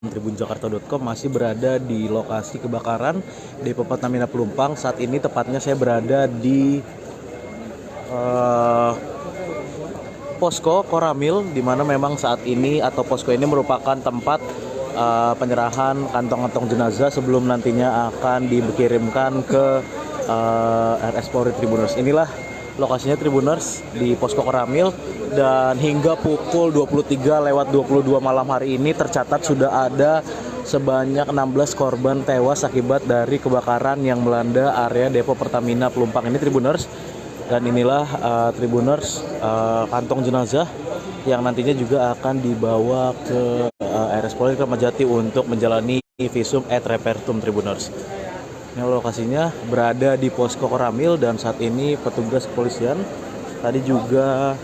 tribunjakarta.com masih berada di lokasi kebakaran Depo Pertamina Pelumpang. Saat ini tepatnya saya berada di posko Koramil, di mana memang saat ini atau posko ini merupakan tempat penyerahan kantong-kantong jenazah sebelum nantinya akan dikirimkan ke RS Polri Tribuners. Inilah lokasinya Tribuners di posko Koramil, dan hingga pukul 23:22 malam hari ini tercatat sudah ada sebanyak 16 korban tewas akibat dari kebakaran yang melanda area Depo Pertamina Pelumpang ini Tribuners. Dan inilah Tribuners kantong jenazah yang nantinya juga akan dibawa ke RS Polri Kramat Jati untuk menjalani visum et repertum Tribuners. Ini lokasinya berada di posko Koramil, dan saat ini petugas kepolisian tadi juga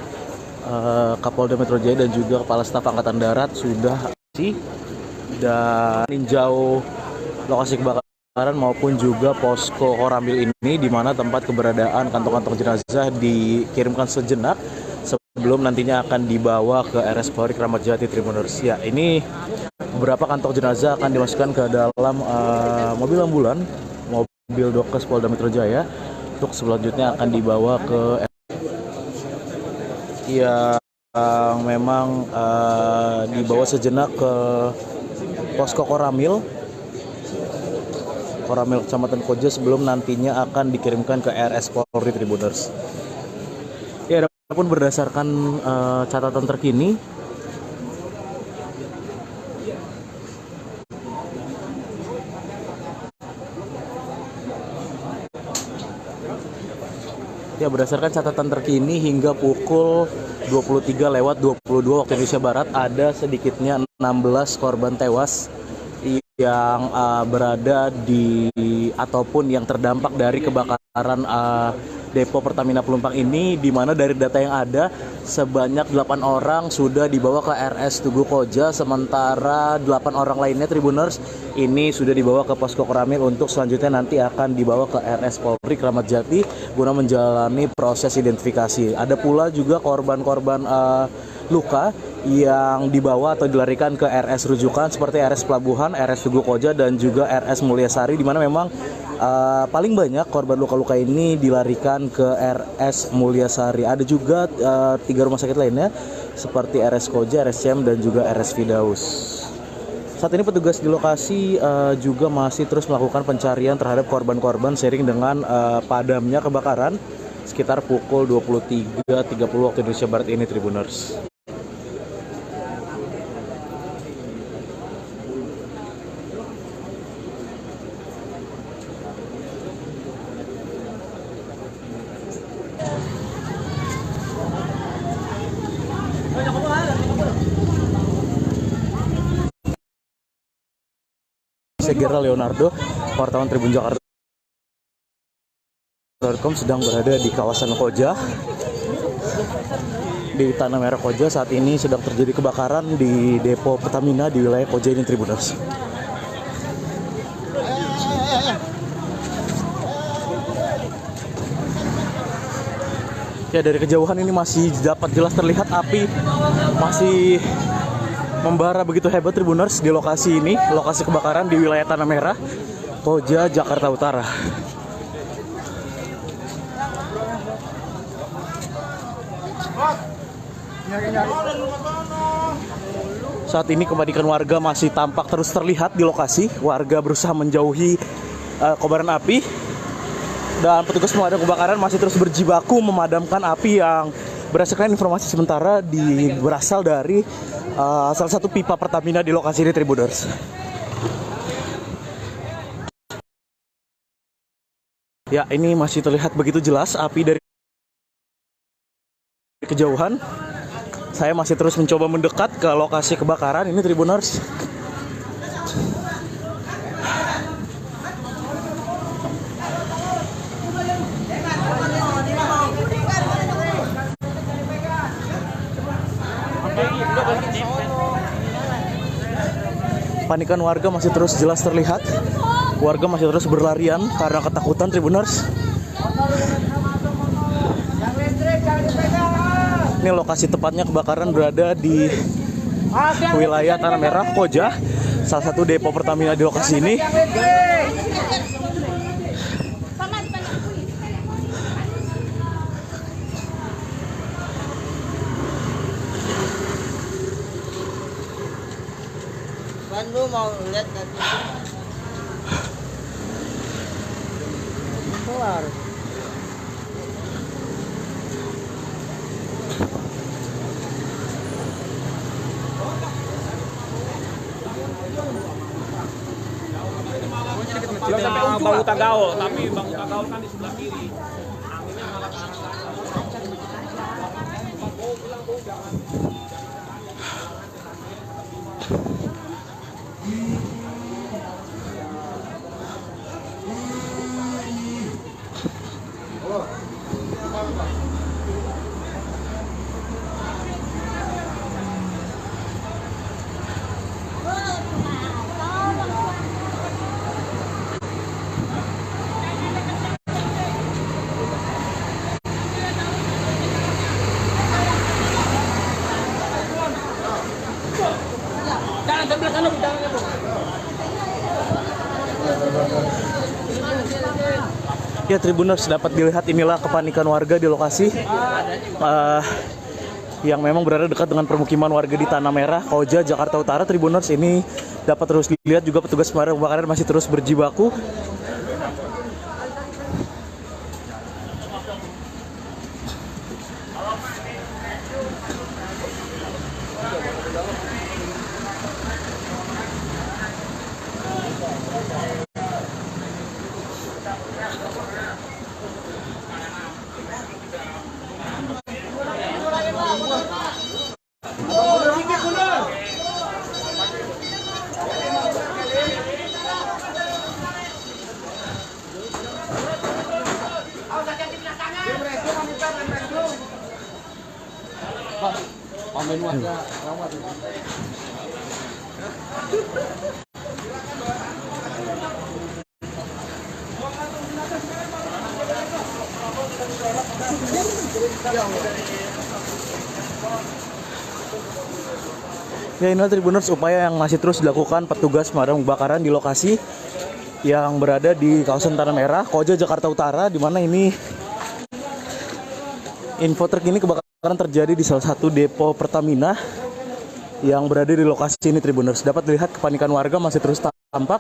Kapolda Metro Jaya dan juga Kepala Staf Angkatan Darat sudah dan meninjau lokasi kebakaran maupun juga posko Koramil ini, di mana tempat keberadaan kantong-kantong jenazah dikirimkan sejenak sebelum nantinya akan dibawa ke RS Polri Kramat Jati Tribuners. Ya, ini beberapa kantong jenazah akan dimasukkan ke dalam mobil ambulan, mobil Dokes Polda Metro Jaya, untuk selanjutnya akan dibawa ke yang memang dibawa sejenak ke posko Koramil Kecamatan Koja sebelum nantinya akan dikirimkan ke RS Polri Tribuners. Ya, adapun berdasarkan catatan terkini, hingga pukul 23:22 waktu Indonesia Barat ada sedikitnya 16 korban tewas yang berada di ataupun yang terdampak dari kebakaran Depo Pertamina Pelumpang ini, di mana dari data yang ada sebanyak 8 orang sudah dibawa ke RS Tugu Koja, sementara 8 orang lainnya Tribuners ini sudah dibawa ke posko Koramil untuk selanjutnya nanti akan dibawa ke RS Polri Kramat Jati guna menjalani proses identifikasi. Ada pula juga korban-korban luka yang dibawa atau dilarikan ke RS rujukan seperti RS Pelabuhan, RS Tugu Koja, dan juga RS Mulyasari, di mana memang paling banyak korban luka-luka ini dilarikan ke RS Mulyasari. Ada juga 3 rumah sakit lainnya seperti RS Koja, RS CM, dan juga RS Firdaus. Saat ini petugas di lokasi juga masih terus melakukan pencarian terhadap korban-korban seiring dengan padamnya kebakaran sekitar pukul 23:30 waktu Indonesia Barat ini Tribuners. Segera Leonardo, wartawan tribunjakarta.com sedang berada di kawasan Koja, di Tanah Merah Koja. Saat ini sedang terjadi kebakaran di Depo Pertamina di wilayah Koja ini Tribuners. Ya, dari kejauhan ini masih dapat jelas terlihat api masih membara begitu hebat Tribuners di lokasi ini, lokasi kebakaran di wilayah Tanah Merah, Koja, Jakarta Utara. Saat ini kepanikan warga masih tampak terus terlihat di lokasi. Warga berusaha menjauhi kobaran api, dan petugas pemadam kebakaran masih terus berjibaku memadamkan api yang berdasarkan informasi sementara berasal dari salah satu pipa Pertamina di lokasi ini Tribuners. Ya, ini masih terlihat begitu jelas api dari kejauhan. Saya masih terus mencoba mendekat ke lokasi kebakaran ini Tribuners. Panikan warga masih terus jelas terlihat. Warga masih terus berlarian karena ketakutan Tribuners. Ini lokasi tepatnya kebakaran berada di wilayah Tanah Merah, Koja. salah satu depo Pertamina di lokasi ini. Lu mau lihat tadi keluar. Bau Tagaol, tapi Bau Tagaol kan di sebelah kiri. Anginnya malah ke arah Ya Tribuners, dapat dilihat inilah kepanikan warga di lokasi yang memang berada dekat dengan permukiman warga di Tanah Merah, Koja, Jakarta Utara. Tribuners, ini dapat terus dilihat juga petugas pemadam kebakaran masih terus berjibaku. Ya, inilah Tribuners upaya yang masih terus dilakukan petugas pemadam kebakaran di lokasi yang berada di kawasan Tanah Merah, Koja, Jakarta Utara, di mana ini info terkini kebakaran terjadi di salah satu depo Pertamina yang berada di lokasi ini. Tribuners, dapat dilihat kepanikan warga masih terus tampak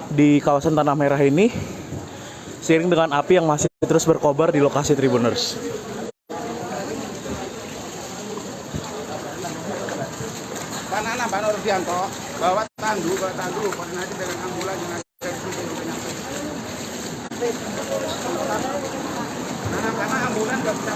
di kawasan Tanah Merah ini, seiring dengan api yang masih terus berkobar di lokasi. Tribuners, Pak Nurfianto bawa tandu, koordinasi dengan ambulan dengan karena ambulan nggak bisa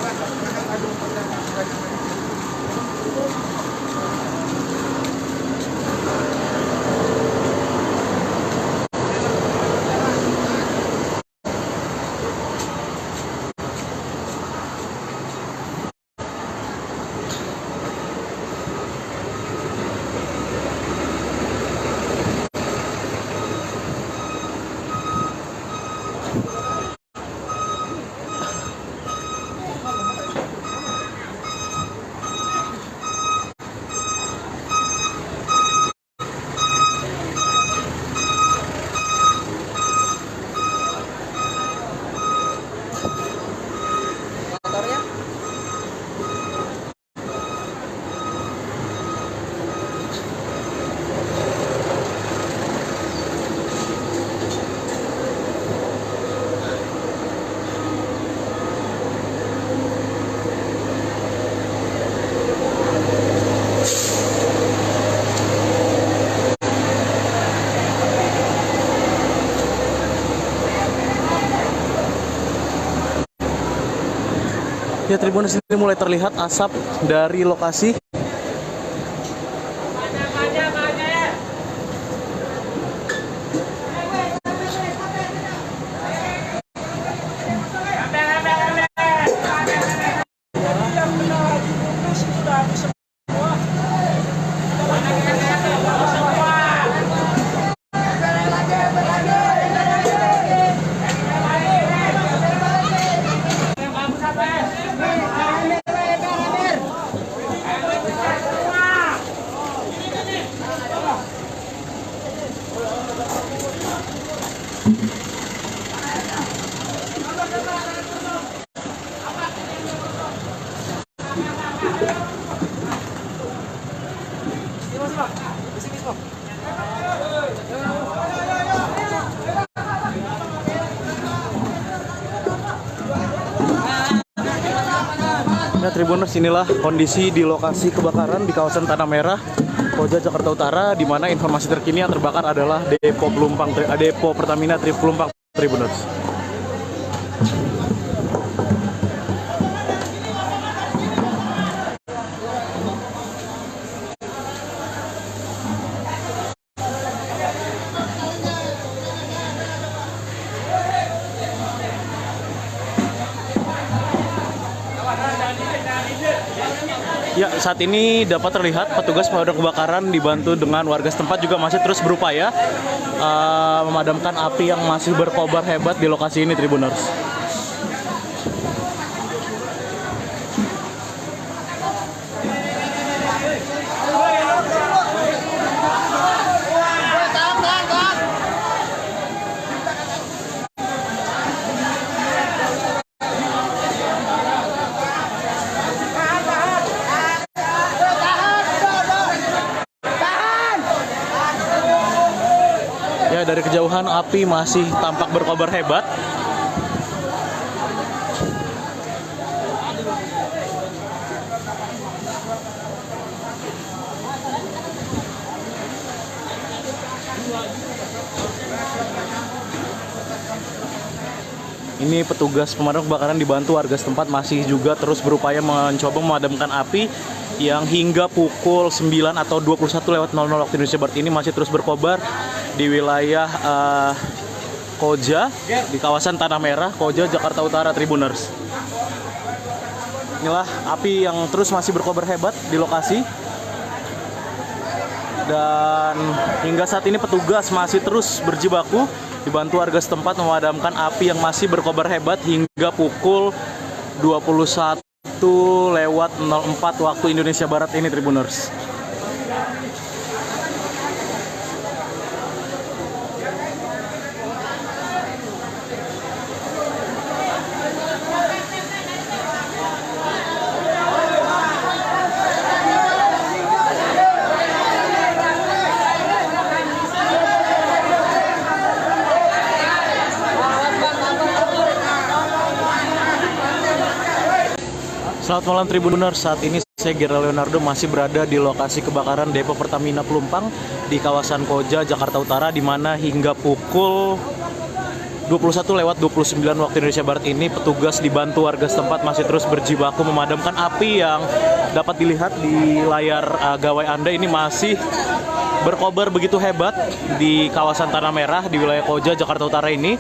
ya Tribuners, ini mulai terlihat asap dari lokasi. Nah, Tribuners, inilah kondisi di lokasi kebakaran di kawasan Tanah Merah, Koja, Jakarta Utara, di mana informasi terkini yang terbakar adalah depo Pertamina Pelumpang, Tribuners. Ya, saat ini dapat terlihat petugas pemadam kebakaran dibantu dengan warga setempat juga masih terus berupaya memadamkan api yang masih berkobar hebat di lokasi ini, Tribuners. Ya, dari kejauhan api masih tampak berkobar hebat. Ini petugas pemadam kebakaran dibantu warga setempat masih juga terus berupaya mencoba memadamkan api yang hingga pukul 9 atau 21:00 waktu Indonesia Barat ini masih terus berkobar di wilayah Koja, di kawasan Tanah Merah, Koja, Jakarta Utara, Tribuners. Inilah api yang terus masih berkobar hebat di lokasi. Dan hingga saat ini petugas masih terus berjibaku dibantu warga setempat memadamkan api yang masih berkobar hebat hingga pukul 21:04 waktu Indonesia Barat ini, Tribuners. Selamat malam, Tribuners. Saat ini saya Gerald Leonardo masih berada di lokasi kebakaran depo Pertamina Pelumpang di kawasan Koja, Jakarta Utara, di mana hingga pukul 21:29 waktu Indonesia Barat ini petugas dibantu warga setempat masih terus berjibaku memadamkan api yang dapat dilihat di layar gawai Anda ini masih berkobar begitu hebat di kawasan Tanah Merah di wilayah Koja, Jakarta Utara ini,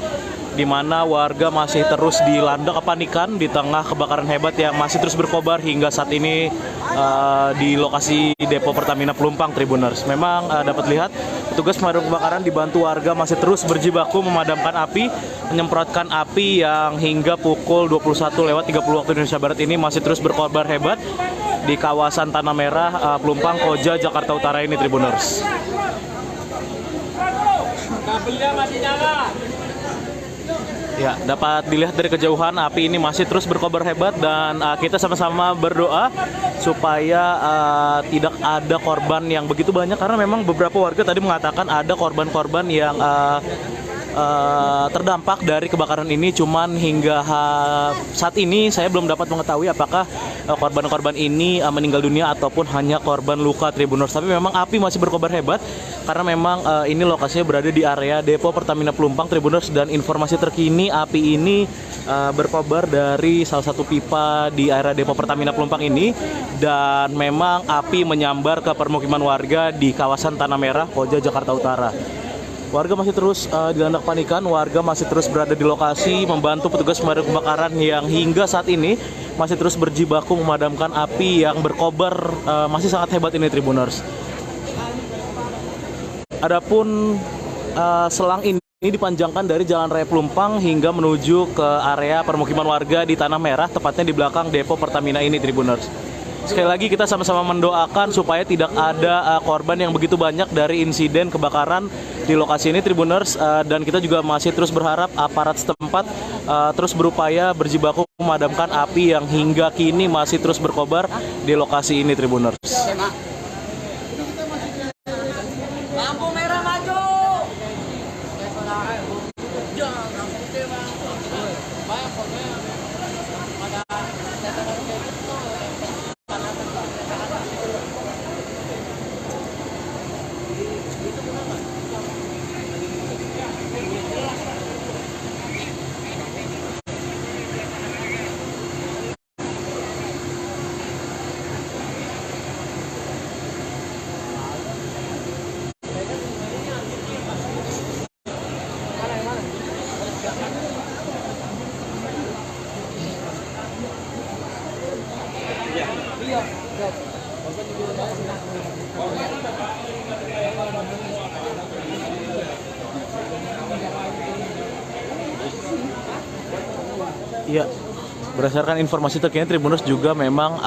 di mana warga masih terus dilanda kepanikan di tengah kebakaran hebat yang masih terus berkobar hingga saat ini di lokasi depo Pertamina Pelumpang, Tribuners. Memang dapat lihat petugas pemadam kebakaran dibantu warga masih terus berjibaku memadamkan api, menyemprotkan api yang hingga pukul 21:30 waktu Indonesia Barat ini masih terus berkobar hebat di kawasan Tanah Merah, Pelumpang, Koja, Jakarta Utara ini, Tribuners. Kabelnya masih nyala. Ya, dapat dilihat dari kejauhan api ini masih terus berkobar hebat dan kita sama-sama berdoa supaya tidak ada korban yang begitu banyak, karena memang beberapa warga tadi mengatakan ada korban-korban yang terdampak dari kebakaran ini. Cuman hingga saat ini saya belum dapat mengetahui apakah korban-korban ini meninggal dunia ataupun hanya korban luka, Tribuners. Tapi memang api masih berkobar hebat karena memang ini lokasinya berada di area depo Pertamina Pelumpang, Tribuners, dan informasi terkini api ini berkobar dari salah satu pipa di area depo Pertamina Pelumpang ini, dan memang api menyambar ke permukiman warga di kawasan Tanah Merah, Koja, Jakarta Utara. Warga masih terus dilanda kepanikan, warga masih terus berada di lokasi membantu petugas pemadam kebakaran yang hingga saat ini masih terus berjibaku memadamkan api yang berkobar masih sangat hebat ini, Tribuners. Adapun selang ini dipanjangkan dari Jalan Raya Pelumpang hingga menuju ke area permukiman warga di Tanah Merah, tepatnya di belakang depo Pertamina ini, Tribuners. Sekali lagi kita sama-sama mendoakan supaya tidak ada korban yang begitu banyak dari insiden kebakaran di lokasi ini Tribuners, dan kita juga masih terus berharap aparat setempat terus berupaya berjibaku memadamkan api yang hingga kini masih terus berkobar di lokasi ini Tribuners. Lampu merah maju. Iya, berdasarkan informasi terkini Tribuners juga memang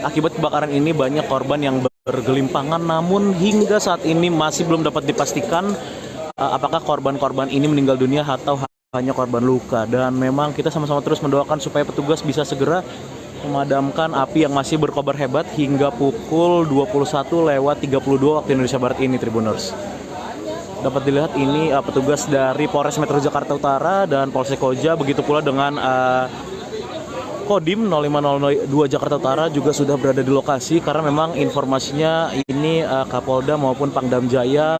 akibat kebakaran ini banyak korban yang bergelimpangan, namun hingga saat ini masih belum dapat dipastikan apakah korban-korban ini meninggal dunia atau hanya korban luka. Dan memang kita sama-sama terus mendoakan supaya petugas bisa segera memadamkan api yang masih berkobar hebat hingga pukul 21.32 waktu Indonesia Barat ini Tribuners. Dapat dilihat ini petugas dari Polres Metro Jakarta Utara dan Polsek Koja, begitu pula dengan Kodim 0502 Jakarta Utara juga sudah berada di lokasi, karena memang informasinya ini Kapolda maupun Pangdam Jaya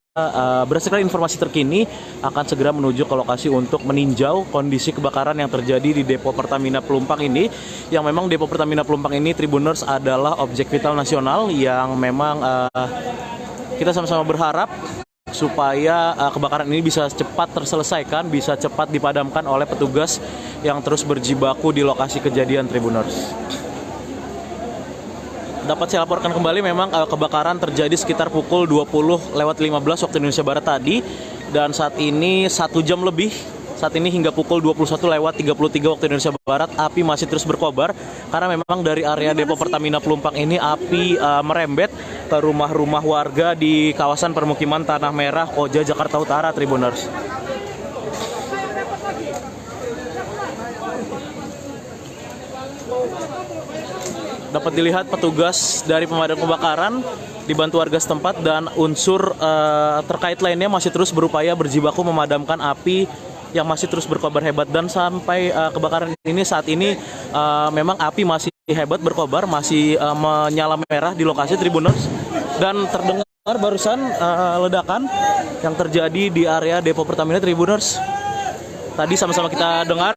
berdasarkan informasi terkini akan segera menuju ke lokasi untuk meninjau kondisi kebakaran yang terjadi di Depo Pertamina Pelumpang ini, yang memang Depo Pertamina Pelumpang ini Tribuners adalah objek vital nasional yang memang kita sama-sama berharap supaya kebakaran ini bisa cepat terselesaikan, bisa cepat dipadamkan oleh petugas yang terus berjibaku di lokasi kejadian Tribuners. Dapat saya laporkan kembali memang kebakaran terjadi sekitar pukul 20.15 waktu Indonesia Barat tadi, dan saat ini 1 jam lebih. Saat ini hingga pukul 21.33 waktu Indonesia Barat api masih terus berkobar, karena memang dari area Depo Pertamina Pelumpang ini api merembet ke rumah-rumah warga di kawasan permukiman Tanah Merah, Koja, Jakarta Utara Tribuners. Dapat dilihat petugas dari pemadam kebakaran dibantu warga setempat dan unsur terkait lainnya masih terus berupaya berjibaku memadamkan api yang masih terus berkobar hebat, dan sampai kebakaran ini saat ini memang api masih hebat berkobar, masih menyala merah di lokasi Tribuners, dan terdengar barusan ledakan yang terjadi di area Depo Pertamina Tribuners. Tadi sama-sama kita dengar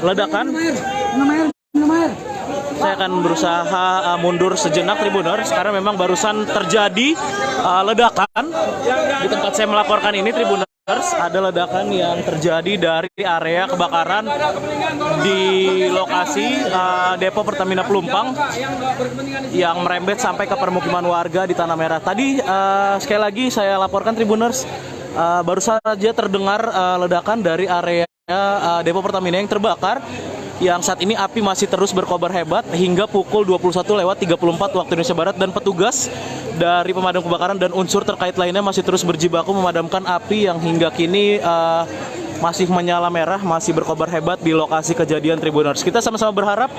ledakan. Saya akan berusaha mundur sejenak Tribuners, karena memang barusan terjadi ledakan di tempat saya melaporkan ini Tribuners. Ada ledakan yang terjadi dari area kebakaran di lokasi Depo Pertamina Pelumpang yang merembet sampai ke permukiman warga di Tanah Merah. Tadi sekali lagi saya laporkan Tribuners, baru saja terdengar ledakan dari area Depo Pertamina yang terbakar, yang saat ini api masih terus berkobar hebat hingga pukul 21.34 waktu Indonesia Barat, dan petugas dari pemadam kebakaran dan unsur terkait lainnya masih terus berjibaku memadamkan api yang hingga kini masih menyala merah, masih berkobar hebat di lokasi kejadian Tribuners. Kita sama-sama berharap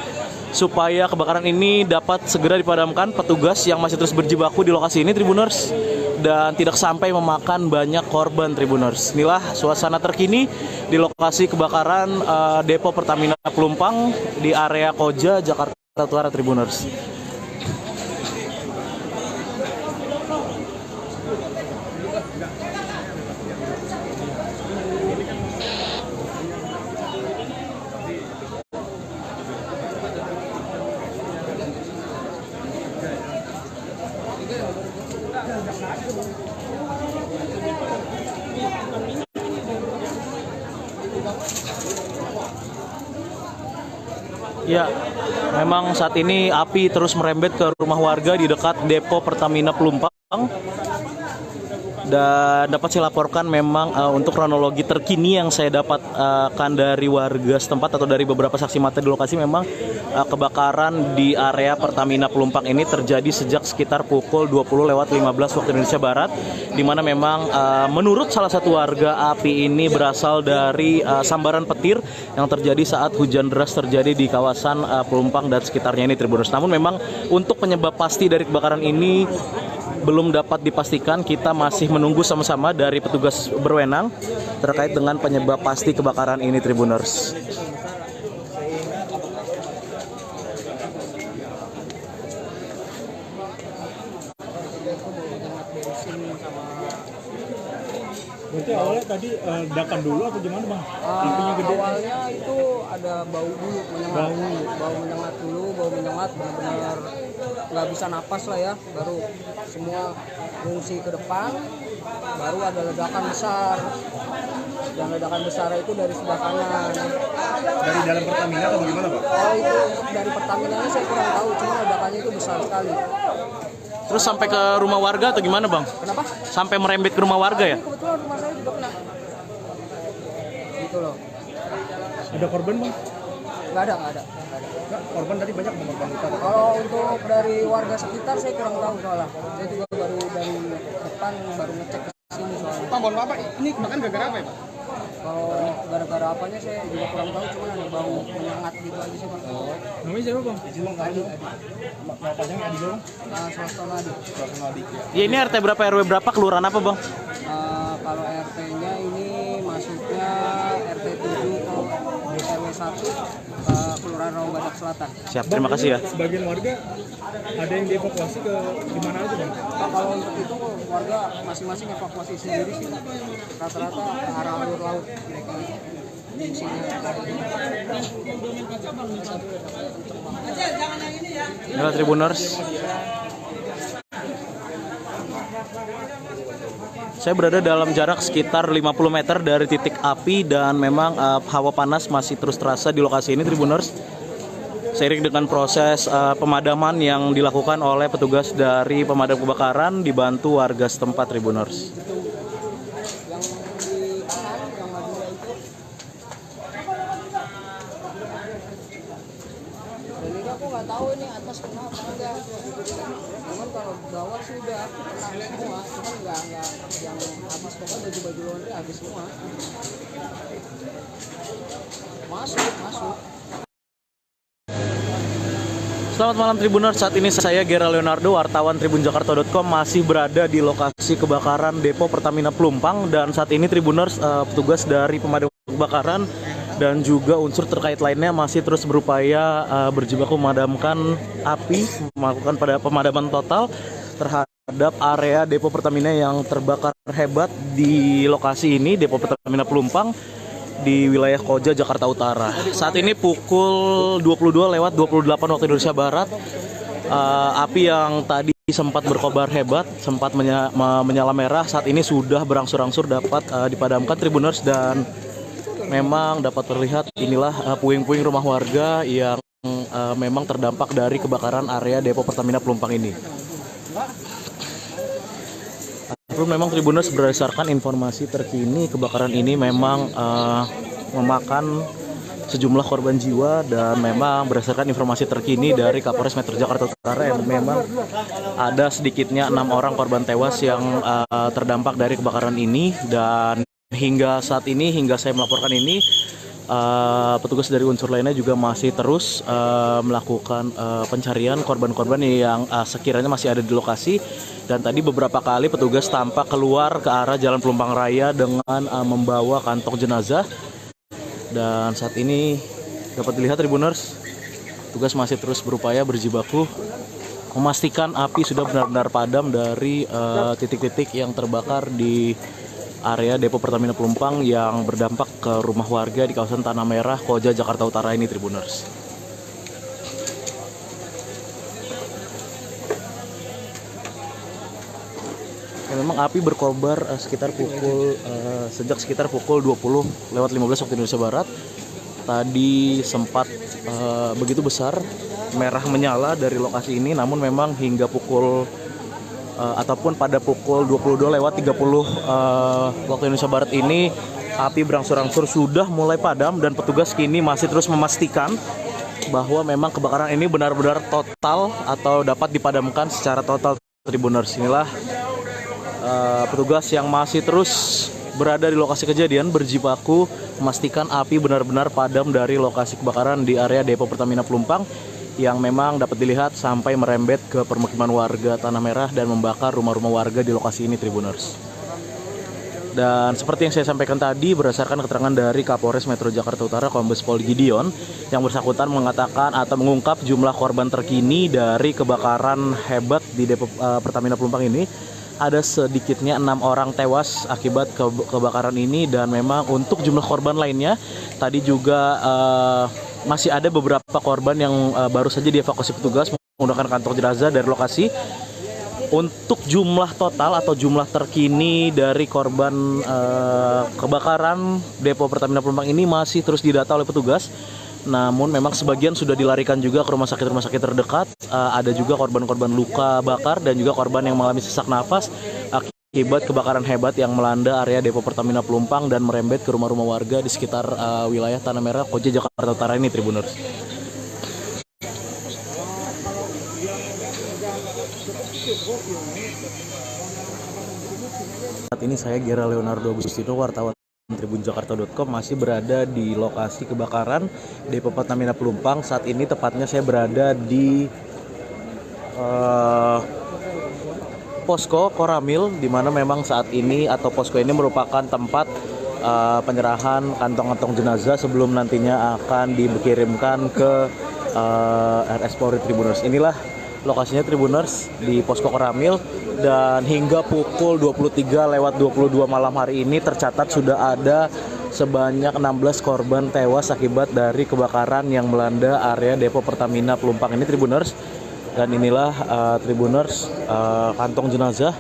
supaya kebakaran ini dapat segera dipadamkan petugas yang masih terus berjibaku di lokasi ini Tribuners, dan tidak sampai memakan banyak korban Tribuners. Inilah suasana terkini di lokasi kebakaran Depo Pertamina Pelumpang di area Koja, Jakarta Utara Tribuners. Ya, memang saat ini api terus merembet ke rumah warga di dekat Depo Pertamina Pelumpang. Dan dapat saya laporkan memang untuk kronologi terkini yang saya dapatkan dari warga setempat atau dari beberapa saksi mata di lokasi, memang kebakaran di area Pertamina Pelumpang ini terjadi sejak sekitar pukul 20:15 waktu Indonesia Barat, di mana memang menurut salah satu warga api ini berasal dari sambaran petir yang terjadi saat hujan deras terjadi di kawasan Pelumpang dan sekitarnya ini, Tribuners. Namun memang untuk penyebab pasti dari kebakaran ini belum dapat dipastikan. Kita masih menunggu sama-sama dari petugas berwenang terkait dengan penyebab pasti kebakaran ini, Tribuners. Berarti awalnya tadi ledakan dulu atau gimana bang? Apinya gede? Awalnya itu ada bau dulu menyengat. Bau menyengat dulu, bau menyengat benar-benar nggak bisa napas lah ya. Baru semua fungsi ke depan, baru ada ledakan besar. Dan ledakan besar itu dari sebelah kanan. Dari dalam Pertamina atau bagaimana bang? Kalau itu dari Pertamina ini saya kurang tahu, cuma ledakannya itu besar sekali. Terus sampai ke rumah warga atau gimana, Bang? Kenapa? Sampai merembet ke rumah warga ya? Ini kebetulan rumah saya juga kena. Gitu loh. Ada korban bang? Nggak ada. Nggak, korban tadi banyak bang, korban luka. Kalau untuk dari warga sekitar saya kurang tahu soalnya. Saya juga baru dari depan baru ngecek ke sini soalnya. Pak, mohon maaf Pak, ini kebakaran gara-gara apa ya Pak? Kalau gara-gara apanya saya juga kurang tahu, cuma ada bau menyengat gitu aja sih Pak. Namanya siapa bang? Adi. Nama panjangnya Adi dong? Swaston Adi. Ya, ini RT berapa, RW berapa, kelurahan apa, Bang? Kalau RT-nya ini masuknya RT 7 RW 1 Kelurahan Rawabadak Selatan. Siap, terima kasih ya. Sebagian warga ada yang dievakuasi ke di mana aja bang? Kalau untuk itu warga masing-masing evakuasi sendiri sih. Rata-rata ke arah alur laut mereka fungsinya. Inilah Tribuners. Saya berada dalam jarak sekitar 50 meter dari titik api dan memang hawa panas masih terus terasa di lokasi ini, Tribuners. Seiring dengan proses pemadaman yang dilakukan oleh petugas dari pemadam kebakaran dibantu warga setempat, Tribuners. Dan ini aku nggak tahu ini atas kenapa enggak. Cuman kalau bawah sudah kena semua, cuman nggak yang habis, pokoknya baju-baju laundry habis semua. Masuk. Selamat malam Tribuners, saat ini saya Gera Leonardo, wartawan tribunjakarta.com, masih berada di lokasi kebakaran Depo Pertamina Pelumpang. Dan saat ini Tribuners, petugas dari pemadam kebakaran dan juga unsur terkait lainnya masih terus berupaya berjibaku memadamkan api, melakukan pemadaman total terhadap area Depo Pertamina yang terbakar hebat di lokasi ini, Depo Pertamina Pelumpang di wilayah Koja, Jakarta Utara. Saat ini pukul 22:28 waktu Indonesia Barat. Api yang tadi sempat berkobar hebat, sempat menyala merah, saat ini sudah berangsur-angsur dapat dipadamkan, Tribuners. Dan memang dapat terlihat inilah puing-puing rumah warga yang memang terdampak dari kebakaran area Depo Pertamina Pelumpang ini. Memang Tribuners, berdasarkan informasi terkini, kebakaran ini memang memakan sejumlah korban jiwa, dan memang berdasarkan informasi terkini dari Kapolres Metro Jakarta Utara yang memang ada sedikitnya 6 orang korban tewas yang terdampak dari kebakaran ini. Dan hingga saat ini, hingga saya melaporkan ini, petugas dari unsur lainnya juga masih terus melakukan pencarian korban-korban yang sekiranya masih ada di lokasi. Dan tadi beberapa kali petugas tampak keluar ke arah Jalan Pelumpang Raya dengan membawa kantong jenazah. Dan saat ini dapat dilihat, Tribuners, petugas masih terus berupaya berjibaku memastikan api sudah benar-benar padam dari titik-titik yang terbakar di area Depo Pertamina Pelumpang yang berdampak ke rumah warga di kawasan Tanah Merah, Koja, Jakarta Utara ini, Tribuners. Memang api berkobar sejak sekitar pukul 20:15 waktu Indonesia Barat. Tadi sempat begitu besar merah menyala dari lokasi ini, namun memang hingga pukul ataupun pada pukul 22:30 waktu Indonesia Barat ini api berangsur-angsur sudah mulai padam dan petugas kini masih terus memastikan bahwa memang kebakaran ini benar-benar total atau dapat dipadamkan secara total. Tribuners, inilah petugas yang masih terus berada di lokasi kejadian berjibaku memastikan api benar-benar padam dari lokasi kebakaran di area Depo Pertamina Pelumpang yang memang dapat dilihat sampai merembet ke permukiman warga Tanah Merah dan membakar rumah-rumah warga di lokasi ini, Tribuners. Dan seperti yang saya sampaikan tadi, berdasarkan keterangan dari Kapolres Metro Jakarta Utara Kombes Pol Gideon, yang bersangkutan mengatakan atau mengungkap jumlah korban terkini dari kebakaran hebat di Depo Pertamina Pelumpang ini. Ada sedikitnya 6 orang tewas akibat kebakaran ini, dan memang untuk jumlah korban lainnya tadi juga masih ada beberapa korban yang baru saja dievakuasi petugas menggunakan kantong jenazah dari lokasi. Untuk jumlah total atau jumlah terkini dari korban kebakaran Depo Pertamina Pelumpang ini masih terus didata oleh petugas. Namun memang sebagian sudah dilarikan juga ke rumah sakit terdekat. Ada juga korban-korban luka bakar dan juga korban yang mengalami sesak nafas akibat kebakaran hebat yang melanda area Depo Pertamina Pelumpang dan merembet ke rumah-rumah warga di sekitar wilayah Tanah Merah, Koja, Jakarta Utara ini, Tribuners. Saat ini saya Gera Leonardo Agustino, wartawan tribunjakarta.com, masih berada di lokasi kebakaran Depo Pertamina Pelumpang. Saat ini tepatnya saya berada di posko Koramil, di mana memang saat ini atau posko ini merupakan tempat penyerahan kantong-kantong jenazah sebelum nantinya akan dikirimkan ke RS Polri, Tribuners. Inilah lokasinya, Tribuners, di posko Koramil, dan hingga pukul 23:22 malam hari ini tercatat sudah ada sebanyak 16 korban tewas akibat dari kebakaran yang melanda area Depo Pertamina Pelumpang ini, Tribuners. Dan inilah Tribuners, kantong jenazah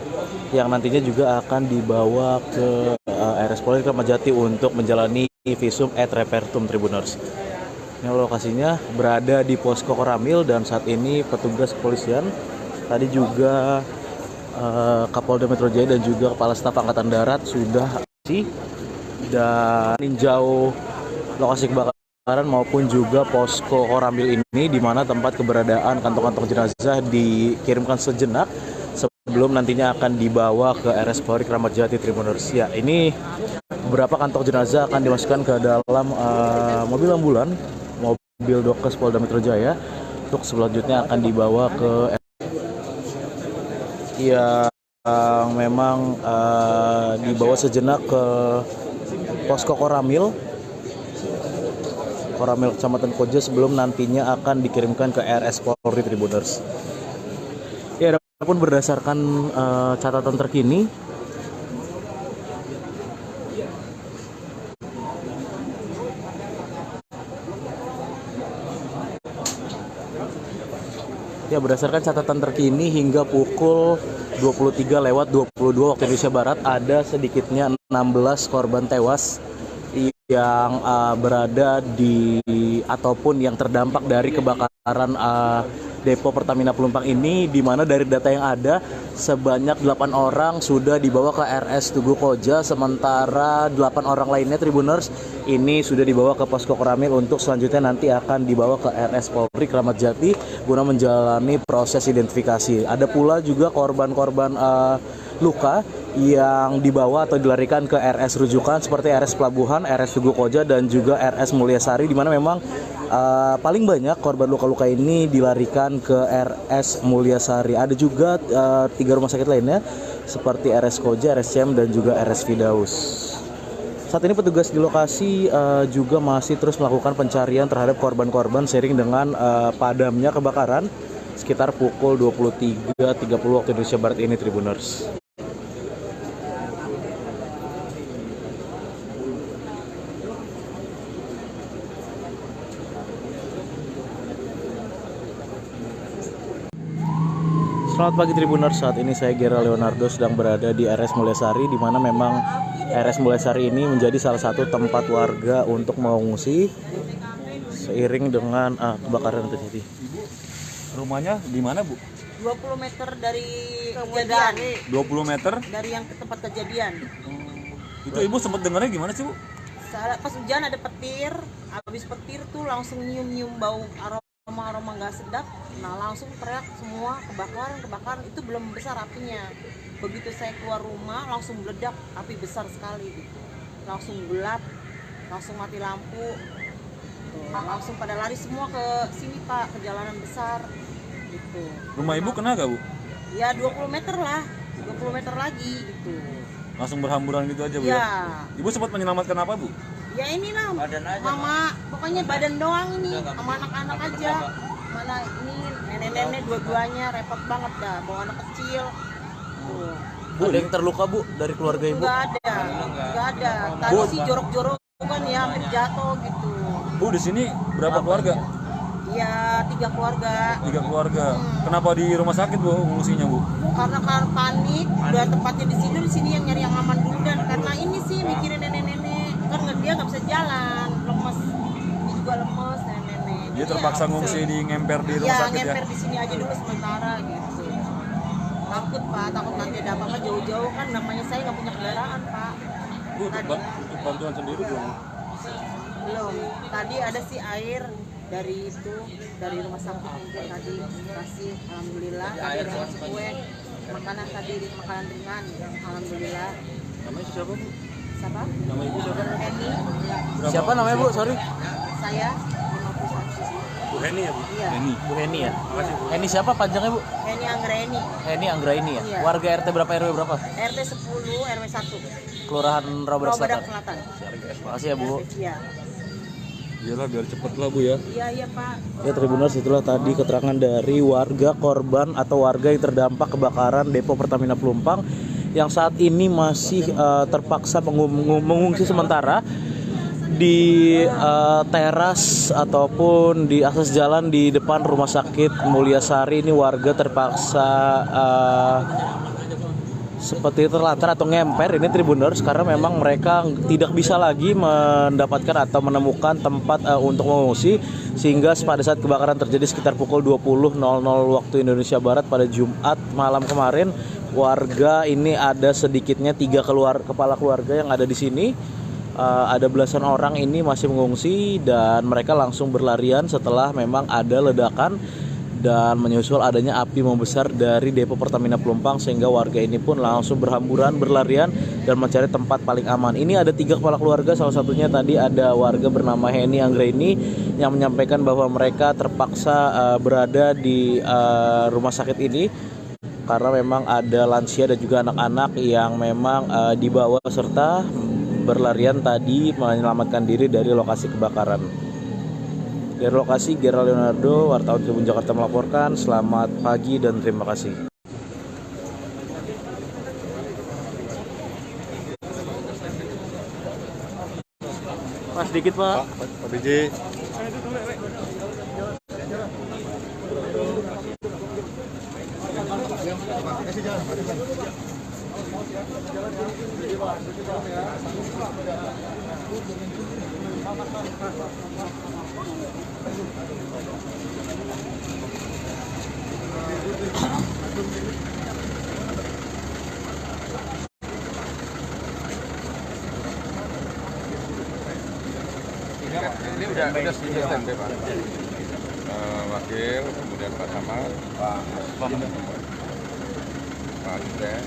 yang nantinya juga akan dibawa ke RS Polri Kramat Jati untuk menjalani visum et repertum, Tribuners. Ini lokasinya berada di posko Koramil, dan saat ini petugas kepolisian, tadi juga Kapolda Metro Jaya dan juga Kepala Staf Angkatan Darat sudah dan meninjau lokasi kebakaran maupun juga posko Koramil ini, di mana tempat keberadaan kantong-kantong jenazah dikirimkan sejenak sebelum nantinya akan dibawa ke RS Polri Kramat Jati, Tribuners. Ya, ini beberapa kantong jenazah akan dimasukkan ke dalam mobil ambulan, mobil Dokes Polda Metro Jaya, untuk selanjutnya akan dibawa ke yang memang dibawa sejenak ke posko Koramil Kecamatan Koja sebelum nantinya akan dikirimkan ke RS Polri, Tribuners. Ya, adapun berdasarkan catatan terkini, hingga pukul 23:22 waktu Indonesia Barat ada sedikitnya 16 korban tewas yang berada di ataupun yang terdampak dari kebakaran Depo Pertamina Pelumpang ini, di mana dari data yang ada sebanyak 8 orang sudah dibawa ke RS Tugu Koja, sementara 8 orang lainnya, Tribuners, ini sudah dibawa ke posko Koramil untuk selanjutnya nanti akan dibawa ke RS Polri Kramat Jati guna menjalani proses identifikasi. Ada pula juga korban-korban luka yang dibawa atau dilarikan ke RS rujukan seperti RS Pelabuhan, RS Tugu Koja, dan juga RS Mulyasari, di mana memang paling banyak korban luka-luka ini dilarikan ke RS Mulyasari. Ada juga 3 rumah sakit lainnya seperti RS Koja, RS CM, dan juga RS Fidaus. Saat ini petugas di lokasi juga masih terus melakukan pencarian terhadap korban-korban seiring dengan padamnya kebakaran sekitar pukul 23:30 waktu Indonesia Barat ini, Tribuners. Selamat pagi, Tribuners. Saat ini saya Gera Leonardo sedang berada di RS Mulyasari, di mana memang RS Mulyasari ini menjadi salah satu tempat warga untuk mengungsi seiring dengan kebakaran terjadi. Rumahnya di mana, Bu? 20 meter dari kejadian. 20 meter. Dari yang ke tempat kejadian. Itu ibu sempat dengarnya gimana sih bu? Pas hujan ada petir, habis petir tuh langsung nyium-nyium bau aroma nggak sedap. Nah langsung teriak semua kebakaran, itu belum besar apinya. Begitu saya keluar rumah langsung meledak, api besar sekali gitu. Langsung gelap, langsung mati lampu. Langsung pada lari semua ke sini Pak, ke jalanan besar gitu. Rumah ibu kena gak bu? Ya 20 meter lah, 20 meter lagi gitu. Langsung berhamburan gitu aja bu Ya, ya? Ibu sempat menyelamatkan apa bu? ya inilah mama, pokoknya badan doang ini, sama anak-anak aja. Mana ini nenek-nenek dua-duanya repot banget dah, bawa anak kecil. Tuh. Ada yang terluka bu dari keluarga ibu? Nggak ada. Tadi sih jorok-jorok kan ya, hampir jatuh gitu. Bu di sini berapa keluarga? Ya 3 keluarga. 3 keluarga. Kenapa di rumah sakit bu ngungsinya bu? Karena panik, udah tempatnya di sini yang nyari yang aman dulu, dan karena ini sih mikirin nenek-nenek, kan dia nggak bisa jalan, lemes, dia juga lemes nenek-nenek. Dia terpaksa ngungsi di ngemper di rumah sakit ya? Ngemper di sini aja dulu sementara gitu. Takut Pak, takut nanti ada apa-apa jauh-jauh, kan namanya saya nggak punya kendaraan Pak. Bu untuk bantuan sendiri belum? Belum. Tadi ada sih air dari rumah sakit mungkin tadi kasih, alhamdulillah. Tadi ada ngasih kue, makanan ringan, alhamdulillah. Namanya siapa bu? Siapa? Nama ibu siapa? Heni. Siapa namanya bu? Sorry. Saya 51. Bu Heni ya bu? Iya. Bu Heni ya. Heni siapa panjangnya bu? Heni Anggreni. Heni Anggraini ya. Iya. Warga RT berapa RW berapa? RT 10 RW 1. Kelurahan Rawabadak Badak Selatan. Selatan. Makasih ya bu. Iya. Iyalah biar cepet lah bu ya. Iya Pak. Ya Tribuners, itulah tadi keterangan dari warga korban atau warga yang terdampak kebakaran Depo Pertamina Pelumpang yang saat ini masih terpaksa mengungsi sementara di teras ataupun di akses jalan di depan Rumah Sakit Mulyasari. Ini warga terpaksa seperti terlantar atau ngemper ini Tribuners, karena memang mereka tidak bisa lagi mendapatkan atau menemukan tempat untuk mengungsi, sehingga pada saat kebakaran terjadi sekitar pukul 20.00 waktu Indonesia Barat pada Jumat malam kemarin, warga ini ada sedikitnya 3 kepala keluarga yang ada di sini. Ada belasan orang ini masih mengungsi dan mereka langsung berlarian setelah memang ada ledakan dan menyusul adanya api membesar dari Depo Pertamina Pelumpang, sehingga warga ini pun langsung berhamburan, berlarian dan mencari tempat paling aman. Ini ada 3 kepala keluarga, salah satunya tadi ada warga bernama Heni Anggraini yang menyampaikan bahwa mereka terpaksa berada di rumah sakit ini karena memang ada lansia dan juga anak-anak yang memang dibawa serta berlarian tadi menyelamatkan diri dari lokasi kebakaran. Dari lokasi, Gerald Leonardo, wartawan Tribun Jakarta melaporkan. Selamat pagi dan terima kasih. Pak, sedikit Pak. Pak BJ. Ini udah standby Pak. Wakil, kemudian Pak Samad, Pak Ruden,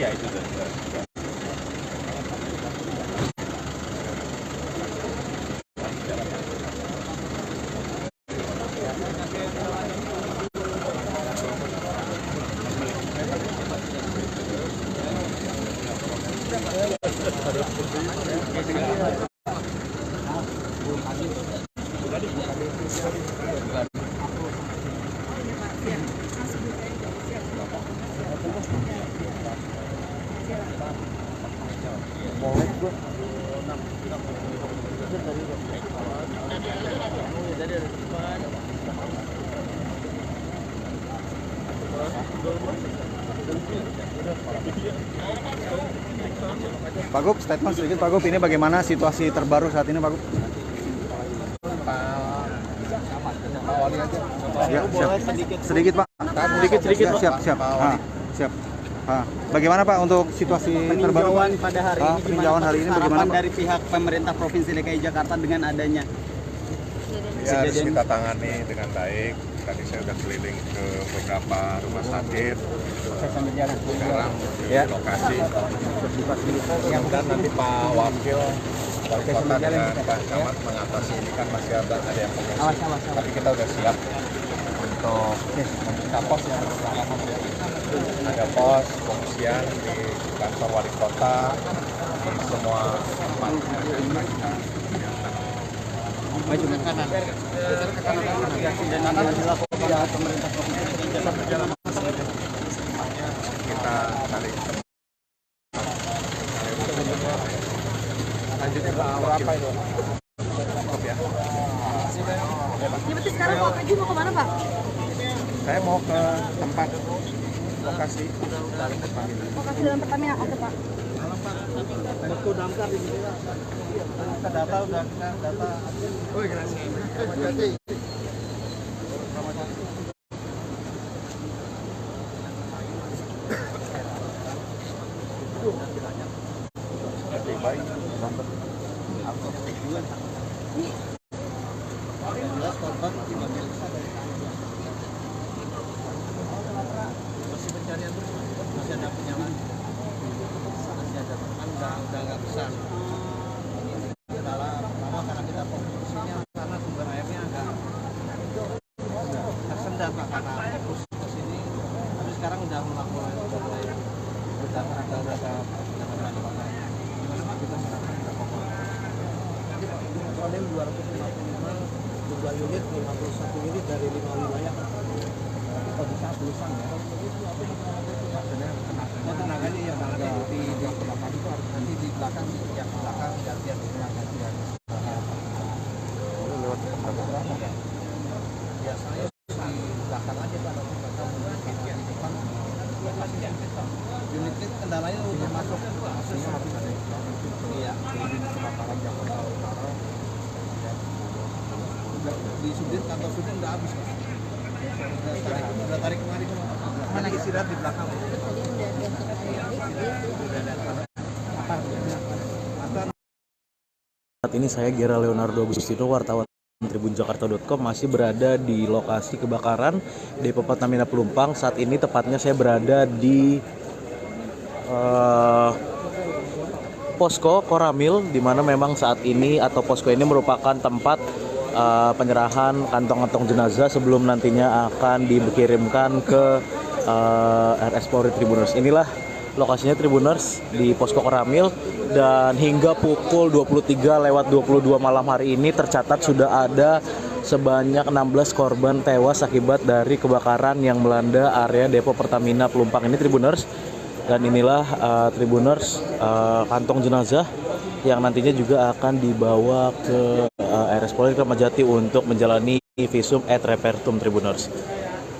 Ya itu sudah. Pak Gub, statement sedikit Pak Gub, ini bagaimana situasi terbaru saat ini Pak Gub? Ya, siap. Sedikit Pak. Sedikit ya, siap, siap. Siap. Bagaimana Pak untuk situasi terbaru? Peninjauan pada hari ini, peninjauan hari ini bagaimana Pak? Dari pihak pemerintah Provinsi DKI Jakarta dengan adanya Ya harus kita tangani dengan baik. Tadi saya sudah keliling ke beberapa rumah sakit. Sekarang di lokasi. Dan nanti Pak Wakil Wali Kota dengan Pak Camat mengatasi ini kan masih ada yang pengungsi. Tapi kita sudah siap untuk membuka pos yang ada pos pengungsian di kantor Wali Kota di semua tempat. maju ke kanan. Geser ke kanan. Dan nanti dilakukan pemerintah provinsi Jakarta. Kita saling lanjut ke berapa itu? Cukup ya. Ya berarti sekarang Pak Pergi mau kemana Pak? Saya mau ke tempat lokasi. Lokasi dalam Pertamina apa Pak? Waktu damkar di sini kita data udah data. Oh iya. Masih pencarian terus, masih ada penyalaan. Masih ada teman, udah nggak besar. Pertama karena kita fokusnya karena sumber airnya agak tersendat Pak, karena fokus ke sini. Tapi sekarang udah melakukan udah Soalnya 255 jumlah unit, 51 unit dari 5 wilayah. Tapi kalau bisa tulisan ya. Tenaganya yang di belakang itu harus nanti di belakang yang belakang gantian gantian. Biasanya di belakang aja Pak, gantian di depan. Unit itu kendalanya untuk masuk harus ada. Iya, unit kebakaran Jakarta Utara. Di Sudin, kantor Sudin udah habis Pak. Udah tarik kemarin. Mana istirahat di belakang. Saat ini saya Gera Leonardo Agustino, wartawan tribunjakarta.com, masih berada di lokasi kebakaran Depo Pertamina Pelumpang. Saat ini tepatnya saya berada di posko Koramil, di mana memang saat ini atau posko ini merupakan tempat penyerahan kantong-kantong jenazah sebelum nantinya akan dikirimkan ke RS Polri Tribuners. Inilah lokasinya Tribuners di posko Koramil, dan hingga pukul 23:22 malam hari ini tercatat sudah ada sebanyak 16 korban tewas akibat dari kebakaran yang melanda area Depo Pertamina Pelumpang ini Tribuners. Dan inilah Tribuners kantong jenazah yang nantinya juga akan dibawa ke RS Polri Kramat Jati untuk menjalani visum et repertum Tribuners.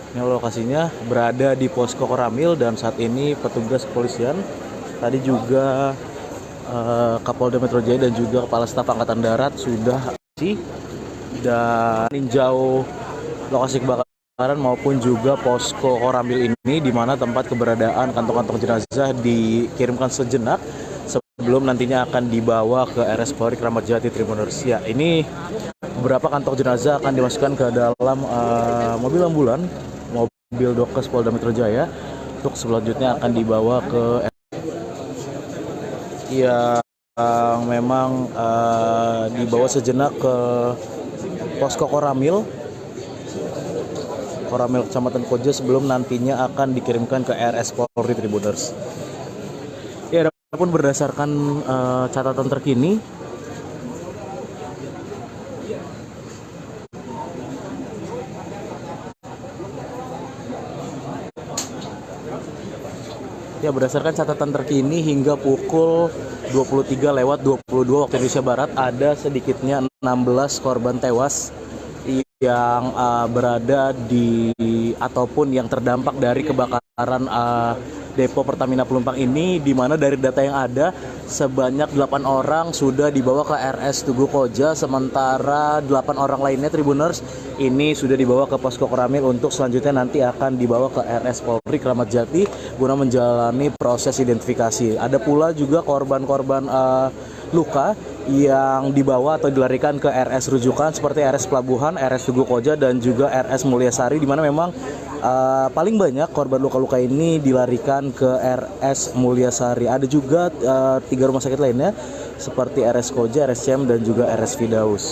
Ini lokasinya berada di posko Koramil, dan saat ini petugas kepolisian tadi juga Kapolda Metro Jaya dan juga Kepala Staf Angkatan Darat sudah dan meninjau lokasi kebakaran maupun juga posko Koramil ini, di mana tempat keberadaan kantong-kantong jenazah dikirimkan sejenak sebelum nantinya akan dibawa ke RS Polri Kramat Jati Tribuners. Ya, ini beberapa kantong jenazah akan dimasukkan ke dalam mobil ambulan, mobil Dokes Polda Metro Jaya, untuk selanjutnya akan dibawa ke yang memang dibawa sejenak ke posko Koramil Kecamatan Koja sebelum nantinya akan dikirimkan ke RS Polri Tribuners. Ya, adapun berdasarkan catatan terkini, hingga pukul 23:22 waktu Indonesia Barat ada sedikitnya 16 korban tewas yang berada di ataupun yang terdampak dari kebakaran depo Pertamina Pelumpang ini, di mana dari data yang ada sebanyak 8 orang sudah dibawa ke RS Tugu Koja, sementara 8 orang lainnya Tribuners ini sudah dibawa ke posko Koramil untuk selanjutnya nanti akan dibawa ke RS Polri Kramat Jati guna menjalani proses identifikasi. Ada pula juga korban-korban luka yang dibawa atau dilarikan ke RS rujukan seperti RS Pelabuhan, RS Tugu Koja, dan juga RS Mulyasari, di mana memang paling banyak korban luka-luka ini dilarikan ke RS Mulyasari. Ada juga 3 rumah sakit lainnya seperti RS Koja, RS CM, dan juga RS Firdaus.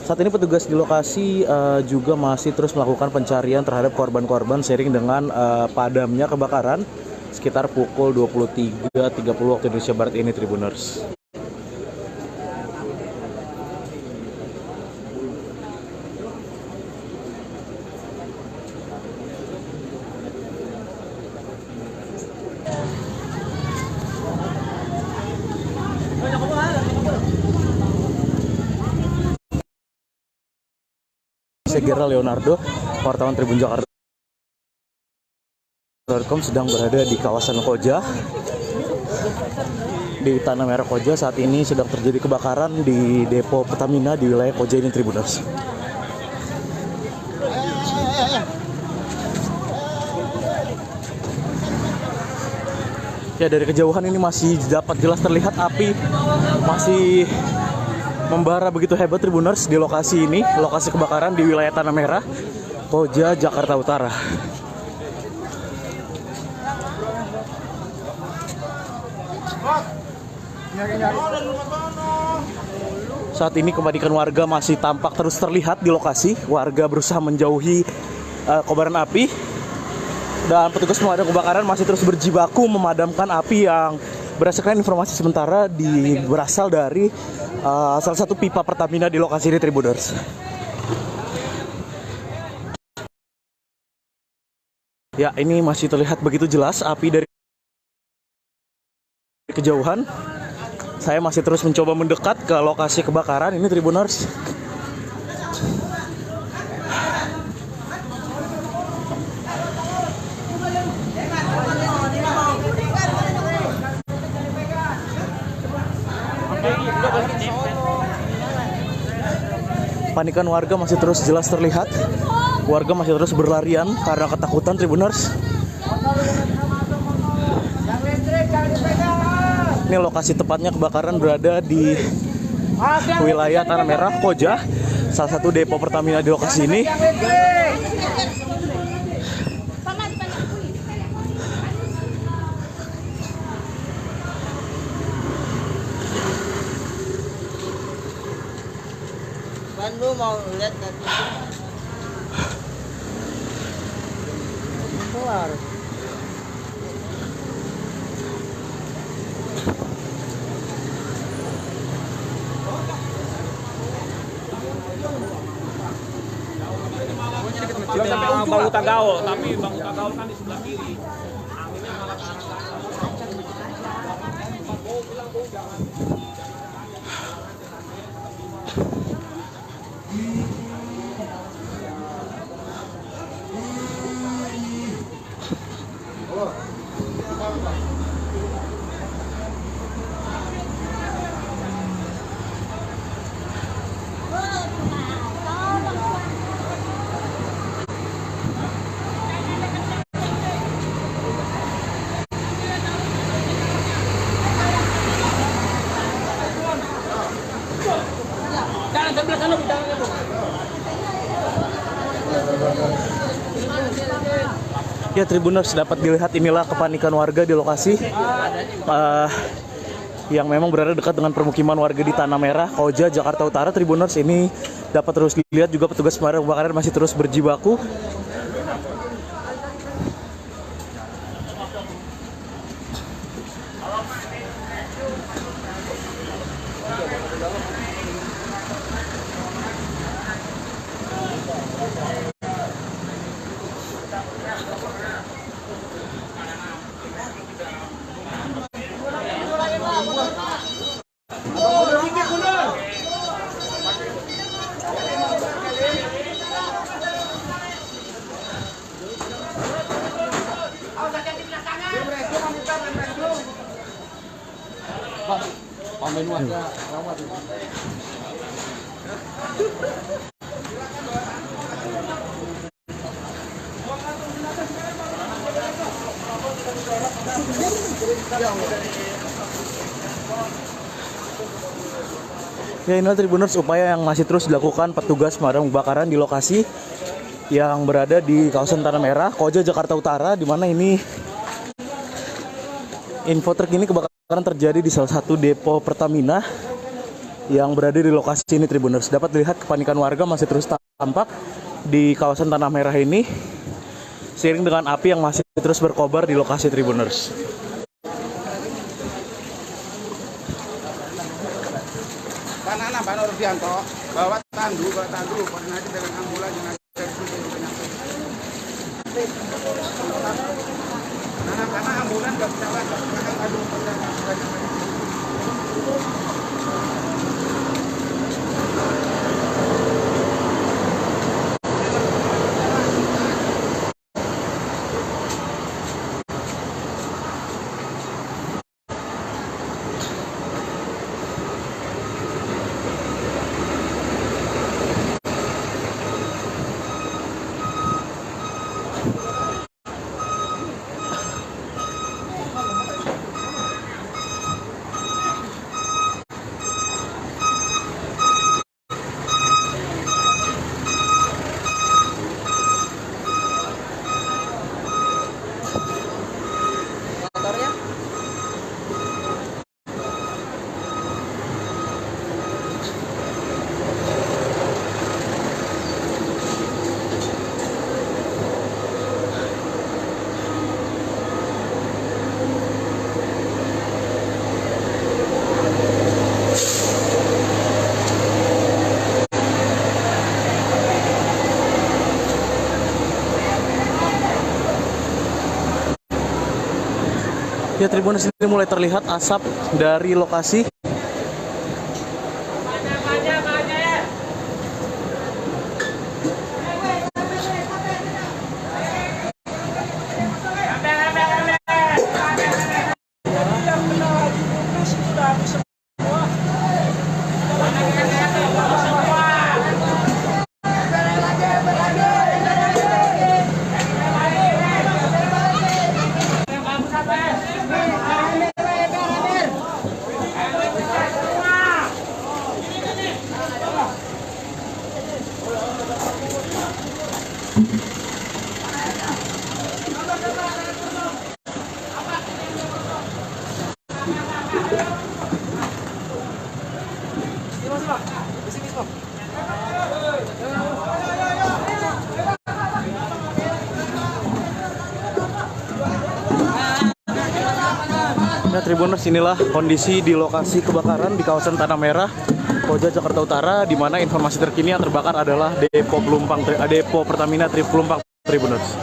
Saat ini petugas di lokasi juga masih terus melakukan pencarian terhadap korban-korban seiring dengan padamnya kebakaran sekitar pukul 23.30 waktu Indonesia Barat ini, Tribuners. Segera Leonardo, wartawan Tribun Jakarta.com sedang berada di kawasan Koja, di Tanah Merah Koja. Saat ini sedang terjadi kebakaran di depo Pertamina di wilayah Koja ini, Tribuners. Ya, dari kejauhan ini masih dapat jelas terlihat api masih membara begitu hebat, Tribuners, di lokasi ini, lokasi kebakaran di wilayah Tanah Merah, Koja, Jakarta Utara. Saat ini kepanikan warga masih tampak terus terlihat di lokasi. Warga berusaha menjauhi kobaran api, dan petugas pemadam kebakaran masih terus berjibaku memadamkan api yang berdasarkan informasi sementara berasal dari salah satu pipa Pertamina di lokasi ini, Tribuners. Ya, ini masih terlihat begitu jelas api dari kejauhan. Saya masih terus mencoba mendekat ke lokasi kebakaran ini, Tribuners. Panikan warga masih terus jelas terlihat. Warga masih terus berlarian karena ketakutan, Tribuners. Ini lokasi tepatnya kebakaran berada di wilayah Tanah Merah, Koja, salah satu depo Pertamina di lokasi ini. Lu mau lihat nanti keluar. Bau Tagaol, tapi Bau Tagaol kan di sebelah kiri. Anginnya malah ke arah Ya, Tribuners, dapat dilihat inilah kepanikan warga di lokasi. yang memang berada dekat dengan permukiman warga di Tanah Merah, Koja, Jakarta Utara. Tribuners, ini dapat terus dilihat juga petugas pemadam kebakaran masih terus berjibaku. Ya, inilah Tribuners upaya yang masih terus dilakukan petugas pemadam kebakaran di lokasi yang berada di kawasan Tanah Merah, Koja, Jakarta Utara, di mana ini info terkini kebakaran terjadi di salah satu depo Pertamina yang berada di lokasi ini. Tribuners, dapat dilihat kepanikan warga masih terus tampak di kawasan Tanah Merah ini, seiring dengan api yang masih terus berkobar di lokasi. Tribuners, Pak Nurfianto, bawa tandu, pernah aja dengan ambulan dengan karena ambulan nggak bisa lagi, ya Tribuners, ini mulai terlihat asap dari lokasi. Ya Tribuners, inilah kondisi di lokasi kebakaran di kawasan Tanah Merah, Koja, Jakarta Utara, di mana informasi terkini yang terbakar adalah depo Pertamina Pelumpang. Tribuners.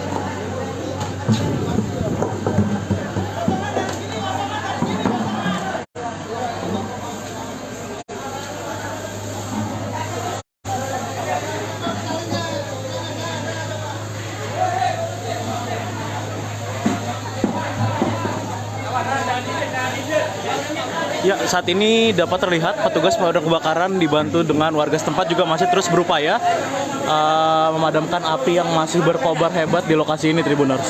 Ya, saat ini dapat terlihat petugas pemadam kebakaran dibantu dengan warga setempat juga masih terus berupaya memadamkan api yang masih berkobar hebat di lokasi ini, Tribuners.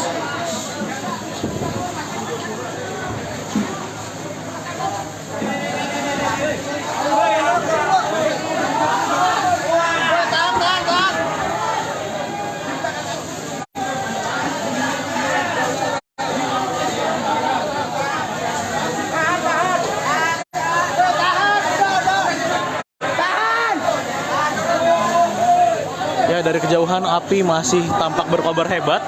Ya, dari kejauhan api masih tampak berkobar hebat.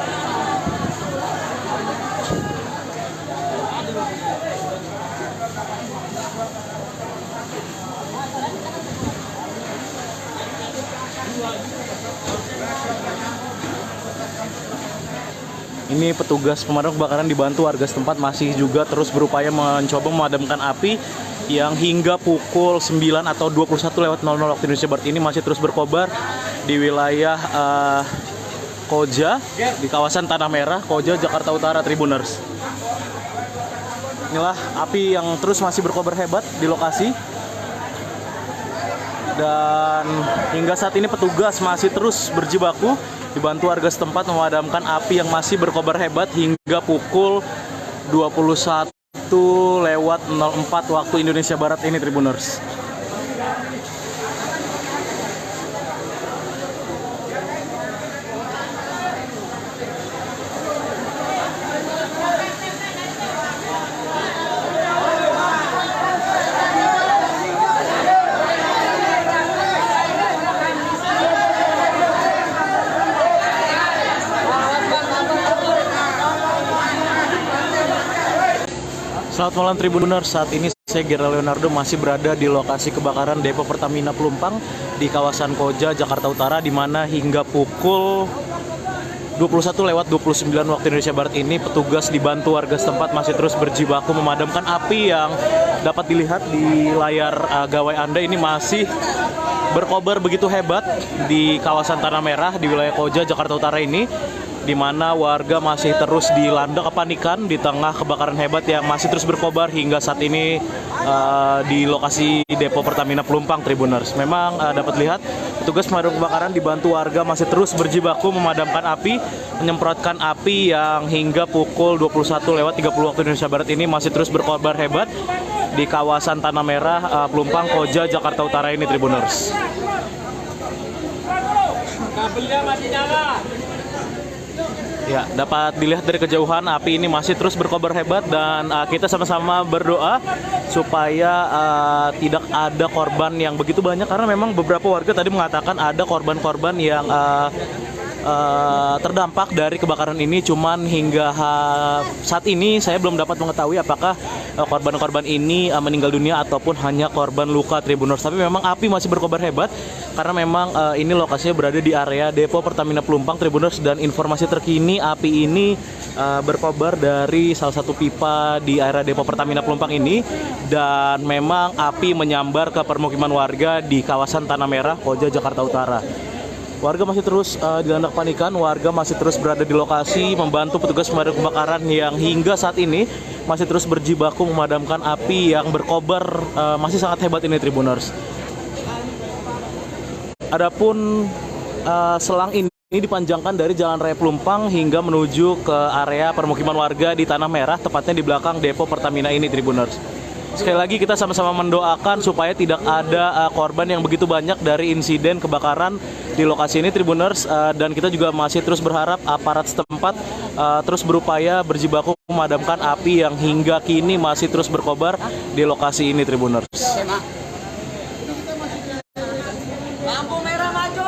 Ini petugas pemadam kebakaran dibantu warga setempat masih juga terus berupaya mencoba memadamkan api yang hingga pukul 9 atau 21.00 waktu Indonesia Barat ini masih terus berkobar di wilayah Koja, di kawasan Tanah Merah, Koja, Jakarta Utara, Tribuners. Inilah api yang terus masih berkobar hebat di lokasi. Dan hingga saat ini petugas masih terus berjibaku dibantu warga setempat memadamkan api yang masih berkobar hebat hingga pukul 21.04 waktu Indonesia Barat ini, Tribuners. Selamat malam Tribuners, saat ini saya Gera Leonardo masih berada di lokasi kebakaran Depo Pertamina Pelumpang di kawasan Koja, Jakarta Utara, di mana hingga pukul 21.29 waktu Indonesia Barat ini petugas dibantu warga setempat masih terus berjibaku memadamkan api yang dapat dilihat di layar gawai Anda ini masih berkobar begitu hebat di kawasan Tanah Merah di wilayah Koja, Jakarta Utara ini, di mana warga masih terus dilanda kepanikan di tengah kebakaran hebat yang masih terus berkobar hingga saat ini di lokasi Depo Pertamina Pelumpang, Tribuners. Memang dapat lihat petugas pemadam kebakaran dibantu warga masih terus berjibaku memadamkan api, menyemprotkan api yang hingga pukul 21.30 waktu Indonesia Barat ini masih terus berkobar hebat di kawasan Tanah Merah, Pelumpang, Koja, Jakarta Utara ini, Tribuners. Kabelnya masih nyala. Ya, dapat dilihat dari kejauhan api ini masih terus berkobar hebat dan kita sama-sama berdoa supaya tidak ada korban yang begitu banyak, karena memang beberapa warga tadi mengatakan ada korban-korban yang terdampak dari kebakaran ini. Cuman hingga saat ini saya belum dapat mengetahui apakah korban-korban ini meninggal dunia ataupun hanya korban luka, Tribuners. Tapi memang api masih berkobar hebat karena memang ini lokasinya berada di area Depo Pertamina Pelumpang, Tribuners, dan informasi terkini api ini berkobar dari salah satu pipa di area Depo Pertamina Pelumpang ini, dan memang api menyambar ke permukiman warga di kawasan Tanah Merah, Koja, Jakarta Utara. Warga masih terus dilanda kepanikan, warga masih terus berada di lokasi membantu petugas pemadam kebakaran yang hingga saat ini masih terus berjibaku memadamkan api yang berkobar masih sangat hebat ini, Tribuners. Adapun selang ini dipanjangkan dari Jalan Raya Pelumpang hingga menuju ke area permukiman warga di Tanah Merah, tepatnya di belakang Depo Pertamina ini, Tribuners. Sekali lagi kita sama-sama mendoakan supaya tidak ada korban yang begitu banyak dari insiden kebakaran di lokasi ini, Tribuners, dan kita juga masih terus berharap aparat setempat terus berupaya berjibaku memadamkan api yang hingga kini masih terus berkobar di lokasi ini, Tribuners. Lampu merah maju.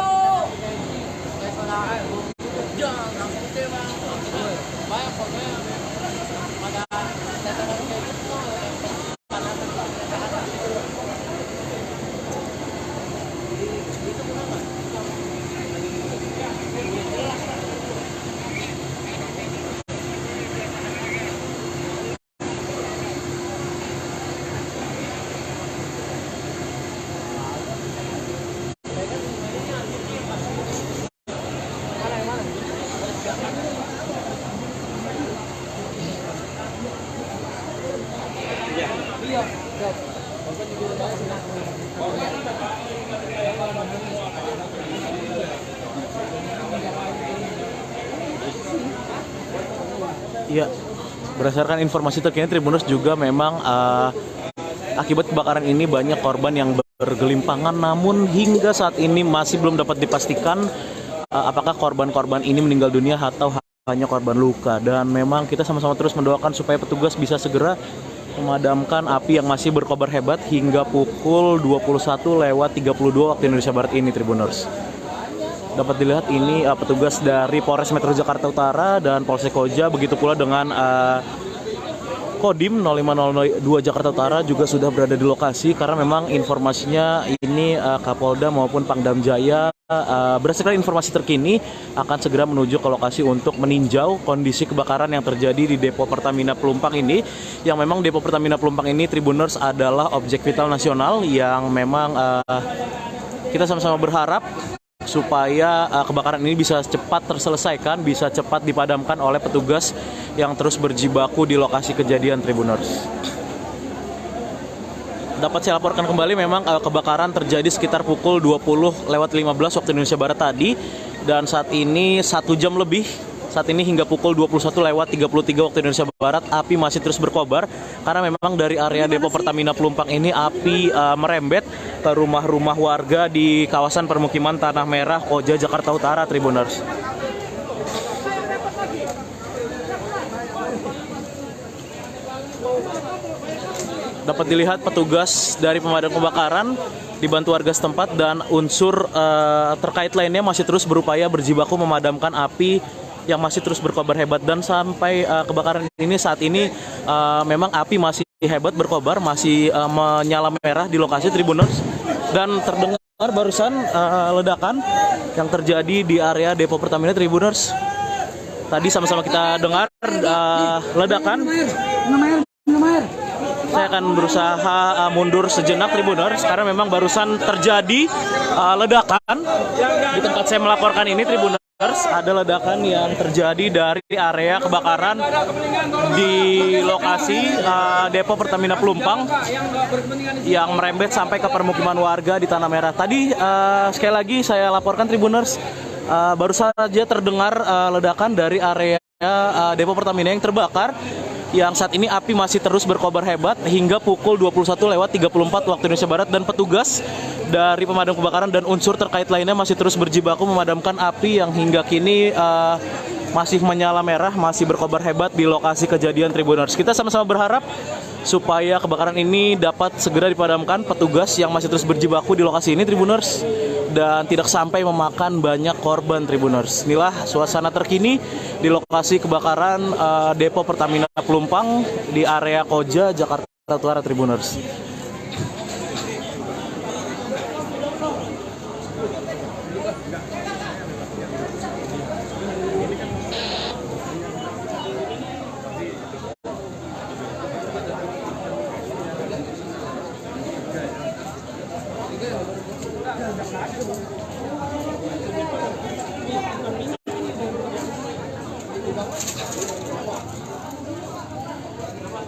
Ya, berdasarkan informasi terkini, Tribuners, juga memang akibat kebakaran ini banyak korban yang bergelimpangan, namun hingga saat ini masih belum dapat dipastikan apakah korban-korban ini meninggal dunia atau hanya korban luka. Dan memang kita sama-sama terus mendoakan supaya petugas bisa segera memadamkan api yang masih berkobar hebat hingga pukul 21.32 waktu Indonesia Barat ini, Tribuners. dapat dilihat ini petugas dari Polres Metro Jakarta Utara dan Polsek Koja, begitu pula dengan Kodim 0502 Jakarta Utara juga sudah berada di lokasi karena memang informasinya ini Kapolda maupun Pangdam Jaya berdasarkan informasi terkini akan segera menuju ke lokasi untuk meninjau kondisi kebakaran yang terjadi di Depo Pertamina Pelumpang ini, yang memang Depo Pertamina Pelumpang ini Tribuners adalah objek vital nasional yang memang kita sama-sama berharap supaya kebakaran ini bisa cepat terselesaikan, bisa cepat dipadamkan oleh petugas yang terus berjibaku di lokasi kejadian, Tribuners. Dapat saya laporkan kembali, memang kebakaran terjadi sekitar pukul 20.15 waktu Indonesia Barat tadi, dan saat ini 1 jam lebih. Saat ini hingga pukul 21.33 waktu Indonesia Barat, api masih terus berkobar karena memang dari area Depo Pertamina Pelumpang ini api merembet ke rumah-rumah warga di kawasan permukiman Tanah Merah, Koja, Jakarta Utara, Tribuners. Dapat dilihat petugas dari pemadam kebakaran dibantu warga setempat dan unsur terkait lainnya masih terus berupaya berjibaku memadamkan api yang masih terus berkobar hebat, dan sampai kebakaran ini saat ini memang api masih hebat berkobar, masih menyala merah di lokasi, Tribuners, dan terdengar barusan ledakan yang terjadi di area Depo Pertamina, Tribuners. Tadi sama-sama kita dengar ledakan. Saya akan berusaha mundur sejenak, Tribuners, karena memang barusan terjadi ledakan di tempat saya melaporkan ini, Tribuners. Ada ledakan yang terjadi dari area kebakaran di lokasi Depo Pertamina Pelumpang yang merembet sampai ke permukiman warga di Tanah Merah. Tadi sekali lagi saya laporkan, Tribuners, baru saja terdengar ledakan dari area Depo Pertamina yang terbakar, yang saat ini api masih terus berkobar hebat hingga pukul 21.34 waktu Indonesia Barat, dan petugas dari pemadam kebakaran dan unsur terkait lainnya masih terus berjibaku memadamkan api yang hingga kini masih menyala merah, masih berkobar hebat di lokasi kejadian, Tribuners. Kita sama-sama berharap supaya kebakaran ini dapat segera dipadamkan petugas yang masih terus berjibaku di lokasi ini, Tribuners, dan tidak sampai memakan banyak korban, Tribuners. Inilah suasana terkini di lokasi kebakaran Depo Pertamina Pelumpang di area Koja, Jakarta Utara, Tribuners.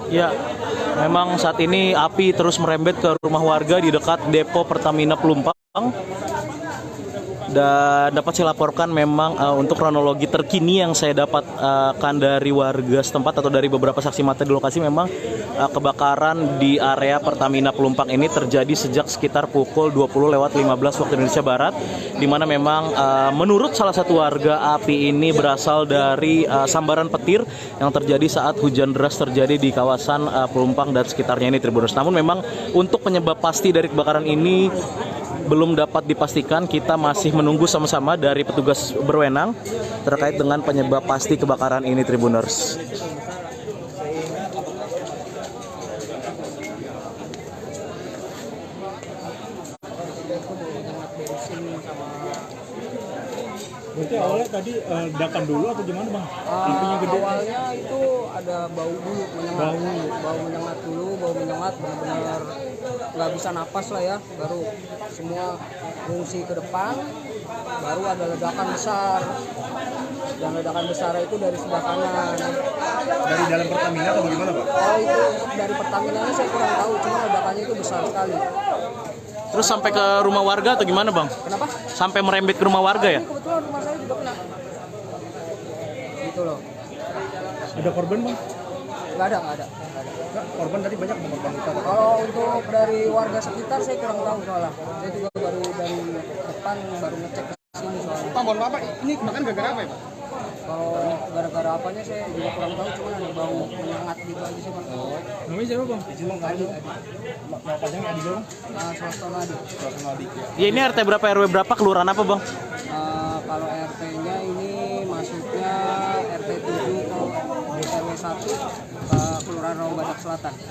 Ya, memang saat ini api terus merembet ke rumah warga di dekat Depo Pertamina Pelumpang. Dan dapat saya laporkan memang untuk kronologi terkini yang saya dapatkan dari warga setempat atau dari beberapa saksi mata di lokasi, memang kebakaran di area Pertamina Pelumpang ini terjadi sejak sekitar pukul 20.15 waktu Indonesia Barat, di mana memang menurut salah satu warga api ini berasal dari sambaran petir yang terjadi saat hujan deras terjadi di kawasan Pelumpang dan sekitarnya ini, Tribuners. Namun memang untuk penyebab pasti dari kebakaran ini belum dapat dipastikan. Kita masih menunggu sama-sama dari petugas berwenang terkait dengan penyebab pasti kebakaran ini, Tribuners. Berarti awalnya tadi ledakan dulu atau gimana, Bang? Apinya gede. Awalnya itu ada bau dulu, bau menyengat dulu, bau menyengat benar-benar nggak bisa napas lah ya. Baru semua fungsi ke depan, baru ada ledakan besar. Dan ledakan besar itu dari sebelah kanan. Dari dalam Pertamina atau bagaimana, Pak? Oh, itu dari Pertamina saya kurang tahu, cuma ledakannya itu besar sekali. Terus sampai ke rumah warga atau gimana, Bang? Kenapa? Sampai merembet ke rumah warga ya? Ini kebetulan rumah saya juga kena. Gitu loh. Ada korban, Bang? Nggak ada. Korban tadi banyak korban luka. Kalau untuk dari warga sekitar saya kurang tahu soalnya. Saya juga baru dari depan baru ngecek ke sini soalnya. Pak, mohon maaf, Pak. Ini kebakaran gara-gara apa ya, Pak? Kalau gara-gara apanya saya juga kurang tahu, cuma ada bau menyengat gitu aja sih, Pak. Namanya siapa, Bang? Adi. Nama panjangnya Adi, Bang? Swastonadi. Ya, ini RT berapa, RW berapa, kelurahan apa, Bang?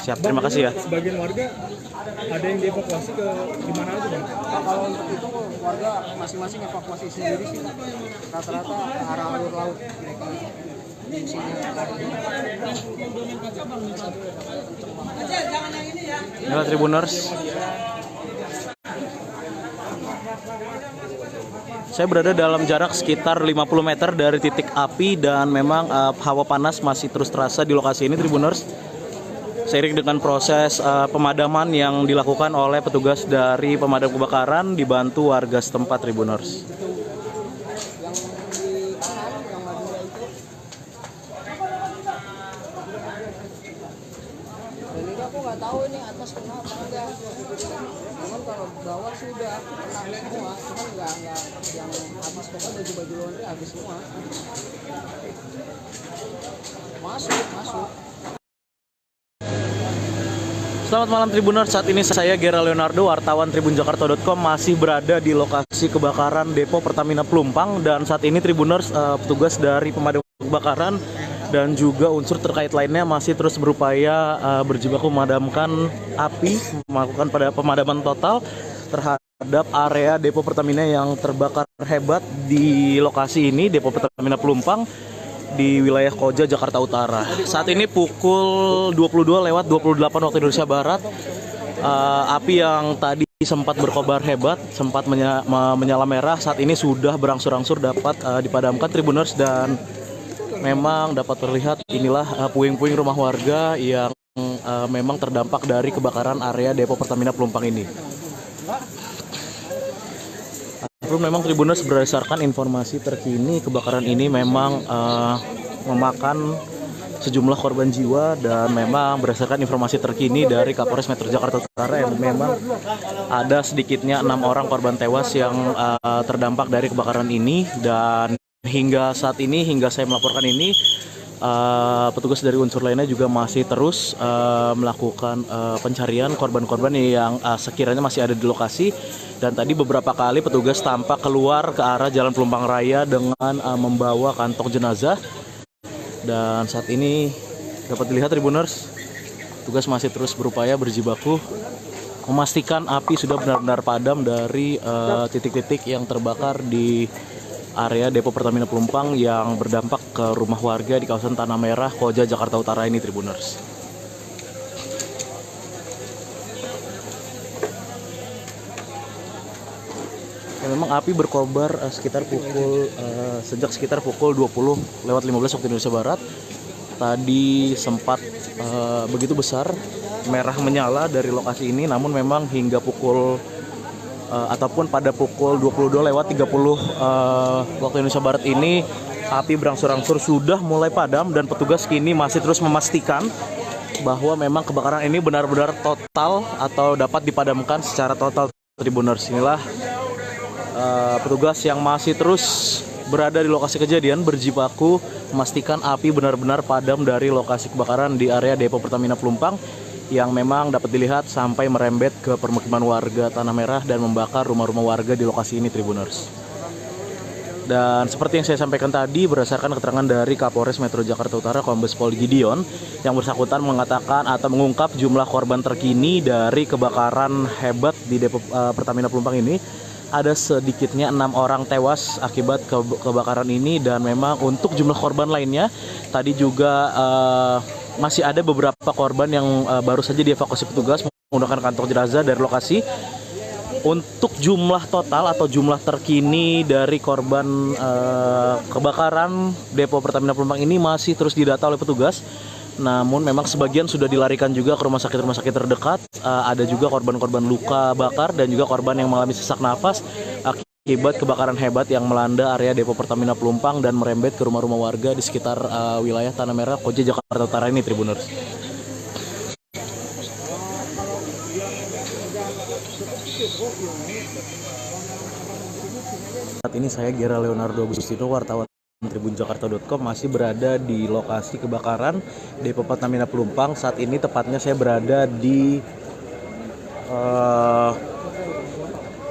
Siap, terima kasih ya. Sebagian warga ada yang dievakuasi ke di mana aja bang? Nah, kalau untuk itu warga masing-masing evakuasi sendiri sih. Rata-rata ke arah alur laut mereka mengungsinya. Inilah Tribuners. Saya berada dalam jarak sekitar 50 meter dari titik api dan memang hawa panas masih terus terasa di lokasi ini Tribuners. Seiring dengan proses pemadaman yang dilakukan oleh petugas dari pemadam kebakaran dibantu warga setempat Tribuners. Dan ini aku nggak tahu ini atas kena apa enggak. Cuman kalau bawah sih udah kena semua, cuman nggak yang habis, pokoknya baju-baju laundry habis semua. Masuk. Selamat malam Tribuners, saat ini saya Gera Leonardo, wartawan tribunjakarta.com masih berada di lokasi kebakaran Depo Pertamina Pelumpang. Dan saat ini Tribuners, petugas dari pemadam kebakaran dan juga unsur terkait lainnya masih terus berupaya berjibaku memadamkan api, melakukan pemadaman total terhadap area Depo Pertamina yang terbakar hebat di lokasi ini, Depo Pertamina Pelumpang di wilayah Koja, Jakarta Utara. Saat ini pukul 22:28 waktu Indonesia Barat. Api yang tadi sempat berkobar hebat, sempat menyala merah, saat ini sudah berangsur-angsur dapat dipadamkan Tribuners, dan memang dapat terlihat inilah puing-puing rumah warga yang memang terdampak dari kebakaran area Depo Pertamina Pelumpang ini. Memang Tribuners, berdasarkan informasi terkini, kebakaran ini memang memakan sejumlah korban jiwa, dan memang berdasarkan informasi terkini dari Kapolres Metro Jakarta Utara yang memang ada sedikitnya 6 orang korban tewas yang terdampak dari kebakaran ini. Dan hingga saat ini, hingga saya melaporkan ini, petugas dari unsur lainnya juga masih terus melakukan pencarian korban-korban yang sekiranya masih ada di lokasi. Dan tadi beberapa kali petugas tampak keluar ke arah Jalan Pelumpang Raya dengan membawa kantong jenazah. Dan saat ini dapat dilihat Tribuners, petugas masih terus berupaya berjibaku memastikan api sudah benar-benar padam dari titik-titik yang terbakar di area Depo Pertamina Pelumpang yang berdampak ke rumah warga di kawasan Tanah Merah, Koja, Jakarta Utara ini Tribuners. Ya, memang api berkobar sejak sekitar pukul 20:15 waktu Indonesia Barat. Tadi sempat begitu besar merah menyala dari lokasi ini, namun memang hingga pukul ataupun pada pukul 22:30 waktu Indonesia Barat ini api berangsur-angsur sudah mulai padam, dan petugas kini masih terus memastikan bahwa memang kebakaran ini benar-benar total atau dapat dipadamkan secara total Tribuners. Inilah petugas yang masih terus berada di lokasi kejadian berjibaku memastikan api benar-benar padam dari lokasi kebakaran di area Depo Pertamina Pelumpang yang memang dapat dilihat sampai merembet ke permukiman warga Tanah Merah dan membakar rumah-rumah warga di lokasi ini Tribuners. Dan seperti yang saya sampaikan tadi, berdasarkan keterangan dari Kapolres Metro Jakarta Utara Kombes Pol Gideon, yang bersangkutan mengatakan atau mengungkap jumlah korban terkini dari kebakaran hebat di Depo Pertamina Pelumpang ini. Ada sedikitnya 6 orang tewas akibat kebakaran ini, dan memang untuk jumlah korban lainnya tadi juga masih ada beberapa korban yang baru saja dievakuasi petugas menggunakan kantong jenazah dari lokasi. Untuk jumlah total atau jumlah terkini dari korban kebakaran Depo Pertamina Pelumpang ini masih terus didata oleh petugas. Namun memang sebagian sudah dilarikan juga ke rumah sakit terdekat. Ada juga korban-korban luka bakar dan juga korban yang mengalami sesak nafas akibat kebakaran hebat yang melanda area Depo Pertamina Pelumpang dan merembet ke rumah-rumah warga di sekitar wilayah Tanah Merah, Koja, Jakarta Utara ini Tribuners. Saat ini saya Gera Leonardo Agustino, wartawan tribunjakarta.com masih berada di lokasi kebakaran Depo Pertamina Pelumpang. Saat ini tepatnya saya berada di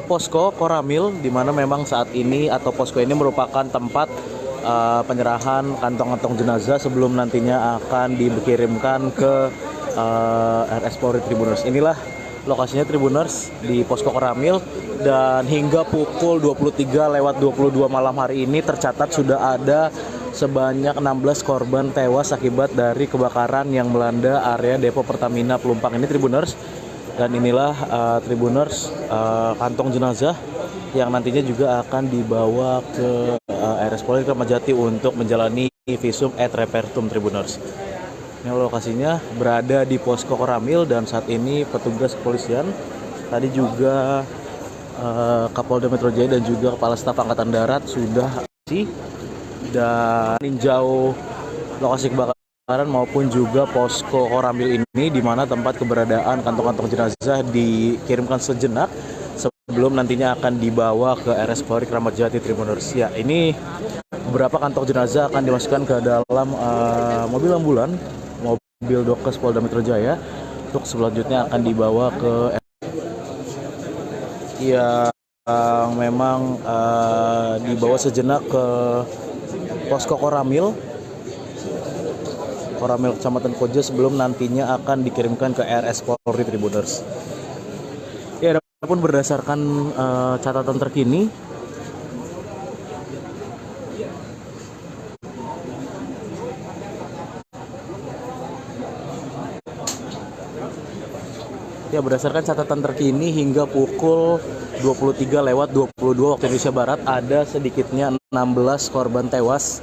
posko Koramil, di mana memang saat ini atau posko ini merupakan tempat penyerahan kantong-kantong jenazah sebelum nantinya akan dikirimkan ke RS Polri Tribuners. Inilah lokasinya Tribuners di Posko Koramil, dan hingga pukul 23:22 malam hari ini tercatat sudah ada sebanyak 16 korban tewas akibat dari kebakaran yang melanda area depo Pertamina Pelumpang ini Tribuners. Dan inilah Tribuners kantong jenazah yang nantinya juga akan dibawa ke RS Polri Kramat Jati untuk menjalani visum et repertum Tribuners. Ini lokasinya berada di Posko Koramil, dan saat ini petugas kepolisian tadi juga Kapolda Metro Jaya dan juga Kepala Staf Angkatan Darat sudah dan meninjau lokasi kebakaran maupun juga Posko Koramil ini, di mana tempat keberadaan kantong-kantong jenazah dikirimkan sejenak sebelum nantinya akan dibawa ke RS Polri Kramat Jati Tribuners. Ya, ini beberapa kantong jenazah akan dimasukkan ke dalam mobil ambulan, mobil Dokes Polda Metro Jaya, untuk selanjutnya akan dibawa ke yang memang dibawa sejenak ke Posko Koramil Kecamatan Koja sebelum nantinya akan dikirimkan ke RS Polri Tribuners. Ya, adapun berdasarkan catatan terkini, hingga pukul 23:22 waktu Indonesia Barat ada sedikitnya 16 korban tewas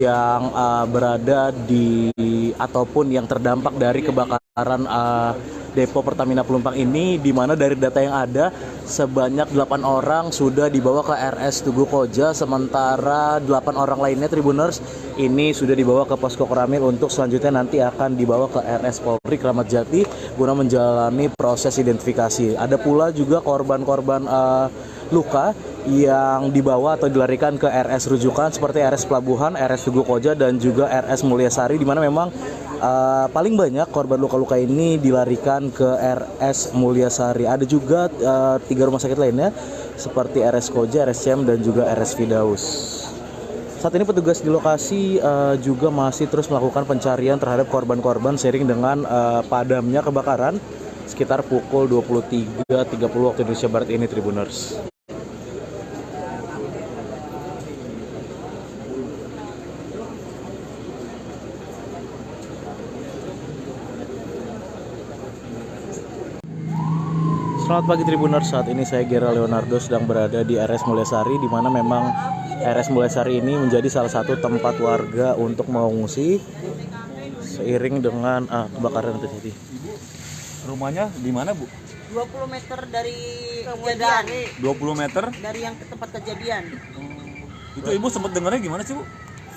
yang berada di ataupun yang terdampak dari kebakaran depo Pertamina Pelumpang ini, di mana dari data yang ada sebanyak 8 orang sudah dibawa ke RS Tugu Koja, sementara 8 orang lainnya Tribuners ini sudah dibawa ke Posko Koramil untuk selanjutnya nanti akan dibawa ke RS Polri Kramat Jati guna menjalani proses identifikasi. Ada pula juga korban-korban luka yang dibawa atau dilarikan ke RS rujukan seperti RS Pelabuhan, RS Tugu Koja, dan juga RS Mulyasari, di mana memang paling banyak korban luka-luka ini dilarikan ke RS Mulyasari. Ada juga 3 rumah sakit lainnya seperti RS Koja, RS CM, dan juga RS Firdaus. Saat ini petugas di lokasi juga masih terus melakukan pencarian terhadap korban-korban seiring dengan padamnya kebakaran sekitar pukul 23:30 waktu Indonesia Barat ini Tribuners. Selamat pagi Tribuners, saat ini saya Gera Leonardo sedang berada di RS Mulyasari, di mana memang RS Mulyasari ini menjadi salah satu tempat warga untuk mengungsi seiring dengan kebakaran yang terjadi. Rumahnya di mana, Bu? 20 meter dari kejadian. 20 meter? Dari yang ke tempat kejadian. Itu Ibu sempat dengarnya gimana sih, Bu?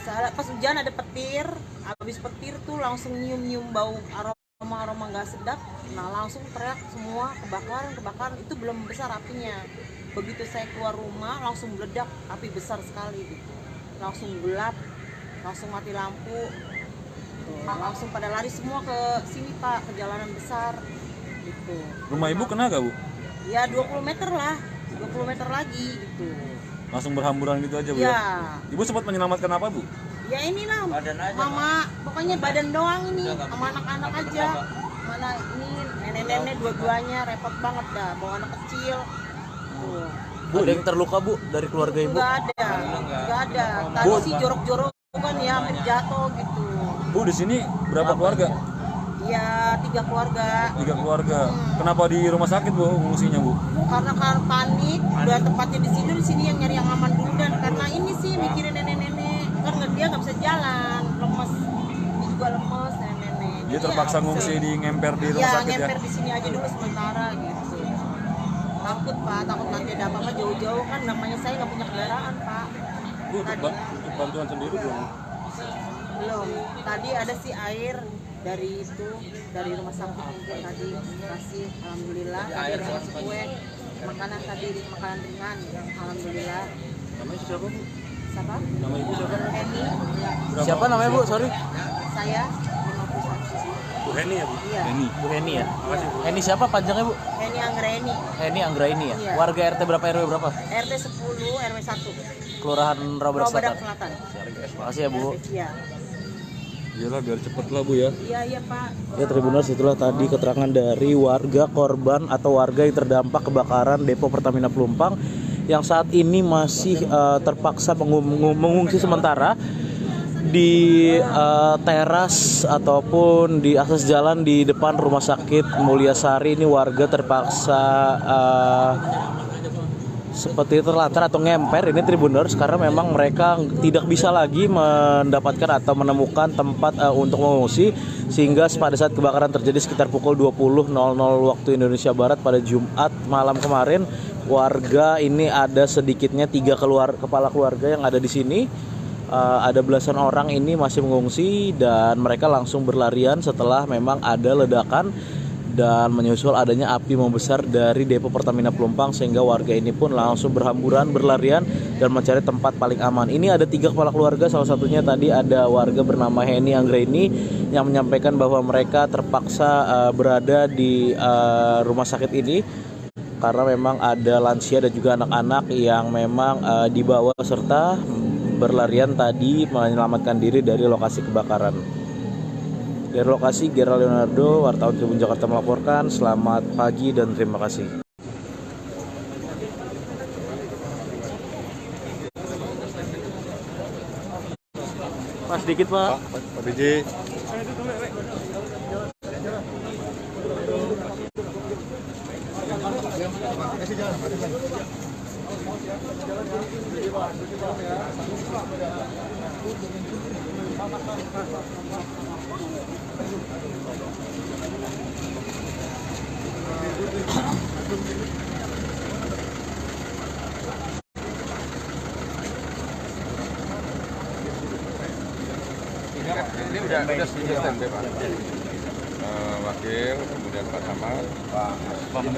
Pas hujan ada petir, habis petir tuh langsung nyium-nyium bau aroma nggak sedap. Nah, langsung teriak semua kebakaran, itu belum besar apinya. Begitu saya keluar rumah langsung meledak, api besar sekali gitu. Langsung gelap, langsung mati lampu. Langsung pada lari semua ke sini Pak, ke jalanan besar gitu. Rumah Ibu kena gak, Bu? Ya 20 meter lah, 20 meter lagi gitu. Langsung berhamburan gitu aja, Bu? Ya. Ibu sempat menyelamatkan apa, Bu? Ya inilah, mama, pokoknya badan doang ini, sama anak-anak aja. Mana ini nenek-nenek dua-duanya repot banget dah, bawa anak kecil. Tuh. Bu, ada yang terluka, Bu, dari keluarga Ibu? Nggak ada. Tadi sih jorok-jorokan ya, hampir jatuh gitu. Bu, di sini berapa keluarga? Ya 3 keluarga. 3 keluarga. Kenapa di rumah sakit, Bu, ngungsinya, Bu? Karena panik, udah tempatnya di sini yang nyari yang aman dulu, dan karena ini sih mikirin nenek-nenek, kan dia nggak bisa jalan, lemes, dia juga lemes nenek-nenek. Dia terpaksa ngungsi di ngemper di rumah sakit ya? Iya, ngemper di sini aja dulu sementara gitu. Takut Pak, takut nanti ada apa-apa jauh-jauh, kan namanya saya nggak punya kendaraan Pak. Bu, untuk bantuan sendiri belum? Belum. Tadi ada sih air dari rumah sakit mungkin tadi kasih, alhamdulillah. Tadi ada ngasih kue, makanan ringan, alhamdulillah. Namanya siapa, Bu? Siapa? Nama Ibu siapa? Heni. Siapa namanya, Bu? Sorry. Saya 51. Bu Heni ya, Bu? Iya. Heni. Bu Heni ya? Makasih, Bu. Heni siapa panjangnya, Bu? Heni Anggraini. Heni Anggraini ya? Iya. Warga RT berapa, RW berapa? RT 10 RW 1. Kelurahan Rawabadak Rawabadak Selatan. Selatan. Makasih ya, Bu. Iya. Iyalah biar cepet lah Bu ya. Iya Pak. Ya Tribuners, itulah tadi keterangan dari warga korban atau warga yang terdampak kebakaran Depo Pertamina Pelumpang yang saat ini masih terpaksa mengungsi sementara di teras ataupun di akses jalan di depan Rumah Sakit Mulyasari. Ini warga terpaksa seperti terlantar atau ngemper ini Tribuners, karena memang mereka tidak bisa lagi mendapatkan atau menemukan tempat untuk mengungsi, sehingga pada saat kebakaran terjadi sekitar pukul 20.00 waktu Indonesia Barat pada Jumat malam kemarin, warga ini ada sedikitnya 3 kepala keluarga yang ada di sini. Ada belasan orang ini masih mengungsi dan mereka langsung berlarian setelah memang ada ledakan dan menyusul adanya api membesar dari Depo Pertamina Pelumpang, sehingga warga ini pun langsung berhamburan berlarian dan mencari tempat paling aman. Ini ada 3 kepala keluarga, salah satunya tadi ada warga bernama Heni Anggreni yang menyampaikan bahwa mereka terpaksa berada di rumah sakit ini karena memang ada lansia dan juga anak-anak yang memang dibawa serta berlarian tadi menyelamatkan diri dari lokasi kebakaran. Dari lokasi, Gerald Leonardo, wartawan Tribun Jakarta melaporkan. Selamat pagi dan terima kasih. Pak, sedikit Pak. Pak Biji. Ini udah standby Pak. Wakil, kemudian Pak Camat, Pak Asman,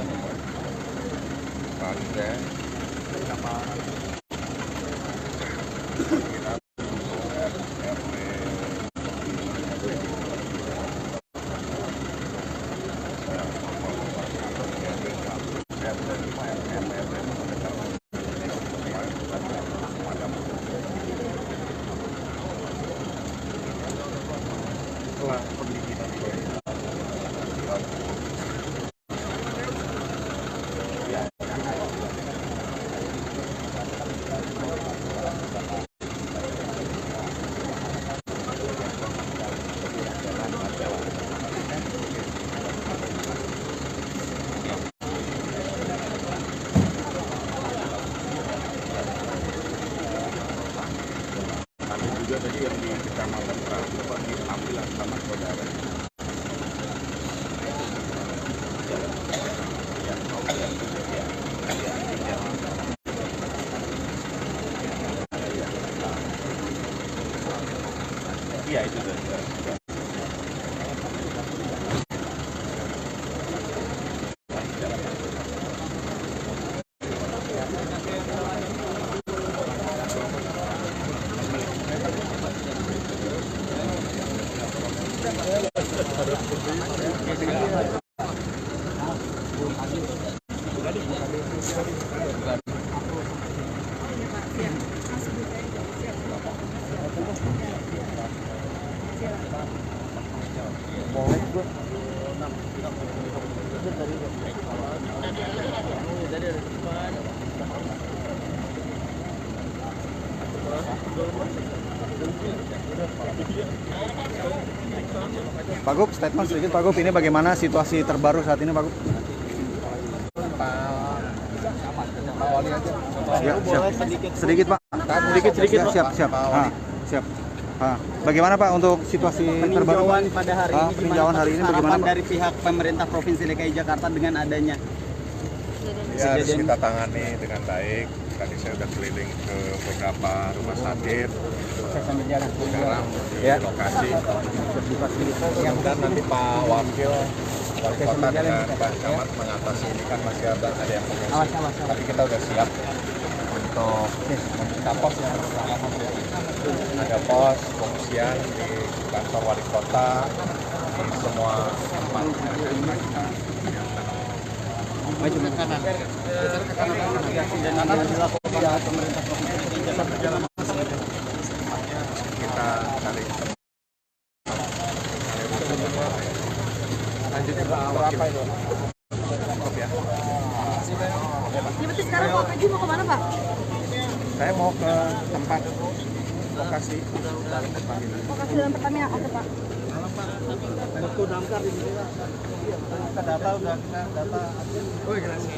Pak Riden, juga tadi yang di Kecamatan Prabu diambil sama saudara. Iya itu sudah. Pak Gub, statement sedikit Pak Gub, ini bagaimana situasi terbaru saat ini Pak Gub? Pak Wali aja. Ya, siap. Sedikit Pak. Sedikit Pak. Siap. Siap. Bagaimana Pak untuk situasi terbaru? Peninjauan pada hari ini, peninjauan hari ini bagaimana Pak? Dari pihak pemerintah Provinsi DKI Jakarta dengan adanya Ya, harus kita tangani dengan baik. Tadi saya sudah keliling ke beberapa rumah sakit. Sekarang di lokasi. Mudah-mudahan nanti Pak Wakil Wali Kota dengan Pak Camat mengatasi ini, kan masih ada yang mengungsi. Tapi kita udah siap untuk membuka pos yang bersama. Ada pos pengungsian di kantor Wali Kota, di semua tempat. maju ke kanan. Geser ke kanan. Dan akan dilakukan pemerintah Provinsi DKI Jakarta. Kita cari apa itu? Cukup ya. Ya berarti sekarang Pak Peji mau kemana Pak? Saya mau ke tempat lokasi Lokasi dalam Pertamina, oke Pak. Waktu damkar di sini Pak. Kita data udah kita data. oh generasi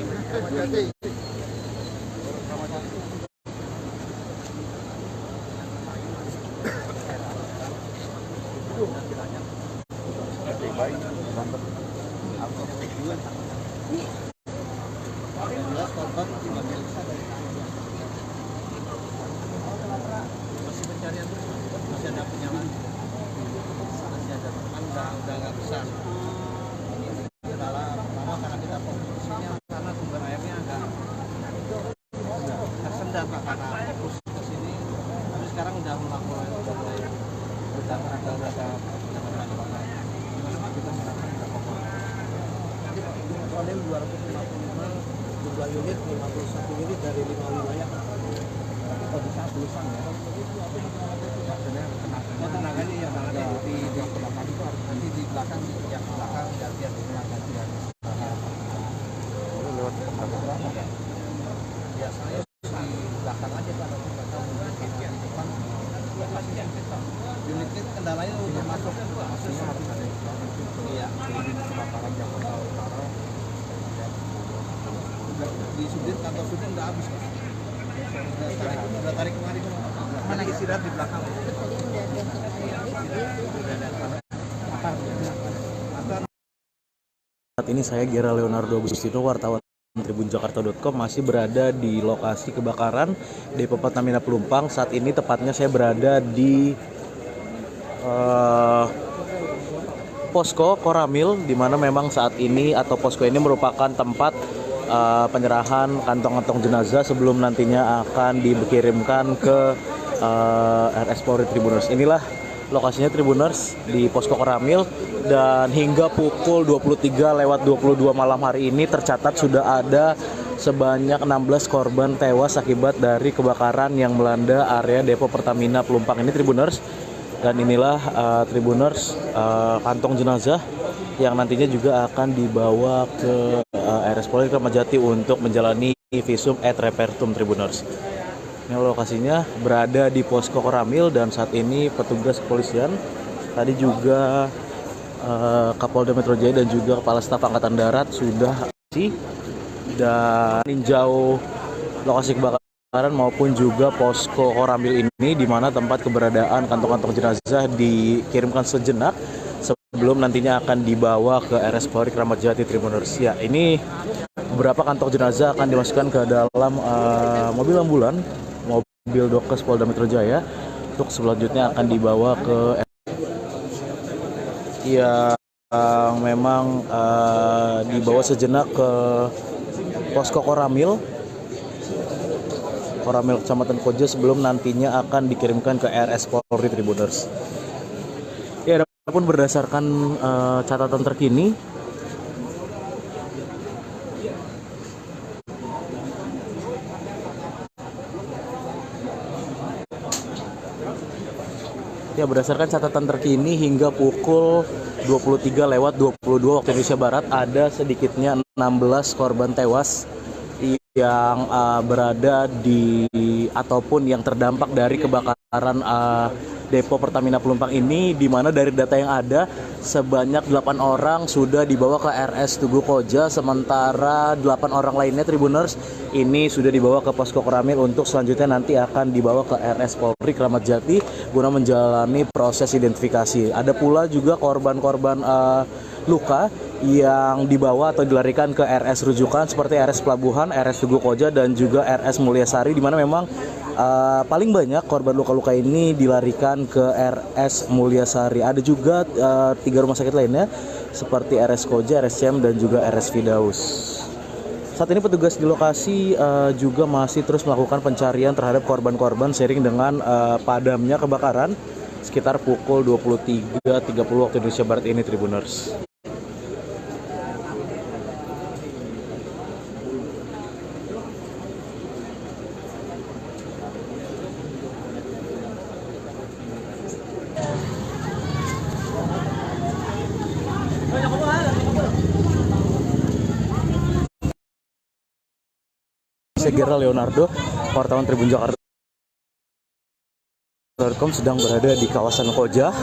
Masih pencarian terus, masih ada penyalaan, masih ada teman udah nggak besar. Kendala pertama karena kita posisinya karena sumber airnya agak tersendat Pak, karena fokus ke sini. Tapi sekarang udah mulai kita Kodem 255 jumlah unit 51 unit dari 5 wilayah. Kalau bisa tulisan ya. Maksudnya tenaganya yang ada di belakang itu harus nanti di belakang yang belakang gantian dengan gantian. lewat berapa ya? Biasanya di belakang aja Pak, nanti nggak tahu mungkin di depan lokasinya unitnya kendalanya udah masuk iya di kebakaran Jakarta Utara di Sudin, kantor Sudin udah habis Pak. Udah tarik kemarin mana istirahat di belakang. Saat ini saya Gera Leonardo Agustino, wartawan tribunjakarta.com, masih berada di lokasi kebakaran Depo Pertamina Pelumpang. Saat ini tepatnya saya berada di posko Koramil, di mana memang saat ini atau posko ini merupakan tempat penyerahan kantong-kantong jenazah sebelum nantinya akan dikirimkan ke RS Polri Tribuners. Inilah lokasinya Tribuners di posko Koramil, dan hingga pukul 23:22 malam hari ini tercatat sudah ada sebanyak 16 korban tewas akibat dari kebakaran yang melanda area Depo Pertamina Pelumpang ini Tribuners. Dan inilah Tribuners kantong jenazah yang nantinya juga akan dibawa ke RS Polri Kramat Jati untuk menjalani visum et repertum Tribuners. Ini lokasinya berada di posko Koramil, dan saat ini petugas kepolisian tadi juga Kapolda Metro Jaya dan juga Kepala Staf Angkatan Darat sudah dan meninjau lokasi kebakaran maupun juga posko Koramil ini, di mana tempat keberadaan kantong-kantong jenazah dikirimkan sejenak sebelum nantinya akan dibawa ke RS Polri Kramat Jati Tribuners. Ya, ini beberapa kantong jenazah akan dimasukkan ke dalam mobil ambulan, mobil Dokes Polda Metro Jaya, untuk selanjutnya akan dibawa ke yang memang dibawa sejenak ke posko Koramil Kecamatan Koja sebelum nantinya akan dikirimkan ke RS Polri Tribuners. Ya, adapun berdasarkan catatan terkini, hingga pukul 23:22 waktu Indonesia Barat ada sedikitnya 16 korban tewas yang berada di ataupun yang terdampak dari kebakaran Depo Pertamina Pelumpang ini, di mana dari data yang ada sebanyak 8 orang sudah dibawa ke RS Tugu Koja, sementara 8 orang lainnya Tribuners ini sudah dibawa ke posko Koramil untuk selanjutnya nanti akan dibawa ke RS Polri Kramat Jati guna menjalani proses identifikasi. Ada pula juga korban-korban luka yang dibawa atau dilarikan ke RS rujukan seperti RS Pelabuhan, RS Tugu Koja, dan juga RS Mulyasari, di mana memang paling banyak korban luka-luka ini dilarikan ke RS Mulyasari. Ada juga 3 rumah sakit lainnya seperti RS Koja, RS CM, dan juga RS Firdaus. Saat ini petugas di lokasi juga masih terus melakukan pencarian terhadap korban-korban seiring dengan padamnya kebakaran sekitar pukul 23:30 waktu Indonesia Barat ini Tribuners. saya Gerald Leonardo, wartawan Tribun Jakarta.com sedang berada di kawasan Koja,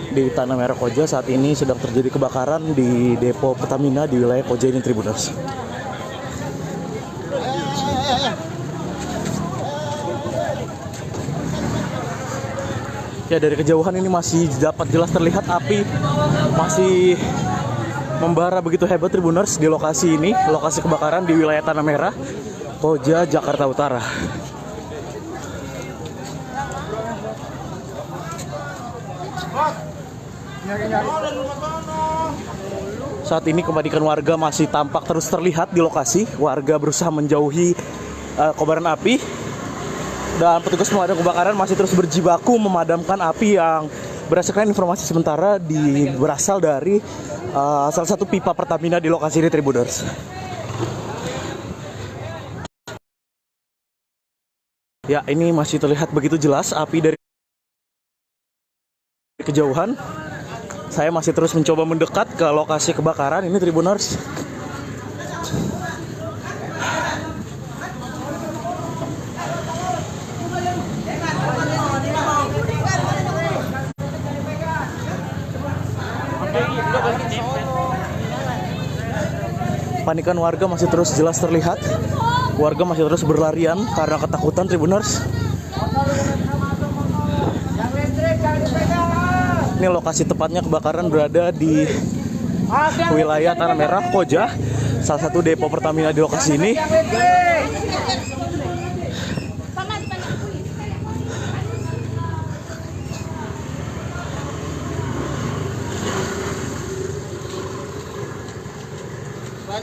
di Tanah Merah Koja. Saat ini sedang terjadi kebakaran di depo Pertamina di wilayah Koja ini, Tribuners. Ya, dari kejauhan ini masih dapat jelas terlihat api masih membara begitu hebat, Tribuners, di lokasi ini, lokasi kebakaran di wilayah Tanah Merah, Koja, Jakarta Utara. Saat ini kepanikan warga masih tampak terus terlihat di lokasi. Warga berusaha menjauhi kobaran api. Dan petugas pemadam kebakaran masih terus berjibaku memadamkan api yang berdasarkan informasi sementara berasal dari salah satu pipa Pertamina di lokasi ini, Tribuners. Ya, ini masih terlihat begitu jelas api dari kejauhan. Saya masih terus mencoba mendekat ke lokasi kebakaran ini, Tribuners. Panikan warga masih terus jelas terlihat. Warga masih terus berlarian karena ketakutan, Tribuners. Ini lokasi tepatnya kebakaran berada di wilayah Tanah Merah, Koja, salah satu depo Pertamina di lokasi ini.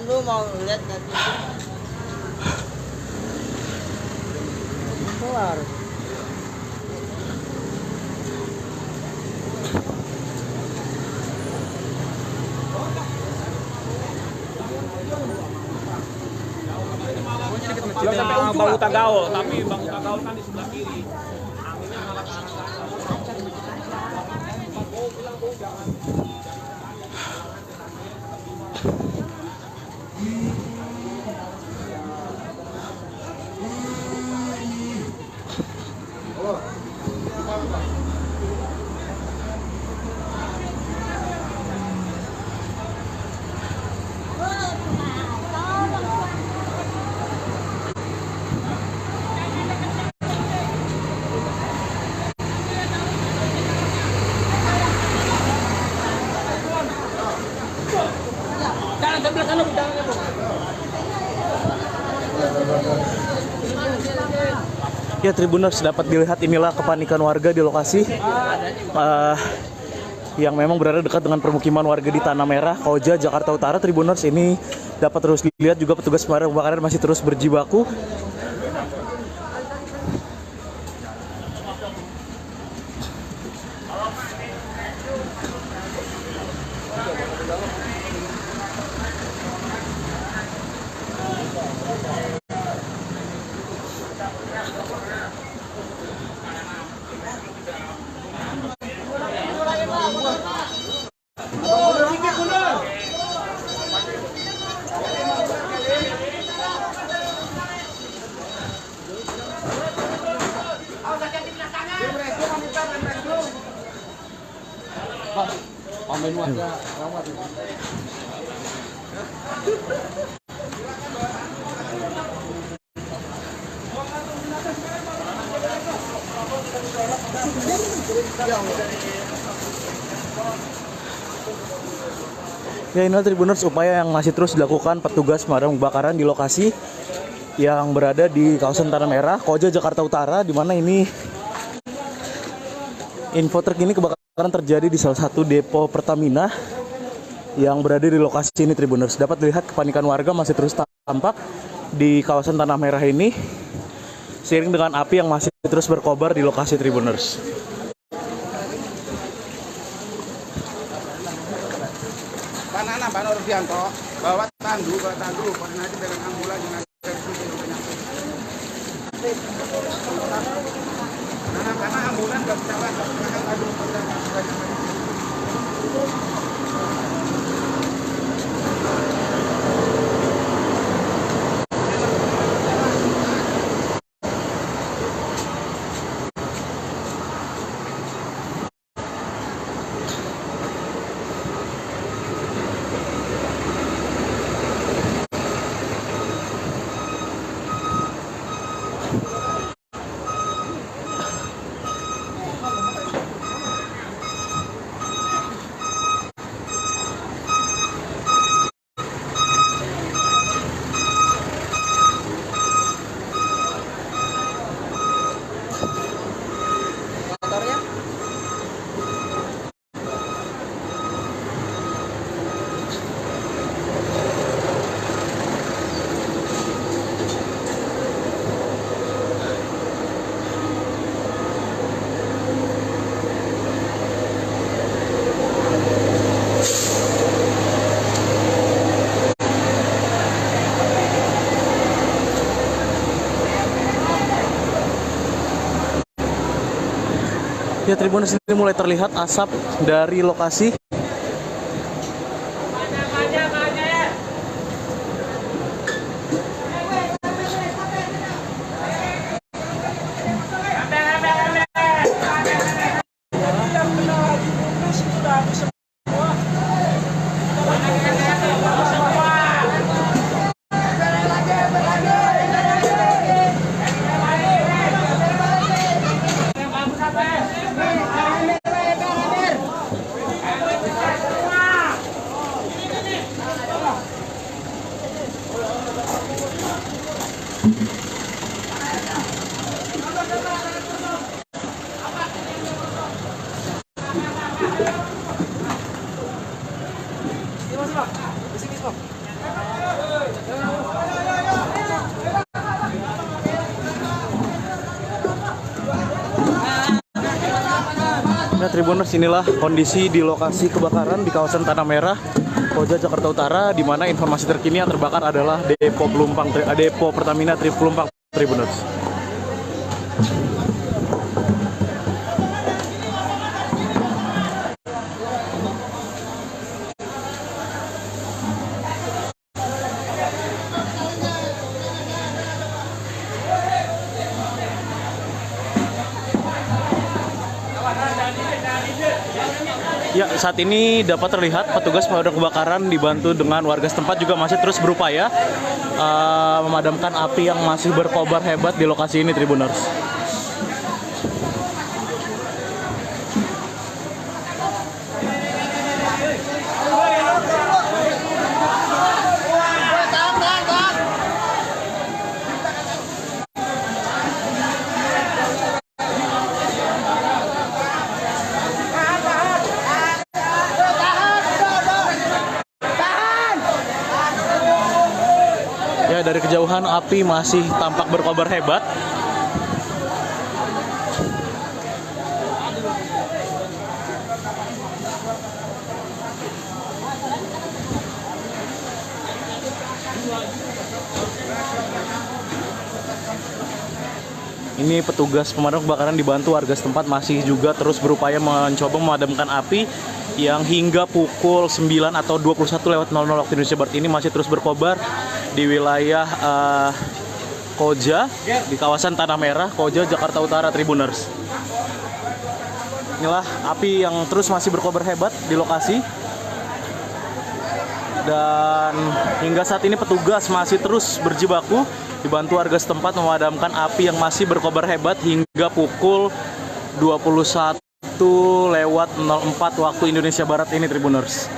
Lu mau lihat nanti keluar. Sama Bau Tagaol, tapi Bau Tagaol kan di sebelah kiri. Anginnya malah ke arah Ya, Tribuners, dapat dilihat inilah kepanikan warga di lokasi yang memang berada dekat dengan permukiman warga di Tanah Merah, Koja, Jakarta Utara. Tribuners, ini dapat terus dilihat juga petugas pemadam kebakaran masih terus berjibaku. Ya, inilah Tribuners upaya yang masih terus dilakukan petugas pemadam kebakaran di lokasi yang berada di kawasan Tanah Merah, Koja, Jakarta Utara, di mana ini info terkini kebakaran terjadi di salah satu depo Pertamina yang berada di lokasi ini, Tribuners. Dapat dilihat kepanikan warga masih terus tampak di kawasan Tanah Merah ini, seiring dengan api yang masih terus berkobar di lokasi, Tribuners. Banana, Pak Nurdianto, bawa tandu, koordinasi dengan ambulan dengan servis itu banyak. Karena ambulan nggak bisa lah, akan adu banyak. Ya, Tribuners, ini mulai terlihat asap dari lokasi. Ya, Tribuners, inilah kondisi di lokasi kebakaran di kawasan Tanah Merah, Koja, Jakarta Utara, di mana informasi terkini yang terbakar adalah depo Pertamina Pelumpang, Tribuners. Ya, saat ini dapat terlihat petugas pemadam kebakaran dibantu dengan warga setempat juga masih terus berupaya memadamkan api yang masih berkobar hebat di lokasi ini, Tribuners. Ya, dari kejauhan api masih tampak berkobar hebat. Ini petugas pemadam kebakaran dibantu warga setempat masih juga terus berupaya mencoba memadamkan api yang hingga pukul 9 atau 21:00 waktu Indonesia Barat ini masih terus berkobar di wilayah Koja, di kawasan Tanah Merah, Koja, Jakarta Utara, Tribuners. Inilah api yang terus masih berkobar hebat di lokasi. Dan hingga saat ini petugas masih terus berjibaku dibantu warga setempat memadamkan api yang masih berkobar hebat hingga pukul 21:04 waktu Indonesia Barat ini, Tribuners.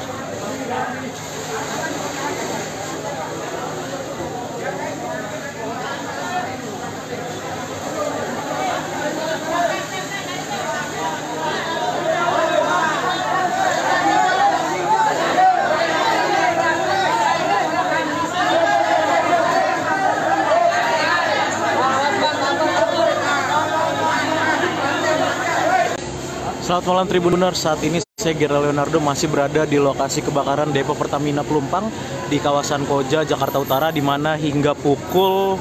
Selamat malam, Tribuners. Saat ini saya Gerald Leonardo masih berada di lokasi kebakaran depo Pertamina Pelumpang di kawasan Koja, Jakarta Utara, di mana hingga pukul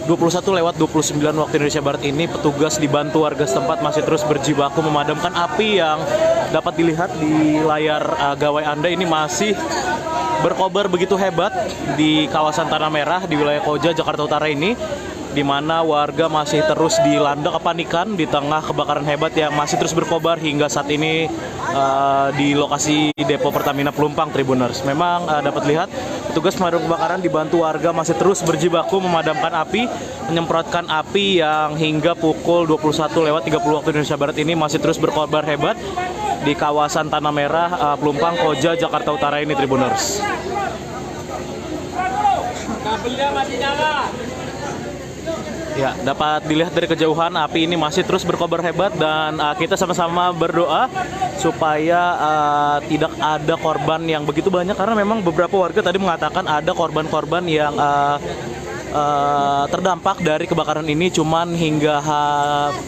21:29 waktu Indonesia Barat ini petugas dibantu warga setempat masih terus berjibaku memadamkan api yang dapat dilihat di layar gawai Anda ini masih berkobar begitu hebat di kawasan Tanah Merah di wilayah Koja, Jakarta Utara ini, di mana warga masih terus dilanda kepanikan di tengah kebakaran hebat yang masih terus berkobar hingga saat ini di lokasi depo Pertamina Pelumpang, Tribuners. Memang dapat lihat petugas pemadam kebakaran dibantu warga masih terus berjibaku memadamkan api, menyemprotkan api yang hingga pukul 21:30 waktu Indonesia Barat ini masih terus berkobar hebat di kawasan Tanah Merah, Pelumpang, Koja, Jakarta Utara ini, Tribuners. Kabelnya masih nyala. Ya, dapat dilihat dari kejauhan api ini masih terus berkobar hebat dan kita sama-sama berdoa supaya tidak ada korban yang begitu banyak, karena memang beberapa warga tadi mengatakan ada korban-korban yang terdampak dari kebakaran ini, cuman hingga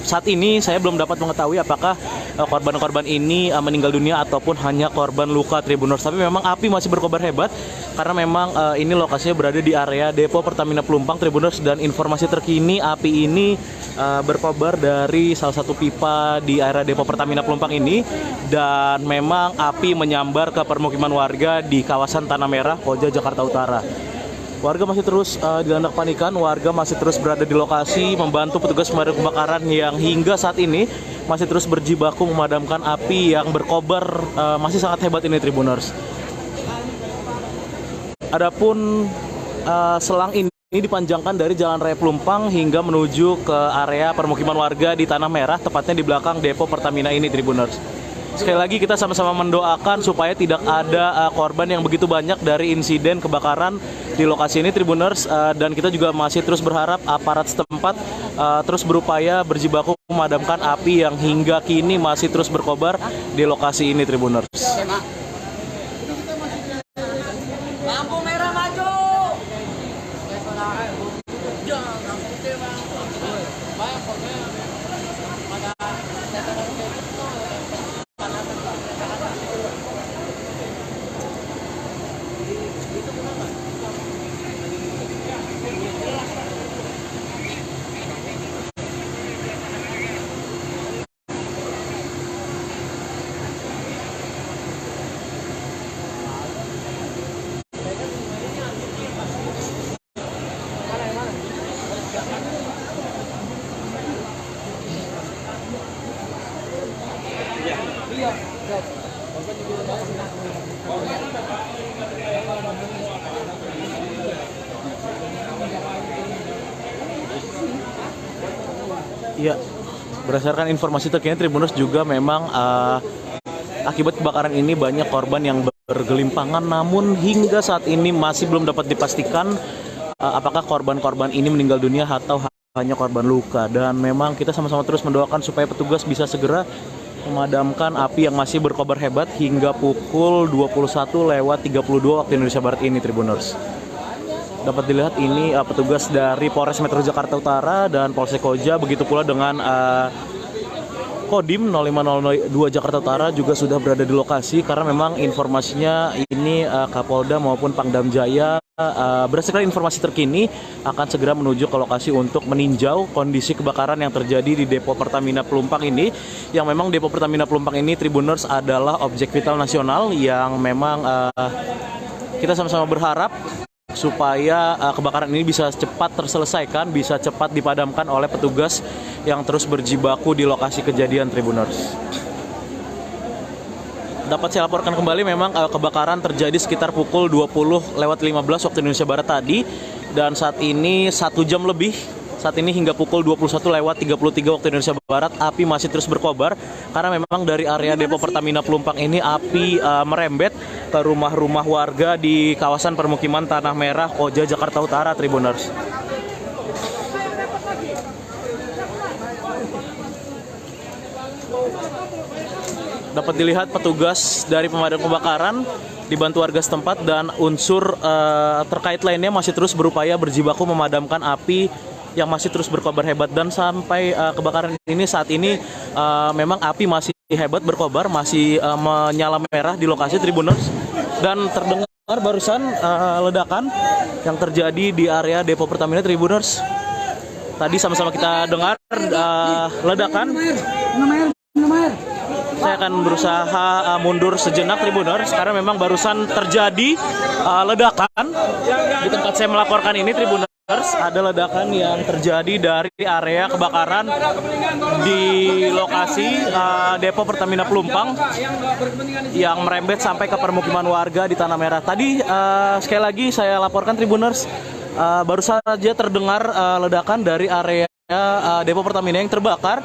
saat ini saya belum dapat mengetahui apakah korban-korban ini meninggal dunia ataupun hanya korban luka Tribuners. Tapi memang api masih berkobar hebat karena memang ini lokasinya berada di area depo Pertamina Pelumpang Tribuners, dan informasi terkini api ini berkobar dari salah satu pipa di area depo Pertamina Pelumpang ini, dan memang api menyambar ke permukiman warga di kawasan Tanah Merah, Koja, Jakarta Utara. Warga masih terus dilanda kepanikan, warga masih terus berada di lokasi membantu petugas pemadam kebakaran yang hingga saat ini masih terus berjibaku memadamkan api yang berkobar masih sangat hebat ini Tribuners. Adapun selang ini dipanjangkan dari Jalan Raya Pelumpang hingga menuju ke area permukiman warga di Tanah Merah, tepatnya di belakang depo Pertamina ini Tribuners. Sekali lagi kita sama-sama mendoakan supaya tidak ada korban yang begitu banyak dari insiden kebakaran di lokasi ini Tribuners, dan kita juga masih terus berharap aparat setempat terus berupaya berjibaku memadamkan api yang hingga kini masih terus berkobar di lokasi ini Tribuners. Lampu merah maju. Iya, berdasarkan informasi terkini Tribuners juga memang akibat kebakaran ini banyak korban yang bergelimpangan, namun hingga saat ini masih belum dapat dipastikan apakah korban-korban ini meninggal dunia atau hanya korban luka. Dan memang kita sama-sama terus mendoakan supaya petugas bisa segera memadamkan api yang masih berkobar hebat hingga pukul 21.32 waktu Indonesia Barat ini Tribuners. Dapat dilihat ini petugas dari Polres Metro Jakarta Utara dan Polsek Koja, begitu pula dengan Kodim 05002 Jakarta Utara juga sudah berada di lokasi, karena memang informasinya ini Kapolda maupun Pangdam Jaya berdasarkan informasi terkini akan segera menuju ke lokasi untuk meninjau kondisi kebakaran yang terjadi di depo Pertamina Pelumpang ini, yang memang depo Pertamina Pelumpang ini Tribuners adalah objek vital nasional yang memang kita sama-sama berharap supaya kebakaran ini bisa cepat terselesaikan, bisa cepat dipadamkan oleh petugas yang terus berjibaku di lokasi kejadian Tribuners. Dapat saya laporkan kembali memang kebakaran terjadi sekitar pukul 20.15 waktu Indonesia Barat tadi, dan saat ini 1 jam lebih, saat ini hingga pukul 21.33 waktu Indonesia Barat api masih terus berkobar, karena memang dari area depo Pertamina Pelumpang ini api merembet ke rumah-rumah warga di kawasan permukiman Tanah Merah, Koja, Jakarta Utara Tribuners. Dapat dilihat petugas dari pemadam kebakaran dibantu warga setempat dan unsur terkait lainnya masih terus berupaya berjibaku memadamkan api yang masih terus berkobar hebat, dan sampai kebakaran ini saat ini memang api masih hebat berkobar, masih menyala merah di lokasi Tribuners, dan terdengar barusan ledakan yang terjadi di area depo Pertamina Tribuners. Tadi sama-sama kita dengar ledakan. Saya akan berusaha mundur sejenak Tribuners, karena memang barusan terjadi ledakan di tempat saya melaporkan ini Tribuners. Ada ledakan yang terjadi dari area kebakaran di lokasi depo Pertamina Pelumpang yang merembet sampai ke permukiman warga di Tanah Merah. Tadi sekali lagi saya laporkan Tribuners, baru saja terdengar ledakan dari area depo Pertamina yang terbakar,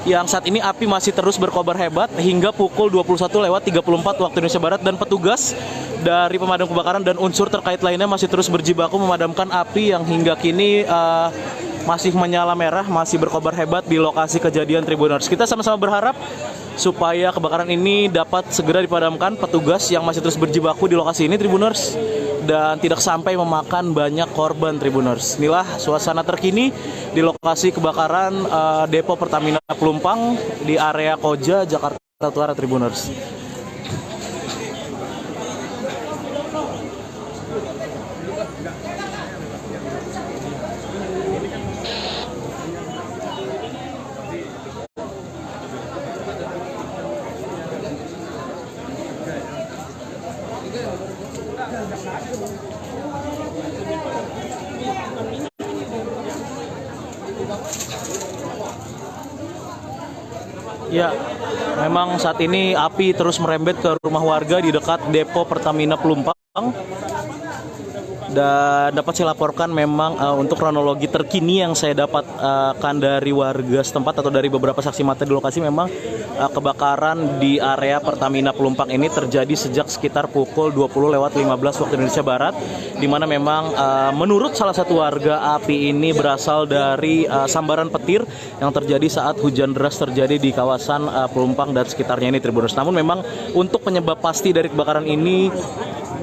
yang saat ini api masih terus berkobar hebat hingga pukul 21.34 waktu Indonesia Barat, dan petugas dari pemadam kebakaran dan unsur terkait lainnya masih terus berjibaku memadamkan api yang hingga kini masih menyala merah, masih berkobar hebat di lokasi kejadian Tribuners. Kita sama-sama berharap supaya kebakaran ini dapat segera dipadamkan petugas yang masih terus berjibaku di lokasi ini Tribuners, dan tidak sampai memakan banyak korban Tribuners. Inilah suasana terkini di lokasi kebakaran Depo Pertamina Pelumpang di area Koja, Jakarta Utara Tribuners. Ya, memang saat ini api terus merembet ke rumah warga di dekat Depo Pertamina Pelumpang. Dan dapat saya laporkan memang untuk kronologi terkini yang saya dapatkan dari warga setempat atau dari beberapa saksi mata di lokasi, memang kebakaran di area Pertamina Pelumpang ini terjadi sejak sekitar pukul 20:15 waktu Indonesia Barat, di mana memang menurut salah satu warga api ini berasal dari sambaran petir yang terjadi saat hujan deras terjadi di kawasan Pelumpang dan sekitarnya ini Tribuners. Namun memang untuk penyebab pasti dari kebakaran ini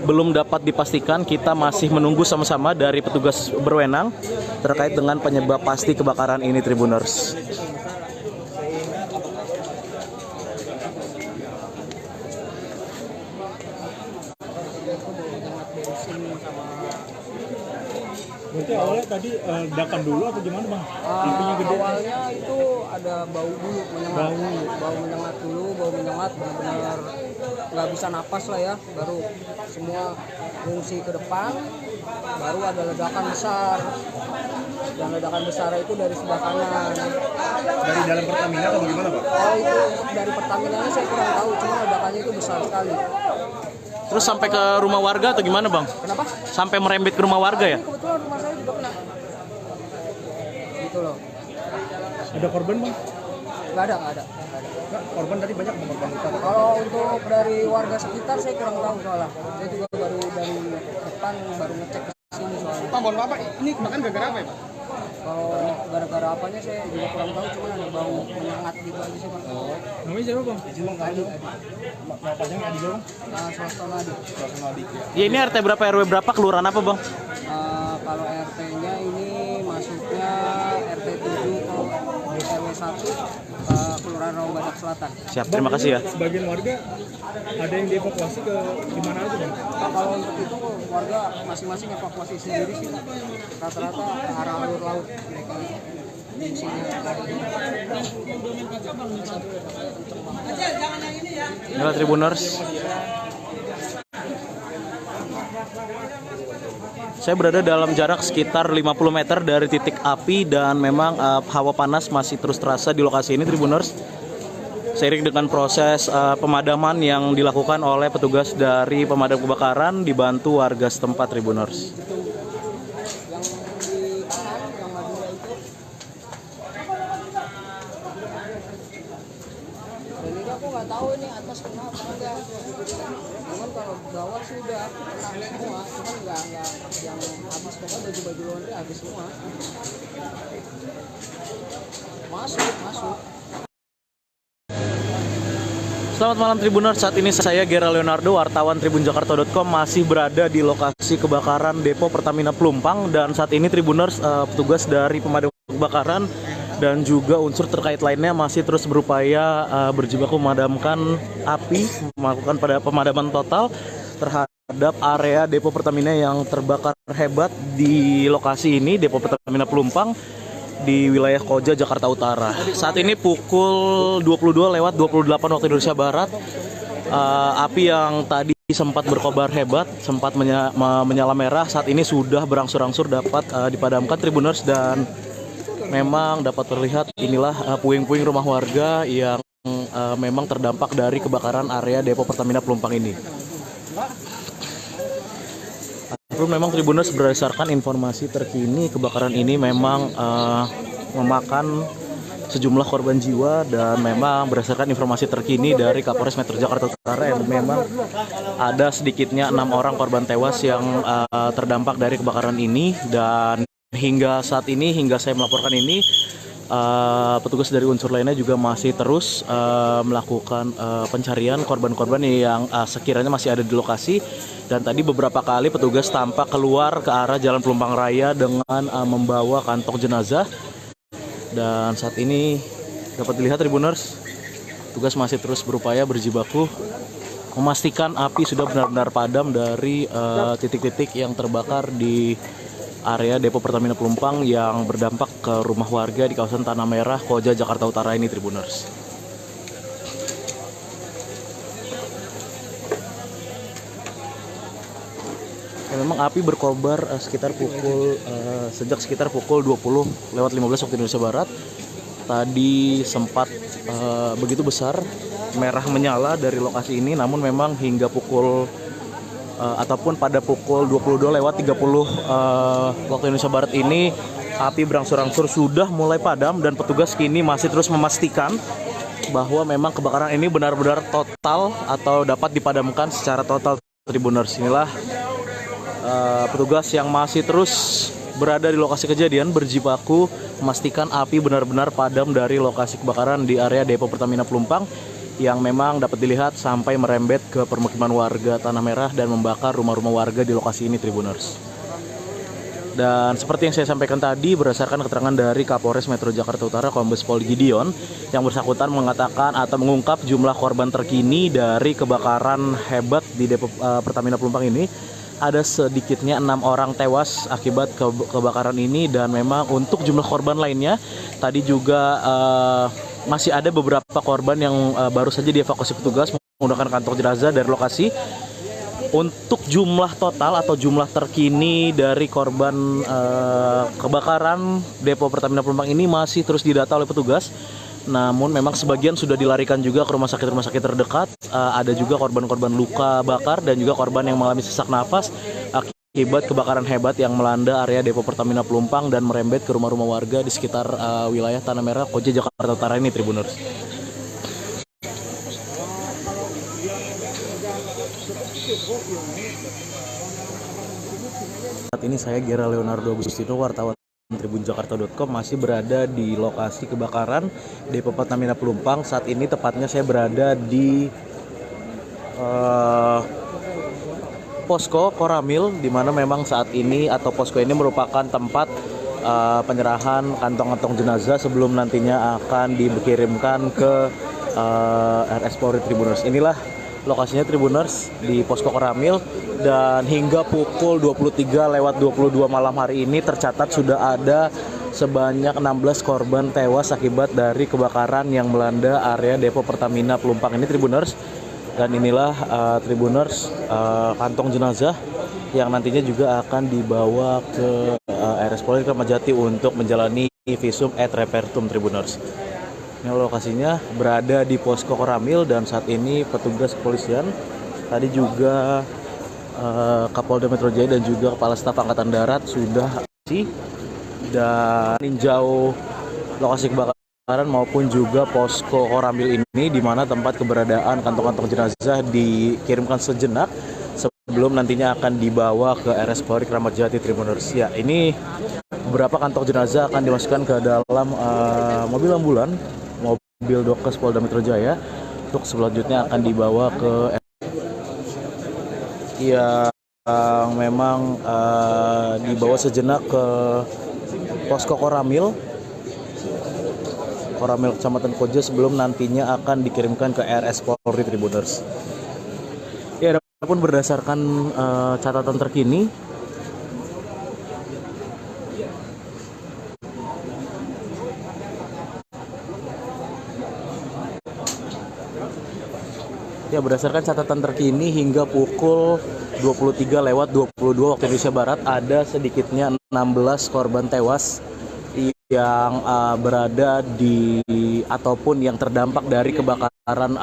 belum dapat dipastikan. Kita masih menunggu sama-sama dari petugas berwenang terkait dengan penyebab pasti kebakaran ini Tribuners. Berarti awalnya tadi ledakan dulu atau gimana bang? Apinya gede. Awalnya itu ada bau dulu menyengat, bau menyengat dulu, bau menyengat benar-benar nggak bisa napas lah ya. Baru semua fungsi ke depan, baru ada ledakan besar. Dan ledakan besar itu dari sebelah kanan. Dari dalam Pertamina atau bagaimana Pak? Oh itu dari Pertamina saya kurang tahu, cuma ledakannya itu besar sekali. Terus sampai ke rumah warga atau gimana bang? Kenapa? Sampai merembet ke rumah warga ya? Ini kebetulan rumah saya juga kena. Gitu loh. Ada korban bang? Nggak ada. Nggak, korban tadi banyak korban luka. Kalau untuk dari warga sekitar saya kurang tahu soalnya. Saya juga baru dari depan baru ngecek ke sini soalnya. Pak, mohon maaf Pak, ini bahkan gara-gara apa ya Pak? Kalau gara-gara apanya saya juga kurang tahu, cuma ada bau menyengat gitu aja sih Pak. Namanya siapa bang? Adi. Bapaknya Adi bang? Swaston Adi. Ya, ini RT berapa RW berapa, kelurahan apa bang? Kalau RT-nya ini masuknya RT 7 RW 1 Kelurahan Rawabadak Selatan. Siap, terima kasih ya. Sebagian warga ada yang dievakuasi ke gimana aja bang? Kalau untuk itu warga masing-masing evakuasi sendiri sih. Rata-rata ke arah alur laut mereka di sini. Inilah Tribuners. Saya berada dalam jarak sekitar 50 meter dari titik api dan memang hawa panas masih terus terasa di lokasi ini Tribuners. Seiring dengan proses pemadaman yang dilakukan oleh petugas dari pemadam kebakaran dibantu warga setempat Tribuners. Dan ini aku nggak tahu ini atas kenapa enggak. Cuman kalau bawah sih udah kena semua, cuman nggak yang habis, pokoknya baju-baju laundry habis semua. Masuk. Selamat malam Tribuners, saat ini saya Gera Leonardo, wartawan tribunjakarta.com masih berada di lokasi kebakaran Depo Pertamina Pelumpang. Dan saat ini Tribuners, petugas dari pemadam kebakaran dan juga unsur terkait lainnya masih terus berupaya berjibaku memadamkan api, melakukan pemadaman total terhadap area Depo Pertamina yang terbakar hebat di lokasi ini, Depo Pertamina Pelumpang di wilayah Koja, Jakarta Utara. Saat ini pukul 22:28 waktu Indonesia Barat. Api yang tadi sempat berkobar hebat, sempat menyala merah, saat ini sudah berangsur-angsur dapat dipadamkan Tribuners. Dan memang dapat terlihat inilah puing-puing rumah warga yang memang terdampak dari kebakaran area Depo Pertamina Pelumpang ini. Memang Tribuners, berdasarkan informasi terkini, kebakaran ini memang memakan sejumlah korban jiwa. Dan memang berdasarkan informasi terkini dari Kapolres Metro Jakarta Utara, memang ada sedikitnya 6 orang korban tewas yang terdampak dari kebakaran ini. Dan hingga saat ini, hingga saya melaporkan ini, petugas dari unsur lainnya juga masih terus melakukan pencarian korban-korban yang sekiranya masih ada di lokasi. Dan tadi beberapa kali petugas tampak keluar ke arah Jalan Pelumpang Raya dengan membawa kantong jenazah. Dan saat ini dapat dilihat Tribuners, petugas masih terus berupaya berjibaku memastikan api sudah benar-benar padam dari titik-titik yang terbakar di area Depo Pertamina Pelumpang yang berdampak ke rumah warga di kawasan Tanah Merah, Koja, Jakarta Utara ini Tribuners. Ya, memang api berkobar sejak sekitar pukul 20:15 waktu Indonesia Barat. Tadi sempat begitu besar merah menyala dari lokasi ini, namun memang hingga pukul ataupun pada pukul 22:30 waktu Indonesia Barat ini api berangsur-angsur sudah mulai padam dan petugas kini masih terus memastikan bahwa memang kebakaran ini benar-benar total atau dapat dipadamkan secara total. Tribuners, inilah petugas yang masih terus berada di lokasi kejadian berjibaku memastikan api benar-benar padam dari lokasi kebakaran di area Depo Pertamina Pelumpang yang memang dapat dilihat sampai merembet ke permukiman warga Tanah Merah dan membakar rumah-rumah warga di lokasi ini Tribuners. Dan seperti yang saya sampaikan tadi, berdasarkan keterangan dari Kapolres Metro Jakarta Utara Kombes Pol Gideon, yang bersangkutan mengatakan atau mengungkap jumlah korban terkini dari kebakaran hebat di Depo Pertamina Pelumpang ini. Ada sedikitnya 6 orang tewas akibat kebakaran ini, dan memang untuk jumlah korban lainnya tadi juga masih ada beberapa korban yang baru saja dievakuasi petugas menggunakan kantong jenazah dari lokasi. Untuk jumlah total atau jumlah terkini dari korban kebakaran Depo Pertamina Pelumpang ini masih terus didata oleh petugas. Namun memang sebagian sudah dilarikan juga ke rumah sakit terdekat. Ada juga korban-korban luka bakar dan juga korban yang mengalami sesak nafas akibat kebakaran hebat yang melanda area Depo Pertamina Pelumpang dan merembet ke rumah-rumah warga di sekitar wilayah Tanah Merah, Koja, Jakarta Utara ini Tribuners. Saat ini saya Gera Leonardo Agustino, wartawan tribunjakarta.com, masih berada di lokasi kebakaran Depo Pertamina Pelumpang. Saat ini tepatnya saya berada di posko Koramil, di mana memang saat ini atau posko ini merupakan tempat penyerahan kantong-kantong jenazah sebelum nantinya akan dikirimkan ke RS Polri Tribuners. Inilah lokasinya Tribuners di posko Koramil, dan hingga pukul 23:22 malam hari ini tercatat sudah ada sebanyak 16 korban tewas akibat dari kebakaran yang melanda area Depo Pertamina Pelumpang ini Tribuners. Dan inilah Tribuners kantong jenazah yang nantinya juga akan dibawa ke RS Polri Kramat Jati untuk menjalani visum et repertum Tribuners. Ini lokasinya berada di posko Koramil, dan saat ini petugas kepolisian tadi juga Kapolda Metro Jaya dan juga Kepala Staf Angkatan Darat sudah dan meninjau lokasi kebakaran maupun juga posko Koramil ini, di mana tempat keberadaan kantong-kantong jenazah dikirimkan sejenak sebelum nantinya akan dibawa ke RS Polri Kramat Jati Tribuners. Ya, ini beberapa kantong jenazah akan dimasukkan ke dalam mobil ambulan, mobil Dokes Polda Metro Jaya, untuk selanjutnya akan dibawa ke yang memang dibawa sejenak ke posko Koramil Kecamatan Koja sebelum nantinya akan dikirimkan ke RS Polri Tribuners. Ya, adapun berdasarkan catatan terkini, hingga pukul 23:22 waktu Indonesia Barat ada sedikitnya 16 korban tewas yang berada di ataupun yang terdampak dari kebakaran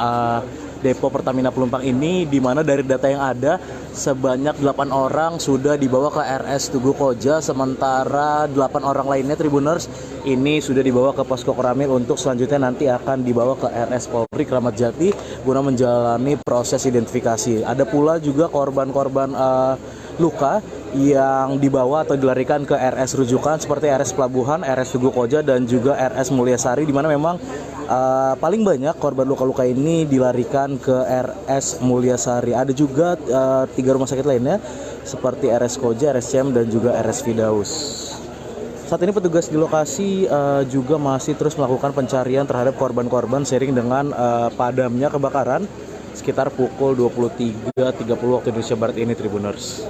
Depo Pertamina Pelumpang ini, di mana dari data yang ada sebanyak 8 orang sudah dibawa ke RS Tugu Koja, sementara 8 orang lainnya Tribuners ini sudah dibawa ke posko Koramil untuk selanjutnya nanti akan dibawa ke RS Polri Kramat Jati guna menjalani proses identifikasi. Ada pula juga korban-korban luka yang dibawa atau dilarikan ke RS rujukan seperti RS Pelabuhan, RS Tugu Koja, dan juga RS Mulyasari, di mana memang Paling banyak korban luka-luka ini dilarikan ke RS Mulyasari. Ada juga 3 rumah sakit lainnya seperti RS Koja, RSCM dan juga RS Firdaus. Saat ini petugas di lokasi juga masih terus melakukan pencarian terhadap korban-korban seiring dengan padamnya kebakaran sekitar pukul 23.30 waktu Indonesia Barat ini, Tribuners.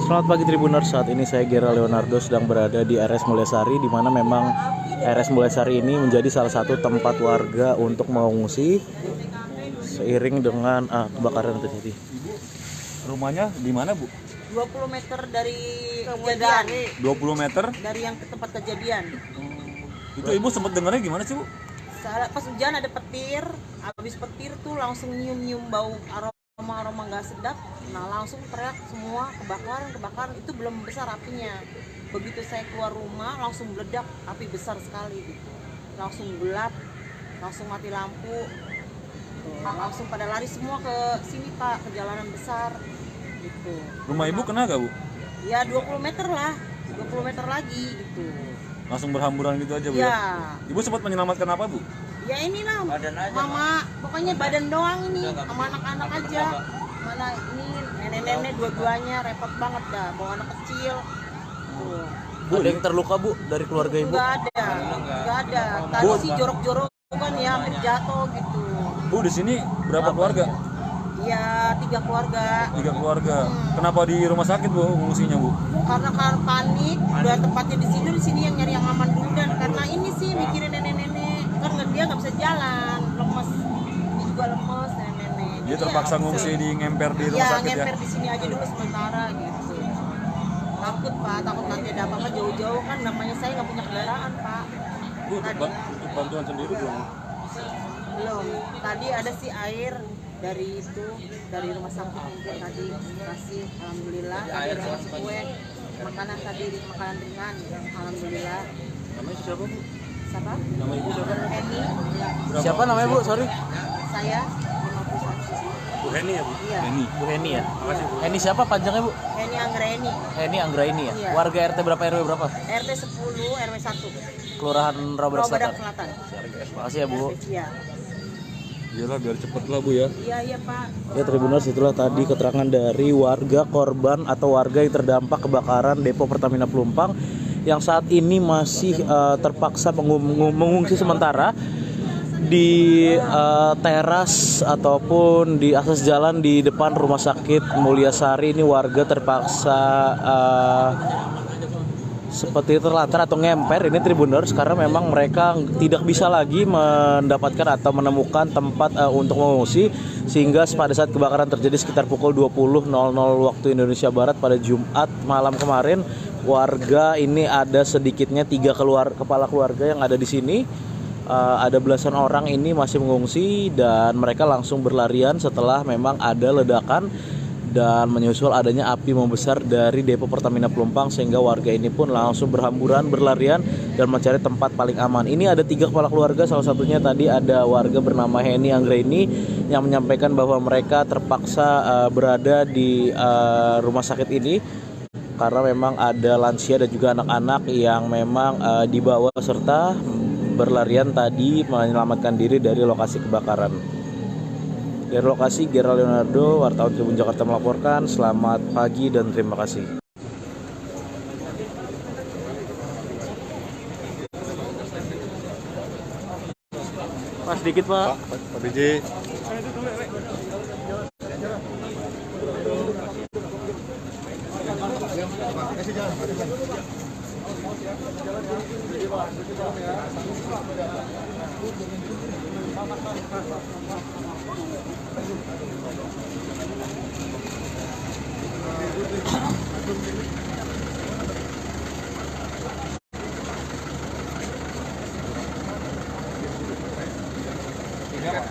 Selamat pagi Tribuners, saat ini saya Gera Leonardo sedang berada di RS Mulyasari, di mana memang RS Mulyasari ini menjadi salah satu tempat warga untuk mengungsi seiring dengan kebakaran yang terjadi. Rumahnya di mana, Bu? 20 meter dari kejadian. 20 meter? Dari yang ke tempat kejadian. Itu Ibu sempat dengarnya gimana sih, Bu? Pas hujan ada petir, habis petir tuh langsung nyium-nyium bau aroma nggak sedap. Nah langsung teriak semua kebakaran itu belum besar apinya. Begitu saya keluar rumah langsung meledak, api besar sekali gitu. Langsung gelap, langsung mati lampu. Langsung pada lari semua ke sini Pak, ke jalanan besar gitu. Rumah Ibu kena gak, Bu? Ya 20 meter lah, 20 meter lagi gitu. Langsung berhamburan gitu aja, Bu ya? Ibu sempat menyelamatkan apa, Bu? Ya inilah, mama, pokoknya badan doang ini, sama anak-anak aja. Mana ini nenek-nenek dua-duanya repot banget dah, bawa anak kecil. Tuh. Bu, ada yang terluka, Bu, dari keluarga Ibu? Nggak ada. Tadi sih jorok-jorok kan ya, hampir jatuh gitu. Bu, di sini berapa keluarga? Ya 3 keluarga. 3 keluarga. Kenapa di rumah sakit, Bu, fungsinya, Bu? Karena panik, udah tempatnya di sini yang nyari yang aman dulu, dan karena ini sih mikirin nenek-nenek, kan dia nggak bisa jalan, lemes, dia juga lemes nenek-nenek. Dia terpaksa ngungsi di ngemper di rumah sakit ya? Ngemper di sini aja dulu sementara gitu. Takut Pak, takut nanti ada apa-apa jauh-jauh kan, namanya saya nggak punya kendaraan Pak. Bu, bantuan sendiri belum? Belum. Tadi ada sih air dari rumah sakit mungkin tadi kasih, alhamdulillah. Tadi ada kasih kue, makanan ringan, alhamdulillah. Namanya siapa, Bu? Siapa? Nama Ibu siapa? Heni. Siapa namanya, Bu? Sorry. Saya 51. Bu Heni ya, Bu? Iya. Bu Heni ya? Makasih, Bu. Heni siapa panjangnya, Bu? Heni Anggraini. Heni Anggraini ya? Iya. Warga RT berapa, RW berapa? RT 10 RW 1. Kelurahan Rawabadak Selatan. Selatan. Makasih ya, Bu. Iya. Iyalah, biar cepet lah, Bu ya. Iya Pak. Ya Tribuners, itulah tadi keterangan dari warga korban atau warga yang terdampak kebakaran Depo Pertamina Pelumpang yang saat ini masih terpaksa mengungsi sementara di teras ataupun di akses jalan di depan Rumah Sakit Mulyasari. Ini warga terpaksa seperti terlantar atau ngemper ini Tribuners, karena memang mereka tidak bisa lagi mendapatkan atau menemukan tempat untuk mengungsi, sehingga pada saat kebakaran terjadi sekitar pukul 20.00 waktu Indonesia Barat pada Jumat malam kemarin, warga ini ada sedikitnya 3 kepala keluarga yang ada di sini. Ada belasan orang ini masih mengungsi dan mereka langsung berlarian setelah memang ada ledakan dan menyusul adanya api membesar dari Depo Pertamina Pelumpang, sehingga warga ini pun langsung berhamburan, berlarian dan mencari tempat paling aman. Ini ada 3 kepala keluarga, salah satunya tadi ada warga bernama Heni Anggraini yang menyampaikan bahwa mereka terpaksa berada di rumah sakit ini karena memang ada lansia dan juga anak-anak yang memang dibawa serta berlarian tadi menyelamatkan diri dari lokasi kebakaran. Dari lokasi, Gera Leonardo, wartawan Tribun Jakarta melaporkan. Selamat pagi dan terima kasih. Pak, sedikit Pak. Pak Biji.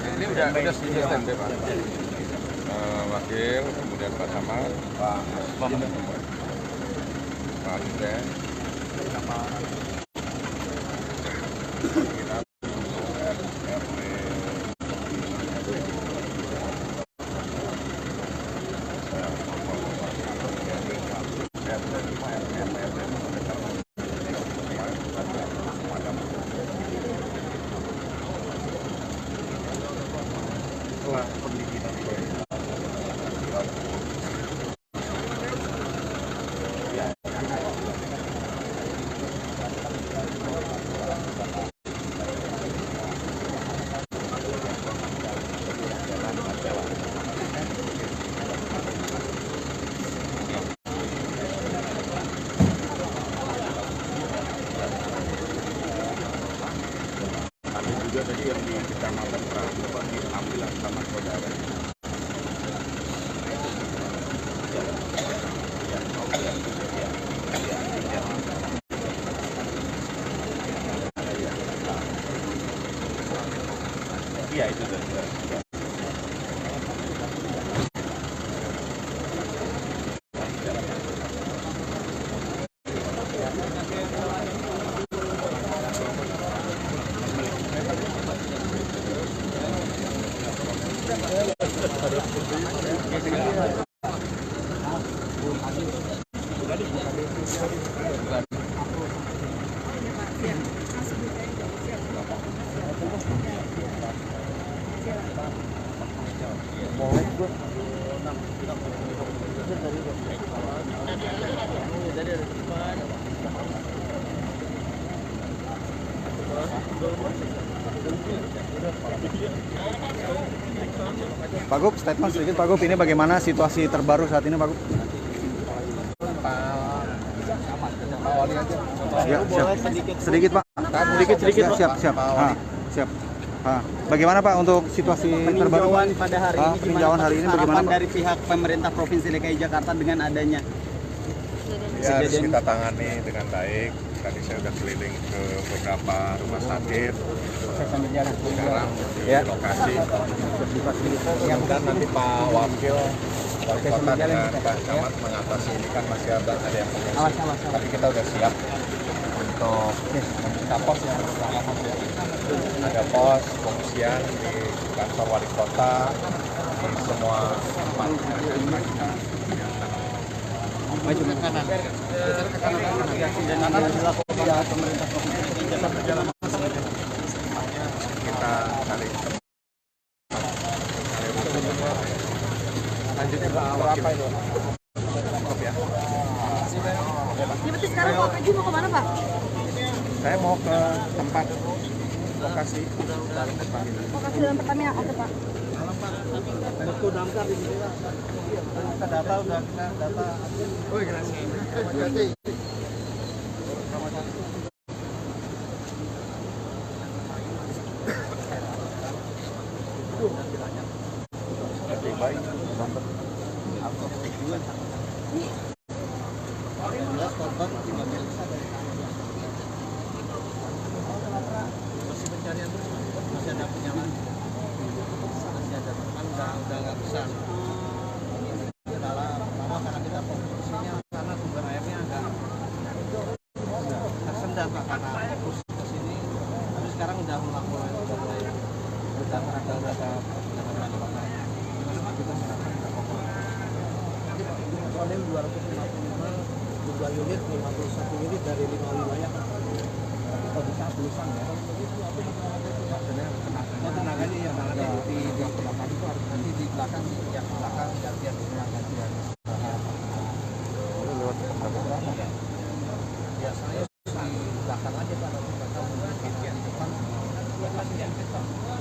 Ini udah standby Pak. Wakil, kemudian Pak Samad, Pak Asisten, apa kondisi kita? Ada juga tadi yang di Kecamatan Pramuka diambil sama saudara. Iya itu tuh. Pak Gup, statement sedikit Pak Gup, ini bagaimana situasi terbaru saat ini Pak Gup? Ya, siap. Sedikit Pak. Sedikit Pak. Siap. Siap. Bagaimana Pak untuk situasi terbaru? Peninjauan pada hari ini, peninjauan hari ini bagaimana Pak? Dari pihak pemerintah Provinsi DKI Jakarta dengan adanya Ya harus kita tangani dengan baik. Tadi saya sudah keliling ke beberapa rumah sakit. Sekarang di lokasi. Dan nanti Pak Wakil Wali Kota dengan Pak Camat mengatasi ini kan masih ada yang pengungsi. Tapi kita sudah siap untuk membuka pos yang bersama. Ada pos pengungsian di kantor Wali Kota di semua tempat. maju ke kanan. Ke kanan. Dan akan dilakukan pemerintah Provinsi DKI Jakarta. Kita cari lanjutnya berapa itu? Ya, berarti sekarang Pak Pergi mau kemana Pak? Saya mau ke tempat lokasi Dalam Pertamina apa Pak? Waktu damkar di sini lah. Kita data udah kita data. Oh iya. Masih ada penyaman, masih ada teman, udah nggak bisa. Pertama karena kita fokusnya karena sumber airnya agak tersendat Pak, karena fokus ke sini. Tapi sekarang udah mulai kita serahkan ke pokok. Soalnya 255 jumlah unit, 51 unit dari 5 wilayah. Kalau bisa tulisan ya. Tenaganya yang ada di belakang itu harus nanti di belakang yang belakang gantian tenaga yang biasanya di belakang aja Pak, nanti bakal gantian di depan.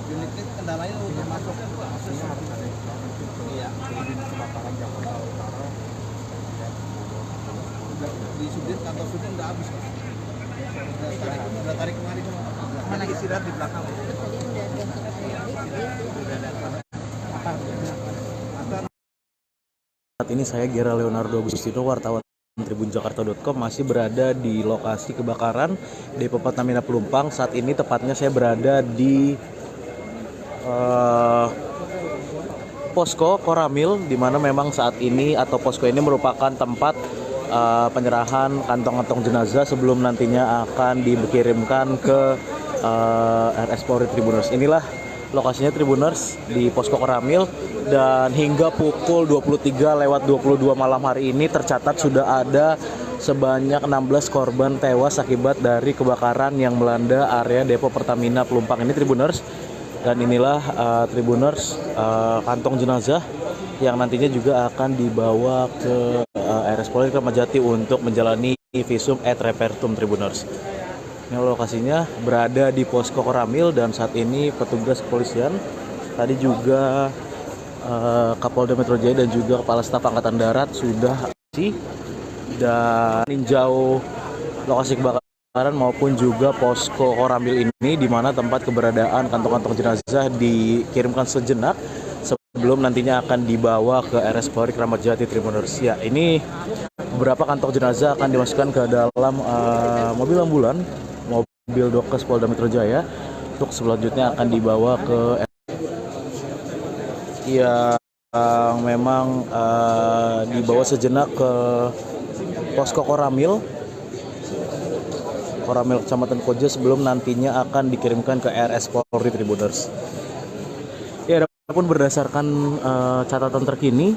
Unitnya kendalanya untuk masuk harus ada iya di kebakaran Jakarta Utara. Di Sudin kantor Sudin udah habis Pak. Udah tarik kemari mana istirahat di belakang. Saat ini saya Gera Leonardo Agustino, wartawan tribunjakarta.com, masih berada di lokasi kebakaran Depo Pertamina Pelumpang. Saat ini tepatnya saya berada di posko Koramil, di mana memang saat ini atau posko ini merupakan tempat penyerahan kantong-kantong jenazah sebelum nantinya akan dikirimkan ke RS Polri Tribuners. Inilah lokasinya Tribuners di posko Koramil, dan hingga pukul 23:22 malam hari ini tercatat sudah ada sebanyak 16 korban tewas akibat dari kebakaran yang melanda area Depo Pertamina Pelumpang ini Tribuners. Dan inilah Tribuners kantong jenazah yang nantinya juga akan dibawa ke RS Polri Kramat Jati untuk menjalani visum et repertum Tribuners. Ini lokasinya berada di Posko Koramil dan saat ini petugas kepolisian tadi juga Kapolda Metro Jaya dan juga Kepala Staf Angkatan Darat sudah dan meninjau lokasi kebakaran maupun juga Posko Koramil ini di mana tempat keberadaan kantong-kantong jenazah dikirimkan sejenak sebelum nantinya akan dibawa ke RS Polri Kramat Jati Tribuners. Ya, ini beberapa kantong jenazah akan dimasukkan ke dalam mobil ambulan, mobil Dokes Polda Metro Jaya untuk selanjutnya akan dibawa ke yang memang dibawa sejenak ke Posko Koramil Kecamatan Koja sebelum nantinya akan dikirimkan ke RS Polri Tribuners. Ya, adapun berdasarkan catatan terkini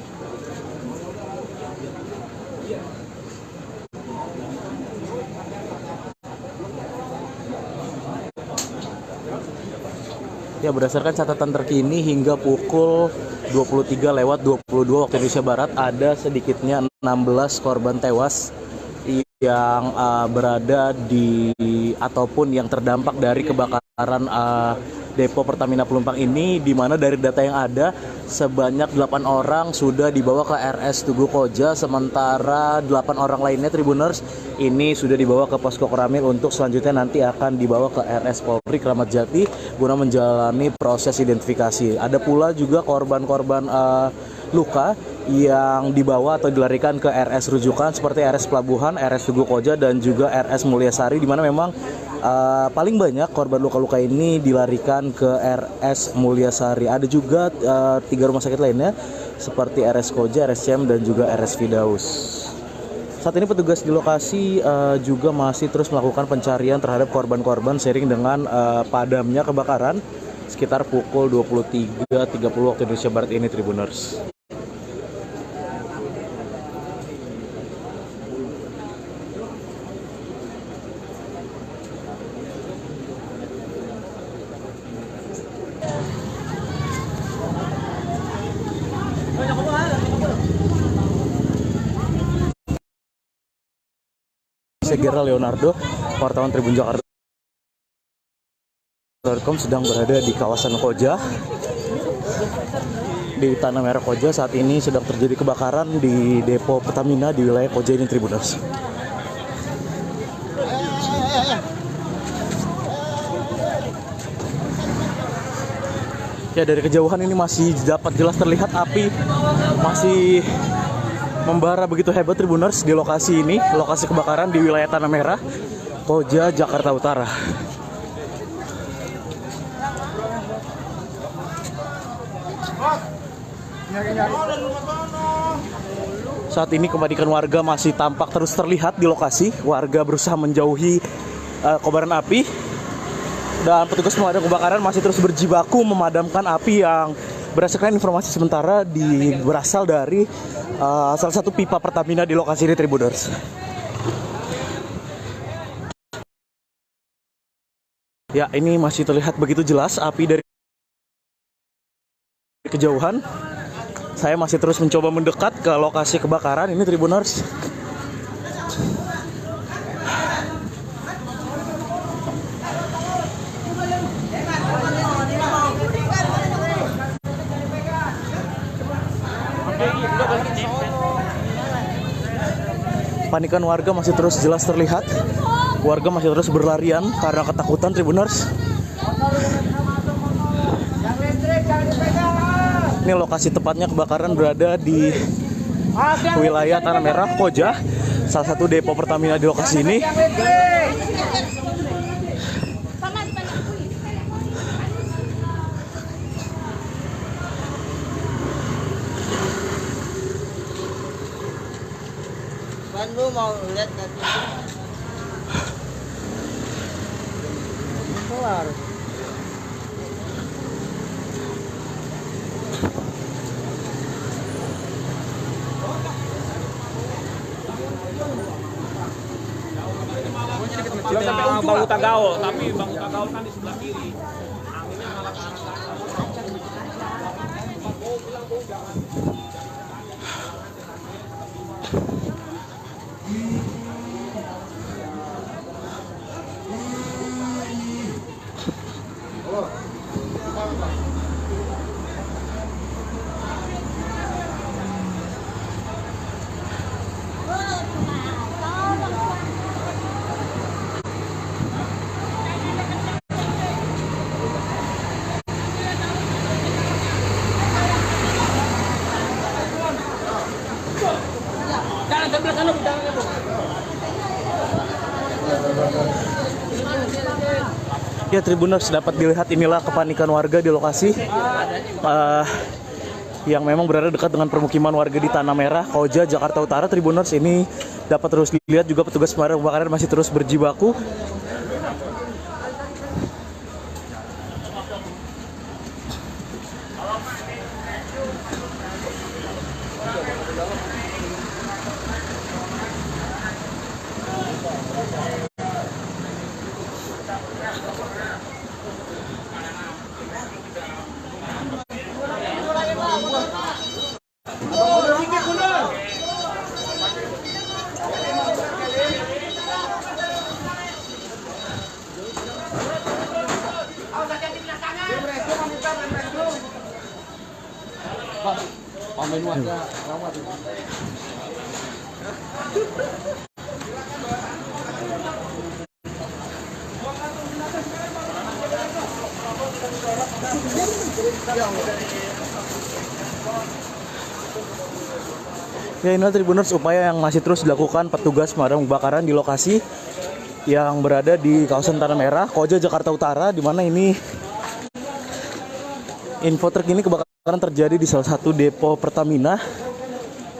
hingga pukul 23:22 waktu Indonesia Barat ada sedikitnya 16 korban tewas yang berada di ataupun yang terdampak dari kebakaran depo Pertamina Pelumpang ini, di mana dari data yang ada sebanyak 8 orang sudah dibawa ke RS Tugu Koja, sementara 8 orang lainnya Tribuners ini sudah dibawa ke Posko Koramil untuk selanjutnya nanti akan dibawa ke RS Polri Kramat Jati guna menjalani proses identifikasi. Ada pula juga korban-korban luka yang dibawa atau dilarikan ke RS rujukan seperti RS Pelabuhan, RS Tugu Koja dan juga RS Mulyasari, di mana memang paling banyak korban luka-luka ini dilarikan ke RS Mulyasari. Ada juga 3 rumah sakit lainnya seperti RS Koja, RSCM dan juga RS Firdaus. Saat ini petugas di lokasi juga masih terus melakukan pencarian terhadap korban-korban seiring dengan padamnya kebakaran sekitar pukul 23.30 waktu Indonesia Barat ini Tribuners. Segera Leonardo, wartawan Tribun Jakarta.com sedang berada di kawasan Koja, di Tanah Merah Koja. Saat ini sedang terjadi kebakaran di depo Pertamina di wilayah Koja ini Tribuners. Ya, dari kejauhan ini masih dapat jelas terlihat api masih membara begitu hebat Tribuners di lokasi ini, lokasi kebakaran di wilayah Tanah Merah, Koja, Jakarta Utara. Saat ini kepanikan warga masih tampak terus terlihat di lokasi. Warga berusaha menjauhi kobaran api dan petugas pemadam kebakaran masih terus berjibaku memadamkan api yang berdasarkan informasi sementara berasal dari salah satu pipa Pertamina di lokasi ini Tribuners. Ya, ini masih terlihat begitu jelas api dari kejauhan. Saya masih terus mencoba mendekat ke lokasi kebakaran ini Tribuners. Panikan warga masih terus jelas terlihat. Warga masih terus berlarian karena ketakutan Tribuners. Ini lokasi tepatnya kebakaran berada di wilayah Tanah Merah, Koja, salah satu depo Pertamina di lokasi ini. Lu mau lihat kan? Keluar. Bau tagaul, tapi bau tagaul kan di sebelah kiri. Anginnya malah ke arah sana. Ya Tribuners, dapat dilihat inilah kepanikan warga di lokasi yang memang berada dekat dengan permukiman warga di Tanah Merah, Koja, Jakarta Utara. Tribuners, ini dapat terus dilihat juga petugas pemadam kebakaran masih terus berjibaku. Pamen warga rawat. Ya, inilah Tribuners upaya yang masih terus dilakukan petugas pemadam kebakaran di lokasi yang berada di kawasan Tanah Merah, Koja, Jakarta Utara, di mana ini info terkini kebakaran terjadi di salah satu depo Pertamina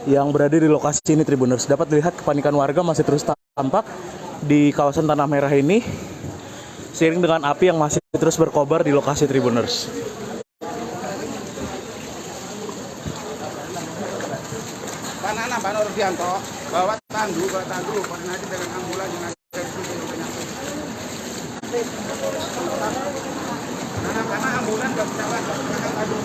yang berada di lokasi ini. Tribuners, dapat dilihat kepanikan warga masih terus tampak di kawasan Tanah Merah ini seiring dengan api yang masih terus berkobar di lokasi. Tribuners. Banana Pak Nurdianto, bawa tandu, koordinasi dengan ambulan dengan servis yang udah nyampe. Karena ambulan nggak bisa lagi, tandu.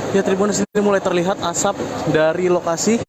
Ya Tribuners, ini mulai terlihat asap dari lokasi.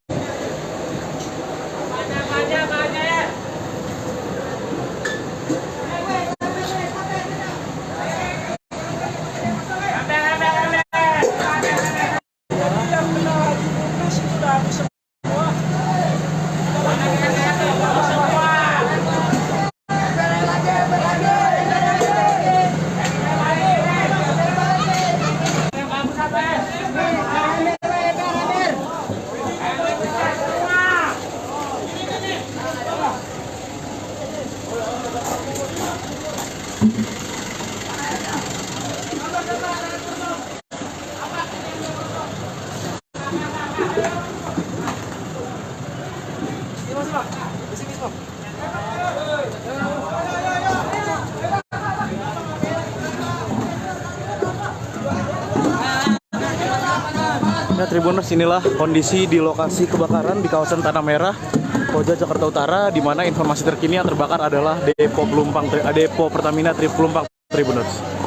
Ya Tribuners, inilah kondisi di lokasi kebakaran di kawasan Tanah Merah, Koja, Jakarta Utara, di mana informasi terkini yang terbakar adalah depo Pertamina Pelumpang. Tribuners.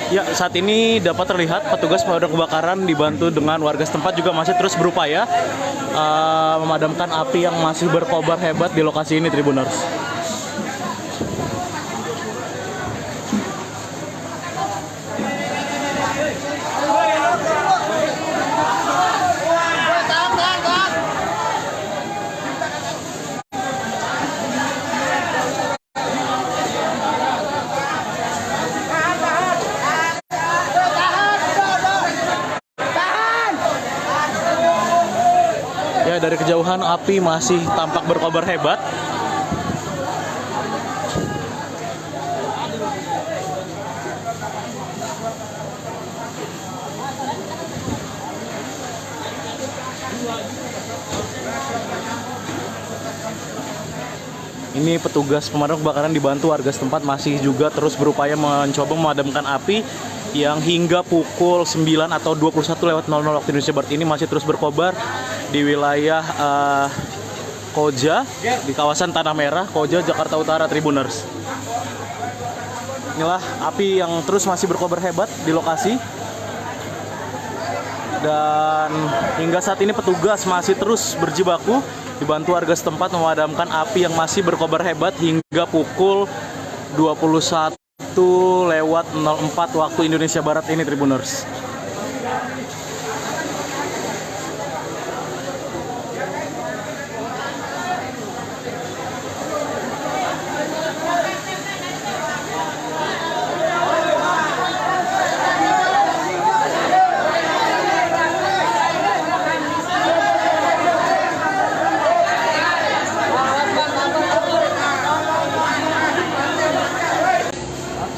Ya, saat ini dapat terlihat petugas pemadam kebakaran dibantu dengan warga setempat juga masih terus berupaya memadamkan api yang masih berkobar hebat di lokasi ini, Tribuners. Ya, dari kejauhan api masih tampak berkobar hebat. Ini petugas pemadam kebakaran dibantu warga setempat masih juga terus berupaya mencoba memadamkan api yang hingga pukul 9 atau 21.00 waktu Indonesia Barat ini masih terus berkobar di wilayah Koja, di kawasan Tanah Merah, Koja, Jakarta Utara, Tribuners. Inilah api yang terus masih berkobar hebat di lokasi. Dan hingga saat ini petugas masih terus berjibaku dibantu warga setempat memadamkan api yang masih berkobar hebat hingga pukul 21.04 waktu Indonesia Barat ini, Tribuners.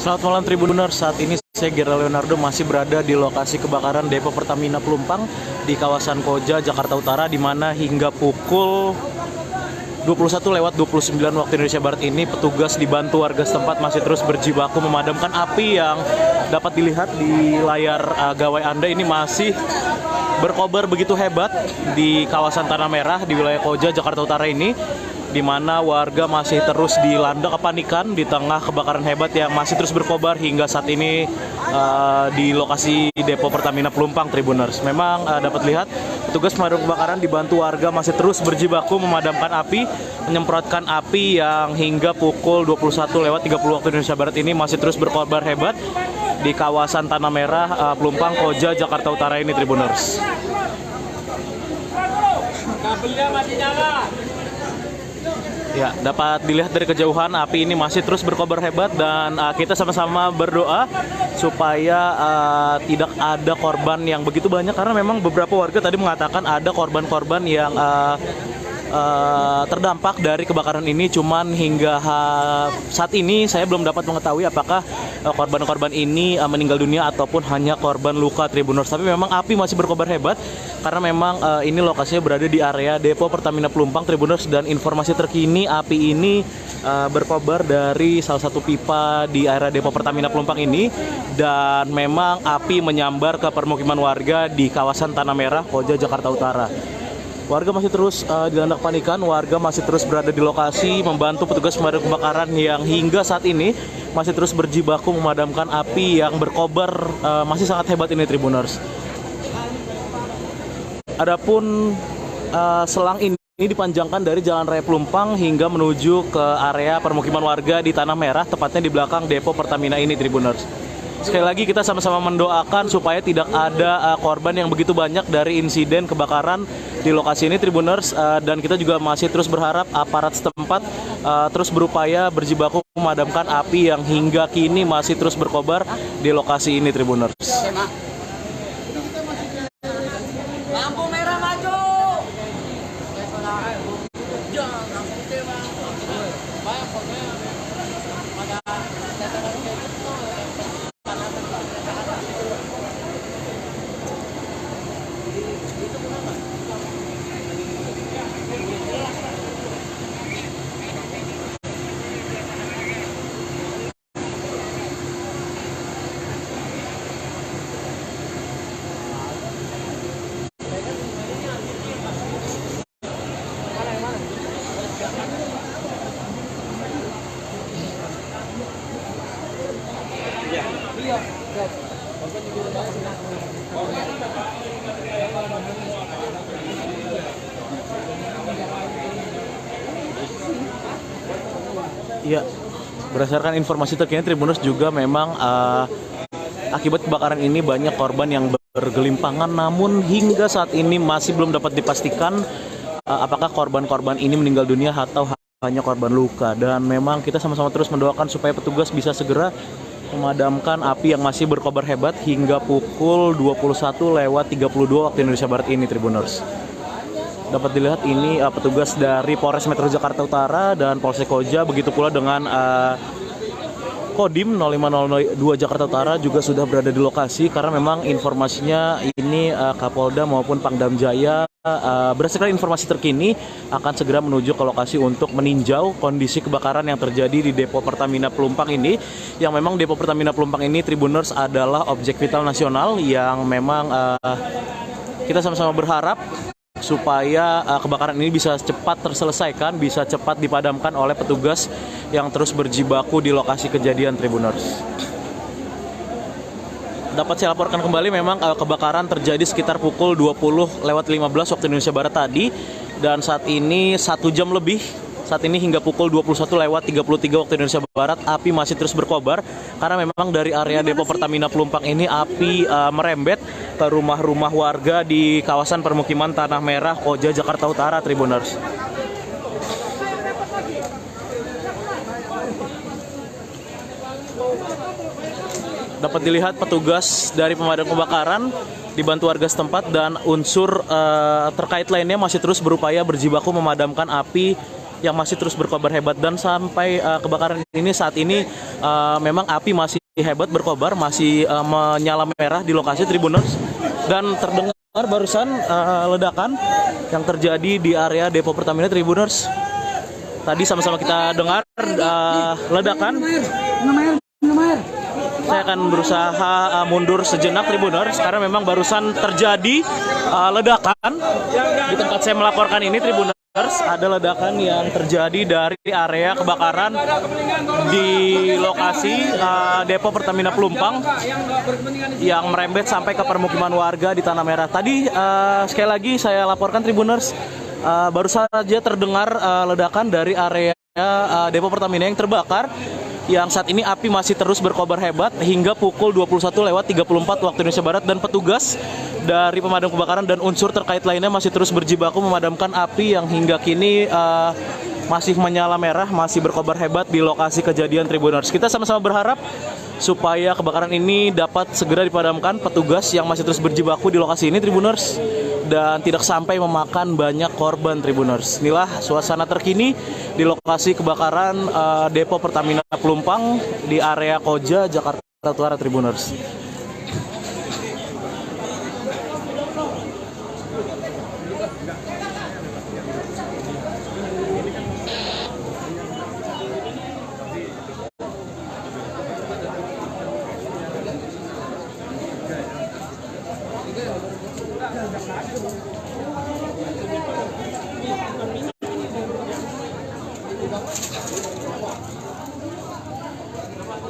Selamat malam Tribuners, saat ini saya Gera Leonardo masih berada di lokasi kebakaran Depo Pertamina Pelumpang di kawasan Koja, Jakarta Utara, di mana hingga pukul 21.29 waktu Indonesia Barat ini petugas dibantu warga setempat masih terus berjibaku memadamkan api yang dapat dilihat di layar gawai Anda ini masih berkobar begitu hebat di kawasan Tanah Merah di wilayah Koja, Jakarta Utara ini, di mana warga masih terus dilanda kepanikan di tengah kebakaran hebat yang masih terus berkobar hingga saat ini di lokasi Depo Pertamina Pelumpang, Tribuners. Memang dapat lihat petugas pemadam kebakaran dibantu warga masih terus berjibaku memadamkan api, menyemprotkan api yang hingga pukul 21.30 waktu Indonesia Barat ini masih terus berkobar hebat di kawasan Tanah Merah, Pelumpang, Koja, Jakarta Utara ini, Tribuners. Kabelnya masih nyala. Ya, dapat dilihat dari kejauhan api ini masih terus berkobar hebat dan kita sama-sama berdoa supaya tidak ada korban yang begitu banyak, karena memang beberapa warga tadi mengatakan ada korban-korban yang terdampak dari kebakaran ini. Cuman hingga saat ini saya belum dapat mengetahui apakah korban-korban ini meninggal dunia ataupun hanya korban luka, Tribuners. Tapi memang api masih berkobar hebat karena memang ini lokasinya berada di area Depo Pertamina Pelumpang, Tribuners, dan informasi terkini api ini berkobar dari salah satu pipa di area Depo Pertamina Pelumpang ini, dan memang api menyambar ke permukiman warga di kawasan Tanah Merah, Koja, Jakarta Utara. Warga masih terus dilanda kepanikan, warga masih terus berada di lokasi membantu petugas pemadam kebakaran yang hingga saat ini masih terus berjibaku memadamkan api yang berkobar masih sangat hebat ini, Tribuners. Adapun selang ini dipanjangkan dari Jalan Raya Pelumpang hingga menuju ke area permukiman warga di Tanah Merah, tepatnya di belakang Depo Pertamina ini, Tribuners. Sekali lagi kita sama-sama mendoakan supaya tidak ada korban yang begitu banyak dari insiden kebakaran di lokasi ini, Tribuners, dan kita juga masih terus berharap aparat setempat terus berupaya berjibaku memadamkan api yang hingga kini masih terus berkobar di lokasi ini, Tribuners. Lampu merah maju. Ya, berdasarkan informasi terkini, Tribuners, juga memang akibat kebakaran ini banyak korban yang bergelimpangan, namun hingga saat ini masih belum dapat dipastikan apakah korban-korban ini meninggal dunia atau hanya korban luka. Dan memang kita sama-sama terus mendoakan supaya petugas bisa segera memadamkan api yang masih berkobar hebat hingga pukul 21.32 waktu Indonesia Barat ini, Tribuners. Dapat dilihat ini petugas dari Polres Metro Jakarta Utara dan Polsek Koja, begitu pula dengan Kodim 0502 Jakarta Utara juga sudah berada di lokasi, karena memang informasinya ini Kapolda maupun Pangdam Jaya berdasarkan informasi terkini akan segera menuju ke lokasi untuk meninjau kondisi kebakaran yang terjadi di Depo Pertamina Pelumpang ini, yang memang Depo Pertamina Pelumpang ini, Tribuners, adalah objek vital nasional yang memang kita sama-sama berharap supaya kebakaran ini bisa cepat terselesaikan, bisa cepat dipadamkan oleh petugas yang terus berjibaku di lokasi kejadian, Tribuners. Dapat saya laporkan kembali, memang kebakaran terjadi sekitar pukul 20:15 waktu Indonesia Barat tadi, dan saat ini 1 jam lebih. Saat ini hingga pukul 21:33 waktu Indonesia Barat, api masih terus berkobar karena memang dari area Depo Pertamina Pelumpang ini api merembet ke rumah-rumah warga di kawasan permukiman Tanah Merah, Koja, Jakarta Utara, Tribuners. Dapat dilihat petugas dari pemadam kebakaran dibantu warga setempat dan unsur terkait lainnya masih terus berupaya berjibaku memadamkan api yang masih terus berkobar hebat, dan sampai kebakaran ini saat ini memang api masih hebat berkobar, masih menyala merah di lokasi, Tribuners, dan terdengar barusan ledakan yang terjadi di area Depo Pertamina, Tribuners. Tadi sama-sama kita dengar ledakan. Saya akan berusaha mundur sejenak, Tribuners, karena memang barusan terjadi ledakan di tempat saya melaporkan ini, Tribuners. Ada ledakan yang terjadi dari area kebakaran di lokasi Depo Pertamina Pelumpang yang merembet sampai ke permukiman warga di Tanah Merah. Tadi sekali lagi saya laporkan, Tribuners, baru saja terdengar ledakan dari area Depo Pertamina yang terbakar, yang saat ini api masih terus berkobar hebat hingga pukul 21:34 waktu Indonesia Barat, dan petugas dari pemadam kebakaran dan unsur terkait lainnya masih terus berjibaku memadamkan api yang hingga kini masih menyala merah, masih berkobar hebat di lokasi kejadian, Tribuners. Kita sama-sama berharap supaya kebakaran ini dapat segera dipadamkan petugas yang masih terus berjibaku di lokasi ini, Tribuners, dan tidak sampai memakan banyak korban, Tribuners. Inilah suasana terkini di lokasi kebakaran Depo Pertamina Pelumpang di area Koja, Jakarta Utara, Tribuners.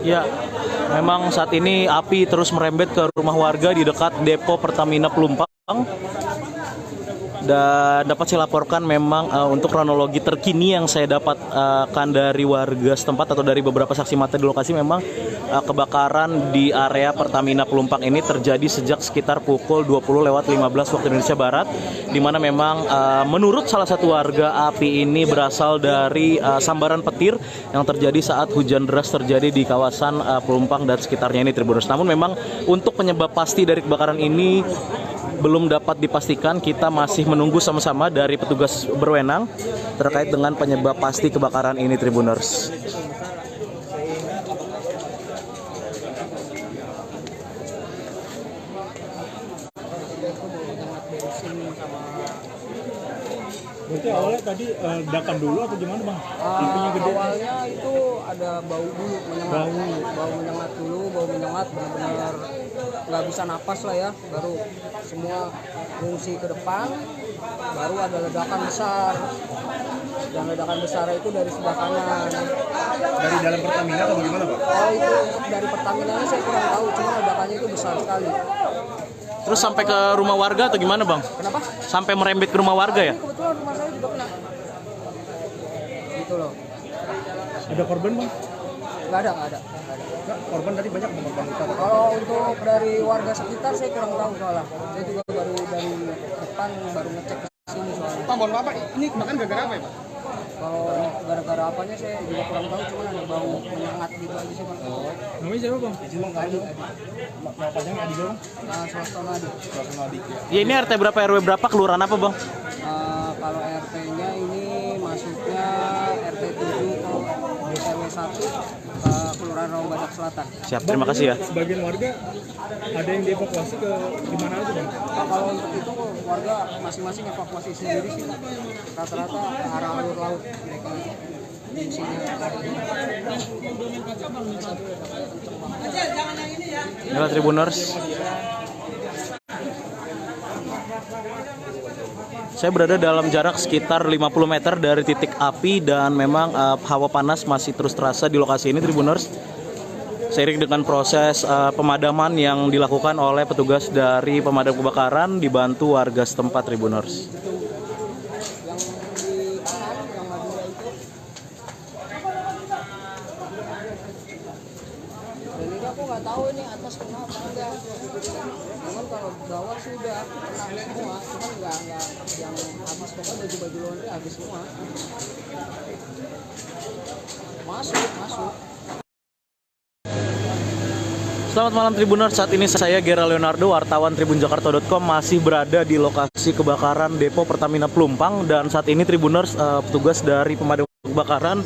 Ya, memang saat ini api terus merembet ke rumah warga di dekat Depo Pertamina Pelumpang. Dan dapat saya laporkan memang untuk kronologi terkini yang saya dapatkan dari warga setempat atau dari beberapa saksi mata di lokasi, memang kebakaran di area Pertamina Pelumpang ini terjadi sejak sekitar pukul 20:15 waktu Indonesia Barat, di mana memang menurut salah satu warga api ini berasal dari sambaran petir yang terjadi saat hujan deras terjadi di kawasan Pelumpang dan sekitarnya ini, Tribuners. Namun memang untuk penyebab pasti dari kebakaran ini belum dapat dipastikan. Kita masih menunggu sama-sama dari petugas berwenang terkait dengan penyebab pasti kebakaran ini, Tribuners. Berarti awalnya tadi ledakan dulu atau gimana, Bang? Apinya gede. Awalnya itu ada bau dulu, bau menyengat dulu, bau menyengat, benar-benar nggak bisa napas lah ya. Baru semua fungsi ke depan, baru ada ledakan besar. Dan ledakan besar itu dari sebelah kanan. Dari dalam Pertamina atau bagaimana, Pak? Oh, itu dari Pertamina ini saya kurang tahu, cuma ledakannya itu besar sekali. Terus sampai ke rumah warga atau gimana, Bang? Kenapa? Sampai merembet ke rumah warga ya? Ini kebetulan rumah saya juga kena. Gitu loh. Ada korban, Bang? Nggak ada. Korban tadi banyak korban luka. Kalau untuk dari warga sekitar saya kurang tahu soalnya. Saya juga baru dari depan baru ngecek ke sini soalnya. Pak, mohon maaf Pak, ini kebakaran gara-gara apa ya Pak? Kalau gara-gara apanya saya juga kurang tahu, cuman ada bau menyengat gitu aja sih Pak. Namanya siapa bang? Adi. Nama panjangnya Adi dong? Swaston Adi. Ya ini RT berapa RW berapa kelurahan apa bang? Kalau RT-nya ini masuknya RT 7 kalau RW 1 Kelurahan Rawabadak Selatan. Siap, terima kasih ya. Sebagian warga ada yang dievakuasi ke di mana aja bang? Kalau untuk itu warga masing-masing evakuasi sendiri sih. Rata-rata ke arah alur laut mereka fungsinya. Inilah Tribuners. Saya berada dalam jarak sekitar 50 meter dari titik api dan memang hawa panas masih terus terasa di lokasi ini Tribuners. Seiring dengan proses pemadaman yang dilakukan oleh petugas dari pemadam kebakaran dibantu warga setempat Tribuners. Dan ini aku nggak tahu ini atas kenapa enggak. Cuman kalau bawah sudah kena semua, cuman nggak yang habis, pokoknya baju-baju laundry habis semua. Masuk. Selamat malam Tribuners, saat ini saya Gera Leonardo, wartawan tribunjakarta.com masih berada di lokasi kebakaran Depo Pertamina Pelumpang. Dan saat ini Tribuners, petugas dari pemadam kebakaran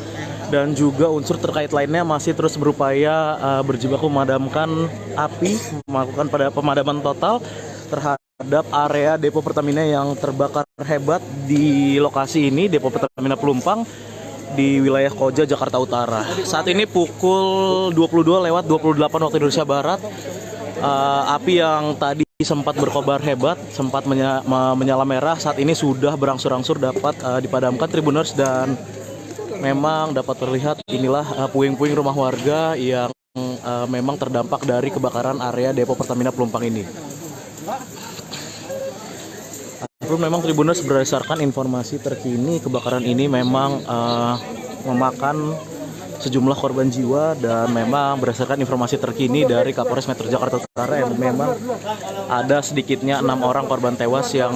dan juga unsur terkait lainnya masih terus berupaya berjibaku memadamkan api, melakukan pemadaman total terhadap area Depo Pertamina yang terbakar hebat di lokasi ini, Depo Pertamina Pelumpang di wilayah Koja, Jakarta Utara. Saat ini pukul 22:28 waktu Indonesia Barat. Api yang tadi sempat berkobar hebat, sempat menyala merah, saat ini sudah berangsur-angsur dapat dipadamkan Tribuners, dan memang dapat terlihat inilah puing-puing rumah warga yang memang terdampak dari kebakaran area Depo Pertamina Pelumpang ini. Memang Tribuners, berdasarkan informasi terkini, kebakaran ini memang memakan sejumlah korban jiwa, dan memang berdasarkan informasi terkini dari Kapolres Metro Jakarta Utara yang memang ada sedikitnya 6 orang korban tewas yang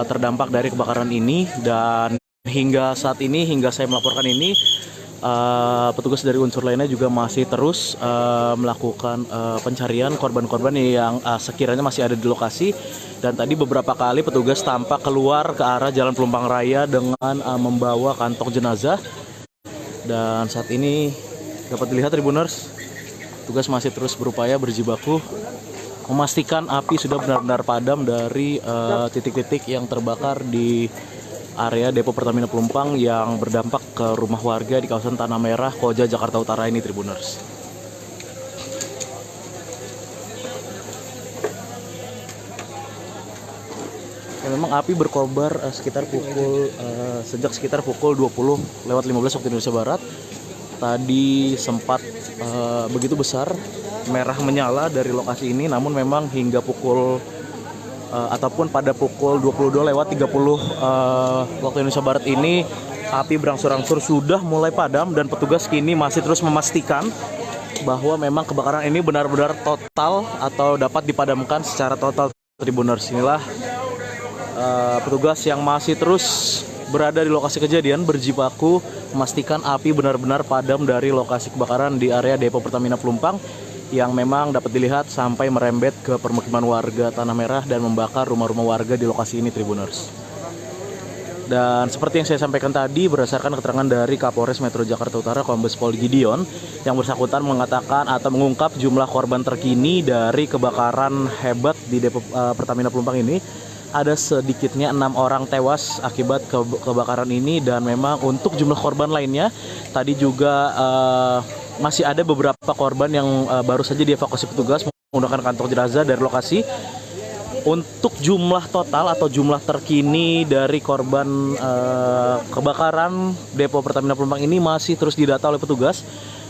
terdampak dari kebakaran ini. Dan hingga saat ini, hingga saya melaporkan ini, petugas dari unsur lainnya juga masih terus melakukan pencarian korban-korban yang sekiranya masih ada di lokasi. Dan tadi beberapa kali petugas tampak keluar ke arah Jalan Pelumpang Raya dengan membawa kantong jenazah. Dan saat ini dapat dilihat Tribuners, petugas masih terus berupaya berjibaku memastikan api sudah benar-benar padam dari titik-titik yang terbakar di area Depo Pertamina Pelumpang yang berdampak ke rumah warga di kawasan Tanah Merah, Koja, Jakarta Utara ini Tribuners. Ya, memang api berkobar sejak sekitar pukul 20:15 waktu Indonesia Barat. Tadi sempat begitu besar merah menyala dari lokasi ini, namun memang hingga pukul ataupun pada pukul 22:30 waktu Indonesia Barat ini api berangsur-angsur sudah mulai padam, dan petugas kini masih terus memastikan bahwa memang kebakaran ini benar-benar total atau dapat dipadamkan secara total Tribuners. Inilah petugas yang masih terus berada di lokasi kejadian berjibaku memastikan api benar-benar padam dari lokasi kebakaran di area Depo Pertamina Pelumpang yang memang dapat dilihat sampai merembet ke permukiman warga Tanah Merah dan membakar rumah-rumah warga di lokasi ini Tribuners. Dan seperti yang saya sampaikan tadi, berdasarkan keterangan dari Kapolres Metro Jakarta Utara Kombes Pol Gideon, yang bersangkutan mengatakan atau mengungkap jumlah korban terkini dari kebakaran hebat di Depo Pertamina Pelumpang ini. Ada sedikitnya 6 orang tewas akibat kebakaran ini, dan memang untuk jumlah korban lainnya tadi juga masih ada beberapa korban yang baru saja dievakuasi petugas menggunakan kantong jenazah dari lokasi. Untuk jumlah total atau jumlah terkini dari korban kebakaran Depo Pertamina Pelumpang ini masih terus didata oleh petugas.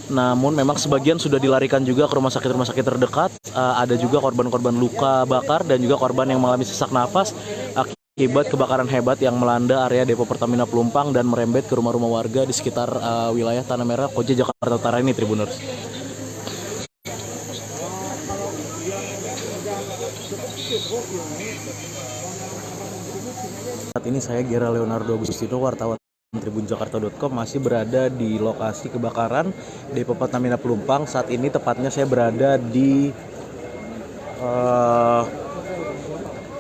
Namun memang sebagian sudah dilarikan juga ke rumah sakit terdekat. Ada juga korban-korban luka bakar dan juga korban yang mengalami sesak nafas akibat kebakaran hebat yang melanda area Depo Pertamina Pelumpang dan merembet ke rumah-rumah warga di sekitar wilayah Tanah Merah, Koja, Jakarta Utara ini Tribuners. Saat ini saya Gera Leonardo Agustino, wartawan tribunjakarta.com masih berada di lokasi kebakaran Depo Pertamina Pelumpang. Saat ini tepatnya saya berada di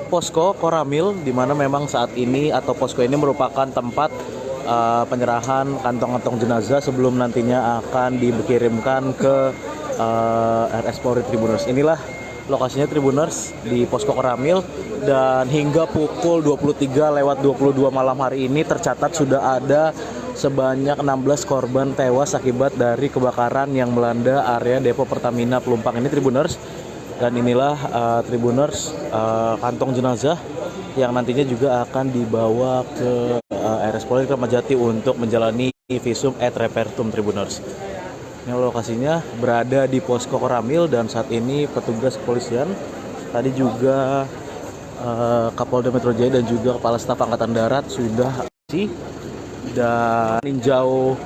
posko Koramil, di mana memang saat ini atau posko ini merupakan tempat penyerahan kantong-kantong jenazah sebelum nantinya akan dikirimkan ke RS Polri Tribuners. Inilah lokasinya Tribuners di posko Koramil, dan hingga pukul 23:22 malam hari ini tercatat sudah ada sebanyak 16 korban tewas akibat dari kebakaran yang melanda area Depo Pertamina Pelumpang ini Tribuners. Dan inilah Tribuners kantong jenazah yang nantinya juga akan dibawa ke RS Polri Kramat Jati untuk menjalani visum et repertum Tribuners. Ini lokasinya berada di posko Koramil, dan saat ini petugas kepolisian tadi juga Kapolda Metro Jaya dan juga Kepala Staf Angkatan Darat sudah dan meninjau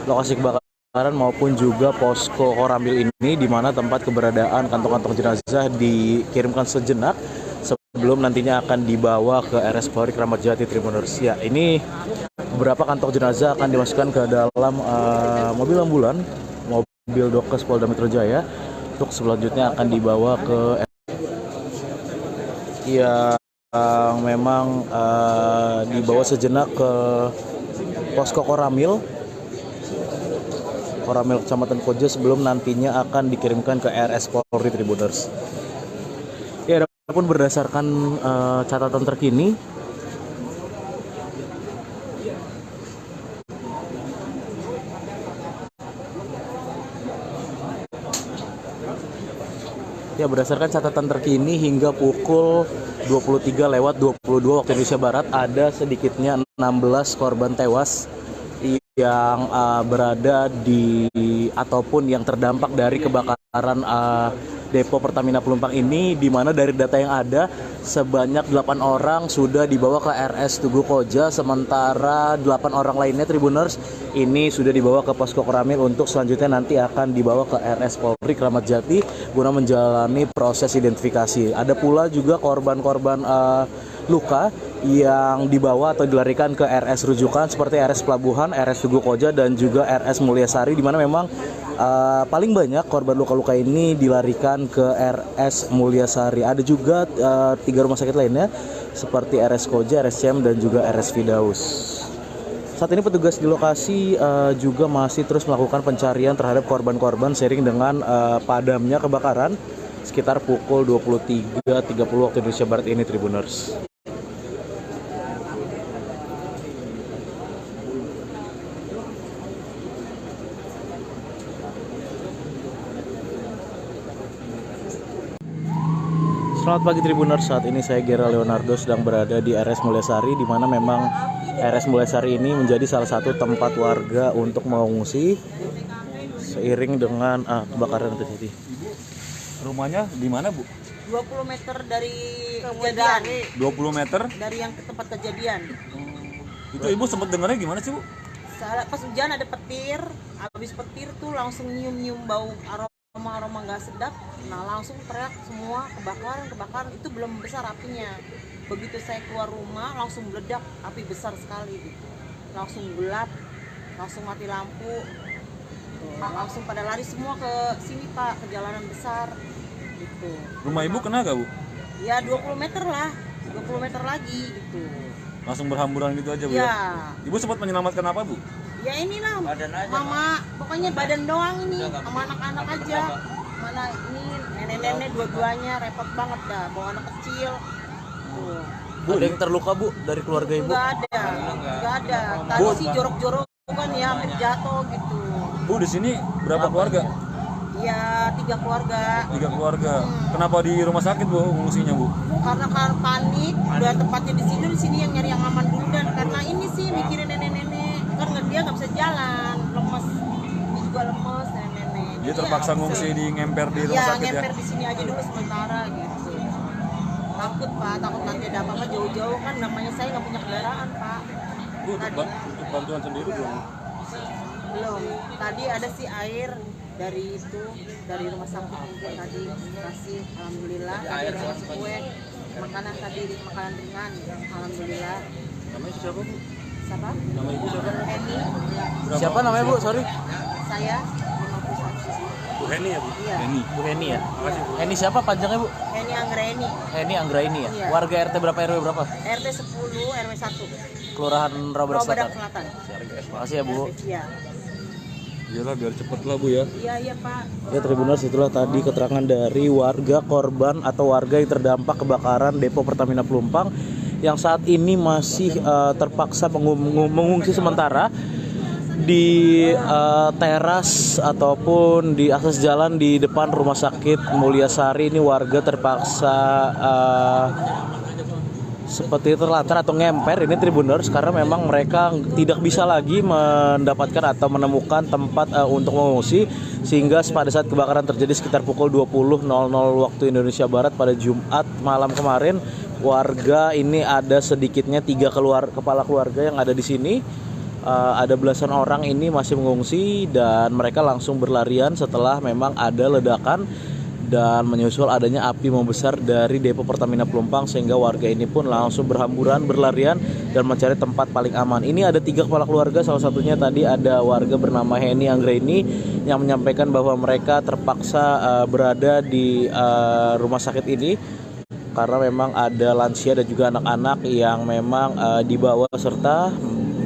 lokasi kebakaran maupun juga posko Koramil ini, di mana tempat keberadaan kantong-kantong jenazah dikirimkan sejenak sebelum nantinya akan dibawa ke RS Polri Kramat Jati Tribuners. Ya, ini beberapa kantong jenazah akan dimasukkan ke dalam mobil ambulan, mobil Dokes Polda Metro Jaya, untuk selanjutnya akan dibawa ke yang memang dibawa sejenak ke posko Koramil Kecamatan Koja sebelum nantinya akan dikirimkan ke RS Polri Tribuners. Ya, adapun berdasarkan catatan terkini, hingga pukul 23:22 waktu Indonesia Barat ada sedikitnya 16 korban tewas yang berada di ataupun yang terdampak dari kebakaran Depo Pertamina Pelumpang ini, di mana dari data yang ada sebanyak 8 orang sudah dibawa ke RS Tugu Koja, sementara 8 orang lainnya Tribuners ini sudah dibawa ke posko Koramil untuk selanjutnya nanti akan dibawa ke RS Polri Kramat Jati guna menjalani proses identifikasi. Ada pula juga korban-korban luka yang dibawa atau dilarikan ke RS rujukan seperti RS Pelabuhan, RS Tugu Koja, dan juga RS Mulyasari, di mana memang paling banyak korban luka-luka ini dilarikan ke RS Mulyasari. Ada juga 3 rumah sakit lainnya seperti RS Koja, RS CM, dan juga RS Fidaus. Saat ini petugas di lokasi juga masih terus melakukan pencarian terhadap korban-korban seiring dengan padamnya kebakaran sekitar pukul 23:30 waktu Indonesia Barat ini Tribuners. Selamat pagi Tribuners, saat ini saya Gera Leonardo sedang berada di RS Mulyasari, di mana memang RS Mulyasari ini menjadi salah satu tempat warga untuk mengungsi seiring dengan kebakaran terjadi. Rumahnya di mana, Bu? 20 meter dari kejadian. 20 meter? Dari yang ke tempat kejadian. Itu Ibu sempat dengarnya gimana sih, Bu? Pas hujan ada petir, habis petir tuh langsung nyium-nyium bau aroma nggak sedap. Nah, langsung teriak semua kebakaran, itu belum besar apinya. Begitu saya keluar rumah langsung meledak, api besar sekali gitu. Langsung gelap, langsung mati lampu. Langsung pada lari semua ke sini Pak, ke jalanan besar gitu. Rumah Ibu kena gak, Bu? Ya 20 meter lah, 20 meter lagi gitu. Langsung berhamburan gitu aja, Bu? Ya. Ibu sempat menyelamatkan apa, Bu? Ya inilah, mama, pokoknya badan doang ini, sama anak-anak aja. Mana ini nenek-nenek dua-duanya repot banget dah, bawa anak kecil. Tuh. Bu, ada yang terluka, Bu, dari keluarga Ibu? Nggak ada. Tadi sih jorok-jorok kan ya, hampir jatuh gitu. Bu, di sini berapa keluarga? Ya 3 keluarga. 3 keluarga. Kenapa di rumah sakit, Bu, ngungsinya, Bu? Karena panik, udah tempatnya di sini yang nyari yang aman dulu, dan karena ini sih mikirin nenek-nenek, karena dia nggak bisa jalan, lemes, dia juga lemes nenek-nenek. Dia terpaksa ngungsi di ngemper di rumah sakit ya? Ngemper di sini aja dulu sementara gitu. Takut Pak, takut nanti ada apa-apa jauh-jauh, kan namanya saya nggak punya kendaraan Pak. Bu, untuk bantuan sendiri belum? Belum. Tadi ada sih air dari rumah sakit mungkin tadi kasih, alhamdulillah. Tadi ada ngasih kue, makanan ringan, alhamdulillah. Namanya siapa, Bu? Siapa? Nama ibu siapa? Heni. Siapa namanya Bu? Sorry. Saya 51. Bu Heni ya Bu? Iya. Bu Heni ya. Makasih Bu. Heni siapa panjangnya Bu? Heni Anggraini. Heni Anggraini ya. Iya. Warga RT berapa RW berapa? RT 10 RW 1. Kelurahan Rawabadak Rawabadak Selatan. Selatan. Makasih ya Bu. Iya. Iyalah biar cepet lah Bu ya. Iya Pak. Ya Tribuners, itulah tadi keterangan dari warga korban atau warga yang terdampak kebakaran depo Pertamina Pelumpang yang saat ini masih terpaksa mengungsi sementara di teras ataupun di akses jalan di depan Rumah Sakit Mulyasari. Ini warga terpaksa seperti terlantar atau ngemper ini Tribuners karena memang mereka tidak bisa lagi mendapatkan atau menemukan tempat untuk mengungsi, sehingga pada saat kebakaran terjadi sekitar pukul 20.00 waktu Indonesia Barat pada Jumat malam kemarin, warga ini ada sedikitnya 3 kepala keluarga yang ada di sini. Ada belasan orang ini masih mengungsi dan mereka langsung berlarian setelah memang ada ledakan dan menyusul adanya api membesar dari depo Pertamina Pelumpang, sehingga warga ini pun langsung berhamburan berlarian dan mencari tempat paling aman. Ini ada 3 kepala keluarga, salah satunya tadi ada warga bernama Heni Anggraini yang menyampaikan bahwa mereka terpaksa berada di rumah sakit ini karena memang ada lansia dan juga anak-anak yang memang dibawa serta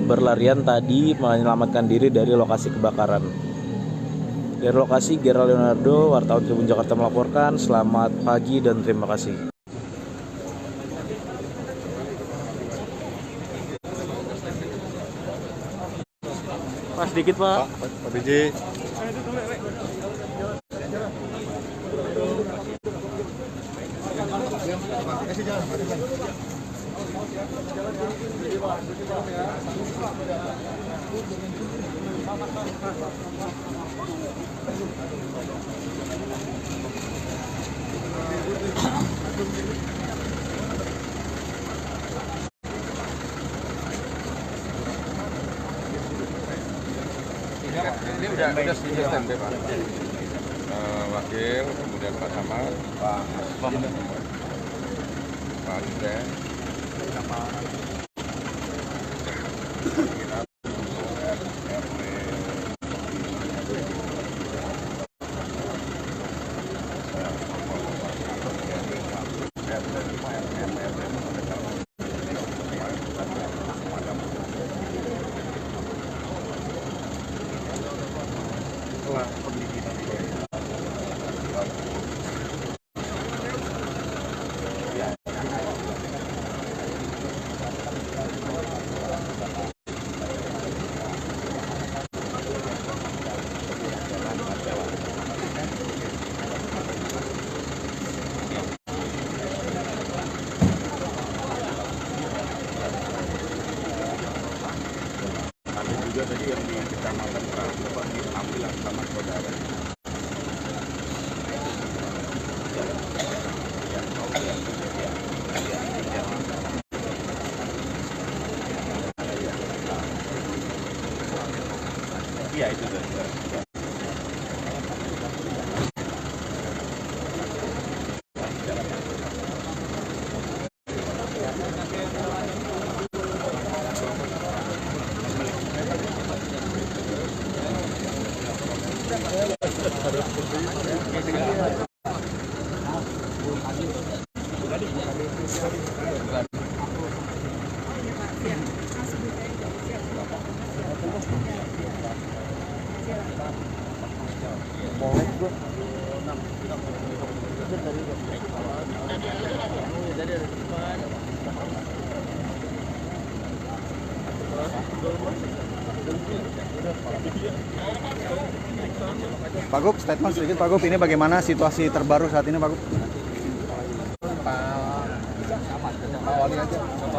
berlarian tadi menyelamatkan diri dari lokasi kebakaran. Dari lokasi, Gerald Leonardo, wartawan Tribun Jakarta melaporkan. Selamat pagi dan terima kasih. Pak, sedikit Pak. Pak Biji. Ini udah standby Pak. Wakil, kemudian Pak Samad, Pak Ruden, juga tadi yang di Kecamatan Perahu Pak diambil sama saudara. Iya itu tadi. Pak Gub, statement sedikit Pak Gub, ini bagaimana situasi terbaru saat ini Pak Gub?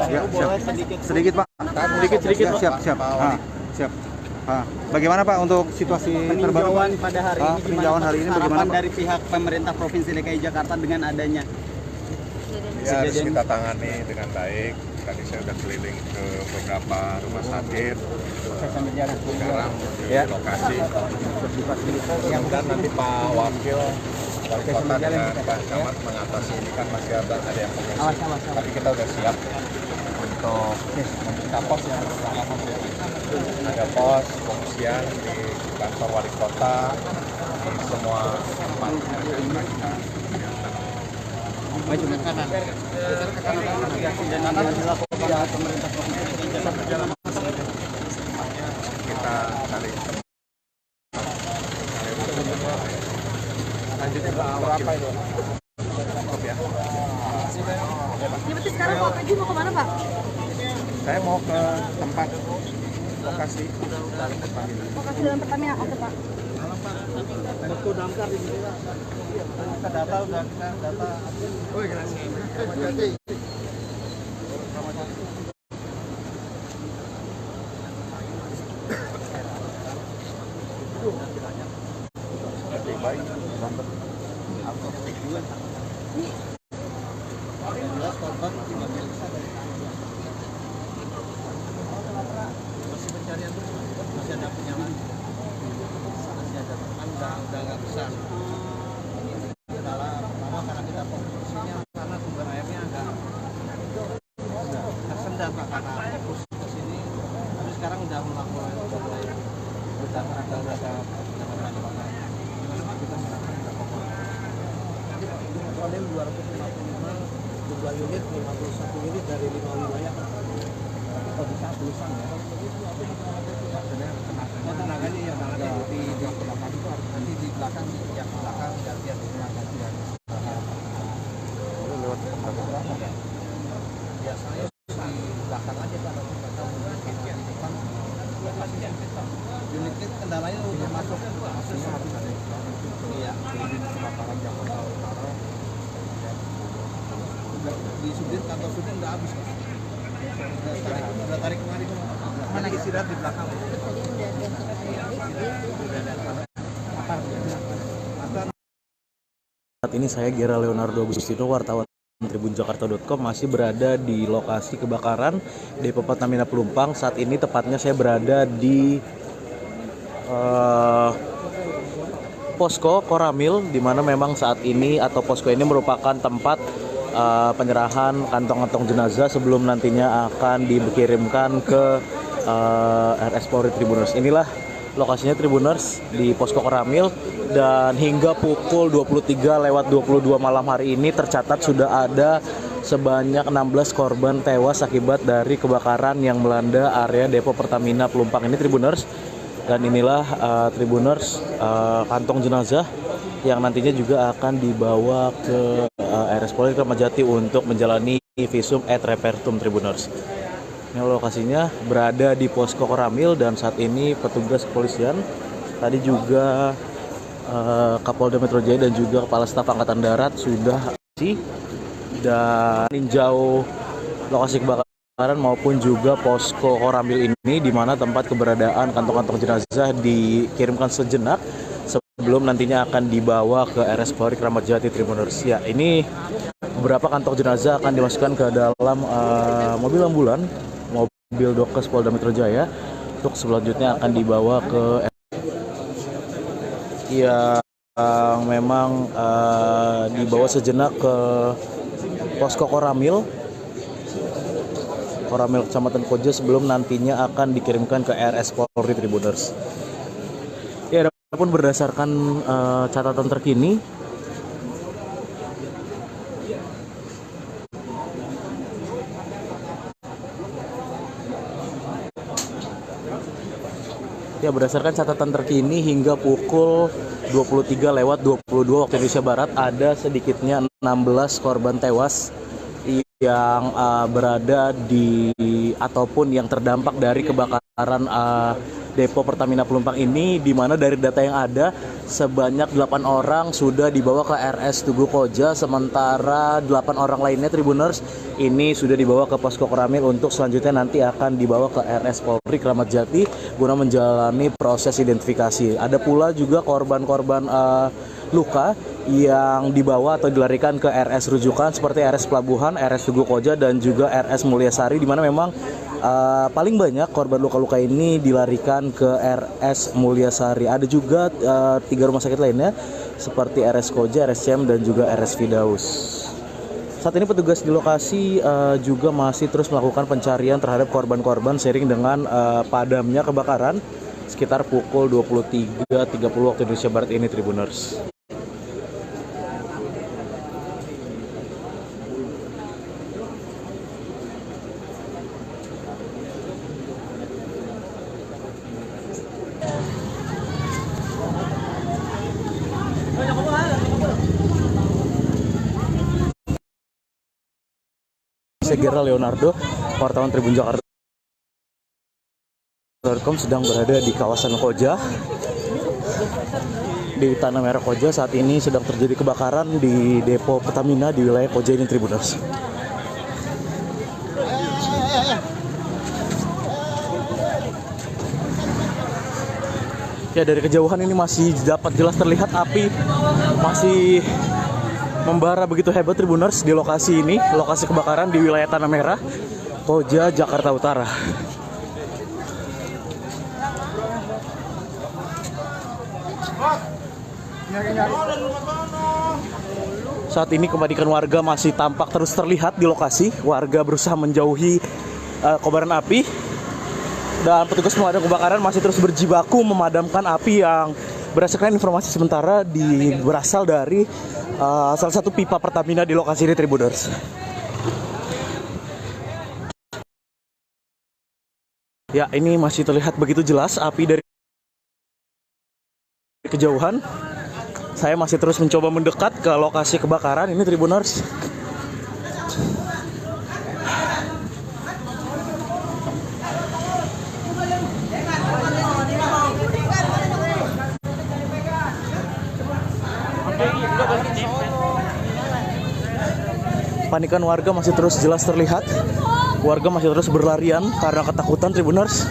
Ya, siap. Sedikit Pak. Sedikit Pak. Siap. Siap. Bagaimana Pak untuk situasi terbaru? Peninjauan pada hari ini, peninjauan hari ini bagaimana Pak? Dari pihak pemerintah Provinsi DKI Jakarta dengan adanya Ya, harus kita tangani dengan baik. Tadi saya sudah keliling ke beberapa rumah sakit. Sekarang di lokasi. Mudah-mudahan nanti Pak Wakil Wali Kota dengan Pak Camat mengatasi ini kan masih ada yang mengungsi. Tapi kita sudah siap untuk membuka pos yang pertama ya. Ada pos pengungsian di kantor wali kota, di semua tempat yang kita Maju ke kanan. Geser ke kanan. Dan ini dilakukan pemerintah provinsi DKI kita cari lanjut ke berapa itu? Cukup ya. Ya berarti sekarang Pak Peju mau kemana Pak? Saya mau ke tempat lokasi Lokasi dalam Pertamina apa Pak? Waktu damkar di sini kita data udah kita data. Oh iya. Masih pencarian terus, masih ada penyalaan, masih ada teman, udah nggak besar. Pertama karena kita fokusnya karena sumber airnya agak tersendat Pak, karena fokus ke sini. Tapi sekarang udah melakukan mulai udah penanganan Pak. Gimana Pak kita sekarang udah fokus. Soalnya 255 jumlah unit, 51 unit dari 5 wilayah Pak. Kalau bisa tulisan ya. Tenaganya yang ada di belakang itu harus nanti di belakang yang belakang gantian gantian. Lewat berapa ya? Biasanya di belakang aja Pak, gantian di depan. Unitnya kendalanya udah masuk, maksudnya habis ada. Iya, di kebakaran Jakarta Utara. Di Sudin, kantor Sudin udah habis. Udah tarik kemari. Mana istirahat di belakang. Saat ini saya Gera Leonardo Agustino, wartawan tribunjakarta.com, masih berada di lokasi kebakaran Depo Pertamina Pelumpang. Saat ini tepatnya saya berada di posko Koramil, di mana memang saat ini atau posko ini merupakan tempat penyerahan kantong-kantong jenazah sebelum nantinya akan dikirimkan ke RS Polri Tribuners. Inilah lokasinya Tribuners di posko Koramil, dan hingga pukul 23:22 malam hari ini tercatat sudah ada sebanyak 16 korban tewas akibat dari kebakaran yang melanda area Depo Pertamina Pelumpang ini Tribuners. Dan inilah Tribuners kantong jenazah yang nantinya juga akan dibawa ke RS Polri Kramat Jati untuk menjalani visum et repertum Tribuners. Ini lokasinya berada di posko Koramil, dan saat ini petugas kepolisian, tadi juga Kapolda Metro Jaya dan juga Kepala Staf Angkatan Darat sudah dan meninjau lokasi kebakaran maupun juga posko Koramil ini, di mana tempat keberadaan kantong-kantong jenazah dikirimkan sejenak sebelum nantinya akan dibawa ke RS Polri Kramat Jati Tribuners. Ya, ini beberapa kantong jenazah akan dimasukkan ke dalam mobil ambulan, mobil Dokes Polda Metro Jaya, untuk selanjutnya akan dibawa ke yang memang dibawa sejenak ke posko Koramil Kecamatan Koja sebelum nantinya akan dikirimkan ke RS Polri Tribuners. Ya, adapun berdasarkan catatan terkini, hingga pukul 23:22 waktu Indonesia Barat ada sedikitnya 16 korban tewas yang berada di ataupun yang terdampak dari kebakaran Depo Pertamina Pelumpang ini, di mana dari data yang ada sebanyak 8 orang sudah dibawa ke RS Tugu Koja, sementara 8 orang lainnya Tribuners ini sudah dibawa ke posko Koramil untuk selanjutnya nanti akan dibawa ke RS Polri Kramat Jati guna menjalani proses identifikasi. Ada pula juga korban-korban luka yang dibawa atau dilarikan ke RS rujukan seperti RS Pelabuhan, RS Tugu Koja, dan juga RS Mulyasari, di mana memang paling banyak korban luka-luka ini dilarikan ke RS Mulyasari. Ada juga 3 rumah sakit lainnya seperti RS Koja, RS CM, dan juga RS Firdaus. Saat ini petugas di lokasi juga masih terus melakukan pencarian terhadap korban-korban seiring dengan padamnya kebakaran sekitar pukul 23.30 waktu Indonesia Barat ini, Tribuners. Segera Leonardo, wartawan Tribun Jakarta.com sedang berada di kawasan Koja, di Tanah Merah Koja. Saat ini sedang terjadi kebakaran di depo Pertamina di wilayah Koja ini, Tribuners. Ya, dari kejauhan ini masih dapat jelas terlihat api masih membara begitu hebat, Tribuners, di lokasi ini, lokasi kebakaran di wilayah Tanah Merah, Koja, Jakarta Utara. Saat ini kepanikan warga masih tampak terus terlihat di lokasi. Warga berusaha menjauhi kobaran api, dan petugas pemadam kebakaran masih terus berjibaku memadamkan api yang berdasarkan informasi sementara berasal dari salah satu pipa Pertamina di lokasi ini, Tribuners. Ya, ini masih terlihat begitu jelas api dari kejauhan. Saya masih terus mencoba mendekat ke lokasi kebakaran ini, Tribuners. Panikan warga masih terus jelas terlihat. Warga masih terus berlarian karena ketakutan, Tribuners.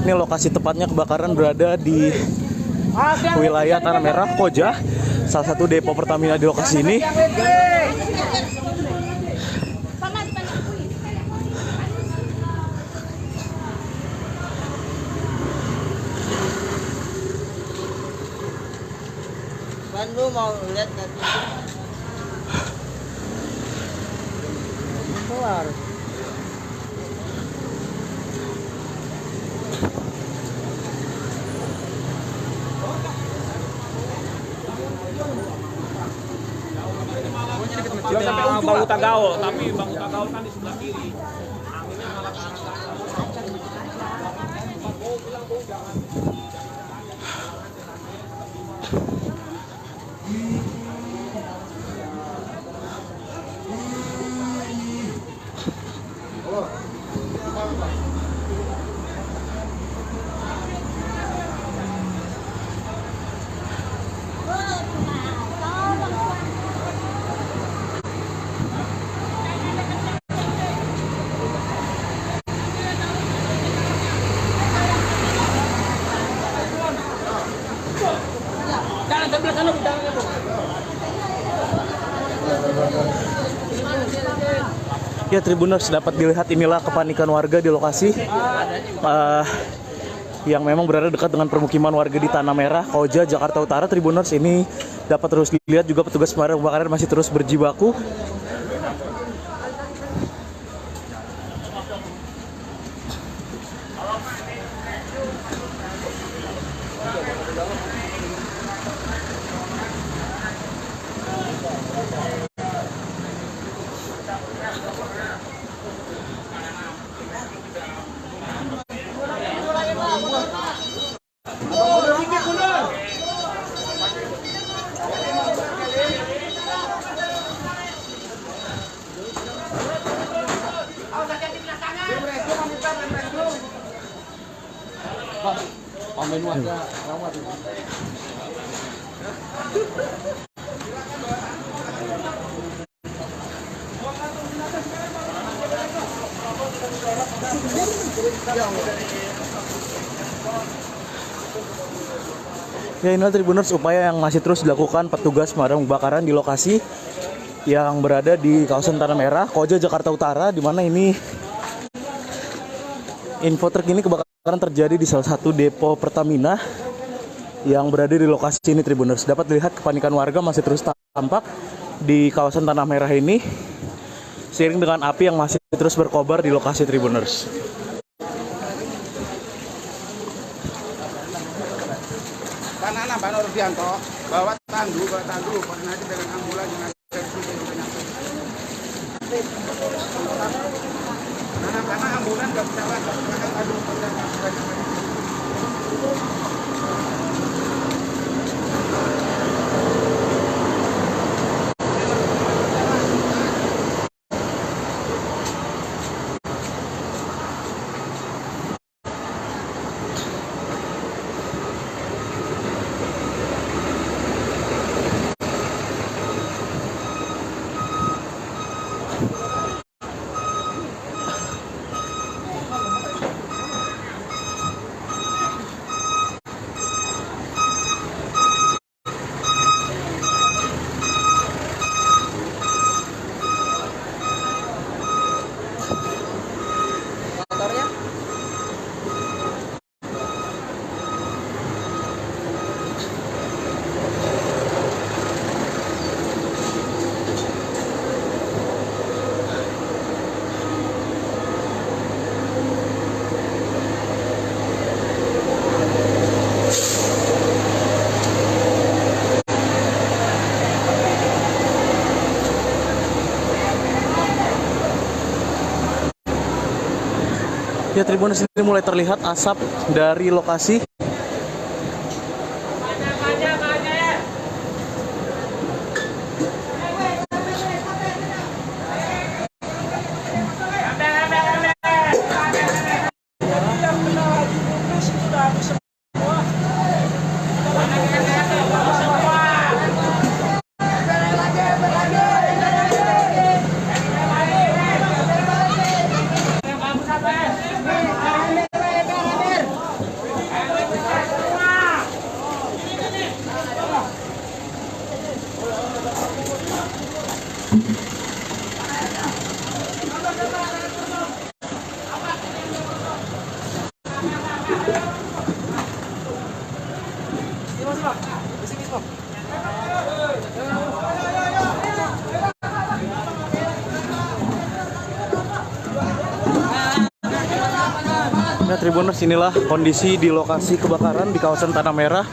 Ini lokasi tepatnya kebakaran berada di wilayah Tanah Merah, Koja, salah satu depo Pertamina di lokasi ini. Lu mau lihat nanti keluar. Ada bau tagaul, tapi bau tagaul kan di sebelah kiri. Anginnya malah ke arah Ya, Tribuners, dapat dilihat inilah kepanikan warga di lokasi yang memang berada dekat dengan permukiman warga di Tanah Merah, Koja, Jakarta Utara. Tribuners, ini dapat terus dilihat juga petugas pemadam kebakaran masih terus berjibaku. Ya, inilah Tribuners upaya yang masih terus dilakukan petugas pemadam kebakaran di lokasi yang berada di kawasan Tanah Merah, Koja, Jakarta Utara, di mana ini info terkini kebakaran terjadi di salah satu depo Pertamina yang berada di lokasi ini Tribuners. Dapat dilihat kepanikan warga masih terus tampak di kawasan Tanah Merah ini, seiring dengan api yang masih terus berkobar di lokasi Tribuners. Tanah Pak Nurdianto, bawa tandu, koordinasi dengan ambulan dengan servis yang sudah nyampe. Karena ambulan nggak bisa lagi, karena tandu sudah nyampe. Ya, Tribuners, ini mulai terlihat asap dari lokasi. Ya, Tribuners, inilah kondisi di lokasi kebakaran di kawasan Tanah Merah,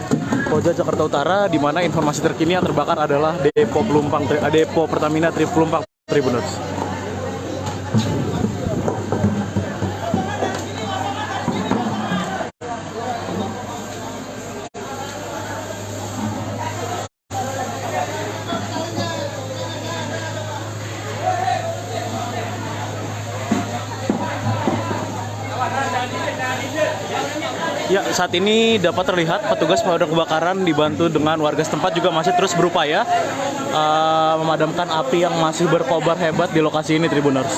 Koja, Jakarta Utara, di mana informasi terkini yang terbakar adalah depo Pertamina Pelumpang, Tribuners. Ya, saat ini dapat terlihat petugas pemadam kebakaran dibantu dengan warga setempat juga masih terus berupaya memadamkan api yang masih berkobar hebat di lokasi ini, Tribuners.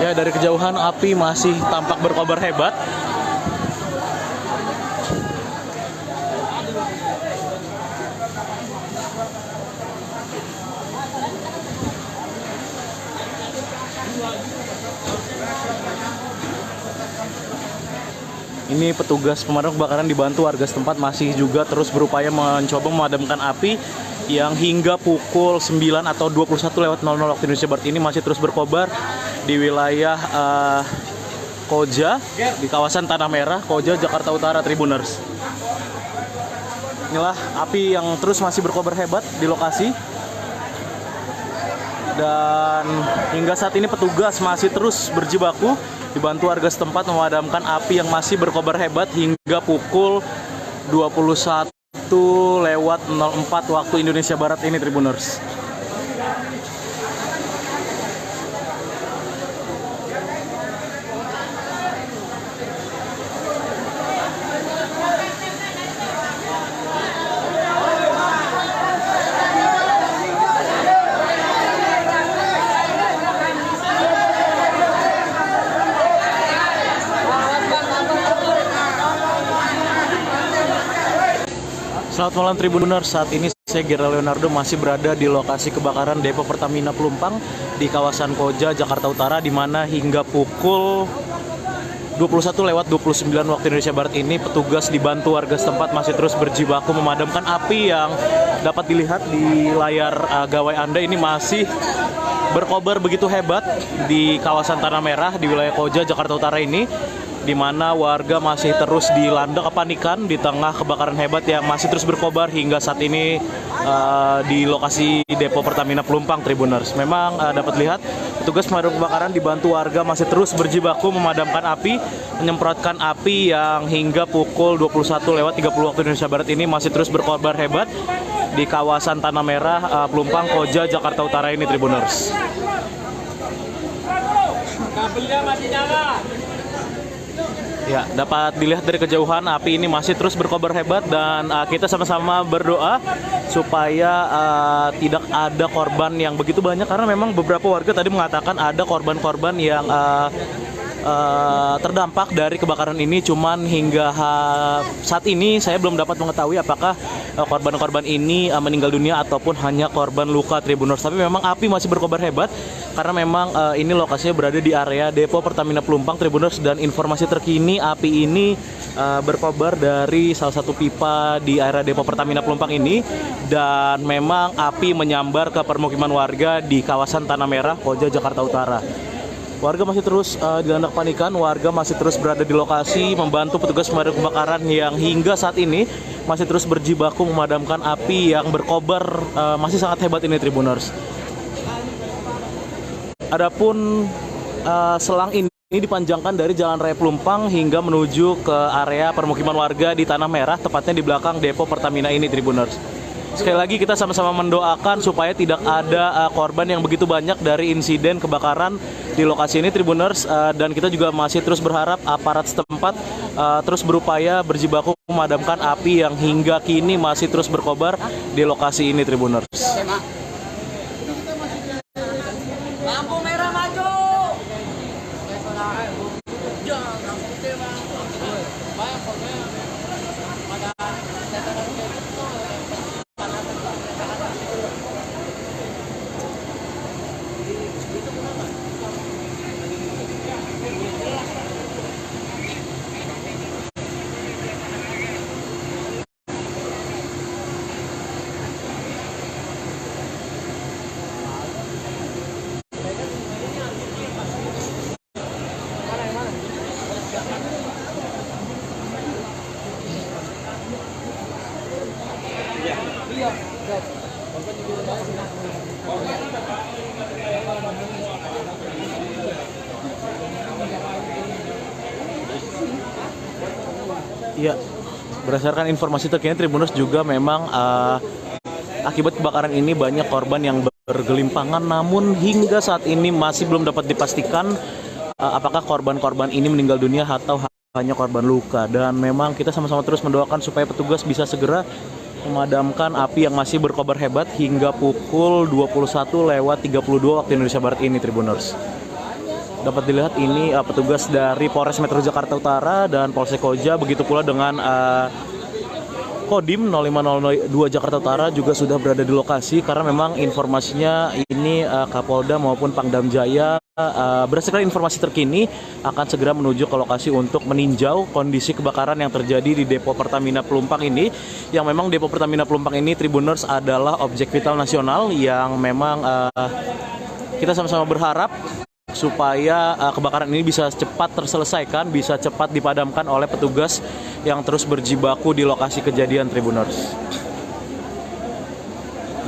Ya, dari kejauhan api masih tampak berkobar hebat. Ini petugas pemadam kebakaran dibantu warga setempat masih juga terus berupaya mencoba memadamkan api yang hingga pukul 9 atau 21:00 waktu Indonesia Barat ini masih terus berkobar di wilayah Koja, di kawasan Tanah Merah, Koja, Jakarta Utara, Tribuners. Inilah api yang terus masih berkobar hebat di lokasi. Dan hingga saat ini petugas masih terus berjibaku dibantu warga setempat memadamkan api yang masih berkobar hebat hingga pukul 21:04 waktu Indonesia Barat ini, Tribuners. Selamat malam Tribuners, saat ini saya Gira Leonardo masih berada di lokasi kebakaran Depo Pertamina Pelumpang di kawasan Koja, Jakarta Utara, di mana hingga pukul 21:29 waktu Indonesia Barat ini petugas dibantu warga setempat masih terus berjibaku memadamkan api yang dapat dilihat di layar gawai Anda ini masih berkobar begitu hebat di kawasan Tanah Merah di wilayah Koja, Jakarta Utara ini, di mana warga masih terus dilanda kepanikan di tengah kebakaran hebat yang masih terus berkobar hingga saat ini di lokasi Depo Pertamina Pelumpang, Tribuners. Memang dapat lihat petugas pemadam kebakaran dibantu warga masih terus berjibaku memadamkan api, menyemprotkan api yang hingga pukul 21:30 waktu Indonesia Barat ini masih terus berkobar hebat di kawasan Tanah Merah, Pelumpang, Koja, Jakarta Utara ini, Tribuners. Kabelnya masih nyala. Ya, dapat dilihat dari kejauhan api ini masih terus berkobar hebat dan kita sama-sama berdoa supaya tidak ada korban yang begitu banyak, karena memang beberapa warga tadi mengatakan ada korban-korban yang terdampak dari kebakaran ini. Cuman hingga saat ini saya belum dapat mengetahui apakah korban-korban ini meninggal dunia ataupun hanya korban luka, Tribuners. Tapi memang api masih berkobar hebat karena memang ini lokasinya berada di area Depo Pertamina Pelumpang, Tribuners, dan informasi terkini api ini berkobar dari salah satu pipa di area Depo Pertamina Pelumpang ini, dan memang api menyambar ke permukiman warga di kawasan Tanah Merah, Koja, Jakarta Utara. Warga masih terus dilanda kepanikan, warga masih terus berada di lokasi membantu petugas pemadam kebakaran yang hingga saat ini masih terus berjibaku memadamkan api yang berkobar masih sangat hebat ini, Tribuners. Adapun selang ini dipanjangkan dari Jalan Raya Pelumpang hingga menuju ke area permukiman warga di Tanah Merah, tepatnya di belakang Depo Pertamina ini, Tribuners. Sekali lagi kita sama-sama mendoakan supaya tidak ada korban yang begitu banyak dari insiden kebakaran di lokasi ini, Tribuners, dan kita juga masih terus berharap aparat setempat terus berupaya berjibaku memadamkan api yang hingga kini masih terus berkobar di lokasi ini, Tribuners. Lampu merah maju. Iya, berdasarkan informasi terkini, Tribuners, juga memang akibat kebakaran ini banyak korban yang bergelimpangan, namun hingga saat ini masih belum dapat dipastikan apakah korban-korban ini meninggal dunia atau hanya korban luka. Dan memang kita sama-sama terus mendoakan supaya petugas bisa segera memadamkan api yang masih berkobar hebat hingga pukul 21:32 waktu Indonesia Barat ini, Tribuners. Dapat dilihat ini petugas dari Polres Metro Jakarta Utara dan Polsek Koja, begitu pula dengan Kodim 0502 Jakarta Utara juga sudah berada di lokasi, karena memang informasinya ini Kapolda maupun Pangdam Jaya berdasarkan informasi terkini akan segera menuju ke lokasi untuk meninjau kondisi kebakaran yang terjadi di Depo Pertamina Pelumpang ini, yang memang Depo Pertamina Pelumpang ini, Tribuners, adalah objek vital nasional yang memang kita sama-sama berharap supaya kebakaran ini bisa cepat terselesaikan, bisa cepat dipadamkan oleh petugas yang terus berjibaku di lokasi kejadian, Tribuners.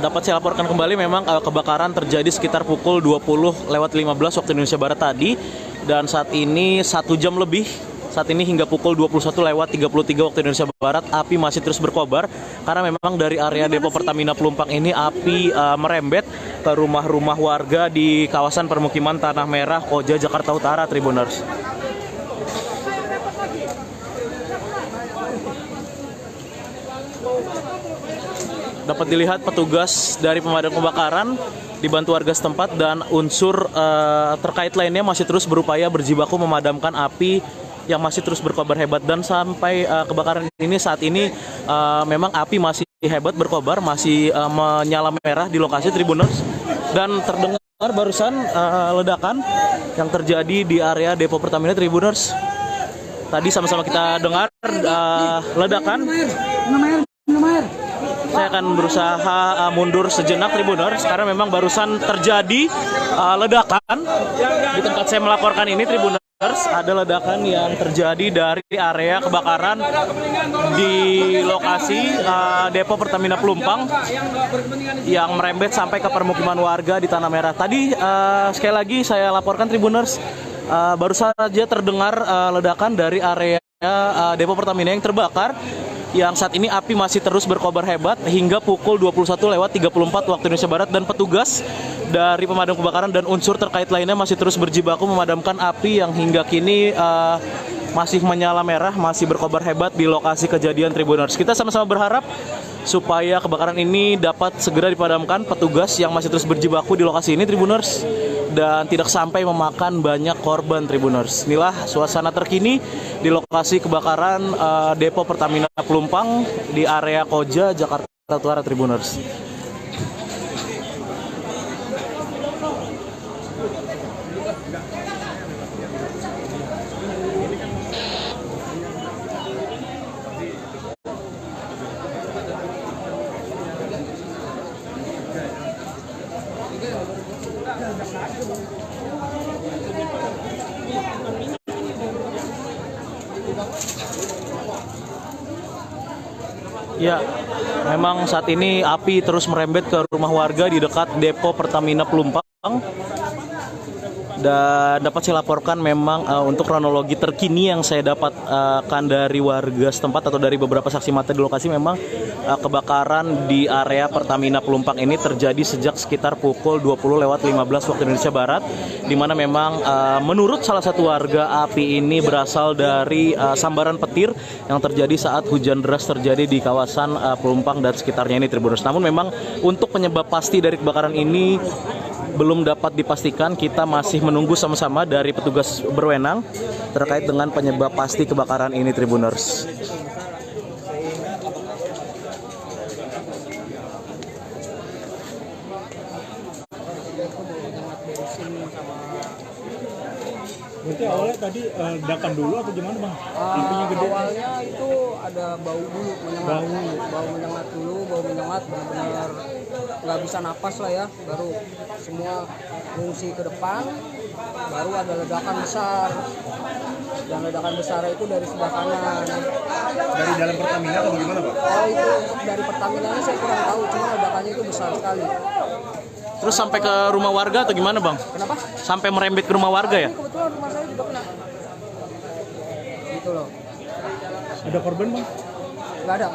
Dapat saya laporkan kembali, memang kebakaran terjadi sekitar pukul 20:15 waktu Indonesia Barat tadi, dan saat ini 1 jam lebih. Saat ini hingga pukul 21:33 waktu Indonesia Barat, api masih terus berkobar karena memang dari area Depo Pertamina Pelumpang ini api merembet ke rumah-rumah warga di kawasan permukiman Tanah Merah, Koja, Jakarta Utara, Tribuners. Dapat dilihat petugas dari pemadam kebakaran dibantu warga setempat dan unsur terkait lainnya masih terus berupaya berjibaku memadamkan api yang masih terus berkobar hebat, dan sampai kebakaran ini saat ini memang api masih hebat berkobar, masih menyala merah di lokasi Tribuners, dan terdengar barusan ledakan yang terjadi di area depo Pertamina Tribuners. Tadi sama-sama kita dengar ledakan. Saya akan berusaha mundur sejenak Tribuners karena memang barusan terjadi ledakan di tempat saya melaporkan ini Tribuners. Ada ledakan yang terjadi dari area kebakaran di lokasi depo Pertamina Pelumpang yang merembet sampai ke permukiman warga di Tanah Merah. Tadi sekali lagi saya laporkan Tribuners, baru saja terdengar ledakan dari area depo Pertamina yang terbakar, yang saat ini api masih terus berkobar hebat hingga pukul 21:34 waktu Indonesia Barat, dan petugas dari pemadam kebakaran dan unsur terkait lainnya masih terus berjibaku memadamkan api yang hingga kini masih menyala merah, masih berkobar hebat di lokasi kejadian Tribuners. Kita sama-sama berharap supaya kebakaran ini dapat segera dipadamkan petugas yang masih terus berjibaku di lokasi ini Tribuners, dan tidak sampai memakan banyak korban Tribuners. Inilah suasana terkini di lokasi kebakaran depo Pertamina Pelumpang di area Koja, Jakarta Utara Tribuners. Ya, memang saat ini api terus merembet ke rumah warga di dekat depo Pertamina Pelumpang. Dan dapat saya laporkan memang untuk kronologi terkini yang saya dapatkan dari warga setempat atau dari beberapa saksi mata di lokasi, memang kebakaran di area Pertamina Pelumpang ini terjadi sejak sekitar pukul 20:15 waktu Indonesia Barat, di mana memang menurut salah satu warga api ini berasal dari sambaran petir yang terjadi saat hujan deras terjadi di kawasan Pelumpang dan sekitarnya ini Tribuners. Namun memang untuk penyebab pasti dari kebakaran ini belum dapat dipastikan. Kita masih menunggu sama-sama dari petugas berwenang terkait dengan penyebab pasti kebakaran ini Tribuners. Berarti awalnya tadi ledakan dulu atau gimana bang? Apinya gede. Awalnya itu ada bau dulu menyengat, bau menyengat dulu, bau menyengat benar-benar nggak bisa napas lah ya. Baru semua ngungsi ke depan, baru ada ledakan besar. Dan ledakan besar itu dari sebelah kanan. Dari dalam Pertamina atau gimana Pak? Oh itu dari Pertamina saya kurang tahu, cuma ledakannya itu besar sekali. Terus sampai ke rumah warga atau gimana bang? Kenapa? Sampai merembet ke rumah warga ya? Kebetulan rumah saya juga kena. Gitu loh. Ada korban bang? Nggak ada.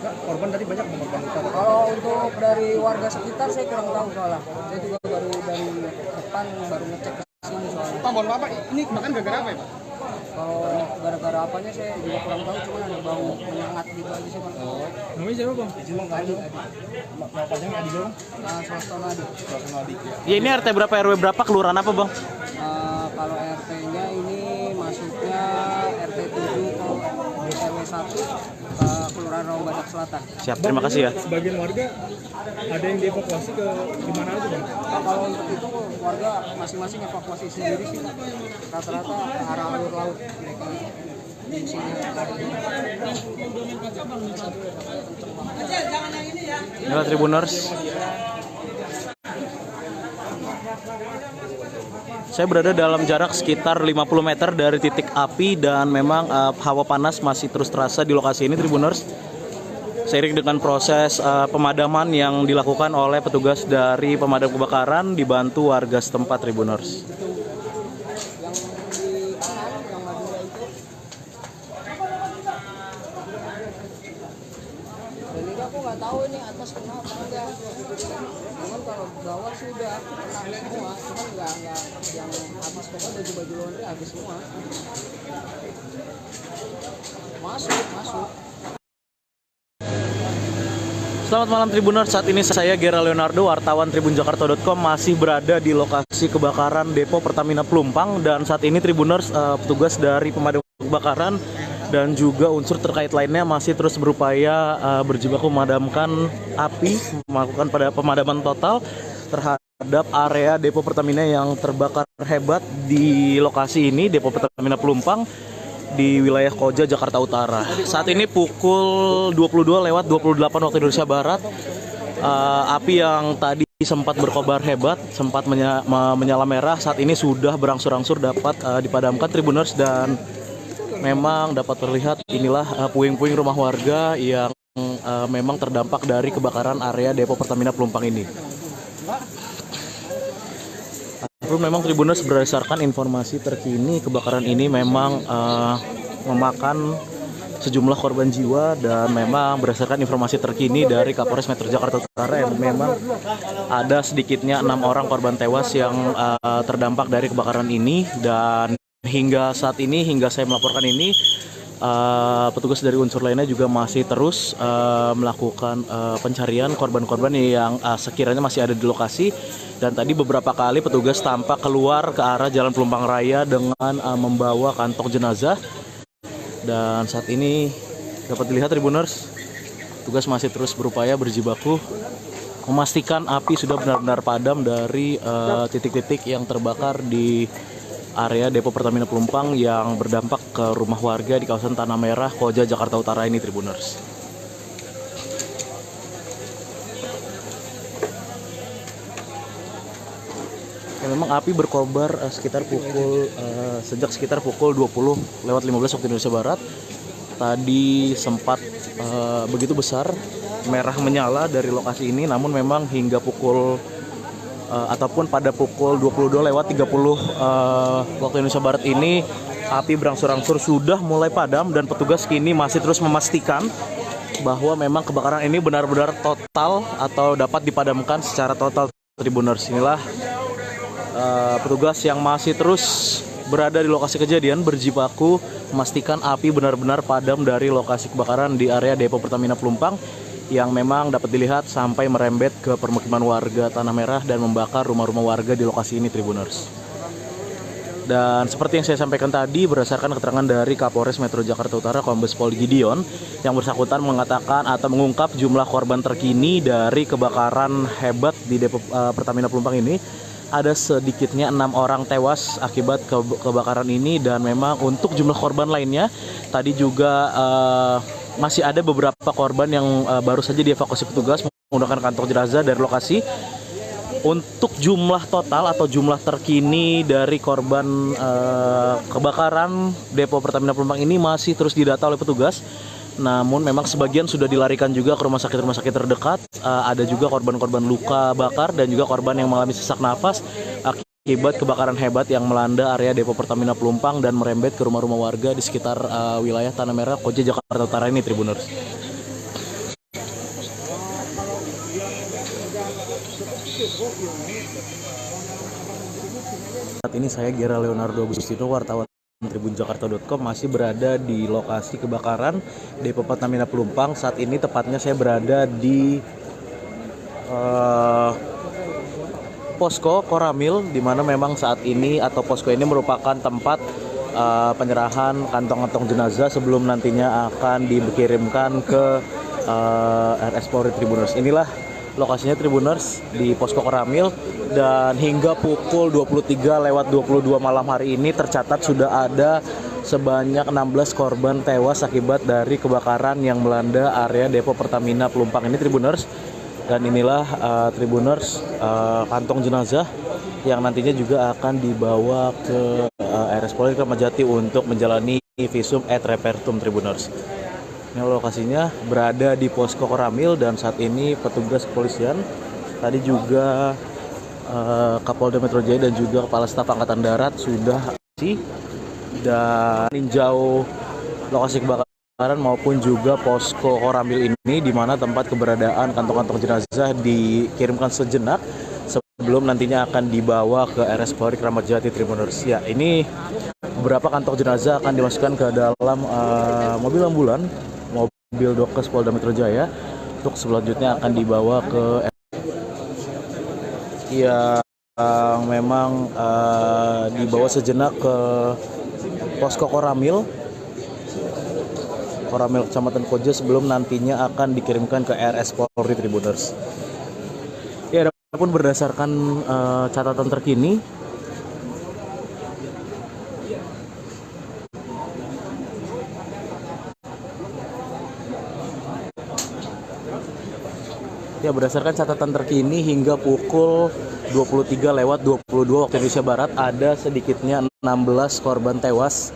Nggak, korban tadi banyak korban luka. Kalau untuk dari warga sekitar saya kurang tahu soalnya. Saya juga baru dari depan baru ngecek ke sini soalnya. Pak, mohon maaf Pak, ini kebakaran gara-gara apa ya Pak? Kalau gara-gara apanya saya juga kurang tahu, cuma ada bau menyengat gitu aja sih Pak. Namanya siapa bang? Adi. Nama panjangnya Adi bang? Suasana Adi. Ya, ini RT berapa RW berapa, kelurahan apa bang? Kalau RT-nya ini masuknya RT 7 RW 1 Kelurahan Rawabadak Selatan. Siap, terima kasih ya. Sebagian warga ada yang dievakuasi ke gimana aja bang? Kalau untuk itu warga masing-masing evakuasi sendiri sih Pak. Rata-rata ke arah alur laut mereka mengungsinya. Inilah Tribuners. Saya berada dalam jarak sekitar 50 meter dari titik api, dan memang hawa panas masih terus terasa di lokasi ini Tribuners. Seiring dengan proses pemadaman yang dilakukan oleh petugas dari pemadam kebakaran dibantu warga setempat Tribuners. Dan ini aku nggak tahu ini atas kena apa enggak. Cuman kalau bawah sih udah kena semua, cuman nggak yang atas pokoknya baju-baju laundry habis semua. Masuk. Selamat malam Tribuners, saat ini saya Gera Leonardo, wartawan tribunjakarta.com masih berada di lokasi kebakaran Depo Pertamina Pelumpang. Dan saat ini Tribuners, petugas dari pemadam kebakaran dan juga unsur terkait lainnya masih terus berupaya berjibaku memadamkan api, melakukan pemadaman total terhadap area Depo Pertamina yang terbakar hebat di lokasi ini, Depo Pertamina Pelumpang di wilayah Koja, Jakarta Utara. Saat ini pukul 22:28 waktu Indonesia Barat. Api yang tadi sempat berkobar hebat, sempat menyala merah, saat ini sudah berangsur-angsur dapat dipadamkan Tribuners. Dan memang dapat terlihat inilah puing-puing rumah warga yang memang terdampak dari kebakaran area Depo Pertamina Pelumpang ini. Memang Tribuners, berdasarkan informasi terkini, kebakaran ini memang memakan sejumlah korban jiwa. Dan memang berdasarkan informasi terkini dari Kapolres Metro Jakarta Utara, memang ada sedikitnya 6 orang korban tewas yang terdampak dari kebakaran ini. Dan hingga saat ini, hingga saya melaporkan ini, petugas dari unsur lainnya juga masih terus melakukan pencarian korban-korban yang sekiranya masih ada di lokasi. Dan tadi beberapa kali petugas tampak keluar ke arah Jalan Pelumpang Raya dengan membawa kantong jenazah. Dan saat ini dapat dilihat Tribuners, petugas masih terus berupaya berjibaku memastikan api sudah benar-benar padam dari titik-titik yang terbakar di area Depo Pertamina Pelumpang yang berdampak ke rumah warga di kawasan Tanah Merah, Koja, Jakarta Utara ini Tribuners. Ya, memang api berkobar sejak sekitar pukul 20:15 waktu Indonesia Barat. Tadi sempat begitu besar merah menyala dari lokasi ini, namun memang hingga pukul ataupun pada pukul 22:30 waktu Indonesia Barat ini api berangsur-angsur sudah mulai padam. Dan petugas kini masih terus memastikan bahwa memang kebakaran ini benar-benar total atau dapat dipadamkan secara total Tribuners. Inilah petugas yang masih terus berada di lokasi kejadian berjibaku memastikan api benar-benar padam dari lokasi kebakaran di area Depo Pertamina Pelumpang yang memang dapat dilihat sampai merembet ke permukiman warga Tanah Merah dan membakar rumah-rumah warga di lokasi ini Tribuners. Dan seperti yang saya sampaikan tadi, berdasarkan keterangan dari Kapolres Metro Jakarta Utara Kombes Pol Gideon, yang bersangkutan mengatakan atau mengungkap jumlah korban terkini dari kebakaran hebat di Depo Pertamina Pelumpang ini. Ada sedikitnya 6 orang tewas akibat kebakaran ini. Dan memang untuk jumlah korban lainnya tadi juga masih ada beberapa korban yang baru saja dievakuasi petugas menggunakan kantong jenazah dari lokasi. Untuk jumlah total atau jumlah terkini dari korban kebakaran Depo Pertamina Pelumpang ini masih terus didata oleh petugas. Namun memang sebagian sudah dilarikan juga ke rumah sakit terdekat. Ada juga korban-korban luka bakar dan juga korban yang mengalami sesak nafas akibat kebakaran hebat yang melanda area Depo Pertamina Pelumpang dan merembet ke rumah-rumah warga di sekitar wilayah Tanah Merah, Koja, Jakarta Utara ini Tribuners. Saat ini saya Gera Leonardo Agustino, wartawan tribunjakarta.com masih berada di lokasi kebakaran Depo Pertamina Pelumpang. Saat ini tepatnya saya berada di posko Koramil, di mana memang saat ini atau posko ini merupakan tempat penyerahan kantong-kantong jenazah sebelum nantinya akan dikirimkan ke RS Polri Tribuners. Inilah lokasinya Tribuners di posko Koramil. Dan hingga pukul 23:22 malam hari ini tercatat sudah ada sebanyak 16 korban tewas akibat dari kebakaran yang melanda area Depo Pertamina Pelumpang ini Tribuners. Dan inilah Tribuners kantong jenazah yang nantinya juga akan dibawa ke RS Polri Kramat Jati untuk menjalani visum et repertum Tribuners. Ini lokasinya berada di posko Koramil. Dan saat ini petugas kepolisian tadi juga Kapolda Metro Jaya dan juga Kepala Staf Angkatan Darat sudah dan meninjau lokasi kebakaran maupun juga posko Koramil ini, di mana tempat keberadaan kantong-kantong jenazah dikirimkan sejenak sebelum nantinya akan dibawa ke RS Polri Kramat Jati Tribuners. Ya, ini beberapa kantong jenazah akan dimasukkan ke dalam mobil ambulan, mobil Dokes Polda Metro Jaya. untuk selanjutnya akan dibawa ke yang memang dibawa sejenak ke posko Koramil Kecamatan Koja sebelum nantinya akan dikirimkan ke RS Polri Tribuners. Ya, adapun berdasarkan catatan terkini hingga pukul 23:22 waktu Indonesia Barat ada sedikitnya 16 korban tewas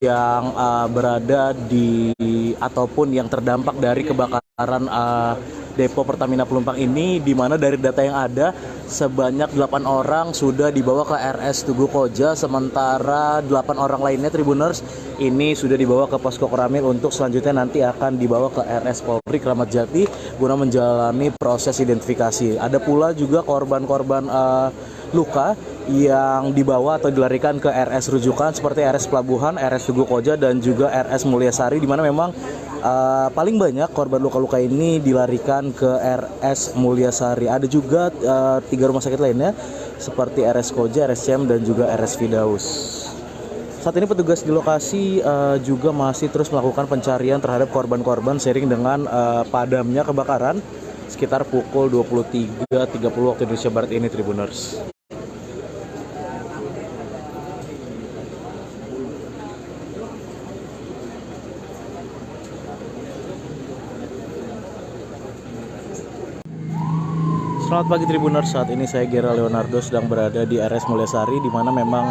yang berada di ataupun yang terdampak dari kebakaran depo Pertamina Pelumpang ini, di mana dari data yang ada sebanyak 8 orang sudah dibawa ke RS Tugu Koja, sementara 8 orang lainnya Tribuners ini sudah dibawa ke posko Koramil untuk selanjutnya nanti akan dibawa ke RS Polri Kramat Jati guna menjalani proses identifikasi. Ada pula juga korban-korban luka yang dibawa atau dilarikan ke RS rujukan seperti RS Pelabuhan, RS Tugu Koja dan juga RS Mulyasari, di mana memang paling banyak korban luka-luka ini dilarikan ke RS Mulyasari. Ada juga 3 rumah sakit lainnya seperti RS Koja, RS CM dan juga RS Firdaus. Saat ini petugas di lokasi juga masih terus melakukan pencarian terhadap korban-korban seiring dengan padamnya kebakaran sekitar pukul 23.30 waktu Indonesia Barat ini, Tribuners. Selamat pagi Tribuners, saat ini saya Gera Leonardo sedang berada di RS Mulyasari, di mana memang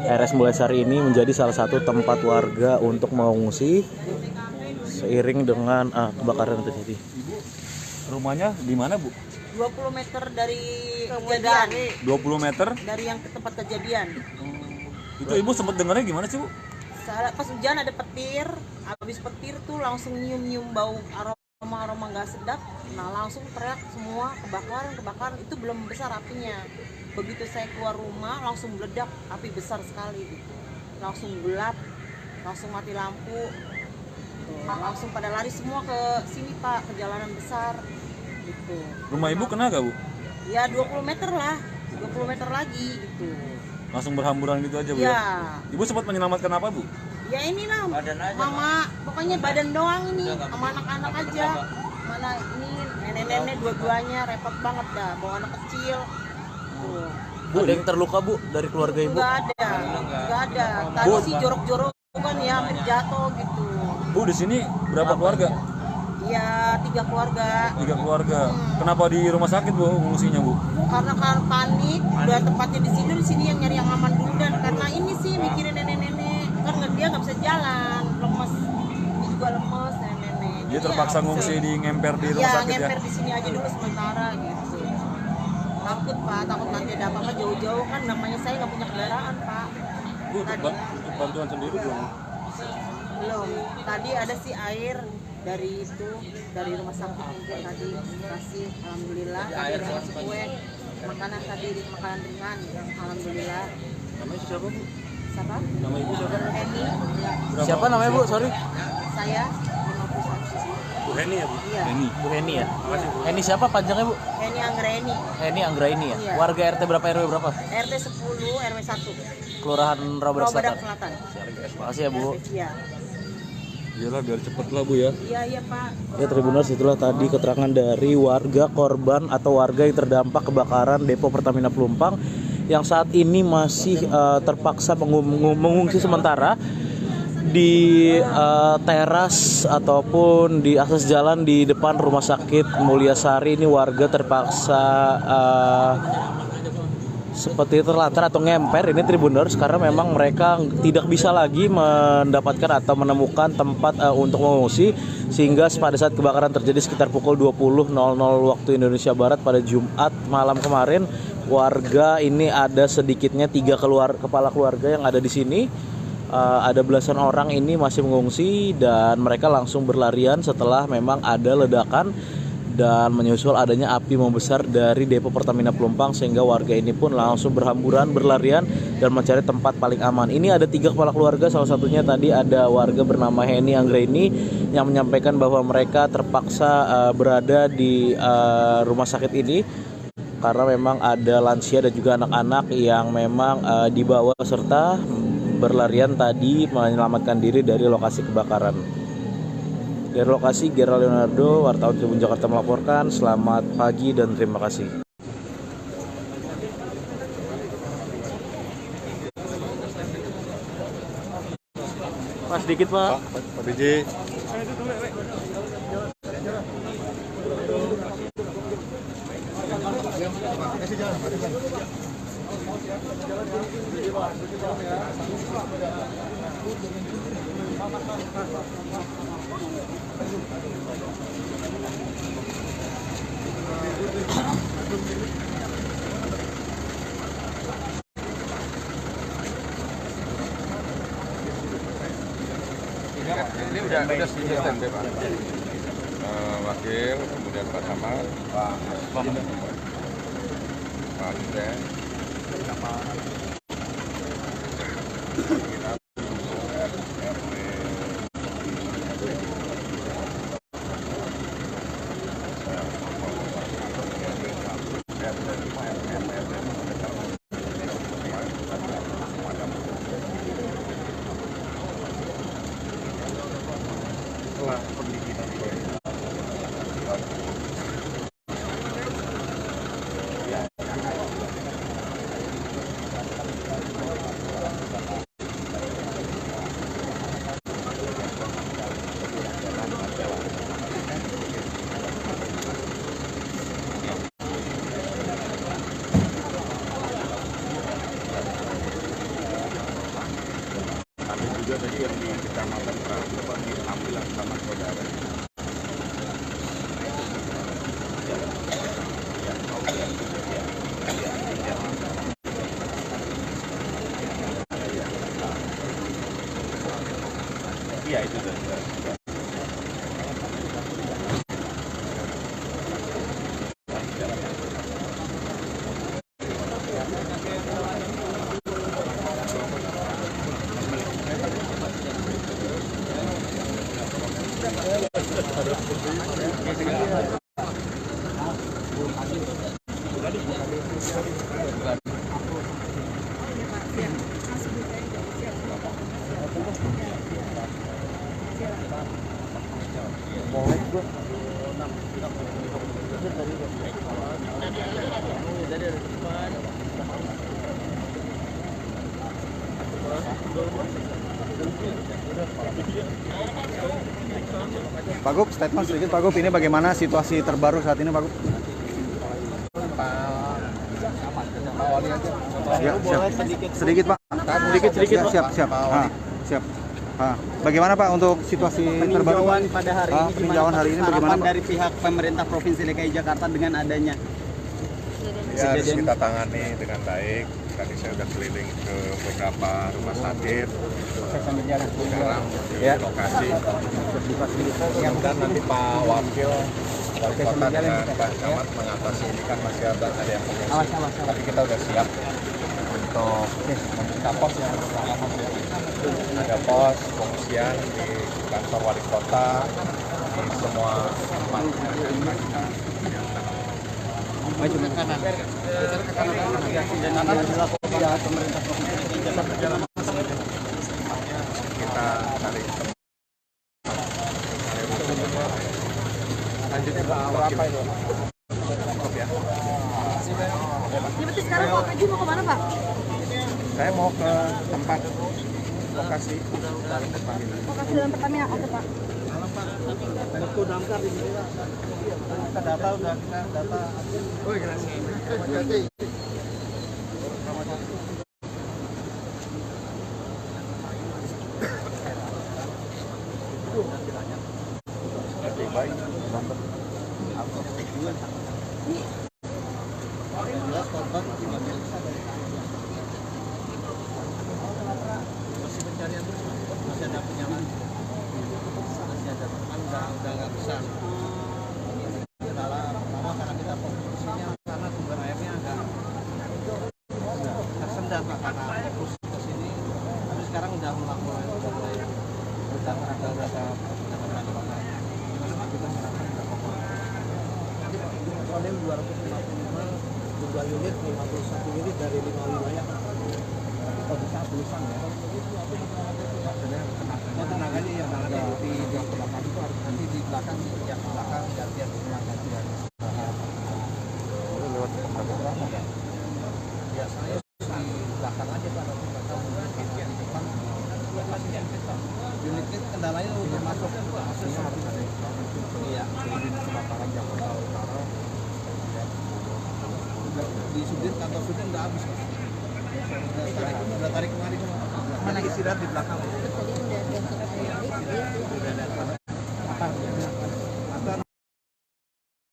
RS Mulyasari ini menjadi salah satu tempat warga untuk mengungsi seiring dengan kebakaran yang terjadi. Rumahnya di mana, Bu? 20 meter dari kejadian. 20 meter? Dari yang ke tempat kejadian. Itu Ibu sempat dengarnya gimana sih, Bu? Pas hujan ada petir, habis petir tuh langsung nyium-nyium bau aroma nggak sedap. Nah langsung teriak semua kebakaran, itu belum besar apinya. Begitu saya keluar rumah langsung meledak, api besar sekali gitu. Langsung gelap, langsung mati lampu. Langsung pada lari semua ke sini Pak, ke jalanan besar gitu. Rumah Ibu kena gak, Bu? Ya 20 meter lah, 20 meter lagi gitu. Langsung berhamburan gitu aja, Bu? Ya. Ibu sempat menyelamatkan apa, Bu? Ya inilah, mama, pokoknya badan doang ini, sama anak-anak aja. Mana ini nenek-nenek dua-duanya repot banget dah, bawa anak kecil. Tuh. Bu, ada yang terluka, Bu, dari keluarga Ibu? Nggak ada. Tadi sih jorok-jorok kan ya, hampir jatuh gitu. Bu, di sini berapa keluarga? Ya 3 keluarga. 3 keluarga. Kenapa di rumah sakit, Bu, mengungsinya, Bu? Karena kan panik, udah tempatnya di sini yang nyari yang aman dulu, dan karena ini sih mikirin nenek-nenek, kan dia nggak bisa jalan, lemes, dia juga lemes nenek-nenek. Dia terpaksa ngungsi di ngemper di rumah sakit ya? Ngemper di sini aja dulu sementara gitu. Takut Pak, takut nanti ada apa-apa jauh-jauh, kan namanya saya nggak punya kendaraan Pak. Bu, untuk bantuan sendiri belum? Belum. Tadi ada sih air dari rumah sakit mungkin tadi kasih, alhamdulillah. Tadi ada ngasih kue, makanan tadi, makanan ringan, alhamdulillah. Namanya siapa, Bu? Siapa? Nama Ibu siapa? Heni. Siapa namanya, Bu? Sorry. Saya 51. Bu Heni ya, Bu? Iya. Heni. Bu Heni ya? Makasih, Bu. Heni siapa panjangnya, Bu? Heni Anggraini. Heni Anggraini ya? Iya. Warga RT berapa, RW berapa? RT 10, RW 1. Kelurahan Rawabadak Rawabadak Selatan. Selatan. Makasih ya, Bu. Iya. Iyalah, biar cepet lah, Bu ya. Iya Pak. Ya Tribuners, itulah tadi keterangan dari warga korban atau warga yang terdampak kebakaran depo Pertamina Pelumpang yang saat ini masih terpaksa mengungsi sementara di teras ataupun di akses jalan di depan rumah sakit Mulyasari. Ini warga terpaksa seperti terlantar atau ngemper ini Tribuners, karena memang mereka tidak bisa lagi mendapatkan atau menemukan tempat untuk mengungsi, sehingga pada saat kebakaran terjadi sekitar pukul 20.00 waktu Indonesia Barat pada Jumat malam kemarin, warga ini ada sedikitnya 3 kepala keluarga yang ada di sini. Ada belasan orang ini masih mengungsi dan mereka langsung berlarian setelah memang ada ledakan dan menyusul adanya api membesar dari depo Pertamina Pelumpang sehingga warga ini pun langsung berhamburan, berlarian dan mencari tempat paling aman. Ini ada 3 kepala keluarga, salah satunya tadi ada warga bernama Heni Anggreni yang menyampaikan bahwa mereka terpaksa berada di rumah sakit ini karena memang ada lansia dan juga anak-anak yang memang dibawa serta berlarian tadi menyelamatkan diri dari lokasi kebakaran. Dari lokasi, Gerald Leonardo, wartawan Tribun Jakarta melaporkan. Selamat pagi dan terima kasih. Pak, sedikit Pak. Pak Biji. Ini udah standby Pak. Wakil, kemudian Pak Samad, Pak Dirjen, juga tadi yang di Kecamatan Prabu diambil sama saudara. Iya itu sudah. Pak Gup, statement sedikit Pak Gup, ini bagaimana situasi terbaru saat ini Pak Gup? Siap. Sedikit Pak. Sedikit Pak. Siap. Bagaimana Pak untuk situasi terbaru? Peninjauan pada hari ini peninjauan hari ini bagaimana Pak? Dari pihak pemerintah Provinsi DKI Jakarta dengan adanya Ya, harus kita tangani dengan baik. Tadi saya sudah keliling ke beberapa rumah sakit. Sekarang di lokasi. Mudah-mudahan nanti Pak Wakil Wali Kota dengan Pak Camat mengatasi ini kan masih ada yang mengungsi. Tapi kita sudah siap untuk membuka pos yang bersama. Ada pos pengungsian di kantor Wali Kota di semua tempat. maju ke kanan. Geser ke kanan. Dan ini dilakukan oleh pemerintah Provinsi DKI Jakarta. Kita cari lanjutnya berapa itu? Ya. Berarti sekarang Pak Paju mau kemana Pak? Saya mau ke tempat lokasi Lokasi dalam Pertamina, oke Pak. Itu damkar di sini Pak. Kita data udah kita data. Oh, gracias. Masih ada penyalaan, masih ada teman udah nggak besar. ada Pak, karena fokus ke sini. Tapi sekarang udah mulai berdatangan ada beberapa kebakaran. Kita melakukan beberapa kebakaran. Kodem 255 jumlah unit 51 unit dari 5 wilayah. Kalau bisa tulisan ya. Maksudnya tenaganya yang ada di belakang itu harus nanti di belakang yang belakang gantian semua gantian. Lewat berapa ya? Ya saya di belakang aja Pak, nanti Pak tahu di depan unitnya kendalanya untuk masuk semua harus ada. Iya, di kebakaran Jakarta Utara. Di Sudin, kantor Sudin udah habis Pak. Udah tarik kemarin mana istirahat di belakang.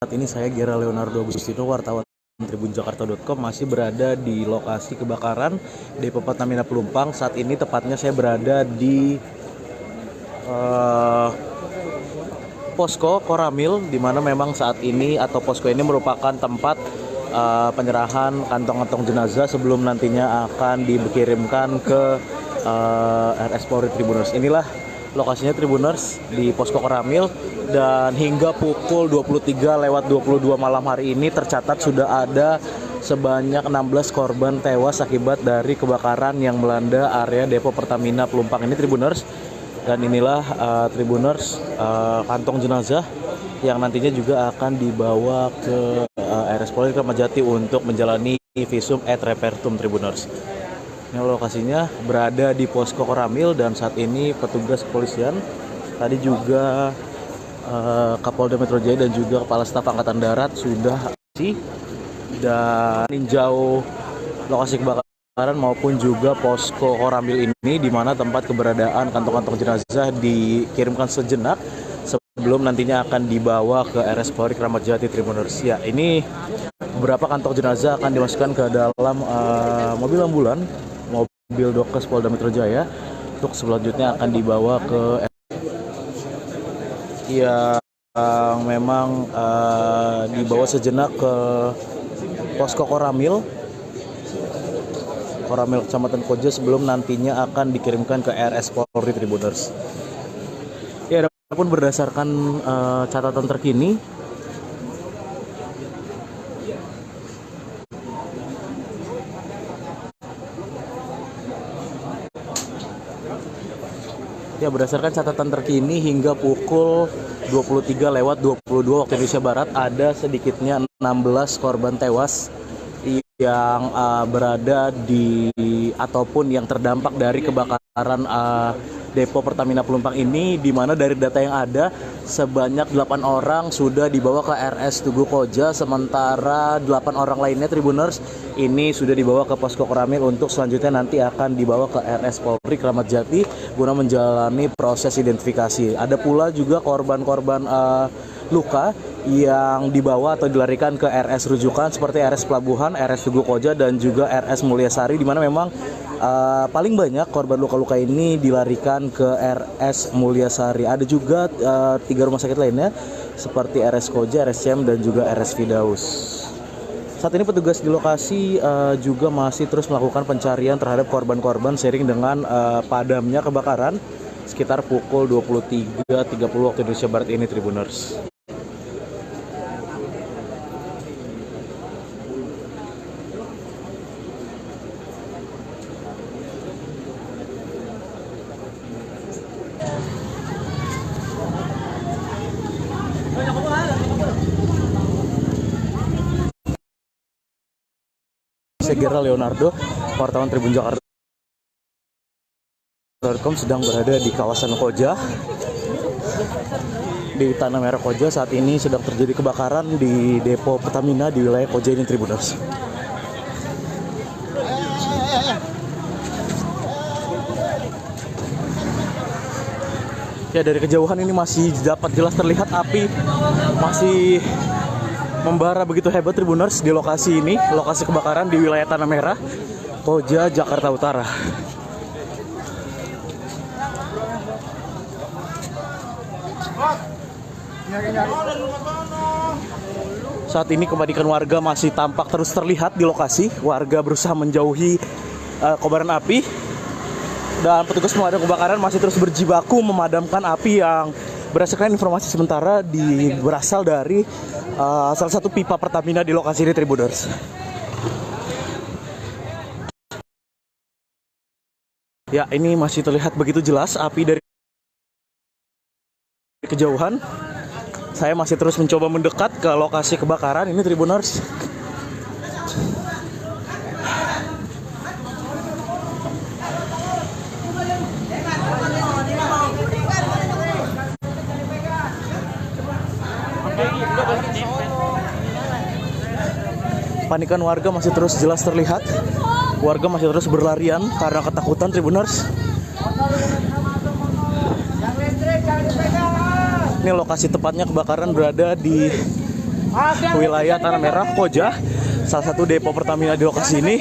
Saat ini saya Gera Leonardo Agustino, wartawan tribunjakarta.com, masih berada di lokasi kebakaran Depo Pertamina Pelumpang. Saat ini tepatnya saya berada di posko Koramil, di mana memang saat ini atau posko ini merupakan tempat penyerahan kantong-kantong jenazah sebelum nantinya akan dikirimkan ke RS Polri Tribuners. Inilah lokasinya Tribuners di posko Koramil, dan hingga pukul 23:22 malam hari ini tercatat sudah ada sebanyak 16 korban tewas akibat dari kebakaran yang melanda area Depo Pertamina Pelumpang ini Tribuners. Dan inilah Tribuners kantong jenazah yang nantinya juga akan dibawa ke RS Polri Kramat Jati untuk menjalani visum et repertum Tribuners. Ini lokasinya berada di posko Koramil, dan saat ini petugas kepolisian tadi juga Kapolda Metro Jaya dan juga Kepala Staf Angkatan Darat sudah dan meninjau lokasi kebakaran maupun juga posko Koramil ini, di mana tempat keberadaan kantong-kantong jenazah dikirimkan sejenak sebelum nantinya akan dibawa ke RS Polri Kramat Jati Tribuners. Ya, ini beberapa kantong jenazah akan dimasukkan ke dalam mobil ambulan, mobil Dokes Polda Metro Jaya, untuk selanjutnya akan dibawa ke yang memang dibawa sejenak ke posko Koramil Kecamatan Koja sebelum nantinya akan dikirimkan ke RS Polri Tribuners. Ya, adapun berdasarkan catatan terkini, hingga pukul 23:22 waktu Indonesia Barat ada sedikitnya 16 korban tewas yang berada di ataupun yang terdampak dari kebakaran Depo Pertamina Pelumpang ini, di mana dari data yang ada sebanyak 8 orang sudah dibawa ke RS Tugu Koja, sementara 8 orang lainnya Tribuners ini sudah dibawa ke posko Koramil untuk selanjutnya nanti akan dibawa ke RS Polri Kramat Jati guna menjalani proses identifikasi. Ada pula juga korban-korban luka yang dibawa atau dilarikan ke RS rujukan seperti RS Pelabuhan, RS Tugu Koja, dan juga RS Mulyasari, di mana memang paling banyak korban luka-luka ini dilarikan ke RS Mulyasari. Ada juga 3 rumah sakit lainnya seperti RS Koja, RS CM, dan juga RS Firdaus. Saat ini petugas di lokasi juga masih terus melakukan pencarian terhadap korban-korban seiring dengan padamnya kebakaran sekitar pukul 23:30 waktu Indonesia Barat ini Tribuners. Saya Gera Leonardo, wartawan tribunjakarta.com, sedang berada di kawasan Koja, di Tanah Merah Koja. Saat ini sedang terjadi kebakaran di Depo Pertamina di wilayah Koja ini Tribuners. Ya, dari kejauhan ini masih dapat jelas terlihat api masih membara begitu hebat Tribuners di lokasi ini, lokasi kebakaran di wilayah Tanah Merah, Koja, Jakarta Utara. Saat ini kepanikan warga masih tampak terus terlihat di lokasi. Warga berusaha menjauhi kobaran api, dan petugas pemadam kebakaran masih terus berjibaku memadamkan api yang berdasarkan informasi sementara berasal dari salah satu pipa Pertamina di lokasi ini, Tribuners. Ya, ini masih terlihat begitu jelas api dari kejauhan. Saya masih terus mencoba mendekat ke lokasi kebakaran ini, Tribuners. Panikan warga masih terus jelas terlihat. Warga masih terus berlarian karena ketakutan, Tribuners. Ini lokasi tepatnya kebakaran berada di wilayah Tanah Merah, Koja, salah satu depo Pertamina di lokasi ini.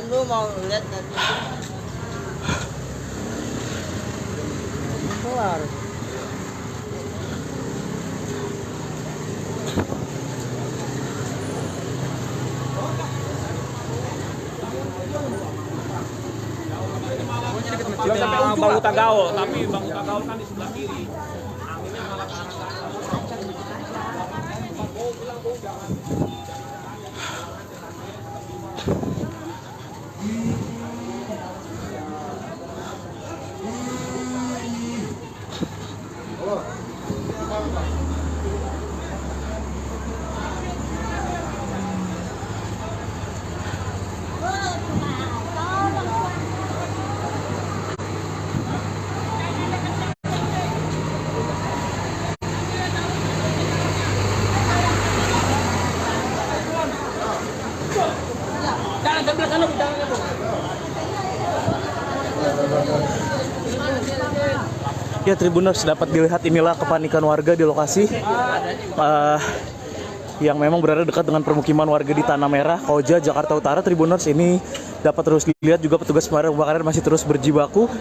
Lu mau lihat tadi keluar. Masjidnya Bau Tagaol, tapi Bau Tagaol kan di sebelah kiri. Anginnya malah ke arah sana. Ya, Tribuners, dapat dilihat inilah kepanikan warga di lokasi yang memang berada dekat dengan permukiman warga di Tanah Merah, Koja, Jakarta Utara. Tribuners, ini dapat terus dilihat juga petugas pemadam kebakaran masih terus berjibaku.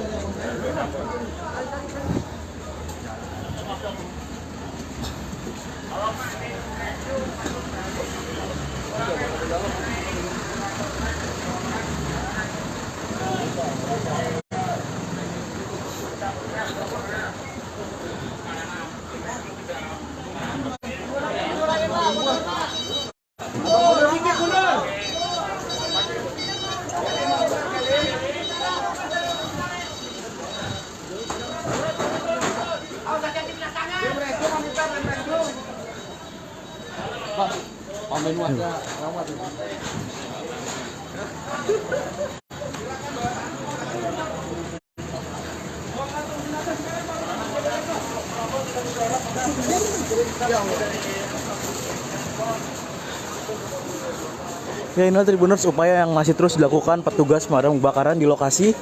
Ya, inilah Tribuners upaya yang masih terus dilakukan petugas pemadam kebakaran di lokasi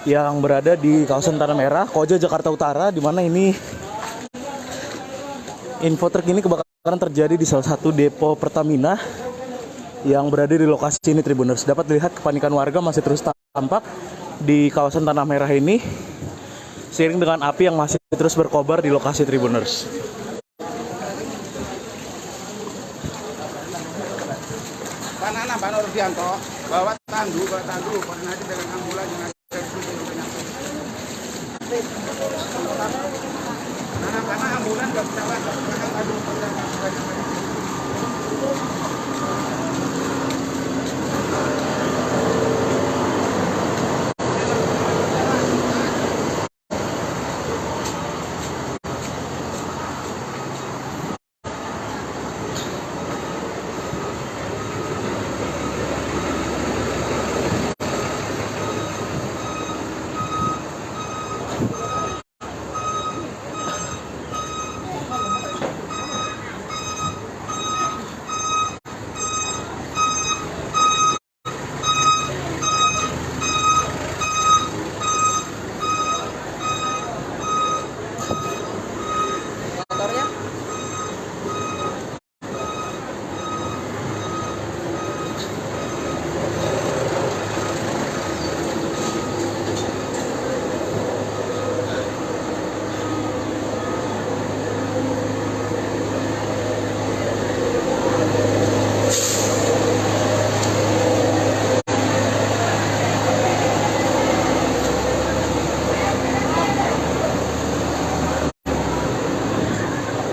yang berada di kawasan Tanah Merah, Koja, Jakarta Utara, di mana ini info terkini kebakaran terjadi di salah satu depo Pertamina yang berada di lokasi ini, Tribuners. Dapat dilihat kepanikan warga masih terus tampak di kawasan Tanah Merah ini, seiring dengan api yang masih terus berkobar di lokasi, Tribuners. Banana, Pak Nurdianto, bawa tandu, koordinasi dengan ambulan dengan servis banyak. Karena ambulan nggak bisa lah,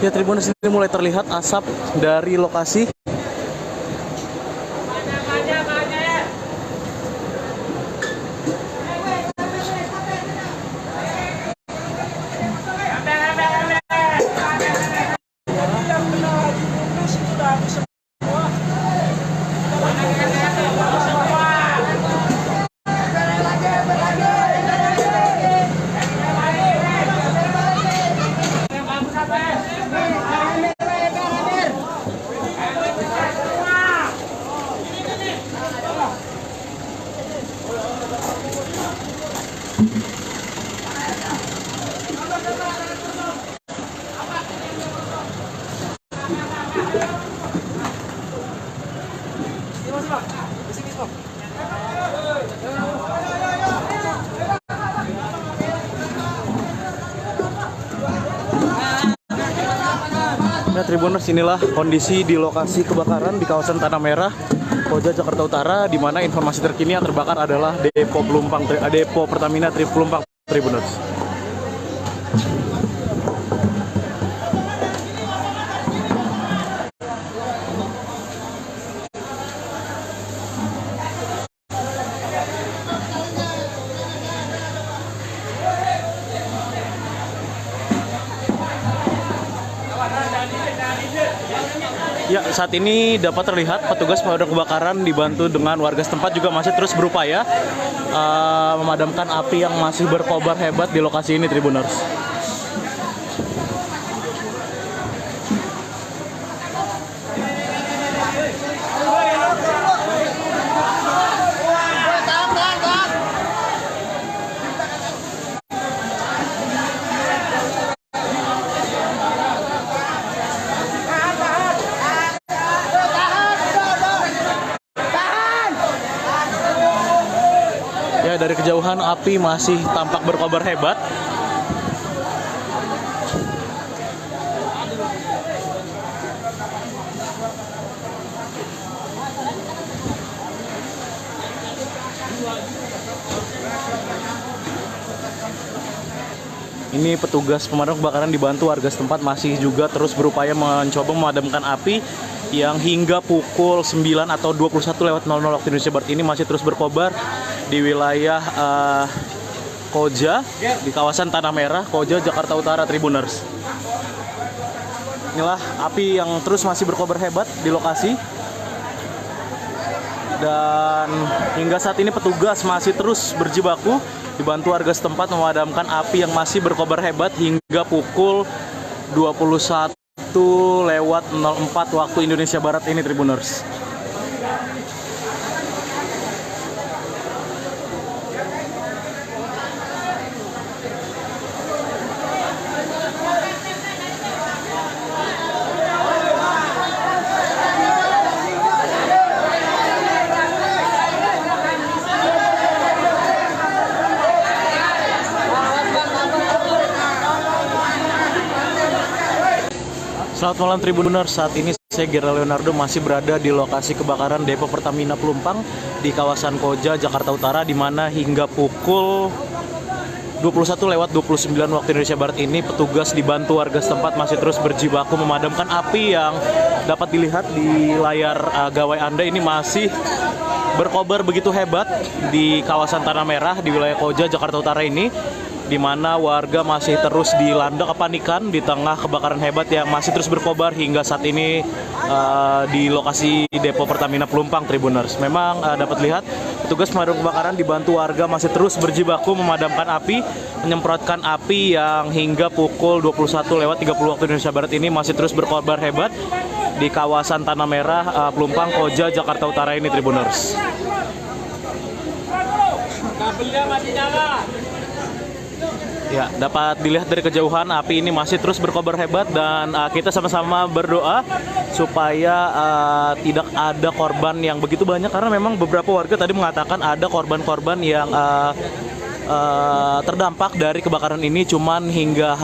Ya, Tribuners, ini mulai terlihat asap dari lokasi. Ya, Tribuners, inilah kondisi di lokasi kebakaran di kawasan Tanah Merah, Koja, Jakarta Utara, di mana informasi terkini yang terbakar adalah depo Pertamina Pelumpang, Tribuners. Ya, saat ini dapat terlihat petugas pemadam kebakaran dibantu dengan warga setempat juga masih terus berupaya memadamkan api yang masih berkobar hebat di lokasi ini, Tribuners. Ya, dari kejauhan api masih tampak berkobar hebat. Ini petugas pemadam kebakaran dibantu warga setempat masih juga terus berupaya mencoba memadamkan api yang hingga pukul 9 atau 21:00 waktu Indonesia Barat ini masih terus berkobar di wilayah Koja, di kawasan Tanah Merah, Koja, Jakarta Utara, Tribuners. Inilah api yang terus masih berkobar hebat di lokasi. Dan hingga saat ini petugas masih terus berjibaku dibantu warga setempat memadamkan api yang masih berkobar hebat hingga pukul 21:04 waktu Indonesia Barat ini, Tribuners. Selamat malam, Tribuners. Saat ini saya Gerald Leonardo masih berada di lokasi kebakaran depo Pertamina Pelumpang di kawasan Koja, Jakarta Utara, di mana hingga pukul 21:29 waktu Indonesia Barat ini petugas dibantu warga setempat masih terus berjibaku memadamkan api yang dapat dilihat di layar gawai Anda ini masih berkobar begitu hebat di kawasan Tanah Merah di wilayah Koja, Jakarta Utara ini, di mana warga masih terus dilanda kepanikan di tengah kebakaran hebat yang masih terus berkobar hingga saat ini di lokasi depo Pertamina Pelumpang, Tribuners. Memang dapat lihat petugas pemadam kebakaran dibantu warga masih terus berjibaku memadamkan api, menyemprotkan api yang hingga pukul 21:30 waktu Indonesia Barat ini masih terus berkobar hebat di kawasan Tanah Merah, Pelumpang, Koja, Jakarta Utara ini, Tribuners. Kabelnya masih nyala. Ya, dapat dilihat dari kejauhan api ini masih terus berkobar hebat dan kita sama-sama berdoa supaya tidak ada korban yang begitu banyak, karena memang beberapa warga tadi mengatakan ada korban-korban yang terdampak dari kebakaran ini. Cuman hingga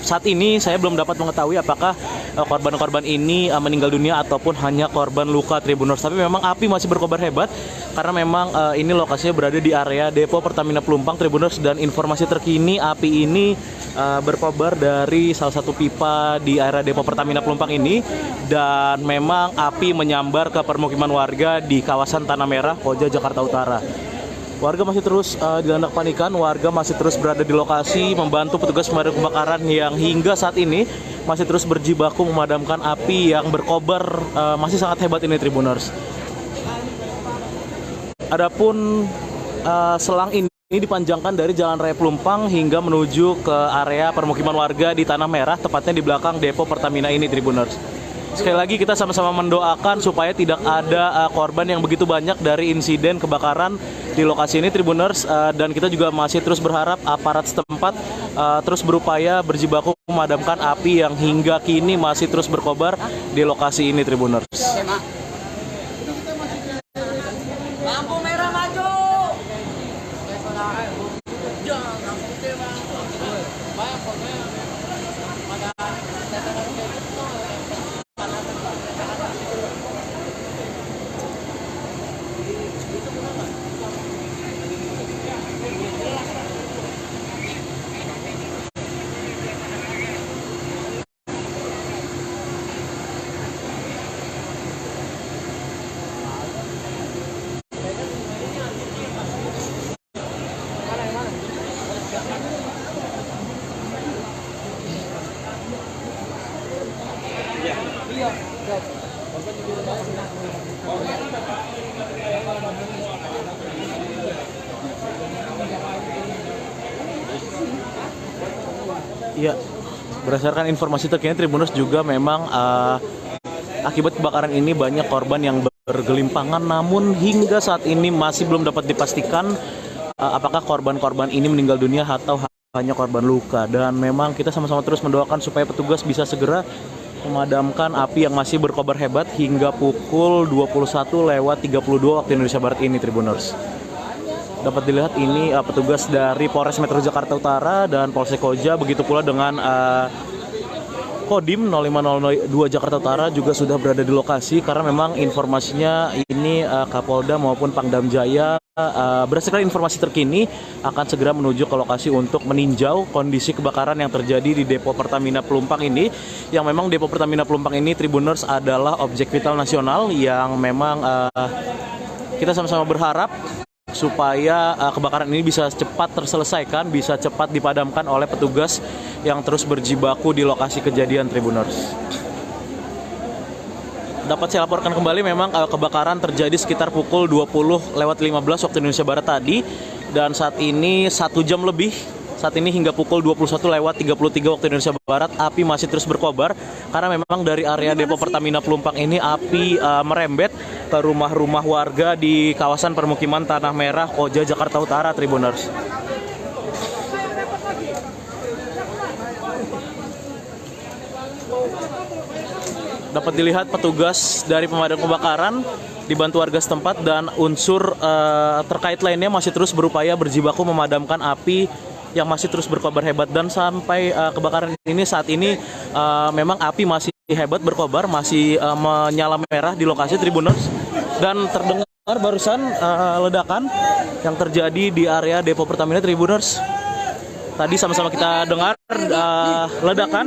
saat ini saya belum dapat mengetahui apakah korban-korban ini meninggal dunia ataupun hanya korban luka Tribuners. Tapi memang api masih berkobar hebat karena memang ini lokasinya berada di area depo Pertamina Pelumpang Tribuners, dan informasi terkini api ini berkobar dari salah satu pipa di area depo Pertamina Pelumpang ini, dan memang api menyambar ke permukiman warga di kawasan Tanah Merah, Koja, Jakarta Utara. Warga masih terus dilanda kepanikan, warga masih terus berada di lokasi membantu petugas pemadam kebakaran yang hingga saat ini masih terus berjibaku memadamkan api yang berkobar masih sangat hebat ini Tribuners. Adapun selang ini dipanjangkan dari Jalan Raya Pelumpang hingga menuju ke area permukiman warga di Tanah Merah, tepatnya di belakang depo Pertamina ini Tribuners. Sekali lagi kita sama-sama mendoakan supaya tidak ada korban yang begitu banyak dari insiden kebakaran di lokasi ini Tribuners, dan kita juga masih terus berharap aparat setempat terus berupaya berjibaku memadamkan api yang hingga kini masih terus berkobar di lokasi ini Tribuners. Lampu merah maju. Iya, berdasarkan informasi terkini Tribuners juga memang akibat kebakaran ini banyak korban yang bergelimpangan, namun hingga saat ini masih belum dapat dipastikan apakah korban-korban ini meninggal dunia atau hanya korban luka. Dan memang kita sama-sama terus mendoakan supaya petugas bisa segera memadamkan api yang masih berkobar hebat hingga pukul 21.32 waktu Indonesia Barat ini Tribuners. Dapat dilihat ini petugas dari Polres Metro Jakarta Utara dan Polsek Koja, begitu pula dengan Kodim 0502 Jakarta Utara juga sudah berada di lokasi, karena memang informasinya ini Kapolda maupun Pangdam Jaya berdasarkan informasi terkini akan segera menuju ke lokasi untuk meninjau kondisi kebakaran yang terjadi di depo Pertamina Pelumpang ini, yang memang depo Pertamina Pelumpang ini Tribuners adalah objek vital nasional yang memang kita sama-sama berharap supaya kebakaran ini bisa cepat terselesaikan, bisa cepat dipadamkan oleh petugas yang terus berjibaku di lokasi kejadian Tribuners. Dapat saya laporkan kembali memang kebakaran terjadi sekitar pukul 20.15 waktu Indonesia Barat tadi, dan saat ini 1 jam lebih. Saat ini hingga pukul 21.33 waktu Indonesia Barat api masih terus berkobar, karena memang dari area depo Pertamina Pelumpang ini api merembet ke rumah-rumah warga di kawasan permukiman Tanah Merah, Koja, Jakarta Utara Tribuners. Dapat dilihat petugas dari pemadam kebakaran dibantu warga setempat dan unsur terkait lainnya masih terus berupaya berjibaku memadamkan api yang masih terus berkobar hebat, dan sampai kebakaran ini saat ini memang api masih hebat berkobar, masih menyala merah di lokasi Tribuners, dan terdengar barusan ledakan yang terjadi di area depo Pertamina Tribuners. Tadi sama-sama kita dengar ledakan.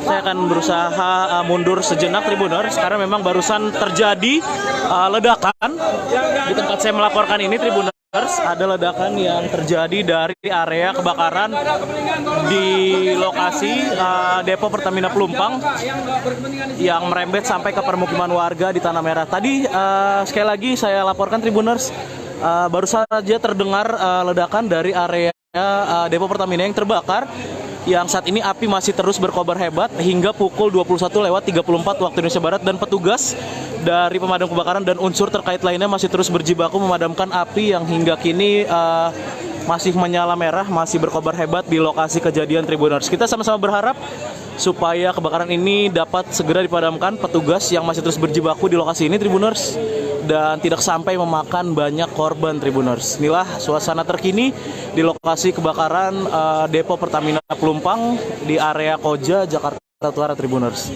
Saya akan berusaha mundur sejenak Tribuners karena memang barusan terjadi ledakan di tempat saya melaporkan ini Tribuners. Ada ledakan yang terjadi dari area kebakaran di lokasi depo Pertamina Pelumpang yang merembet sampai ke permukiman warga di Tanah Merah. Tadi sekali lagi saya laporkan Tribuners, baru saja terdengar ledakan dari area depo Pertamina yang terbakar, yang saat ini api masih terus berkobar hebat hingga pukul 21.34 waktu Indonesia Barat, dan petugas dari pemadam kebakaran dan unsur terkait lainnya masih terus berjibaku memadamkan api yang hingga kini masih menyala merah, masih berkobar hebat di lokasi kejadian Tribuners. Kita sama-sama berharap supaya kebakaran ini dapat segera dipadamkan petugas yang masih terus berjibaku di lokasi ini Tribuners, dan tidak sampai memakan banyak korban Tribuners. Inilah suasana terkini di lokasi kebakaran Depo Pertamina Pelumpang di area Koja, Jakarta Utara Tribuners.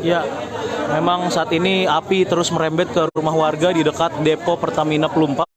Ya, memang saat ini api terus merembet ke rumah warga di dekat Depo Pertamina Pelumpang.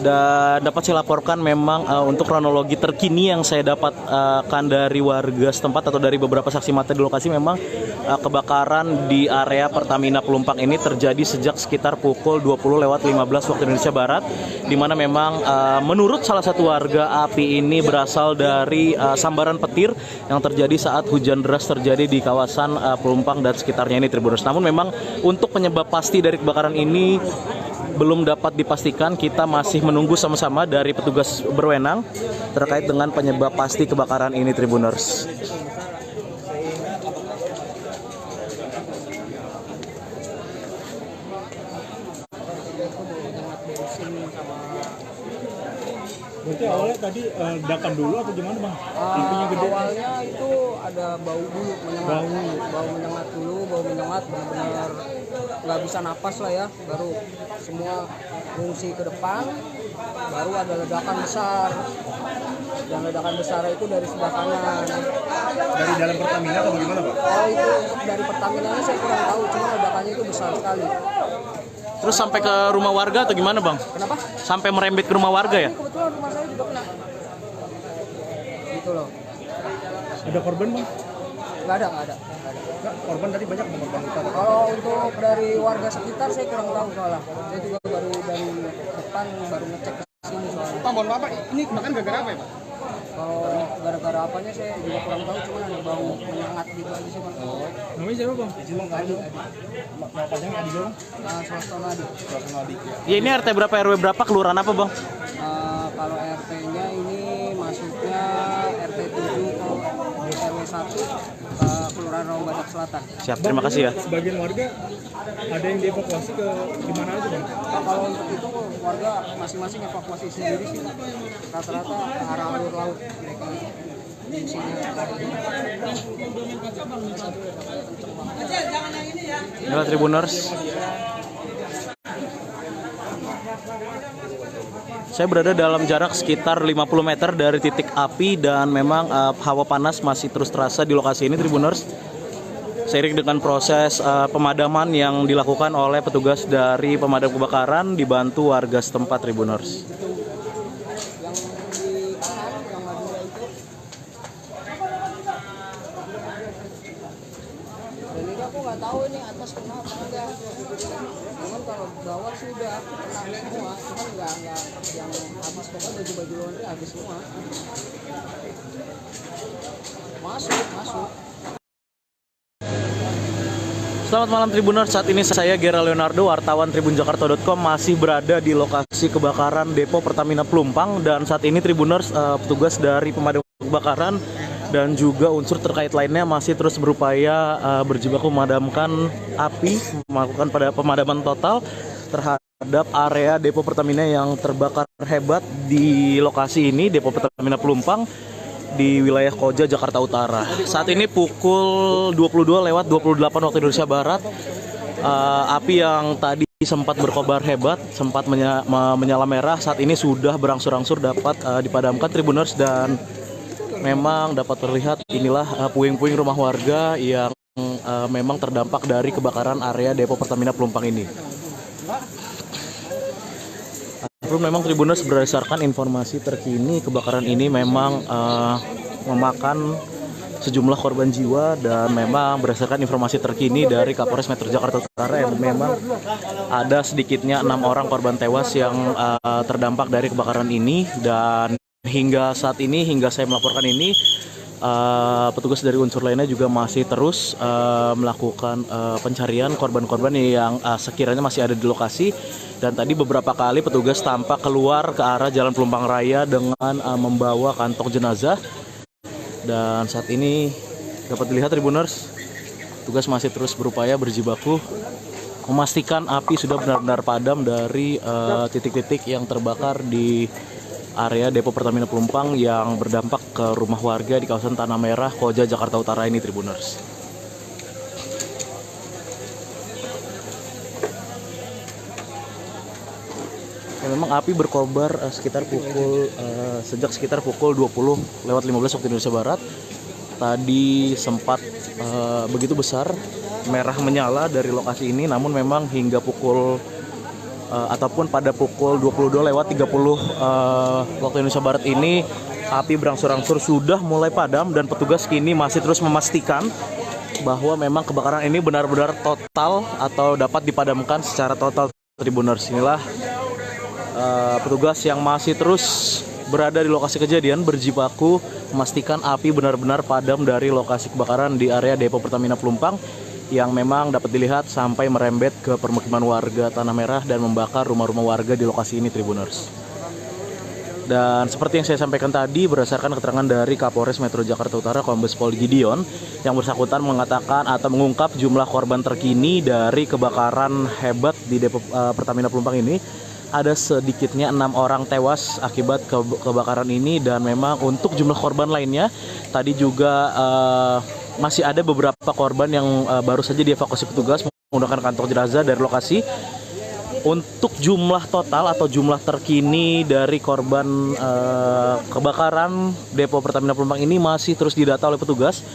Dan dapat saya laporkan memang untuk kronologi terkini yang saya dapatkan dari warga setempat atau dari beberapa saksi mata di lokasi, memang kebakaran di area Pertamina Pelumpang ini terjadi sejak sekitar pukul 20.15 waktu Indonesia Barat, di mana memang menurut salah satu warga api ini berasal dari sambaran petir yang terjadi saat hujan deras terjadi di kawasan Pelumpang dan sekitarnya ini Tribuners. Namun memang untuk penyebab pasti dari kebakaran ini belum dapat dipastikan. Kita masih menunggu sama-sama dari petugas berwenang terkait dengan penyebab pasti kebakaran ini Tribuners. Berarti awalnya tadi ledakan dulu atau gimana bang? Apinya gede. Awalnya itu ada bau dulu menyengat, bau menyengat dulu, bau menyengat benar-benar nggak bisa napas lah ya. Baru semua fungsi ke depan, baru ada ledakan besar. Dan ledakan besar itu dari sebelah kanan. Dari dalam Pertamina atau bagaimana Pak? Oh itu dari Pertamina ini saya kurang tahu, cuma ledakannya itu besar sekali. Terus sampai ke rumah warga atau gimana bang? Kenapa? Sampai merembet ke rumah warga ya? Kebetulan rumah saya juga kena. Gitu loh. Ada korban bang? Nggak ada. Enggak, korban tadi banyak korban luka. Kalau untuk dari warga sekitar saya kurang tahu soalnya. Saya juga baru dari depan baru ngecek ke sini soalnya. Pak, mohon maaf Pak, ini kebakaran gara-gara apa ya Pak? Kalau gara-gara apanya saya juga kurang tahu, cuma ada bau menyengat gitu aja sih Pak. Namanya siapa bang? Adi. Panjangnya Adi dong. Suasana Adi. Ya, ini RT berapa RW berapa, kelurahan apa bang? Kalau RT-nya ini masuknya RT 7 RW 1 Kelurahan Raung Badak Selatan. Siap, terima kasih ya. Sebagian warga ada yang dievakuasi ke gimana aja bang? Kalau untuk itu warga masing-masing evakuasi sendiri sih. Rata-rata ke arah alur laut mereka di sini. Inilah Tribuners. Saya berada dalam jarak sekitar 50 meter dari titik api dan memang hawa panas masih terus terasa di lokasi ini Tribuners. Seiring dengan proses pemadaman yang dilakukan oleh petugas dari pemadam kebakaran dibantu warga setempat Tribuners. Dan ini aku nggak tahu ini atas kenapa enggak. Cuman kalau bawah sih udah kena semua, cuman enggak yang habis, pokoknya baju-baju laundry habis semua. Masuk. Selamat malam Tribuners, saat ini saya Gera Leonardo, wartawan tribunjakarta.com masih berada di lokasi kebakaran Depo Pertamina Pelumpang. Dan saat ini Tribuners, petugas dari pemadam kebakaran dan juga unsur terkait lainnya masih terus berupaya berjibaku memadamkan api, melakukan pemadaman total terhadap area Depo Pertamina yang terbakar hebat di lokasi ini, Depo Pertamina Pelumpang di wilayah Koja, Jakarta Utara. Saat ini pukul 22.28 waktu Indonesia Barat. Api yang tadi sempat berkobar hebat, sempat menyala merah, saat ini sudah berangsur-angsur dapat dipadamkan Tribuners. Dan memang dapat terlihat inilah puing-puing rumah warga yang memang terdampak dari kebakaran area Depo Pertamina Pelumpang ini. Memang Tribuners, berdasarkan informasi terkini, kebakaran ini memang memakan sejumlah korban jiwa. Dan memang berdasarkan informasi terkini dari Kapolres Metro Jakarta Utara, yang memang ada sedikitnya 6 orang korban tewas yang terdampak dari kebakaran ini. Dan hingga saat ini, hingga saya melaporkan ini, Petugas dari unsur lainnya juga masih terus melakukan pencarian korban-korban yang sekiranya masih ada di lokasi. Dan tadi beberapa kali petugas tampak keluar ke arah Jalan Pelumpang Raya dengan membawa kantong jenazah. Dan saat ini dapat dilihat Tribuners, petugas masih terus berupaya berjibaku memastikan api sudah benar-benar padam dari titik-titik yang terbakar di area Depo Pertamina Pelumpang yang berdampak ke rumah warga di kawasan Tanah Merah, Koja, Jakarta Utara ini, Tribuners. Ya, memang api berkobar sejak sekitar pukul 20:15 waktu Indonesia Barat. Tadi sempat begitu besar merah menyala dari lokasi ini, namun memang hingga pukul ataupun pada pukul 22:30 waktu Indonesia Barat ini api berangsur-angsur sudah mulai padam, dan petugas kini masih terus memastikan bahwa memang kebakaran ini benar-benar total atau dapat dipadamkan secara total, Tribuners. Inilah petugas yang masih terus berada di lokasi kejadian berjibaku memastikan api benar-benar padam dari lokasi kebakaran di area Depo Pertamina Pelumpang yang memang dapat dilihat sampai merembet ke permukiman warga Tanah Merah dan membakar rumah-rumah warga di lokasi ini, Tribuners. Dan seperti yang saya sampaikan tadi, berdasarkan keterangan dari Kapolres Metro Jakarta Utara Kombes Pol Gideon, yang bersangkutan mengatakan atau mengungkap jumlah korban terkini dari kebakaran hebat di Depo Pertamina Pelumpang ini. Ada sedikitnya 6 orang tewas akibat kebakaran ini, dan memang untuk jumlah korban lainnya tadi juga masih ada beberapa korban yang baru saja dievakuasi petugas menggunakan kantong jenazah dari lokasi. Untuk jumlah total atau jumlah terkini dari korban kebakaran Depo Pertamina Pelumpang ini masih terus didata oleh petugas.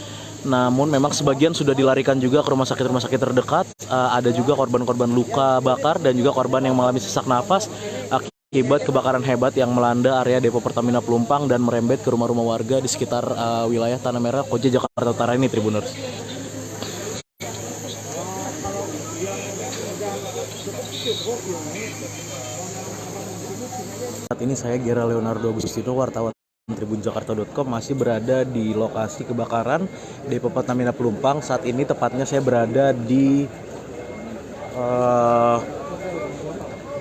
Namun memang sebagian sudah dilarikan juga ke rumah sakit terdekat. Ada juga korban-korban luka bakar dan juga korban yang mengalami sesak nafas akibat kebakaran hebat yang melanda area Depo Pertamina Pelumpang dan merembet ke rumah-rumah warga di sekitar wilayah Tanah Merah, Koja, Jakarta Utara ini, Tribuners. Saat ini saya Gera Leonardo Agustino, wartawan tribunjakarta.com, masih berada di lokasi kebakaran Depo Pertamina Pelumpang. Saat ini tepatnya saya berada di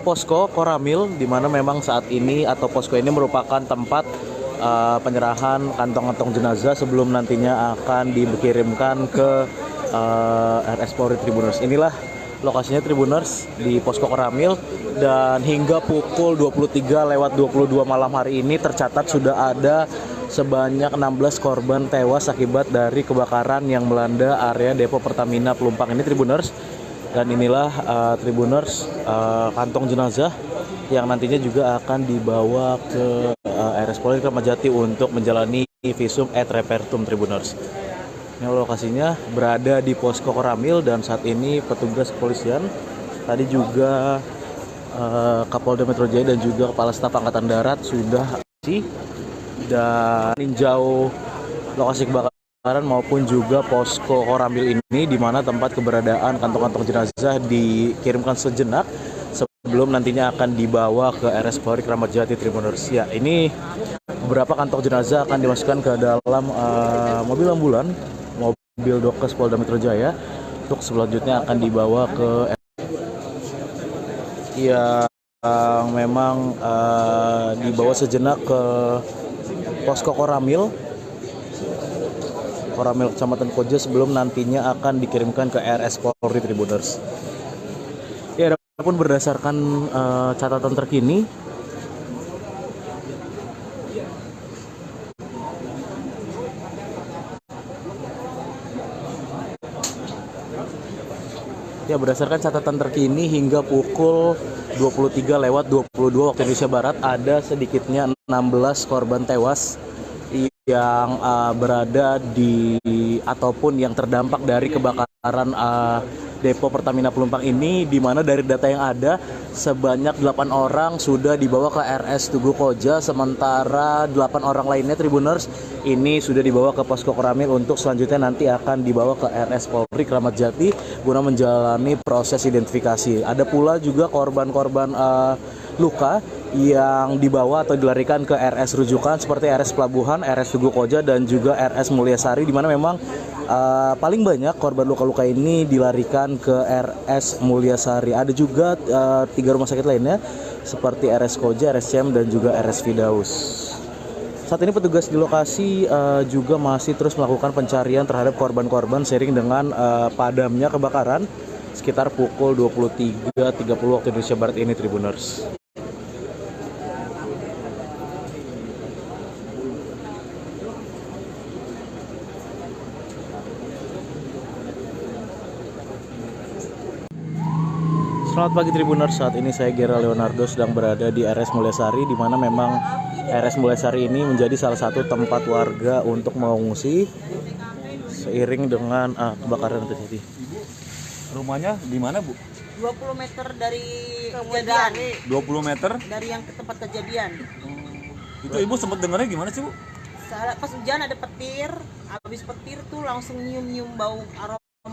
posko Koramil, di mana memang saat ini atau posko ini merupakan tempat penyerahan kantong-kantong jenazah sebelum nantinya akan dikirimkan ke RS Polri, Tribuners. Inilah lokasinya, Tribuners, di posko Koramil. Dan hingga pukul 23:22 malam hari ini tercatat sudah ada sebanyak 16 korban tewas akibat dari kebakaran yang melanda area Depo Pertamina Pelumpang ini, Tribuners. Dan inilah Tribuners kantong jenazah yang nantinya juga akan dibawa ke RS Polri Kramat Jati untuk menjalani visum et repertum, Tribuners. Ini lokasinya berada di posko Koramil, dan saat ini petugas kepolisian tadi juga Kapolda Metro Jaya dan juga Kepala Staf Angkatan Darat sudah dan meninjau lokasi kebakaran maupun juga posko Koramil ini, di mana tempat keberadaan kantong-kantong jenazah dikirimkan sejenak sebelum nantinya akan dibawa ke RS Polri Kramat Jati, Tribuners. Ya, ini beberapa kantong jenazah akan dimasukkan ke dalam mobil ambulan, mobil Dokes Polda Metro Jaya, untuk selanjutnya akan dibawa ke yang memang dibawa sejenak ke posko Koramil Kecamatan Koja sebelum nantinya akan dikirimkan ke RS Polri, Tribuners. Ya, adapun berdasarkan catatan terkini, hingga pukul 23:22 waktu Indonesia Barat ada sedikitnya 16 korban tewas yang berada di ataupun yang terdampak dari kebakaran Depo Pertamina Pelumpang ini, di mana dari data yang ada sebanyak 8 orang sudah dibawa ke RS Tugu Koja, sementara 8 orang lainnya, Tribuners, ini sudah dibawa ke posko Koramil untuk selanjutnya nanti akan dibawa ke RS Polri Kramat Jati guna menjalani proses identifikasi. Ada pula juga korban-korban luka yang dibawa atau dilarikan ke RS rujukan seperti RS Pelabuhan, RS Tugu Koja, dan juga RS Mulyasari, di mana memang paling banyak korban luka-luka ini dilarikan ke RS Mulyasari. Ada juga 3 rumah sakit lainnya seperti RS Koja, RS CM, dan juga RS Firdaus. Saat ini petugas di lokasi juga masih terus melakukan pencarian terhadap korban-korban seiring dengan padamnya kebakaran sekitar pukul 23.30 waktu Indonesia Barat ini, Tribuners. Selamat pagi Tribuners, saat ini saya Gera Leonardo sedang berada di RS Mulyasari, di mana memang RS Mulyasari ini menjadi salah satu tempat warga untuk mengungsi seiring dengan kebakaran yang terjadi. Rumahnya di mana, Bu? 20 meter dari kejadian. 20 meter? Dari yang ke tempat kejadian. Itu Ibu sempat dengarnya gimana sih, Bu? Pas hujan ada petir, habis petir tuh langsung nyium-nyium bau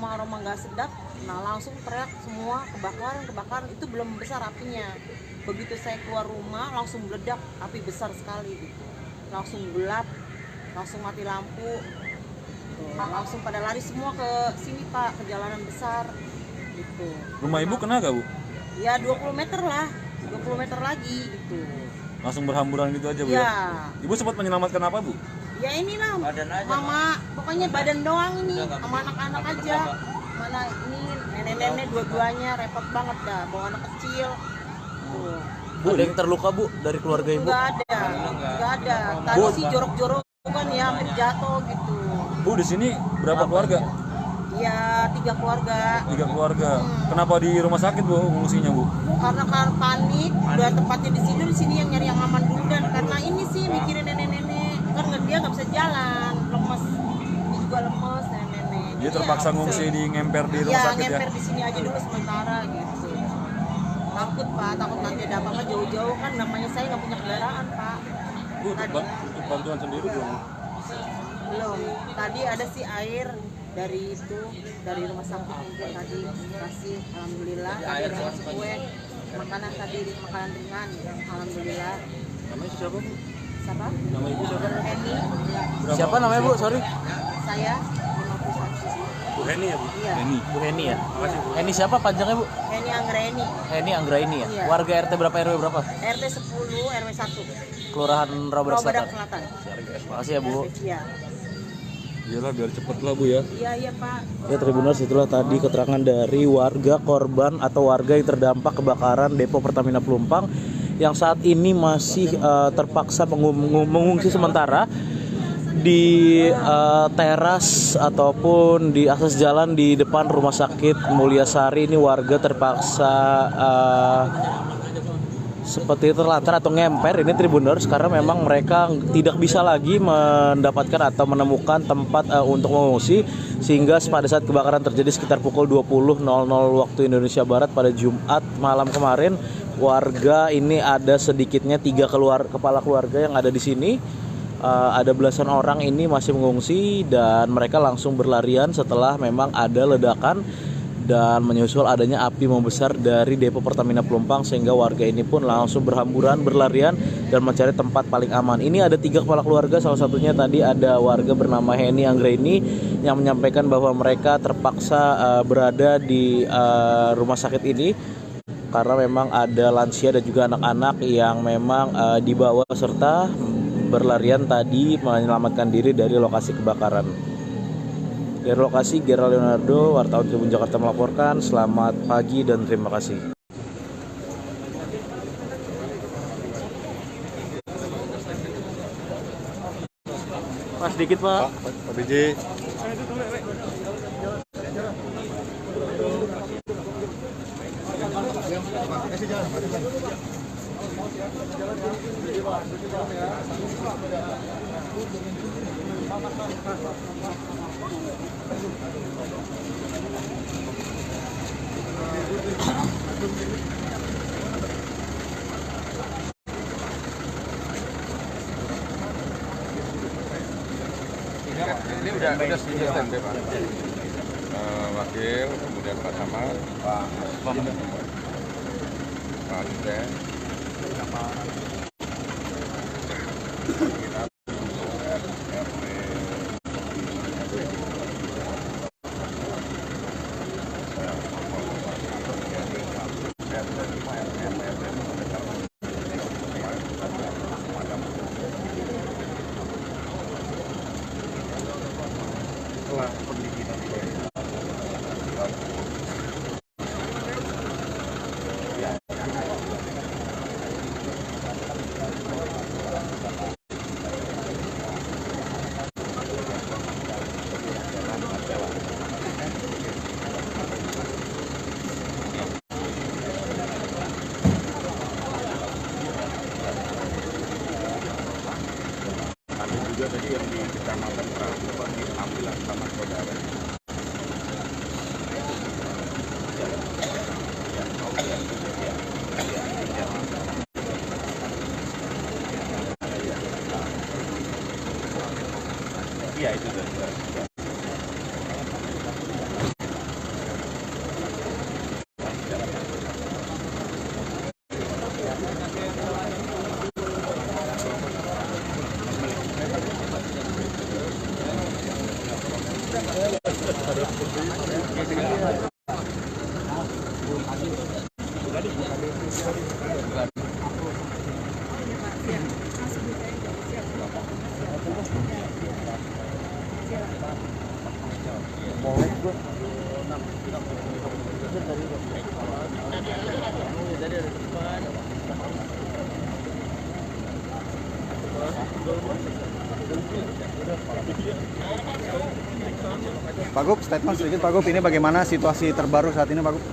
aroma nggak sedap. Nah langsung teriak semua kebakaran, itu belum besar apinya. Begitu saya keluar rumah langsung meledak, api besar sekali gitu. Langsung gelap, langsung mati lampu. Langsung pada lari semua ke sini Pak, ke jalanan besar gitu. Rumah Ibu kena gak, Bu? Ya 20 meter lah, 20 meter lagi gitu. Langsung berhamburan gitu aja, Bu ya? Ibu sempat menyelamatkan apa, Bu? Ya inilah, mama, pokoknya badan doang ini, sama anak-anak aja. Mana ini nenek-nenek dua-duanya repot banget dah, bawa anak kecil. Tuh. Bu, ada yang terluka, Bu, dari keluarga Ibu? Nggak ada. Tadi sih jorok-jorokan ya, hampir jatuh gitu. Bu, di sini berapa keluarga? Ya 3 keluarga. 3 keluarga. Kenapa di rumah sakit, Bu, ngungsinya, Bu? Karena panik, udah tempatnya di sini yang nyari yang aman dulu, dan karena ini sih mikirin nenek-nenek, kan dia nggak bisa jalan, lemes, dia juga lemes nenek-nenek. Dia terpaksa ngungsi di ngemper di rumah sakit ya? Ngemper di sini aja dulu sementara gitu. Takut Pak, takut nanti ada apa-apa jauh-jauh, kan namanya saya nggak punya kendaraan Pak. Bu, untuk bantuan sendiri belum? Belum. Tadi ada sih air dari rumah sakit mungkin tadi kasih, alhamdulillah. Tadi ada ngasih kue, makanan ringan, alhamdulillah. Namanya siapa, Bu? Siapa? Nama Ibu siapa? Heni. Siapa namanya, Bu? Sorry. Saya 51. Bu Heni ya, Bu? Iya. Bu Heni ya? Makasih, Bu. Heni siapa panjangnya, Bu? Heni Anggraini. Heni Anggraini ya? Iya. Warga RT berapa, RW berapa? RT 10 RW 1. Kelurahan Rawabadak Rawabadak Selatan. Selatan. Makasih ya, Bu. Iya. Iyalah, biar cepet lah, Bu ya. Iya Pak. Ya Tribuners, itulah tadi keterangan dari warga korban atau warga yang terdampak kebakaran Depo Pertamina Pelumpang yang saat ini masih terpaksa mengungsi sementara di teras ataupun di akses jalan di depan Rumah Sakit Mulyasari. Ini warga terpaksa seperti terlantar atau ngemper ini Tribuners, karena memang mereka tidak bisa lagi mendapatkan atau menemukan tempat untuk mengungsi, sehingga pada saat kebakaran terjadi sekitar pukul 20.00 waktu Indonesia Barat pada Jumat malam kemarin, warga ini ada sedikitnya 3 kepala keluarga yang ada di sini. Ada belasan orang ini masih mengungsi dan mereka langsung berlarian setelah memang ada ledakan dan menyusul adanya api membesar dari Depo Pertamina Pelumpang, sehingga warga ini pun langsung berhamburan, berlarian dan mencari tempat paling aman. Ini ada 3 kepala keluarga, salah satunya tadi ada warga bernama Heni Anggraini yang menyampaikan bahwa mereka terpaksa berada di rumah sakit ini karena memang ada lansia dan juga anak-anak yang memang dibawa serta berlarian tadi menyelamatkan diri dari lokasi kebakaran. Dari lokasi, Gera Leonardo, wartawan Tribun Jakarta melaporkan. Selamat pagi dan terima kasih. Pak, sedikit Pak. Pak Biji. Ini udah standby Pak. Wakil, kemudian Pak Samad, Pak Nusren, juga tadi yang di Kecamatan Pramuka diambil sama saudara. Iya itu tuh. Pak Gup, statement sedikit Pak Gup, ini bagaimana situasi terbaru saat ini Pak Gup?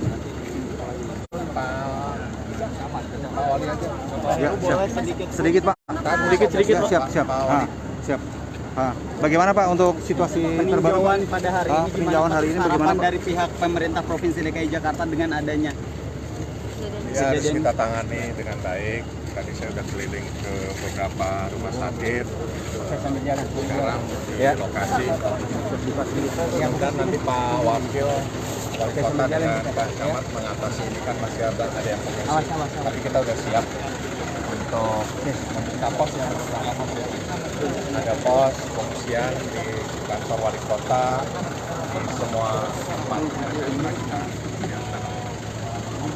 Ya, siap. Sedikit Pak. Sedikit Pak. Siap. Siap. Bagaimana Pak untuk situasi terbaru Pak? Pada hari ini peninjauan hari ini bagaimana Pak? Dari pihak pemerintah Provinsi DKI Jakarta dengan adanya Ya harus kita tangani dengan baik. Tadi saya sudah keliling ke beberapa rumah sakit. Sekarang di lokasi. Dan nanti Pak Wakil Wali Kota dengan Pak Camat mengatasi ini kan masih ada yang pengungsi. Tapi kita sudah siap untuk membuka pos yang ada pos pengungsian di kantor Wali Kota di semua tempat.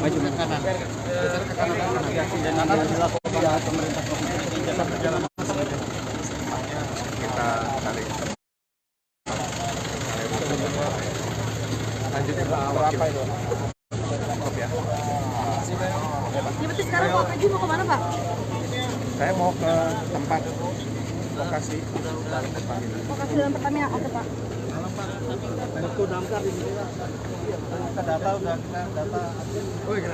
maju ke kanan. Geser ke kanan. Dan nanti dilakukan pemerintah Provinsi Jakarta. Kita saling lanjutnya berapa itu? Ya. Ya, berarti sekarang Pak Pergi mau kemana Pak? Saya mau ke tempat lokasi. Lokasi dalam Pertamina apa Pak? Itu damkar di sini Pak. Kita data udah kita data. Oh iya.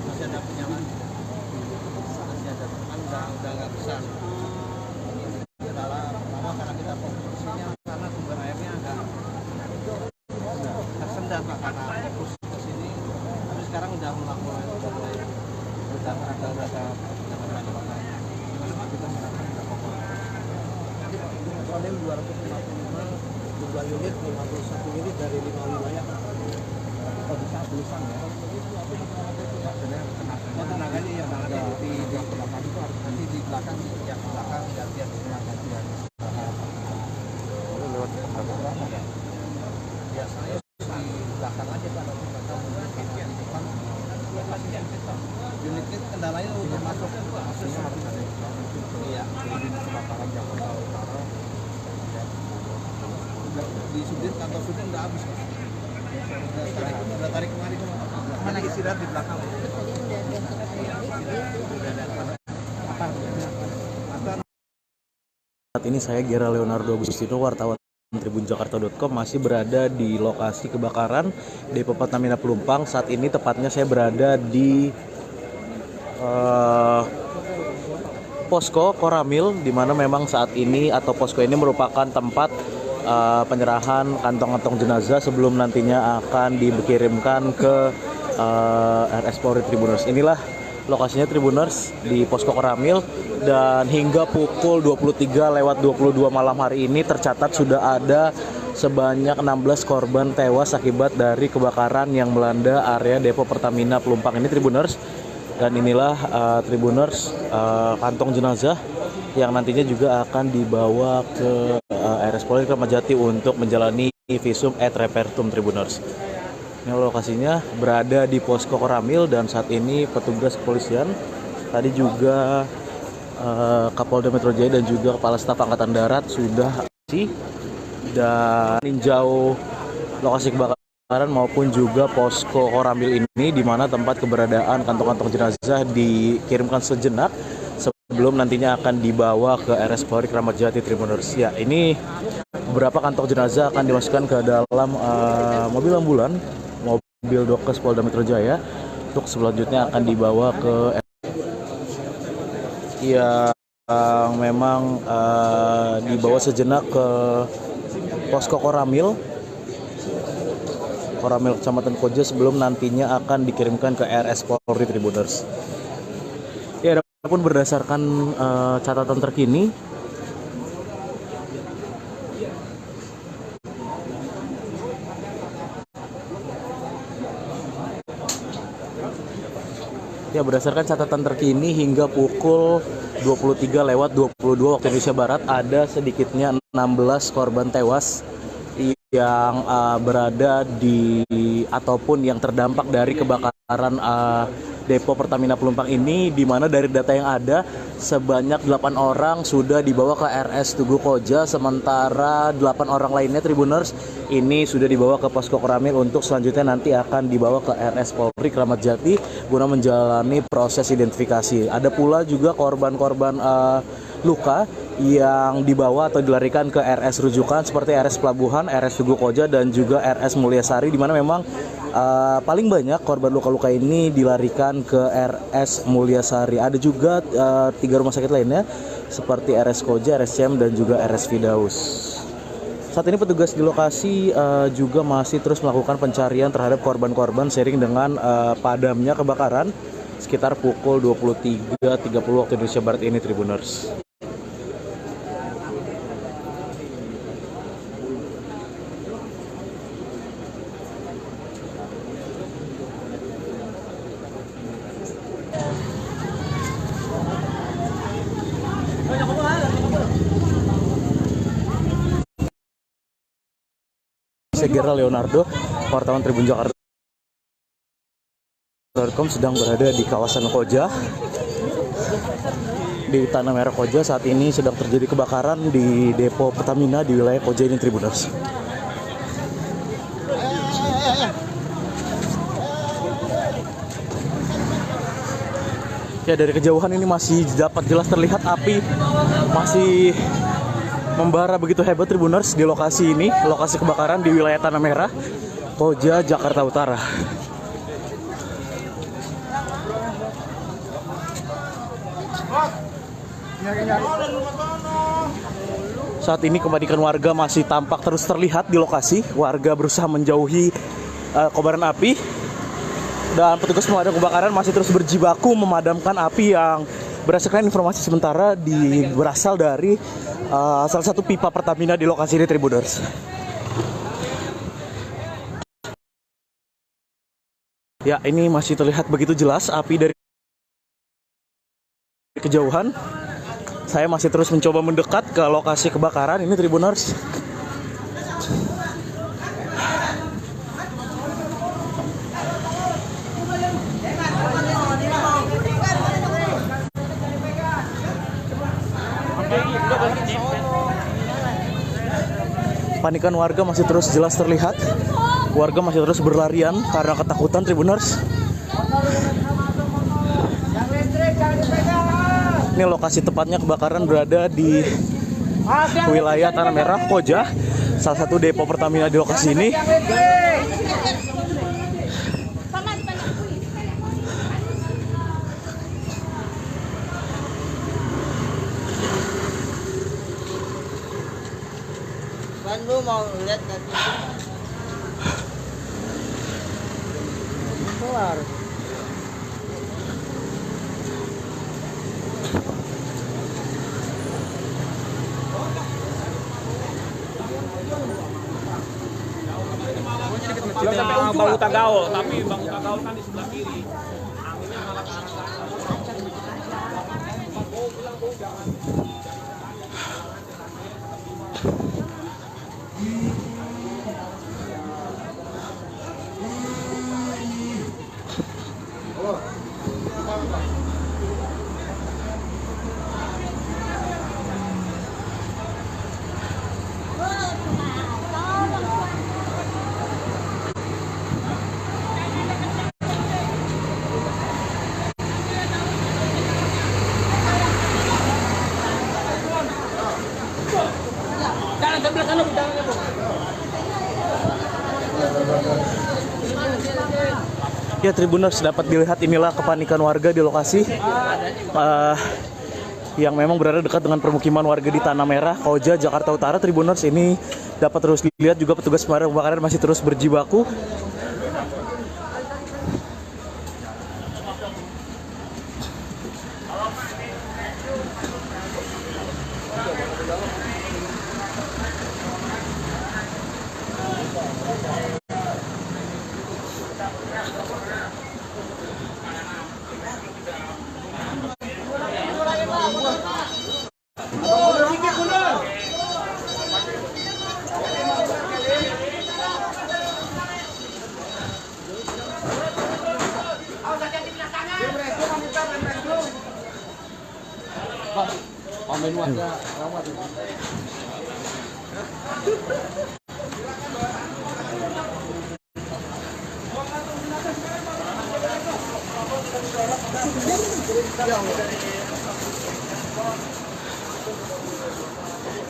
Masih ada penyaman, masih ada teman, udah nggak besar. Ini adalah pertama karena kita fokusnya karena sumber airnya agak tersendat Pak, karena fokus ke sini. Tapi sekarang udah melakukan udah kita serahkan ke pokok. Soalnya 255 jumlah unit 51 unit dari 5 wilayah. Kita bisa tulisan ya. Tenaganya ya tenaganya di belakang itu harus nanti di belakang yang belakang gantian tenaga gantian. Biasanya di belakang aja Pak, nanti bakal gantian di depan. Unitnya kendalanya udah masuk harus ada. Iya, di kebakaran Jakarta Utara. Di Sudin kantor Sudin udah habis Pak. Udah tarik kemari mana istirahat di belakang. Saat ini saya Gera Leonardo Agustino, wartawan tribunjakarta.com, masih berada di lokasi kebakaran Depo Pertamina Pelumpang. Saat ini tepatnya saya berada di posko Koramil, di mana memang saat ini atau posko ini merupakan tempat penyerahan kantong-kantong jenazah sebelum nantinya akan dikirimkan ke RS Polri Tribuners. Inilah lokasinya Tribuners di Posko Koramil, dan hingga pukul 23:22 malam hari ini tercatat sudah ada sebanyak 16 korban tewas akibat dari kebakaran yang melanda area depo Pertamina Pelumpang ini Tribuners. Dan inilah Tribuners kantong jenazah yang nantinya juga akan dibawa ke RS Polri Kramat Jati untuk menjalani visum et repertum Tribuners. Ini lokasinya berada di Posko Koramil, dan saat ini petugas kepolisian tadi juga Kapolda Metro Jaya dan juga Kepala Staf Angkatan Darat sudah dan meninjau lokasi kebakaran maupun juga Posko Koramil ini, di mana tempat keberadaan kantong-kantong jenazah dikirimkan sejenak sebelum nantinya akan dibawa ke RS Polri Kramat Jati Tribuners. Ya, ini beberapa kantong jenazah akan dimasukkan ke dalam mobil ambulan, mobil Dokes Polda Metro Jaya, untuk selanjutnya akan dibawa ke yang memang dibawa sejenak ke Posko Koramil Kecamatan Koja sebelum nantinya akan dikirimkan ke RS Polri Tribuners. Ya, adapun berdasarkan catatan terkini, hingga pukul 23:22 waktu Indonesia Barat ada sedikitnya 16 korban tewas yang berada di ataupun yang terdampak dari kebakaran depo Pertamina Pelumpang ini, di mana dari data yang ada sebanyak 8 orang sudah dibawa ke RS Tugu Koja, sementara 8 orang lainnya Tribuners ini sudah dibawa ke Posko Koramil untuk selanjutnya nanti akan dibawa ke RS Polri Kramat Jati guna menjalani proses identifikasi. Ada pula juga korban-korban luka yang dibawa atau dilarikan ke RS rujukan seperti RS Pelabuhan, RS Tugu Koja, dan juga RS Mulyasari, di mana memang paling banyak korban luka-luka ini dilarikan ke RS Mulyasari. Ada juga 3 rumah sakit lainnya seperti RS Koja, RSCM, dan juga RS Firdaus. Saat ini petugas di lokasi juga masih terus melakukan pencarian terhadap korban-korban seiring dengan padamnya kebakaran sekitar pukul 23:30 waktu Indonesia Barat ini Tribuners. Segera Leonardo, wartawan Tribun Jakarta.com sedang berada di kawasan Koja, di Tanah Merah Koja. Saat ini sedang terjadi kebakaran di depo Pertamina di wilayah Koja ini Tribuners. Ya, dari kejauhan ini masih dapat jelas terlihat api masih membara begitu hebat Tribuners di lokasi ini, lokasi kebakaran di wilayah Tanah Merah, Koja, Jakarta Utara. Saat ini kepanikan warga masih tampak terus terlihat di lokasi. Warga berusaha menjauhi kobaran api, dan petugas pemadam kebakaran masih terus berjibaku memadamkan api yang berdasarkan informasi sementara berasal dari salah satu pipa Pertamina di lokasi ini Tribuners. Ya, ini masih terlihat begitu jelas api dari kejauhan. Saya masih terus mencoba mendekat ke lokasi kebakaran ini Tribuners. Panikan warga masih terus jelas terlihat. Warga masih terus berlarian karena ketakutan Tribuners. Ini lokasi tepatnya kebakaran berada di wilayah Tanah Merah, Koja, salah satu depo Pertamina di lokasi ini. Kan lu mau lihat kan? Keluar. Belum sampai Bau Tagaol, tapi Bau Tagaol kan di sebelah kiri. Anginnya malah ke arah Ya Tribuners, dapat dilihat inilah kepanikan warga di lokasi yang memang berada dekat dengan permukiman warga di Tanah Merah, Koja, Jakarta Utara. Tribuners, ini dapat terus dilihat juga petugas pemadam kebakaran masih terus berjibaku. Komen warga rawat.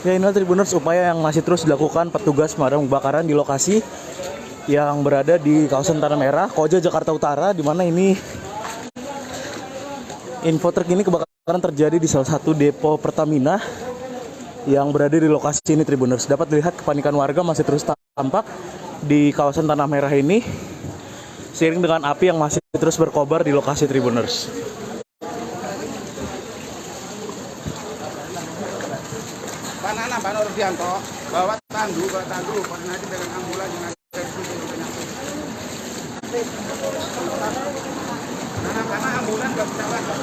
Ya, inilah Tribuners upaya yang masih terus dilakukan petugas pemadam kebakaran di lokasi yang berada di kawasan Tanah Merah, Koja, Jakarta Utara, di mana ini info terkini kebakaran terjadi di salah satu depo Pertamina yang berada di lokasi ini. Tribuners, dapat dilihat kepanikan warga masih terus tampak di kawasan Tanah Merah ini, seiring dengan api yang masih terus berkobar di lokasi. Tribuners, Pak Nurdianto, bawa tandu, koordinasi dengan ambulan dengan servis karena ambulan nggak bisa lagi,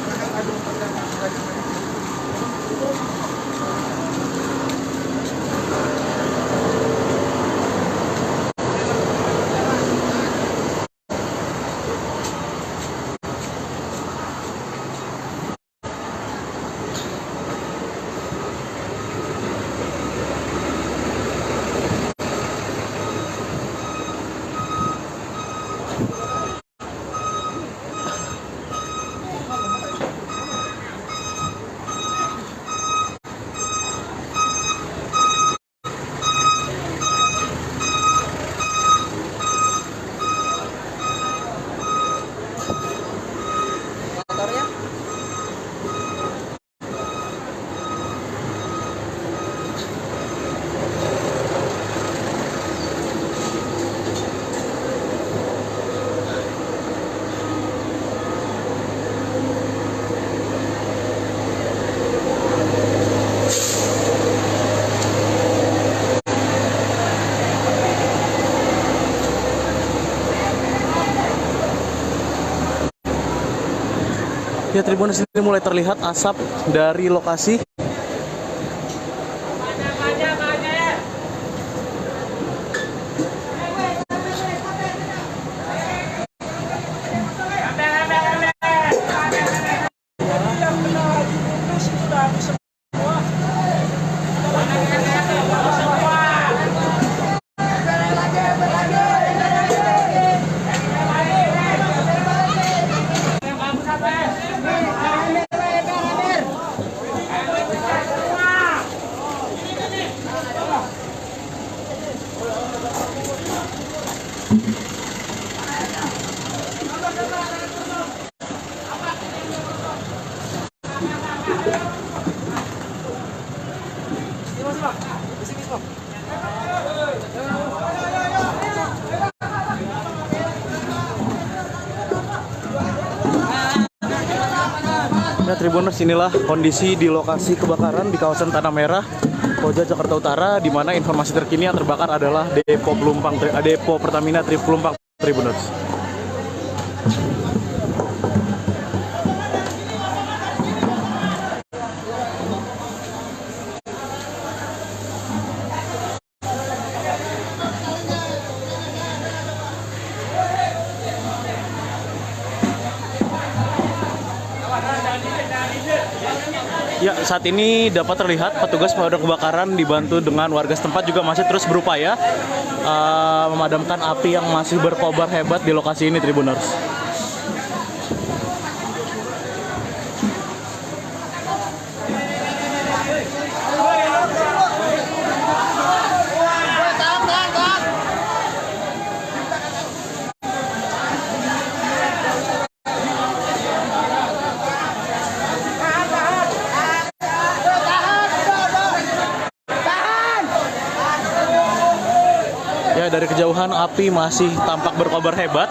ya Tribuners, ini mulai terlihat asap dari lokasi. Ya Tribuners, inilah kondisi di lokasi kebakaran di kawasan Tanah Merah, Koja, Jakarta Utara, di mana informasi terkini yang terbakar adalah depo Pertamina Pelumpang Tribuners. Ya, saat ini dapat terlihat petugas pemadam kebakaran dibantu dengan warga setempat juga masih terus berupaya memadamkan api yang masih berkobar hebat di lokasi ini, Tribuners. Ya, dari kejauhan api masih tampak berkobar hebat.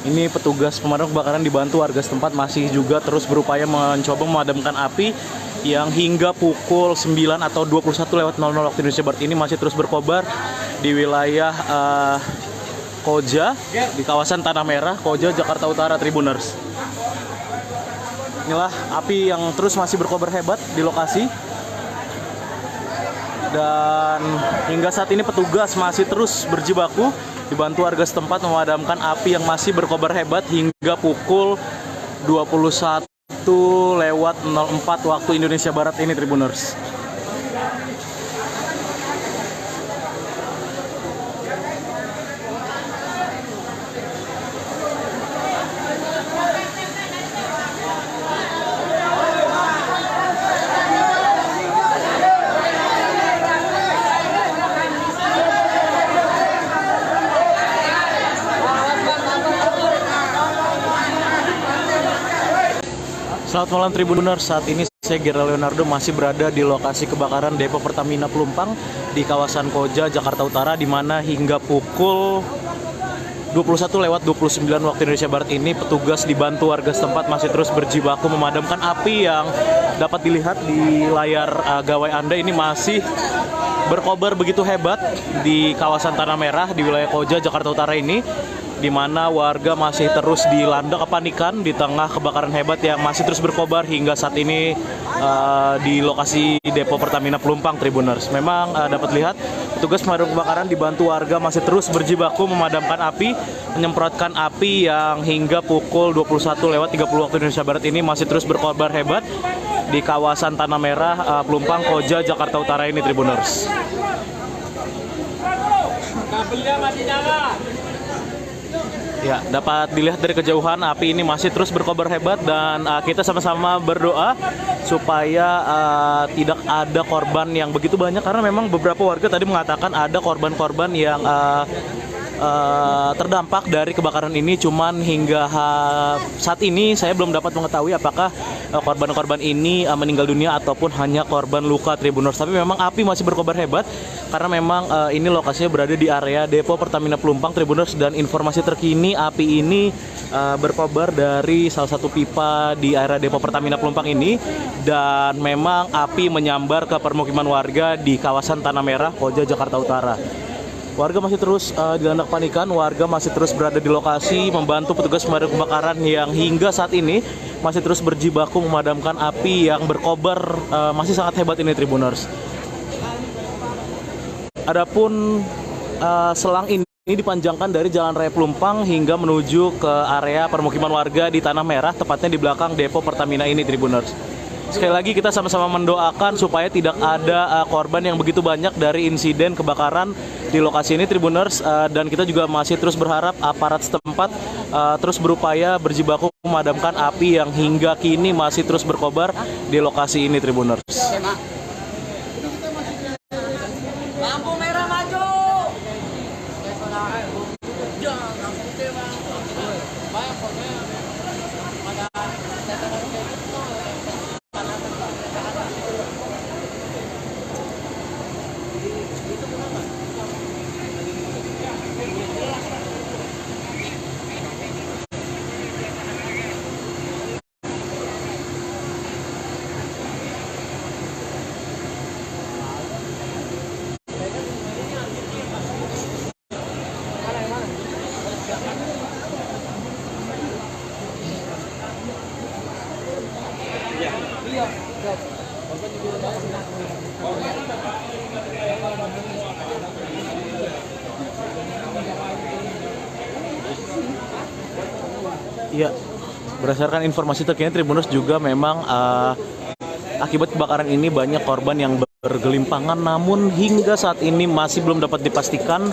Ini petugas pemadam kebakaran dibantu warga setempat masih juga terus berupaya mencoba memadamkan api yang hingga pukul 9 atau 21:00 waktu Indonesia Barat ini masih terus berkobar di wilayah Koja, di kawasan Tanah Merah, Koja, Jakarta Utara, Tribuners. Inilah api yang terus masih berkobar hebat di lokasi. Dan hingga saat ini petugas masih terus berjibaku dibantu warga setempat memadamkan api yang masih berkobar hebat hingga pukul 21:04 waktu Indonesia Barat ini, Tribuners. Selamat malam Tribuners, saat ini saya Gira Leonardo masih berada di lokasi kebakaran depo Pertamina Pelumpang di kawasan Koja, Jakarta Utara, di mana hingga pukul 21:29 waktu Indonesia Barat ini petugas dibantu warga setempat masih terus berjibaku memadamkan api yang dapat dilihat di layar gawai Anda ini masih berkobar begitu hebat di kawasan Tanah Merah di wilayah Koja, Jakarta Utara ini, di mana warga masih terus dilanda kepanikan di tengah kebakaran hebat yang masih terus berkobar hingga saat ini di lokasi depo Pertamina Pelumpang, Tribuners. Memang dapat lihat petugas pemadam kebakaran dibantu warga masih terus berjibaku memadamkan api, menyemprotkan api yang hingga pukul 21:30 waktu Indonesia Barat ini masih terus berkobar hebat di kawasan Tanah Merah, Pelumpang, Koja, Jakarta Utara ini, Tribuners. Kabelnya masih nyala. Ya, dapat dilihat dari kejauhan api ini masih terus berkobar hebat dan kita sama-sama berdoa supaya tidak ada korban yang begitu banyak, karena memang beberapa warga tadi mengatakan ada korban-korban yang terdampak dari kebakaran ini. Cuman hingga saat ini saya belum dapat mengetahui apakah korban-korban ini meninggal dunia ataupun hanya korban luka, Tribuners. Tapi memang api masih berkobar hebat karena memang ini lokasinya berada di area depo Pertamina Pelumpang, Tribuners, dan informasi terkini api ini berkobar dari salah satu pipa di area depo Pertamina Pelumpang ini, dan memang api menyambar ke permukiman warga di kawasan Tanah Merah, Koja, Jakarta Utara. Warga masih terus dilanda kepanikan, warga masih terus berada di lokasi membantu petugas pemadam kebakaran yang hingga saat ini masih terus berjibaku memadamkan api yang berkobar masih sangat hebat ini, Tribuners. Adapun selang ini dipanjangkan dari Jalan Raya Pelumpang hingga menuju ke area permukiman warga di Tanah Merah, tepatnya di belakang depo Pertamina ini, Tribuners. Sekali lagi kita sama-sama mendoakan supaya tidak ada korban yang begitu banyak dari insiden kebakaran di lokasi ini, Tribuners, dan kita juga masih terus berharap aparat setempat terus berupaya berjibaku memadamkan api yang hingga kini masih terus berkobar di lokasi ini, Tribuners. Lampu merah maju. Iya, berdasarkan informasi terkini Tribuners juga memang akibat kebakaran ini banyak korban yang bergelimpangan, namun hingga saat ini masih belum dapat dipastikan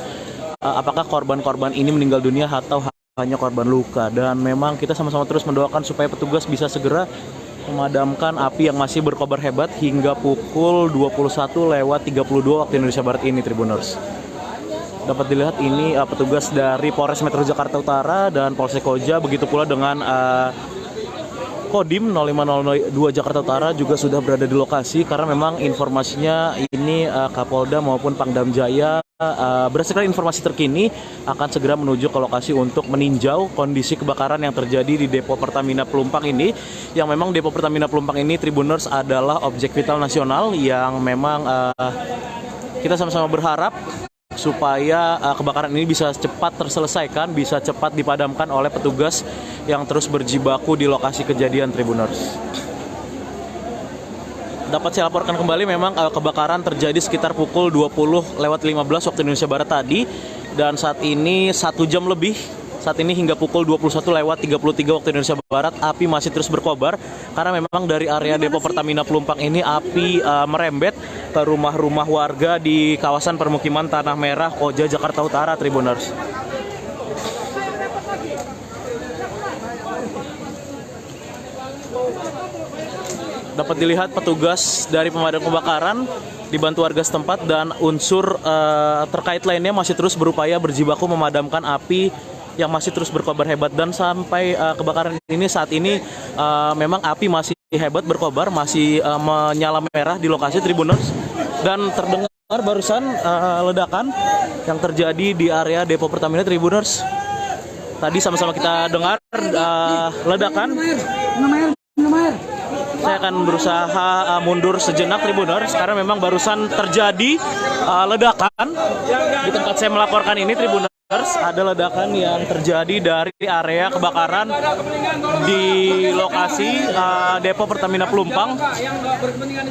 apakah korban-korban ini meninggal dunia atau hanya korban luka. Dan memang kita sama-sama terus mendoakan supaya petugas bisa segera memadamkan api yang masih berkobar hebat hingga pukul 21.32 waktu Indonesia Barat ini, Tribuners. Dapat dilihat ini petugas dari Polres Metro Jakarta Utara dan Polsek Koja, begitu pula dengan Kodim 0502 Jakarta Utara juga sudah berada di lokasi, karena memang informasinya ini Kapolda maupun Pangdam Jaya berdasarkan informasi terkini akan segera menuju ke lokasi untuk meninjau kondisi kebakaran yang terjadi di Depo Pertamina Pelumpang ini, yang memang Depo Pertamina Pelumpang ini, Tribuners, adalah objek vital nasional yang memang kita sama-sama berharap supaya kebakaran ini bisa cepat terselesaikan, bisa cepat dipadamkan oleh petugas yang terus berjibaku di lokasi kejadian, Tribuners. Dapat saya laporkan kembali, memang kebakaran terjadi sekitar pukul 20.15 waktu Indonesia Barat tadi, dan saat ini 1 jam lebih. Saat ini hingga pukul 21.33 waktu Indonesia Barat, api masih terus berkobar karena memang dari area Depo Pertamina Pelumpang ini api merembet ke rumah-rumah warga di kawasan permukiman Tanah Merah, Koja, Jakarta Utara, Tribuners. Dapat dilihat petugas dari pemadam kebakaran dibantu warga setempat dan unsur terkait lainnya masih terus berupaya berjibaku memadamkan api yang masih terus berkobar hebat. Dan sampai kebakaran ini saat ini memang api masih hebat berkobar, masih menyala merah di lokasi, Tribuners. Dan terdengar barusan ledakan yang terjadi di area Depo Pertamina, Tribuners. Tadi sama-sama kita dengar ledakan. Saya akan berusaha mundur sejenak, Tribuners, karena memang barusan terjadi ledakan di tempat saya melaporkan ini, Tribuners. Ada ledakan yang terjadi dari area kebakaran di lokasi Depo Pertamina Pelumpang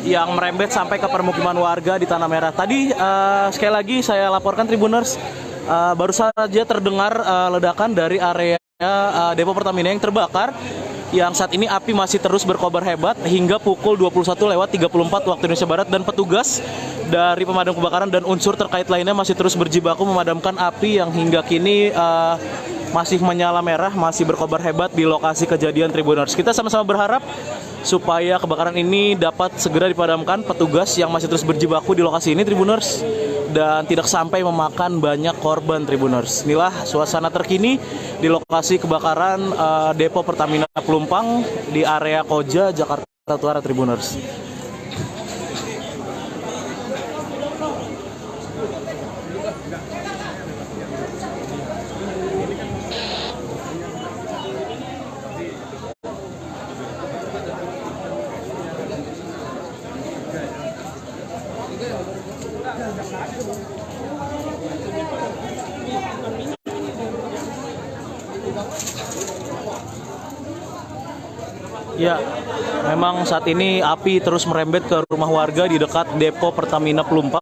yang merembet sampai ke permukiman warga di Tanah Merah. Tadi sekali lagi saya laporkan, Tribuners, baru saja terdengar ledakan dari area Depo Pertamina yang terbakar, yang saat ini api masih terus berkobar hebat hingga pukul 21.34 waktu Indonesia Barat, dan petugas dari pemadam kebakaran dan unsur terkait lainnya masih terus berjibaku memadamkan api yang hingga kini masih menyala merah, masih berkobar hebat di lokasi kejadian, Tribuners. Kita sama-sama berharap supaya kebakaran ini dapat segera dipadamkan petugas yang masih terus berjibaku di lokasi ini, Tribuners, dan tidak sampai memakan banyak korban, Tribuners. Inilah suasana terkini di lokasi kebakaran Depo Pertamina Pelumpang di area Koja, Jakarta Utara, Tribuners. Ya, memang saat ini api terus merembet ke rumah warga di dekat Depo Pertamina Pelumpang.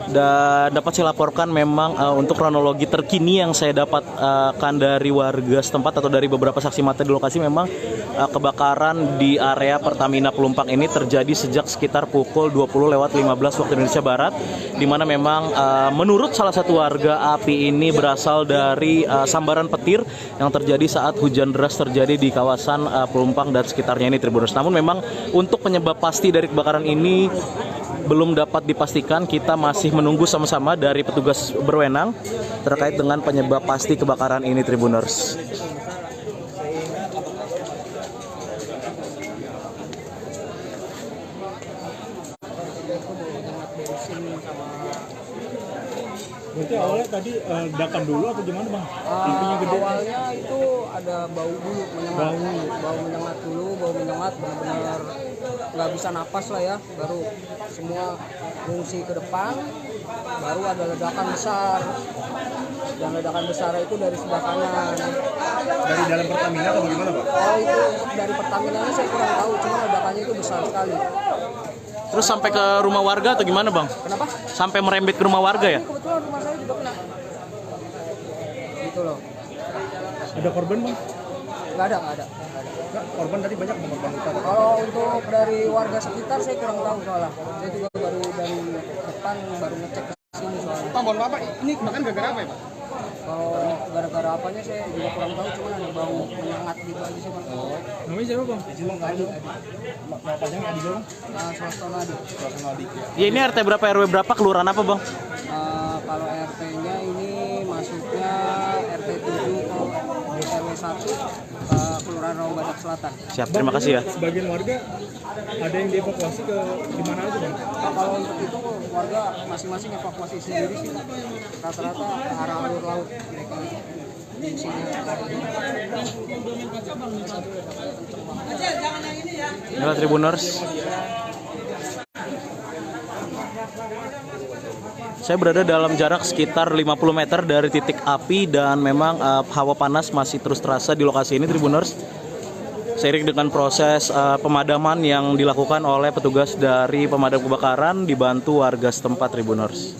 Dan dapat saya laporkan memang untuk kronologi terkini yang saya dapatkan dari warga setempat atau dari beberapa saksi mata di lokasi, memang kebakaran di area Pertamina Pelumpang ini terjadi sejak sekitar pukul 20.15 waktu Indonesia Barat, di mana memang menurut salah satu warga api ini berasal dari sambaran petir yang terjadi saat hujan deras terjadi di kawasan Pelumpang dan sekitarnya ini, Tribuners. Namun memang untuk penyebab pasti dari kebakaran ini belum dapat dipastikan. Kita masih menunggu sama-sama dari petugas berwenang terkait dengan penyebab pasti kebakaran ini, Tribuners. Berarti awalnya tadi ledakan dulu atau gimana, Bang? Apinya gede. Awalnya itu ada bau dulu, bau menyengat dulu, bau menyengat benar-benar nggak bisa napas lah ya. Baru semua ngungsi ke depan, baru ada ledakan besar, dan ledakan besar itu dari sebelah kanan. Dari dalam Pertamina atau bagaimana Pak? Oh itu dari Pertamina saya kurang tahu, cuma ledakannya itu besar sekali. Terus sampai ke rumah warga atau gimana Bang? Kenapa? Sampai merembet ke rumah warga ya? Ini kebetulan rumah saya juga kena. Gitu loh. Ada korban Bang? Nggak ada. Korban tadi banyak korban luka. Kalau untuk dari warga sekitar saya kurang tahu soalnya. Saya juga baru dari depan baru ngecek ke sini soalnya. Pak, mohon maaf Pak, ini kebakaran gara-gara apa ya Pak? Kalau gara-gara apanya saya juga kurang tahu, cuma ada bau menyengat gitu aja sih Pak. Namanya siapa Bang? Adi. Nama panjangnya Adi dong. Suasana Adi. Ya ini RT berapa RW berapa kelurahan apa Bang? Kalau RT-nya ini masuknya RT 7 RW 1 Kelurahan Rawabadak Selatan. Siap, terima kasih ya. Sebagian warga ada yang dievakuasi ke di mana aja Bang? Kalau untuk itu warga masing-masing evakuasi sendiri sih. Rata-rata ke arah alur laut mereka fungsinya. Inilah Tribuners. Saya berada dalam jarak sekitar 50 meter dari titik api dan memang hawa panas masih terus terasa di lokasi ini Tribuners. Seiring dengan proses pemadaman yang dilakukan oleh petugas dari pemadam kebakaran dibantu warga setempat Tribuners.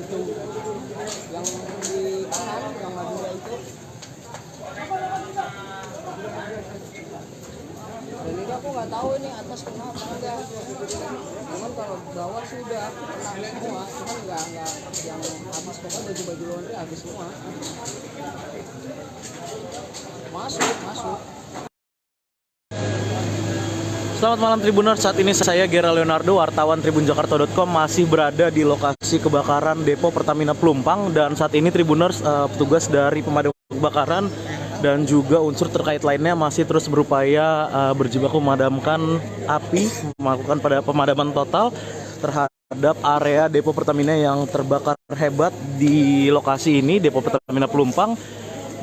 Dan ini aku nggak tahu ini atas kena apa enggak. Cuman kalau bawah sudah kena semua, cuman nggak yang habis, pokoknya baju-baju laundry habis semua. Masuk. Selamat malam Tribuners, saat ini saya Gera Leonardo, wartawan tribunjakarta.com masih berada di lokasi kebakaran Depo Pertamina Pelumpang. Dan saat ini Tribuners, petugas dari pemadam kebakaran dan juga unsur terkait lainnya masih terus berupaya berjibaku memadamkan api, melakukan pemadaman total terhadap area Depo Pertamina yang terbakar hebat di lokasi ini, Depo Pertamina Pelumpang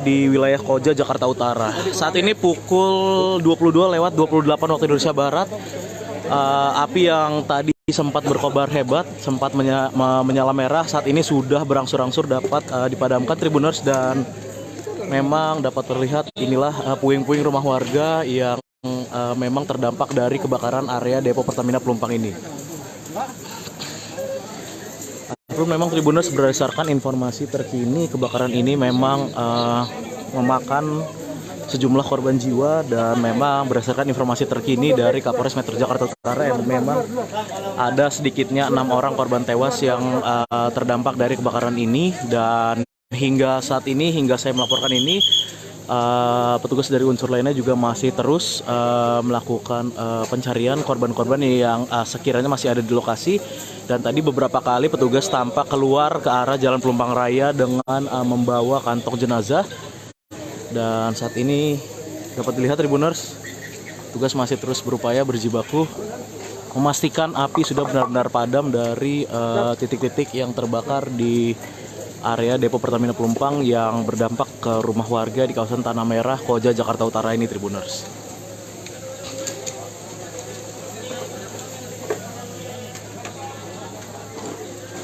di wilayah Koja, Jakarta Utara. Saat ini pukul 22:28 waktu Indonesia Barat. Api yang tadi sempat berkobar hebat, sempat menyala merah, saat ini sudah berangsur-angsur dapat dipadamkan Tribuners, dan memang dapat terlihat inilah puing-puing rumah warga yang memang terdampak dari kebakaran area Depo Pertamina Pelumpang ini. Memang Tribuners, berdasarkan informasi terkini, kebakaran ini memang memakan sejumlah korban jiwa, dan memang berdasarkan informasi terkini dari Kapolres Metro Jakarta Utara yang memang ada sedikitnya 6 orang korban tewas yang terdampak dari kebakaran ini. Dan hingga saat ini, hingga saya melaporkan ini, petugas dari unsur lainnya juga masih terus melakukan pencarian korban-korban yang sekiranya masih ada di lokasi. Dan tadi beberapa kali petugas tampak keluar ke arah Jalan Pelumpang Raya dengan membawa kantong jenazah. Dan saat ini dapat dilihat Tribuners, petugas masih terus berupaya berjibaku memastikan api sudah benar-benar padam dari titik-titik yang terbakar di area Depo Pertamina Pelumpang yang berdampak ke rumah warga di kawasan Tanah Merah, Koja, Jakarta Utara ini Tribuners.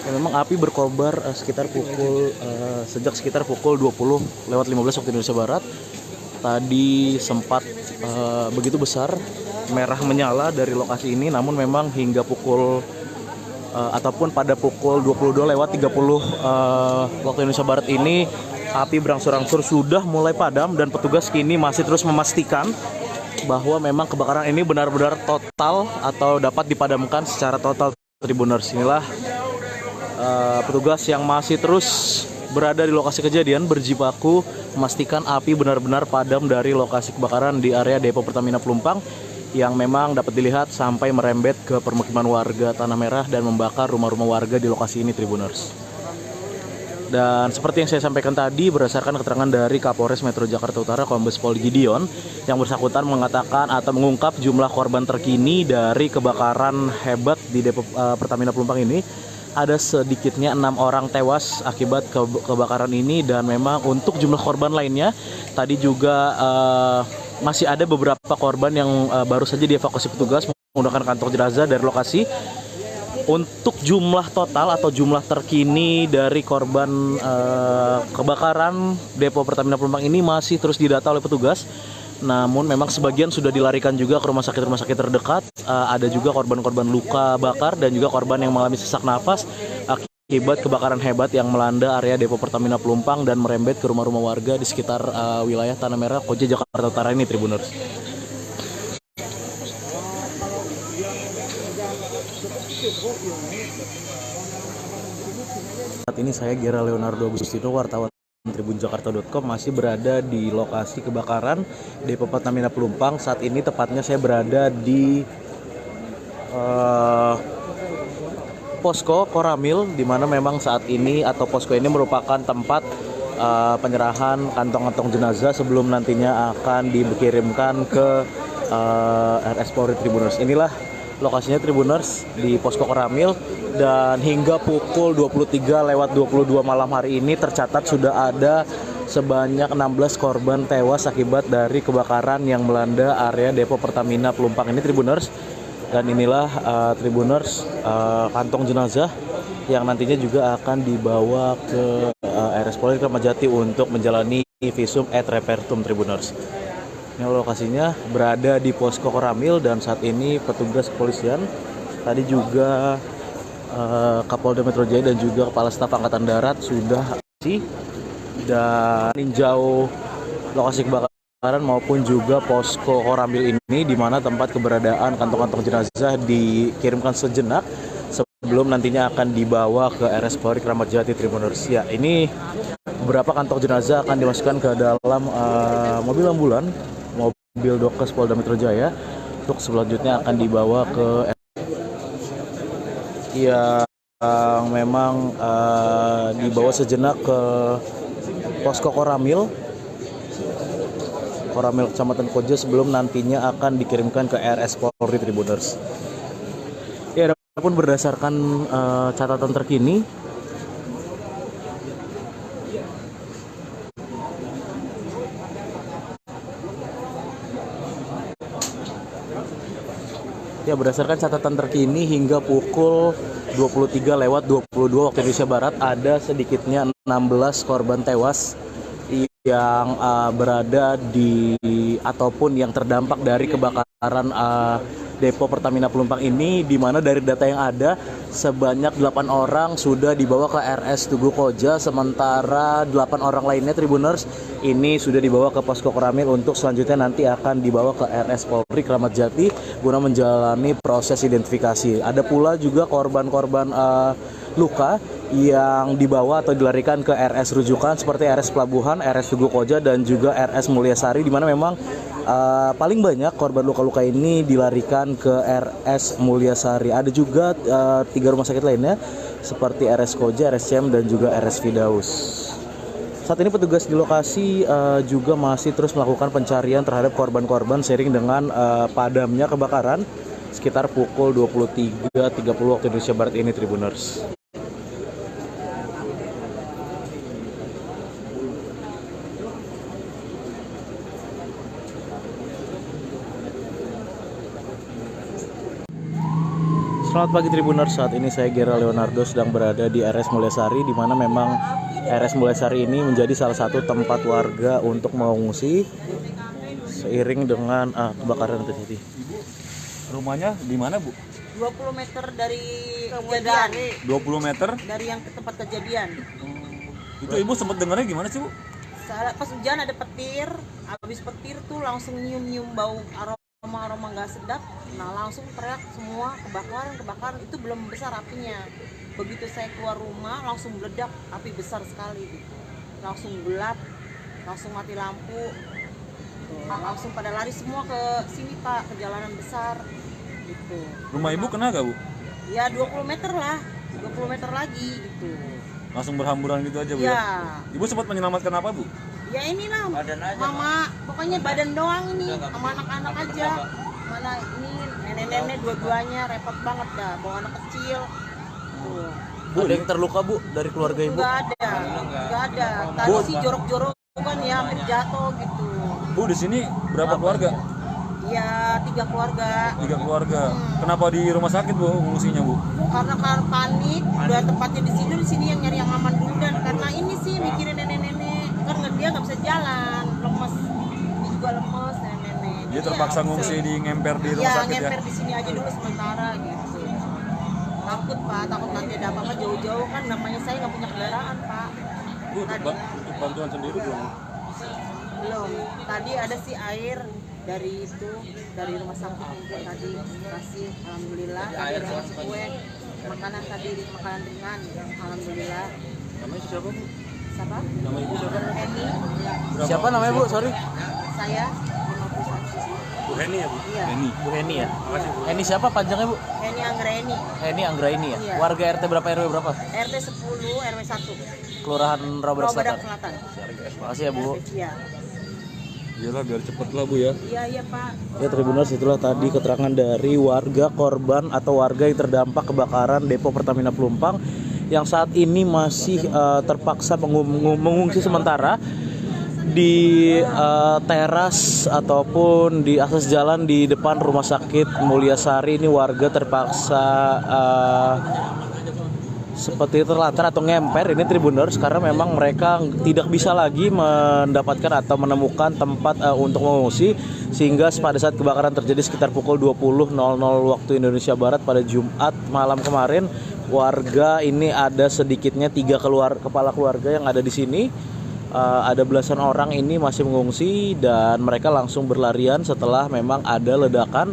Memang api berkobar sejak sekitar pukul 20:15 waktu Indonesia Barat. Tadi sempat begitu besar merah menyala dari lokasi ini, namun memang hingga pukul ataupun pada pukul 22:30 waktu Indonesia Barat ini api berangsur-angsur sudah mulai padam, dan petugas kini masih terus memastikan bahwa memang kebakaran ini benar-benar total atau dapat dipadamkan secara total Tribuners. Inilah petugas yang masih terus berada di lokasi kejadian berjibaku memastikan api benar-benar padam dari lokasi kebakaran di area Depo Pertamina Pelumpang yang memang dapat dilihat sampai merembet ke permukiman warga Tanah Merah dan membakar rumah-rumah warga di lokasi ini Tribuners. Dan seperti yang saya sampaikan tadi, berdasarkan keterangan dari Kapolres Metro Jakarta Utara Kombes Pol Gideon, yang bersangkutan mengatakan atau mengungkap jumlah korban terkini dari kebakaran hebat di Depo Pertamina Pelumpang ini. Ada sedikitnya 6 orang tewas akibat kebakaran ini, dan memang untuk jumlah korban lainnya tadi juga masih ada beberapa korban yang baru saja dievakuasi petugas menggunakan kantong jenazah dari lokasi. Untuk jumlah total atau jumlah terkini dari korban kebakaran depo Pertamina Pelumpang ini masih terus didata oleh petugas. Namun memang sebagian sudah dilarikan juga ke rumah sakit terdekat. Ada juga korban-korban luka bakar dan juga korban yang mengalami sesak nafas akibat kebakaran hebat yang melanda area depo Pertamina Pelumpang dan merembet ke rumah-rumah warga di sekitar wilayah Tanah Merah, Koja, Jakarta Utara ini, Tribuners. Saat ini saya Gera Leonardo Agustino, wartawan tribunjakarta.com, masih berada di lokasi kebakaran depo Pertamina Pelumpang. Saat ini tepatnya saya berada di posko Koramil, di mana memang saat ini atau posko ini merupakan tempat penyerahan kantong-kantong jenazah sebelum nantinya akan dikirimkan ke RS Polri, Tribuners. Inilah lokasinya, Tribuners, di posko Koramil, dan hingga pukul 23:22 malam hari ini tercatat sudah ada sebanyak 16 korban tewas akibat dari kebakaran yang melanda area depo Pertamina Pelumpang ini, Tribuners. Dan inilah Tribuners, kantong jenazah yang nantinya juga akan dibawa ke RS Polri Kramat Jati untuk menjalani visum et repertum, Tribuners. Ini lokasinya berada di posko Koramil, dan saat ini petugas kepolisian, tadi juga Kapolda Metro Jaya dan juga Kepala Staf Angkatan Darat sudah dan meninjau lokasi kebakaran maupun juga posko Koramil ini, di mana tempat keberadaan kantong-kantong jenazah dikirimkan sejenak sebelum nantinya akan dibawa ke RS Polri Kramat Jati, Tribuners. Ya, ini beberapa kantong jenazah akan dimasukkan ke dalam mobil ambulan, mobil Dokes Polda Metro Jaya, untuk selanjutnya akan dibawa ke yang memang dibawa sejenak ke posko Koramil Kecamatan Koja sebelum nantinya akan dikirimkan ke RS Polri, Tribuners. Ya, adapun berdasarkan catatan terkini, berdasarkan catatan terkini hingga pukul 23:22 waktu Indonesia Barat, ada sedikitnya 16 korban tewas yang berada di ataupun yang terdampak dari kebakaran depo Pertamina Pelumpang ini, di mana dari data yang ada sebanyak 8 orang sudah dibawa ke RS Tugu Koja, sementara 8 orang lainnya, Tribuners, ini sudah dibawa ke posko Koramil untuk selanjutnya nanti akan dibawa ke RS Polri Kramat Jati guna menjalani proses identifikasi. Ada pula juga korban-korban luka yang dibawa atau dilarikan ke RS rujukan seperti RS Pelabuhan, RS Tugu Koja, dan juga RS Mulyasari, di mana memang paling banyak korban luka-luka ini dilarikan ke RS Mulyasari. Ada juga 3 rumah sakit lainnya seperti RS Koja, RS CM, dan juga RS Firdaus. Saat ini petugas di lokasi juga masih terus melakukan pencarian terhadap korban-korban seiring dengan padamnya kebakaran sekitar pukul 23:30 waktu Indonesia Barat ini, Tribuners. Selamat pagi, Tribuners. Saat ini saya Gera Leonardo sedang berada di RS Mulyasari, di mana memang RS Mulyasari ini menjadi salah satu tempat warga untuk mengungsi seiring dengan kebakaran terjadi. Rumahnya di mana, Bu? 20 meter dari kejadian. 20 meter? Dari yang ke tempat kejadian. Itu Ibu sempat dengarnya gimana sih, Bu? Pas hujan ada petir, habis petir tuh langsung nyium-nyium bau aroma nggak sedap. Nah, langsung teriak semua, kebakaran. Itu belum besar apinya. Begitu saya keluar rumah langsung meledak, api besar sekali gitu. Langsung gelap, langsung mati lampu. Langsung pada lari semua ke sini, Pak, ke jalanan besar gitu. Rumah Ibu kena gak, Bu? Ya 20 meter lah, 20 meter lagi gitu. Langsung berhamburan gitu aja, Bu? Ya. Ibu sempat menyelamatkan apa, Bu? Ya inilah, mama, pokoknya badan doang ini, sama anak-anak aja. Mana ini nenek-nenek dua-duanya repot banget dah, bawa anak kecil. Tuh. Bu, ada yang terluka, Bu, dari keluarga Ibu? Enggak ada. Tadi sih jorok-jorok kan ya, hampir jatuh gitu. Bu, di sini berapa keluarga? Iya, 3 keluarga. 3 keluarga. Kenapa di rumah sakit Bu ngungsinya Bu? Karena panik, udah tempatnya di sini yang nyari yang aman dulu, dan karena ini sih mikirin nenek-nenek, kan dia nggak bisa jalan, lemes, dia juga lemes nenek-nenek. Dia terpaksa ngungsi di ngemper di rumah sakit ya? Iya, ngemper di sini aja dulu sementara gitu. Takut Pak, takut nanti ada apa-apa jauh-jauh, kan namanya saya nggak punya kendaraan Pak. Bu, untuk bantuan sendiri belum? Belum. Tadi ada sih air dari rumah sakit mungkin tadi kasih, alhamdulillah. Tadi ada ngasih kue, makanan tadi, makanan ringan, alhamdulillah. Namanya siapa Bu? Siapa? Nama ibu siapa? Heni. Siapa namanya Bu? Sorry. Saya 51. Bu Heni ya Bu? Iya. Bu Heni ya. Makasih Bu. Heni siapa panjangnya Bu? Heni Anggraini. Heni Anggraini ya. Iya. Warga RT berapa RW berapa? RT 10 RW 1. Kelurahan Rawabadak Rawabadak Selatan. Selatan. Makasih ya Bu. Iya. Iyalah biar cepet lah Bu ya. Iya Pak. Ya Tribuners, itulah tadi keterangan dari warga korban atau warga yang terdampak kebakaran depo Pertamina Pelumpang yang saat ini masih terpaksa mengungsi sementara di teras ataupun di akses jalan di depan Rumah Sakit Mulyasari. Ini warga terpaksa seperti terlantar atau ngemper ini Tribuners, karena memang mereka tidak bisa lagi mendapatkan atau menemukan tempat untuk mengungsi, sehingga pada saat kebakaran terjadi sekitar pukul 20.00 waktu Indonesia Barat pada Jumat malam kemarin, warga ini ada sedikitnya 3 kepala keluarga yang ada di sini. Ada belasan orang ini masih mengungsi dan mereka langsung berlarian setelah memang ada ledakan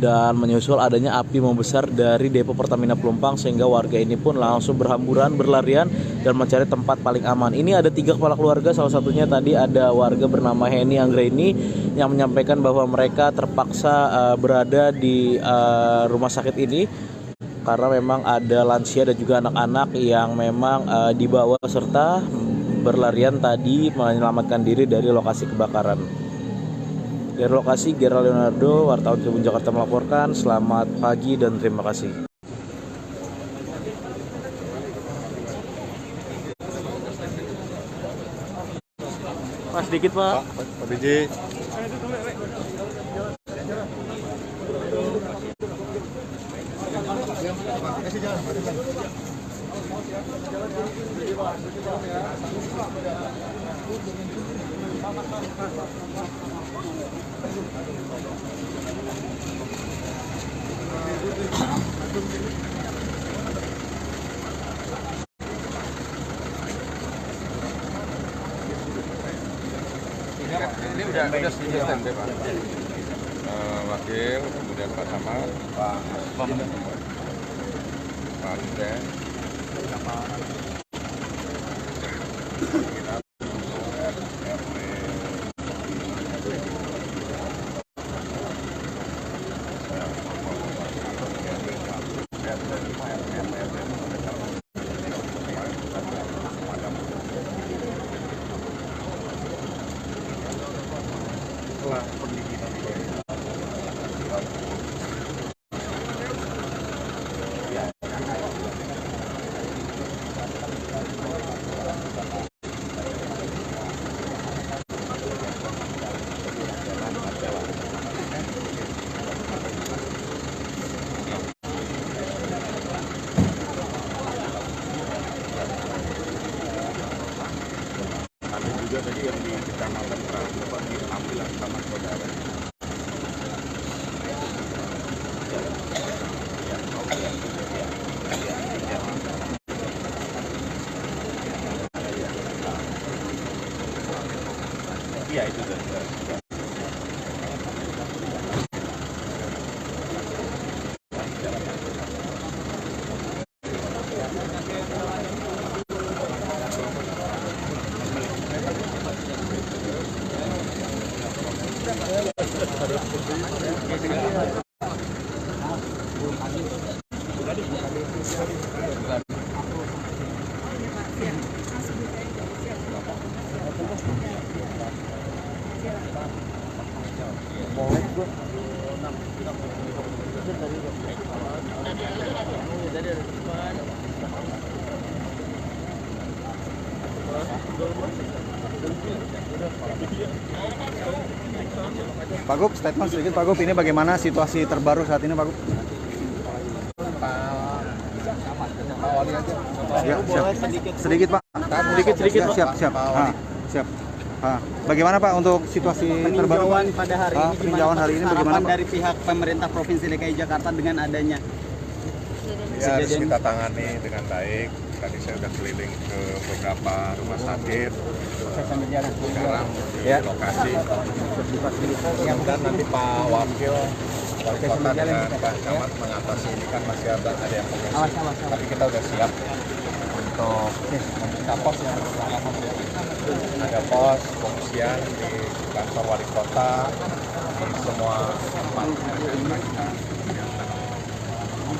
dan menyusul adanya api membesar dari depo Pertamina Pelumpang, sehingga warga ini pun langsung berhamburan berlarian dan mencari tempat paling aman. Ini ada 3 kepala keluarga, salah satunya tadi ada warga bernama Heni Anggraini yang menyampaikan bahwa mereka terpaksa berada di rumah sakit ini karena memang ada lansia dan juga anak-anak yang memang dibawa serta berlarian tadi menyelamatkan diri dari lokasi kebakaran. Dari lokasi, Gerald Leonardo, wartawan Tribun Jakarta melaporkan. Selamat pagi dan terima kasih. Pak, sedikit Pak. Pak Biji. Ini udah standby Pak. Wakil, kemudian Pak Samad, Pak Ruden, juga tadi yang di Kecamatan Prabu Pak diambil sama saudara. Iya itu tadi. Pak Gub, statement sedikit Pak Gub, ini bagaimana situasi terbaru saat ini Pak Gub? Ya, siap. Sedikit Pak. Sedikit Pak. Siap. Siap. Bagaimana Pak untuk situasi terbaru pada hari ini? Peninjauan hari ini bagaimana Pak? Dari pihak pemerintah Provinsi DKI Jakarta dengan adanya Ya, harus kita tangani dengan baik. Tadi saya sudah keliling ke beberapa rumah sakit. Sekarang di lokasi. Dan nanti Pak Wakil Wali Kota dengan Pak Camat mengatasi ini kan masih ada yang pengungsi. Tapi kita sudah siap untuk membuka pos yang berpengalaman. Ada pos pengungsian di kantor Wali Kota di semua tempat.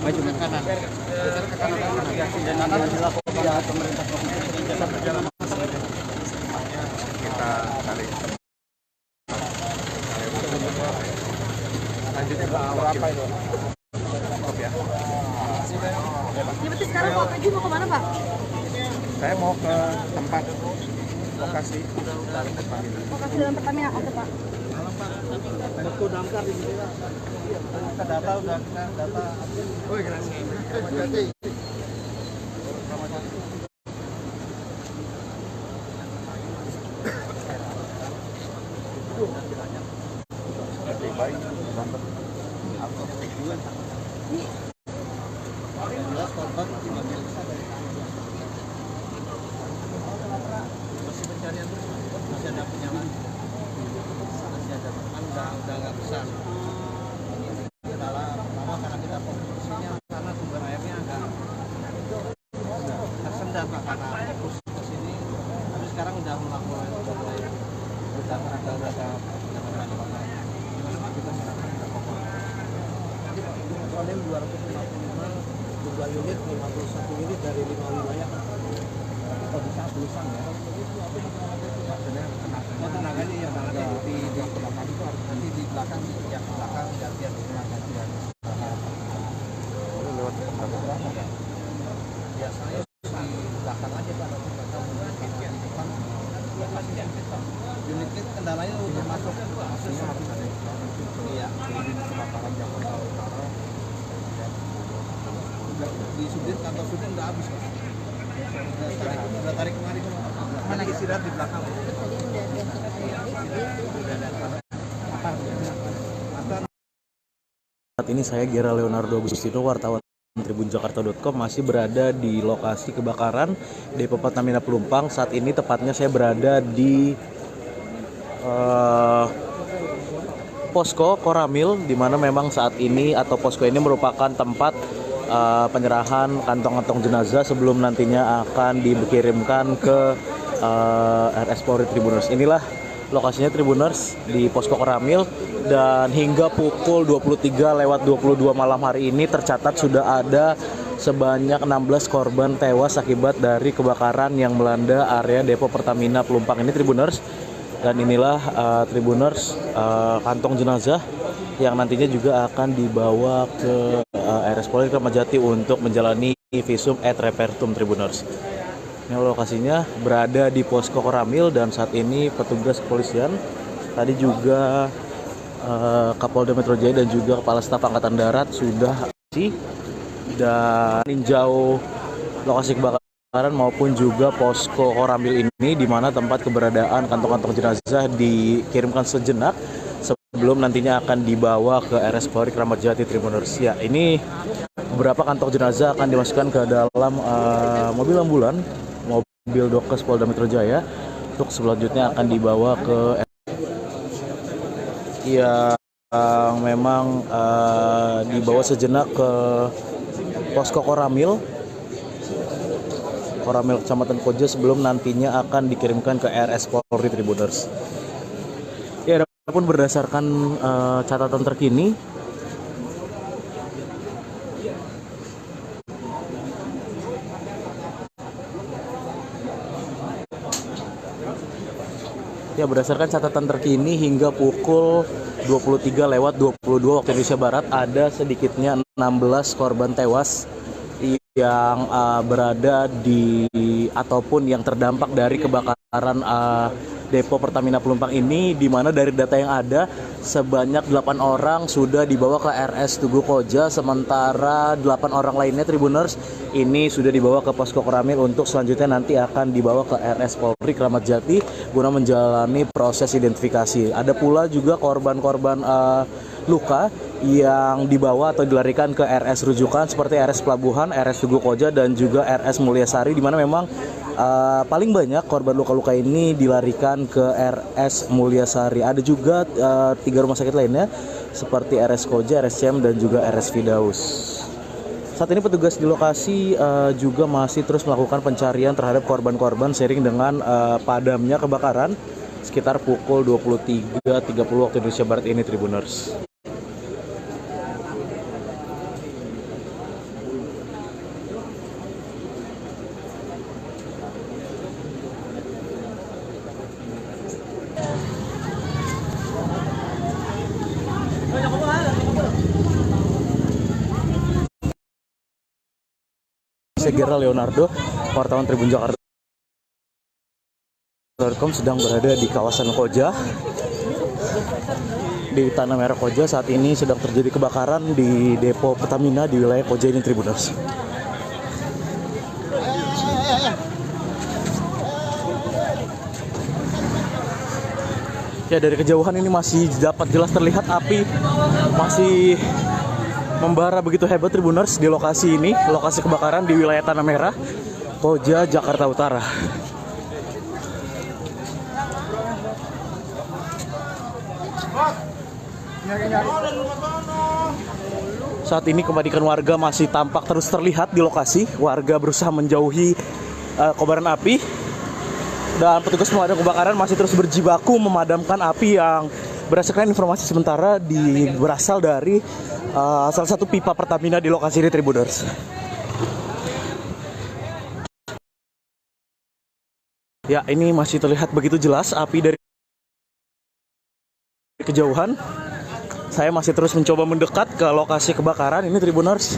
maju ke kanan. Ke kanan. Dan akan dilakukan pemerintah provinsi Jakarta. Kita cari lanjutnya berapa itu? Cukup ya. Ya berarti sekarang Pak Peju mau kemana Pak? Saya mau ke tempat lokasi. Lokasi dalam Pertamina ada Pak. Betul damkar di sini Pak. Kita data udah kita data. Oh iya. Masih pencarian terus, masih ada penyalaan, masih ada teman udah nggak besar. Pertama karena kita fokusnya karena sumber airnya agak tersendat Pak, karena fokus ke sini. Tapi sekarang udah melakukan udah penanganan. Gimana Pak kita sekarang udah fokus. Soalnya 255 jumlah unit 51 unit dari 5 wilayah. Kalau bisa tulisan ya. Maksudnya tenaganya yang ada di belakang itu harus nanti di belakang yang belakang gantian gantian. Lewat berapa? Biasanya di belakang aja Pak, nanti belakang gantian di depan. Unit itu kendalanya untuk masuk maksudnya harus ada. Iya, di kebakaran Jakarta Utara. Di Sudin kantor Sudin udah habis Pak. Udah tarik kemarin. Mana istirahat di belakang. Saat ini saya Gera Leonardo Agustino, wartawan tribunjakarta.com, masih berada di lokasi kebakaran Depo Pertamina Pelumpang. Saat ini tepatnya saya berada di posko Koramil, di mana memang saat ini atau posko ini merupakan tempat penyerahan kantong-kantong jenazah sebelum nantinya akan dikirimkan ke RS Polri Tribuners. Inilah lokasinya Tribuners di posko Koramil, dan hingga pukul 23:22 malam hari ini tercatat sudah ada sebanyak 16 korban tewas akibat dari kebakaran yang melanda area Depo Pertamina Pelumpang ini Tribuners. Dan inilah Tribuners kantong jenazah yang nantinya juga akan dibawa ke RS Polri Kramat Jati untuk menjalani visum et repertum Tribuners. Ini lokasinya berada di posko Koramil, dan saat ini petugas kepolisian, tadi juga Kapolda Metro Jaya dan juga Kepala Staf Angkatan Darat sudah dan meninjau lokasi kebakaran maupun juga posko Koramil ini, di mana tempat keberadaan kantong-kantong jenazah dikirimkan sejenak sebelum nantinya akan dibawa ke RS Polri Kramat Jati Tribuners. Ya, ini beberapa kantong jenazah akan dimasukkan ke dalam mobil ambulan, mobil Dokes Polda Metro Jaya, untuk selanjutnya akan dibawa ke yang memang dibawa sejenak ke posko Koramil Kecamatan Koja sebelum nantinya akan dikirimkan ke RS Polri Tribuners. Ya, adapun berdasarkan catatan terkini, hingga pukul 23:22 waktu Indonesia Barat ada sedikitnya 16 korban tewas yang berada di ataupun yang terdampak dari kebakaran depo Pertamina Pelumpang ini, di mana dari data yang ada sebanyak 8 orang sudah dibawa ke RS Tugu Koja, sementara 8 orang lainnya Tribuners ini sudah dibawa ke Posko Koramil untuk selanjutnya nanti akan dibawa ke RS Polri Kramat Jati guna menjalani proses identifikasi. Ada pula juga korban-korban luka yang dibawa atau dilarikan ke RS rujukan seperti RS Pelabuhan, RS Tugu Koja, dan juga RS Mulyasari, di mana memang paling banyak korban luka-luka ini dilarikan ke RS Mulyasari. Ada juga 3 rumah sakit lainnya seperti RS Koja, RS CM, dan juga RS Firdaus. Saat ini petugas di lokasi juga masih terus melakukan pencarian terhadap korban-korban seiring dengan padamnya kebakaran sekitar pukul 23.30 waktu Indonesia Barat ini, Tribuners. Segera Leonardo, wartawan Tribun Jakarta.com sedang berada di kawasan Koja, di Tanah Merah Koja. Saat ini sedang terjadi kebakaran di depo Pertamina di wilayah Koja ini, Tribuners. Ya, dari kejauhan ini masih dapat jelas terlihat api masih membara begitu hebat, Tribuners, di lokasi ini, lokasi kebakaran di wilayah Tanah Merah, Koja, Jakarta Utara. Saat ini kepanikan warga masih tampak terus terlihat di lokasi. Warga berusaha menjauhi kobaran api, dan petugas pemadam kebakaran masih terus berjibaku memadamkan api yang berdasarkan informasi sementara berasal dari salah satu pipa Pertamina di lokasi ini, Tribuners. Ya, ini masih terlihat begitu jelas api dari kejauhan. Saya masih terus mencoba mendekat ke lokasi kebakaran ini, Tribuners.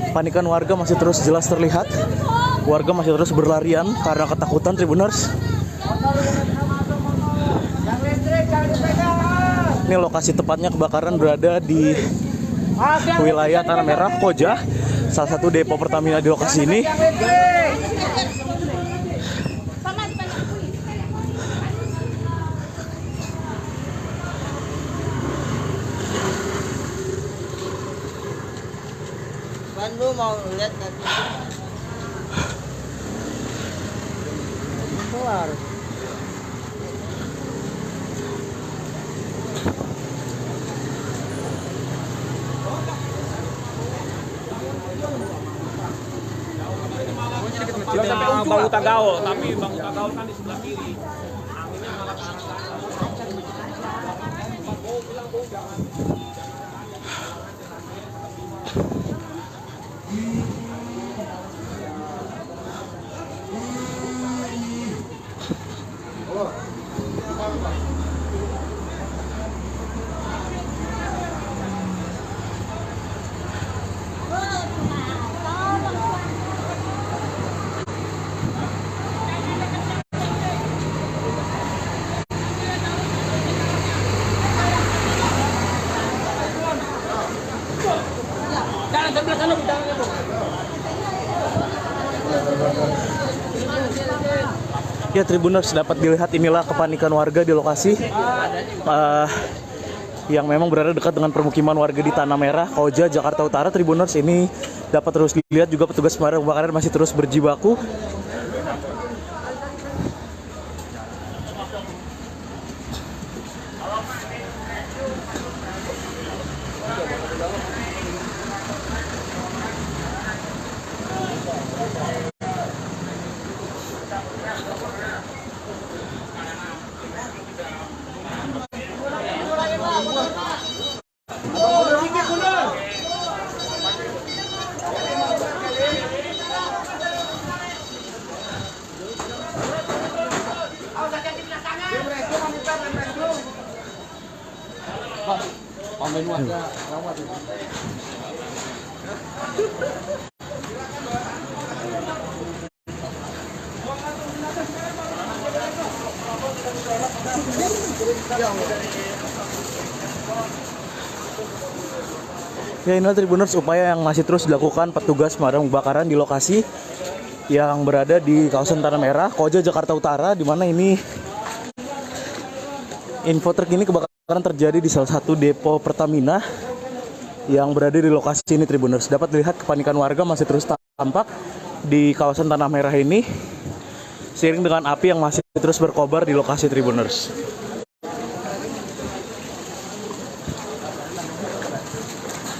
Panikan warga masih terus jelas terlihat. Warga masih terus berlarian karena ketakutan, Tribuners. Ini lokasi tepatnya kebakaran berada di wilayah Tanah Merah, Koja, salah satu depo Pertamina di lokasi ini. Lu mau lihat nanti keluar. Kita Bau Tagaol, tapi Bau Tagaol kan di sebelah kiri. Anginnya malah ke arah Ya, Tribuners, dapat dilihat inilah kepanikan warga di lokasi yang memang berada dekat dengan permukiman warga di Tanah Merah, Koja, Jakarta Utara. Tribuners, ini dapat terus dilihat juga petugas pemadam kebakaran masih terus berjibaku. Ya, inilah Tribuners upaya yang masih terus dilakukan petugas pemadam kebakaran di lokasi yang berada di kawasan Tanah Merah, Koja, Jakarta Utara, di mana ini info terkini kebakaran terjadi di salah satu depo Pertamina yang berada di lokasi ini Tribuners. Dapat dilihat kepanikan warga masih terus tampak di kawasan Tanah Merah ini, seiring dengan api yang masih terus berkobar di lokasi Tribuners.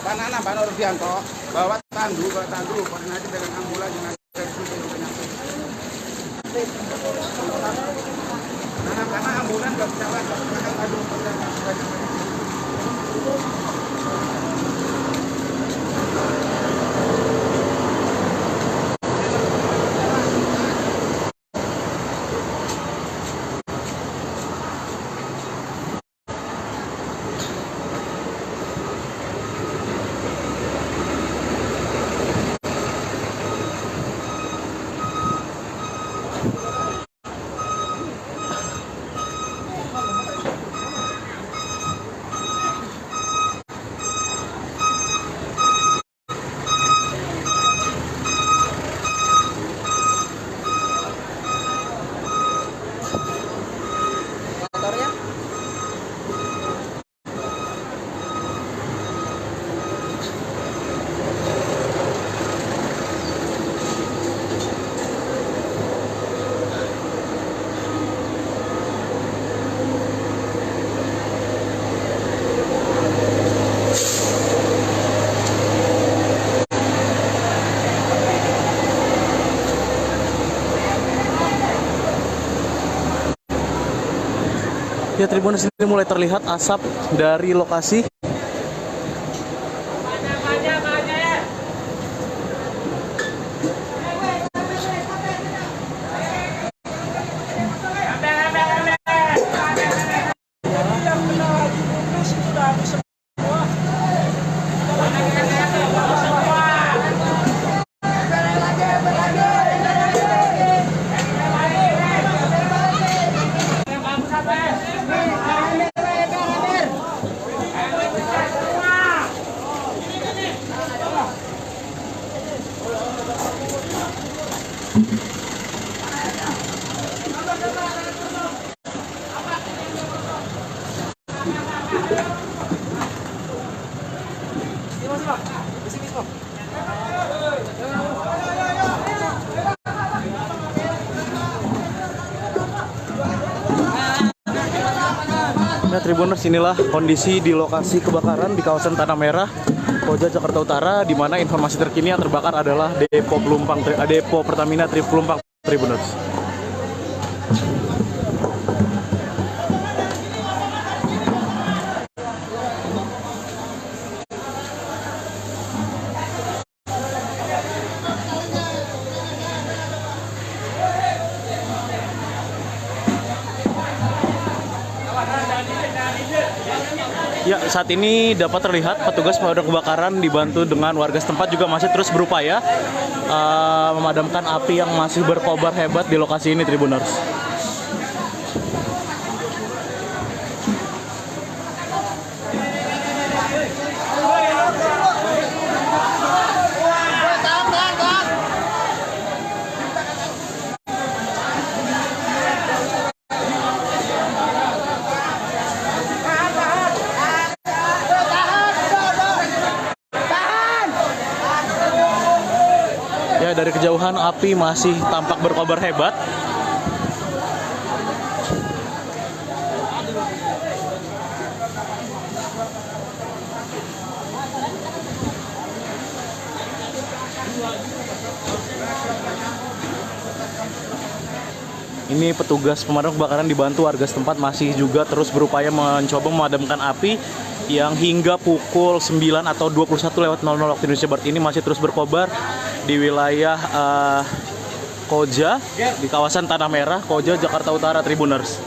Banana, Pak Nurdianto, bawa tandu, koordinasi dengan ambulan dengan servis yang penyakit. Karena ambulan nggak bisa lagi, akan adu Ya, Tribuners, ini mulai terlihat asap dari lokasi. Nah, Tribuners, inilah kondisi di lokasi kebakaran di kawasan Tanah Merah, Koja, Jakarta Utara, di mana informasi terkini yang terbakar adalah depo Pertamina Pelumpang Tribuners. Ya, saat ini dapat terlihat petugas pemadam kebakaran dibantu dengan warga setempat juga masih terus berupaya memadamkan api yang masih berkobar hebat di lokasi ini, Tribuners. Ya, dari kejauhan api masih tampak berkobar hebat. Ini petugas pemadam kebakaran dibantu warga setempat masih juga terus berupaya mencoba memadamkan api yang hingga pukul 9 atau 21:00 waktu Indonesia Barat ini masih terus berkobar di wilayah Koja, di kawasan Tanah Merah, Koja, Jakarta Utara, Tribuners.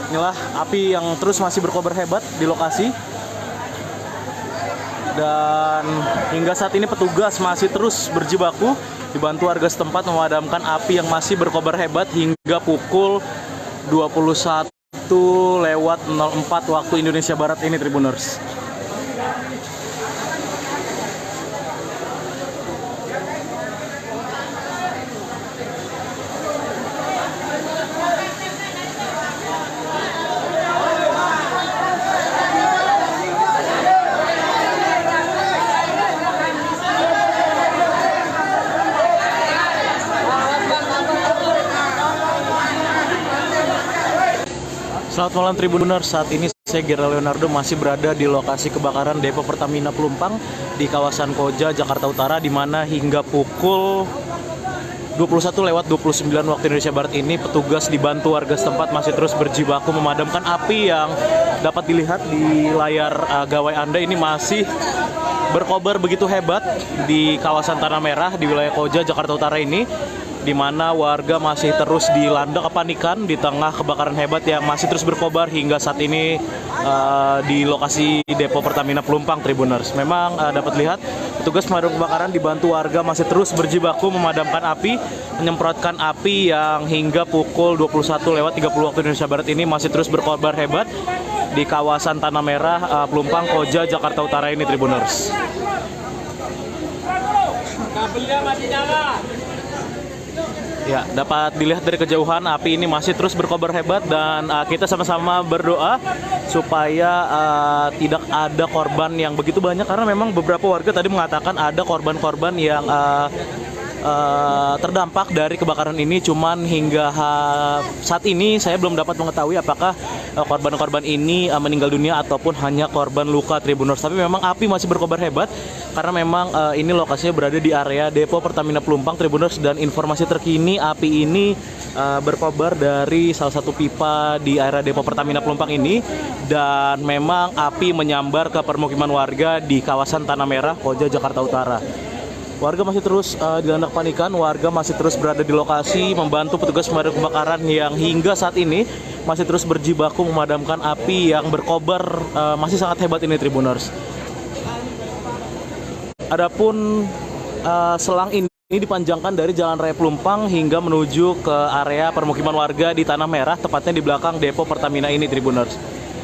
Inilah api yang terus masih berkobar hebat di lokasi. Dan hingga saat ini petugas masih terus berjibaku dibantu warga setempat memadamkan api yang masih berkobar hebat hingga pukul 21:04 waktu Indonesia Barat ini, Tribuners. Selamat malam Tribuners, saat ini saya Gera Leonardo masih berada di lokasi kebakaran Depo Pertamina Pelumpang di kawasan Koja, Jakarta Utara, di mana hingga pukul 21:29 waktu Indonesia Barat ini petugas dibantu warga setempat masih terus berjibaku memadamkan api yang dapat dilihat di layar gawai Anda ini masih berkobar begitu hebat di kawasan Tanah Merah di wilayah Koja, Jakarta Utara ini, di mana warga masih terus dilanda kepanikan di tengah kebakaran hebat yang masih terus berkobar hingga saat ini di lokasi Depo Pertamina Pelumpang, Tribuners. Memang dapat lihat petugas pemadam kebakaran dibantu warga masih terus berjibaku memadamkan api, menyemprotkan api yang hingga pukul 21:30 waktu Indonesia Barat ini masih terus berkobar hebat di kawasan Tanah Merah, Pelumpang, Koja, Jakarta Utara ini, Tribuners. Kabelnya masih nyala. Ya, dapat dilihat dari kejauhan api ini masih terus berkobar hebat dan kita sama-sama berdoa supaya tidak ada korban yang begitu banyak, karena memang beberapa warga tadi mengatakan ada korban-korban yang terdampak dari kebakaran ini. Cuman hingga saat ini saya belum dapat mengetahui apakah korban-korban ini meninggal dunia ataupun hanya korban luka, Tribuners. Tapi memang api masih berkobar hebat karena memang ini lokasinya berada di area Depo Pertamina Pelumpang, Tribuners, dan informasi terkini api ini berkobar dari salah satu pipa di area Depo Pertamina Pelumpang ini, dan memang api menyambar ke permukiman warga di kawasan Tanah Merah, Koja, Jakarta Utara. Warga masih terus dilanda kepanikan, warga masih terus berada di lokasi membantu petugas pemadam kebakaran yang hingga saat ini masih terus berjibaku memadamkan api yang berkobar masih sangat hebat ini, Tribuners. Adapun selang ini dipanjangkan dari Jalan Raya Pelumpang hingga menuju ke area permukiman warga di Tanah Merah, tepatnya di belakang Depo Pertamina ini, Tribuners.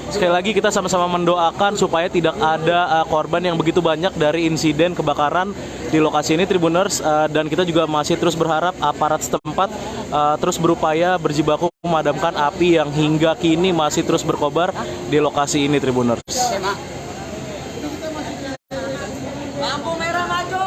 Sekali lagi kita sama-sama mendoakan supaya tidak ada korban yang begitu banyak dari insiden kebakaran di lokasi ini, Tribuners, dan kita juga masih terus berharap aparat setempat terus berupaya berjibaku memadamkan api yang hingga kini masih terus berkobar di lokasi ini, Tribuners. Lampu merah maju.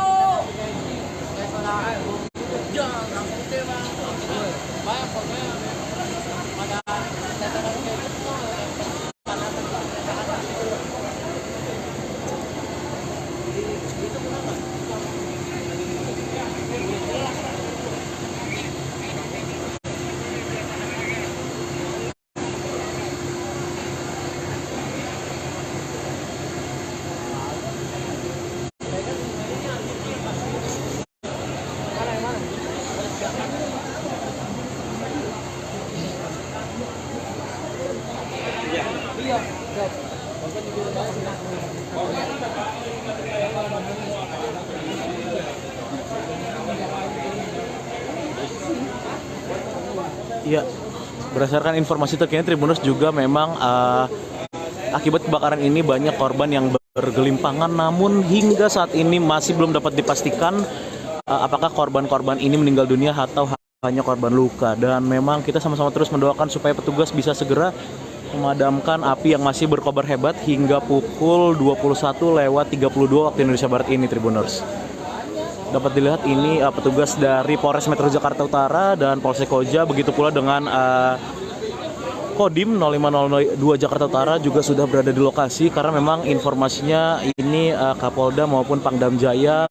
Iya, berdasarkan informasi terkini, Tribuners, juga memang akibat kebakaran ini banyak korban yang bergelimpangan, namun hingga saat ini masih belum dapat dipastikan apakah korban-korban ini meninggal dunia atau hanya korban luka. Dan memang kita sama-sama terus mendoakan supaya petugas bisa segera memadamkan api yang masih berkobar hebat hingga pukul 21:32 waktu Indonesia Barat ini, Tribuners. Dapat dilihat ini petugas dari Polres Metro Jakarta Utara dan Polsek Koja, begitu pula dengan Kodim 0502 Jakarta Utara juga sudah berada di lokasi, karena memang informasinya ini Kapolda maupun Pangdam Jaya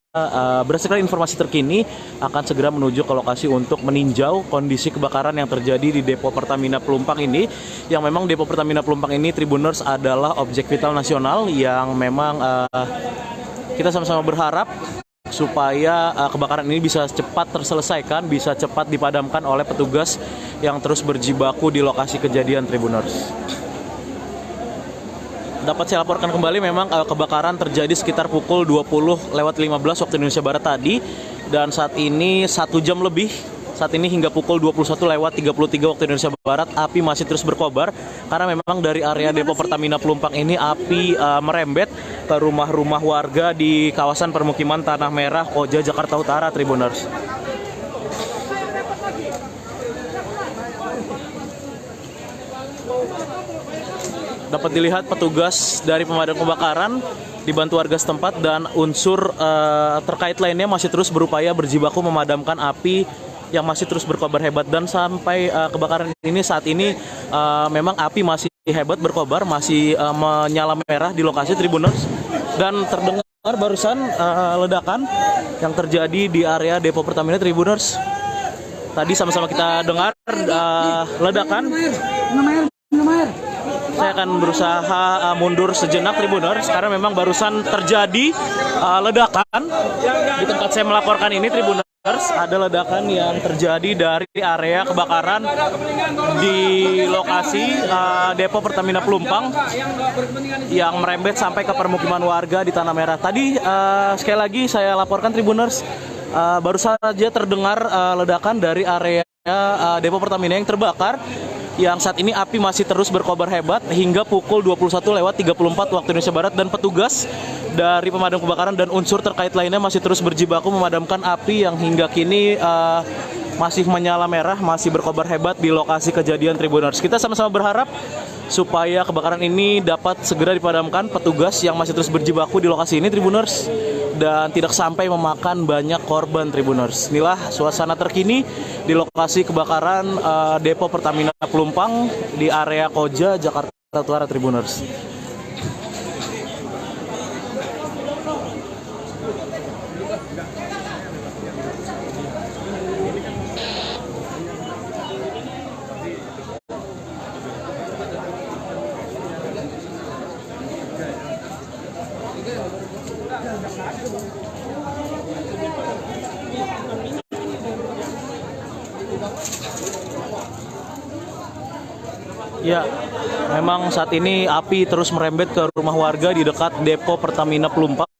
berdasarkan informasi terkini akan segera menuju ke lokasi untuk meninjau kondisi kebakaran yang terjadi di Depo Pertamina Pelumpang ini, yang memang Depo Pertamina Pelumpang ini, Tribuners, adalah objek vital nasional yang memang kita sama-sama berharap supaya kebakaran ini bisa cepat terselesaikan, bisa cepat dipadamkan oleh petugas yang terus berjibaku di lokasi kejadian, Tribuners. dapat saya laporkan kembali memang kebakaran terjadi sekitar pukul 20:15 waktu Indonesia Barat tadi, dan saat ini 1 jam lebih. Saat ini hingga pukul 21:33 waktu Indonesia Barat api masih terus berkobar karena memang dari area depo Pertamina Pelumpang ini api merembet ke rumah-rumah warga di kawasan permukiman Tanah Merah, Koja, Jakarta Utara, Tribuners. Dapat dilihat petugas dari pemadam kebakaran dibantu warga setempat dan unsur terkait lainnya masih terus berupaya berjibaku memadamkan api yang masih terus berkobar hebat, dan sampai kebakaran ini saat ini memang api masih hebat berkobar, masih menyala merah di lokasi Tribuners, dan terdengar barusan ledakan yang terjadi di area depo Pertamina Tribuners. Tadi sama-sama kita dengar ledakan. Saya akan berusaha mundur sejenak Tribuners karena memang barusan terjadi ledakan di tempat saya melaporkan ini Tribuners. Ada ledakan yang terjadi dari area kebakaran di lokasi depo Pertamina Pelumpang yang merembet sampai ke permukiman warga di Tanah Merah. Tadi sekali lagi saya laporkan Tribuners, baru saja terdengar ledakan dari area depo Pertamina yang terbakar, yang saat ini api masih terus berkobar hebat hingga pukul 21:34 waktu Indonesia Barat, dan petugas dari pemadam kebakaran dan unsur terkait lainnya masih terus berjibaku memadamkan api yang hingga kini masih menyala merah, masih berkobar hebat di lokasi kejadian Tribuners. Kita sama-sama berharap supaya kebakaran ini dapat segera dipadamkan petugas yang masih terus berjibaku di lokasi ini Tribuners, dan tidak sampai memakan banyak korban Tribuners. Inilah suasana terkini di lokasi kebakaran depo Pertamina Pelumpang di area Koja, Jakarta Utara Tribuners. Ya, memang saat ini api terus merembet ke rumah warga di dekat depo Pertamina Pelumpang.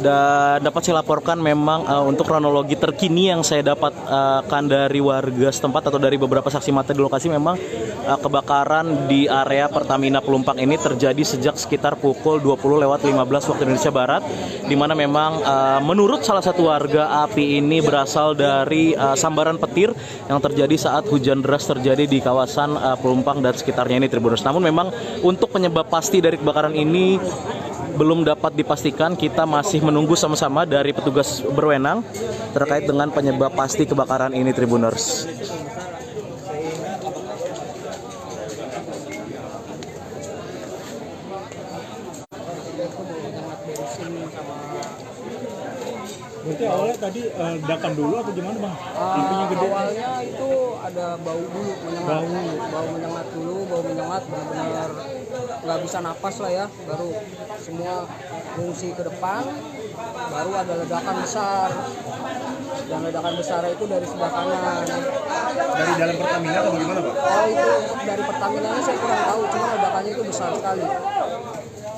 Dan dapat saya laporkan memang untuk kronologi terkini yang saya dapatkan dari warga setempat atau dari beberapa saksi mata di lokasi, memang kebakaran di area Pertamina Pelumpang ini terjadi sejak sekitar pukul 20:15 waktu Indonesia Barat, di mana memang menurut salah satu warga api ini berasal dari sambaran petir yang terjadi saat hujan deras terjadi di kawasan Pelumpang dan sekitarnya ini Tribuners. Namun memang untuk penyebab pasti dari kebakaran ini belum dapat dipastikan. Kita masih menunggu sama-sama dari petugas berwenang terkait dengan penyebab pasti kebakaran ini Tribuners. Berarti awalnya tadi ledakan dulu atau gimana bang? Apinya gede. Awalnya itu ada bau dulu menyengat, bau menyengat dulu, bau menyengat benar-benar nggak bisa napas lah ya. Baru semua fungsi ke depan, baru ada ledakan besar. Dan ledakan besar itu dari sebelah kanan. Dari dalam Pertamina atau bagaimana Pak? Oh itu dari Pertamina saya kurang tahu, cuma ledakannya itu besar sekali.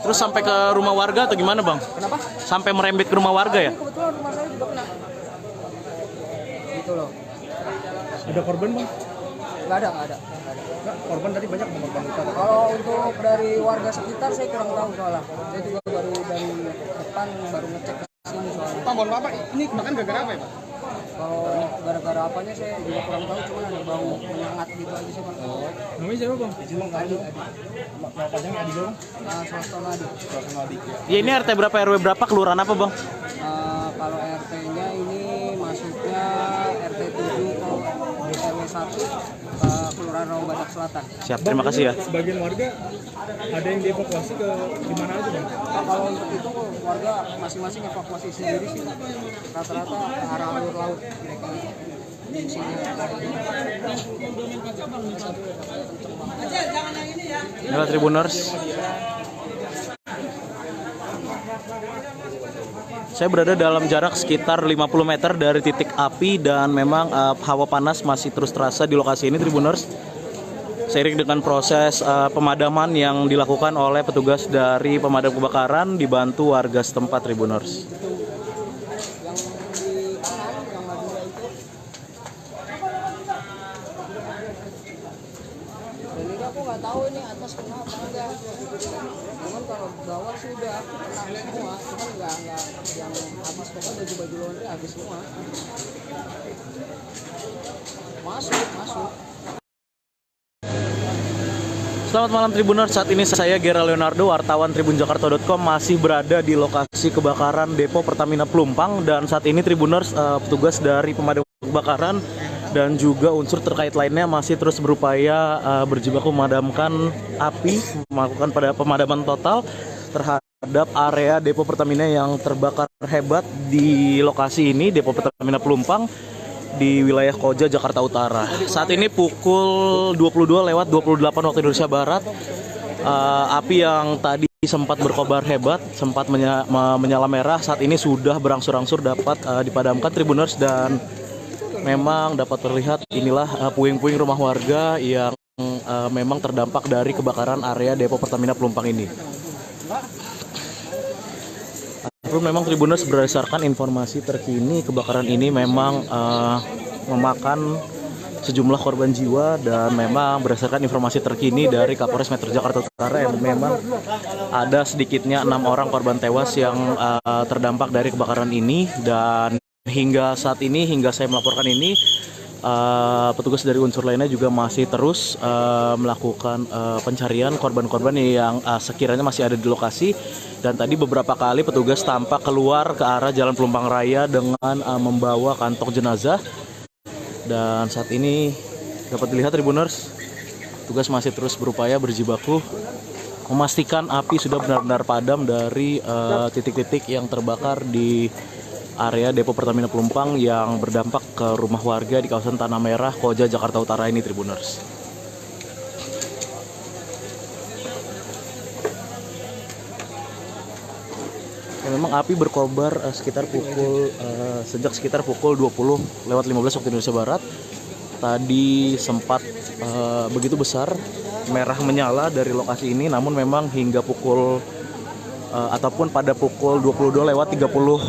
Terus sampai ke rumah warga atau gimana bang? Kenapa? Sampai merembet ke rumah warga ya? Kebetulan rumah saya juga kena. Gitu loh. Ada korban bang? Nggak ada. Nggak, korban tadi banyak korban luka. Kalau untuk dari warga sekitar saya kurang tahu soalnya. Saya juga baru dari depan baru ngecek ke sini soalnya. Pak, mohon maaf Pak, ini kebakaran gara-gara apa ya Pak? Kalau gara-gara apanya saya juga kurang tahu, cuma ada bau menyengat gitu aja sih Pak. Namanya siapa bang? Adi. Nama panjangnya Adi bang? Suasana Adi. Ya ini RT berapa RW berapa, kelurahan apa bang? Kalau RT-nya ini masuknya RT 7 RW 1 Kelurahan Rawabadak Selatan. Siap, terima kasih ya. Sebagian warga ada yang dievakuasi ke gimana aja bang? Kalau untuk itu warga masing-masing evakuasi sendiri sih. Rata-rata ke arah alur laut mereka di sini. Inilah Tribuners. Saya berada dalam jarak sekitar 50 meter dari titik api dan memang hawa panas masih terus terasa di lokasi ini Tribuners. seiring dengan proses pemadaman yang dilakukan oleh petugas dari pemadam kebakaran dibantu warga setempat, Tribuners. Dan ini aku nggak tahu ini atas kenapa enggak. Cuman kalau bawah sih udah kena semua, cuman nggak yang habis, pokoknya baju laundry habis semua. Masuk. Selamat malam Tribuners, saat ini saya Gera Leonardo, wartawan tribunjakarta.com masih berada di lokasi kebakaran Depo Pertamina Pelumpang. Dan saat ini Tribuners, petugas dari pemadam kebakaran dan juga unsur terkait lainnya masih terus berupaya berjibaku memadamkan api, melakukan pemadaman total terhadap area Depo Pertamina yang terbakar hebat di lokasi ini, Depo Pertamina Pelumpang di wilayah Koja, Jakarta Utara. Saat ini pukul 22:28 waktu Indonesia Barat. Api yang tadi sempat berkobar hebat, sempat menyala merah, saat ini sudah berangsur-angsur dapat dipadamkan, Tribuners. Dan memang dapat terlihat inilah puing-puing rumah warga yang memang terdampak dari kebakaran area Depo Pertamina Pelumpang ini. Memang Tribuners, berdasarkan informasi terkini, kebakaran ini memang memakan sejumlah korban jiwa, dan memang berdasarkan informasi terkini dari Kapolres Metro Jakarta Utara yang memang ada sedikitnya 6 orang korban tewas yang terdampak dari kebakaran ini. Dan hingga saat ini, hingga saya melaporkan ini, petugas dari unsur lainnya juga masih terus melakukan pencarian korban-korban yang sekiranya masih ada di lokasi. Dan tadi beberapa kali petugas tampak keluar ke arah Jalan Pelumpang Raya dengan membawa kantong jenazah. Dan saat ini dapat dilihat Tribuners, petugas masih terus berupaya berjibaku memastikan api sudah benar-benar padam dari titik-titik yang terbakar di area Depo Pertamina Pelumpang yang berdampak ke rumah warga di kawasan Tanah Merah, Koja, Jakarta Utara ini, Tribuners. Ya, memang api berkobar sejak sekitar pukul 20:15 waktu Indonesia Barat. Tadi sempat begitu besar merah menyala dari lokasi ini, namun memang hingga pukul ataupun pada pukul 22:30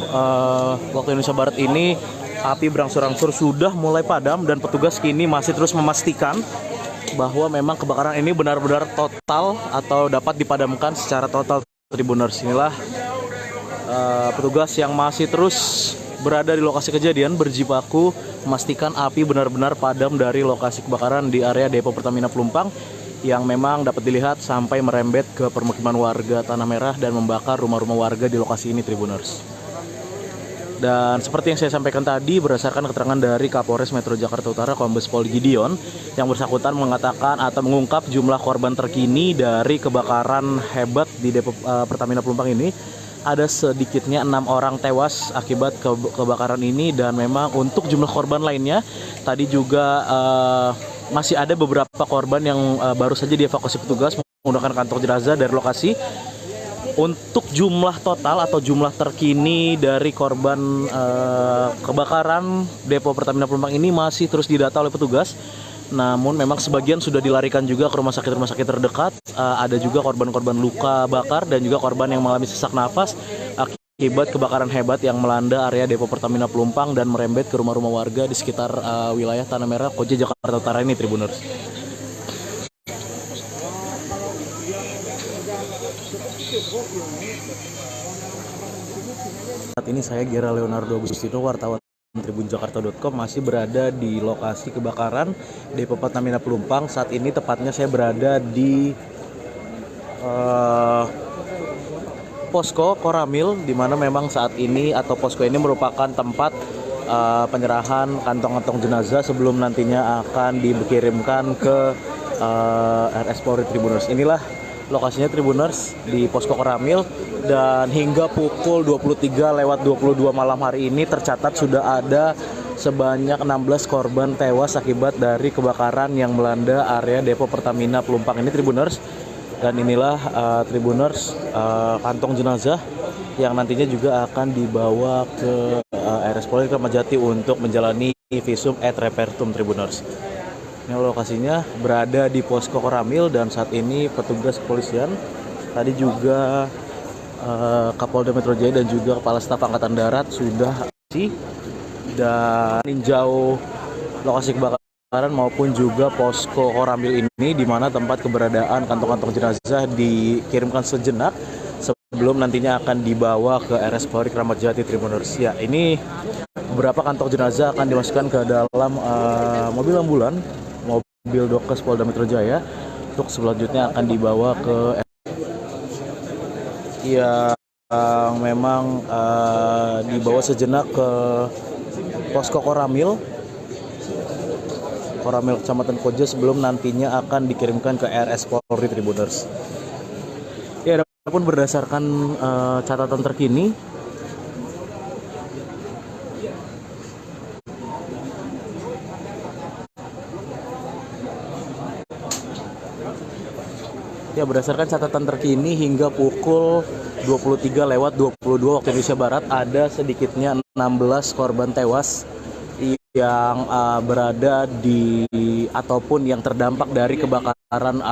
waktu Indonesia Barat ini api berangsur-angsur sudah mulai padam, dan petugas kini masih terus memastikan bahwa memang kebakaran ini benar-benar total atau dapat dipadamkan secara total, Tribuners. Inilah petugas yang masih terus berada di lokasi kejadian berjibaku memastikan api benar-benar padam dari lokasi kebakaran di area Depo Pertamina Pelumpang yang memang dapat dilihat sampai merembet ke permukiman warga Tanah Merah dan membakar rumah-rumah warga di lokasi ini, Tribuners. Dan seperti yang saya sampaikan tadi, berdasarkan keterangan dari Kapolres Metro Jakarta Utara Kombes Pol Gideon, yang bersangkutan mengatakan atau mengungkap jumlah korban terkini dari kebakaran hebat di Depo Pertamina Pelumpang ini. Ada sedikitnya 6 orang tewas akibat kebakaran ini, dan memang untuk jumlah korban lainnya tadi juga masih ada beberapa korban yang baru saja dievakuasi petugas menggunakan kantong jenazah dari lokasi. Untuk jumlah total atau jumlah terkini dari korban kebakaran Depo Pertamina Pelumpang ini masih terus didata oleh petugas. Namun memang sebagian sudah dilarikan juga ke rumah sakit terdekat. Ada juga korban-korban luka bakar dan juga korban yang mengalami sesak nafas akibat kebakaran hebat yang melanda area Depo Pertamina Pelumpang dan merembet ke rumah-rumah warga di sekitar wilayah Tanah Merah, Koja, Jakarta Utara ini, Tribuners. Saat ini saya Gera Leonardo Agustino, wartawan tribunjakarta.com masih berada di lokasi kebakaran Depo Pertamina Pelumpang. Saat ini tepatnya saya berada di posko Koramil, di mana memang saat ini atau posko ini merupakan tempat penyerahan kantong-kantong jenazah sebelum nantinya akan dikirimkan ke RS Polri, Tribuners. Inilah lokasinya, Tribuners, di posko Koramil. Dan hingga pukul 23:22 malam hari ini tercatat sudah ada sebanyak 16 korban tewas akibat dari kebakaran yang melanda area Depo Pertamina Pelumpang ini, Tribuners. Dan inilah Tribuners, kantong jenazah yang nantinya juga akan dibawa ke RS Polri Kramat Jati untuk menjalani visum et repertum, Tribuners. Ini lokasinya berada di posko Koramil dan saat ini petugas kepolisian tadi juga Kapolda Metro Jaya dan juga Kepala Staf Angkatan Darat sudah dan meninjau lokasi kebakaran maupun juga posko Koramil ini di mana tempat keberadaan kantong-kantong jenazah dikirimkan sejenak sebelum nantinya akan dibawa ke RS Polri Kramat Jati Tribuners. Ya, ini beberapa kantong jenazah akan dimasukkan ke dalam mobil ambulan, mobil Dokes Polda Metro Jaya untuk selanjutnya akan dibawa ke yang memang dibawa sejenak ke posko Koramil Kecamatan Koja sebelum nantinya akan dikirimkan ke RS Polri Tribuners. Ya, adapun berdasarkan catatan terkini hingga pukul 23:22 waktu Indonesia Barat ada sedikitnya 16 korban tewas yang berada di ataupun yang terdampak dari kebakaran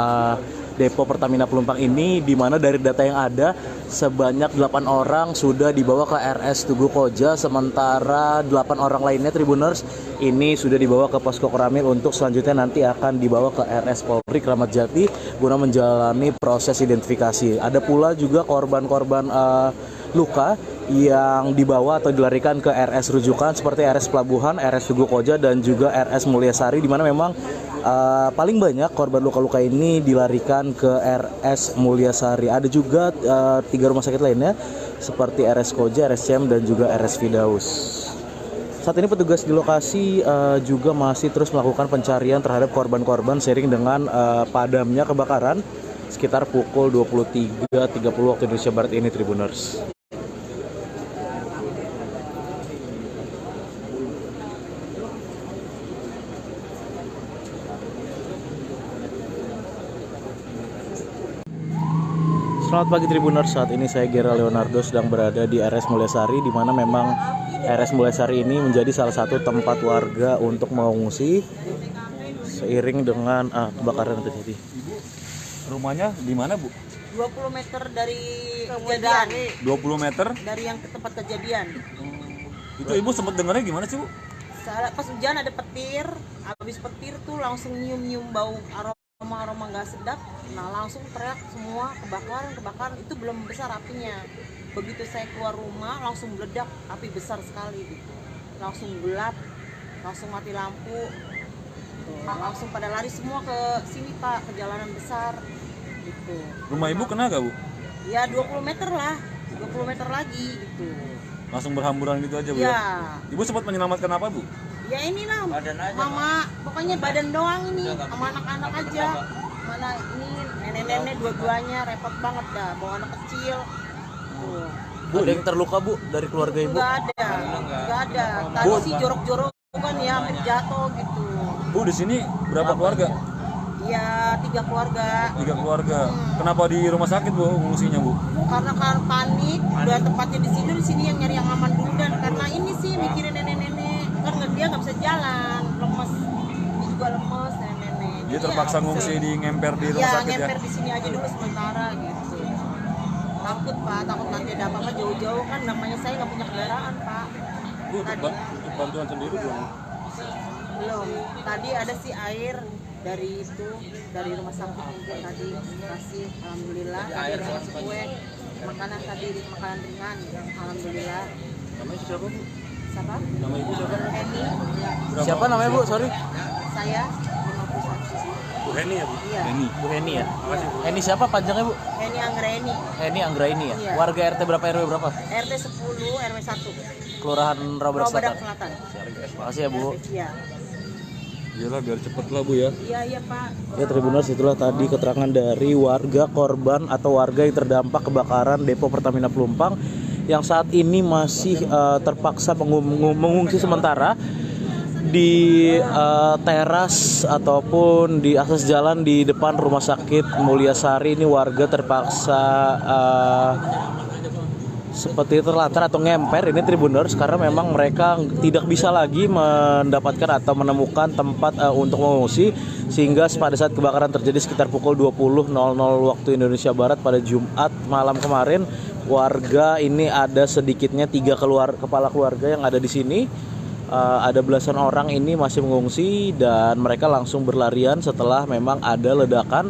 depo Pertamina Pelumpang ini, di mana dari data yang ada sebanyak 8 orang sudah dibawa ke RS Tugu Koja, sementara 8 orang lainnya Tribuners ini sudah dibawa ke posko Koramil untuk selanjutnya nanti akan dibawa ke RS Polri Kramat Jati guna menjalani proses identifikasi. Ada pula juga korban-korban luka yang dibawa atau dilarikan ke RS rujukan seperti RS Pelabuhan, RS Tugu Koja dan juga RS Mulyasari, di mana memang paling banyak korban luka-luka ini dilarikan ke RS Mulyasari. Ada juga 3 rumah sakit lainnya seperti RS Koja, RSCM dan juga RS Firdaus. Saat ini petugas di lokasi juga masih terus melakukan pencarian terhadap korban-korban seiring dengan padamnya kebakaran sekitar pukul 23.30 waktu Indonesia Barat ini, Tribuners. Selamat pagi Tribuners, saat ini saya Gera Leonardo sedang berada di RS Mulyasari, di mana memang RS Mulyasari ini menjadi salah satu tempat warga untuk mengungsi seiring dengan kebakaran yang terjadi. Rumahnya di mana, Bu? 20 meter dari kejadian. 20 meter? Dari yang ke tempat kejadian. Itu Ibu sempat dengarnya gimana sih, Bu? Pas hujan ada petir, habis petir tuh langsung nyium-nyium bau aroma nggak sedap. Nah, langsung teriak semua kebakaran, itu belum besar apinya. Begitu saya keluar rumah langsung meledak, api besar sekali gitu. Langsung gelap, langsung mati lampu. Langsung pada lari semua ke sini Pak, ke jalanan besar gitu. Rumah Ibu kena gak, Bu? Ya 20 meter lah, 20 meter lagi gitu. Langsung berhamburan gitu aja, Bu? Ya. Ibu sempat menyelamatkan apa, Bu? Ya inilah, mama, pokoknya badan doang ini, sama anak-anak aja. Mana ini nenek-nenek dua-duanya repot banget dah, bawa anak kecil. Tuh. Bu, ada yang terluka, Bu, dari keluarga Ibu? Nggak ada. Tadi sih jorok-jorokan ya, hampir jatuh gitu. Bu, di sini berapa keluarga? Ya 3 keluarga. 3 keluarga. Kenapa di rumah sakit, Bu, ngungsinya, Bu? Karena panik, udah tempatnya di sini yang nyari yang aman dulu, dan karena ini sih mikirin nenek-nenek, kan dia nggak bisa jalan, lemes, dia juga lemes nenek-nenek. Dia terpaksa ngungsi di ngemper di rumah sakit ya? Ngemper di sini aja dulu sementara gitu. Takut Pak, takut nanti ada apa-apa jauh-jauh, kan namanya saya nggak punya kendaraan Pak. Bu, bantuan sendiri belum? Belum. Tadi ada sih air dari rumah sakit mungkin tadi kasih, alhamdulillah. Tadi ada ngasih kue, makanan ringan, alhamdulillah. Namanya siapa, Bu? Siapa? Nama Ibu siapa? Heni. Siapa namanya, Bu? Sorry. Saya 51. Bu Heni ya, Bu? Iya. Bu Heni ya? Makasih, Bu. Heni siapa panjangnya, Bu? Heni Anggraini. Heni Anggraini ya? Iya. Warga RT berapa, RW berapa? RT 10, RW 1. Kelurahan Rawabadak Rawabadak Selatan. Selatan. Makasih ya, Bu. Iya. Iyalah, biar cepet lah, Bu ya. Iya, Pak. Ya Tribuners, itulah tadi keterangan dari warga korban atau warga yang terdampak kebakaran depo Pertamina Pelumpang yang saat ini masih terpaksa mengungsi sementara di teras ataupun di akses jalan di depan rumah sakit Mulyasari. Ini warga terpaksa seperti terlantar atau ngemper ini Tribuners karena memang mereka tidak bisa lagi mendapatkan atau menemukan tempat untuk mengungsi, sehingga pada saat kebakaran terjadi sekitar pukul 20.00 waktu Indonesia Barat pada Jumat malam kemarin, warga ini ada sedikitnya 3 kepala keluarga yang ada di sini. Ada belasan orang ini masih mengungsi dan mereka langsung berlarian setelah memang ada ledakan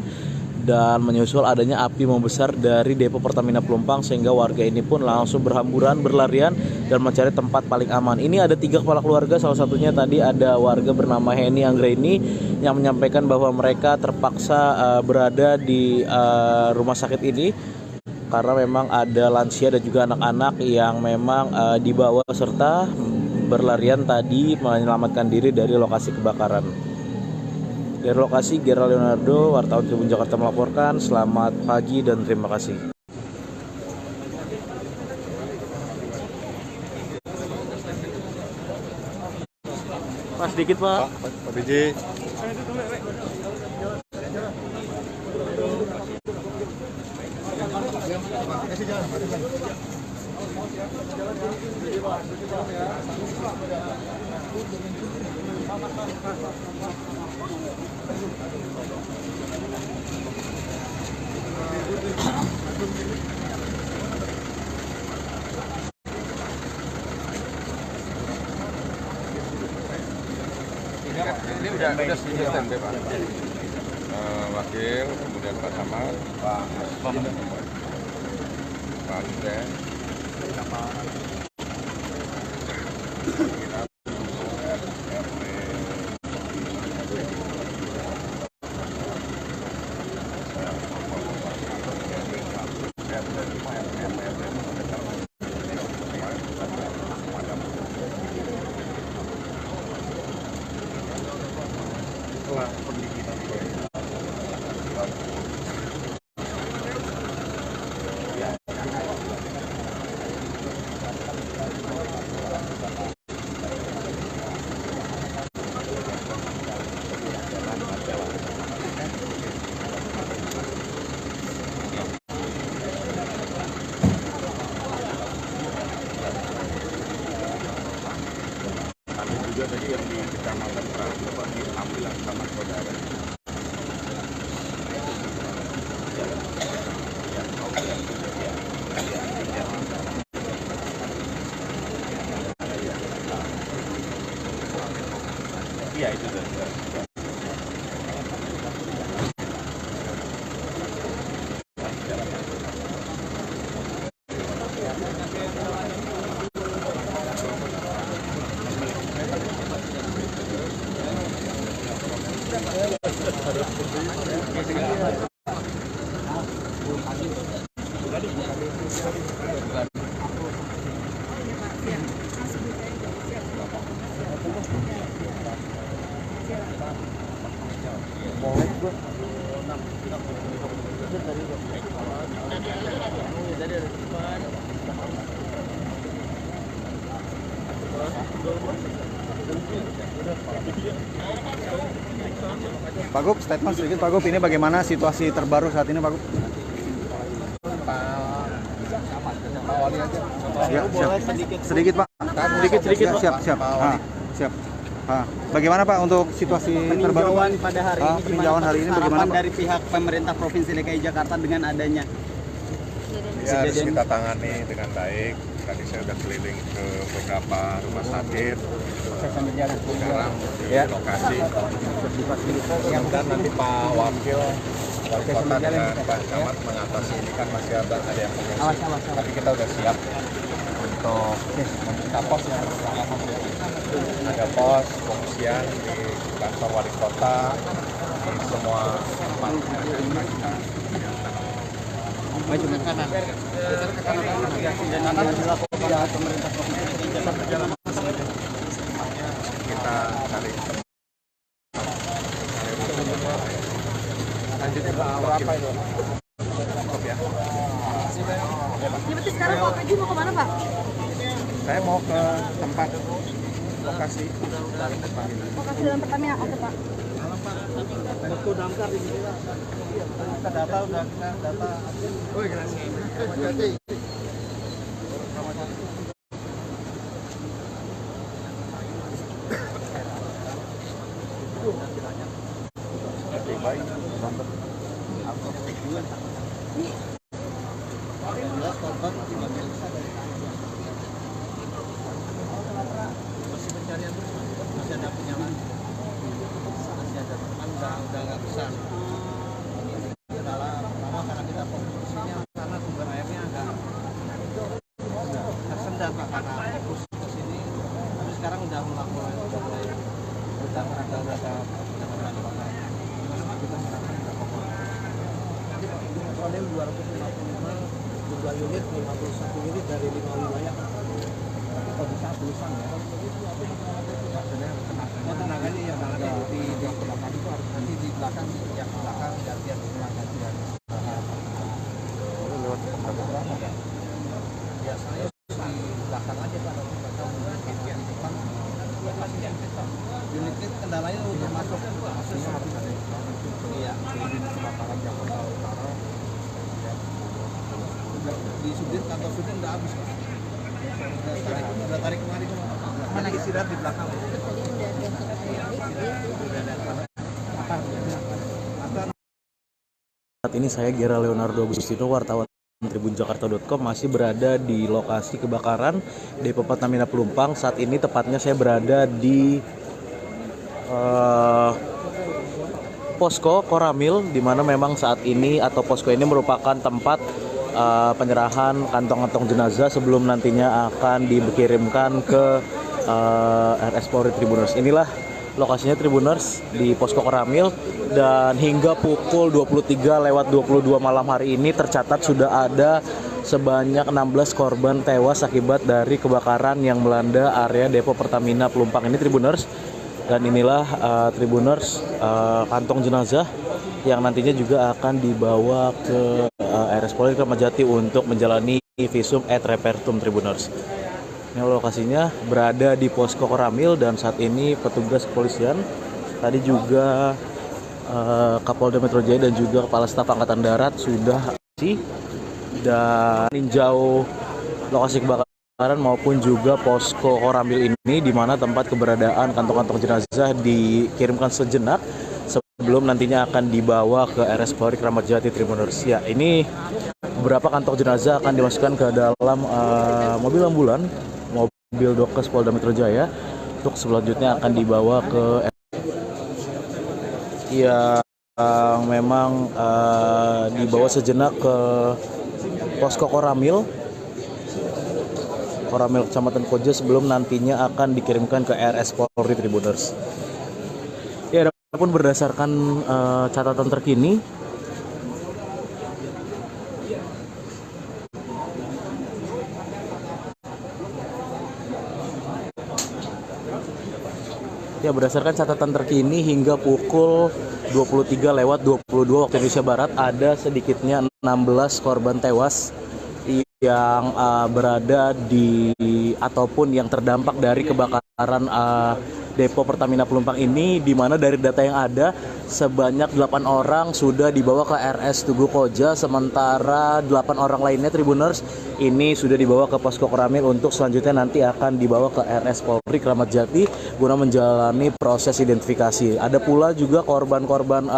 dan menyusul adanya api membesar dari depo Pertamina Pelumpang, sehingga warga ini pun langsung berhamburan berlarian dan mencari tempat paling aman. Ini ada 3 kepala keluarga, salah satunya tadi ada warga bernama Heni Anggreni yang menyampaikan bahwa mereka terpaksa berada di rumah sakit ini karena memang ada lansia dan juga anak-anak yang memang dibawa serta berlarian tadi menyelamatkan diri dari lokasi kebakaran. Dari lokasi, Gerald Leonardo, wartawan Tribun Jakarta melaporkan. Selamat pagi dan terima kasih. Pak, sedikit Pak. Pak Biji. Ini udah standby Pak. Wakil, kemudian Pak Samad, Pak Andre, juga tadi yang di Kecamatan Prabowo diambil sama saudara. Iya itu tuh. Pak Gup, statement sedikit Pak Gup, ini bagaimana situasi terbaru saat ini Pak Gup? Pak Wali aja. Siap. Sedikit Pak. Sedikit Pak. Siap. Siap. Bagaimana Pak untuk situasi terbaru? Peninjauan pada hari ini peninjauan hari ini bagaimana Pak? Dari pihak pemerintah Provinsi DKI Jakarta dengan adanya Ya, harus kita tangani dengan baik. Tadi saya sudah keliling ke beberapa rumah sakit. Sekarang di lokasi. Mudah-mudahan nanti Pak Wakil Wali Kota dengan Pak Camat mengatasi ini, kan masih ada yang mengungsi. Tapi kita sudah siap untuk membuka pos yang pertama. Ada pos pengungsian di kantor Wali Kota, di semua tempat yang kita maju ke kanan. Geser ke kanan. Dan akan dilakukan pihak pemerintah Provinsi DKI Jakarta. Kita cari Lanjutnya berapa itu? Ya berarti sekarang Pak Pegi mau kemana Pak? Saya mau ke tempat lokasi. Lokasi dalam Pertamina apa Pak? Itu damkar di sini Pak. Kita data udah kita data. Oh, udah nggak besar. Kendala pertama karena kita fokusnya karena sumber airnya agak tersendat Pak, karena fokus ke sini. Tapi sekarang udah mulai ada kita serahkan berapa Pak? Sonem 255 jumlah unit 51 unit dari 5 wilayah. Kalau bisa tulisan ya. Maksudnya tenaganya yang ada di belakang itu harus nanti di belakang yang belakang dan biar ganti dan biasanya di belakang aja Pak, nanti bakal mungkin di depan unitnya kendalanya untuk masuk harus ada iya di kebakaran Jakarta Utara di Sudin, kantor Sudin udah habis Pak. Udah tarik kemari mana istirahat di belakang. Saat ini saya Gera Leonardo Agustino, wartawan tribunjakarta.com, masih berada di lokasi kebakaran Depo Pertamina Pelumpang. Saat ini tepatnya saya berada di posko Koramil, di mana memang saat ini atau posko ini merupakan tempat penyerahan kantong-kantong jenazah sebelum nantinya akan dikirimkan ke RS Polri Tribuners. Inilah lokasinya Tribuners di posko Koramil, dan hingga pukul 23:22 malam hari ini tercatat sudah ada sebanyak 16 korban tewas akibat dari kebakaran yang melanda area Depo Pertamina Pelumpang ini Tribuners. Dan inilah Tribuners kantong jenazah yang nantinya juga akan dibawa ke RS Polri Kramat Jati untuk menjalani visum et repertum Tribuners. Ini lokasinya berada di posko Koramil, dan saat ini petugas kepolisian tadi juga Kapolda Metro Jaya dan juga Kepala Staf Angkatan Darat sudah dan meninjau lokasi kebakaran maupun juga posko Koramil ini, di mana tempat keberadaan kantong-kantong jenazah dikirimkan sejenak sebelum nantinya akan dibawa ke RS Polri Kramat Jati Tribuners. Ya, ini beberapa kantong jenazah akan dimasukkan ke dalam mobil ambulan, mobil Dokes Polda Metro Jaya, untuk selanjutnya akan dibawa ke yang memang dibawa sejenak ke posko Koramil Kecamatan Koja sebelum nantinya akan dikirimkan ke RS Polri Tribuners. Ya, adapun berdasarkan catatan terkini, hingga pukul 23:22 waktu Indonesia Barat ada sedikitnya 16 korban tewas yang berada di ataupun yang terdampak dari kebakaran Depo Pertamina Pelumpang ini, di mana dari data yang ada sebanyak 8 orang sudah dibawa ke RS Tugu Koja, sementara 8 orang lainnya Tribuners ini sudah dibawa ke posko Koramil untuk selanjutnya nanti akan dibawa ke RS Polri Kramat Jati guna menjalani proses identifikasi. Ada pula juga korban-korban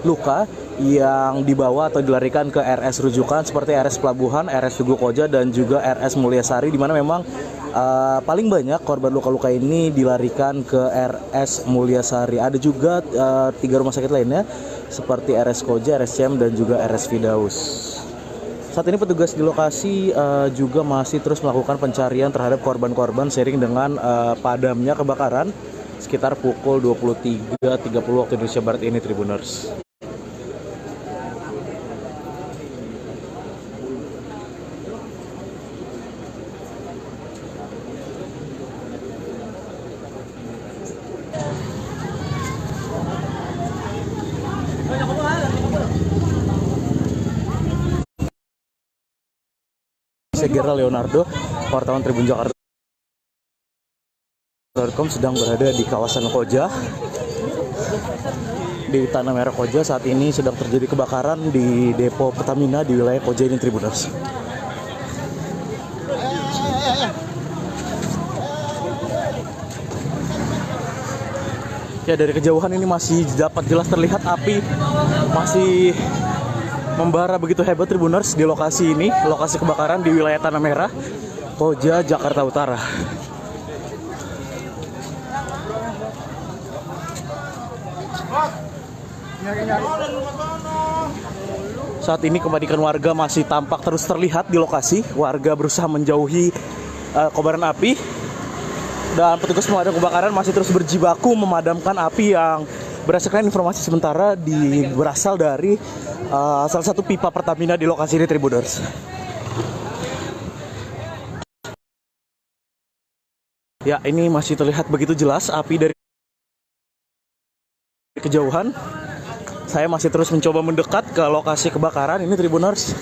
luka yang dibawa atau dilarikan ke RS rujukan seperti RS Pelabuhan, RS Tugu Koja, dan juga RS Mulyasari, di mana memang paling banyak korban luka-luka ini dilarikan ke RS Mulyasari. Ada juga 3 rumah sakit lainnya seperti RS Koja, RS CM, dan juga RS Firdaus. Saat ini petugas di lokasi juga masih terus melakukan pencarian terhadap korban-korban seiring dengan padamnya kebakaran sekitar pukul 23:30 waktu Indonesia Barat ini Tribuners. Saya Gera Leonardo, wartawan tribunjakarta.com, sedang berada di kawasan Koja, di Tanah Merah Koja. Saat ini sedang terjadi kebakaran di Depo Pertamina di wilayah Koja ini Tribuners. Ya, dari kejauhan ini masih dapat jelas terlihat api masih membara begitu hebat Tribuners di lokasi ini, lokasi kebakaran di wilayah Tanah Merah, Koja, Jakarta Utara. Saat ini kepanikan warga masih tampak terus terlihat di lokasi. Warga berusaha menjauhi kobaran api. Dan petugas pemadam kebakaran masih terus berjibaku memadamkan api yang berdasarkan informasi sementara berasal dari salah satu pipa Pertamina di lokasi ini, Tribuners. Ya, ini masih terlihat begitu jelas api dari kejauhan. Saya masih terus mencoba mendekat ke lokasi kebakaran ini, Tribuners.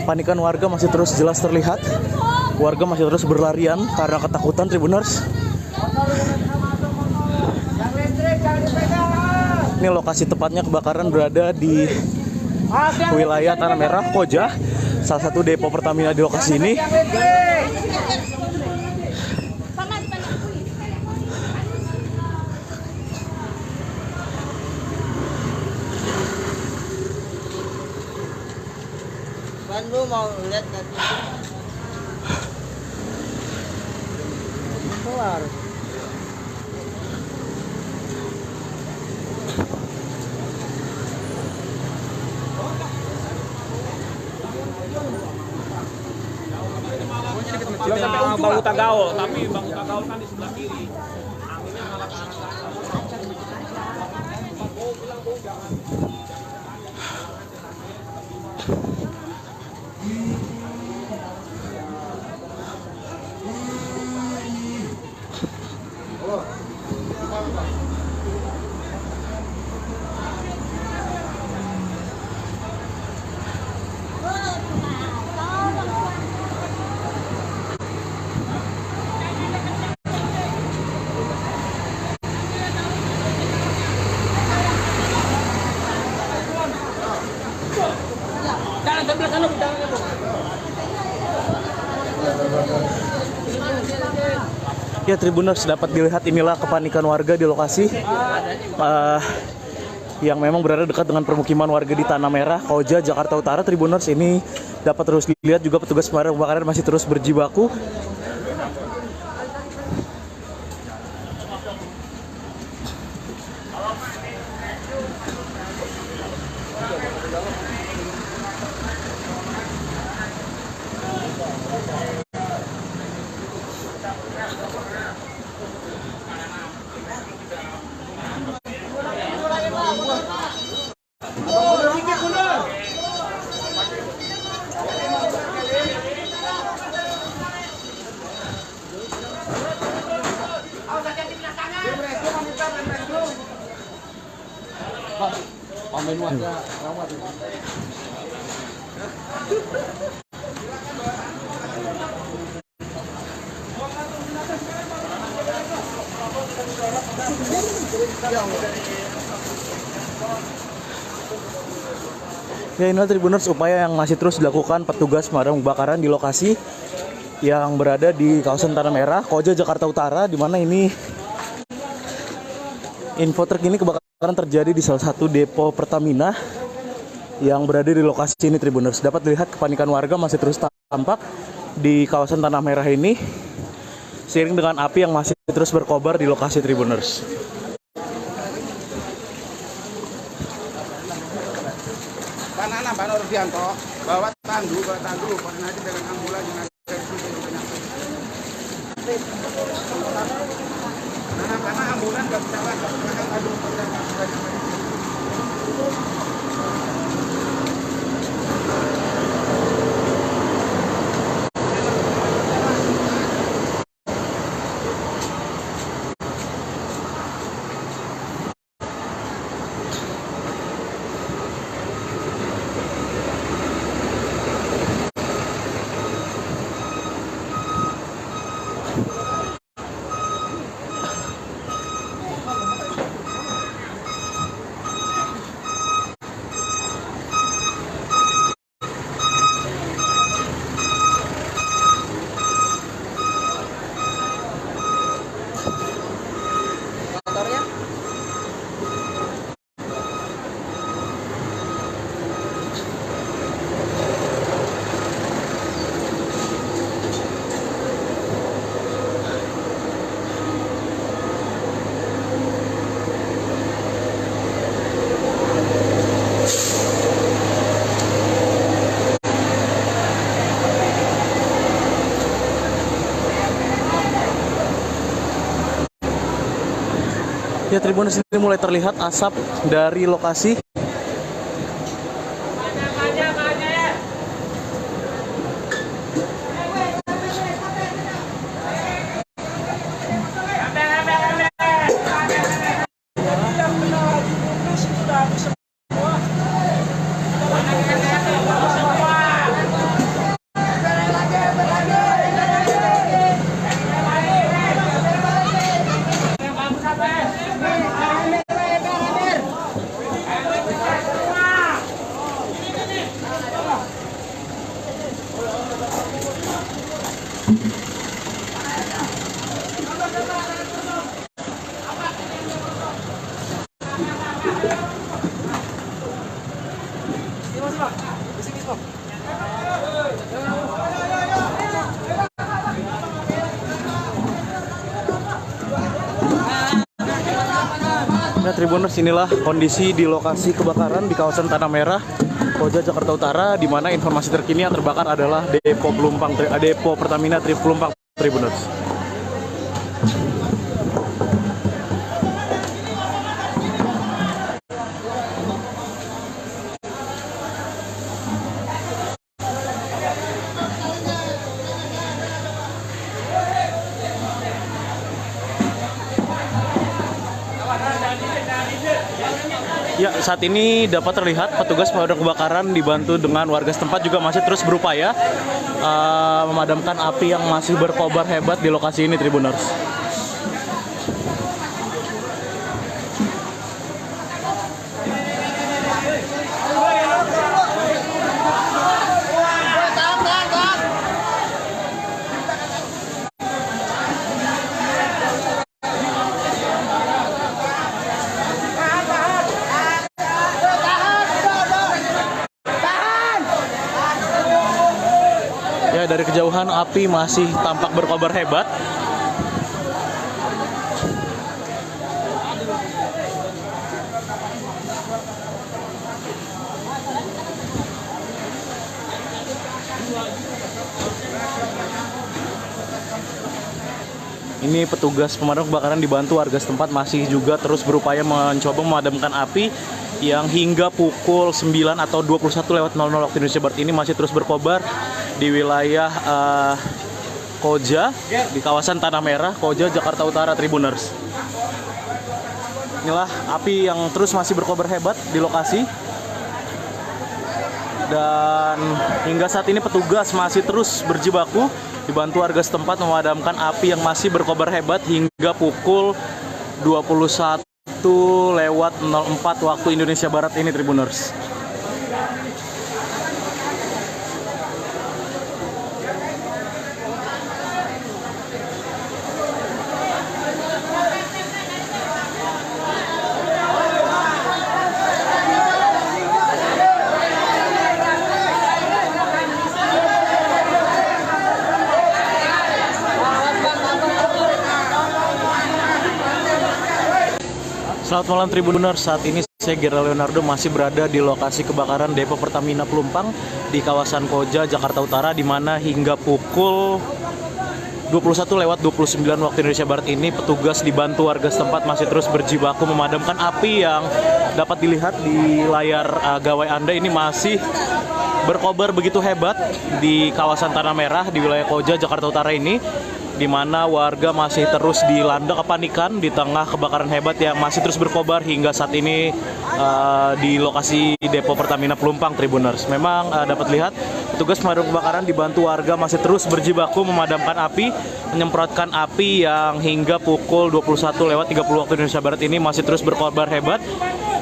Panikan warga masih terus jelas terlihat. Warga masih terus berlarian karena ketakutan, Tribuners. Ini lokasi tepatnya kebakaran berada di wilayah Tanah Merah, Koja, salah satu depo Pertamina di lokasi ini. Lu mau lihat tadi keluar. Sama Bau Tagaol, tapi Bau Tagaol kan di sebelah kiri. Anginnya malah ke arah sana. Ya, Tribuners, dapat dilihat inilah kepanikan warga di lokasi yang memang berada dekat dengan permukiman warga di Tanah Merah, Koja, Jakarta Utara. Tribuners, ini dapat terus dilihat juga petugas pemadam kebakaran masih terus berjibaku. Ya, inilah Tribuners upaya yang masih terus dilakukan petugas pemadam kebakaran di lokasi yang berada di kawasan Tanah Merah, Koja, Jakarta Utara, di mana ini info terkini kebakaran terjadi di salah satu depo Pertamina yang berada di lokasi ini, Tribuners. Dapat dilihat kepanikan warga masih terus tampak di kawasan Tanah Merah ini, seiring dengan api yang masih terus berkobar di lokasi, Tribuners. Banana, Pak Nurdianto, bawa tandu, koordinasi dengan ambulan dengan servis yang penyakit. Karena ambulan nggak bisa lah, aduh, Ya, Tribuners, ini mulai terlihat asap dari lokasi. Nah, Tribuners, inilah kondisi di lokasi kebakaran di kawasan Tanah Merah, Koja, Jakarta Utara, di mana informasi terkini yang terbakar adalah depo Pertamina Pelumpang, Tribuners. Ya, saat ini dapat terlihat petugas pemadam kebakaran dibantu dengan warga setempat juga masih terus berupaya memadamkan api yang masih berkobar hebat di lokasi ini, Tribuners. Ya, dari kejauhan api masih tampak berkobar hebat. Ini petugas pemadam kebakaran dibantu warga setempat masih juga terus berupaya mencoba memadamkan api yang hingga pukul 9 atau 21:00 waktu Indonesia Barat ini masih terus berkobar di wilayah Koja, di kawasan Tanah Merah, Koja, Jakarta Utara, Tribuners. Inilah api yang terus masih berkobar hebat di lokasi. Dan hingga saat ini petugas masih terus berjibaku dibantu warga setempat memadamkan api yang masih berkobar hebat hingga pukul 21:04 waktu Indonesia Barat ini, Tribuners. Selamat malam, Tribuners. Saat ini saya Gerald Leonardo masih berada di lokasi kebakaran depo Pertamina Pelumpang di kawasan Koja, Jakarta Utara, di mana hingga pukul 21:29 waktu Indonesia Barat ini petugas dibantu warga setempat masih terus berjibaku memadamkan api yang dapat dilihat di layar gawai Anda ini masih berkobar begitu hebat di kawasan Tanah Merah di wilayah Koja, Jakarta Utara ini, di mana warga masih terus dilanda kepanikan di tengah kebakaran hebat yang masih terus berkobar hingga saat ini di lokasi depo Pertamina Pelumpang, Tribuners. Memang dapat lihat petugas pemadam kebakaran dibantu warga masih terus berjibaku memadamkan api, menyemprotkan api yang hingga pukul 21:30 waktu Indonesia Barat ini masih terus berkobar hebat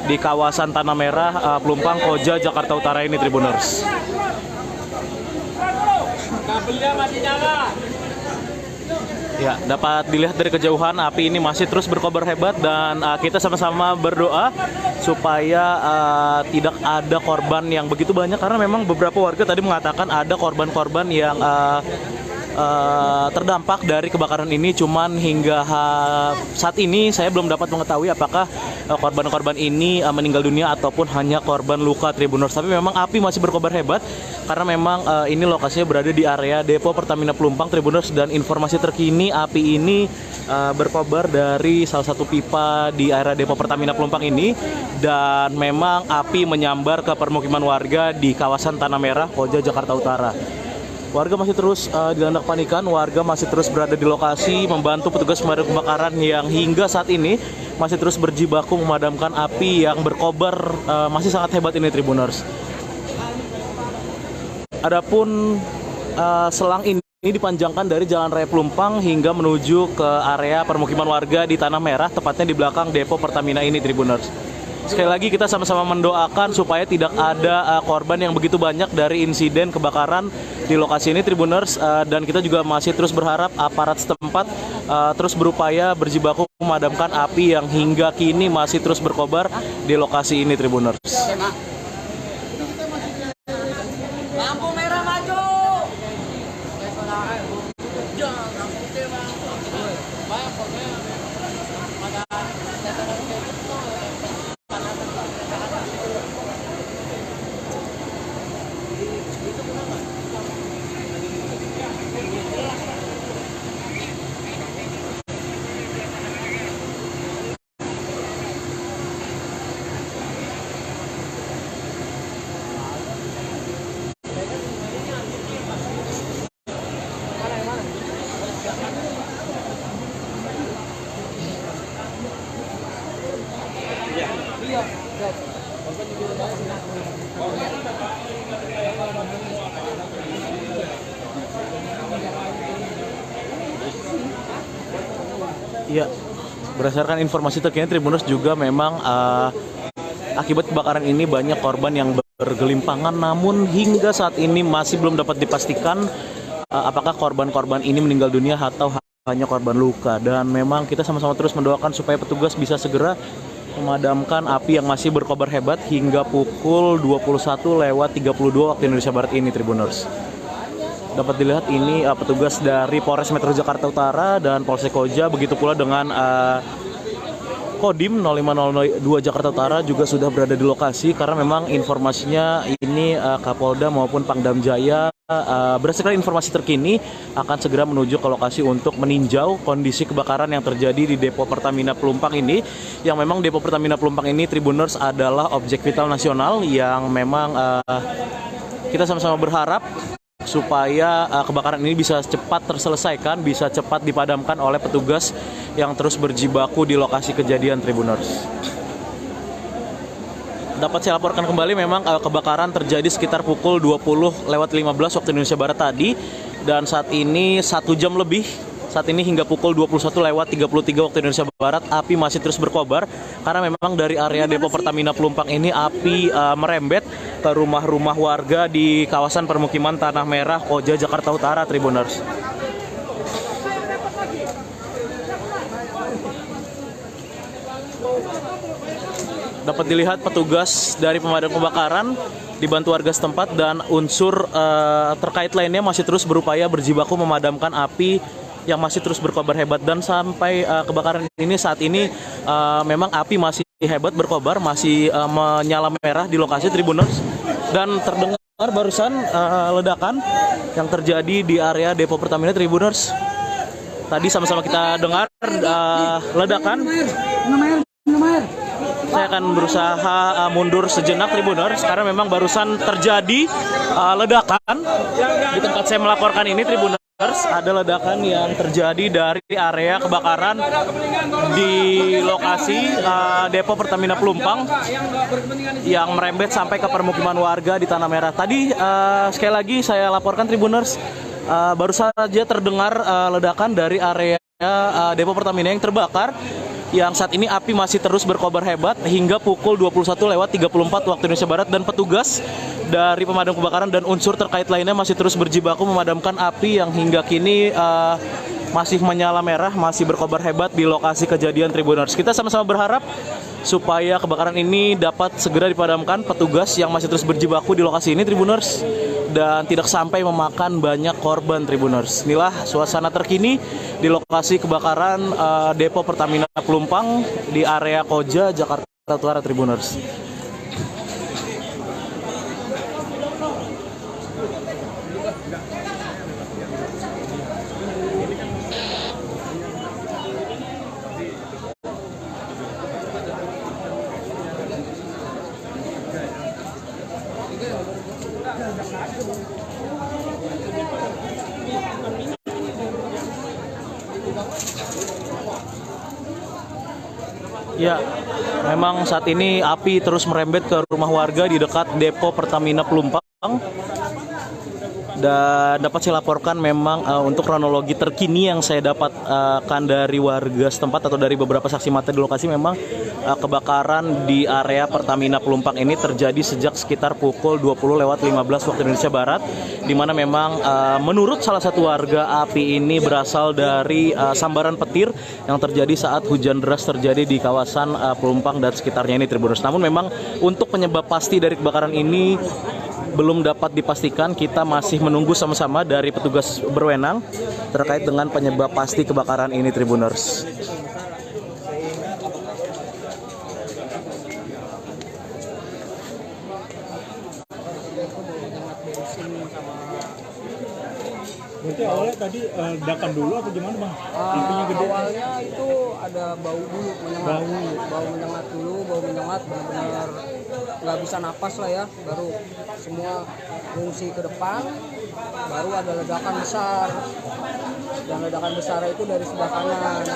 di kawasan Tanah Merah, Pelumpang, Koja, Jakarta Utara ini, Tribuners. Kabelnya masih nyala. Ya, dapat dilihat dari kejauhan api ini masih terus berkobar hebat dan kita sama-sama berdoa supaya tidak ada korban yang begitu banyak, karena memang beberapa warga tadi mengatakan ada korban-korban yang terdampak dari kebakaran ini. Cuman hingga saat ini saya belum dapat mengetahui apakah korban-korban ini meninggal dunia ataupun hanya korban luka Tribuners. Tapi memang api masih berkobar hebat karena memang ini lokasinya berada di area depo Pertamina Pelumpang Tribuners, dan informasi terkini api ini berkobar dari salah satu pipa di area depo Pertamina Pelumpang ini, dan memang api menyambar ke permukiman warga di kawasan Tanah Merah, Koja, Jakarta Utara. Warga masih terus dilanda kepanikan, warga masih terus berada di lokasi membantu petugas pemadam kebakaran yang hingga saat ini masih terus berjibaku memadamkan api yang berkobar masih sangat hebat ini Tribuners. Adapun selang ini dipanjangkan dari Jalan Raya Pelumpang hingga menuju ke area permukiman warga di Tanah Merah, tepatnya di belakang depo Pertamina ini Tribuners. Sekali lagi kita sama-sama mendoakan supaya tidak ada korban yang begitu banyak dari insiden kebakaran di lokasi ini Tribuners, dan kita juga masih terus berharap aparat setempat terus berupaya berjibaku memadamkan api yang hingga kini masih terus berkobar di lokasi ini Tribuners. Lampu merah maju. Ya, berdasarkan informasi terkini Tribuners juga memang akibat kebakaran ini banyak korban yang bergelimpangan, namun hingga saat ini masih belum dapat dipastikan apakah korban-korban ini meninggal dunia atau hanya korban luka. Dan memang kita sama-sama terus mendoakan supaya petugas bisa segera memadamkan api yang masih berkobar hebat hingga pukul 21.32 waktu Indonesia Barat ini Tribuners. Dapat dilihat ini petugas dari Polres Metro Jakarta Utara dan Polsek Koja, begitu pula dengan Kodim 0502 Jakarta Utara juga sudah berada di lokasi, karena memang informasinya ini Kapolda maupun Pangdam Jaya berdasarkan informasi terkini akan segera menuju ke lokasi untuk meninjau kondisi kebakaran yang terjadi di depo Pertamina Pelumpang ini, yang memang depo Pertamina Pelumpang ini Tribuners adalah objek vital nasional yang memang kita sama-sama berharap supaya kebakaran ini bisa cepat terselesaikan, bisa cepat dipadamkan oleh petugas yang terus berjibaku di lokasi kejadian Tribuners. Dapat saya laporkan kembali memang kebakaran terjadi sekitar pukul 20.15 waktu Indonesia Barat tadi, dan saat ini 1 jam lebih, saat ini hingga pukul 21.33 waktu Indonesia Barat api masih terus berkobar, karena memang dari area depo Pertamina Pelumpang ini api merembet ke rumah-rumah warga di kawasan permukiman Tanah Merah, Koja, Jakarta Utara Tribuners. Dapat dilihat petugas dari pemadam kebakaran dibantu warga setempat dan unsur terkait lainnya masih terus berupaya berjibaku memadamkan api yang masih terus berkobar hebat, dan sampai kebakaran ini saat ini memang api masih hebat berkobar, masih menyala merah di lokasi Tribuners, dan terdengar barusan ledakan yang terjadi di area depo Pertamina Tribuners. Tadi sama-sama kita dengar ledakan. Saya akan berusaha mundur sejenak Tribuners karena memang barusan terjadi ledakan di tempat saya melaporkan ini Tribuners. Ada ledakan yang terjadi dari area kebakaran di lokasi depo Pertamina Pelumpang yang merembet sampai ke permukiman warga di Tanah Merah. Tadi sekali lagi saya laporkan Tribuners, baru saja terdengar ledakan dari area depo Pertamina yang terbakar, yang saat ini api masih terus berkobar hebat hingga pukul 21.34 waktu Indonesia Barat, dan petugas dari pemadam kebakaran dan unsur terkait lainnya masih terus berjibaku memadamkan api yang hingga kini masih menyala merah, masih berkobar hebat di lokasi kejadian Tribuners. Kita sama-sama berharap supaya kebakaran ini dapat segera dipadamkan petugas yang masih terus berjibaku di lokasi ini Tribuners, dan tidak sampai memakan banyak korban Tribuners. Inilah suasana terkini di lokasi kebakaran Depo Pertamina Pelumpang di area Koja, Jakarta Utara Tribuners. Ya, memang saat ini api terus merembet ke rumah warga di dekat Depo Pertamina Pelumpang. Dan dapat saya laporkan memang untuk kronologi terkini yang saya dapatkan dari warga setempat atau dari beberapa saksi mata di lokasi, memang kebakaran di area Pertamina Pelumpang ini terjadi sejak sekitar pukul 20.15 waktu Indonesia Barat, di mana memang menurut salah satu warga api ini berasal dari sambaran petir yang terjadi saat hujan deras terjadi di kawasan Pelumpang dan sekitarnya ini Tribuners. Namun memang untuk penyebab pasti dari kebakaran ini belum dapat dipastikan. Kita masih menunggu sama-sama dari petugas berwenang terkait dengan penyebab pasti kebakaran ini Tribuners. Berarti awalnya tadi ledakan dulu atau gimana bang? Apinya gede? Awalnya itu ada bau dulu menyengat, bau menyengat dulu, bau menyengat benar-benar nggak bisa napas lah ya. Baru semua fungsi ke depan, baru ada ledakan besar. Dan ledakan besar itu dari sebelah kanan.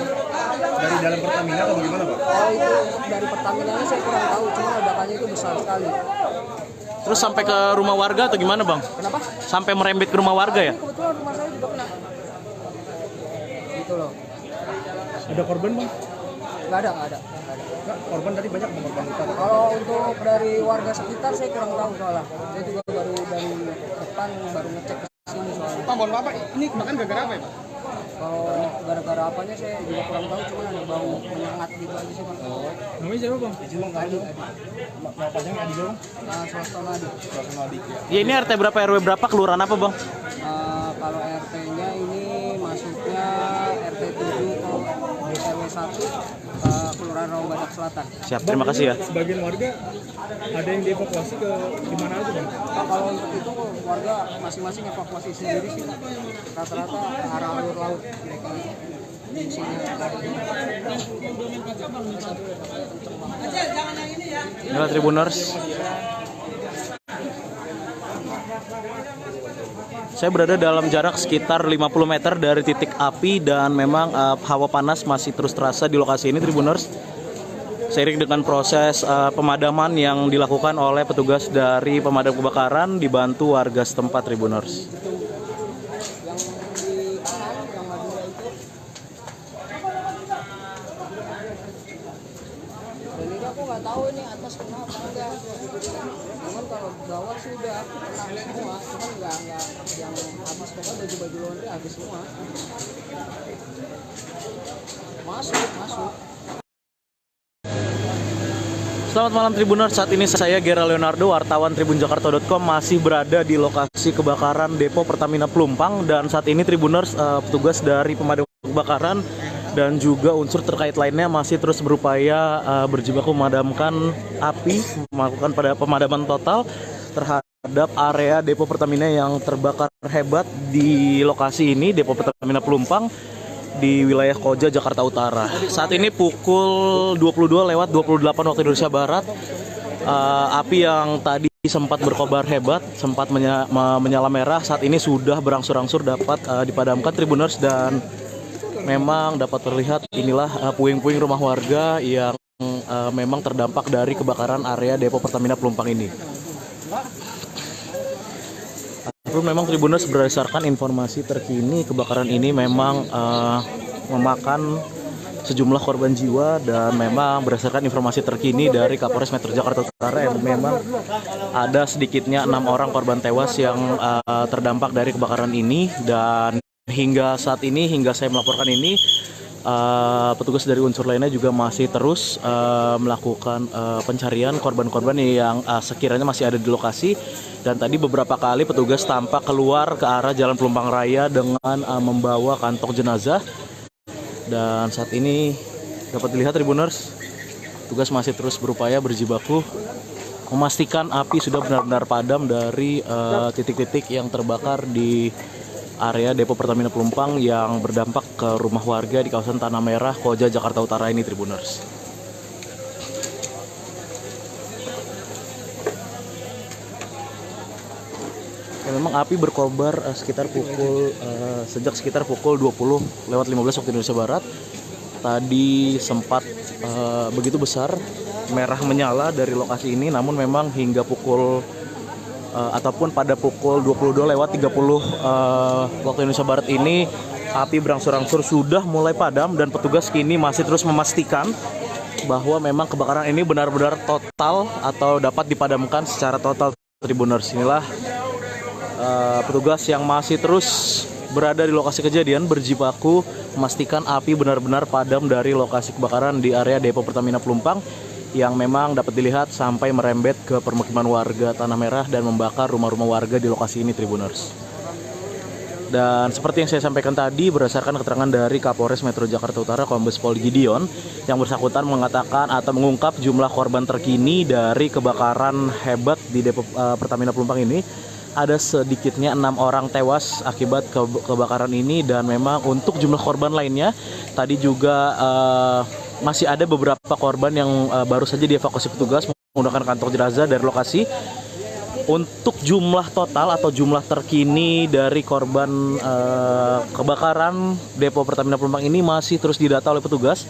Dari dalam Pertamina atau bagaimana Pak? Oh itu dari Pertamina saya kurang tahu, cuma ledakannya itu besar sekali. Terus sampai ke rumah warga atau gimana bang? Kenapa? Sampai merembet ke rumah warga ya? Kebetulan rumah saya juga kena. Gitu loh. Ada korban bang? Nggak ada. Nggak, korban tadi banyak korban luka. Kalau untuk dari warga sekitar saya kurang tahu soalnya. Saya juga baru dari depan baru ngecek ke sini soalnya. Pak, mohon maaf Pak, ini bahkan gara-gara apa ya Pak? Kalau gara-gara apanya saya juga kurang tahu, cuma ada bau menyengat gitu aja sih Pak. Namanya siapa bang? Adi. Nama panjang Adi dong? Swaston Adi. Ya, ini RT berapa RW berapa, kelurahan apa bang? Kalau RT-nya ini masuknya RT 7 RW 1 Kelurahan Rawabadak Selatan. Siap, terima kasih ya. Sebagian warga ada yang dievakuasi ke dimana aja bang? Kalau untuk itu warga masing-masing evakuasi sendiri sih. Rata-rata ke arah alur laut mereka fungsinya. Inilah Tribuners. Saya berada dalam jarak sekitar 50 meter dari titik api dan memang hawa panas masih terus terasa di lokasi ini Tribuners. Seiring dengan proses pemadaman yang dilakukan oleh petugas dari pemadam kebakaran dibantu warga setempat Tribuners. Dan ini aku nggak tahu ini atas kenapa enggak. Cuman kalau bawah sudah kena semua, cuman nggak yang habis, pokoknya baju-baju laundry habis semua. Masuk. Selamat malam Tribuners, saat ini saya Gera Leonardo, wartawan tribunjakarta.com masih berada di lokasi kebakaran Depo Pertamina Pelumpang, dan saat ini Tribuners petugas dari pemadam kebakaran dan juga unsur terkait lainnya masih terus berupaya berjibaku memadamkan api, melakukan pemadaman total terhadap area Depo Pertamina yang terbakar hebat di lokasi ini, Depo Pertamina Pelumpang di wilayah Koja, Jakarta Utara. Saat ini pukul 22.28 waktu Indonesia Barat. Api yang tadi sempat berkobar hebat, sempat menyala merah, saat ini sudah berangsur-angsur dapat dipadamkan Tribuners, dan memang dapat terlihat inilah puing-puing rumah warga yang memang terdampak dari kebakaran area Depo Pertamina Pelumpang ini. Memang Tribuners, berdasarkan informasi terkini, kebakaran ini memang memakan sejumlah korban jiwa, dan memang berdasarkan informasi terkini dari Kapolres Metro Jakarta Utara yang memang ada sedikitnya 6 orang korban tewas yang terdampak dari kebakaran ini, dan hingga saat ini, hingga saya melaporkan ini, petugas dari unsur lainnya juga masih terus melakukan pencarian korban-korban yang sekiranya masih ada di lokasi. Dan tadi beberapa kali petugas tampak keluar ke arah Jalan Pelumpang Raya dengan membawa kantong jenazah. Dan saat ini dapat dilihat Tribuners, petugas masih terus berupaya berjibaku memastikan api sudah benar-benar padam dari titik-titik yang terbakar di area depo Pertamina Pelumpang yang berdampak ke rumah warga di kawasan Tanah Merah, Koja, Jakarta Utara ini, Tribuners. Ya, memang api berkobar sejak sekitar pukul 20:15 waktu Indonesia Barat. Tadi sempat begitu besar merah menyala dari lokasi ini, namun memang hingga pukul ataupun pada pukul 22:30 waktu Indonesia Barat ini api berangsur-angsur sudah mulai padam dan petugas kini masih terus memastikan bahwa memang kebakaran ini benar-benar total atau dapat dipadamkan secara total, Tribuners. Inilah petugas yang masih terus berada di lokasi kejadian berjibaku memastikan api benar-benar padam dari lokasi kebakaran di area depo Pertamina Pelumpang yang memang dapat dilihat sampai merembet ke permukiman warga Tanah Merah dan membakar rumah-rumah warga di lokasi ini, Tribuners. Dan seperti yang saya sampaikan tadi, berdasarkan keterangan dari Kapolres Metro Jakarta Utara Kombes Pol Gideon, yang bersangkutan mengatakan atau mengungkap jumlah korban terkini dari kebakaran hebat di depo Pertamina Pelumpang ini. Ada sedikitnya 6 orang tewas akibat kebakaran ini, dan memang untuk jumlah korban lainnya tadi juga masih ada beberapa korban yang baru saja dievakuasi petugas menggunakan kantong jenazah dari lokasi. Untuk jumlah total atau jumlah terkini dari korban kebakaran depo Pertamina Pelumpang ini masih terus didata oleh petugas.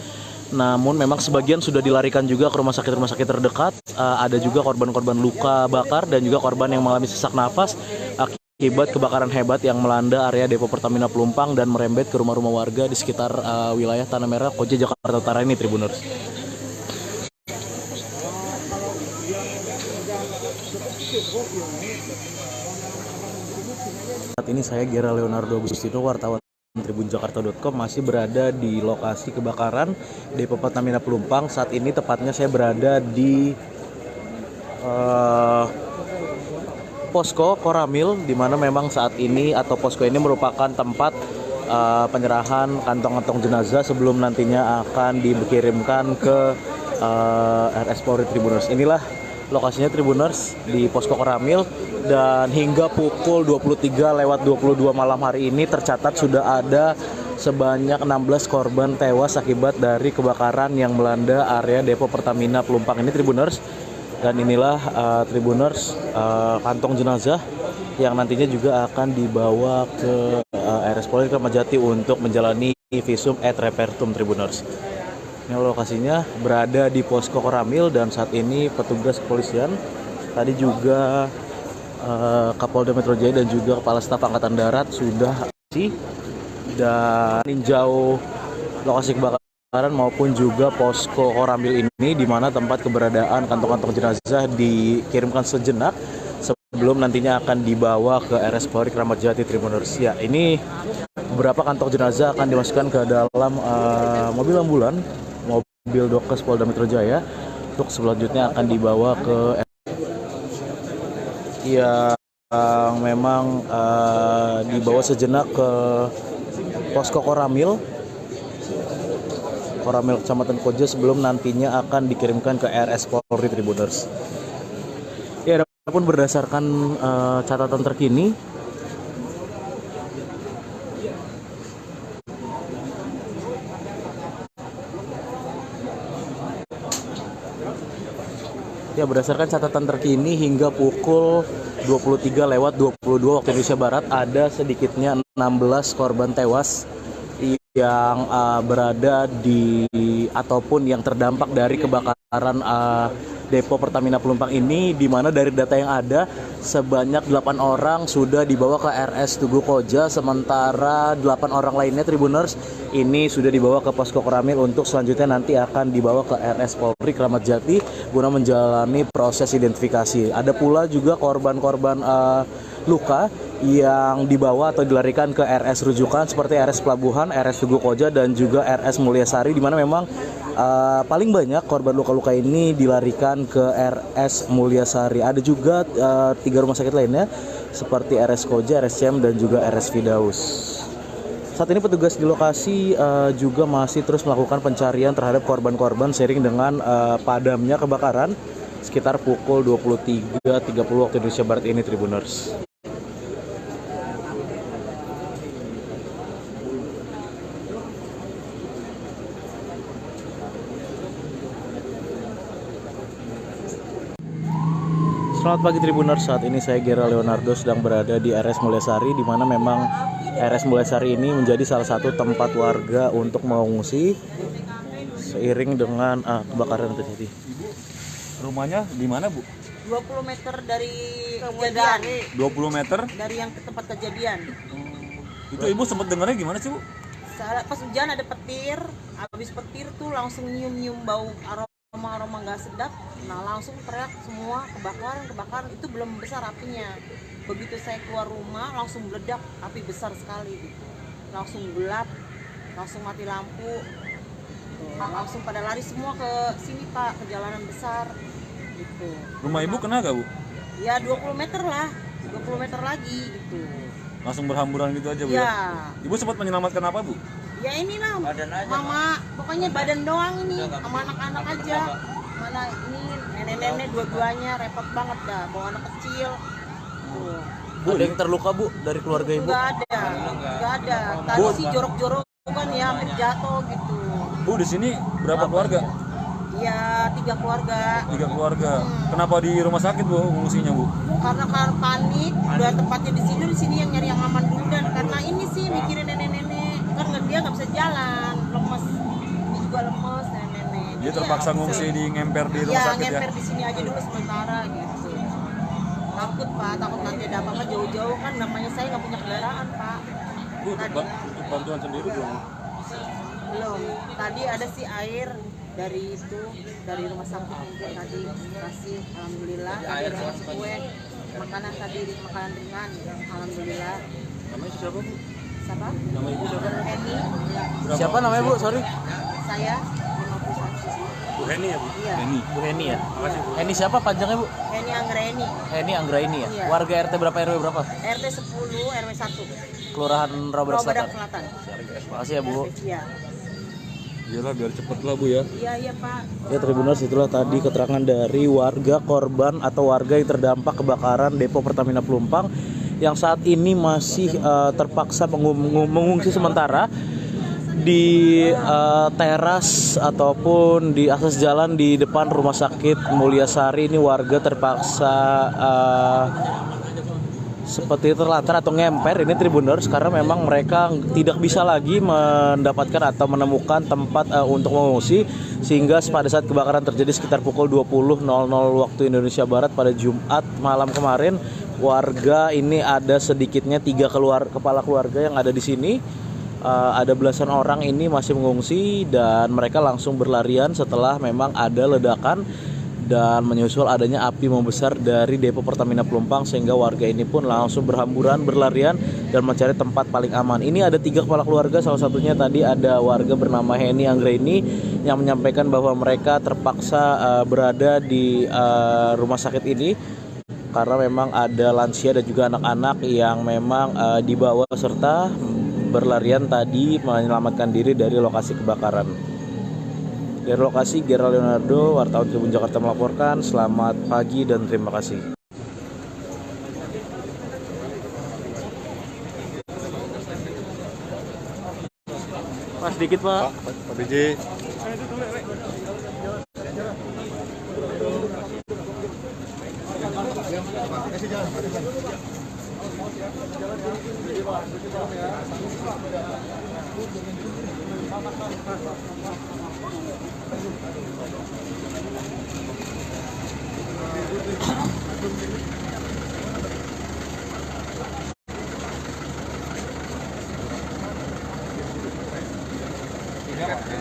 Namun memang sebagian sudah dilarikan juga ke rumah sakit terdekat. Ada juga korban-korban luka bakar dan juga korban yang mengalami sesak nafas akibat kebakaran hebat yang melanda area depo Pertamina Pelumpang dan merembet ke rumah-rumah warga di sekitar wilayah Tanah Merah, Koja, Jakarta Utara ini, Tribuners. Saat ini saya Gera Leonardo Agustino, wartawan tribunjakarta.com, masih berada di lokasi kebakaran depo Pertamina Pelumpang. Saat ini tepatnya saya berada di posko Koramil, di mana memang saat ini atau posko ini merupakan tempat penyerahan kantong-kantong jenazah sebelum nantinya akan dikirimkan ke RS Polri, Tribuners. Inilah lokasinya, Tribuners, di posko Koramil. Dan hingga pukul 23:22 malam hari ini tercatat sudah ada sebanyak 16 korban tewas akibat dari kebakaran yang melanda area depo Pertamina Pelumpang ini, Tribuners. Dan inilah Tribuners kantong jenazah yang nantinya juga akan dibawa ke RS Polri Kramat Jati untuk menjalani visum et repertum, Tribuners. Ini lokasinya berada di posko Koramil, dan saat ini petugas kepolisian tadi juga Kapolda Metro Jaya dan juga Kepala Staf Angkatan Darat sudah dan meninjau lokasi kebakaran maupun juga posko Koramil ini, di mana tempat keberadaan kantong-kantong jenazah dikirimkan sejenak sebelum nantinya akan dibawa ke RS Polri Kramat Jati, Tribuners. Ya, ini beberapa kantong jenazah akan dimasukkan ke dalam mobil ambulan, mobil Dokes Polda Metro Jaya, untuk selanjutnya akan dibawa ke yang memang dibawa sejenak ke posko Koramil Kecamatan Koja sebelum nantinya akan dikirimkan ke RS Polri, Tribuners. Ya, adapun berdasarkan catatan terkini, hingga pukul 23:22 waktu Indonesia Barat ada sedikitnya 16 korban tewas yang berada di ataupun yang terdampak dari kebakaran depo Pertamina Pelumpang ini, di mana dari data yang ada sebanyak 8 orang sudah dibawa ke RS Tugu Koja, sementara 8 orang lainnya, Tribuners, ini sudah dibawa ke posko Koramil untuk selanjutnya nanti akan dibawa ke RS Polri Kramat Jati guna menjalani proses identifikasi. Ada pula juga korban-korban luka yang dibawa atau dilarikan ke RS rujukan seperti RS Pelabuhan, RS Tugu Koja, dan juga RS Mulyasari, di mana memang paling banyak korban luka-luka ini dilarikan ke RS Mulyasari. Ada juga 3 rumah sakit lainnya seperti RS Koja, RS CM, dan juga RS Firdaus. Saat ini petugas di lokasi juga masih terus melakukan pencarian terhadap korban-korban seiring dengan padamnya kebakaran sekitar pukul 23.30 waktu Indonesia Barat ini, Tribuners. Selamat pagi Tribuners, saat ini saya Gera Leonardo sedang berada di RS Mulyasari, di mana memang RS Mulyasari ini menjadi salah satu tempat warga untuk mengungsi seiring dengan kebakaran yang terjadi. Rumahnya di mana, Bu? 20 meter dari kejadian. 20 meter? Dari yang ke tempat kejadian. Itu Ibu sempat dengarnya gimana sih, Bu? Pas hujan ada petir, habis petir tuh langsung nyium-nyium bau aroma nggak sedap. Nah langsung teriak semua kebakaran, itu belum besar apinya. Begitu saya keluar rumah langsung meledak, api besar sekali gitu. Langsung gelap, langsung mati lampu. Langsung pada lari semua ke sini Pak, ke jalanan besar gitu. Rumah Ibu kena gak, Bu? Ya 20 meter lah, 20 meter lagi gitu. Langsung berhamburan gitu aja, Bu? Ya. Ibu sempat menyelamatkan apa, Bu? Ya inilah mama, pokoknya badan doang ini, sama anak-anak aja. Mana ini nenek-nenek dua-duanya repot banget dah, bawa anak kecil. Tuh. Bu, ada yang terluka, Bu, dari keluarga Ibu? Enggak ada. Tadi sih jorok-jorok kan ya, hampir jatuh gitu. Bu, di sini berapa keluarga? Ya 3 keluarga. 3 keluarga. Kenapa di rumah sakit, Bu, ngungsinya, Bu? Karena panik, udah tempatnya di sini yang nyari yang aman dulu, dan karena ini sih mikirin nenek-nenek, kan dia nggak bisa jalan, lemes, dia juga lemes nenek-nenek. Dia terpaksa ngungsi di ngemper di rumah sakit ya? Ngemper di sini aja dulu sementara gitu. Takut Pak, takut nanti ada apa-apa jauh-jauh, kan namanya saya nggak punya kendaraan Pak. Bu, untuk bantuan sendiri belum? Belum. Tadi ada sih air dari rumah sakit mungkin tadi kasih, alhamdulillah. Tadi ada ngasih kue, makanan ringan, alhamdulillah. Namanya siapa, Bu? Siapa? Nama Ibu siapa? Heni. Siapa namanya, Bu? Sorry. Saya 51. Bu Heni ya, Bu? Iya. Bu Heni ya? Heni siapa panjangnya, Bu? Heni Anggraini. Heni Anggraini ya? Iya. Warga RT berapa, RW berapa? RT 10, RW 1. Kelurahan Rawabadak Selatan. Selatan. Terima kasih ya, Bu. Iya. Iyalah, biar cepet lah, Bu ya. Iya, Pak. Ya Tribuners, itulah tadi keterangan dari warga korban atau warga yang terdampak kebakaran Depo Pertamina Pelumpang yang saat ini masih terpaksa mengungsi sementara di teras ataupun di akses jalan di depan Rumah Sakit Mulyasari. Ini warga terpaksa seperti terlantar atau ngemper ini Tribuners, karena memang mereka tidak bisa lagi mendapatkan atau menemukan tempat untuk mengungsi, sehingga pada saat kebakaran terjadi sekitar pukul 20.00 waktu Indonesia Barat pada Jumat malam kemarin, warga ini ada sedikitnya 3 kepala keluarga yang ada di sini. Ada belasan orang ini masih mengungsi dan mereka langsung berlarian setelah memang ada ledakan dan menyusul adanya api membesar dari Depo Pertamina Pelumpang, sehingga warga ini pun langsung berhamburan, berlarian dan mencari tempat paling aman. Ini ada 3 kepala keluarga, salah satunya tadi ada warga bernama Heni Anggraini yang menyampaikan bahwa mereka terpaksa berada di rumah sakit ini karena memang ada lansia dan juga anak-anak yang memang dibawa serta berlarian tadi menyelamatkan diri dari lokasi kebakaran. Dari lokasi, Gera Leonardo, wartawan Tribun Jakarta melaporkan. Selamat pagi dan terima kasih. Pak, sedikit Pak. Pak BJ.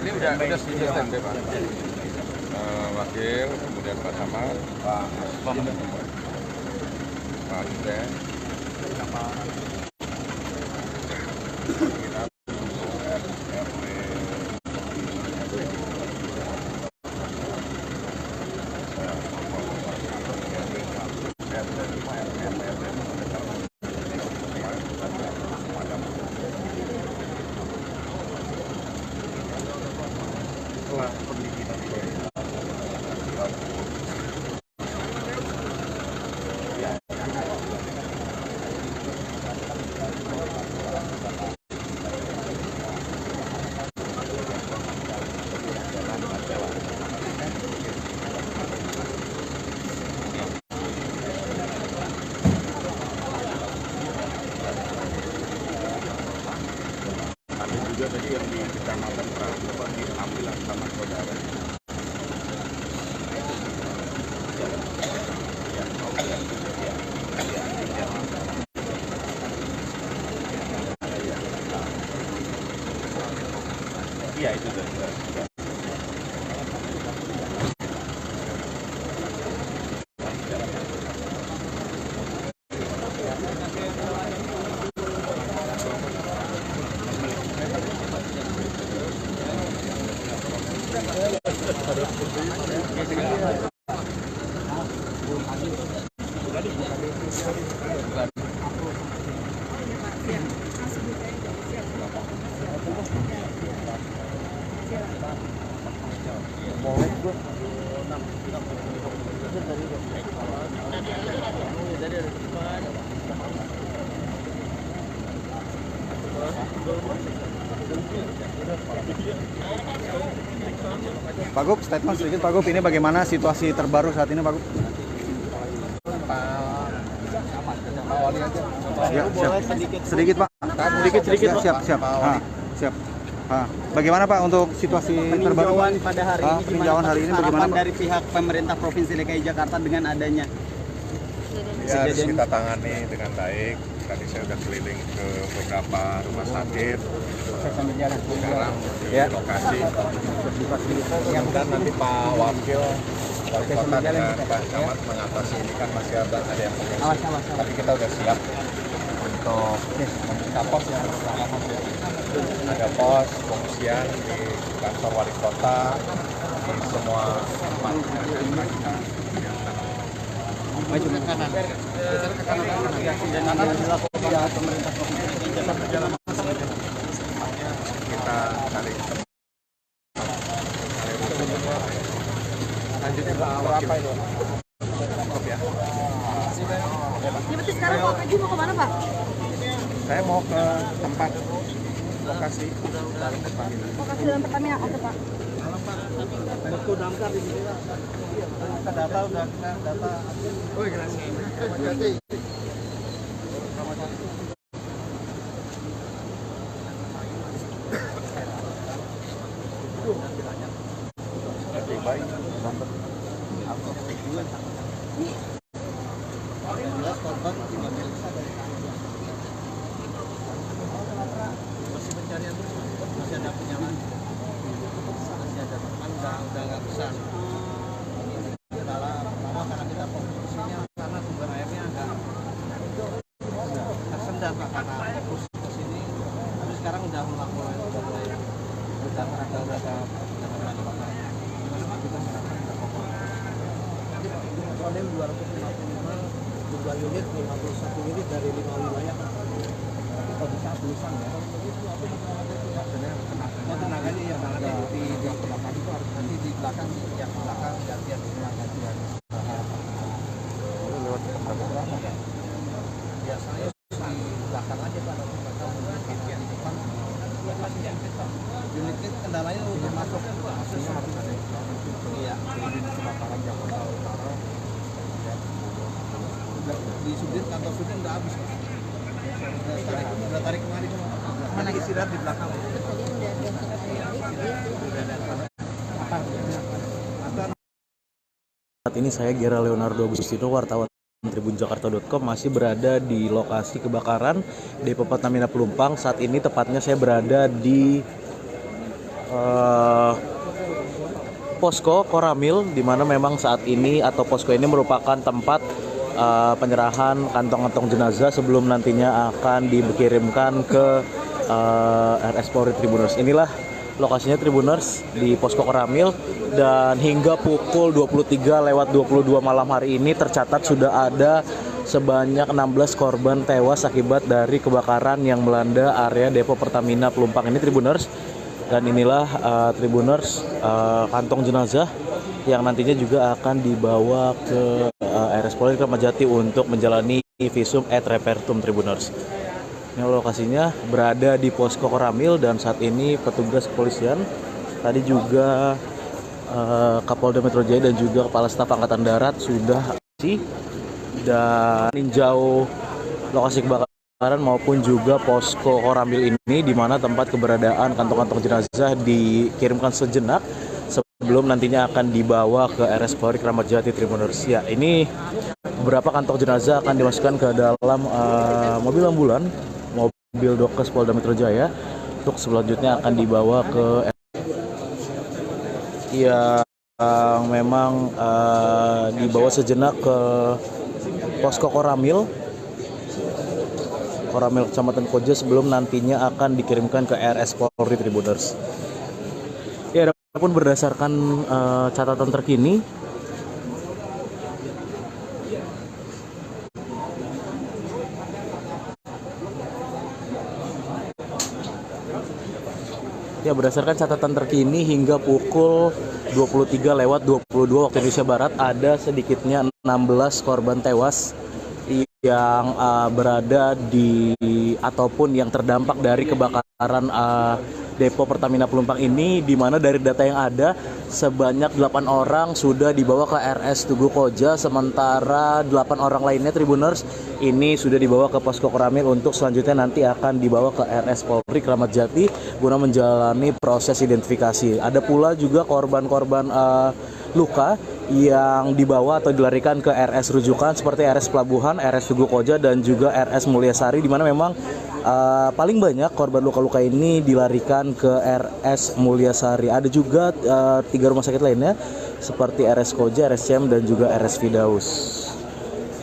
Ini udah standby Pak. Wakil, kemudian Pak Samad, Pak Asisten, juga tadi yang di Kecamatan Pramuka diambil sama saudara. Iya itu sudah. Pak Gub, statement sedikit Pak Gub, ini bagaimana situasi terbaru saat ini Pak Gub? Ya, siap. Sedikit Pak. Sedikit. Siap. Siap. Bagaimana Pak untuk situasi terbaru? Peninjauan hari ini bagaimana Pak? dari pihak pemerintah Provinsi DKI Jakarta dengan adanya Ya, harus kita tangani dengan baik. Tadi saya sudah keliling ke beberapa rumah sakit. Sekarang di lokasi. Dan nanti Pak Wakil Wali Kota dengan Pak Camat mengatasi ini kan masih ada yang mengungsi. Tapi kita sudah siap untuk membuka pos yang pertama. Ada pos pengungsian di kantor Wali Kota, di semua tempat. maju ke kanan. Geser ke kanan. Dan yang dilakukan pemerintah Provinsi DKI Jakarta dalam kita cari lanjutnya berapa itu? Cukup ya. Ya berarti sekarang Pak Peju mau kemana Pak? Saya mau ke tempat lokasi Lokasi dalam Pertamina apa Pak? Waktu damkar di sini lah. Kita data udah data. Oh iya. Masih pencarian terus, masih ada penyaman, masih ada teman, udah nggak besar. Pertama karena kita fokusnya karena sumber airnya agak tersendat Pak, karena fokus ke sini. Tapi sekarang udah mulai udah Kodim 255 jumlah unit 51 unit dari 5 wilayah. Tapi kalau bisa tulisan ya. tenaganya ya tenaga di belakang itu harus nanti di belakang yang belakang gantian tenaga gantian. Lewat berapa ya? Biasanya di belakang aja Pak, gantian di depan. Unitnya kendalanya udah masuk harus ada. Iya, di kebakaran Jakarta Utara. Di Sudin, kantor Sudin udah habis Pak. Udah tarik kemari semua. Mana istirahat di belakang. Saat ini saya Gera Leonardo Agustino, wartawan tribunjakarta.com, masih berada di lokasi kebakaran Depo Pertamina Pelumpang. Saat ini tepatnya saya berada di posko Koramil, di mana memang saat ini atau posko ini merupakan tempat penyerahan kantong-kantong jenazah sebelum nantinya akan dikirimkan ke RS Polri Tribuners. Inilah lokasinya Tribuners di Posko Koramil, dan hingga pukul 23:22 malam hari ini tercatat sudah ada sebanyak 16 korban tewas akibat dari kebakaran yang melanda area depo Pertamina Pelumpang ini Tribuners. Dan inilah Tribuners kantong jenazah yang nantinya juga akan dibawa ke RS Polri Kramat Jati untuk menjalani visum et repertum Tribuners. Ini lokasinya berada di Posko Koramil, dan saat ini petugas kepolisian tadi juga Kapolda Metro Jaya dan juga Kepala Staf Angkatan Darat sudah dan meninjau lokasi kebakaran maupun juga Posko Koramil ini, di mana tempat keberadaan kantong-kantong jenazah dikirimkan sejenak sebelum nantinya akan dibawa ke RS Polri Kramat Jati Tribuners. Ya, ini beberapa kantong jenazah akan dimasukkan ke dalam mobil ambulan, mobil Dokes Polda Metro Jaya, untuk selanjutnya akan dibawa ke yang memang dibawa sejenak ke Posko Koramil Kecamatan Koja sebelum nantinya akan dikirimkan ke RS Polri Tribuners. Ya, adapun berdasarkan catatan terkini, hingga pukul 23:22 waktu Indonesia Barat ada sedikitnya 16 korban tewas yang berada di ataupun yang terdampak dari kebakaran depo Pertamina Pelumpang ini, di mana dari data yang ada sebanyak 8 orang sudah dibawa ke RS Tugu Koja, sementara 8 orang lainnya Tribuners ini sudah dibawa ke Posko Koramil untuk selanjutnya nanti akan dibawa ke RS Polri Kramat Jati guna menjalani proses identifikasi. Ada pula juga korban-korban luka yang dibawa atau dilarikan ke RS rujukan seperti RS Pelabuhan, RS Tugu Koja, dan juga RS Mulyasari, di mana memang paling banyak korban luka-luka ini dilarikan ke RS Mulyasari. Ada juga 3 rumah sakit lainnya seperti RS Koja, RS CM, dan juga RS Fidaus.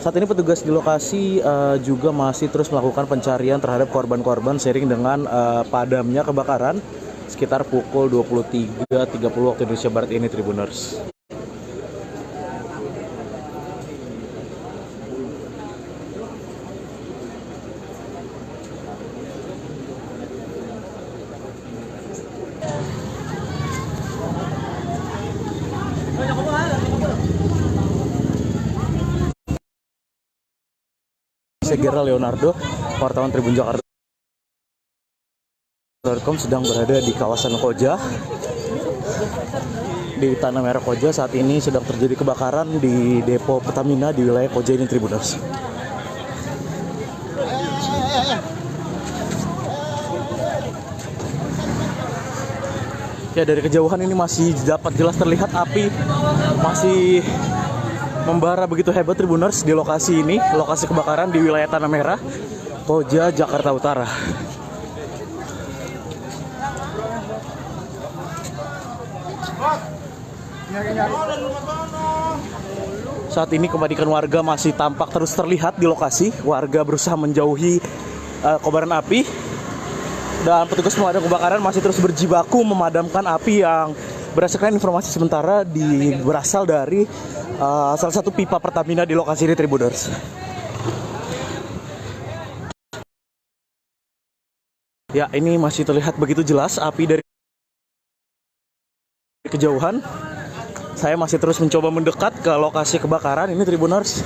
Saat ini petugas di lokasi juga masih terus melakukan pencarian terhadap korban-korban seiring dengan padamnya kebakaran sekitar pukul 23:30 waktu Indonesia Barat ini Tribuners. Segera Leonardo, wartawan Tribun Jakarta.com sedang berada di kawasan Koja, di Tanah Merah Koja. Saat ini sedang terjadi kebakaran di depo Pertamina di wilayah Koja ini Tribuners. Ya, dari kejauhan ini masih dapat jelas terlihat api masih membara begitu hebat Tribuners di lokasi ini, lokasi kebakaran di wilayah Tanah Merah, Koja, Jakarta Utara. Saat ini kepanikan warga masih tampak terus terlihat di lokasi. Warga berusaha menjauhi kobaran api, dan petugas pemadam kebakaran masih terus berjibaku memadamkan api yang berdasarkan informasi sementara berasal dari salah satu pipa Pertamina di lokasi ini Tribuners. Ya, ini masih terlihat begitu jelas api dari kejauhan. Saya masih terus mencoba mendekat ke lokasi kebakaran ini Tribuners.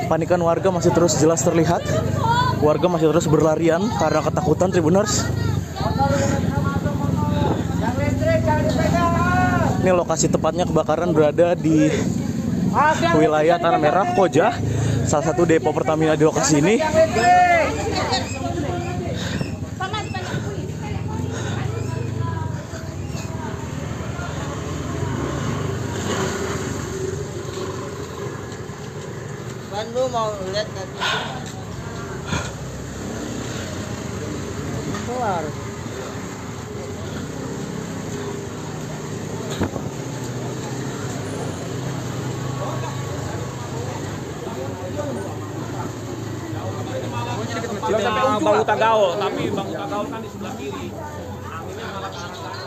Panikan warga masih terus jelas terlihat. Warga masih terus berlarian karena ketakutan Tribuners. Ini lokasi tepatnya kebakaran berada di wilayah Tanah Merah, Koja, salah satu depo Pertamina di lokasi ini. Kan lu mau lihat kan? Keluar. Masjidnya Bau Tagaol, tapi Bau Tagaol kan di sebelah kiri. Anginnya malah ke arah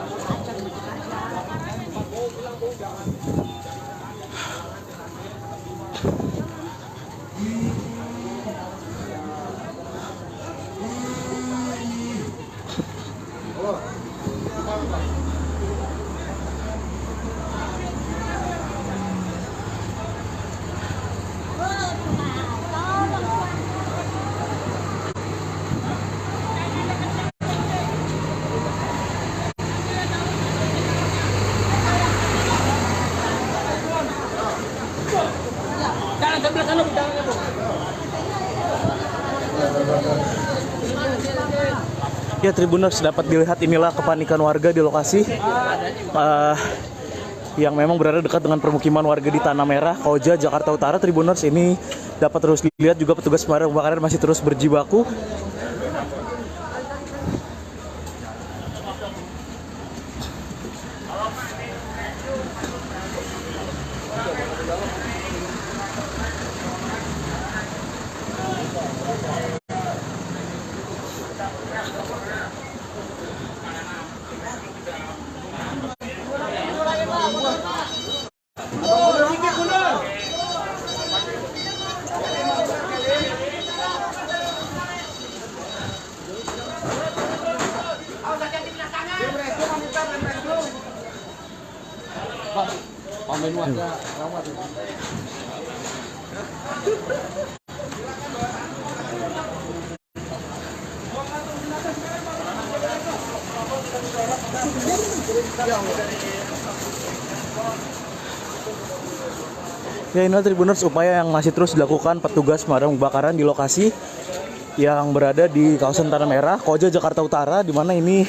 Ya, Tribuners, dapat dilihat inilah kepanikan warga di lokasi yang memang berada dekat dengan permukiman warga di Tanah Merah, Koja, Jakarta Utara. Tribuners, ini dapat terus dilihat juga petugas pemadam kebakaran masih terus berjibaku. Pamen warga rawat. Ya, inilah Tribuners upaya yang masih terus dilakukan petugas pemadam kebakaran di lokasi yang berada di kawasan Tanah Merah, Koja, Jakarta Utara, di mana ini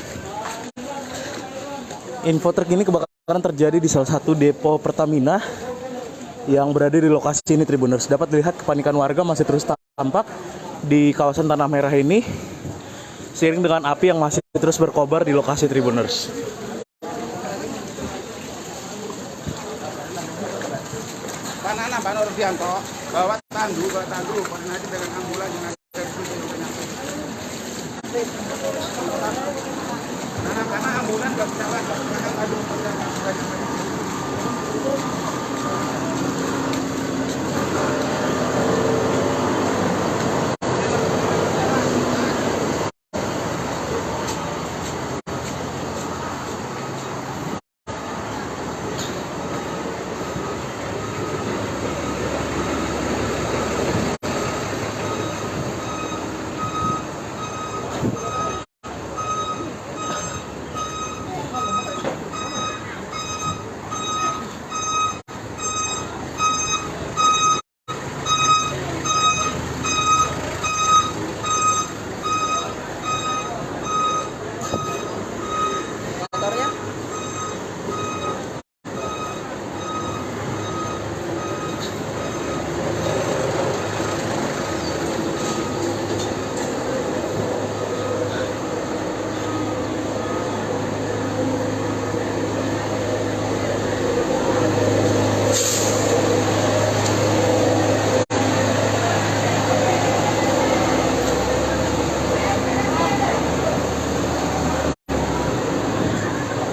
info terkini kebakaran terjadi di salah satu depo Pertamina yang berada di lokasi ini. Tribuners, dapat dilihat kepanikan warga masih terus tampak di kawasan Tanah Merah ini, seiring dengan api yang masih terus berkobar di lokasi. Tribuners, Pak Nurfianto, bawa tandu, koordinasi dengan ambulan dengan servis karena ambulan nggak bisa lagi,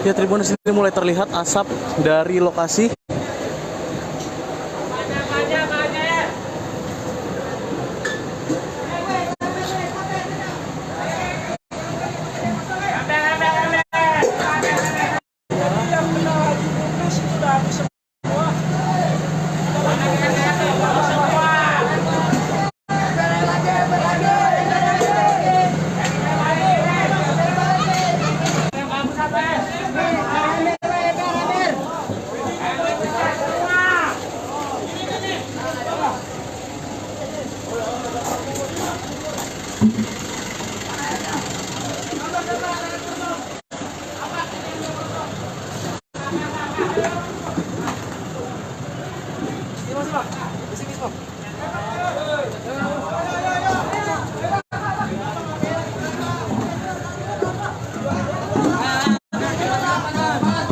ya Tribuners, ini mulai terlihat asap dari lokasi.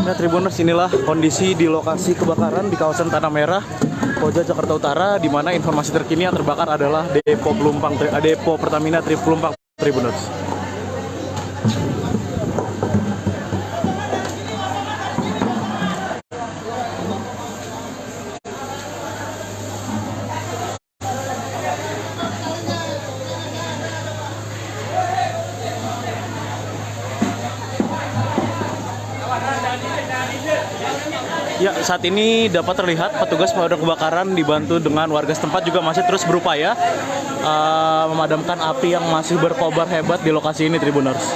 Ya Tribuners, inilah kondisi di lokasi kebakaran di kawasan Tanah Merah, Koja, Jakarta Utara, di mana informasi terkini yang terbakar adalah depo Pertamina Pelumpang Tribuners. Ya, saat ini dapat terlihat petugas pemadam kebakaran dibantu dengan warga setempat juga masih terus berupaya memadamkan api yang masih berkobar hebat di lokasi ini, Tribuners.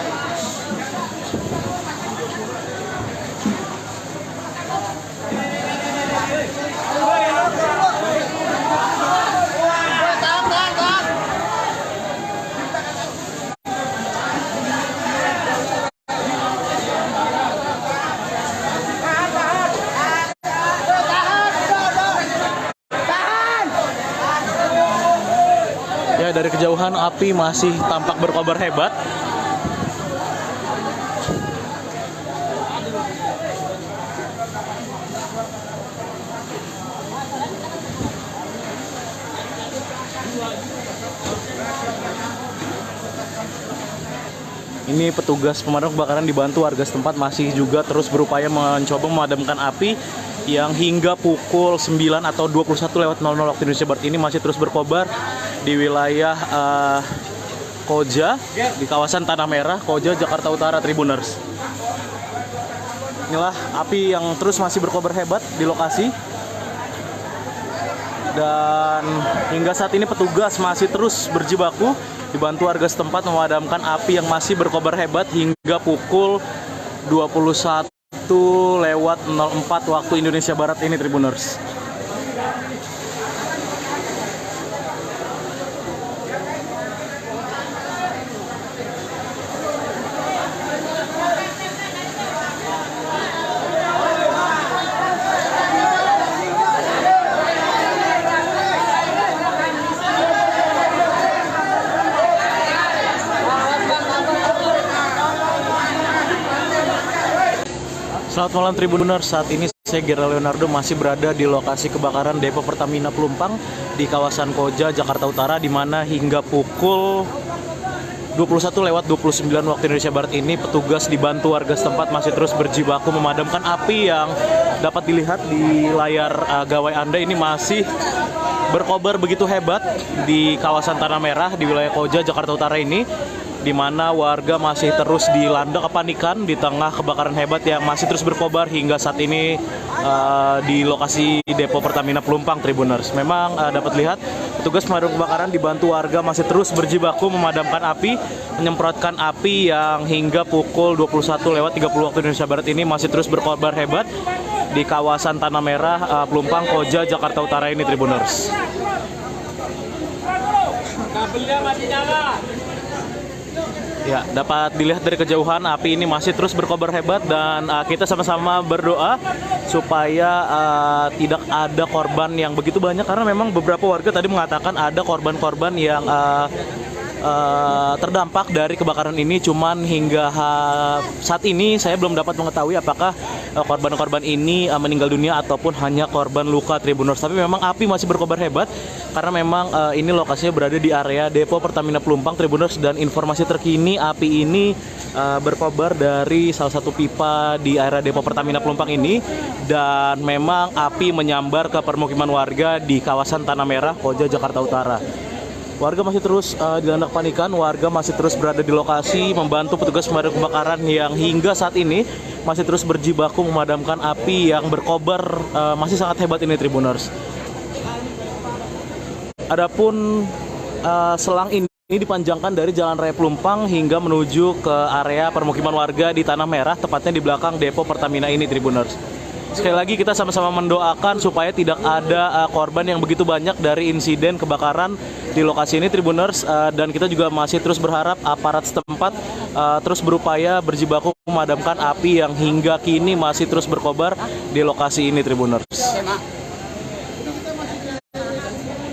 Ya, dari kejauhan api masih tampak berkobar hebat. Ini petugas pemadam kebakaran dibantu warga setempat masih juga terus berupaya mencoba memadamkan api yang hingga pukul 9 atau 21:00 waktu Indonesia Barat ini masih terus berkobar di wilayah Koja, di kawasan Tanah Merah, Koja, Jakarta Utara, Tribuners. Inilah api yang terus masih berkobar hebat di lokasi. Dan hingga saat ini petugas masih terus berjibaku dibantu warga setempat memadamkan api yang masih berkobar hebat hingga pukul 21:04 waktu Indonesia Barat ini, Tribuners. Selamat malam Tribuners, saat ini saya Gira Leonardo masih berada di lokasi kebakaran depo Pertamina Pelumpang di kawasan Koja, Jakarta Utara, di mana hingga pukul 21:29 waktu Indonesia Barat ini petugas dibantu warga setempat masih terus berjibaku memadamkan api yang dapat dilihat di layar gawai Anda ini masih berkobar begitu hebat di kawasan Tanah Merah di wilayah Koja, Jakarta Utara ini, di mana warga masih terus dilanda kepanikan di tengah kebakaran hebat yang masih terus berkobar hingga saat ini di lokasi depo Pertamina Pelumpang, Tribuners. Memang dapat lihat petugas pemadam kebakaran dibantu warga masih terus berjibaku memadamkan api, menyemprotkan api yang hingga pukul 21:30 waktu Indonesia Barat ini masih terus berkobar hebat di kawasan Tanah Merah, Pelumpang, Koja, Jakarta Utara ini, Tribuners. Kabelnya masih nyala. Ya, dapat dilihat dari kejauhan api ini masih terus berkobar hebat dan kita sama-sama berdoa supaya tidak ada korban yang begitu banyak, karena memang beberapa warga tadi mengatakan ada korban-korban yang terdampak dari kebakaran ini. Cuman hingga saat ini saya belum dapat mengetahui apakah korban-korban ini meninggal dunia ataupun hanya korban luka, Tribuners. Tapi memang api masih berkobar hebat karena memang ini lokasinya berada di area depo Pertamina Pelumpang, Tribuners, dan informasi terkini api ini berkobar dari salah satu pipa di area depo Pertamina Pelumpang ini, dan memang api menyambar ke permukiman warga di kawasan Tanah Merah, Koja, Jakarta Utara. Warga masih terus dilanda kepanikan, warga masih terus berada di lokasi membantu petugas pemadam kebakaran yang hingga saat ini masih terus berjibaku memadamkan api yang berkobar masih sangat hebat ini, Tribuners. Adapun selang ini dipanjangkan dari Jalan Raya Pelumpang hingga menuju ke area permukiman warga di Tanah Merah, tepatnya di belakang depo Pertamina ini, Tribuners. Sekali lagi kita sama-sama mendoakan supaya tidak ada korban yang begitu banyak dari insiden kebakaran di lokasi ini, Tribuners, dan kita juga masih terus berharap aparat setempat terus berupaya berjibaku memadamkan api yang hingga kini masih terus berkobar di lokasi ini, Tribuners.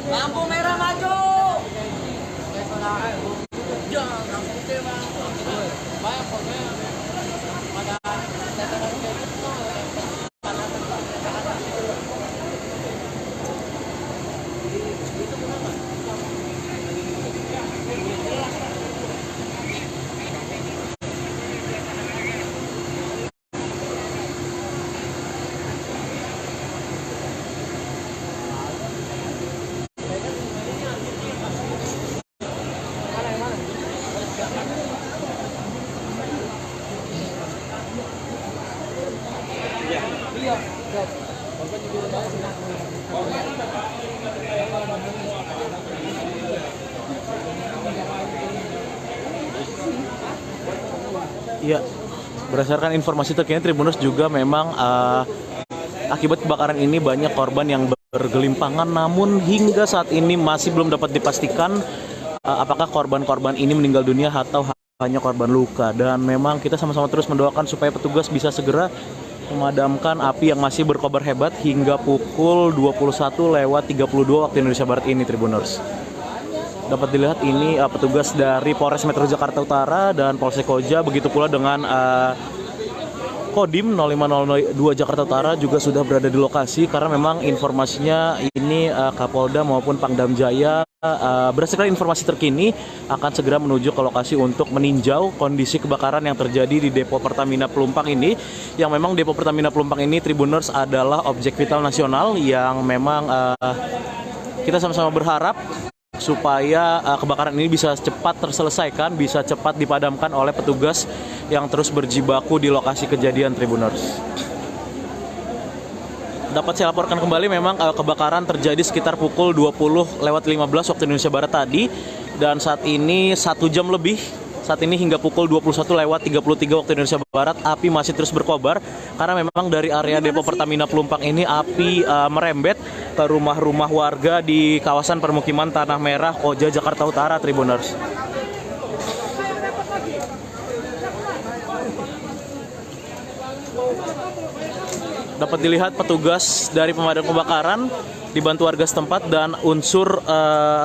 Lampu merah maju. Iya, korban juga udah Iya, berdasarkan informasi terkini Tribuners juga memang akibat kebakaran ini banyak korban yang bergelimpangan, namun hingga saat ini masih belum dapat dipastikan apakah korban-korban ini meninggal dunia atau hanya korban luka. Dan memang kita sama-sama terus mendoakan supaya petugas bisa segera memadamkan api yang masih berkobar hebat hingga pukul 21.32 waktu Indonesia Barat ini, Tribuners. Dapat dilihat ini petugas dari Polres Metro Jakarta Utara dan Polsek Koja, begitu pula dengan Kodim 0502 Jakarta Utara juga sudah berada di lokasi, karena memang informasinya ini Kapolda maupun Pangdam Jaya berdasarkan informasi terkini akan segera menuju ke lokasi untuk meninjau kondisi kebakaran yang terjadi di Depo Pertamina Pelumpang ini, yang memang Depo Pertamina Pelumpang ini, Tribuners, adalah objek vital nasional yang memang kita sama-sama berharap supaya kebakaran ini bisa cepat terselesaikan, bisa cepat dipadamkan oleh petugas yang terus berjibaku di lokasi kejadian, Tribuners. Dapat saya laporkan kembali, memang kebakaran terjadi sekitar pukul 20.15 waktu Indonesia Barat tadi, dan saat ini 1 jam lebih. Saat ini hingga pukul 21.33 waktu Indonesia Barat, api masih terus berkobar karena memang dari area Depo Pertamina Pelumpang ini api merembet ke rumah-rumah warga di kawasan permukiman Tanah Merah, Koja, Jakarta Utara, Tribuners. Dapat dilihat petugas dari pemadam kebakaran dibantu warga setempat dan unsur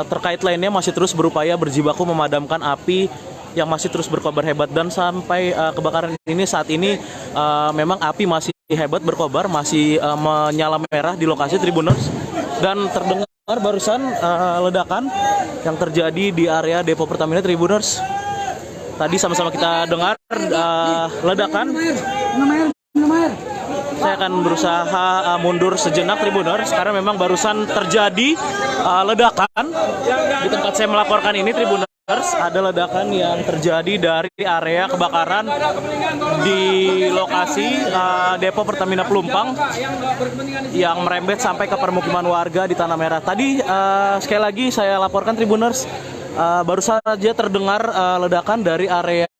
terkait lainnya masih terus berupaya berjibaku memadamkan api yang masih terus berkobar hebat. Dan sampai kebakaran ini saat ini memang api masih hebat berkobar, masih menyala merah di lokasi, Tribuners. Dan terdengar barusan ledakan yang terjadi di area Depo Pertamina, Tribuners. Tadi sama-sama kita dengar ledakan. Saya akan berusaha mundur sejenak, Tribuners, karena memang barusan terjadi ledakan di tempat saya melaporkan ini, Tribuners. Ada ledakan yang terjadi dari area kebakaran di lokasi Depo Pertamina Pelumpang yang merembet sampai ke permukiman warga di Tanah Merah. Tadi sekali lagi saya laporkan, Tribuners, baru saja terdengar ledakan dari area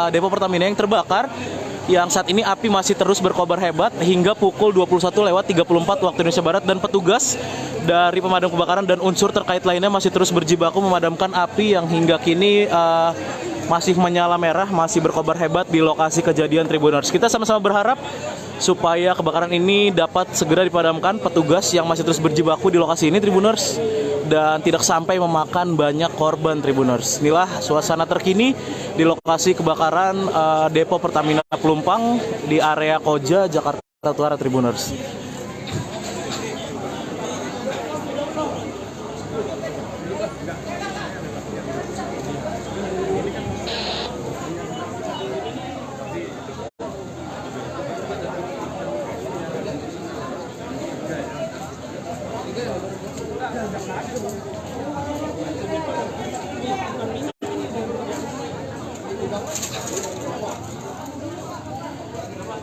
Depo Pertamina yang terbakar, yang saat ini api masih terus berkobar hebat hingga pukul 21.34 waktu Indonesia Barat, dan petugas dari pemadam kebakaran dan unsur terkait lainnya masih terus berjibaku memadamkan api yang hingga kini masih menyala merah, masih berkobar hebat di lokasi kejadian, Tribuners. Kita sama-sama berharap supaya kebakaran ini dapat segera dipadamkan petugas yang masih terus berjibaku di lokasi ini, Tribuners, dan tidak sampai memakan banyak korban, Tribuners. Inilah suasana terkini di lokasi kebakaran Depo Pertamina Pelumpang di area Koja, Jakarta Utara, Tribuners.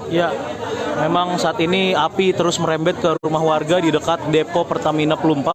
Ya, memang saat ini api terus merembet ke rumah warga di dekat Depo Pertamina Pelumpang.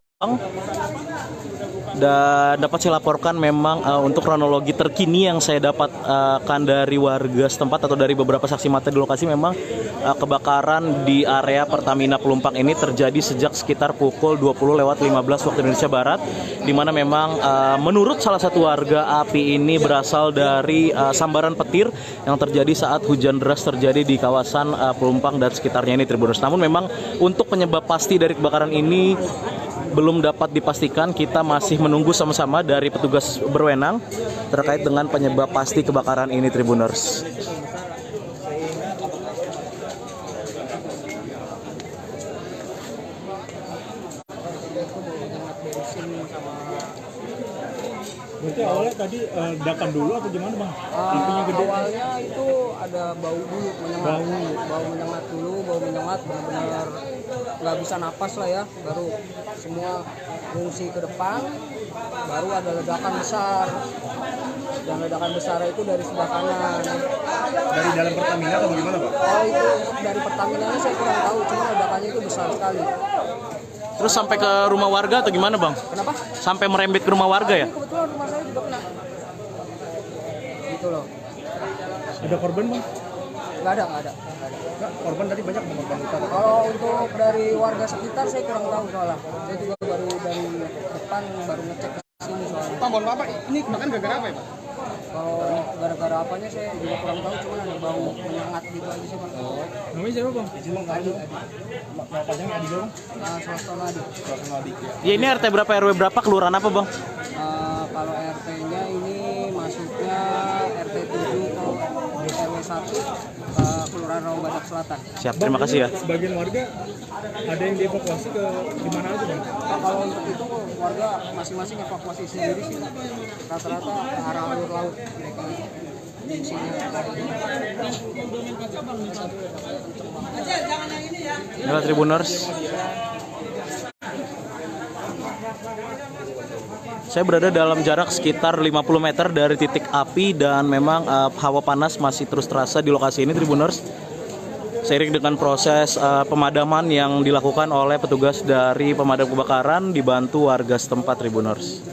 Dan dapat saya laporkan memang untuk kronologi terkini yang saya dapatkan dari warga setempat atau dari beberapa saksi mata di lokasi, memang kebakaran di area Pertamina Pelumpang ini terjadi sejak sekitar pukul 20.15 waktu Indonesia Barat, di mana memang menurut salah satu warga api ini berasal dari sambaran petir yang terjadi saat hujan deras terjadi di kawasan Pelumpang dan sekitarnya ini, Tribuners. Namun memang untuk penyebab pasti dari kebakaran ini belum dapat dipastikan. Kita masih menunggu sama-sama dari petugas berwenang terkait dengan penyebab pasti kebakaran ini, Tribuners. Berarti awalnya tadi ledakan dulu atau gimana, Bang? Apinya gede. Awalnya itu ada bau dulu, bau menyengat dulu, bau menyengat benar-benar nggak bisa napas lah ya. Baru semua ngungsi ke depan, baru ada ledakan besar, dan ledakan besar itu dari sebelah kanan. Dari dalam Pertamina atau bagaimana Pak? Oh itu dari Pertamina saya kurang tahu, cuma ledakannya itu besar sekali. Terus sampai ke rumah warga atau gimana Bang? Kenapa? Sampai merembet ke rumah warga ya? Ini kebetulan rumah saya juga kena. Gitu loh. Ada korban Bang? Nggak ada. Korban tadi banyak korban luka. Kalau untuk dari warga sekitar saya kurang tahu soalnya. Saya juga baru dari depan baru ngecek ke sini soalnya. Pak, mohon maaf Pak, ini kebakaran gara-gara apa ya Pak? Kalau gara-gara apanya saya juga kurang tahu, cuma ada bau menyengat gitu aja sih Pak. Namanya siapa Bang? Adi. Nama panjangnya Adi Bang? Suasana Adi. Ya ini RT berapa RW berapa kelurahan apa Bang? Kalau RT-nya ini masuknya RT 7 ke RW 1 Kelurahan Rawabadak Selatan. Siap, terima kasih ya. Sebagian warga ada yang dievakuasi ke di mana aja Bang? Kalau untuk itu warga masing-masing evakuasi sendiri sih. Rata-rata ke arah alur laut mereka fungsinya. Inilah Tribuners. Saya berada dalam jarak sekitar 50 meter dari titik api dan memang hawa panas masih terus terasa di lokasi ini Tribuners. Seiring dengan proses pemadaman yang dilakukan oleh petugas dari pemadam kebakaran dibantu warga setempat Tribuners.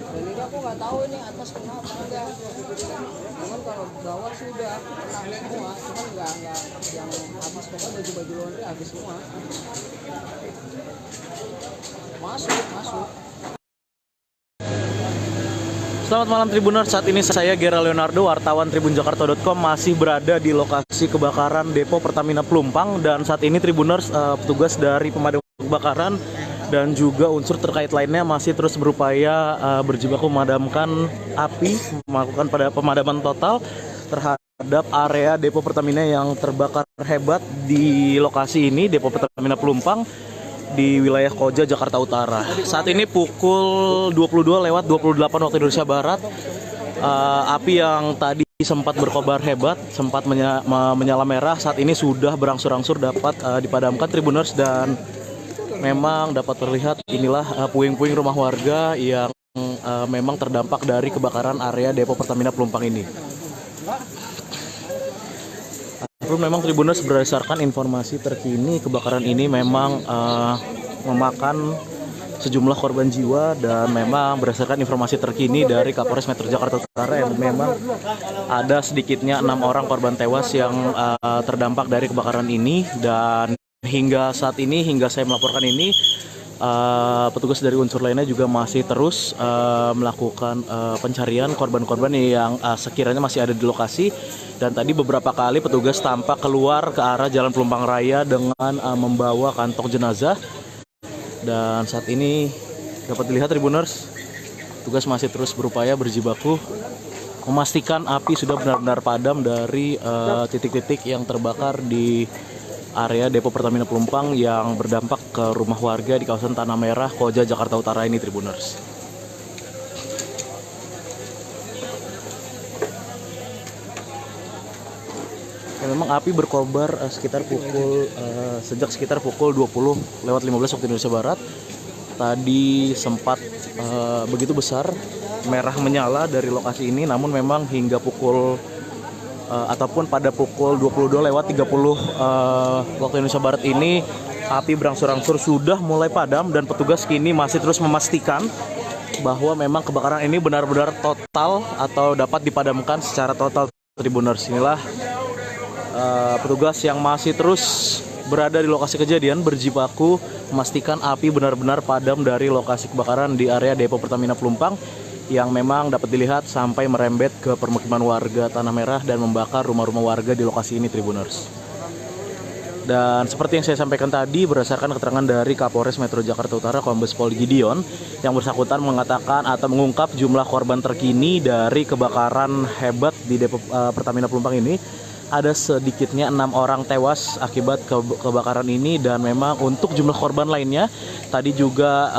Dan ini aku nggak tahu ini atas kena apa enggak. Cuman kalau bawah sudah kena semua, cuman nggak yang habis, pokoknya baju-baju laundry habis semua. Masuk. Selamat malam Tribuners, saat ini saya Gera Leonardo, wartawan tribunjakarta.com masih berada di lokasi kebakaran Depo Pertamina Pelumpang. Dan saat ini Tribuners, petugas dari pemadam kebakaran dan juga unsur terkait lainnya masih terus berupaya berjibaku memadamkan api, melakukan pemadaman total terhadap area Depo Pertamina yang terbakar hebat di lokasi ini, Depo Pertamina Pelumpang di wilayah Koja, Jakarta Utara. Saat ini pukul 22:28 waktu Indonesia Barat. Api yang tadi sempat berkobar hebat, sempat menyala merah, saat ini sudah berangsur-angsur dapat dipadamkan Tribuners, dan memang dapat terlihat inilah puing-puing rumah warga yang memang terdampak dari kebakaran area Depo Pertamina Pelumpang ini. Memang Tribuners, berdasarkan informasi terkini, kebakaran ini memang memakan sejumlah korban jiwa, dan memang berdasarkan informasi terkini dari Kapolres Metro Jakarta Utara yang memang ada sedikitnya 6 orang korban tewas yang terdampak dari kebakaran ini. Dan hingga saat ini, hingga saya melaporkan ini, petugas dari unsur lainnya juga masih terus melakukan pencarian korban-korban yang sekiranya masih ada di lokasi. Dan tadi beberapa kali petugas tampak keluar ke arah Jalan Pelumpang Raya dengan membawa kantong jenazah. Dan saat ini dapat dilihat Tribuners, petugas masih terus berupaya berjibaku memastikan api sudah benar-benar padam dari titik-titik yang terbakar di area Depo Pertamina Pelumpang yang berdampak ke rumah warga di kawasan Tanah Merah, Koja, Jakarta Utara ini Tribuners. Ya, memang api berkobar sejak sekitar pukul 20:15 waktu Indonesia Barat. Tadi sempat begitu besar merah menyala dari lokasi ini, namun memang hingga pukul ataupun pada pukul 22:30 waktu Indonesia Barat ini api berangsur-angsur sudah mulai padam, dan petugas kini masih terus memastikan bahwa memang kebakaran ini benar-benar total atau dapat dipadamkan secara total Tribuners. Inilah petugas yang masih terus berada di lokasi kejadian berjibaku memastikan api benar-benar padam dari lokasi kebakaran di area Depo Pertamina Pelumpang yang memang dapat dilihat sampai merembet ke permukiman warga Tanah Merah dan membakar rumah-rumah warga di lokasi ini Tribuners. Dan seperti yang saya sampaikan tadi, berdasarkan keterangan dari Kapolres Metro Jakarta Utara Kombes Pol Gideon, yang bersangkutan mengatakan atau mengungkap jumlah korban terkini dari kebakaran hebat di Depo Pertamina Pelumpang ini. Ada sedikitnya 6 orang tewas akibat kebakaran ini, dan memang untuk jumlah korban lainnya tadi juga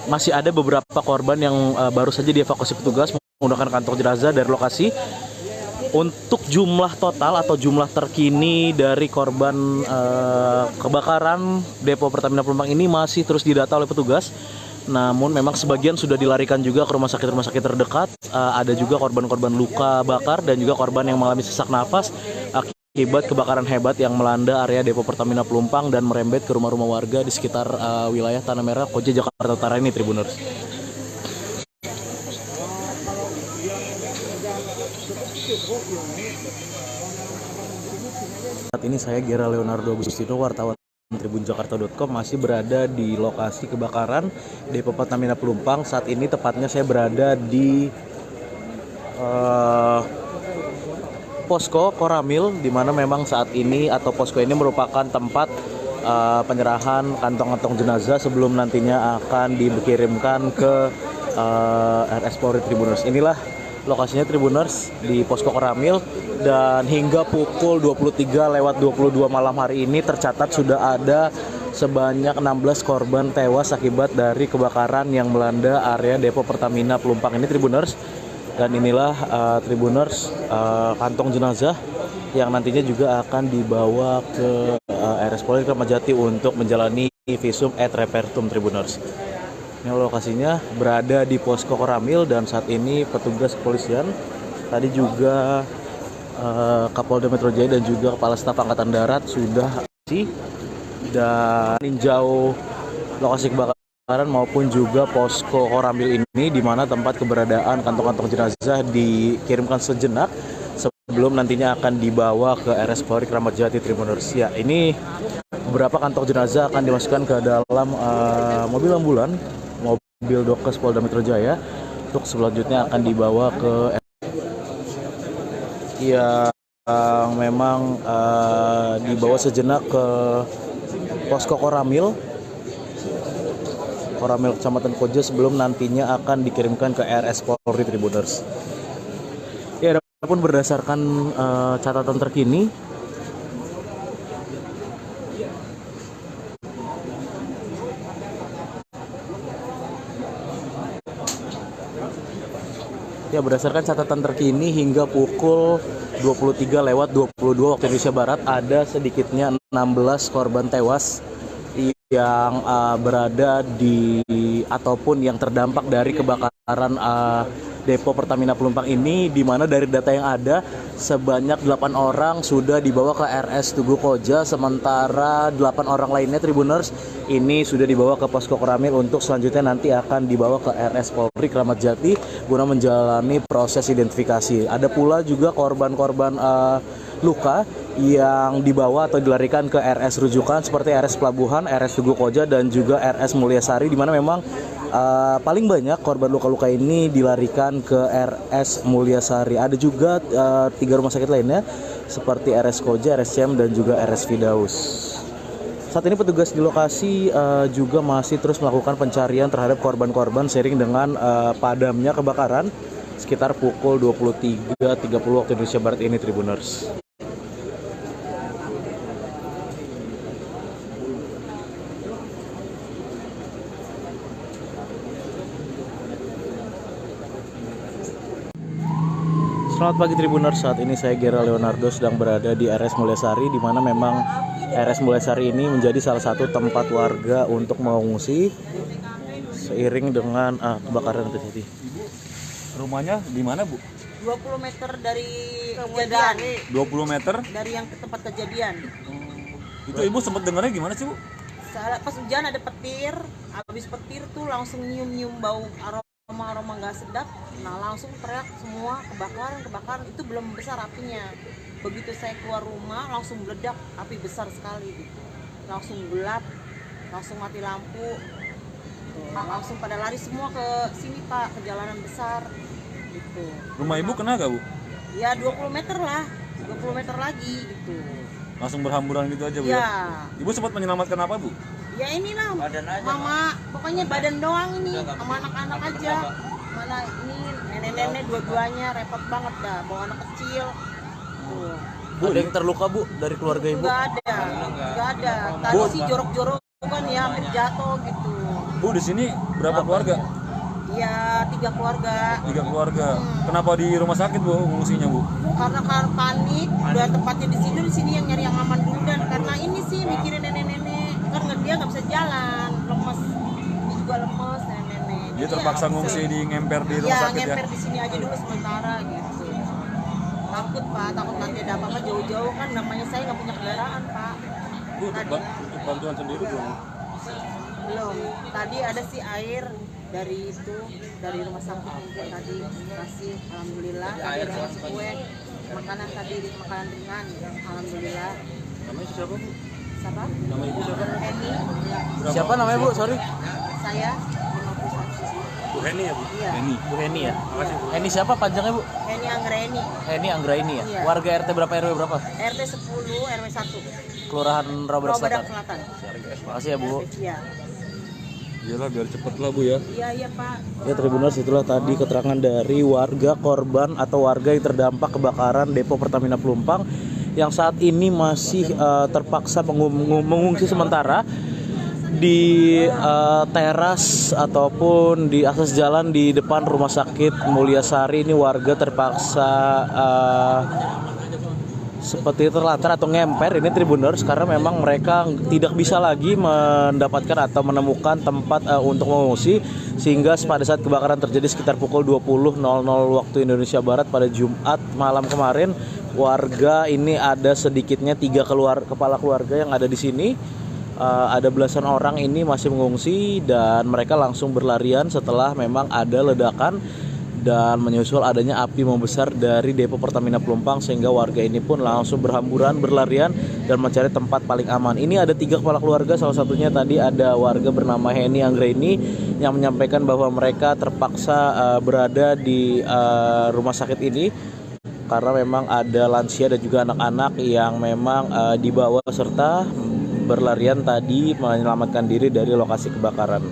masih ada beberapa korban yang baru saja dievakuasi petugas menggunakan kantong jenazah dari lokasi. Untuk jumlah total atau jumlah terkini dari korban kebakaran depo Pertamina Pelumpang ini masih terus didata oleh petugas. Namun memang sebagian sudah dilarikan juga ke rumah sakit terdekat. Ada juga korban-korban luka bakar dan juga korban yang mengalami sesak nafas akibat kebakaran hebat yang melanda area depo Pertamina Pelumpang dan merembet ke rumah-rumah warga di sekitar wilayah Tanah Merah, Koja, Jakarta Utara ini, Tribuners. Saat ini saya Gera Leonardo Agustino, wartawan tribunjakarta.com, masih berada di lokasi kebakaran depo Pertamina Pelumpang. Saat ini tepatnya saya berada di posko Koramil, di mana memang saat ini atau posko ini merupakan tempat penyerahan kantong-kantong jenazah sebelum nantinya akan dikirimkan ke RS Polri, Tribuners. Inilah lokasinya, Tribuners, di posko Koramil, dan hingga pukul 23:22 malam hari ini tercatat sudah ada sebanyak 16 korban tewas akibat dari kebakaran yang melanda area depo Pertamina Pelumpang ini, Tribuners. Dan inilah Tribuners, kantong jenazah yang nantinya juga akan dibawa ke RS Polri Kramat Jati untuk menjalani visum et repertum, Tribuners. Ini lokasinya berada di posko Koramil, dan saat ini petugas kepolisian, tadi juga Kapolda Metro Jaya dan juga Kepala Staf Angkatan Darat sudah dan meninjau lokasi kebakaran maupun juga posko Koramil ini, di mana tempat keberadaan kantong-kantong jenazah dikirimkan sejenak sebelum nantinya akan dibawa ke RS Polri Kramat Jati, Tribuners. Ya, ini beberapa kantong jenazah akan dimasukkan ke dalam mobil ambulan, mobil Dokes Polda Metro Jaya, untuk selanjutnya akan dibawa ke yang memang dibawa sejenak ke posko Koramil Kecamatan Koja sebelum nantinya akan dikirimkan ke RS Polri, Tribuners. Ya, adapun berdasarkan catatan terkini, hingga pukul 23:22 waktu Indonesia Barat ada sedikitnya 16 korban tewas yang berada di ataupun yang terdampak dari kebakaran depo Pertamina Pelumpang ini, di mana dari data yang ada sebanyak 8 orang sudah dibawa ke RS Tugu Koja, sementara 8 orang lainnya, Tribuners, ini sudah dibawa ke posko Koramil untuk selanjutnya nanti akan dibawa ke RS Polri Kramat Jati guna menjalani proses identifikasi. Ada pula juga korban-korban luka yang dibawa atau dilarikan ke RS rujukan seperti RS Pelabuhan, RS Tugu Koja, dan juga RS Mulyasari, di mana memang paling banyak korban luka-luka ini dilarikan ke RS Mulyasari. Ada juga 3 rumah sakit lainnya seperti RS Koja, RS CM, dan juga RS Firdaus. Saat ini petugas di lokasi juga masih terus melakukan pencarian terhadap korban-korban seiring dengan padamnya kebakaran sekitar pukul 23:30 waktu Indonesia Barat ini, Tribuners. Selamat pagi, Tribuners. Saat ini saya Gera Leonardo sedang berada di RS Mulyasari, di mana memang RS Mulyasari ini menjadi salah satu tempat warga untuk mengungsi seiring dengan kebakaran terjadi. Rumahnya di mana, Bu? 20 meter dari kejadian. 20 meter? Dari yang ke tempat kejadian. Itu Ibu sempat dengarnya gimana sih, Bu? Pas hujan ada petir, habis petir tuh langsung nyium-nyium bau aroma nggak sedap. Nah, langsung teriak semua kebakaran, itu belum besar apinya. Begitu saya keluar rumah langsung meledak, api besar sekali gitu. Langsung gelap, langsung mati lampu. Langsung pada lari semua ke sini, Pak, ke jalanan besar gitu. Rumah Ibu kena gak, Bu? Ya 20 meter lah, 20 meter lagi gitu. Langsung berhamburan gitu aja, Bu? Ya. Ibu sempat menyelamatkan apa, Bu? Ya inilah, mama, pokoknya badan doang ini, sama anak-anak aja. Mana ini nenek-nenek dua-duanya repot banget dah, bawa anak kecil. Tuh. Bu, ada yang terluka, Bu, dari keluarga Ibu? Nggak ada. Tadi sih jorok-jorok kan ya, hampir jatuh gitu. Bu, di sini berapa keluarga? Iya, 3 keluarga. 3 keluarga. Kenapa di rumah sakit Bu ngungsinya Bu? Karena panik, udah tempatnya di sini yang nyari yang aman dulu, dan karena ini sih mikirin nenek-nenek, kan dia nggak bisa jalan, lemes, dia juga lemes nenek-nenek. Dia terpaksa ngungsi di ngemper di rumah sakit ya? Ngemper di sini aja dulu sementara gitu. Takut Pak, takut nanti ada apa-apa jauh-jauh, kan namanya saya nggak punya kendaraan Pak. Bu, bantuan sendiri belum? Belum. Tadi ada sih air dari rumah sakit mungkin tadi kasih, alhamdulillah. Tadi ada ngasih kue, makanan tadi, makanan ringan, alhamdulillah. Namanya siapa Bu? Siapa? Nama ibu siapa? Heni. Siapa namanya Bu? Sorry. Saya 51. Bu Heni ya Bu? Iya. Heni. Bu Heni ya. Makasih Bu. Heni siapa panjangnya Bu? Heni Anggraini. Heni Anggraini ya. Iya. Warga RT berapa RW berapa? RT 10 RW 1. Kelurahan Rawabadak Rawabadak Selatan. Selatan. Makasih ya Bu. Iya. Iyalah biar cepet lah Bu ya. Iya Pak. Ya Tribuners, itulah tadi keterangan dari warga korban atau warga yang terdampak kebakaran depo Pertamina Pelumpang yang saat ini masih terpaksa mengungsi sementara di teras ataupun di akses jalan di depan Rumah Sakit Mulyasari. Ini warga terpaksa seperti terlantar atau ngemper ini Tribuners, karena memang mereka tidak bisa lagi mendapatkan atau menemukan tempat untuk mengungsi, sehingga pada saat kebakaran terjadi sekitar pukul 20.00 waktu Indonesia Barat pada Jumat malam kemarin, warga ini ada sedikitnya 3 kepala keluarga yang ada di sini. Ada belasan orang ini masih mengungsi dan mereka langsung berlarian setelah memang ada ledakan dan menyusul adanya api membesar dari depo Pertamina Pelumpang, sehingga warga ini pun langsung berhamburan berlarian dan mencari tempat paling aman. Ini ada 3 kepala keluarga, salah satunya tadi ada warga bernama Heni Anggraini yang menyampaikan bahwa mereka terpaksa berada di rumah sakit ini karena memang ada lansia dan juga anak-anak yang memang dibawa serta berlarian tadi menyelamatkan diri dari lokasi kebakaran.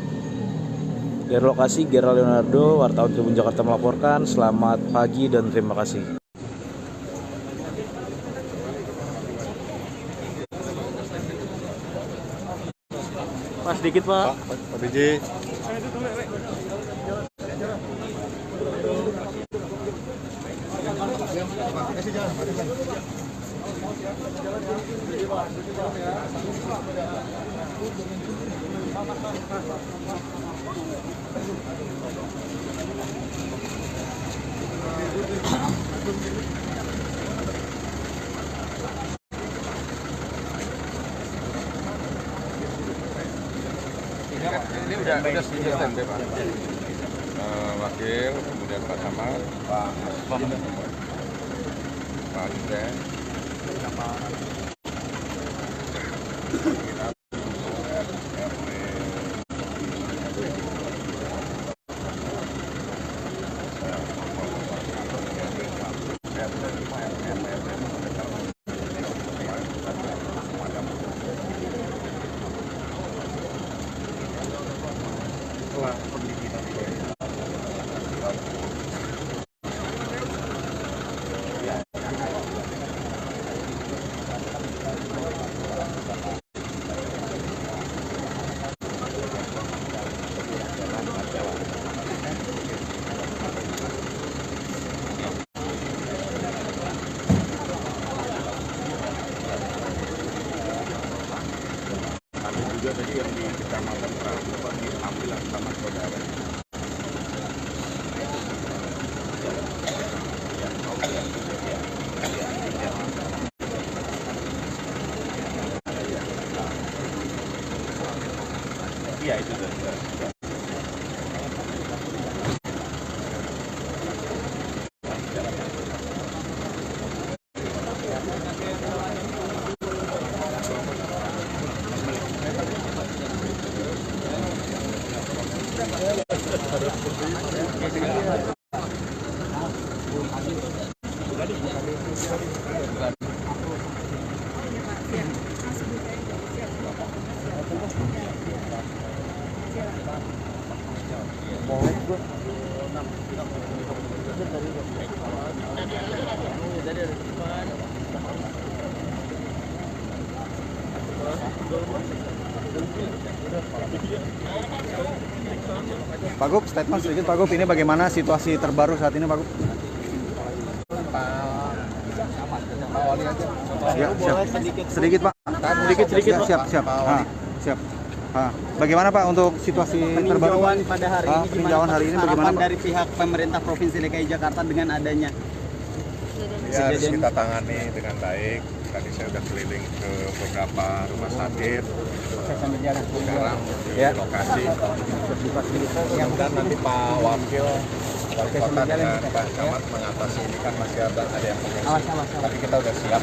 Dari lokasi, Gerald Leonardo, wartawan Tribun Jakarta melaporkan. Selamat pagi dan terima kasih. Pak, sedikit Pak. Pak DJ. Ini udah standby Pak. Wakil, kemudian Pak Samad, Pak Yusden, juga tadi yang di Kecamatan Prabu Pak diambil sama saudara. Iya itu tadi. Dari Pak Gub, statement sedikit Pak Gub, ini bagaimana situasi terbaru saat ini Pak Gub? Ya, siap. Sedikit Pak. Sedikit Pak. Siap. Siap. Bagaimana Pak untuk situasi terbaru? Peninjauan pada hari ini peninjauan hari ini bagaimana Pak? Dari pihak pemerintah Provinsi DKI Jakarta dengan adanya Ya, harus kita tangani dengan baik. Tadi saya sudah keliling ke beberapa rumah sakit. Sekarang di lokasi. Dan nanti Pak Wakil Wali Kota dengan Pak Camat mengatasi ini kan masih ada yang mengungsi. Tapi kita sudah siap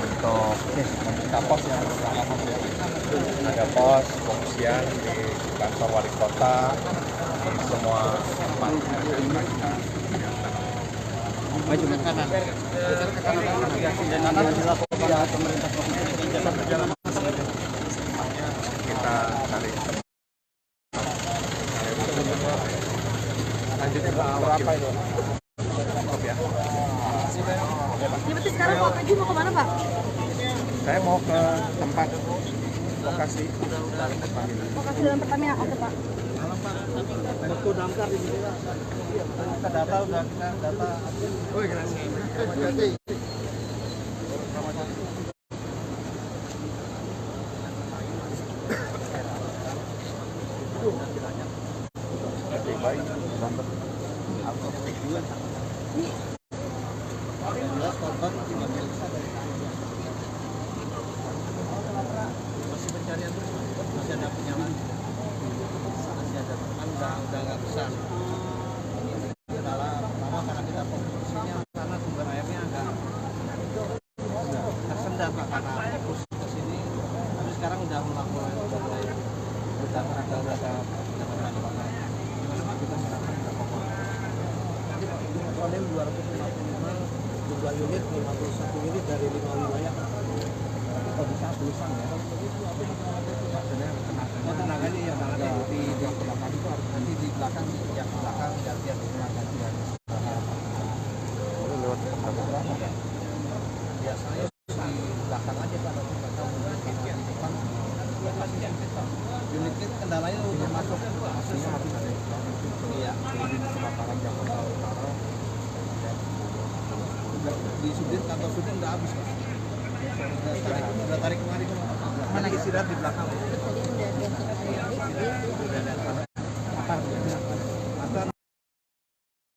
untuk membuka pos yang bersama. Ada pos pengungsian di kantor Wali Kota di semua tempat. maju ke kanan. Geser ke kanan. Dan nanti dilakukan oleh pemerintah Provinsi DKI Jakarta. Kita cari Lanjutnya berapa itu? Ya berarti sekarang Pak Maju mau kemana Pak? Saya mau ke tempat lokasi. Lokasi dalam Pertamina, oke Pak. Waktu damkar di sini Pak. Kita data udah kita data. Oh iya. Masih pencarian terus, masih ada penyalaan, masih ada teman udah nggak besar. Pertama karena kita fokusnya karena sumber airnya agak tersendat Pak, karena fokus ke sini. Tapi sekarang udah melakukan mulai berdasarkan data pendapat. Gimana Pak kita sekarang berapa orang? Kodim 255 jumlah unit 51 unit dari 5 wilayah. Kalau bisa tulisan ya. Maksudnya tenaganya yang ada di belakang itu harus nanti di belakang yang belakang gantian gantian. boleh lewat berapa? Biasanya di belakang aja Pak, nanti nggak tahu gantian di depan. Unitnya kendalanya udah masuk, maksudnya harus ada. Iya, di kebakaran Jakarta Utara. Di Sudin, kantor Sudin udah habis Pak. Udah tarik kemarin. Mana istirahat di belakang.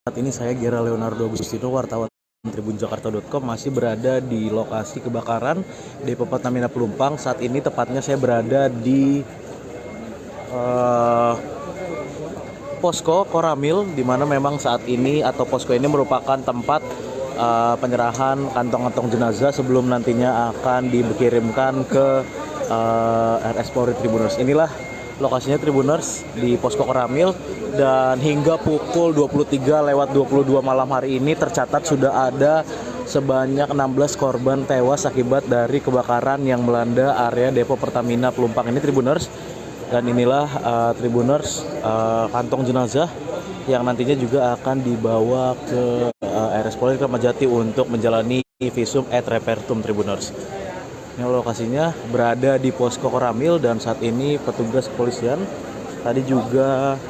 Saat ini saya Gera Leonardo Agustino, wartawan tribunjakarta.com, masih berada di lokasi kebakaran Depo Pertamina Pelumpang. Saat ini tepatnya saya berada di posko Koramil, di mana memang saat ini atau posko ini merupakan tempat penyerahan kantong-kantong jenazah sebelum nantinya akan dikirimkan ke RS Polri Tribuners. Inilah lokasinya Tribuners di posko Koramil, dan hingga pukul 23:22 malam hari ini tercatat sudah ada sebanyak 16 korban tewas akibat dari kebakaran yang melanda area Depo Pertamina Pelumpang ini Tribuners. Dan inilah Tribuners kantong jenazah yang nantinya juga akan dibawa ke RS Polri Kramat Jati untuk menjalani visum et repertum Tribuners. Ini lokasinya berada di posko Koramil, dan saat ini petugas kepolisian tadi juga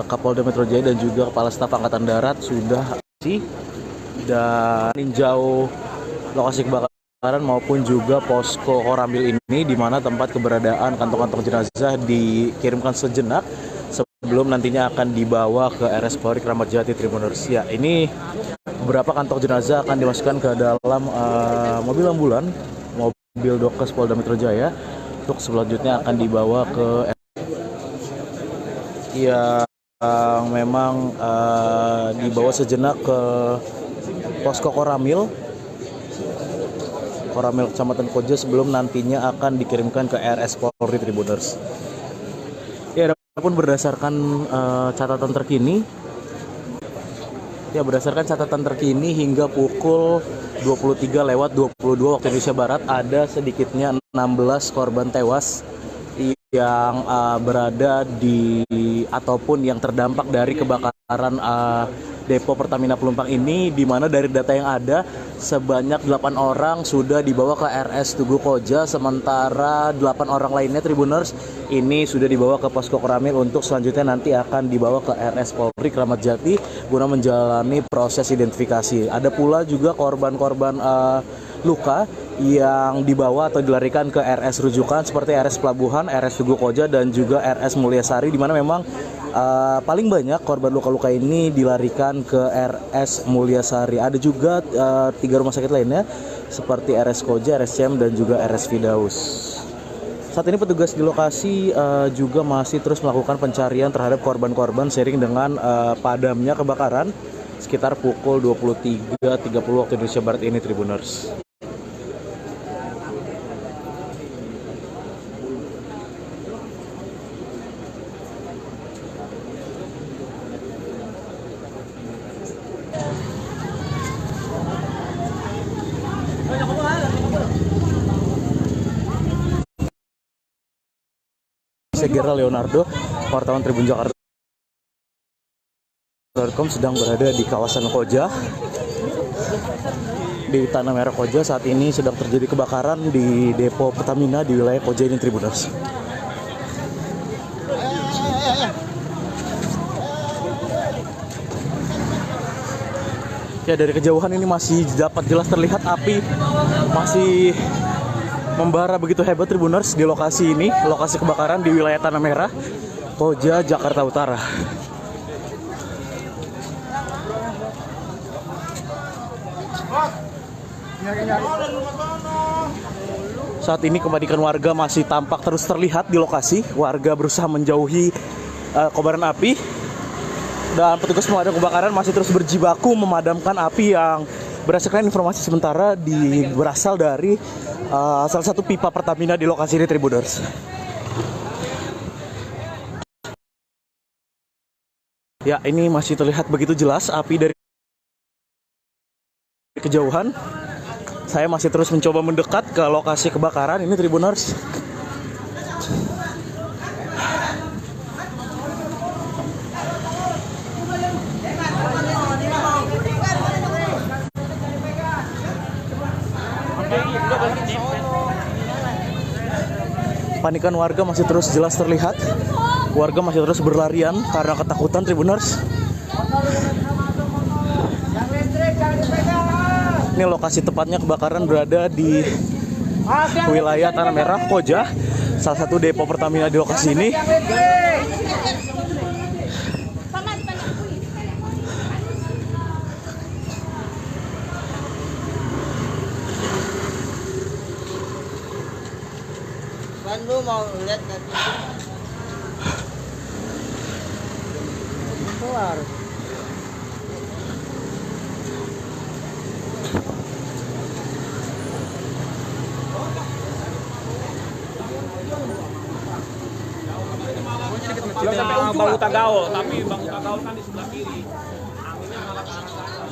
Kapolda Metro Jaya dan juga Kepala Staf Angkatan Darat sudah dan meninjau lokasi kebakaran maupun juga posko Koramil ini, di mana tempat keberadaan kantong-kantong jenazah dikirimkan sejenak sebelum nantinya akan dibawa ke RS Polri Kramat Jati Tribuners. Ya, ini beberapa kantong jenazah akan dimasukkan ke dalam mobil ambulan, mobil Dokes Polda Metro Jaya, untuk selanjutnya akan dibawa ke yang memang dibawa sejenak ke posko Koramil Kecamatan Koja sebelum nantinya akan dikirimkan ke RS Polri Tribuners. Ya, adapun berdasarkan catatan terkini, hingga pukul 23:22 waktu Indonesia Barat ada sedikitnya 16 korban tewas yang berada di ataupun yang terdampak dari kebakaran depo Pertamina Pelumpang ini, di mana dari data yang ada sebanyak 8 orang sudah dibawa ke RS Tugu Koja, sementara 8 orang lainnya Tribuners ini sudah dibawa ke Posko Koramil untuk selanjutnya nanti akan dibawa ke RS Polri Kramat Jati guna menjalani proses identifikasi. Ada pula juga korban-korban luka yang dibawa atau dilarikan ke RS rujukan seperti RS Pelabuhan, RS Tugu Koja, dan juga RS Mulyasari, di mana memang paling banyak korban luka-luka ini dilarikan ke RS Mulyasari. Ada juga 3 rumah sakit lainnya seperti RS Koja, RS CM, dan juga RS Firdaus. Saat ini petugas di lokasi juga masih terus melakukan pencarian terhadap korban-korban seiring dengan padamnya kebakaran sekitar pukul 23.30 waktu Indonesia Barat ini, Tribuners. Segera Leonardo, wartawan Tribun Jakarta.com sedang berada di kawasan Koja, di Tanah Merah Koja. Saat ini sedang terjadi kebakaran di depo Pertamina di wilayah Koja ini, Tribuners. Ya, dari kejauhan ini masih dapat jelas terlihat api masih membara begitu hebat, Tribuners, di lokasi ini, lokasi kebakaran di wilayah Tanah Merah, Koja, Jakarta Utara. Saat ini kepanikan warga masih tampak terus terlihat di lokasi. Warga berusaha menjauhi kobaran api, dan petugas pemadam kebakaran masih terus berjibaku memadamkan api yang berdasarkan informasi sementara berasal dari salah satu pipa Pertamina di lokasi ini, Tribuners. Ya, ini masih terlihat begitu jelas api dari kejauhan. Saya masih terus mencoba mendekat ke lokasi kebakaran ini, Tribuners. Panikan warga masih terus jelas terlihat. Warga masih terus berlarian karena ketakutan, Tribuners. Ini lokasi tepatnya kebakaran berada di wilayah Tanah Merah, Koja, salah satu depo Pertamina di lokasi ini. Lu mau lihat nanti keluar. Bau Tagaol, tapi Bau Tagaol kan di sebelah kiri. Anginnya malah ke arah sana.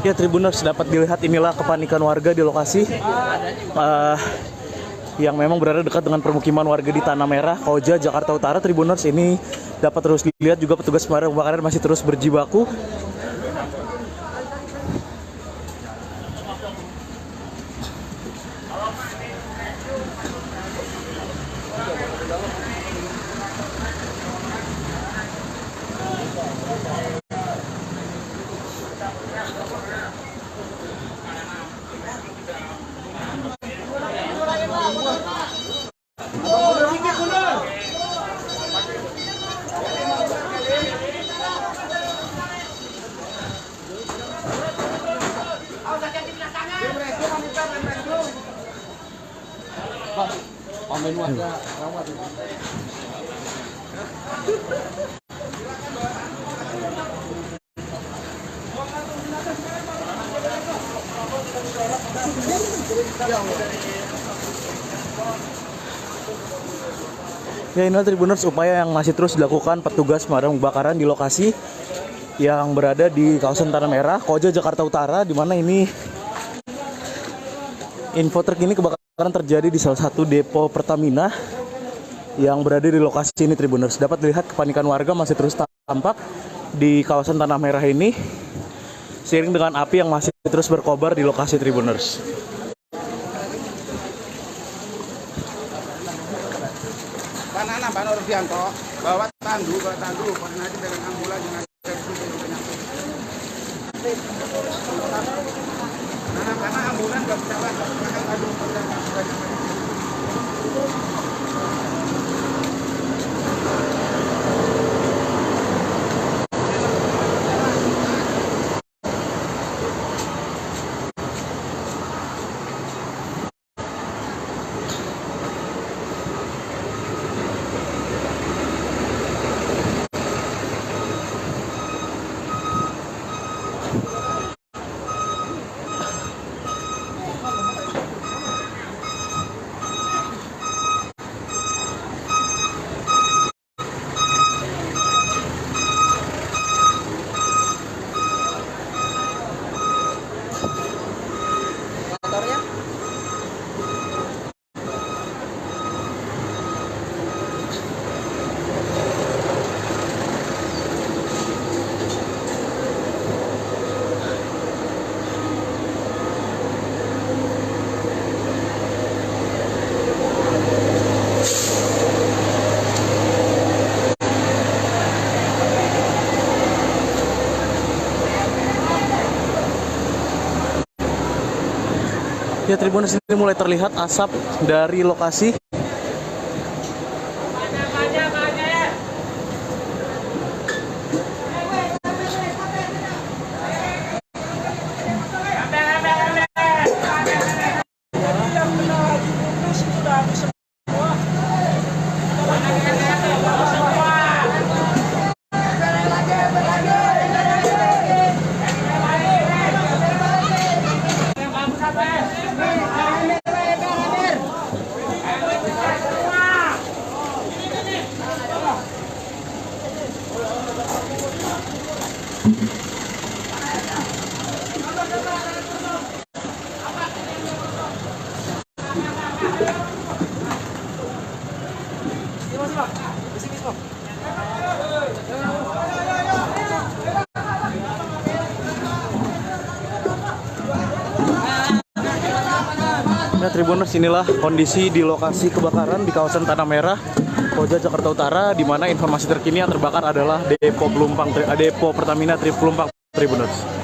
Ya, Tribuners, dapat dilihat inilah kepanikan warga di lokasi yang memang berada dekat dengan permukiman warga di Tanah Merah, Koja, Jakarta Utara. Tribuners, ini dapat terus dilihat juga petugas pemadam kebakaran masih terus berjibaku. Tambahin warga rawat. Ya, inilah Tribuners upaya yang masih terus dilakukan petugas pemadam kebakaran di lokasi yang berada di kawasan Tanah Merah, Koja, Jakarta Utara, di mana ini info terkini kebakaran terjadi di salah satu depo Pertamina yang berada di lokasi ini Tribuners. Dapat dilihat kepanikan warga masih terus tampak di kawasan Tanah Merah ini, seiring dengan api yang masih terus berkobar di lokasi Tribuners. Pak Nurdianto, bawa tandu, koordinasi dengan ambulan dengan servis yang nyampe. Karena ambulan nggak bisa lagi, akan adu Ya, Tribuners, ini mulai terlihat asap dari lokasi. Ya, Tribuners, inilah kondisi di lokasi kebakaran di kawasan Tanah Merah, Koja, Jakarta Utara, di mana informasi terkini yang terbakar adalah depo Pertamina Pelumpang Tribuners.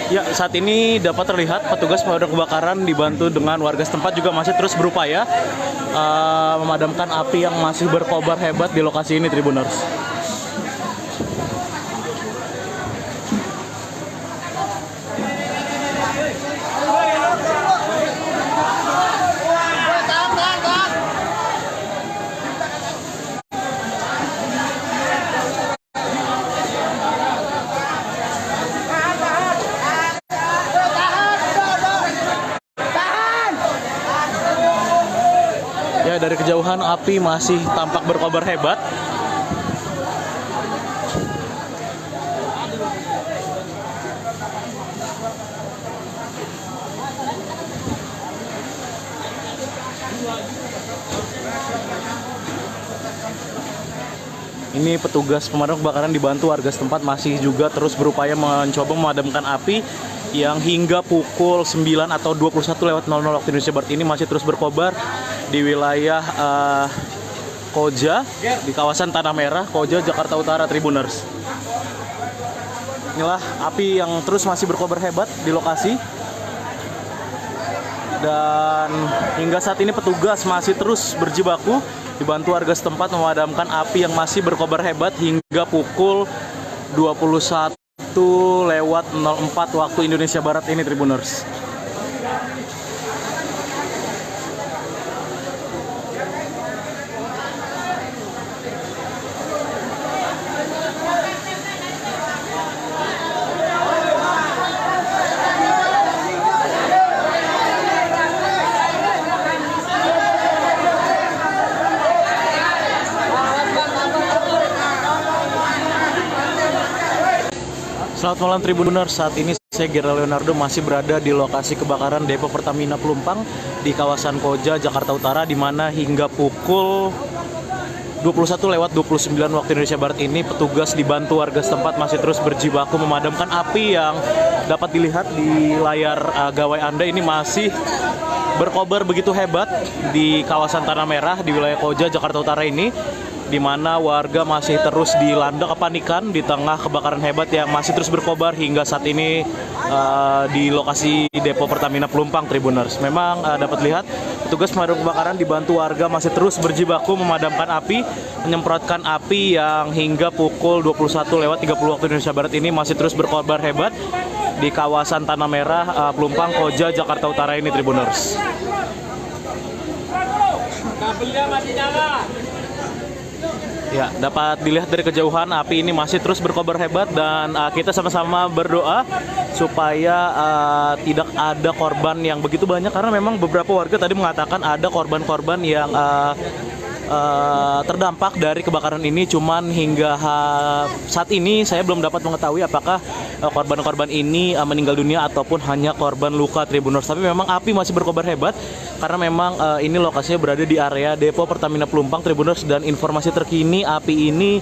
Ya, saat ini dapat terlihat petugas pemadam kebakaran dibantu dengan warga setempat juga masih terus berupaya memadamkan api yang masih berkobar hebat di lokasi ini, Tribuners. Ya, dari kejauhan api masih tampak berkobar hebat. Ini petugas pemadam kebakaran dibantu warga setempat masih juga terus berupaya mencoba memadamkan api yang hingga pukul 9 atau 21:00 waktu Indonesia Barat ini masih terus berkobar di wilayah Koja, di kawasan Tanah Merah, Koja, Jakarta Utara, Tribuners. Inilah api yang terus masih berkobar hebat di lokasi. Dan hingga saat ini petugas masih terus berjibaku dibantu warga setempat memadamkan api yang masih berkobar hebat hingga pukul 21.04 waktu Indonesia Barat ini, Tribuners. Selamat malam Tribuners, saat ini saya Gira Leonardo masih berada di lokasi kebakaran Depo Pertamina Pelumpang di kawasan Koja, Jakarta Utara, di mana hingga pukul 21.29 waktu Indonesia Barat ini petugas dibantu warga setempat masih terus berjibaku memadamkan api yang dapat dilihat di layar gawai Anda ini masih berkobar begitu hebat di kawasan Tanah Merah di wilayah Koja, Jakarta Utara ini, di mana warga masih terus dilanda kepanikan di tengah kebakaran hebat yang masih terus berkobar hingga saat ini di lokasi Depo Pertamina Pelumpang, Tribuners. Memang dapat lihat petugas pemadam kebakaran dibantu warga masih terus berjibaku memadamkan api, menyemprotkan api yang hingga pukul 21.30 waktu Indonesia Barat ini masih terus berkobar hebat di kawasan Tanah Merah, Pelumpang, Koja, Jakarta Utara ini, Tribuners. Kabelnya masih nyala. Ya, dapat dilihat dari kejauhan api ini masih terus berkobar hebat dan kita sama-sama berdoa supaya tidak ada korban yang begitu banyak, karena memang beberapa warga tadi mengatakan ada korban-korban yang terdampak dari kebakaran ini. Cuman hingga saat ini saya belum dapat mengetahui apakah korban-korban ini meninggal dunia ataupun hanya korban luka, Tribuners. Tapi memang api masih berkobar hebat karena memang ini lokasinya berada di area Depo Pertamina Pelumpang, Tribuners, dan informasi terkini api ini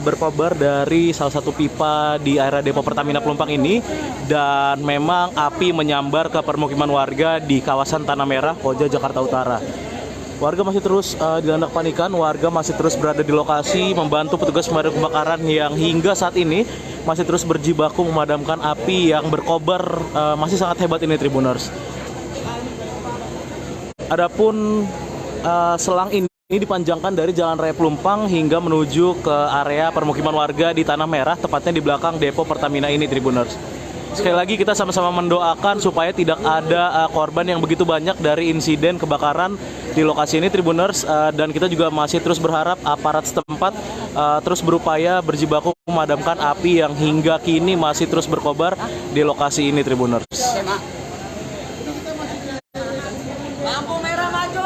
berkobar dari salah satu pipa di area Depo Pertamina Pelumpang ini, dan memang api menyambar ke permukiman warga di kawasan Tanah Merah, Koja, Jakarta Utara. Warga masih terus dilanda kepanikan, warga masih terus berada di lokasi membantu petugas pemadam kebakaran yang hingga saat ini masih terus berjibaku memadamkan api yang berkobar masih sangat hebat ini, Tribuners. Adapun selang ini dipanjangkan dari Jalan Raya Pelumpang hingga menuju ke area permukiman warga di Tanah Merah, tepatnya di belakang Depo Pertamina ini, Tribuners. Sekali lagi kita sama-sama mendoakan supaya tidak ada korban yang begitu banyak dari insiden kebakaran di lokasi ini, Tribuners, dan kita juga masih terus berharap aparat setempat terus berupaya berjibaku memadamkan api yang hingga kini masih terus berkobar di lokasi ini, Tribuners. Lampu merah maju.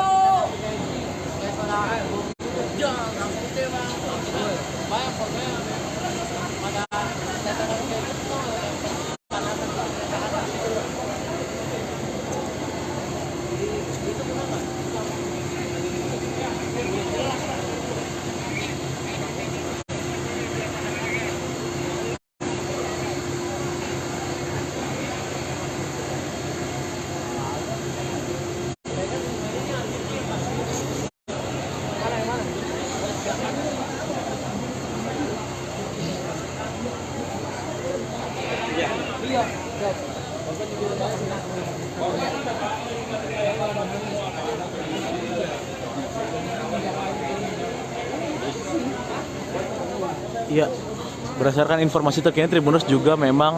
Iya, berdasarkan informasi terkini, Tribuners, juga memang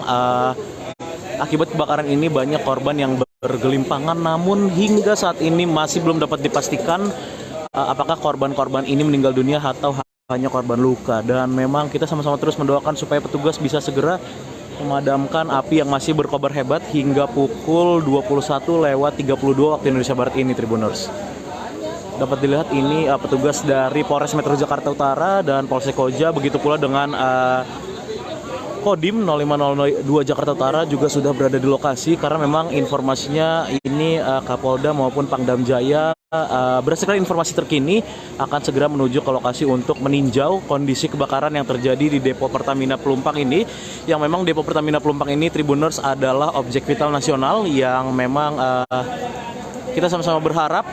akibat kebakaran ini banyak korban yang bergelimpangan, namun hingga saat ini masih belum dapat dipastikan apakah korban-korban ini meninggal dunia atau hanya korban luka. Dan memang kita sama-sama terus mendoakan supaya petugas bisa segera memadamkan api yang masih berkobar hebat hingga pukul 21.32 waktu Indonesia Barat ini, Tribuners. Dapat dilihat ini petugas dari Polres Metro Jakarta Utara dan Polsek Koja, begitu pula dengan Kodim 0502 Jakarta Utara juga sudah berada di lokasi, karena memang informasinya ini Kapolda maupun Pangdam Jaya berdasarkan informasi terkini akan segera menuju ke lokasi untuk meninjau kondisi kebakaran yang terjadi di Depo Pertamina Pelumpang ini, yang memang Depo Pertamina Pelumpang ini, Tribuners, adalah objek vital nasional yang memang kita sama-sama berharap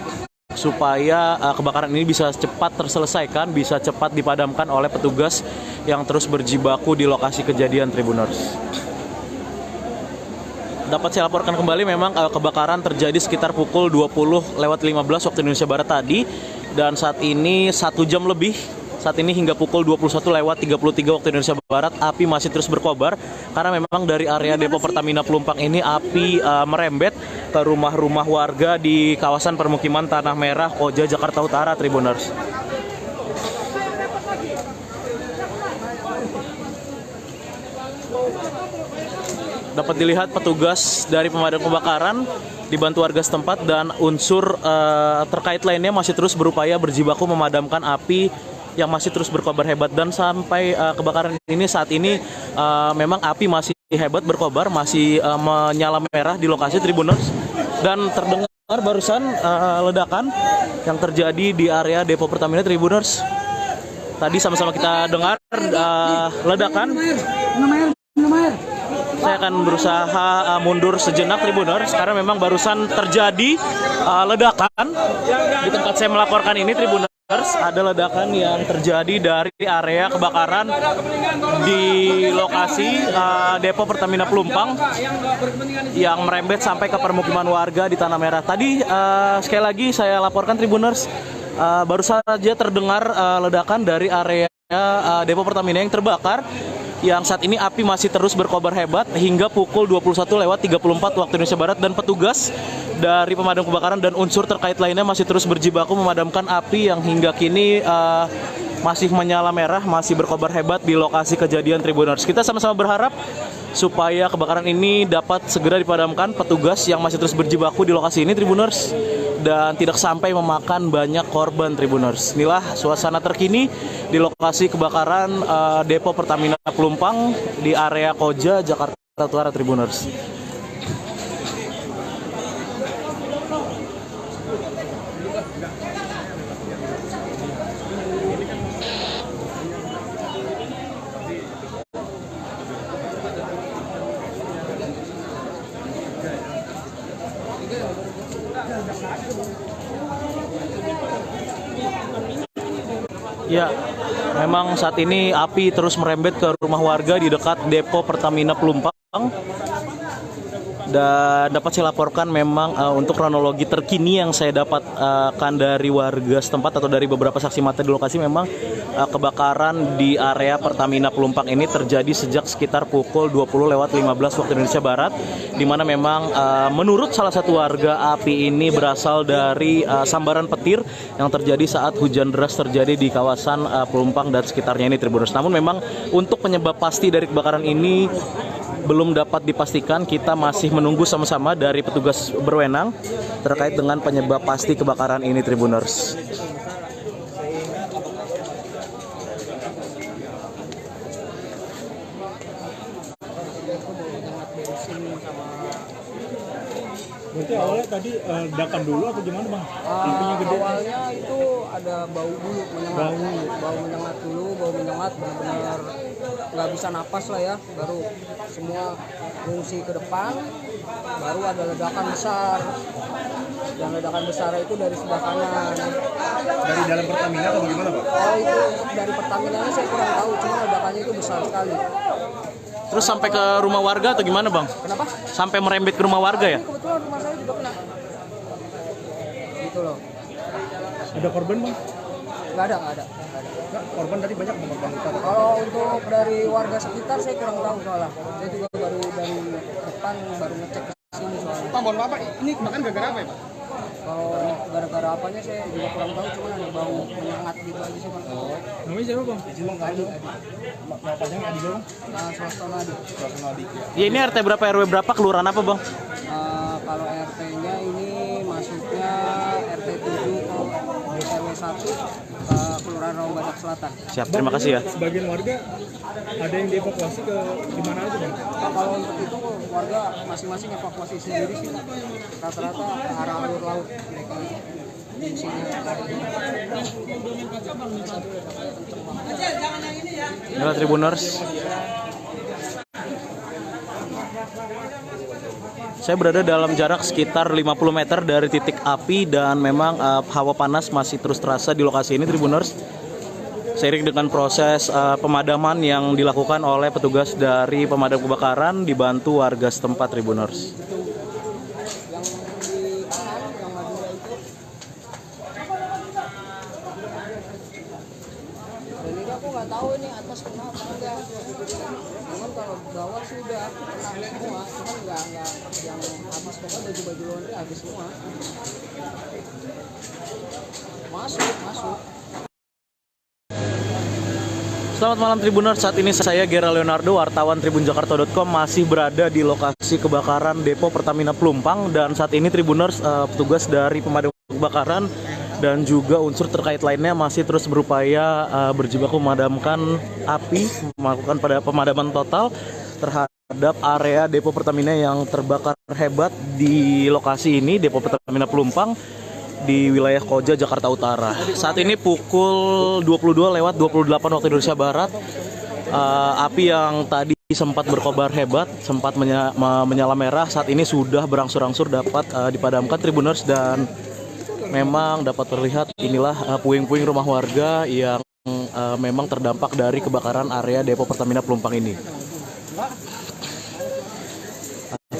supaya kebakaran ini bisa cepat terselesaikan, bisa cepat dipadamkan oleh petugas yang terus berjibaku di lokasi kejadian, Tribuners. Dapat saya laporkan kembali, memang kebakaran terjadi sekitar pukul 20:15 waktu Indonesia Barat tadi, dan saat ini 1 jam lebih. Saat ini hingga pukul 21:33 waktu Indonesia Barat, api masih terus berkobar karena memang dari area depo Pertamina Pelumpang ini api merembet ke rumah-rumah warga di kawasan permukiman Tanah Merah, Koja, Jakarta Utara, Tribuners. Dapat dilihat petugas dari pemadam kebakaran dibantu warga setempat dan unsur terkait lainnya masih terus berupaya berjibaku memadamkan api yang masih terus berkobar hebat, dan sampai kebakaran ini saat ini memang api masih hebat berkobar, masih menyala merah di lokasi, Tribuners, dan terdengar barusan ledakan yang terjadi di area depo Pertamina, Tribuners. Tadi sama-sama kita dengar ledakan. Saya akan berusaha mundur sejenak, Tribuners, karena memang barusan terjadi ledakan di tempat saya melaporkan ini, Tribuners. Ada ledakan yang terjadi dari area kebakaran di lokasi depo Pertamina Pelumpang yang merembet sampai ke permukiman warga di Tanah Merah. Tadi sekali lagi saya laporkan, Tribuners, baru saja terdengar ledakan dari area depo Pertamina yang terbakar, yang saat ini api masih terus berkobar hebat hingga pukul 21:34 waktu Indonesia Barat, dan petugas dari pemadam kebakaran dan unsur terkait lainnya masih terus berjibaku memadamkan api yang hingga kini masih menyala merah, masih berkobar hebat di lokasi kejadian, Tribuners. Kita sama-sama berharap supaya kebakaran ini dapat segera dipadamkan petugas yang masih terus berjibaku di lokasi ini, Tribuners, dan tidak sampai memakan banyak korban, Tribuners. Inilah suasana terkini di lokasi kebakaran depo Pertamina Pelumpang di area Koja, Jakarta Utara, Tribuners. Ya, memang saat ini api terus merembet ke rumah warga di dekat depo Pertamina Pelumpang. Dan dapat saya laporkan memang untuk kronologi terkini yang saya dapatkan dari warga setempat atau dari beberapa saksi mata di lokasi, memang kebakaran di area Pertamina Pelumpang ini terjadi sejak sekitar pukul 20:15 waktu Indonesia Barat, di mana memang menurut salah satu warga api ini berasal dari sambaran petir yang terjadi saat hujan deras terjadi di kawasan Pelumpang dan sekitarnya ini, Tribuners. Namun memang untuk penyebab pasti dari kebakaran ini belum dapat dipastikan. Kita masih menunggu sama-sama dari petugas berwenang terkait dengan penyebab pasti kebakaran ini, Tribuners. Berarti awalnya tadi ledakan dulu atau gimana, Bang? Apinya gede. Awalnya itu ada bau dulu menyengat. Bau menyengat dulu, bau menyengat benar-benar nggak bisa napas lah ya. Baru semua fungsi ke depan, baru ada ledakan besar. Dan ledakan besar itu dari sebelah kanan. Dari dalam Pertamina atau bagaimana, Pak? Oh, itu dari Pertamina saya kurang tahu, cuma ledakannya itu besar sekali. Terus sampai ke rumah warga atau gimana, Bang? Kenapa? Sampai merembet ke rumah warga ya? Ini kebetulan rumah saya juga kena. Gitu loh. Ada korban, Bang? Nggak ada. Nggak, korban tadi banyak korban luka. Kalau untuk dari warga sekitar saya kurang tahu soalnya. Saya juga baru dari depan baru ngecek ke sini soalnya. Pak, mohon maaf Pak, ini kebakaran gara-gara apa ya Pak? Kalau gara-gara apanya saya juga kurang tahu, cuma ada bau menyengat gitu aja sih Bang. Namanya siapa, Bang? Adi. Nama panjangnya Adi, Bang? Suasana Adi. Ya, ini RT berapa, RW berapa, kelurahan apa, Bang? Kalau RT-nya ini masuknya RT 7 RW 1 Kelurahan Raung Badak Selatan. Siap, terima kasih ya. Sebagian warga ada yang dievakuasi ke dimana aja, Bang? Kalau untuk itu warga masing-masing evakuasi sendiri sih. Rata-rata ke arah alur laut mereka di sini. Inilah Tribuners. Saya berada dalam jarak sekitar 50 meter dari titik api dan memang hawa panas masih terus terasa di lokasi ini, Tribuners. Seiring dengan proses pemadaman yang dilakukan oleh petugas dari pemadam kebakaran dibantu warga setempat, Tribuners. Dan ini aku nggak tahu ini atas kenapa enggak. Cuman kalau bawah sih udah kena semua, cuman nggak yang atas pokoknya baju-baju laundry habis semua. Masuk. Selamat malam Tribuners, saat ini saya Gera Leonardo, wartawan tribunjakarta.com masih berada di lokasi kebakaran Depo Pertamina Pelumpang. Dan saat ini Tribuners, petugas dari pemadam kebakaran dan juga unsur terkait lainnya masih terus berupaya berjibaku memadamkan api, melakukan pemadaman total terhadap area Depo Pertamina yang terbakar hebat di lokasi ini, Depo Pertamina Pelumpang di wilayah Koja, Jakarta Utara. Saat ini pukul 22:28 waktu Indonesia Barat. Api yang tadi sempat berkobar hebat, sempat menyala merah, saat ini sudah berangsur-angsur dapat dipadamkan, Tribuners, dan memang dapat terlihat inilah puing-puing rumah warga yang memang terdampak dari kebakaran area Depo Pertamina Pelumpang ini.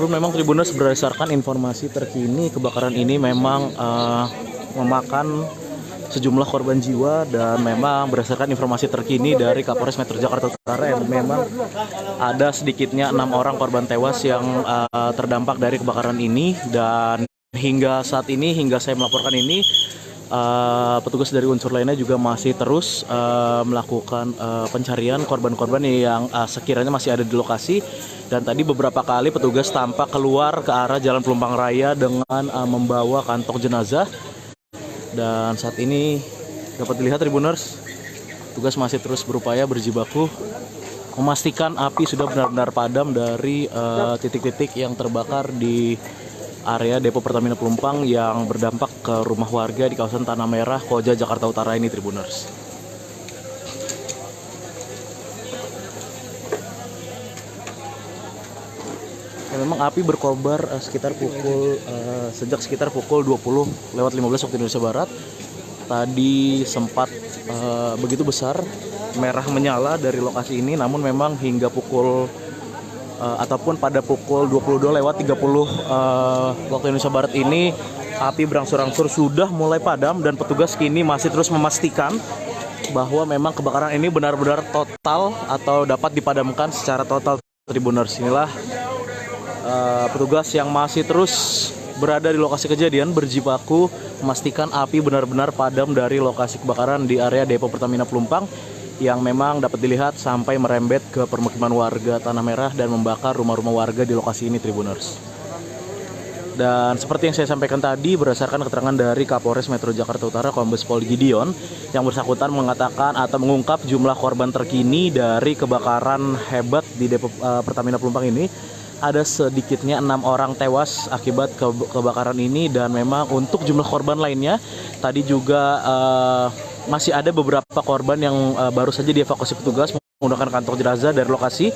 Memang Tribuners, berdasarkan informasi terkini, kebakaran ini memang memakan sejumlah korban jiwa, dan memang berdasarkan informasi terkini dari Kapolres Metro Jakarta Utara yang memang ada sedikitnya 6 orang korban tewas yang terdampak dari kebakaran ini. Dan hingga saat ini, hingga saya melaporkan ini, petugas dari unsur lainnya juga masih terus melakukan pencarian korban-korban yang sekiranya masih ada di lokasi. Dan tadi beberapa kali petugas tampak keluar ke arah Jalan Pelumpang Raya dengan membawa kantong jenazah. Dan saat ini dapat dilihat Tribuners, petugas masih terus berupaya berjibaku memastikan api sudah benar-benar padam dari titik-titik yang terbakar di area Depo Pertamina Pelumpang yang berdampak ke rumah warga di kawasan Tanah Merah, Koja, Jakarta Utara ini, Tribuners. Memang api berkobar sejak sekitar pukul 20:15 waktu Indonesia Barat. Tadi sempat begitu besar merah menyala dari lokasi ini, namun memang hingga pukul ataupun pada pukul 22:30 waktu Indonesia Barat ini api berangsur-angsur sudah mulai padam, dan petugas kini masih terus memastikan bahwa memang kebakaran ini benar-benar total atau dapat dipadamkan secara total, Tribuners. Inilah petugas yang masih terus berada di lokasi kejadian berjibaku memastikan api benar-benar padam dari lokasi kebakaran di area Depo Pertamina Pelumpang yang memang dapat dilihat sampai merembet ke permukiman warga Tanah Merah dan membakar rumah-rumah warga di lokasi ini, Tribuners. Dan seperti yang saya sampaikan tadi, berdasarkan keterangan dari Kapolres Metro Jakarta Utara Kombes Pol Gideon, yang bersangkutan mengatakan atau mengungkap jumlah korban terkini dari kebakaran hebat di Depo Pertamina Pelumpang ini. Ada sedikitnya 6 orang tewas akibat kebakaran ini, dan memang untuk jumlah korban lainnya tadi juga masih ada beberapa korban yang baru saja dievakuasi petugas menggunakan kantong jenazah dari lokasi.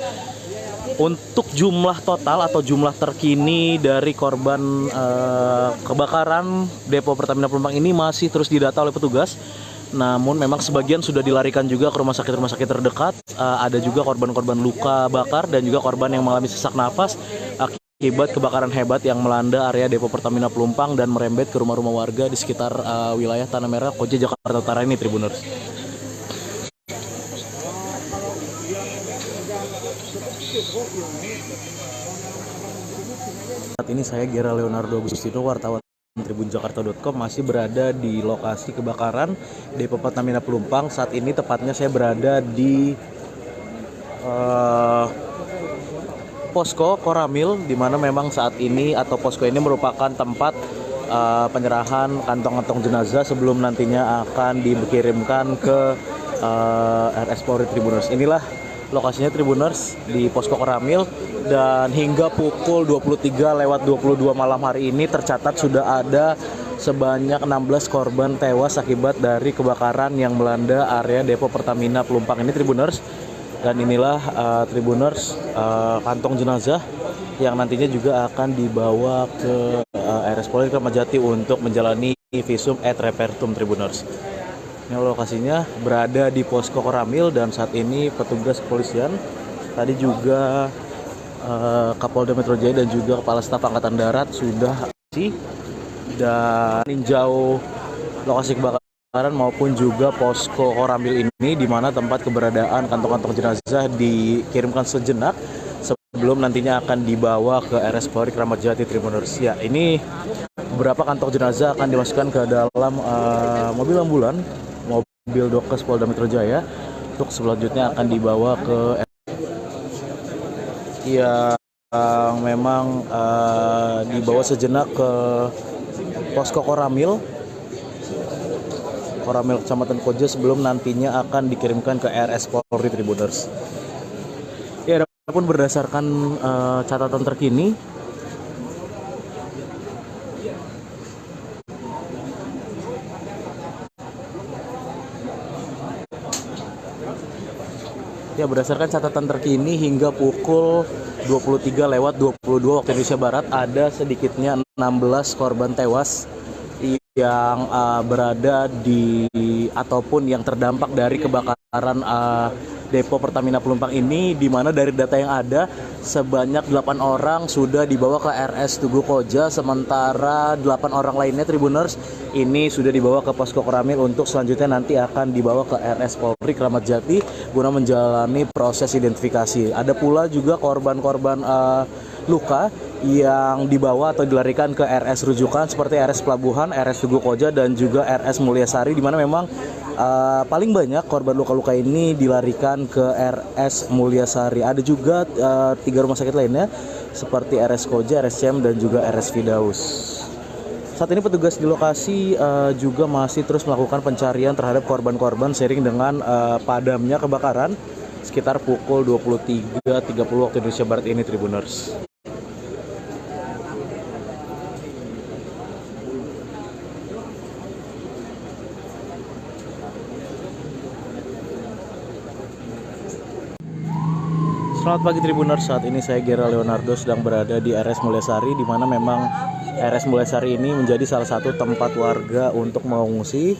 Untuk jumlah total atau jumlah terkini dari korban kebakaran Depo Pertamina Pelumpang ini masih terus didata oleh petugas. Namun memang sebagian sudah dilarikan juga ke rumah sakit terdekat. Ada juga korban-korban luka bakar dan juga korban yang mengalami sesak nafas akibat kebakaran hebat yang melanda area Depo Pertamina Pelumpang dan merembet ke rumah-rumah warga di sekitar wilayah Tanah Merah, Koja, Jakarta Utara ini, Tribuners. Saat ini saya Gera Leonardo Agustino, wartawan tribunjakarta.com masih berada di lokasi kebakaran Depo Pertamina Pelumpang. Saat ini tepatnya saya berada di posko Koramil, di mana memang saat ini atau posko ini merupakan tempat penyerahan kantong-kantong jenazah sebelum nantinya akan dikirimkan ke RS Polri, Tribuners. Inilah lokasinya, Tribuners, di posko Koramil. Dan hingga pukul 23:22 malam hari ini tercatat sudah ada sebanyak 16 korban tewas akibat dari kebakaran yang melanda area Depo Pertamina Pelumpang ini, Tribuners. Dan inilah Tribuners kantong jenazah yang nantinya juga akan dibawa ke RS Polri Kramat Jati untuk menjalani visum et repertum Tribuners. Ini lokasinya berada di Posko Koramil dan saat ini petugas kepolisian tadi juga Kapolda Metro Jaya dan juga Kepala Staf Angkatan Darat sudah dan meninjau lokasi kebakaran maupun juga Posko Koramil ini di mana tempat keberadaan kantong-kantong jenazah dikirimkan sejenak sebelum nantinya akan dibawa ke RS Polri Kramat Jati Tribuners. Ya, ini beberapa kantong jenazah akan dimasukkan ke dalam mobil ambulan, mobil Dokes Polda Metro Jaya untuk selanjutnya akan dibawa ke yang memang dibawa sejenak ke Posko Koramil Kecamatan Koja sebelum nantinya akan dikirimkan ke RS Polri Tribuners. Ya, adapun berdasarkan catatan terkini hingga pukul 23:22 waktu Indonesia Barat ada sedikitnya 16 korban tewas yang berada di ataupun yang terdampak dari kebakaran Depo Pertamina Pelumpang ini, di mana dari data yang ada sebanyak 8 orang sudah dibawa ke RS Tugu Koja, sementara 8 orang lainnya Tribuners ini sudah dibawa ke Posko Koramil untuk selanjutnya nanti akan dibawa ke RS Polri Kramat Jati guna menjalani proses identifikasi. Ada pula juga korban-korban luka yang dibawa atau dilarikan ke RS rujukan seperti RS Pelabuhan, RS Tugu Koja dan juga RS Mulyasari, di mana memang paling banyak korban luka-luka ini dilarikan ke RS Mulyasari. Ada juga 3 rumah sakit lainnya seperti RS Koja, RS CM dan juga RS Firdaus. Saat ini petugas di lokasi juga masih terus melakukan pencarian terhadap korban-korban seiring dengan padamnya kebakaran sekitar pukul 23.30 waktu Indonesia Barat ini Tribuners. Selamat pagi Tribuners, saat ini saya Gera Leonardo sedang berada di RS Mulyasari, di mana memang RS Mulyasari ini menjadi salah satu tempat warga untuk mengungsi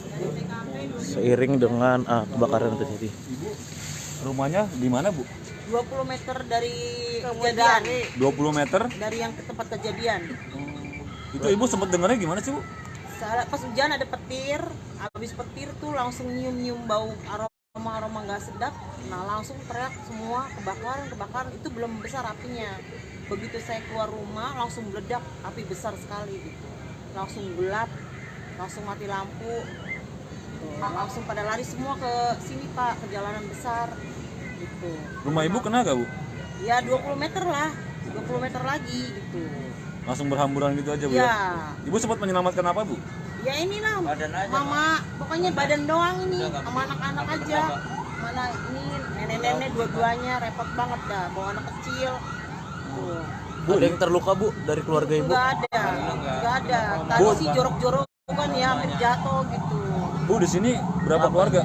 seiring dengan kebakaran yang terjadi. Rumahnya di mana, Bu? 20 meter dari kejadian. 20 meter? Dari yang ke tempat kejadian. Itu Ibu sempat dengarnya gimana sih, Bu? Pas hujan ada petir, habis petir tuh langsung nyium-nyium bau aroma nggak sedap. Nah langsung teriak semua kebakaran, itu belum besar apinya. Begitu saya keluar rumah langsung meledak, api besar sekali gitu. Langsung gelap, langsung mati lampu. Langsung pada lari semua ke sini Pak, ke jalanan besar gitu. Rumah Ibu kena gak, Bu? Ya 20 meter lah, 20 meter lagi gitu. Langsung berhamburan gitu aja, Bu ya? Ibu sempat menyelamatkan apa, Bu? Ya inilah, mama, pokoknya badan doang ini, sama anak-anak aja. Mana ini nenek-nenek dua-duanya repot banget dah, bawa anak kecil. Tuh. Bu, ada yang terluka, Bu, dari keluarga Ibu? Nggak ada. Tadi sih jorok-jorok kan ya, hampir jatuh gitu. Bu, di sini berapa keluarga?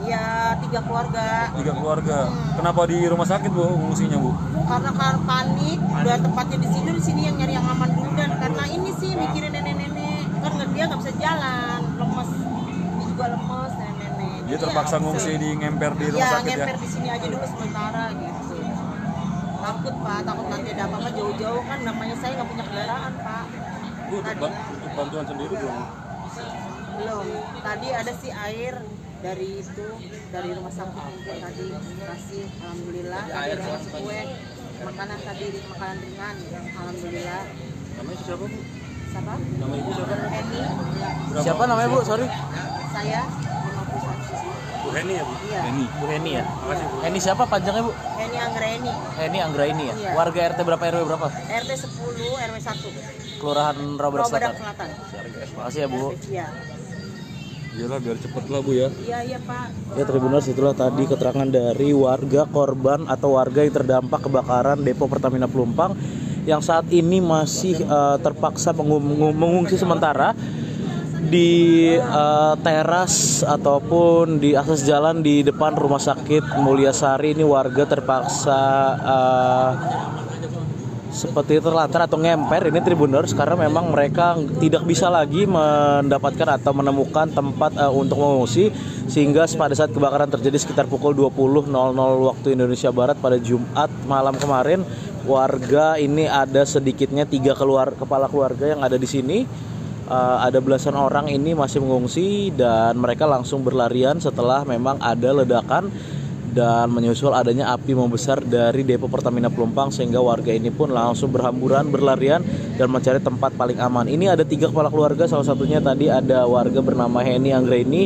Ya 3 keluarga. 3 keluarga. Kenapa di rumah sakit, Bu, mengungsinya, Bu? Karena panik, udah tempatnya di sini yang nyari yang aman dulu, dan karena ini sih mikirin nenek-nenek, kan dia nggak bisa jalan, lemes, dia juga lemes nenek-nenek. Dia terpaksa ngungsi di ngemper di rumah sakit ya? Ngemper di sini aja dulu sementara gitu. Takut Pak, takut nanti ada apa-apa jauh-jauh, kan namanya saya nggak punya kendaraan Pak. Bu, bantuan sendiri belum? Belum. Tadi ada sih air dari rumah sakit mungkin tadi kasih, alhamdulillah. Tadi ada ngasih kue, makanan ringan, alhamdulillah. Namanya siapa, Bu? Siapa? Nama Ibu siapa? Heni. Siapa namanya, Bu? Sorry. Saya 51. Bu Heni ya, Bu? Iya. Bu Heni ya? Makasih, Bu. Heni siapa panjangnya, Bu? Heni Anggraini. Heni Anggraini ya? Iya. Warga RT berapa, RW berapa? RT 10, RW 1. Kelurahan Rawabadak Selatan. Selatan. Makasih ya, Bu. Iya. Iyalah, biar cepet lah, Bu ya. Iya, Pak. Ya Tribuners, itulah tadi keterangan dari warga korban atau warga yang terdampak kebakaran Depo Pertamina Pelumpang yang saat ini masih terpaksa mengungsi sementara di teras ataupun di akses jalan di depan Rumah Sakit Mulyasari ini warga terpaksa seperti terlantar atau ngemper ini Tribuners karena memang mereka tidak bisa lagi mendapatkan atau menemukan tempat untuk mengungsi, sehingga pada saat kebakaran terjadi sekitar pukul 20.00 waktu Indonesia Barat pada Jumat malam kemarin, warga ini ada sedikitnya 3 kepala keluarga yang ada di sini. Ada belasan orang ini masih mengungsi dan mereka langsung berlarian setelah memang ada ledakan dan menyusul adanya api membesar dari depo Pertamina Pelumpang, sehingga warga ini pun langsung berhamburan berlarian dan mencari tempat paling aman. Ini ada 3 kepala keluarga, salah satunya tadi ada warga bernama Heni Anggreni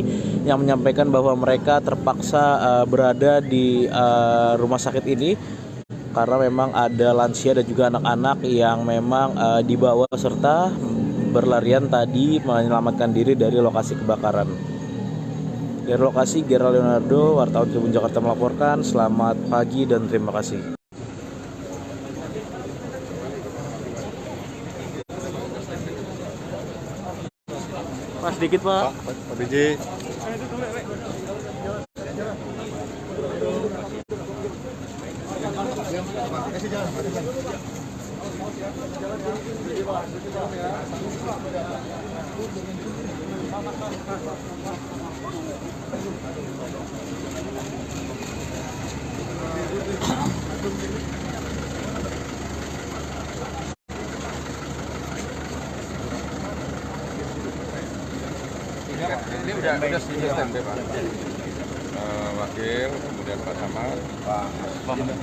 yang menyampaikan bahwa mereka terpaksa berada di rumah sakit ini karena memang ada lansia dan juga anak-anak yang memang dibawa serta berlarian tadi menyelamatkan diri dari lokasi kebakaran. Dari lokasi, Gerald Leonardo, wartawan Tribun Jakarta melaporkan. Selamat pagi dan terima kasih. Pak, sedikit Pak. Pak Biji. Ini udah standby Pak. Wakil, kemudian Pak Samad, Pak Presiden.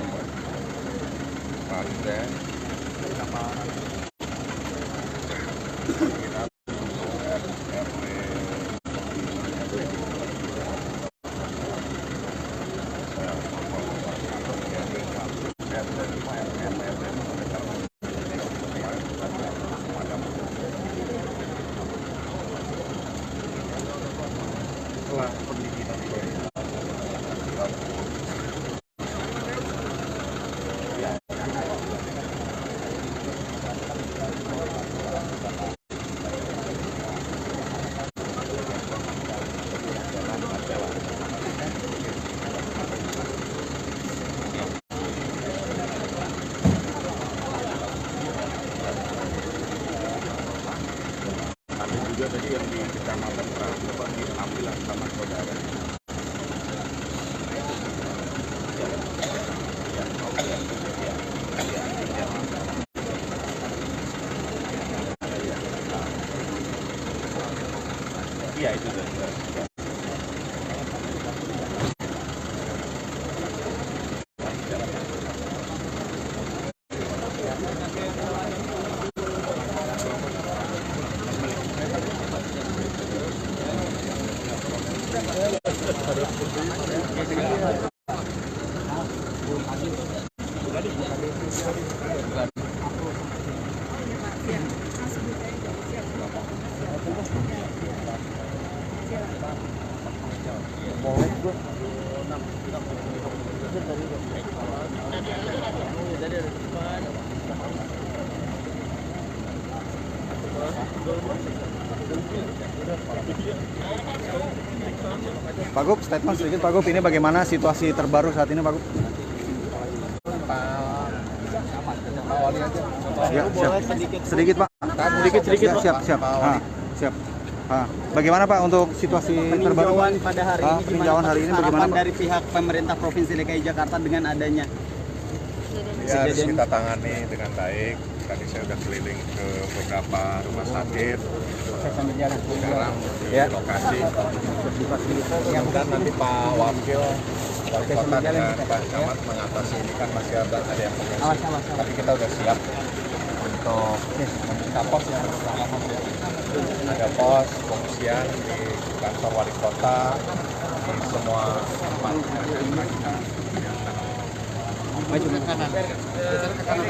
Juga tadi yang di Kecamatan Pramuka diambil sama saudara. Iya itu tuh. Pak Gup, statement sedikit Pak Gup, ini bagaimana situasi terbaru saat ini Pak Gup? Ya, siap. Sedikit Pak. Sedikit Pak. Siap. Siap. Bagaimana Pak untuk situasi terbaru? Peninjauan pada hari ini peninjauan hari ini bagaimana Pak? Dari pihak pemerintah Provinsi DKI Jakarta dengan adanya Ya, harus kita tangani dengan baik. Tadi saya sudah keliling ke beberapa rumah sakit. Sekarang di lokasi. Mudah-mudahan nanti Pak Wakil Wali Kota dengan Pak Camat mengatasi ini, kan masih ada yang mengungsi. Tapi kita sudah siap untuk membuka pos yang bersama. Ada pos pengungsian di kantor Wali Kota, di semua tempat. maju ke kanan. Geser ke kanan.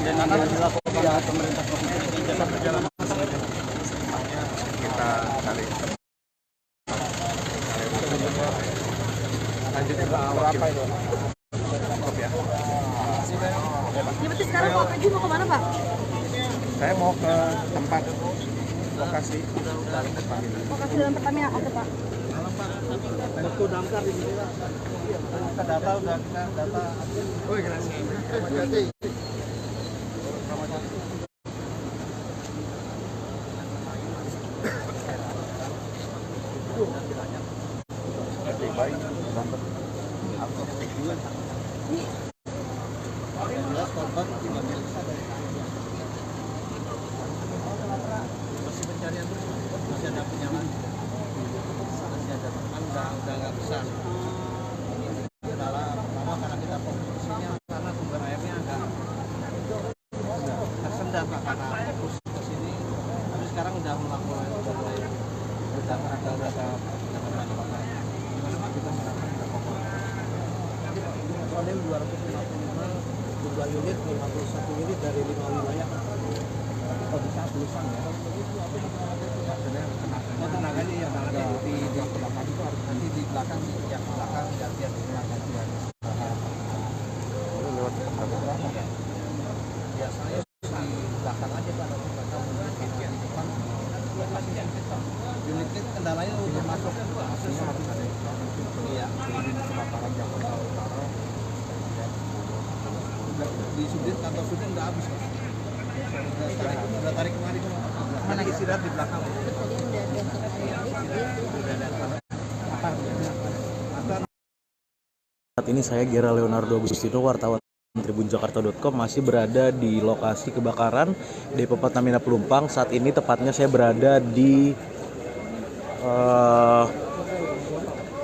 Dan akan dilakukan pihak pemerintah Provinsi DKI Jakarta. Kita cari lanjutnya berapa itu? Ya. Ya berarti sekarang Pak Paju mau kemana Pak? Saya mau ke tempat lokasi dalam Pertamina. Lokasi dalam Pertamina ada Pak. Itu damkar di sini lah. Kita data udah kita data. Oh gerasi. Ramadjati. Baik, damkar. Masih pencarian terus, masih ada penyalaan, masih ada teman, udah nggak besar. Kendala pertama karena kita fokusnya karena sumber airnya agak tersendat Pak, karena fokus ke sini. Tapi sekarang udah mulai ada penanganan Pak. Gimana Pak kita serahkan ke Pokok? Kodim 255 jumlah unit 51 unit dari 5 wilayah. Kalau bisa tulisan ya. Oh tenaganya yang ada di belakang itu harus nanti di belakang yang belakang gantian gantian. Biasanya di belakang aja Pak, nanti belakang mungkin di depan. Unitnya kendalanya untuk masuk harus ada. Iya, di kebakaran Jakarta Utara. Di Sudin, kantor Sudin udah habis Pak. Udah tarik kemari kan? Mana istirahat di belakang? Saat ini saya Gera Leonardo Agustino, wartawan tribunjakarta.com, masih berada di lokasi kebakaran Depo Pertamina Pelumpang. Saat ini tepatnya saya berada di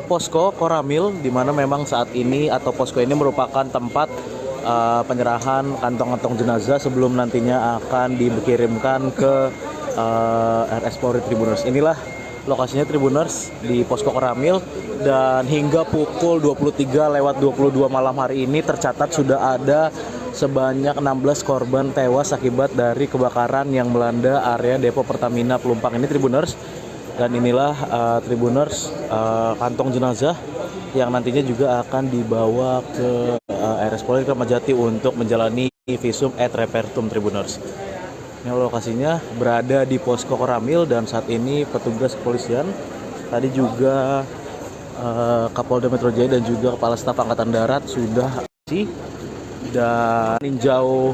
posko Koramil, di mana memang saat ini atau posko ini merupakan tempat penyerahan kantong-kantong jenazah sebelum nantinya akan dikirimkan ke RS Polri Tribuners. Inilah lokasinya Tribuners di posko Koramil, dan hingga pukul 23:22 malam hari ini tercatat sudah ada sebanyak 16 korban tewas akibat dari kebakaran yang melanda area Depo Pertamina Pelumpang ini Tribuners. Dan inilah Tribuners kantong jenazah yang nantinya juga akan dibawa ke RS Polri Kramat Jati untuk menjalani visum et repertum Tribuners. Ini lokasinya berada di posko Koramil, dan saat ini petugas kepolisian tadi juga Kapolda Metro Jaya dan juga Kepala Staf Angkatan Darat sudah dan meninjau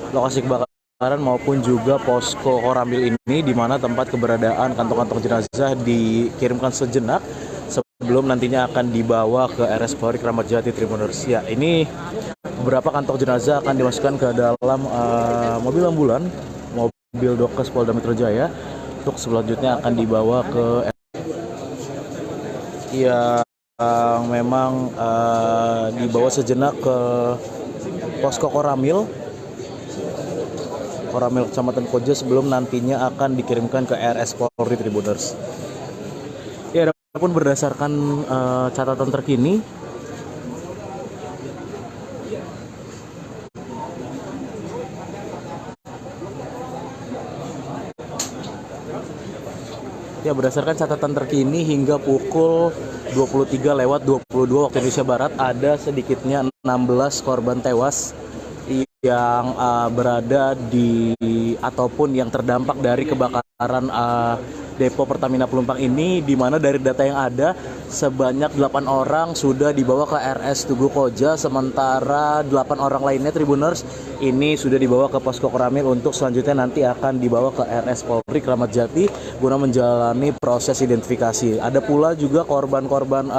lokasi kebakaran maupun juga posko Koramil ini, di mana tempat keberadaan kantong-kantong jenazah dikirimkan sejenak sebelum nantinya akan dibawa ke RS Polri Kramat Jati Tribuners. Ya, ini beberapa kantong jenazah akan dimasukkan ke dalam mobil ambulan, mobil Dokes Polda Metro Jaya, untuk selanjutnya akan dibawa ke yang memang dibawa sejenak ke posko Koramil Kecamatan Koja sebelum nantinya akan dikirimkan ke RS Polri Tribuners. Ya, adapun berdasarkan catatan terkini, hingga pukul 23:22 waktu Indonesia Barat ada sedikitnya 16 korban tewas yang berada di ataupun yang terdampak dari kebakaran Depo Pertamina Pelumpang ini, di mana dari data yang ada sebanyak 8 orang sudah dibawa ke RS Tugu Koja, sementara 8 orang lainnya Tribuners ini sudah dibawa ke posko Koramil untuk selanjutnya nanti akan dibawa ke RS Polri Kramat Jati guna menjalani proses identifikasi. Ada pula juga korban-korban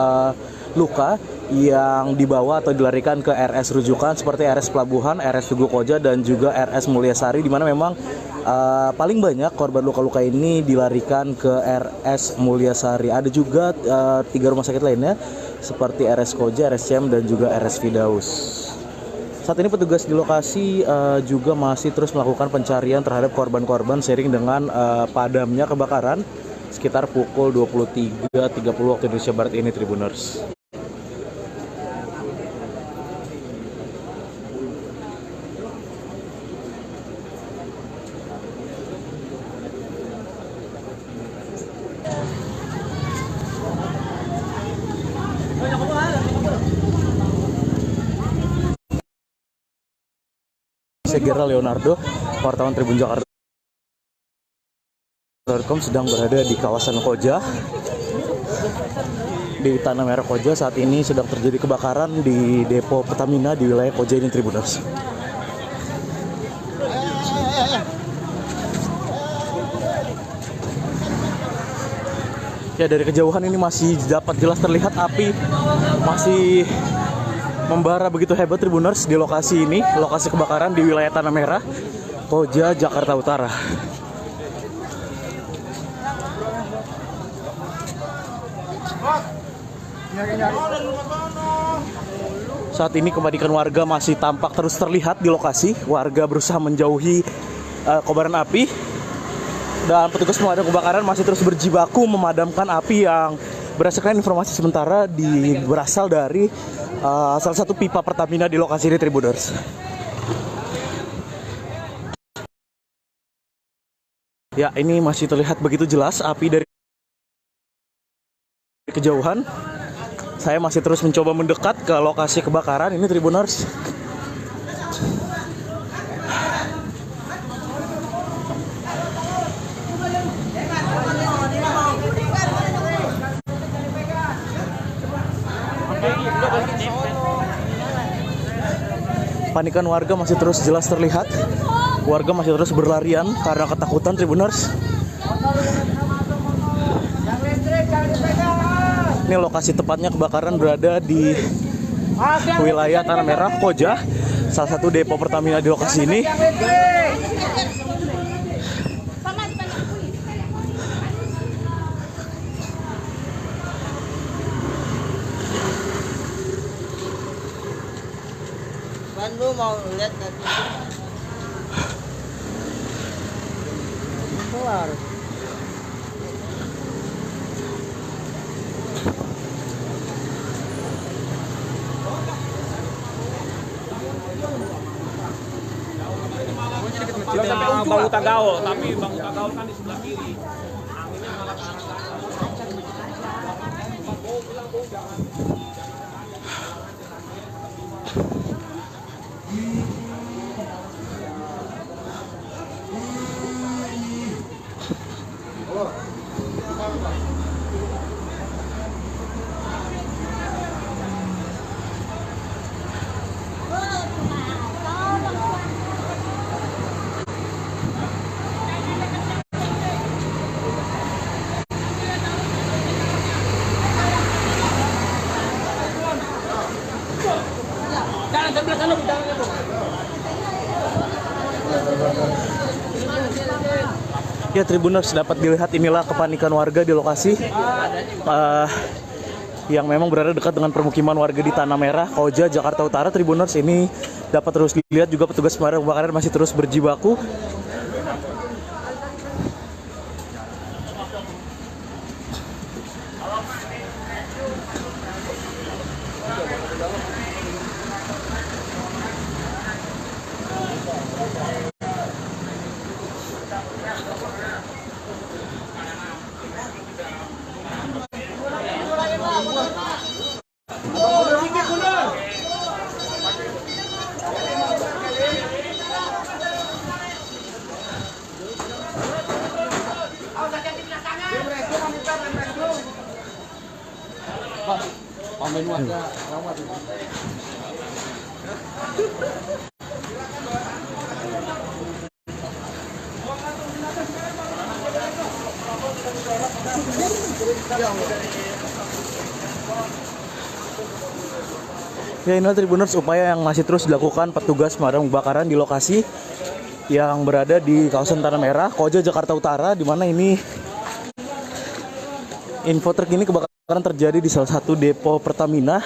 luka yang dibawa atau dilarikan ke RS rujukan seperti RS Pelabuhan, RS Tugu Koja, dan juga RS Mulyasari, di mana memang paling banyak korban luka-luka ini dilarikan ke RS Mulyasari. Ada juga 3 rumah sakit lainnya seperti RS Koja, RS CM, dan juga RS Firdaus. Saat ini petugas di lokasi juga masih terus melakukan pencarian terhadap korban-korban seiring dengan padamnya kebakaran sekitar pukul 23:30 waktu Indonesia Barat ini Tribuners. Saya Gera Leonardo, wartawan Tribun Jakarta. Telkom sedang berada di kawasan Koja, di Tanah Merah Koja. Saat ini sedang terjadi kebakaran di depo Pertamina di wilayah Koja ini, Tribuners. Ya, dari kejauhan ini masih dapat jelas terlihat api masih membara begitu hebat, Tribuners, di lokasi ini, lokasi kebakaran di wilayah Tanah Merah, Koja, Jakarta Utara. Saat ini kepanikan warga masih tampak terus terlihat di lokasi. Warga berusaha menjauhi kobaran api, dan petugas pemadam kebakaran masih terus berjibaku memadamkan api yang berdasarkan informasi sementara berasal dari salah satu pipa Pertamina di lokasi ini, Tribuners. Ya, ini masih terlihat begitu jelas api dari kejauhan. Saya masih terus mencoba mendekat ke lokasi kebakaran ini, Tribuners. Panikan warga masih terus jelas terlihat. Warga masih terus berlarian karena ketakutan, Tribuners. Ini lokasi tepatnya kebakaran berada di wilayah Tanah Merah, Koja, salah satu depo Pertamina di lokasi ini. Lu mau lihat tadi? Keluar. Bau Tagaol, tapi bau Tagaol kan di sebelah kiri. Anginnya malah ke arah Ya, Tribuners, dapat dilihat inilah kepanikan warga di lokasi yang memang berada dekat dengan permukiman warga di Tanah Merah, Koja, Jakarta Utara. Tribuners, ini dapat terus dilihat juga petugas pemadam kebakaran masih terus berjibaku. Ya, inilah Tribuners upaya yang masih terus dilakukan petugas pemadam kebakaran di lokasi yang berada di kawasan Tanah Merah, Koja, Jakarta Utara, di mana ini info terkini kebakaran terjadi di salah satu depo Pertamina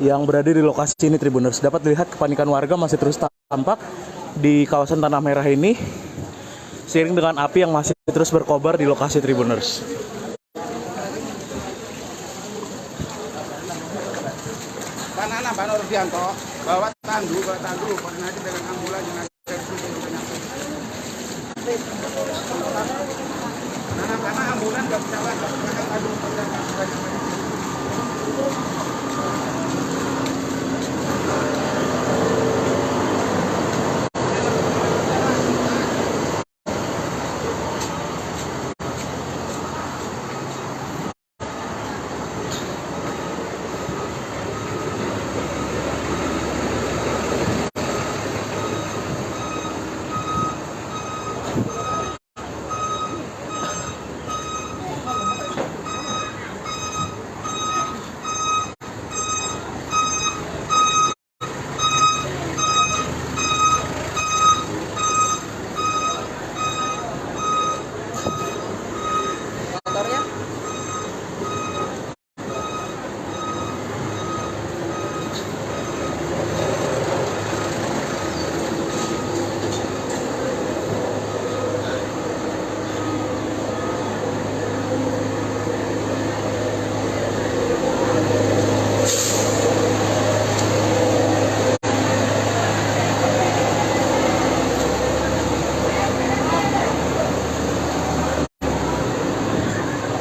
yang berada di lokasi ini, Tribuners. Dapat dilihat kepanikan warga masih terus tampak di kawasan Tanah Merah ini, seiring dengan api yang masih terus berkobar di lokasi, Tribuners. Banana, Pak Nurdianto, bawa tandu, koordinasi dengan ambulan dengan servis penyakit. Karena ambulan nggak bisa lah, aduh,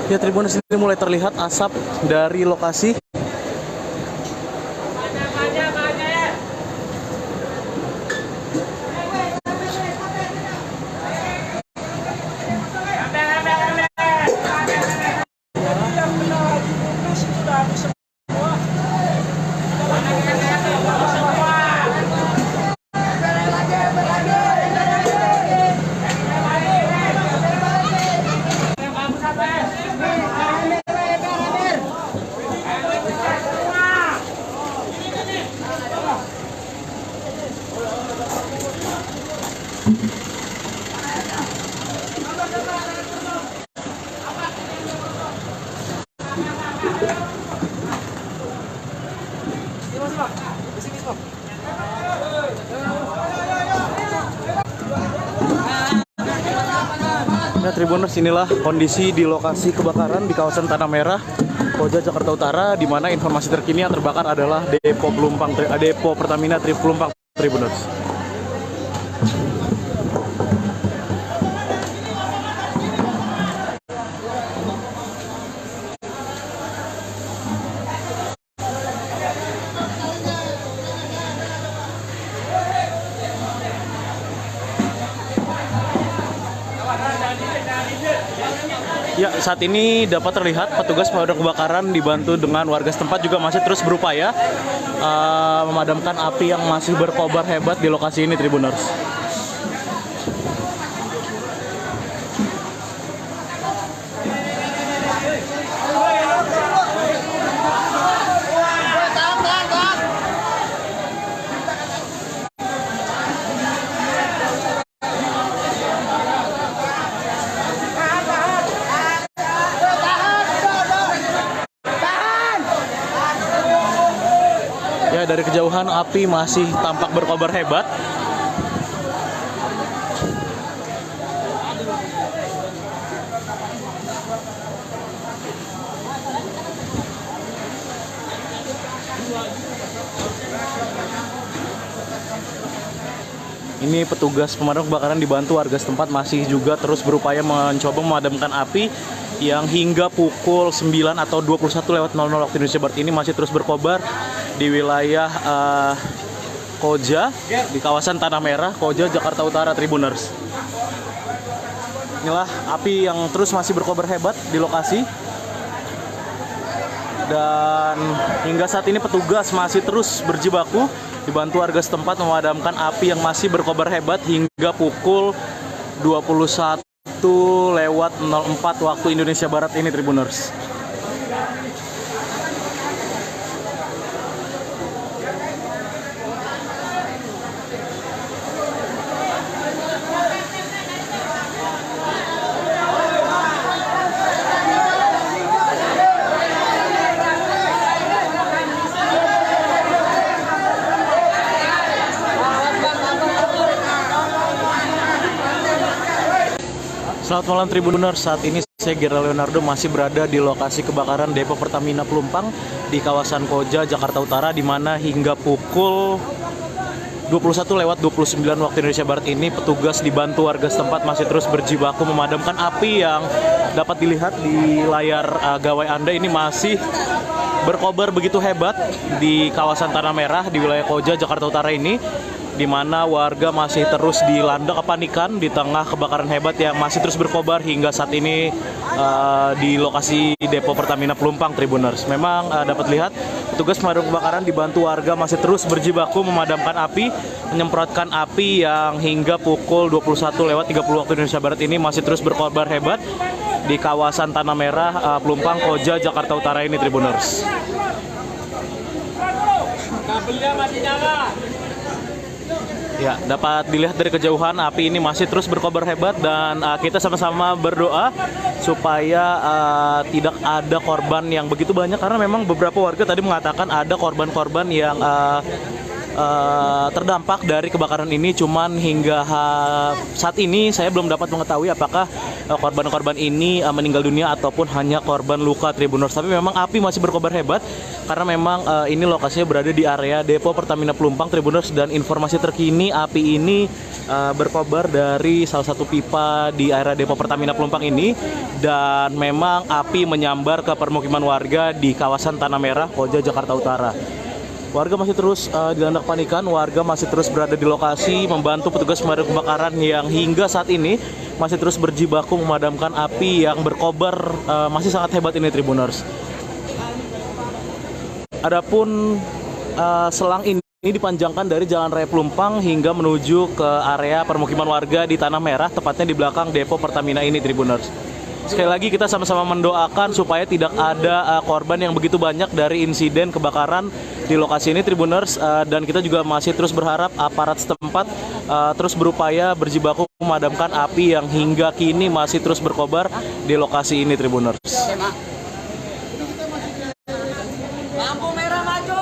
Ya, Tribuners, ini mulai terlihat asap dari lokasi. Nah, Tribuners, inilah kondisi di lokasi kebakaran di kawasan Tanah Merah, Koja, Jakarta Utara, di mana informasi terkini yang terbakar adalah depo depo Pertamina Pelumpang, Tribuners. Ya, saat ini dapat terlihat petugas pemadam kebakaran dibantu dengan warga setempat juga masih terus berupaya memadamkan api yang masih berkobar hebat di lokasi ini, Tribuners. Ya, dari kejauhan api masih tampak berkobar hebat. Ini petugas pemadam kebakaran dibantu warga setempat masih juga terus berupaya mencoba memadamkan api yang hingga pukul 9 atau 21:00 waktu Indonesia Barat ini masih terus berkobar di wilayah Koja, di kawasan Tanah Merah, Koja, Jakarta Utara, Tribuners. Inilah api yang terus masih berkobar hebat di lokasi. Dan hingga saat ini petugas masih terus berjibaku dibantu warga setempat memadamkan api yang masih berkobar hebat hingga pukul 21:04 waktu Indonesia Barat ini, Tribuners. Selamat malam, Tribuners. Saat ini saya Gerald Leonardo masih berada di lokasi kebakaran depo Pertamina Pelumpang di kawasan Koja, Jakarta Utara, di mana hingga pukul 21:29 waktu Indonesia Barat ini petugas dibantu warga setempat masih terus berjibaku memadamkan api yang dapat dilihat di layar gawai Anda ini masih berkobar begitu hebat di kawasan Tanah Merah di wilayah Koja, Jakarta Utara ini, di mana warga masih terus dilanda kepanikan di tengah kebakaran hebat yang masih terus berkobar hingga saat ini di lokasi depo Pertamina Pelumpang, Tribuners. Memang dapat lihat petugas pemadam kebakaran dibantu warga masih terus berjibaku memadamkan api, menyemprotkan api yang hingga pukul 21:30 waktu Indonesia Barat ini masih terus berkobar hebat di kawasan Tanah Merah, Pelumpang, Koja, Jakarta Utara ini, Tribuners. Kabelnya masih nyala. Ya, dapat dilihat dari kejauhan api ini masih terus berkobar hebat dan kita sama-sama berdoa supaya tidak ada korban yang begitu banyak, karena memang beberapa warga tadi mengatakan ada korban-korban yang terdampak dari kebakaran ini, cuman hingga saat ini saya belum dapat mengetahui apakah korban-korban ini meninggal dunia ataupun hanya korban luka Tribuners. Tapi memang api masih berkobar hebat karena memang ini lokasinya berada di area depo Pertamina Pelumpang Tribuners, dan informasi terkini api ini berkobar dari salah satu pipa di area depo Pertamina Pelumpang ini, dan memang api menyambar ke permukiman warga di kawasan Tanah Merah, Koja, Jakarta Utara. Warga masih terus dilanda kepanikan, warga masih terus berada di lokasi membantu petugas pemadam kebakaran yang hingga saat ini masih terus berjibaku memadamkan api yang berkobar masih sangat hebat ini Tribuners. Adapun selang ini dipanjangkan dari Jalan Raya Pelumpang hingga menuju ke area permukiman warga di Tanah Merah, tepatnya di belakang depo Pertamina ini Tribuners. Sekali lagi kita sama-sama mendoakan supaya tidak ada korban yang begitu banyak dari insiden kebakaran di lokasi ini Tribuners, dan kita juga masih terus berharap aparat setempat terus berupaya berjibaku memadamkan api yang hingga kini masih terus berkobar di lokasi ini Tribuners. Lampu merah maju.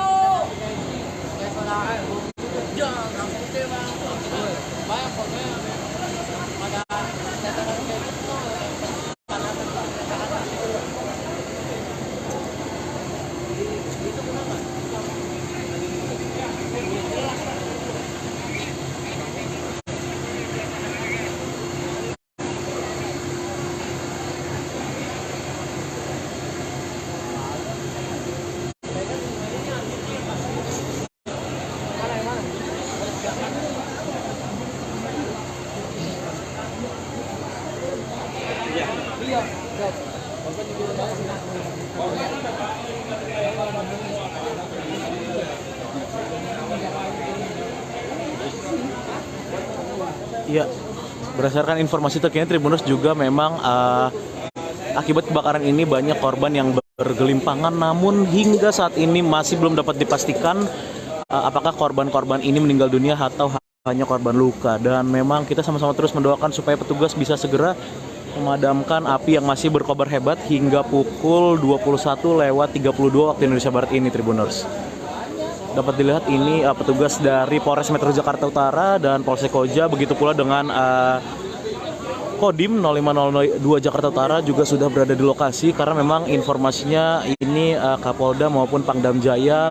Ya, berdasarkan informasi terkini Tribuners juga memang akibat kebakaran ini banyak korban yang bergelimpangan, namun hingga saat ini masih belum dapat dipastikan apakah korban-korban ini meninggal dunia atau hanya korban luka. Dan memang kita sama-sama terus mendoakan supaya petugas bisa segera memadamkan api yang masih berkobar hebat hingga pukul 21.32 waktu Indonesia Barat ini Tribuners. Dapat dilihat ini petugas dari Polres Metro Jakarta Utara dan Polsek Koja, begitu pula dengan Kodim 0502 Jakarta Utara juga sudah berada di lokasi, karena memang informasinya ini Kapolda maupun Pangdam Jaya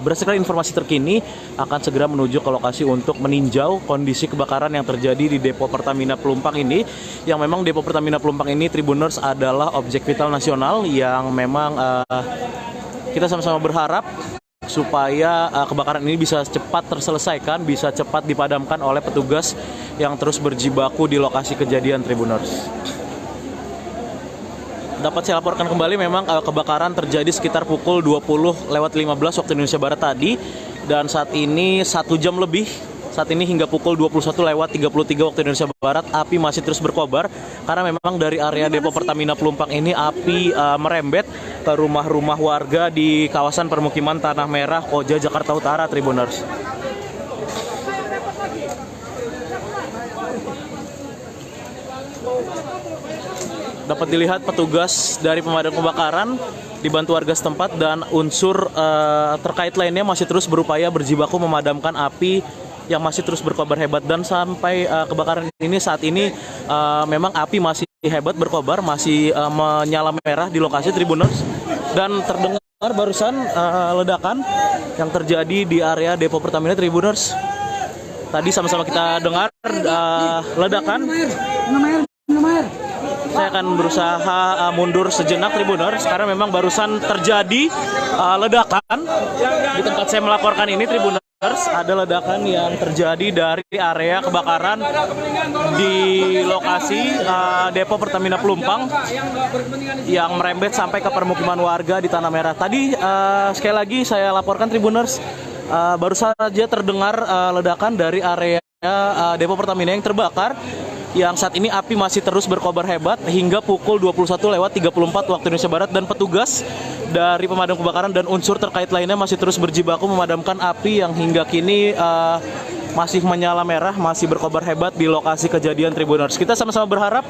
berdasarkan informasi terkini akan segera menuju ke lokasi untuk meninjau kondisi kebakaran yang terjadi di depo Pertamina Pelumpang ini, yang memang depo Pertamina Pelumpang ini Tribuners adalah objek vital nasional yang memang kita sama-sama berharap supaya kebakaran ini bisa cepat terselesaikan, bisa cepat dipadamkan oleh petugas yang terus berjibaku di lokasi kejadian Tribuners. Dapat saya laporkan kembali memang kebakaran terjadi sekitar pukul 20.15 waktu Indonesia Barat tadi, dan saat ini 1 jam lebih, saat ini hingga pukul 21.33 waktu Indonesia Barat api masih terus berkobar, karena memang dari area depo Pertamina Pelumpang ini api merembet ke rumah-rumah warga di kawasan permukiman Tanah Merah, Koja, Jakarta Utara Tribuners. Dapat dilihat petugas dari pemadam kebakaran dibantu warga setempat dan unsur terkait lainnya masih terus berupaya berjibaku memadamkan api yang masih terus berkobar hebat, dan sampai kebakaran ini saat ini memang api masih hebat berkobar, masih menyala merah di lokasi Tribuners, dan terdengar barusan ledakan yang terjadi di area depo Pertamina Tribuners. Tadi sama-sama kita dengar ledakan. Saya akan berusaha mundur sejenak Tribuners karena memang barusan terjadi ledakan di tempat saya melaporkan ini Tribuners. Ada ledakan yang terjadi dari area kebakaran di lokasi depo Pertamina Pelumpang yang merembet sampai ke permukiman warga di Tanah Merah. Tadi sekali lagi saya laporkan Tribuners, baru saja terdengar ledakan dari area depo Pertamina yang terbakar, yang saat ini api masih terus berkobar hebat hingga pukul 21.34 waktu Indonesia Barat, dan petugas dari pemadam kebakaran dan unsur terkait lainnya masih terus berjibaku memadamkan api yang hingga kini masih menyala merah, masih berkobar hebat di lokasi kejadian Tribuners. Kita sama-sama berharap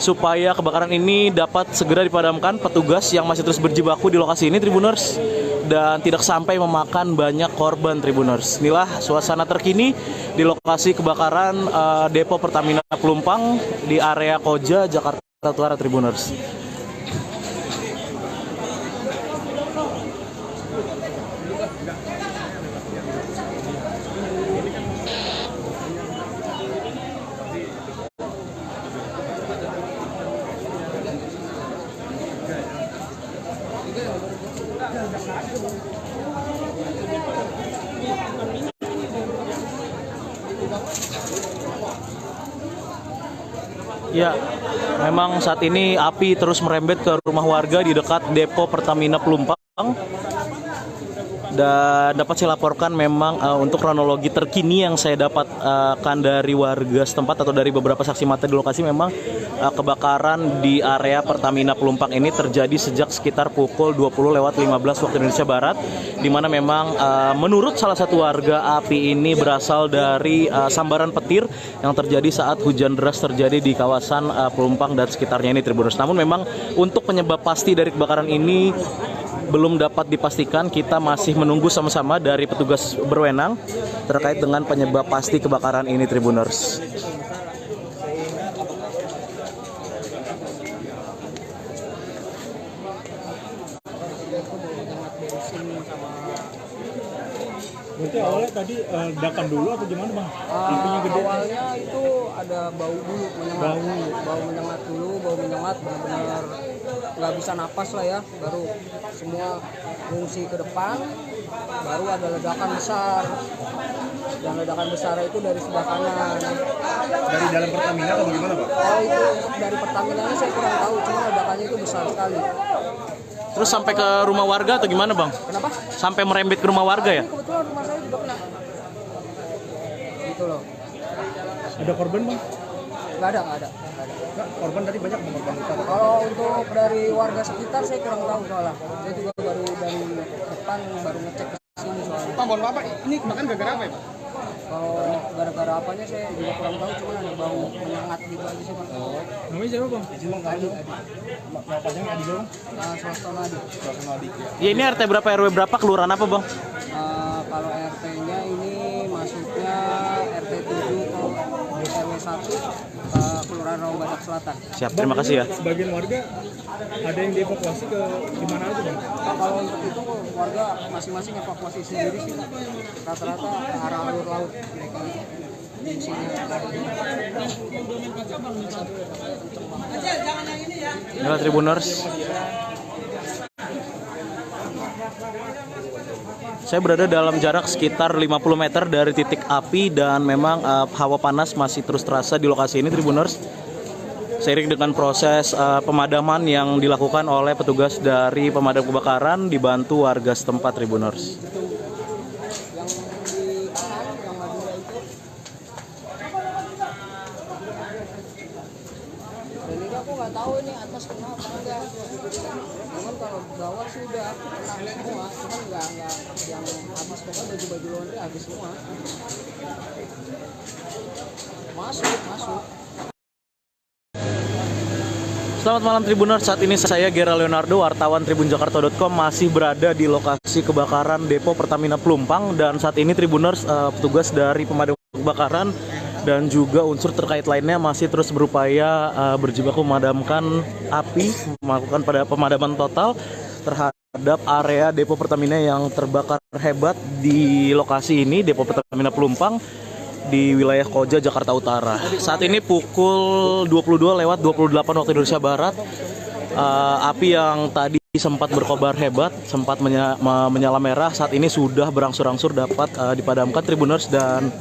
supaya kebakaran ini dapat segera dipadamkan petugas yang masih terus berjibaku di lokasi ini Tribuners, dan tidak sampai memakan banyak korban Tribuners. Inilah suasana terkini di lokasi kebakaran Depo Pertamina Pelumpang di area Koja, Jakarta Utara Tribuners. Ya, memang saat ini api terus merembet ke rumah warga di dekat Depo Pertamina Pelumpang. Dan dapat saya laporkan memang untuk kronologi terkini yang saya dapatkan dari warga setempat atau dari beberapa saksi mata di lokasi, memang kebakaran di area Pertamina Pelumpang ini terjadi sejak sekitar pukul 20.15 waktu Indonesia Barat, di mana memang menurut salah satu warga api ini berasal dari sambaran petir yang terjadi saat hujan deras terjadi di kawasan Pelumpang dan sekitarnya ini Tribuners. Namun memang untuk penyebab pasti dari kebakaran ini belum dapat dipastikan. Kita masih menunggu sama-sama dari petugas berwenang terkait dengan penyebab pasti kebakaran ini Tribuners. Berarti awalnya tadi ledakan dulu atau gimana bang? Apinya gede? Awalnya itu ada bau dulu menyengat, bau menyengat dulu, bau menyengat benar-benar nggak bisa napas lah ya. Baru semua fungsi ke depan, baru ada ledakan besar. Dan ledakan besar itu dari sebelah kanan. Dari dalam Pertamina atau bagaimana Pak? Oh itu dari Pertamina saya kurang tahu, cuma ledakannya itu besar sekali. Terus sampai ke rumah warga atau gimana bang? Kenapa? Sampai merembet ke rumah warga ya? Kebetulan rumah saya juga kena. Gitu loh. Ada korban bang? Nggak ada. Nggak, korban tadi banyak korban luka. Kalau untuk dari warga sekitar saya kurang tahu soalnya. Saya juga baru dari depan baru ngecek ke sini soalnya. Pak, mohon maaf Pak, ini bahkan gara-gara apa ya Pak? Kalau gara-gara apanya saya juga kurang tahu, cuma ada bau menyengat gitu aja sih Pak. Namanya siapa bang? Adi. Bapaknya Adi dong? Swaston Adi. Ya, ini RT berapa RW berapa, kelurahan apa bang? Kalau RT-nya ini masuknya RT 7 RW 1 Kelurahan Rawabadak Selatan. Siap, terima kasih ya. Sebagian warga ada yang dievakuasi ke gimana aja bang? Kalau untuk itu warga masing-masing evakuasi sendiri sih. Rata-rata ke arah alur laut mereka di sini. Inilah Tribuners. Saya berada dalam jarak sekitar 50 meter dari titik api dan memang hawa panas masih terus terasa di lokasi ini Tribuners. Seiring dengan proses pemadaman yang dilakukan oleh petugas dari pemadam kebakaran dibantu warga setempat Tribuners. Dan ini aku nggak tahu ini atas kenapa enggak. Cuman kalau bawah sudah kena semua, cuman nggak yang habis, pokoknya baju-baju laundry habis semua. Masuk. Selamat malam Tribuners, saat ini saya Gera Leonardo, wartawan tribunjakarta.com masih berada di lokasi kebakaran Depo Pertamina Pelumpang. Dan saat ini Tribuners, petugas dari pemadam kebakaran dan juga unsur terkait lainnya masih terus berupaya berjibaku memadamkan api, melakukan pemadaman total terhadap area Depo Pertamina yang terbakar hebat di lokasi ini, Depo Pertamina Pelumpang di wilayah Koja, Jakarta Utara. Saat ini pukul 22.28 waktu Indonesia Barat. Api yang tadi sempat berkobar hebat, sempat menyala merah, saat ini sudah berangsur-angsur dapat dipadamkan Tribuners, dan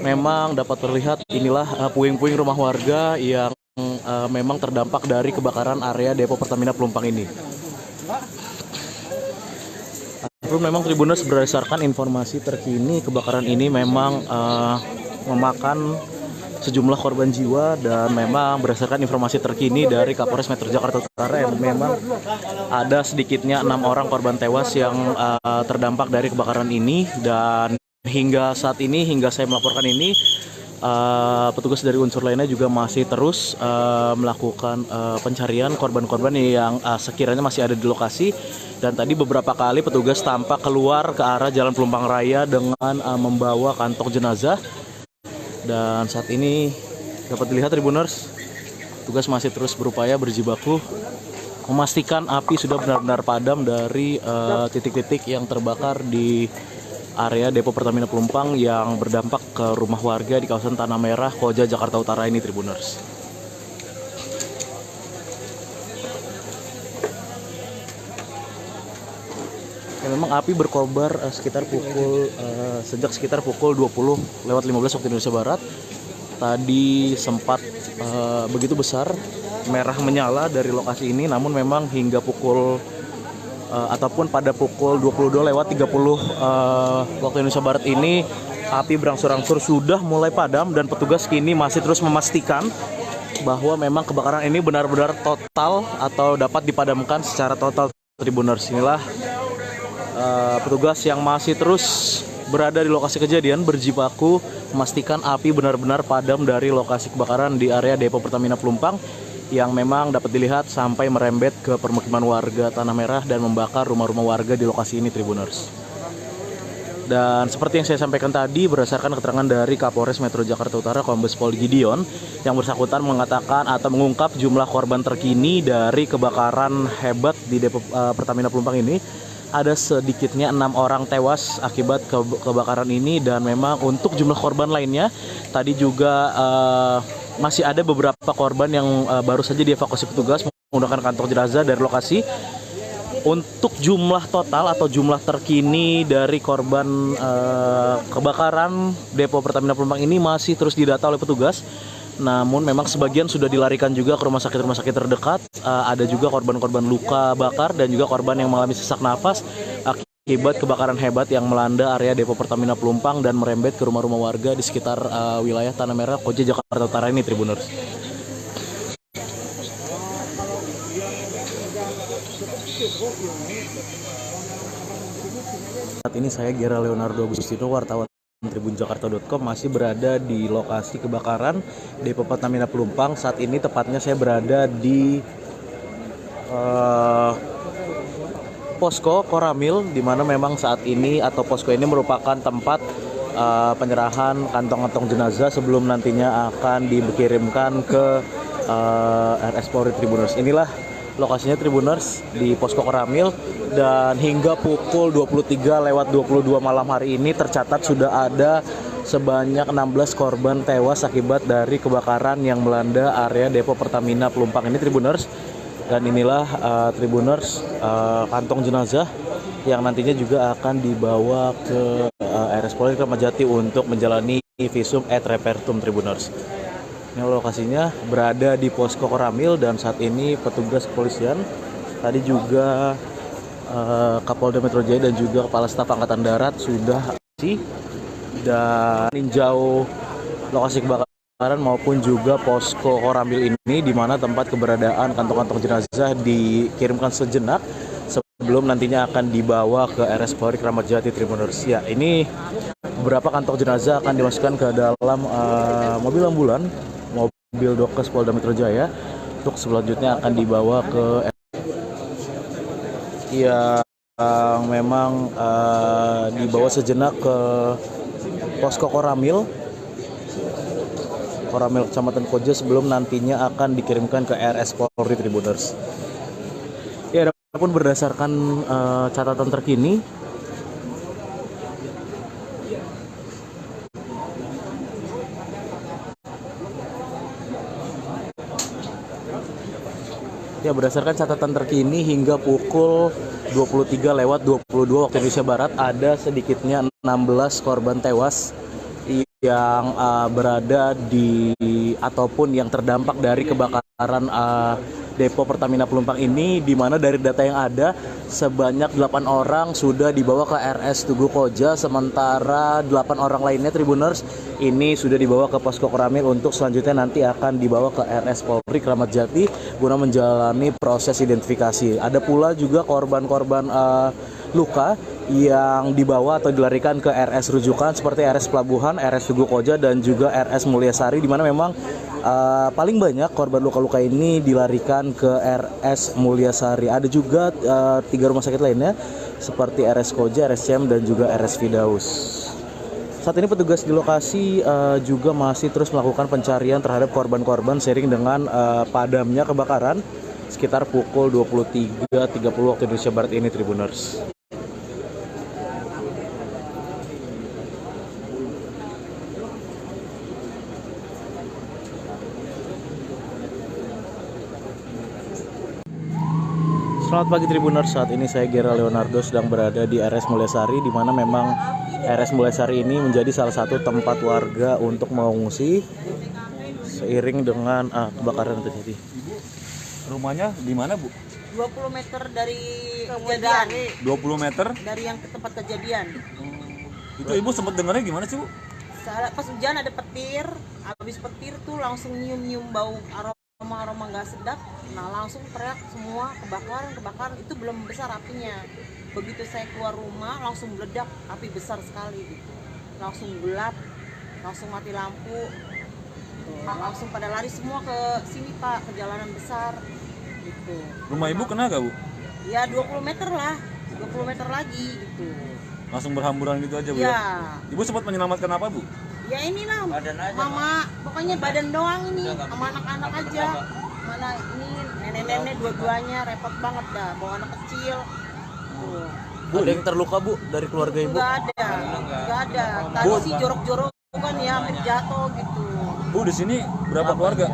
memang dapat terlihat inilah puing-puing rumah warga yang memang terdampak dari kebakaran area Depo Pertamina Pelumpang ini. Memang Tribuners, berdasarkan informasi terkini, kebakaran ini memang memakan sejumlah korban jiwa, dan memang berdasarkan informasi terkini dari Kapolres Metro Jakarta Utara yang memang ada sedikitnya 6 orang korban tewas yang terdampak dari kebakaran ini. Dan hingga saat ini, hingga saya melaporkan ini, petugas dari unsur lainnya juga masih terus melakukan pencarian korban-korban yang sekiranya masih ada di lokasi. Dan tadi beberapa kali petugas tampak keluar ke arah Jalan Pelumpang Raya dengan membawa kantong jenazah. Dan saat ini dapat dilihat Tribuners, petugas masih terus berupaya berjibaku memastikan api sudah benar-benar padam dari titik-titik yang terbakar di area depo Pertamina Pelumpang yang berdampak ke rumah warga di kawasan Tanah Merah, Koja, Jakarta Utara ini, Tribuners. Ya, memang api berkobar sejak sekitar pukul 20:15 waktu Indonesia Barat. Tadi sempat begitu besar merah menyala dari lokasi ini, namun memang hingga pukul ataupun pada pukul 22:30 waktu Indonesia Barat ini api berangsur-angsur sudah mulai padam dan petugas kini masih terus memastikan bahwa memang kebakaran ini benar-benar total atau dapat dipadamkan secara total, Tribuners. Inilah petugas yang masih terus berada di lokasi kejadian berjibaku memastikan api benar-benar padam dari lokasi kebakaran di area depo Pertamina Pelumpang yang memang dapat dilihat sampai merembet ke permukiman warga Tanah Merah dan membakar rumah-rumah warga di lokasi ini, Tribuners. Dan seperti yang saya sampaikan tadi, berdasarkan keterangan dari Kapolres Metro Jakarta Utara Kombes Pol Gideon, yang bersangkutan mengatakan atau mengungkap jumlah korban terkini dari kebakaran hebat di depo Pertamina Pelumpang ini. Ada sedikitnya 6 orang tewas akibat kebakaran ini, dan memang untuk jumlah korban lainnya tadi juga masih ada beberapa korban yang baru saja dievakuasi petugas menggunakan kantong jenazah dari lokasi. Untuk jumlah total atau jumlah terkini dari korban kebakaran depo Pertamina Pelumpang ini masih terus didata oleh petugas. Namun memang sebagian sudah dilarikan juga ke rumah sakit terdekat. Ada juga korban-korban luka bakar dan juga korban yang mengalami sesak nafas akibat kebakaran hebat yang melanda area depo Pertamina Pelumpang dan merembet ke rumah-rumah warga di sekitar wilayah Tanah Merah, Koja, Jakarta Utara ini, Tribuners. Saat ini saya Gera Leonardo Agustino, wartawan tribunjakarta.com, masih berada di lokasi kebakaran depo Pertamina Pelumpang. Saat ini tepatnya saya berada di posko Koramil, di mana memang saat ini atau posko ini merupakan tempat penyerahan kantong-kantong jenazah sebelum nantinya akan dikirimkan ke RS Polri, Tribuners. Inilah lokasinya, Tribuners, di posko Koramil. Dan hingga pukul 23:22 malam hari ini tercatat sudah ada sebanyak 16 korban tewas akibat dari kebakaran yang melanda area depo Pertamina Pelumpang ini, Tribuners. Dan inilah Tribuners kantong jenazah yang nantinya juga akan dibawa ke RS Polri Kramat Jati untuk menjalani visum et repertum, Tribuners. Ini lokasinya berada di posko Koramil, dan saat ini petugas kepolisian tadi juga Kapolda Metro Jaya dan juga Kepala Staf Angkatan Darat sudah dan meninjau lokasi kebakaran maupun juga posko Koramil ini, di mana tempat keberadaan kantong-kantong jenazah dikirimkan sejenak sebelum nantinya akan dibawa ke RS Polri Kramat Jati, Tribuners. Ya, ini beberapa kantong jenazah akan dimasukkan ke dalam mobil ambulan, mobil Dokes Polda Metro Jaya, untuk selanjutnya akan dibawa ke yang memang dibawa sejenak ke posko Koramil Kecamatan Koja sebelum nantinya akan dikirimkan ke RS Polri, Tribuners. Ya, adapun berdasarkan catatan terkini, hingga pukul 23:22 waktu Indonesia Barat ada sedikitnya 16 korban tewas yang berada di ataupun yang terdampak dari kebakaran depo Pertamina Pelumpang ini, di mana dari data yang ada sebanyak 8 orang sudah dibawa ke RS Tugu Koja, sementara 8 orang lainnya, Tribuners, ini sudah dibawa ke posko Koramil untuk selanjutnya nanti akan dibawa ke RS Polri Kramat Jati guna menjalani proses identifikasi. Ada pula juga korban-korban luka yang dibawa atau dilarikan ke RS rujukan seperti RS Pelabuhan, RS Tugu Koja, dan juga RS Mulyasari, di mana memang Paling banyak korban luka-luka ini dilarikan ke RS Mulyasari. Ada juga 3 rumah sakit lainnya seperti RS Koja, RS Cem, dan juga RS Firdaus. Saat ini petugas di lokasi juga masih terus melakukan pencarian terhadap korban-korban seiring dengan padamnya kebakaran sekitar pukul 23.30 waktu Indonesia Barat ini, Tribuners. Selamat pagi Tribuners, saat ini saya Gera Leonardo sedang berada di RS Mulyasari, di mana memang RS Mulyasari ini menjadi salah satu tempat warga untuk mengungsi seiring dengan kebakaran yang terjadi. Rumahnya di mana, Bu? 20 meter dari kejadian. 20 meter? Dari yang ke tempat kejadian. Itu Ibu sempat dengarnya gimana sih, Bu? Pas hujan ada petir, habis petir tuh langsung nyium-nyium bau aroma nggak sedap. Nah langsung teriak semua kebakaran, itu belum besar apinya. Begitu saya keluar rumah langsung meledak, api besar sekali gitu. Langsung gelap, langsung mati lampu. Langsung pada lari semua ke sini Pak, ke jalanan besar gitu. Rumah Ibu kena gak, Bu? Ya 20 meter lah, 20 meter lagi gitu. Langsung berhamburan gitu aja, Bu? Ya. Ibu sempat menyelamatkan apa, Bu? Ya inilah, mama, pokoknya badan doang ini, sama anak-anak aja. Mana ini nenek-nenek dua-duanya repot banget dah, bawa anak kecil. Tuh. Bu, ada yang terluka, Bu, dari keluarga Ibu? Enggak ada. Tadi sih jorok-jorok kan ya, hampir jatuh gitu. Bu, di sini berapa keluarga?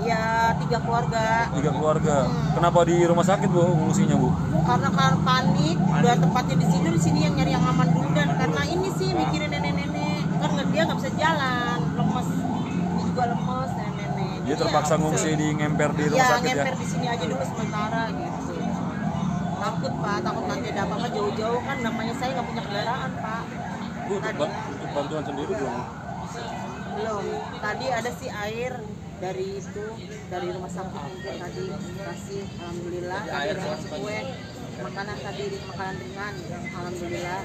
Ya 3 keluarga. 3 keluarga. Kenapa di rumah sakit, Bu, ngungsinya, Bu? Karena panik, udah tempatnya di sini yang nyari yang aman dulu, dan karena ini sih mikirin nenek-nenek, kan dia nggak bisa jalan, lemes, dia juga lemes nenek-nenek. Dia terpaksa ngungsi di ngemper di rumah sakit ya? Ngemper di sini aja dulu sementara gitu. Takut Pak, takut nanti ada apa-apa jauh-jauh, kan namanya saya nggak punya kendaraan Pak. Bu, untuk bantuan sendiri belum? Belum. Tadi ada sih air dari rumah sakit mungkin tadi kasih, alhamdulillah. Tadi kasih kue, makanan ringan, alhamdulillah.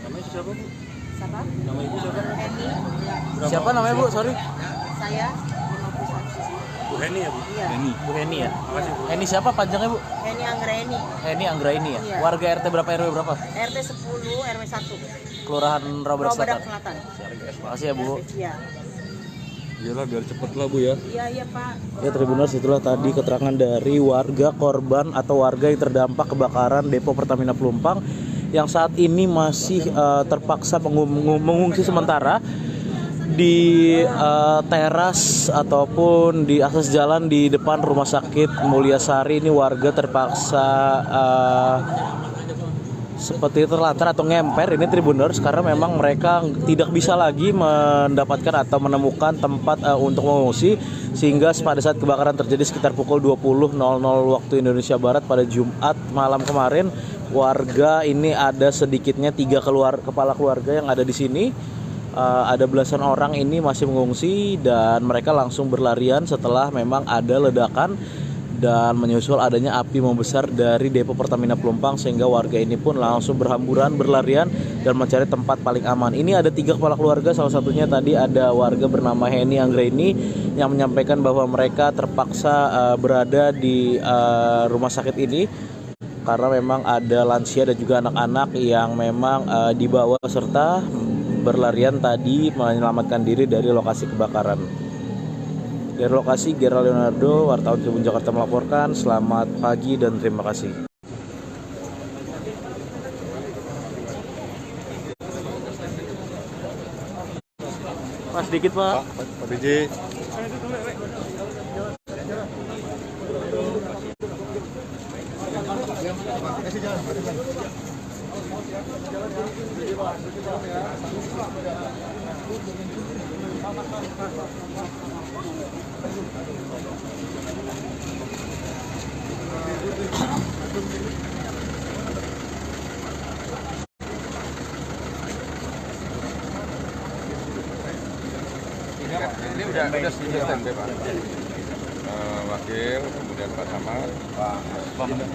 Namanya siapa, Bu? Siapa? Nama Ibu siapa? Heni. Siapa namanya, Bu? Sorry. Saya 51. Bu Heni ya, Bu? Iya. Bu Heni ya? Heni siapa panjangnya, Bu? Heni Anggraini. Heni Anggraini ya? Iya. Warga RT berapa, RW berapa? RT 10, RW 1. Kelurahan Rawabadak Selatan. Selatan. Makasih ya, Bu. Iya. Iyalah, biar cepet lah, Bu ya. Iya, Pak. Ya Tribuners, itulah tadi keterangan dari warga korban atau warga yang terdampak kebakaran Depo Pertamina Pelumpang yang saat ini masih terpaksa mengungsi sementara di teras ataupun di akses jalan di depan Rumah Sakit Mulyasari. Ini warga terpaksa seperti terlantar atau ngemper ini Tribuners, karena memang mereka tidak bisa lagi mendapatkan atau menemukan tempat untuk mengungsi, sehingga pada saat kebakaran terjadi sekitar pukul 20.00 waktu Indonesia Barat pada Jumat malam kemarin, warga ini ada sedikitnya 3 kepala keluarga yang ada di sini. Ada belasan orang ini masih mengungsi dan mereka langsung berlarian setelah memang ada ledakan dan menyusul adanya api membesar dari Depo Pertamina Pelumpang, sehingga warga ini pun langsung berhamburan, berlarian dan mencari tempat paling aman. Ini ada 3 kepala keluarga, salah satunya tadi ada warga bernama Heni Anggraini yang menyampaikan bahwa mereka terpaksa berada di rumah sakit ini karena memang ada lansia dan juga anak-anak yang memang dibawa serta berlarian tadi menyelamatkan diri dari lokasi kebakaran. Dari lokasi, Gera Leonardo, wartawan Tribun Jakarta melaporkan. Selamat pagi dan terima kasih. Pak, sedikit Pak. Pak Biji. Ini udah standby Pak. Wakil, kemudian Pak Samad, Pak Ruten,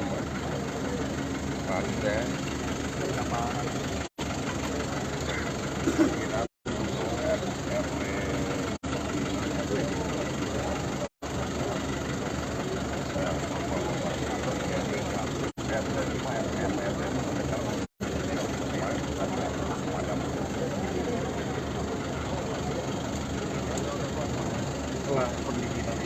masalah pendinginan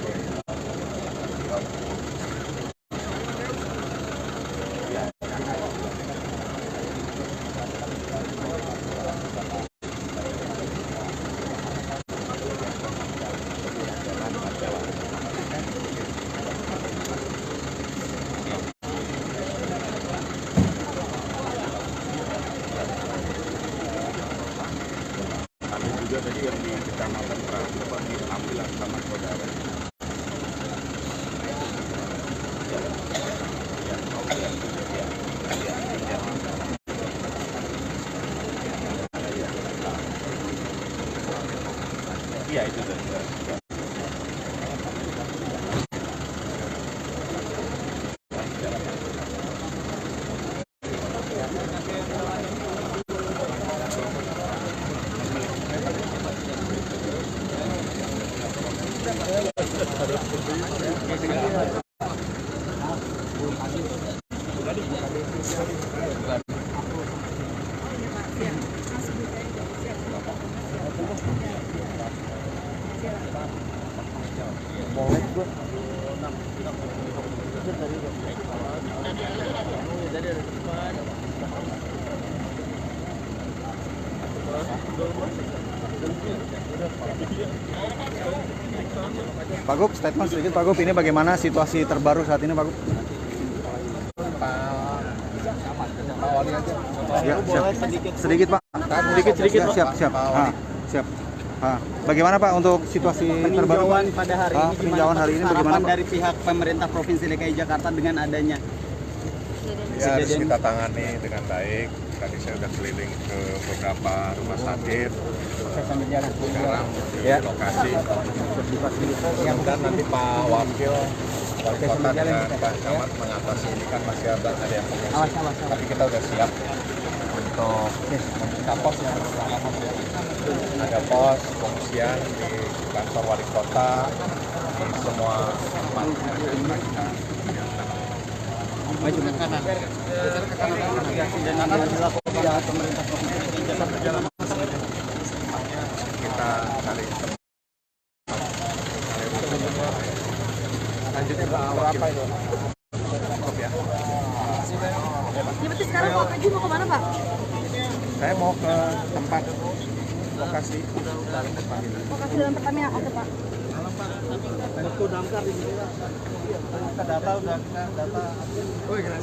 juga tadi yang di kecamatan Pramuka diambil sama saudara. Iya itu tuh. Pak Gub, statement sedikit Pak Gub, ini bagaimana situasi terbaru saat ini Pak Gub? Ya, siap. Sedikit Pak. Sedikit. Siap. Siap. Bagaimana Pak untuk situasi terbaru? Peninjauan pada hari ini, peninjauan hari ini bagaimana Pak? Dari pihak pemerintah Provinsi DKI Jakarta dengan adanya ya harus kita tangani dengan baik. Tadi saya sudah keliling ke beberapa rumah sakit. Sekarang di lokasi. Dan nanti Pak Wakil Wali Kota dengan Pak Camat mengatasi ini kan masih ada yang pengungsi. Tapi kita sudah siap untuk membuka pos yang ada pos pengungsian di kantor Wali Kota di semua tempat yang kita maju ke kanan. Geser ke kanan. Dan yang dilakukan pemerintah Provinsi DKI Jakarta. Kita cari lanjutnya berapa itu? Cukup ya. Ya berarti sekarang Pak Peju mau kemana Pak? Saya mau ke tempat lokasi. Lokasi dalam Pertamina ada Pak? Itu damkar di sini Pak. Kita data udah data. Oh iya.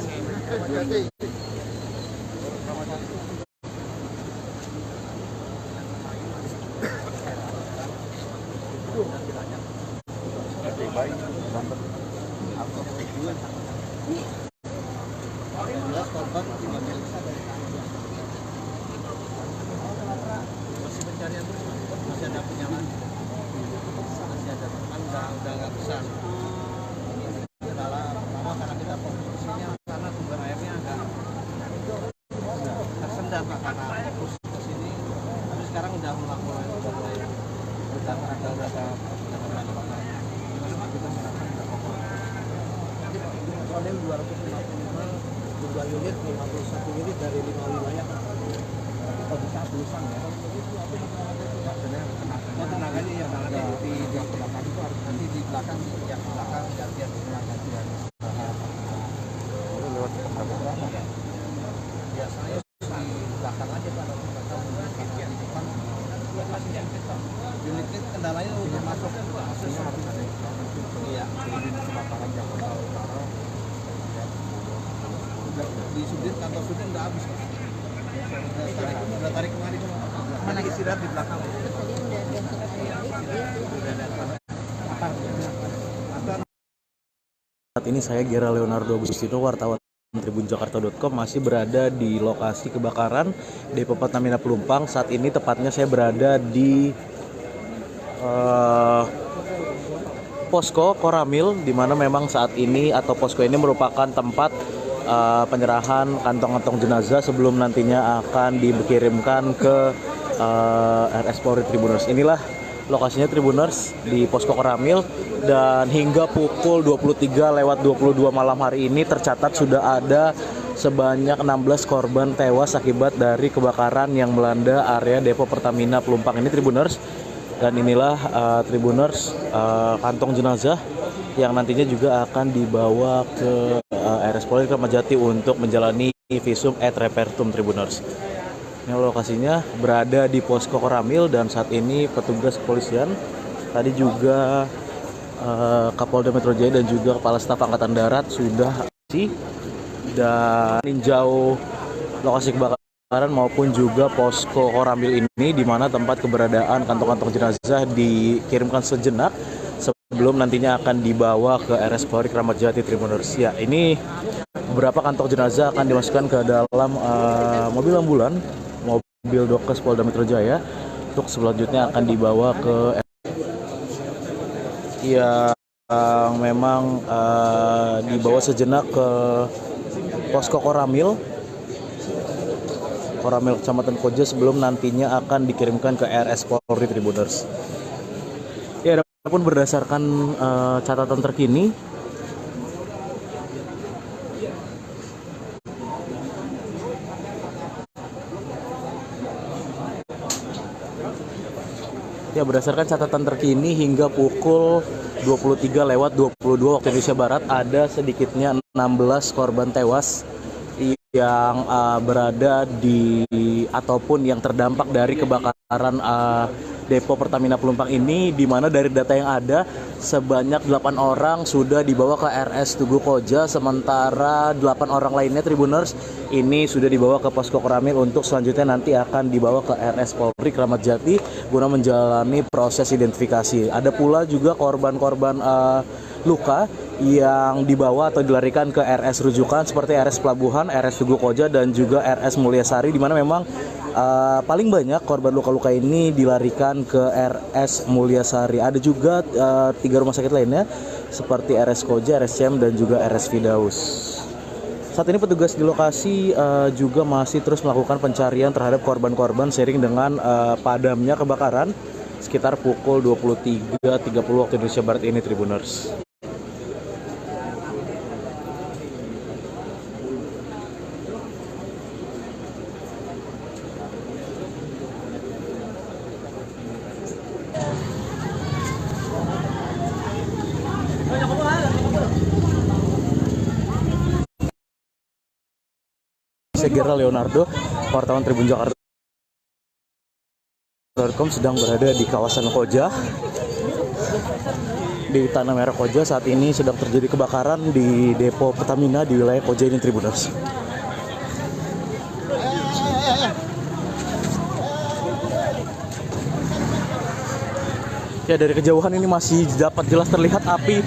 Masih pencarian terus, masih ada penyelaman, masih ada teman, udah nggak besar. Kendala pertama karena kita posisinya karena sumber airnya agak tersendat Pak, karena fokus ke sini. Tapi sekarang udah mulai bertambah. Soalnya 255 jumlah unit, 51 unit dari 5 wilayah. Kalau bisa tulisan ya. Tenaganya yang di belakang itu harus nanti di belakang yang belakang gantian di belakang biasanya di belakang aja Pak, gantian di depan unitnya kendalanya udah masuk iya unit kebakaran Jakarta Utara udah di Sudin, kantor Sudin udah habis Pak. Udah tarik kemari mana istirahat di belakang. Saat ini saya Gera Leonardo Agustino, wartawan tribunjakarta.com, masih berada di lokasi kebakaran Depo Pertamina Pelumpang. Saat ini tepatnya saya berada di posko Koramil, di mana memang saat ini atau posko ini merupakan tempat penyerahan kantong-kantong jenazah sebelum nantinya akan dikirimkan ke RS Polri Tribuners. Inilah lokasinya Tribuners di posko Koramil, dan hingga pukul 23:22 malam hari ini tercatat sudah ada sebanyak 16 korban tewas akibat dari kebakaran yang melanda area Depo Pertamina Pelumpang ini Tribuners. Dan inilah Tribuners kantong jenazah yang nantinya juga akan dibawa ke RS Polri Kramat Jati untuk menjalani visum et repertum Tribuners. Ini lokasinya berada di Posko Koramil dan saat ini petugas kepolisian tadi juga Kapolda Metro Jaya dan juga Kepala Staf Angkatan Darat sudah dan meninjau lokasi kebakaran maupun juga Posko Koramil ini di mana tempat keberadaan kantong-kantong jenazah dikirimkan sejenak sebelum nantinya akan dibawa ke RS Polri Kramat Jati Tribuners. Ya, ini beberapa kantong jenazah akan dimasukkan ke dalam mobil ambulan, mobil Dokes Polda Metro Jaya untuk selanjutnya akan dibawa ke yang memang dibawa sejenak ke Posko Koramil Kecamatan Koja sebelum nantinya akan dikirimkan ke RS Polri Tribuners. Ya, adapun berdasarkan catatan terkini hingga pukul 23:22 waktu Indonesia Barat ada sedikitnya 16 korban tewas yang berada di ataupun yang terdampak dari kebakaran depo Pertamina Pelumpang ini, di mana dari data yang ada sebanyak 8 orang sudah dibawa ke RS Tugu Koja, sementara 8 orang lainnya Tribuners ini sudah dibawa ke Posko Koramil untuk selanjutnya nanti akan dibawa ke RS Polri Kramat Jati guna menjalani proses identifikasi. Ada pula juga korban-korban luka yang dibawa atau dilarikan ke RS rujukan seperti RS Pelabuhan, RS Tugu Koja dan juga RS Mulyasari, di mana memang paling banyak korban luka-luka ini dilarikan ke RS Mulyasari. Ada juga 3 rumah sakit lainnya seperti RS Koja, RS Cem dan juga RS Firdaus. Saat ini petugas di lokasi juga masih terus melakukan pencarian terhadap korban-korban seiring dengan padamnya kebakaran sekitar pukul 23.30 waktu Indonesia Barat ini Tribuners. Segera Leonardo, wartawan Tribun Jakarta.com sedang berada di kawasan Koja, di Tanah Merah Koja. Saat ini sedang terjadi kebakaran di depo Pertamina di wilayah Koja ini Tribuners. Ya, dari kejauhan ini masih dapat jelas terlihat api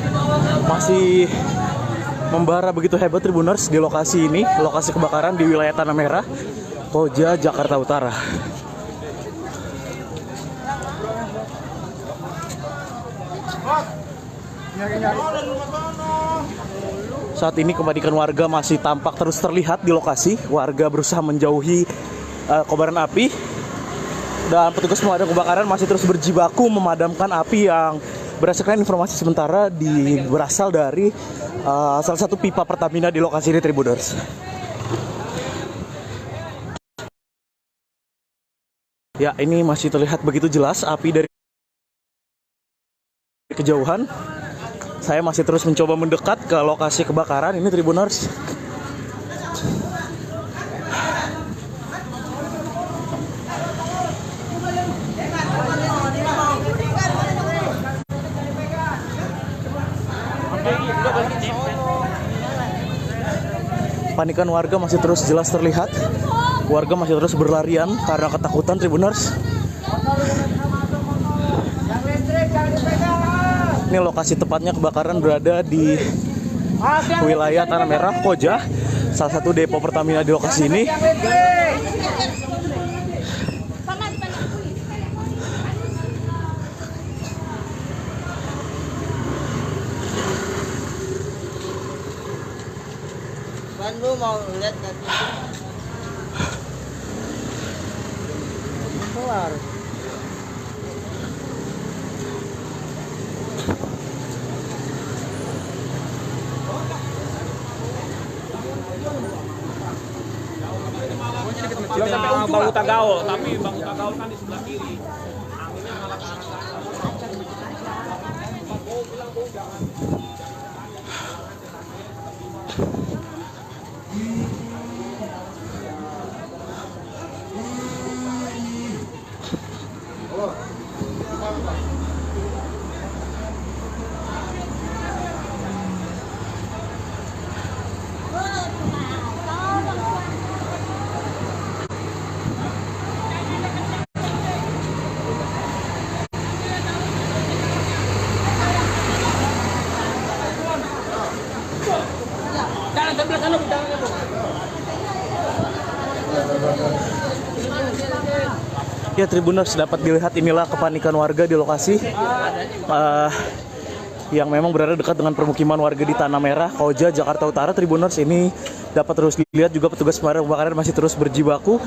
masih membara begitu hebat Tribuners di lokasi ini, lokasi kebakaran di wilayah Tanah Merah, Koja, Jakarta Utara. Saat ini kepanikan warga masih tampak terus terlihat di lokasi. Warga berusaha menjauhi kobaran api dan petugas pemadam kebakaran masih terus berjibaku memadamkan api yang berdasarkan informasi sementara berasal dari salah satu pipa Pertamina di lokasi ini Tribuners. Ya, ini masih terlihat begitu jelas api dari kejauhan. Saya masih terus mencoba mendekat ke lokasi kebakaran ini Tribuners. Panikan warga masih terus jelas terlihat. Warga masih terus berlarian karena ketakutan Tribuners. Ini lokasi tepatnya kebakaran berada di wilayah Tanah Merah, Koja, salah satu depo Pertamina di lokasi ini. Lu mau lihat kan? Keluar. Sampai bau Tagaol, tapi bau Tagaol kan di sebelah kiri. Anginnya malah ke arah sana. Ya Tribuners, dapat dilihat inilah kepanikan warga di lokasi yang memang berada dekat dengan permukiman warga di Tanah Merah, Koja, Jakarta Utara. Tribuners, ini dapat terus dilihat juga petugas pemadam kebakaran masih terus berjibaku.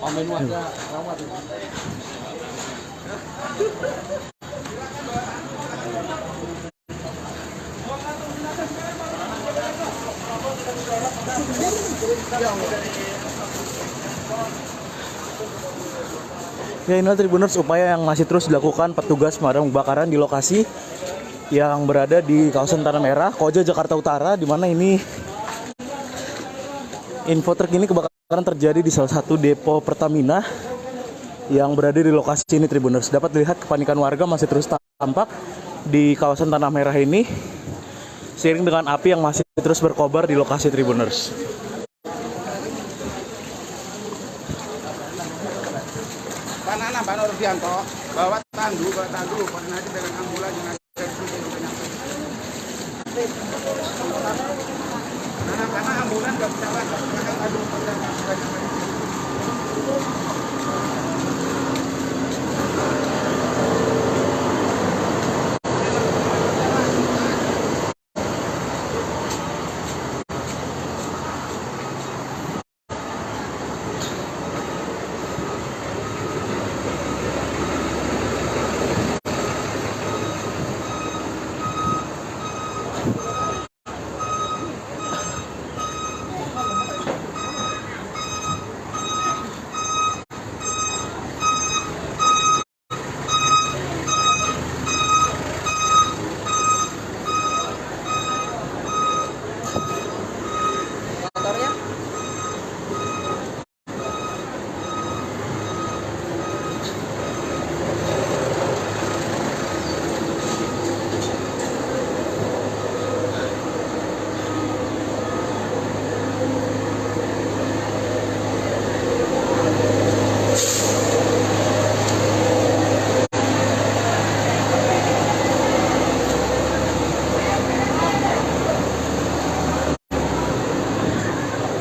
Pamen warga rawat itu. Ya, inilah Tribuners upaya yang masih terus dilakukan petugas pemadam kebakaran di lokasi yang berada di kawasan Tanah Merah, Koja, Jakarta Utara, di mana ini info terkini kebakaran terjadi di salah satu depo Pertamina yang berada di lokasi ini. Tribuners, dapat dilihat kepanikan warga masih terus tampak di kawasan Tanah Merah ini, seiring dengan api yang masih terus berkobar di lokasi. Tribuners, Pak Nurdianto, bawa tandu, koordinasi dengan ambulan dengan servis yang sudah nyampe. Karena ambulan nggak bisa lagi, akan adu pada sudah nyampe.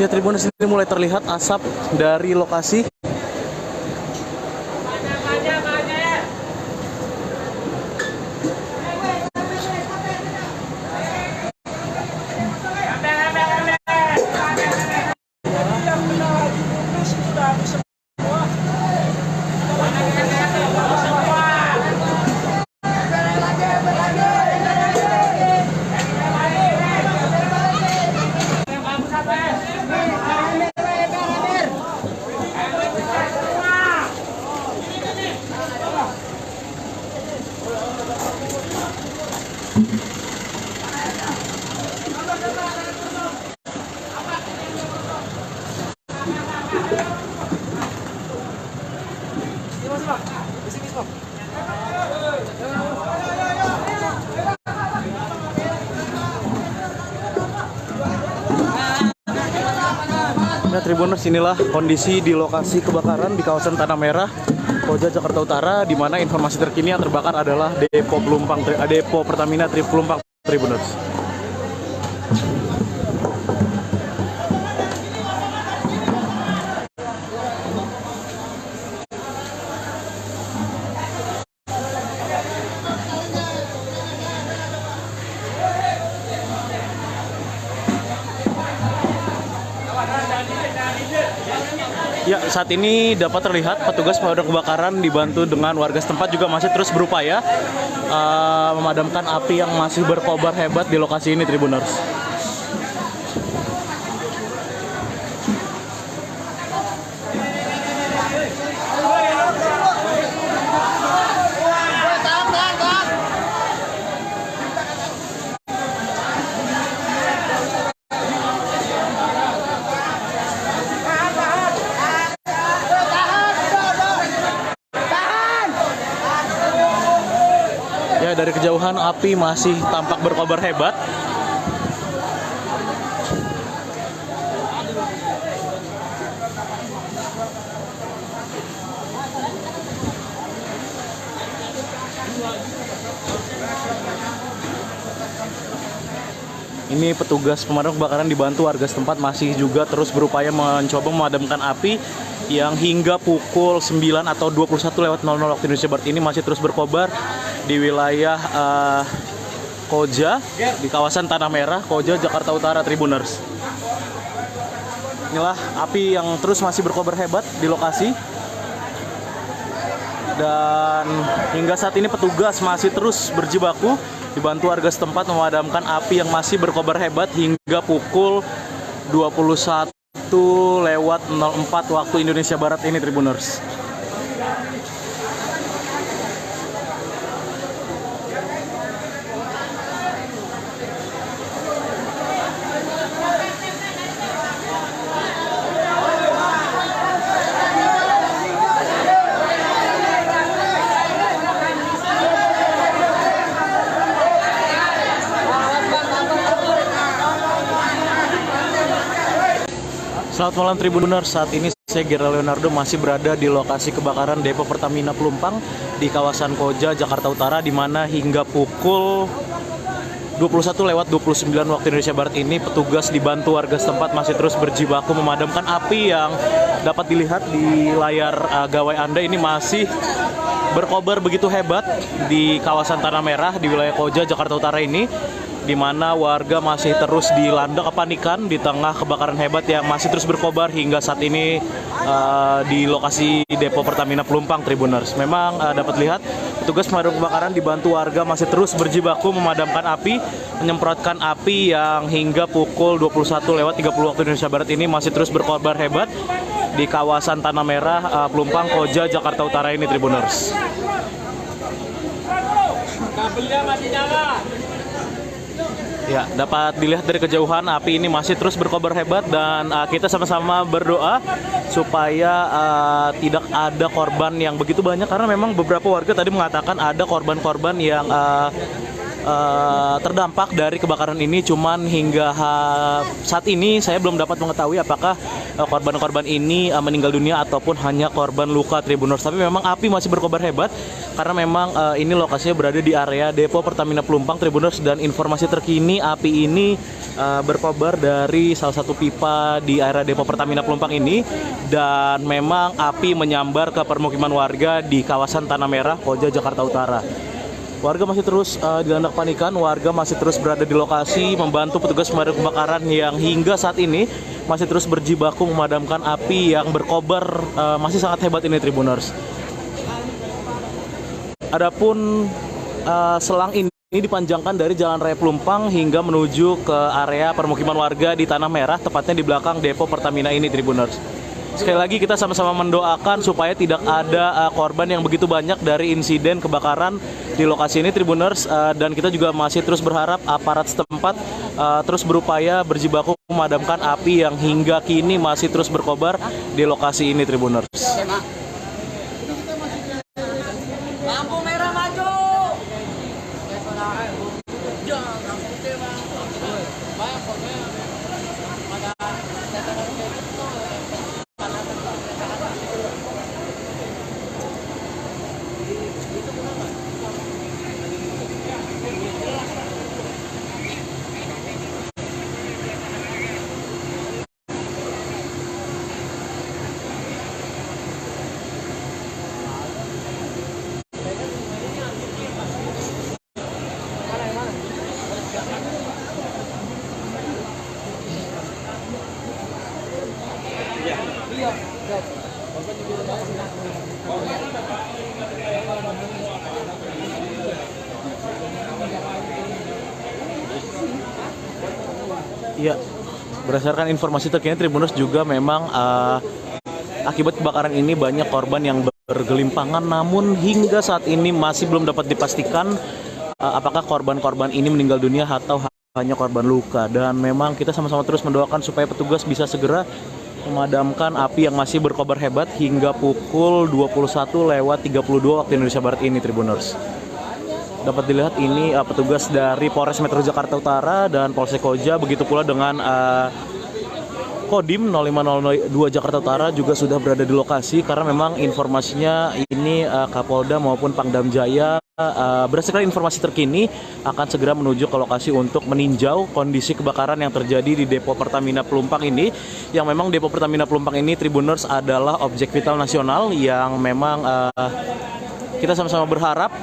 ya Tribuners, ini mulai terlihat asap dari lokasi. Nah, Tribuners, inilah kondisi di lokasi kebakaran di kawasan Tanah Merah, Koja, Jakarta Utara, di mana informasi terkini yang terbakar adalah depo Pertamina Pelumpang. Tribuners. Ya, saat ini dapat terlihat petugas pemadam kebakaran dibantu dengan warga setempat juga masih terus berupaya memadamkan api yang masih berkobar hebat di lokasi ini, Tribuners. Ya, dari kejauhan api masih tampak berkobar hebat. Ini petugas pemadam kebakaran dibantu warga setempat masih juga terus berupaya mencoba memadamkan api yang hingga pukul 9 atau 21.00 waktu Indonesia Barat ini masih terus berkobar di wilayah Koja, di kawasan Tanah Merah, Koja, Jakarta Utara, Tribuners. Inilah api yang terus masih berkobar hebat di lokasi. Dan hingga saat ini petugas masih terus berjibaku dibantu warga setempat memadamkan api yang masih berkobar hebat hingga pukul 21.04 waktu Indonesia Barat ini, Tribuners. Selamat malam Tribuners, saat ini saya Gira Leonardo masih berada di lokasi kebakaran Depo Pertamina Pelumpang di kawasan Koja, Jakarta Utara, di mana hingga pukul 21.29 waktu Indonesia Barat ini petugas dibantu warga setempat masih terus berjibaku memadamkan api yang dapat dilihat di layar gawai Anda ini masih berkobar begitu hebat di kawasan Tanah Merah di wilayah Koja, Jakarta Utara ini, di mana warga masih terus dilanda kepanikan di tengah kebakaran hebat yang masih terus berkobar hingga saat ini di lokasi Depo Pertamina Pelumpang, Tribuners. Memang dapat lihat petugas pemadam kebakaran dibantu warga masih terus berjibaku memadamkan api, menyemprotkan api yang hingga pukul 21.30 waktu Indonesia Barat ini masih terus berkobar hebat di kawasan Tanah Merah, Pelumpang, Koja, Jakarta Utara ini, Tribuners. Kabelnya masih nyala. Ya, dapat dilihat dari kejauhan api ini masih terus berkobar hebat dan kita sama-sama berdoa supaya tidak ada korban yang begitu banyak, karena memang beberapa warga tadi mengatakan ada korban-korban yang terdampak dari kebakaran ini. Cuman hingga saat ini saya belum dapat mengetahui apakah korban-korban ini meninggal dunia ataupun hanya korban luka, Tribuners. Tapi memang api masih berkobar hebat karena memang ini lokasinya berada di area Depo Pertamina Pelumpang, Tribuners, dan informasi terkini api ini berkobar dari salah satu pipa di area Depo Pertamina Pelumpang ini, dan memang api menyambar ke permukiman warga di kawasan Tanah Merah, Koja, Jakarta Utara. Warga masih terus dilanda kepanikan, warga masih terus berada di lokasi membantu petugas pemadam kebakaran yang hingga saat ini masih terus berjibaku memadamkan api yang berkobar masih sangat hebat ini, Tribuners. Adapun selang ini dipanjangkan dari Jalan Raya Pelumpang hingga menuju ke area permukiman warga di Tanah Merah, tepatnya di belakang Depo Pertamina ini, Tribuners. Sekali lagi kita sama-sama mendoakan supaya tidak ada korban yang begitu banyak dari insiden kebakaran di lokasi ini, Tribuners, dan kita juga masih terus berharap aparat setempat terus berupaya berjibaku memadamkan api yang hingga kini masih terus berkobar di lokasi ini, Tribuners. Lampu merah maju. Ya, berdasarkan informasi terkini, Tribuners, juga memang akibat kebakaran ini banyak korban yang bergelimpangan, namun hingga saat ini masih belum dapat dipastikan apakah korban-korban ini meninggal dunia atau hanya korban luka. Dan memang kita sama-sama terus mendoakan supaya petugas bisa segera memadamkan api yang masih berkobar hebat hingga pukul 21.32 waktu Indonesia Barat ini, Tribuners. Dapat dilihat ini petugas dari Polres Metro Jakarta Utara dan Polsek Koja, begitu pula dengan Kodim 0502 Jakarta Utara juga sudah berada di lokasi karena memang informasinya ini Kapolda maupun Pangdam Jaya berdasarkan informasi terkini akan segera menuju ke lokasi untuk meninjau kondisi kebakaran yang terjadi di Depo Pertamina Pelumpang ini, yang memang Depo Pertamina Pelumpang ini Tribuners adalah objek vital nasional yang memang kita sama-sama berharap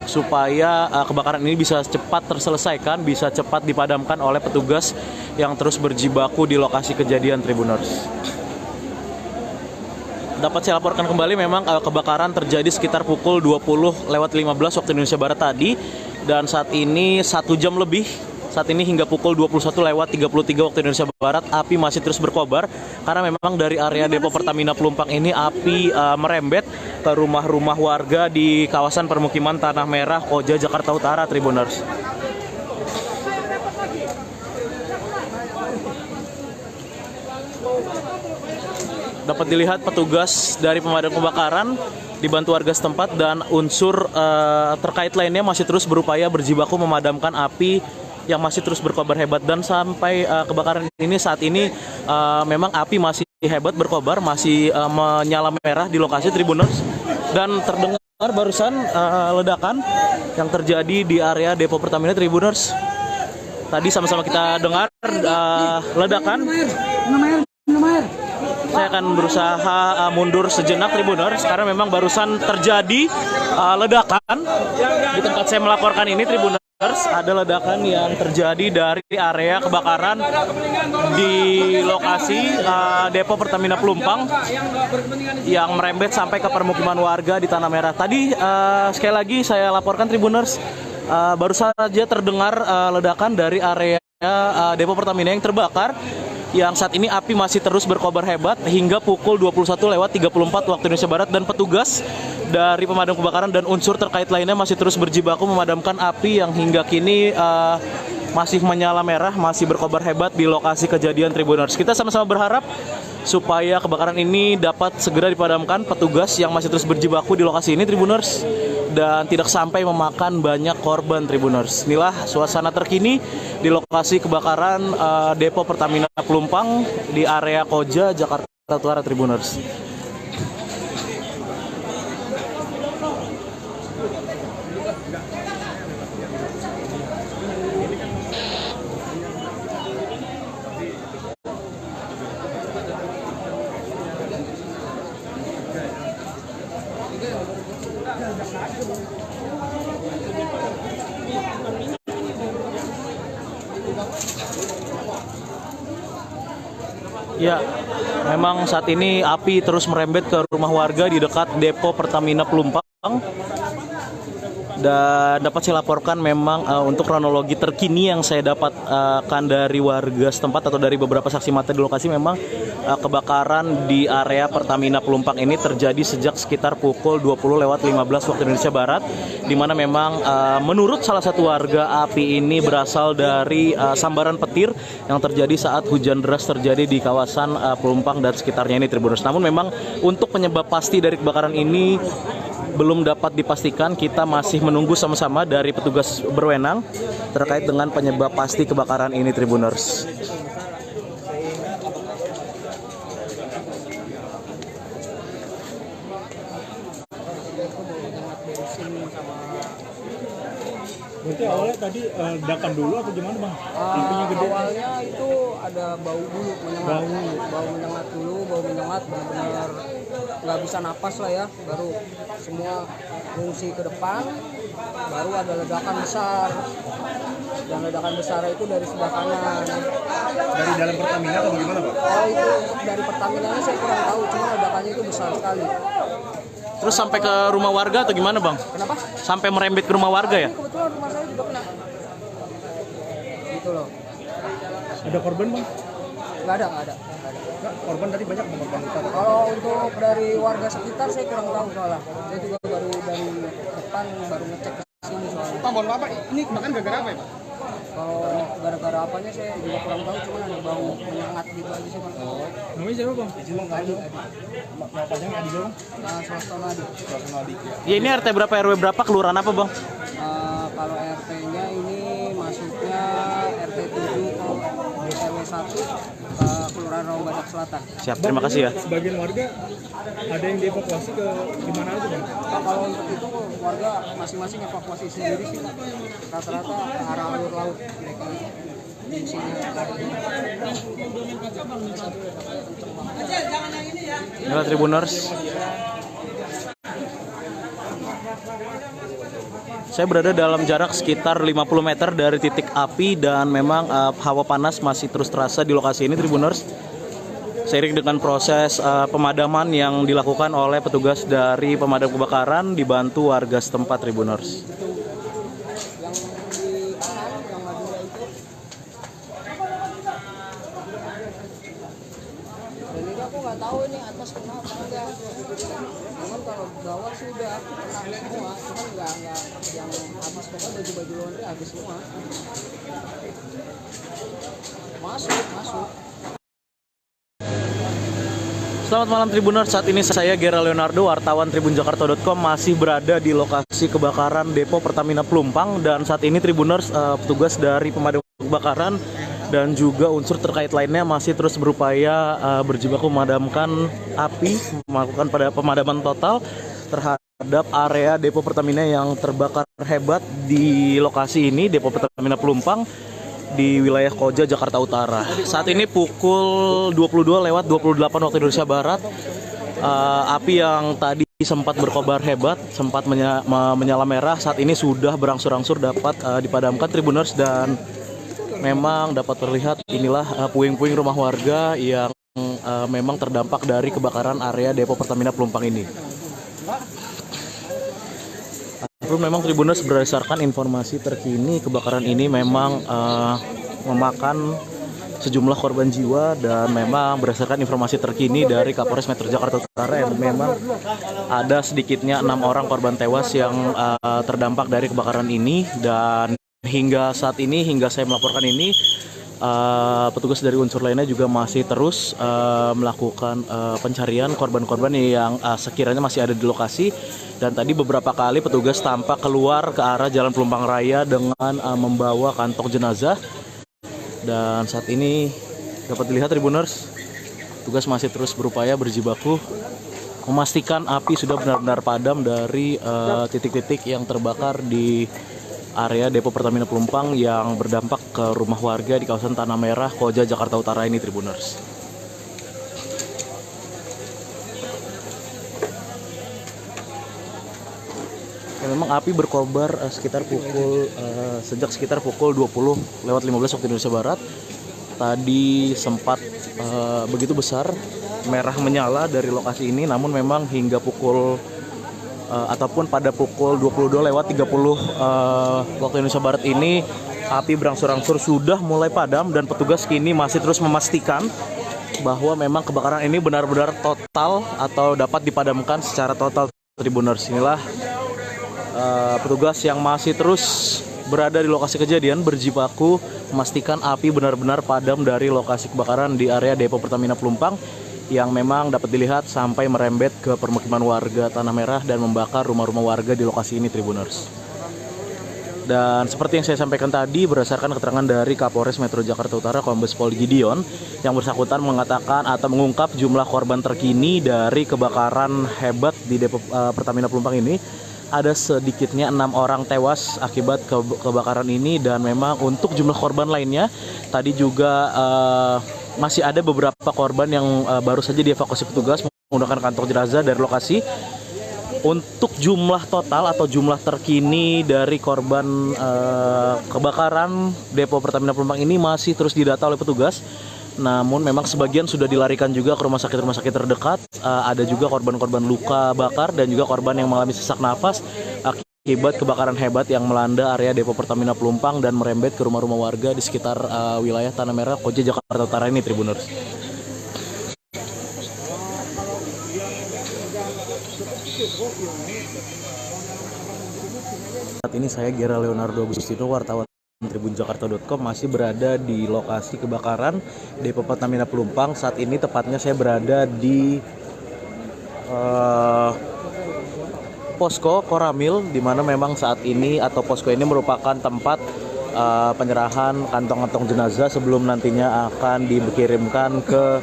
supaya kebakaran ini bisa cepat terselesaikan, bisa cepat dipadamkan oleh petugas yang terus berjibaku di lokasi kejadian, Tribuners. Dapat saya laporkan kembali memang kebakaran terjadi sekitar pukul 20.15 waktu Indonesia Barat tadi, dan saat ini 1 jam lebih. Saat ini hingga pukul 21.33 waktu Indonesia Barat, api masih terus berkobar karena memang dari area Depo Pertamina Pelumpang ini api merembet ke rumah-rumah warga di kawasan permukiman Tanah Merah, Koja, Jakarta Utara, Tribuners. Dapat dilihat petugas dari pemadam kebakaran dibantu warga setempat dan unsur terkait lainnya masih terus berupaya berjibaku memadamkan api yang masih terus berkobar hebat, dan sampai kebakaran ini saat ini memang api masih hebat berkobar, masih menyala merah di lokasi, Tribuners, dan terdengar barusan ledakan yang terjadi di area Depo Pertamina, Tribuners. Tadi sama-sama kita dengar ledakan. Saya akan berusaha mundur sejenak, Tribuners, karena memang barusan terjadi ledakan di tempat saya melaporkan ini, Tribuners. Ada ledakan yang terjadi dari area kebakaran di lokasi Depo Pertamina Pelumpang yang merembet sampai ke permukiman warga di Tanah Merah. Tadi sekali lagi saya laporkan, Tribuners, baru saja terdengar ledakan dari area Depo Pertamina yang terbakar, yang saat ini api masih terus berkobar hebat hingga pukul 21.34 waktu Indonesia Barat, dan petugas dari pemadam kebakaran dan unsur terkait lainnya masih terus berjibaku memadamkan api yang hingga kini masih menyala merah, masih berkobar hebat di lokasi kejadian, Tribuners. Kita sama-sama berharap supaya kebakaran ini dapat segera dipadamkan petugas yang masih terus berjibaku di lokasi ini, Tribuners, dan tidak sampai memakan banyak korban, Tribuners. Inilah suasana terkini di lokasi kebakaran Depo Pertamina Pelumpang di area Koja, Jakarta Utara, Tribuners. Ya, memang saat ini api terus merembet ke rumah warga di dekat Depo Pertamina Pelumpang. Dan dapat saya laporkan memang untuk kronologi terkini yang saya dapatkan dari warga setempat atau dari beberapa saksi mata di lokasi, memang kebakaran di area Pertamina Pelumpang ini terjadi sejak sekitar pukul 20.15 waktu Indonesia Barat, di mana memang menurut salah satu warga api ini berasal dari sambaran petir yang terjadi saat hujan deras terjadi di kawasan Pelumpang dan sekitarnya ini, Tribuners. Namun memang untuk penyebab pasti dari kebakaran ini belum dapat dipastikan. Kita masih menunggu sama-sama dari petugas berwenang terkait dengan penyebab pasti kebakaran ini, Tribuners. Berarti awalnya tadi ledakan dulu atau gimana, Bang? Apinya gede. Awalnya itu ada bau dulu, bau menyengat dulu, bau menyengat benar-benar nggak bisa napas lah ya. Baru semua ngungsi ke depan, baru ada ledakan besar. Dan ledakan besar itu dari sebelah kanan. Dari dalam Pertamina atau bagaimana, Pak? Oh, itu dari Pertaminanya saya kurang tahu, cuma ledakannya itu besar sekali. Terus sampai ke rumah warga atau gimana, Bang? Kenapa? Sampai merembet ke rumah warga ya? Kebetulan rumah saya juga kena. Gitu loh. Ada korban, Bang? Nggak ada. Korban tadi banyak korban luka. Kalau untuk dari warga sekitar saya kurang tahu soalnya. Saya juga baru dari depan baru ngecek ke sini soalnya. Pak, mohon maaf Pak, ini kebakaran gara-gara apa ya Pak? Kalau gara-gara apanya saya juga kurang tahu, cuma ada bau menyengat gitu aja sih Bang. Namanya siapa bang? Adi. Nama panjangnya Adi bang? Swasana Adi. Ya ini RT berapa RW berapa kelurahan apa bang? Kalau RT-nya ini masuknya RT 7 RW 1 Kelurahan Rawabadak Selatan. Siap, terima kasih ya. Sebagian warga ada yang dievakuasi ke gimana aja bang? Kalau untuk itu warga masing-masing evakuasi sendiri sih. Rata-rata ke arah alur laut mereka fungsinya. Inilah Tribuners. Saya berada dalam jarak sekitar 50 meter dari titik api dan memang hawa panas masih terus terasa di lokasi ini Tribuners. Seiring dengan proses pemadaman yang dilakukan oleh petugas dari pemadam kebakaran dibantu warga setempat Tribuners. Dan ini aku nggak tahu ini atas kena apa enggak. Cuman kalau bawah sih udah kena semua, cuman nggak yang habis, pokoknya baju-baju laundry habis semua. Masuk. Selamat malam Tribuners, saat ini saya Gera Leonardo, wartawan tribunjakarta.com masih berada di lokasi kebakaran Depo Pertamina Pelumpang. Dan saat ini Tribuners, petugas dari pemadam kebakaran dan juga unsur terkait lainnya masih terus berupaya berjibaku memadamkan api, melakukan pemadaman total terhadap area Depo Pertamina yang terbakar hebat di lokasi ini, Depo Pertamina Pelumpang di wilayah Koja, Jakarta Utara. Saat ini pukul 22:28 waktu Indonesia Barat. Api yang tadi sempat berkobar hebat, sempat menyala merah, saat ini sudah berangsur-angsur dapat dipadamkan Tribuners, dan memang dapat terlihat inilah puing-puing rumah warga yang memang terdampak dari kebakaran area Depo Pertamina Pelumpang ini. Memang Tribuners, berdasarkan informasi terkini, kebakaran ini memang memakan sejumlah korban jiwa, dan memang berdasarkan informasi terkini dari Kapolres Metro Jakarta Utara yang memang ada sedikitnya 6 orang korban tewas yang terdampak dari kebakaran ini. Dan hingga saat ini, hingga saya melaporkan ini, petugas dari unsur lainnya juga masih terus melakukan pencarian korban-korban yang sekiranya masih ada di lokasi. Dan tadi beberapa kali petugas tampak keluar ke arah Jalan Pelumpang Raya dengan membawa kantong jenazah. Dan saat ini dapat dilihat Tribuners, petugas masih terus berupaya berjibaku memastikan api sudah benar-benar padam dari titik-titik yang terbakar di area Depo Pertamina Pelumpang yang berdampak ke rumah warga di kawasan Tanah Merah, Koja, Jakarta Utara ini Tribuners. Ya, memang api berkobar sejak sekitar pukul 20:15 waktu Indonesia Barat. Tadi sempat begitu besar merah menyala dari lokasi ini, namun memang hingga pukul ataupun pada pukul 22:30 waktu Indonesia Barat ini api berangsur-angsur sudah mulai padam, dan petugas kini masih terus memastikan bahwa memang kebakaran ini benar-benar total atau dapat dipadamkan secara total Tribuners. Inilah petugas yang masih terus berada di lokasi kejadian berjibaku memastikan api benar-benar padam dari lokasi kebakaran di area Depo Pertamina Pelumpang yang memang dapat dilihat sampai merembet ke permukiman warga Tanah Merah dan membakar rumah-rumah warga di lokasi ini Tribuners. Dan seperti yang saya sampaikan tadi, berdasarkan keterangan dari Kapolres Metro Jakarta Utara Kombes Pol Gideon, yang bersangkutan mengatakan atau mengungkap jumlah korban terkini dari kebakaran hebat di Depo Pertamina Pelumpang ini. Ada sedikitnya 6 orang tewas akibat kebakaran ini, dan memang untuk jumlah korban lainnya tadi juga masih ada beberapa korban yang baru saja dievakuasi petugas menggunakan kantong jenazah dari lokasi. Untuk jumlah total atau jumlah terkini dari korban kebakaran Depo Pertamina Pelumpang ini masih terus didata oleh petugas. Namun memang sebagian sudah dilarikan juga ke rumah sakit terdekat. Ada juga korban-korban luka bakar dan juga korban yang mengalami sesak nafas akibat kebakaran hebat yang melanda area Depo Pertamina Pelumpang dan merembet ke rumah-rumah warga di sekitar wilayah Tanah Merah, Koja, Jakarta Utara ini Tribuners. Saat ini saya Gera Leonardo Agustino, wartawan tribunjakarta.com masih berada di lokasi kebakaran Depo Pertamina Pelumpang. Saat ini tepatnya saya berada di posko Koramil, di mana memang saat ini atau posko ini merupakan tempat penyerahan kantong-kantong jenazah sebelum nantinya akan dikirimkan ke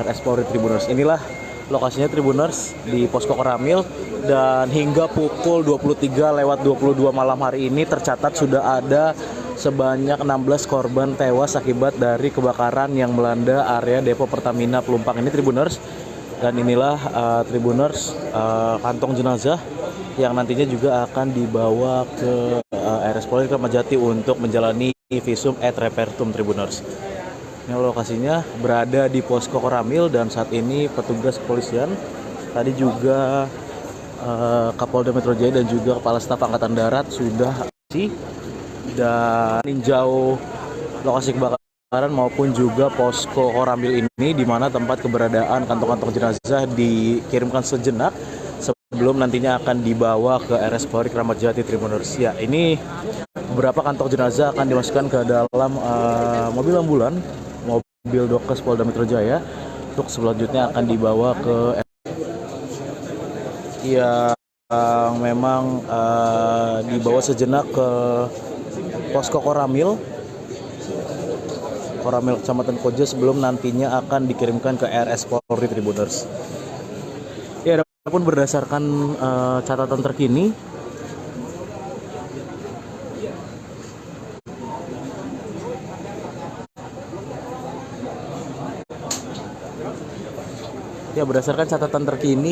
RS Polri Tribuners. Inilah lokasinya Tribuners di posko Koramil, dan hingga pukul 23:22 malam hari ini tercatat sudah ada sebanyak 16 korban tewas akibat dari kebakaran yang melanda area Depo Pertamina Pelumpang ini Tribuners. Dan inilah Tribuners kantong jenazah yang nantinya juga akan dibawa ke RS Polri Kramat Jati untuk menjalani visum et repertum Tribuners. Ini lokasinya berada di posko Koramil, dan saat ini petugas kepolisian tadi juga Kapolda Metro Jaya dan juga Kepala Staf Angkatan Darat sudah dan meninjau lokasi kebakaran maupun juga posko Koramil ini, di mana tempat keberadaan kantong-kantong jenazah dikirimkan sejenak sebelum nantinya akan dibawa ke RS Polri Kramat Jati Tribuners. Ya, ini beberapa kantong jenazah akan dimasukkan ke dalam mobil ambulan, mobil Dokes Polda Metro Jaya, untuk selanjutnya akan dibawa ke yang memang dibawa sejenak ke posko Koramil Kecamatan Koja sebelum nantinya akan dikirimkan ke RS Polri Tribuners. Ya, adapun berdasarkan catatan terkini,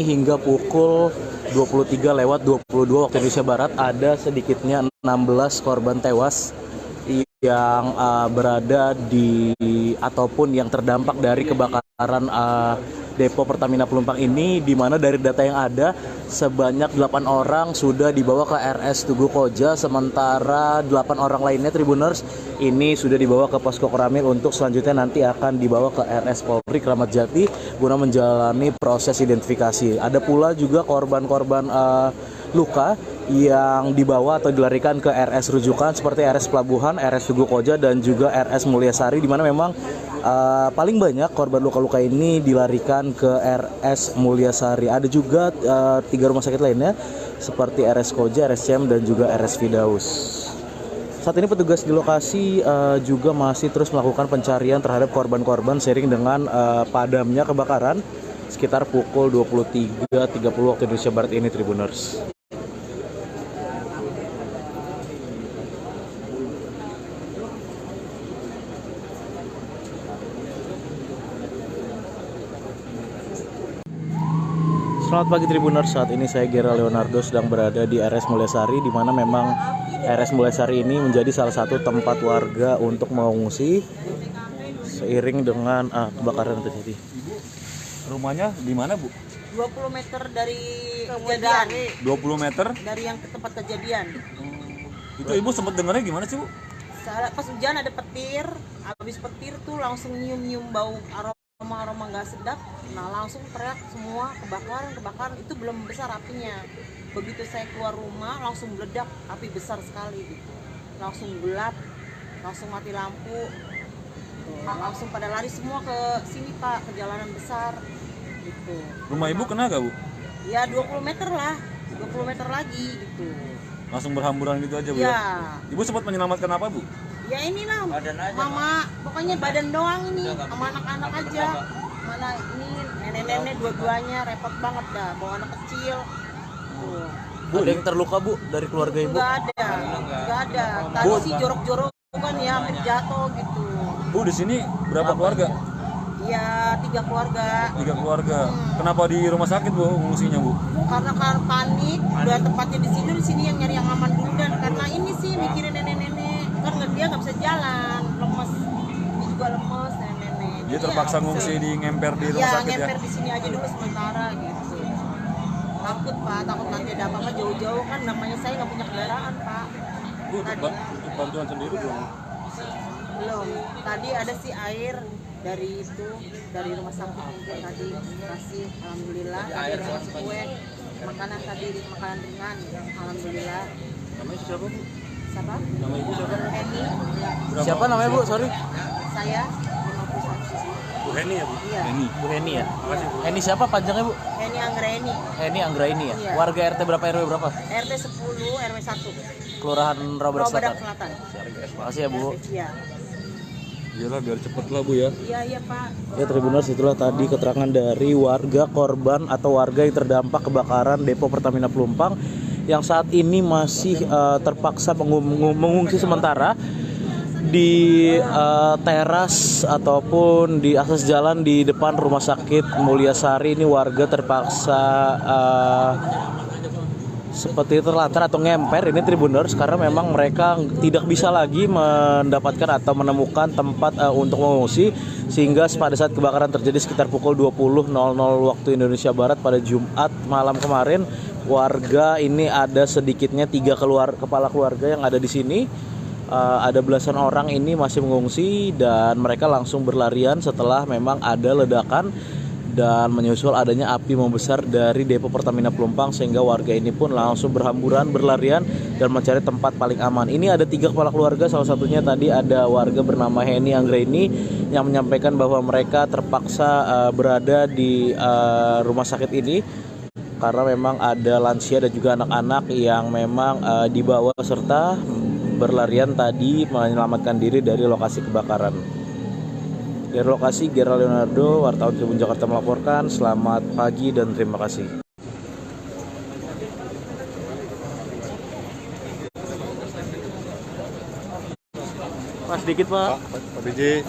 hingga pukul 23:22 waktu Indonesia Barat ada sedikitnya 16 korban tewas yang berada di ataupun yang terdampak dari kebakaran Depo Pertamina Pelumpang ini, di mana dari data yang ada sebanyak 8 orang sudah dibawa ke RS Tugu Koja, sementara 8 orang lainnya Tribuners ini sudah dibawa ke posko Koramil untuk selanjutnya nanti akan dibawa ke RS Polri Kramat Jati guna menjalani proses identifikasi. Ada pula juga korban-korban luka yang dibawa atau dilarikan ke RS rujukan seperti RS Pelabuhan, RS Tugu Koja, dan juga RS Mulyasari, di mana memang paling banyak korban luka-luka ini dilarikan ke RS Mulyasari. Ada juga 3 rumah sakit lainnya seperti RS Koja, RS CM, dan juga RS Firdaus. Saat ini petugas di lokasi juga masih terus melakukan pencarian terhadap korban-korban seiring dengan padamnya kebakaran sekitar pukul 23:30 waktu Indonesia Barat ini Tribuners. Selamat pagi Tribuners, saat ini saya Gera Leonardo sedang berada di RS Mulyasari, di mana memang RS Mulyasari ini menjadi salah satu tempat warga untuk mengungsi seiring dengan kebakaran terjadi. Rumahnya di mana, Bu? 20 meter dari kejadian. 20 meter? Dari yang ke tempat kejadian. Itu Ibu sempat dengarnya gimana sih, Bu? Pas hujan ada petir, habis petir tuh langsung nyium-nyium bau aroma nggak sedap. Nah, langsung teriak semua kebakaran, itu belum besar apinya. Begitu saya keluar rumah langsung meledak, api besar sekali gitu. Langsung gelap, langsung mati lampu. Langsung pada lari semua ke sini Pak, ke jalanan besar gitu. Rumah Ibu kena gak, Bu? Ya 20 meter lah, 20 meter lagi gitu. Langsung berhamburan gitu aja, Bu? Ya. Ibu sempat menyelamatkan apa, Bu? Ya inilah, mama, pokoknya badan doang ini, sama anak-anak aja. Mana ini nenek-nenek dua-duanya repot banget dah, bawa anak kecil. Tuh. Bu, ada yang terluka, Bu, dari keluarga Ibu? Nggak ada. Tadi sih jorok-jorok kan ya, hampir jatuh gitu. Bu, di sini berapa keluarga? Ya 3 keluarga. 3 keluarga. Kenapa di rumah sakit, Bu, ngungsinya, Bu? Karena panik, udah tempatnya di sini yang nyari yang aman dulu, dan karena ini sih mikirin nenek-nenek, kan dia nggak bisa jalan, lemes, dia juga lemes nenek-nenek. Dia terpaksa ngungsi di ngemper di rumah sakit ya? Ngemper di sini aja dulu sementara gitu. Takut Pak, takut nanti ada apa-apa jauh-jauh, kan namanya saya nggak punya kendaraan Pak. Bu, untuk bantuan sendiri belum? Belum. Tadi ada sih air dari rumah sakit mungkin tadi kasih, alhamdulillah. Tadi ada ngasih kue, makanan tadi, makanan ringan, alhamdulillah. Namanya siapa, Bu? Sarah. Nama ibu siapa? Heni. Siapa namanya Bu? Sorry. Saya 51. Bu Heni ya Bu? Iya. Bu Heni ya. Makasih Bu. Heni siapa panjangnya Bu? Heni Anggraini. Heni Anggraini ya. Iya. Warga RT berapa RW berapa? RT 10 RW 1. Kelurahan Rawabadak Rawabadak Selatan. Selatan. Makasih ya Bu. Iya. Iyalah biar cepet lah Bu ya. Iya Pak. Ya Tribuners, itulah tadi keterangan dari warga korban atau warga yang terdampak kebakaran depo Pertamina Pelumpang yang saat ini masih terpaksa mengungsi sementara di teras ataupun di akses jalan di depan Rumah Sakit Mulyasari. Ini warga terpaksa seperti terlantar atau ngemper ini Tribuners karena memang mereka tidak bisa lagi mendapatkan atau menemukan tempat untuk mengungsi, sehingga pada saat kebakaran terjadi sekitar pukul 20.00 waktu Indonesia Barat pada Jumat malam kemarin, warga ini ada sedikitnya 3 kepala keluarga yang ada di sini. Ada belasan orang ini masih mengungsi dan mereka langsung berlarian setelah memang ada ledakan dan menyusul adanya api membesar dari depo Pertamina Pelumpang, sehingga warga ini pun langsung berhamburan berlarian dan mencari tempat paling aman. Ini ada 3 kepala keluarga, salah satunya tadi ada warga bernama Heni Anggraini yang menyampaikan bahwa mereka terpaksa berada di rumah sakit ini karena memang ada lansia dan juga anak-anak yang memang dibawa serta berlarian tadi menyelamatkan diri dari lokasi kebakaran. Dari lokasi, Gerald Leonardo, wartawan Tribun Jakarta melaporkan. Selamat pagi dan terima kasih. Pak, sedikit Pak. Pak BJ.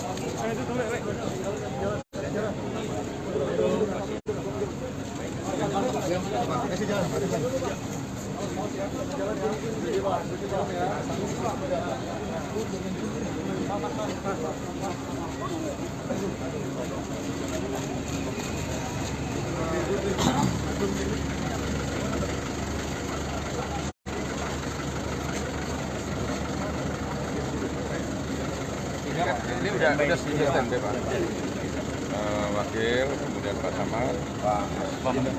Ini udah standby Pak. Wakil, kemudian Pak Samad, Pak Ruden,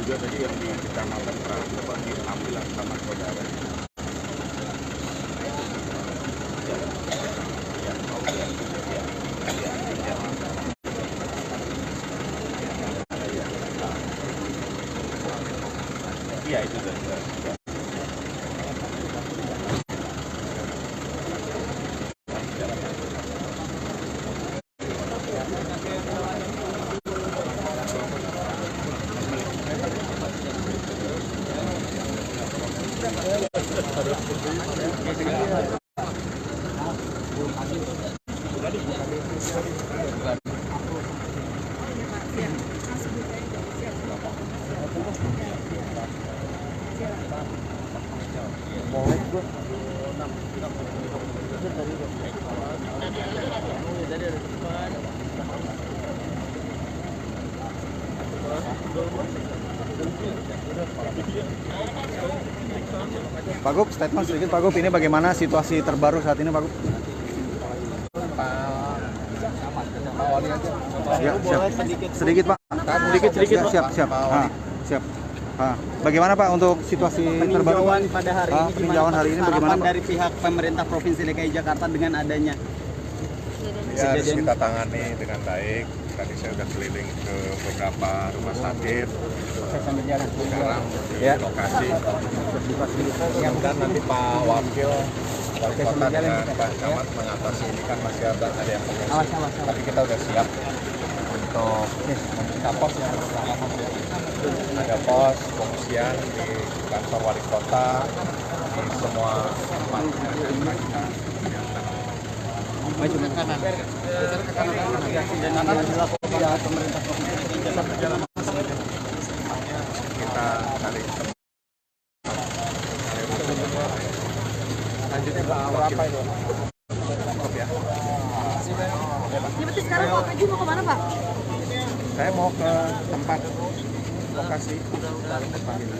juga tadi yang di Kecamatan Pramuka diambil sama saudara. Iya itu tadi. Pak Gup, statement sedikit Pak Gup, ini bagaimana situasi terbaru saat ini Pak Gup? Ya, siap. Sedikit Pak. Sedikit Pak. Siap. Siap. Bagaimana Pak untuk situasi terbaru? Peninjauan pada hari ini peninjauan hari ini bagaimana Pak? Dari pihak pemerintah Provinsi DKI Jakarta dengan adanya Ya, harus kita tangani dengan baik. Tadi saya sudah keliling ke beberapa rumah sakit. Sekarang di lokasi. Mudah-mudahan nanti Pak Wakil Wali Kota dengan Pak Camat mengatasi ini kan masih ada yang pengen. Tapi kita udah siap untuk membuka pos yang bersama Mas ya. Ada pos pengungsian di kantor wali kota di semua tempat Maju ke kanan. Geser ke kanan. Dan akan dilakukan pemerintah provinsi dalam perjalanan kita cari lanjutnya berapa itu? Cukup ya. Ya berarti sekarang Pak Peju mau kemana Pak? Saya mau ke tempat lokasi.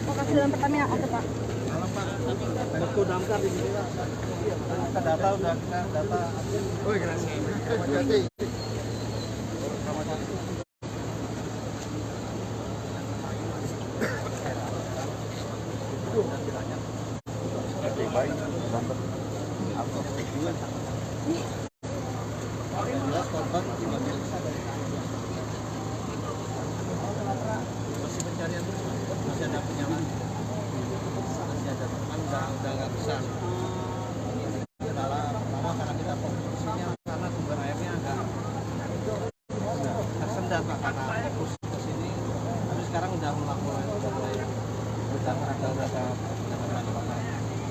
Lokasi dalam Pertamina, oke Pak. Menko Damkar di sini Pak. Kita data udah kita data. Woi, hati-hati. Masih pencarian terus, masih ada penyelam, masih ada teman, udah nggak besar. Kendala pertama karena kita posisinya karena sumber airnya agak tersendat Pak, karena fokus ke sini. Tapi sekarang udah mulai udah penanganan Pak.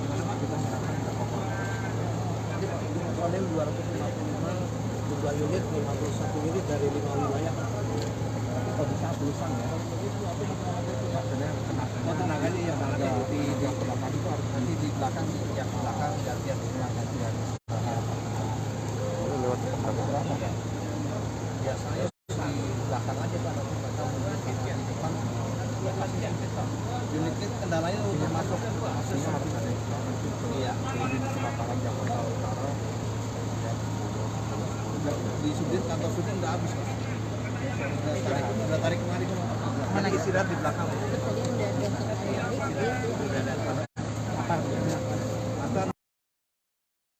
Gimana Pak kita sekarang udah fokus. Kodim 255 jumlah unit 51 unit dari 5 wilayah. Kok bisa tulisan ya? Maksudnya tenaganya yang ada di belakang itu harus nanti di belakang yang belakang gantian di belakang gantian. Lewat berapa kan? Biasanya di belakang aja Pak, nanti Pak tahu gantian di depan. Unitnya kendalanya untuk masuk masuknya harus ada. Iya, di kebakaran Jakarta Utara. Di Sudin, kantor Sudin udah habis Pak. Udah tarik kemari kan. Mana istirahat di belakang.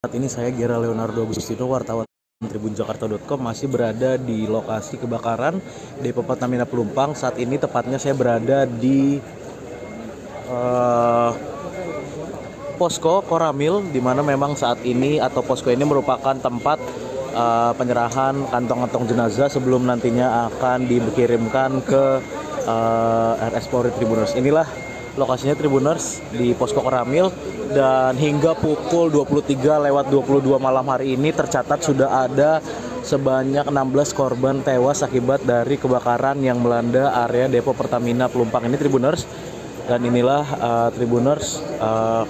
Saat ini saya Gera Leonardo Agustino, wartawan tribunjakarta.com, masih berada di lokasi kebakaran Depo Pertamina Pelumpang. Saat ini tepatnya saya berada di posko Koramil, di mana memang saat ini atau posko ini merupakan tempat penyerahan kantong-kantong jenazah sebelum nantinya akan dikirimkan ke RS Polri Tribuners. Inilah lokasinya Tribuners di posko Koramil, dan hingga pukul 23:22 malam hari ini tercatat sudah ada sebanyak 16 korban tewas akibat dari kebakaran yang melanda area Depo Pertamina Pelumpang ini Tribuners. Dan inilah Tribuners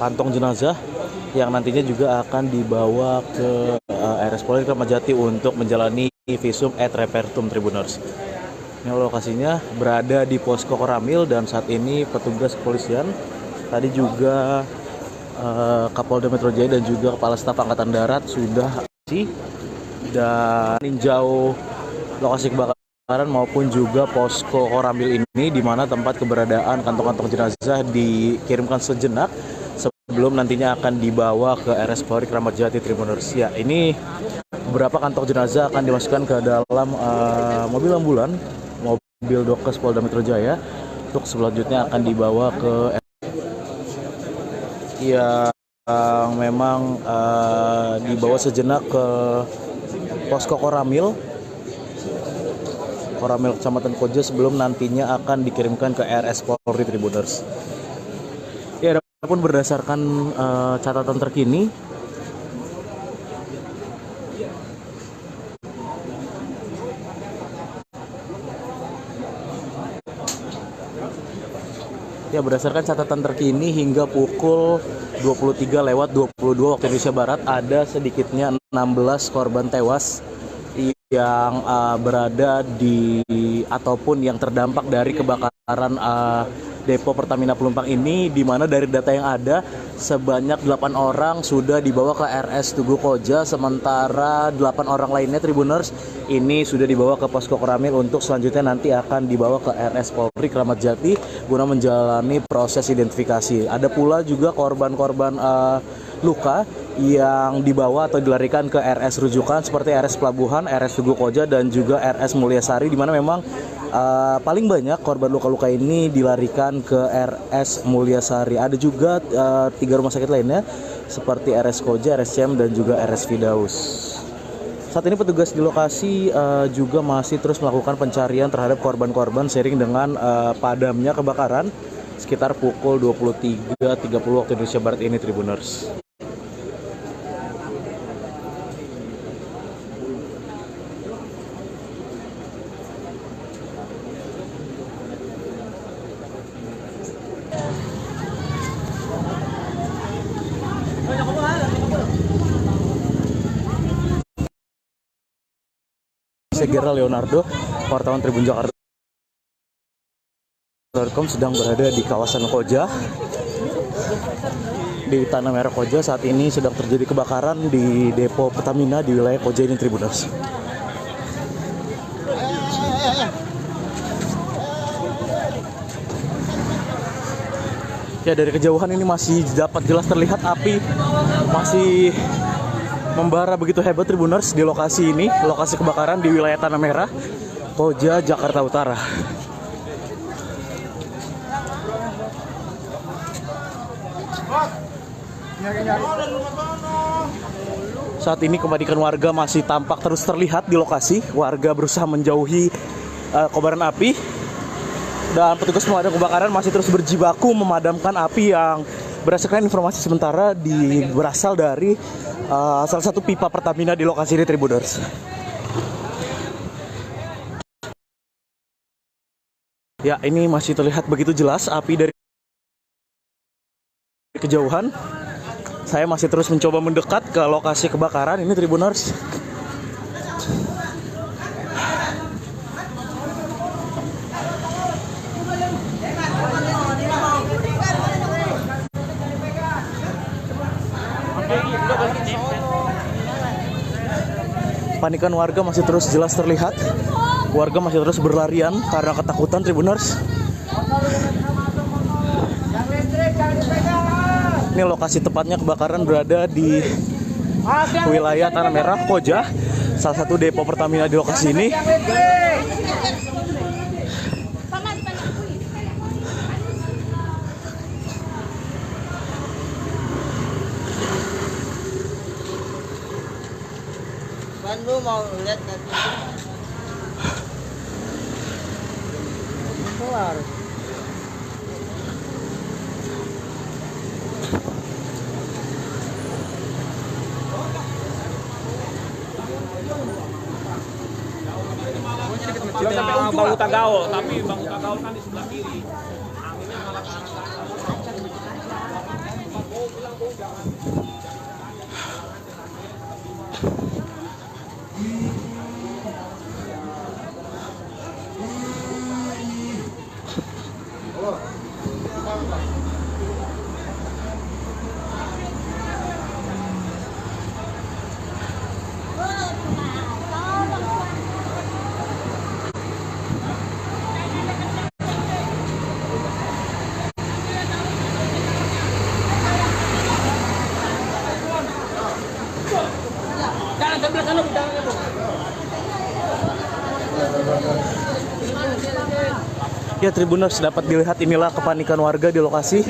kantong jenazah yang nantinya juga akan dibawa ke RS Polri Kramat Jati untuk menjalani visum et repertum Tribuners. Ini lokasinya berada di posko Koramil, dan saat ini petugas kepolisian tadi juga Kapolda Metro Jaya dan juga Kepala Staf Angkatan Darat sudah dan meninjau lokasi kebakaran maupun juga posko Koramil ini, di mana tempat keberadaan kantong-kantong jenazah dikirimkan sejenak sebelum nantinya akan dibawa ke RS Polri Kramat Jati Tribuners. Ya, ini beberapa kantong jenazah akan dimasukkan ke dalam mobil ambulan, mobil Dokes Polda Metro Jaya, untuk selanjutnya akan dibawa ke yang memang dibawa sejenak ke posko Koramil Kecamatan Koja sebelum nantinya akan dikirimkan ke RS Polri Tribuners. Ya, adapun berdasarkan catatan terkini, hingga pukul 23:22 waktu Indonesia Barat ada sedikitnya 16 korban tewas yang berada di ataupun yang terdampak dari kebakaran Depo Pertamina Pelumpang ini, di mana dari data yang ada sebanyak 8 orang sudah dibawa ke RS Tugu Koja, sementara 8 orang lainnya Tribuners ini sudah dibawa ke posko Koramil untuk selanjutnya nanti akan dibawa ke RS Polri Kramat Jati guna menjalani proses identifikasi. Ada pula juga korban-korban luka yang dibawa atau dilarikan ke RS rujukan seperti RS Pelabuhan, RS Tugu Koja, dan juga RS Mulyasari, di mana memang paling banyak korban luka-luka ini dilarikan ke RS Mulyasari. Ada juga 3 rumah sakit lainnya seperti RS Koja, RS CM, dan juga RS Firdaus. Saat ini petugas di lokasi juga masih terus melakukan pencarian terhadap korban-korban seiring dengan padamnya kebakaran sekitar pukul 23.30 waktu Indonesia Barat ini, Tribuners. Segera Leonardo, wartawan Tribun Jakarta.com sedang berada di kawasan Koja, di Tanah Merah Koja. Saat ini sedang terjadi kebakaran di depo Pertamina di wilayah Koja ini, Tribuners. Ya, dari kejauhan ini masih dapat jelas terlihat api masih membara begitu hebat, Tribuners, di lokasi ini, lokasi kebakaran di wilayah Tanah Merah, Koja, Jakarta Utara. Saat ini kepanikan warga masih tampak terus terlihat di lokasi. Warga berusaha menjauhi kobaran api, dan petugas pemadam kebakaran masih terus berjibaku memadamkan api yang berdasarkan informasi sementara berasal dari salah satu pipa Pertamina di lokasi ini, Tribuners. Ya, ini masih terlihat begitu jelas api dari kejauhan. Saya masih terus mencoba mendekat ke lokasi kebakaran ini, Tribuners. Panikan warga masih terus jelas terlihat. Warga masih terus berlarian karena ketakutan, Tribuners. Ini lokasi tepatnya kebakaran berada di wilayah Tanah Merah, Koja, salah satu depo Pertamina di lokasi ini. Lu mau lihat nanti keluar. Bau Tagaol, tapi Bau Tagaol kan di sebelah kiri. Anginnya malah ke arah Ya, Tribuners, dapat dilihat inilah kepanikan warga di lokasi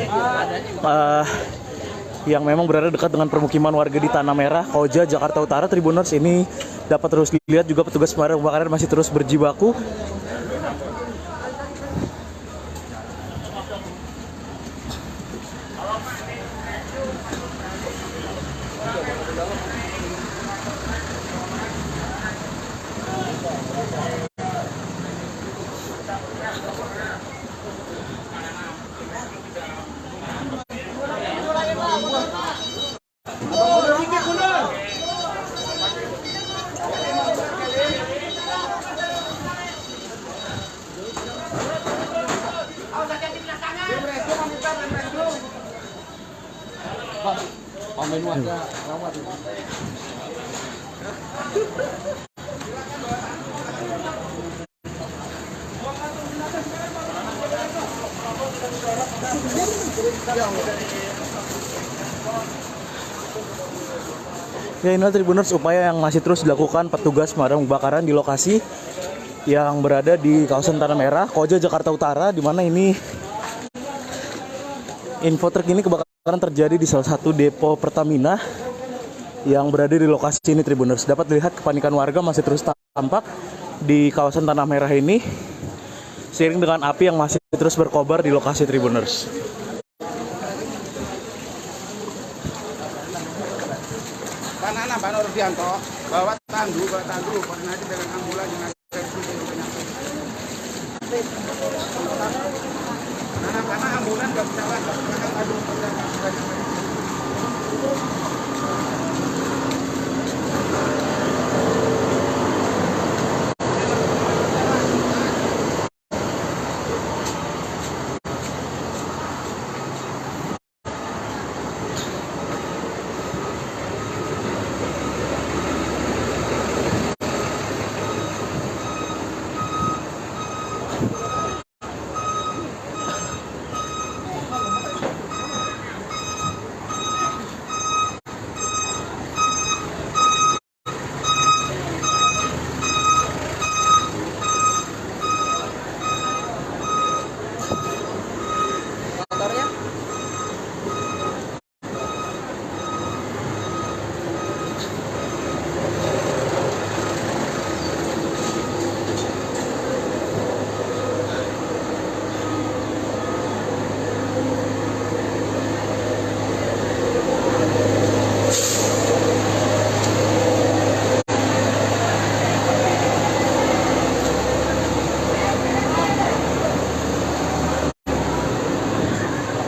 yang memang berada dekat dengan permukiman warga di Tanah Merah, Koja, Jakarta Utara. Tribuners, ini dapat terus dilihat juga petugas pemadam kebakaran masih terus berjibaku. Ya, inilah Tribuners upaya yang masih terus dilakukan petugas pemadam kebakaran di lokasi yang berada di kawasan Tanah Merah, Koja, Jakarta Utara, di mana ini info terkini kebakaran terjadi di salah satu depo Pertamina yang berada di lokasi ini Tribuners. Dapat dilihat kepanikan warga masih terus tampak di kawasan Tanah Merah ini, seiring dengan api yang masih terus berkobar di lokasi Tribuners. Panana Pak Nurdianto, bawa tandu, koordinasi dengan ambulan dengan servis yang penyakit. Karena ambulan nggak bisa lah, silakan adu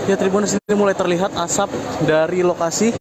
Ya, Tribuners, ini mulai terlihat asap dari lokasi.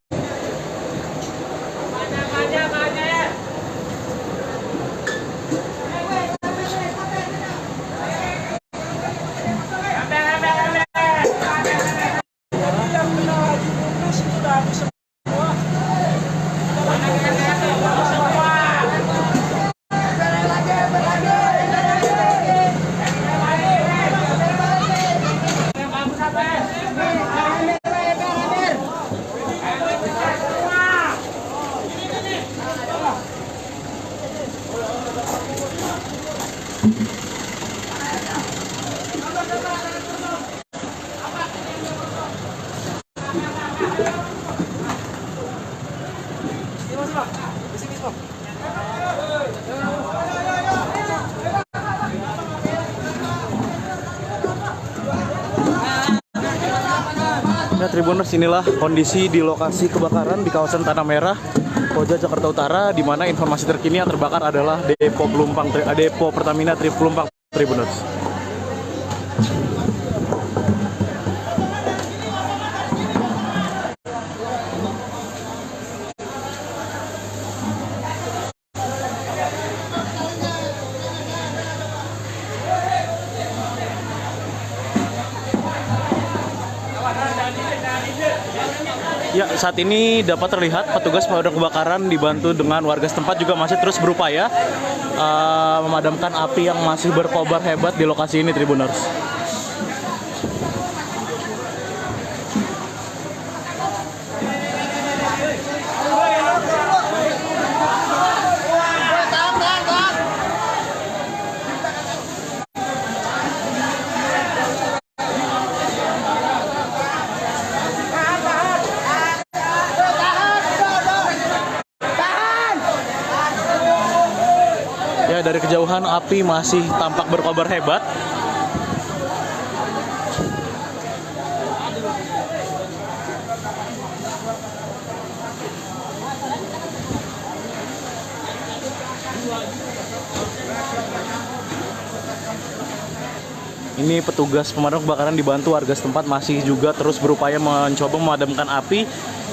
Ya, Tribuners, inilah kondisi di lokasi kebakaran di kawasan Tanah Merah, Koja, Jakarta Utara, di mana informasi terkini yang terbakar adalah depo Pertamina Pelumpang, Tribuners. Ya, saat ini dapat terlihat petugas pemadam kebakaran dibantu dengan warga setempat juga masih terus berupaya memadamkan api yang masih berkobar hebat di lokasi ini, Tribuners. Ya, dari kejauhan api masih tampak berkobar hebat. Ini petugas pemadam kebakaran dibantu warga setempat masih juga terus berupaya mencoba memadamkan api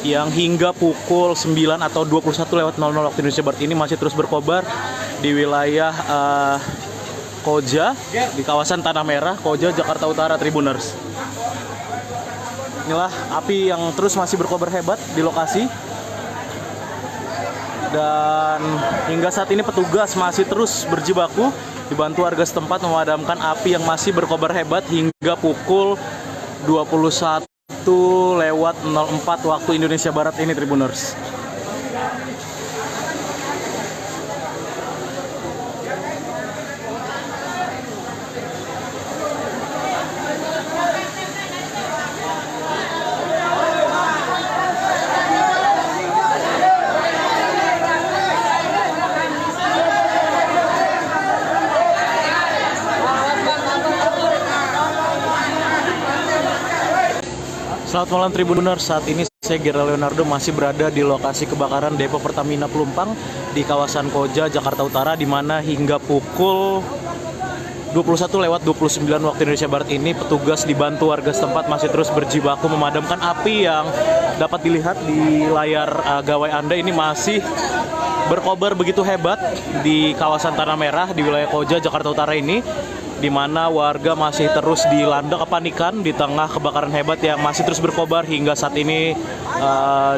yang hingga pukul 9 atau 21:00 waktu Indonesia Barat ini masih terus berkobar di wilayah Koja, di kawasan Tanah Merah, Koja, Jakarta Utara, Tribuners. Inilah api yang terus masih berkobar hebat di lokasi. Dan hingga saat ini petugas masih terus berjibaku dibantu warga setempat memadamkan api yang masih berkobar hebat hingga pukul 21:04 waktu Indonesia Barat ini, Tribuners. Selamat malam Tribuners, saat ini saya Gerald Leonardo masih berada di lokasi kebakaran Depo Pertamina Pelumpang di kawasan Koja, Jakarta Utara, di mana hingga pukul 21:29 waktu Indonesia Barat ini petugas dibantu warga setempat masih terus berjibaku memadamkan api yang dapat dilihat di layar gawai Anda. Ini masih berkobar begitu hebat di kawasan Tanah Merah di wilayah Koja, Jakarta Utara ini, di mana warga masih terus dilanda kepanikan di tengah kebakaran hebat yang masih terus berkobar hingga saat ini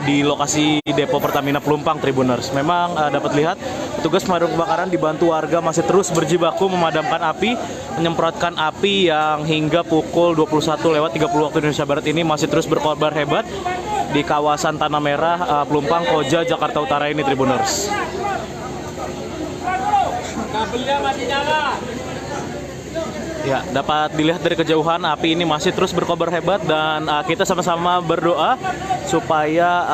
di lokasi Depo Pertamina Pelumpang, Tribuners. Memang dapat lihat petugas pemadam kebakaran dibantu warga masih terus berjibaku memadamkan api, menyemprotkan api yang hingga pukul 21:30 waktu Indonesia Barat ini masih terus berkobar hebat di kawasan Tanah Merah, Pelumpang, Koja, Jakarta Utara ini, Tribuners. Kabelnya masih nyala. Ya, dapat dilihat dari kejauhan api ini masih terus berkobar hebat dan kita sama-sama berdoa supaya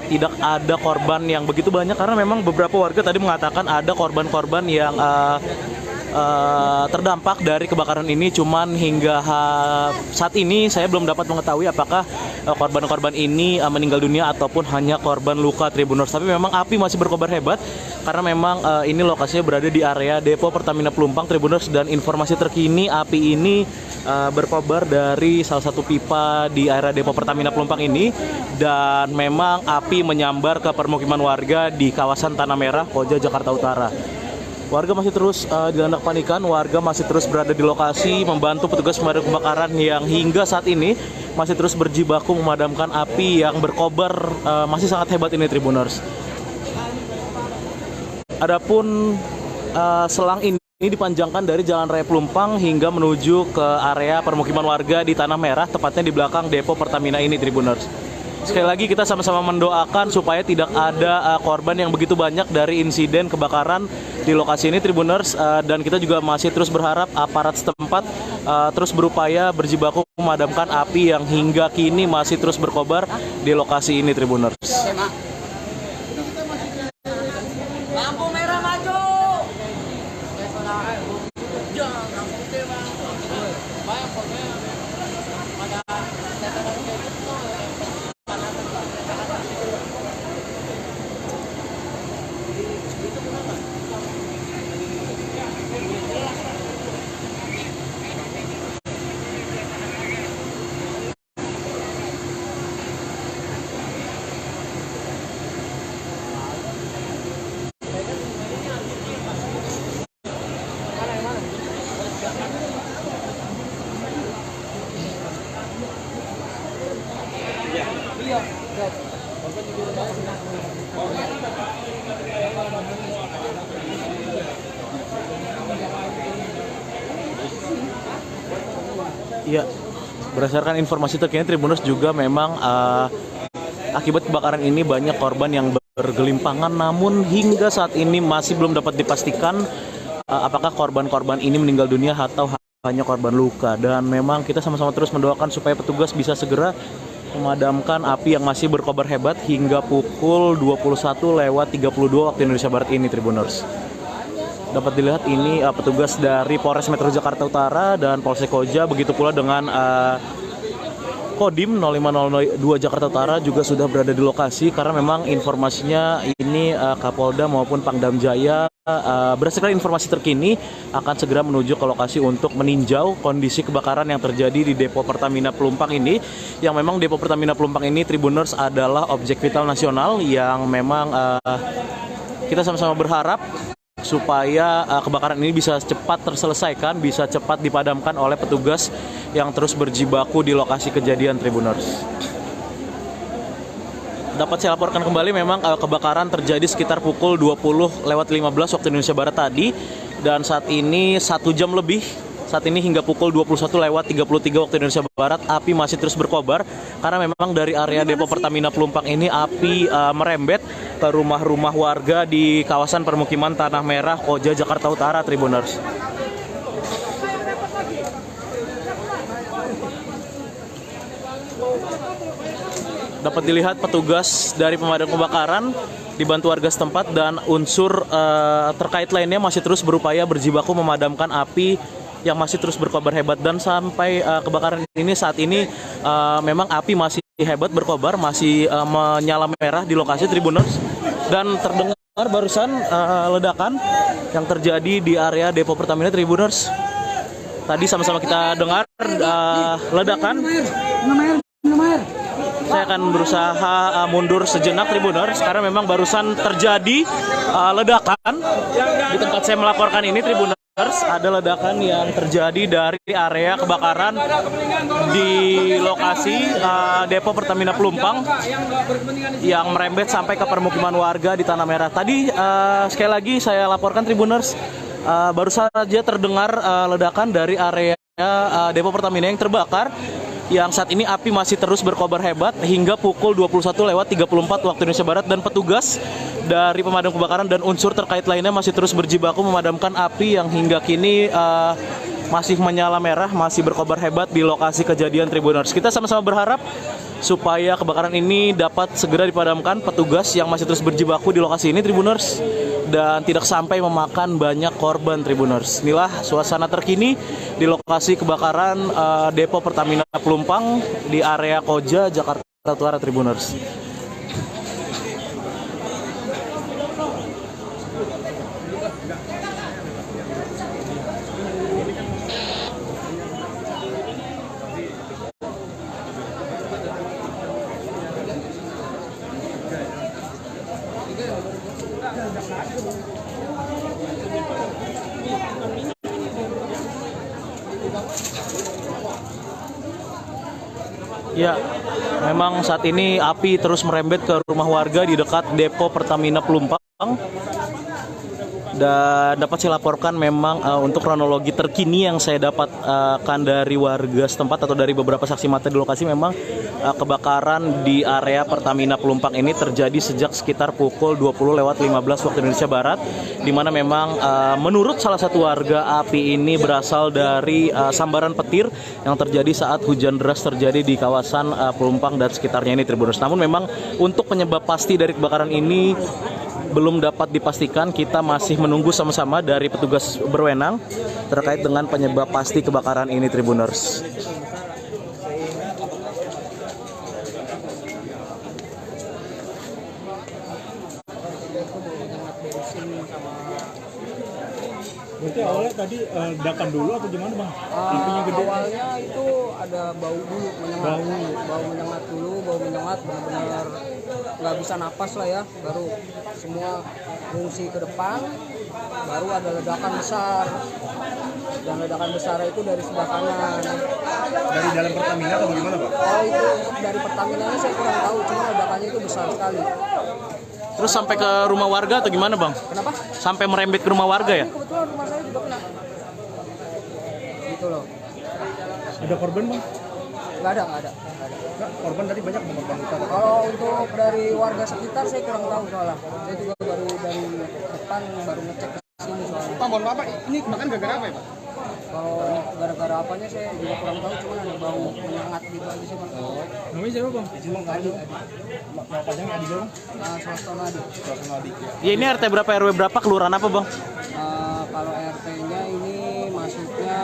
tidak ada korban yang begitu banyak, karena memang beberapa warga tadi mengatakan ada korban-korban yang terdampak dari kebakaran ini. Cuman hingga saat ini saya belum dapat mengetahui apakah korban-korban ini meninggal dunia ataupun hanya korban luka, Tribuners. Tapi memang api masih berkobar hebat karena memang ini lokasinya berada di area Depo Pertamina Pelumpang, Tribuners, dan informasi terkini api ini berkobar dari salah satu pipa di area Depo Pertamina Pelumpang ini, dan memang api menyambar ke permukiman warga di kawasan Tanah Merah, Koja, Jakarta Utara. Warga masih terus dilanda kepanikan, warga masih terus berada di lokasi membantu petugas pemadam kebakaran yang hingga saat ini masih terus berjibaku memadamkan api yang berkobar masih sangat hebat ini, Tribuners. Adapun selang ini dipanjangkan dari Jalan Raya Pelumpang hingga menuju ke area permukiman warga di Tanah Merah, tepatnya di belakang Depo Pertamina ini, Tribuners. Sekali lagi kita sama-sama mendoakan supaya tidak ada korban yang begitu banyak dari insiden kebakaran di lokasi ini, Tribuners, dan kita juga masih terus berharap aparat setempat terus berupaya berjibaku memadamkan api yang hingga kini masih terus berkobar di lokasi ini, Tribuners. Lampu merah maju. Iya, berdasarkan informasi terkini, Tribuners, juga memang akibat kebakaran ini banyak korban yang bergelimpangan, namun hingga saat ini masih belum dapat dipastikan apakah korban-korban ini meninggal dunia atau hanya korban luka. Dan memang kita sama-sama terus mendoakan supaya petugas bisa segera memadamkan api yang masih berkobar hebat hingga pukul 21:32 waktu Indonesia Barat ini, Tribuners. Dapat dilihat ini petugas dari Polres Metro Jakarta Utara dan Polsek Koja, begitu pula dengan Kodim 05002 Jakarta Utara juga sudah berada di lokasi, karena memang informasinya ini Kapolda maupun Pangdam Jaya berdasarkan informasi terkini akan segera menuju ke lokasi untuk meninjau kondisi kebakaran yang terjadi di Depo Pertamina Pelumpang ini, yang memang Depo Pertamina Pelumpang ini, Tribuners, adalah objek vital nasional yang memang kita sama-sama berharap supaya kebakaran ini bisa cepat terselesaikan, bisa cepat dipadamkan oleh petugas yang terus berjibaku di lokasi kejadian, Tribuners. Dapat saya laporkan kembali, memang kebakaran terjadi sekitar pukul 20:15 waktu Indonesia Barat tadi, dan saat ini 1 jam lebih. Saat ini hingga pukul 21:33 waktu Indonesia Barat, api masih terus berkobar karena memang dari area Depo Pertamina Pelumpang ini api merembet ke rumah-rumah warga di kawasan permukiman Tanah Merah, Koja, Jakarta Utara, Tribuners. Dapat dilihat petugas dari pemadam kebakaran dibantu warga setempat dan unsur terkait lainnya masih terus berupaya berjibaku memadamkan api yang masih terus berkobar hebat, dan sampai kebakaran ini saat ini memang api masih hebat berkobar, masih menyala merah di lokasi Tribuners, dan terdengar barusan ledakan yang terjadi di area depo Pertamina Tribuners. Tadi sama-sama kita dengar ledakan. Saya akan berusaha mundur sejenak Tribuners karena memang barusan terjadi ledakan di tempat saya melaporkan ini Tribuners. Ada ledakan yang terjadi dari area kebakaran di lokasi depo Pertamina Pelumpang yang merembet sampai ke permukiman warga di Tanah Merah. Tadi sekali lagi saya laporkan Tribuners, baru saja terdengar ledakan dari area depo Pertamina yang terbakar, yang saat ini api masih terus berkobar hebat hingga pukul 21:34 waktu Indonesia Barat, dan petugas dari pemadam kebakaran dan unsur terkait lainnya masih terus berjibaku memadamkan api yang hingga kini masih menyala merah, masih berkobar hebat di lokasi kejadian Tribuners. Kita sama-sama berharap supaya kebakaran ini dapat segera dipadamkan petugas yang masih terus berjibaku di lokasi ini Tribuners, dan tidak sampai memakan banyak korban Tribuners. Inilah suasana terkini di lokasi kebakaran depo Pertamina Pelumpang di area Koja, Jakarta Utara Tribuners. Ya, memang saat ini api terus merembet ke rumah warga di dekat depo Pertamina Pelumpang. Dan dapat saya laporkan memang untuk kronologi terkini yang saya dapatkan dari warga setempat atau dari beberapa saksi mata di lokasi, memang kebakaran di area Pertamina Pelumpang ini terjadi sejak sekitar pukul 20:15 waktu Indonesia Barat, di mana memang menurut salah satu warga api ini berasal dari sambaran petir yang terjadi saat hujan deras terjadi di kawasan Pelumpang dan sekitarnya ini Tribuners. Namun memang untuk penyebab pasti dari kebakaran ini belum dapat dipastikan. Kita masih menunggu sama-sama dari petugas berwenang terkait dengan penyebab pasti kebakaran ini Tribuners. Berarti awalnya tadi ledakan dulu atau gimana bang? Apinya gede? Awalnya itu ada bau dulu, bau menyengat dulu, bau menyengat benar-benar nggak bisa napas lah ya. Baru semua fungsi ke depan, baru ada ledakan besar, dan ledakan besar itu dari sebelah kanan. Dari dalam Pertamina atau bagaimana Pak? Oh itu dari Pertamina ini saya kurang tahu, cuma ledakannya itu besar sekali. Terus sampai ke rumah warga atau gimana bang? Kenapa? Sampai merembet ke rumah warga ya? Kebetulan rumah saya juga kena. Gitu loh. Ada korban bang? Nggak ada. Nggak, korban tadi banyak korban luka. Kalau untuk dari warga sekitar saya kurang tahu soalnya. Saya juga baru dari depan baru ngecek ke sini soalnya. Pak, mohon maaf Pak, ini bahkan gara-gara apa ya Pak? Kalau gara-gara apanya saya juga kurang tahu, cuma ada bau menyengat gitu aja sih Pak. Namanya siapa bang? Adi. Panjangnya Adi bang? Swaston Adi. Ya, ini RT berapa, RW berapa, kelurahan apa bang? Kalau RT-nya ini masuknya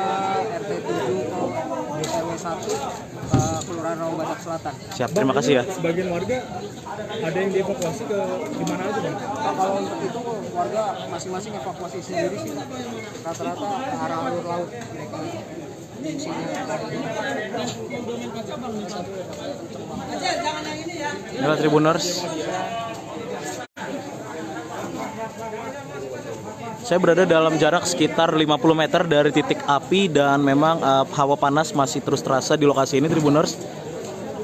RT 7 RW 1 Kelurahan Rawabadak Selatan. Siap, terima kasih ya. Sebagian warga ada yang dievakuasi ke gimana aja bang? Kalau untuk itu warga masing-masing evakuasi sendiri sih. Rata-rata ke arah alur laut mereka di sini. Inilah Tribuners. Saya berada dalam jarak sekitar 50 meter dari titik api, dan memang hawa panas masih terus terasa di lokasi ini Tribuners.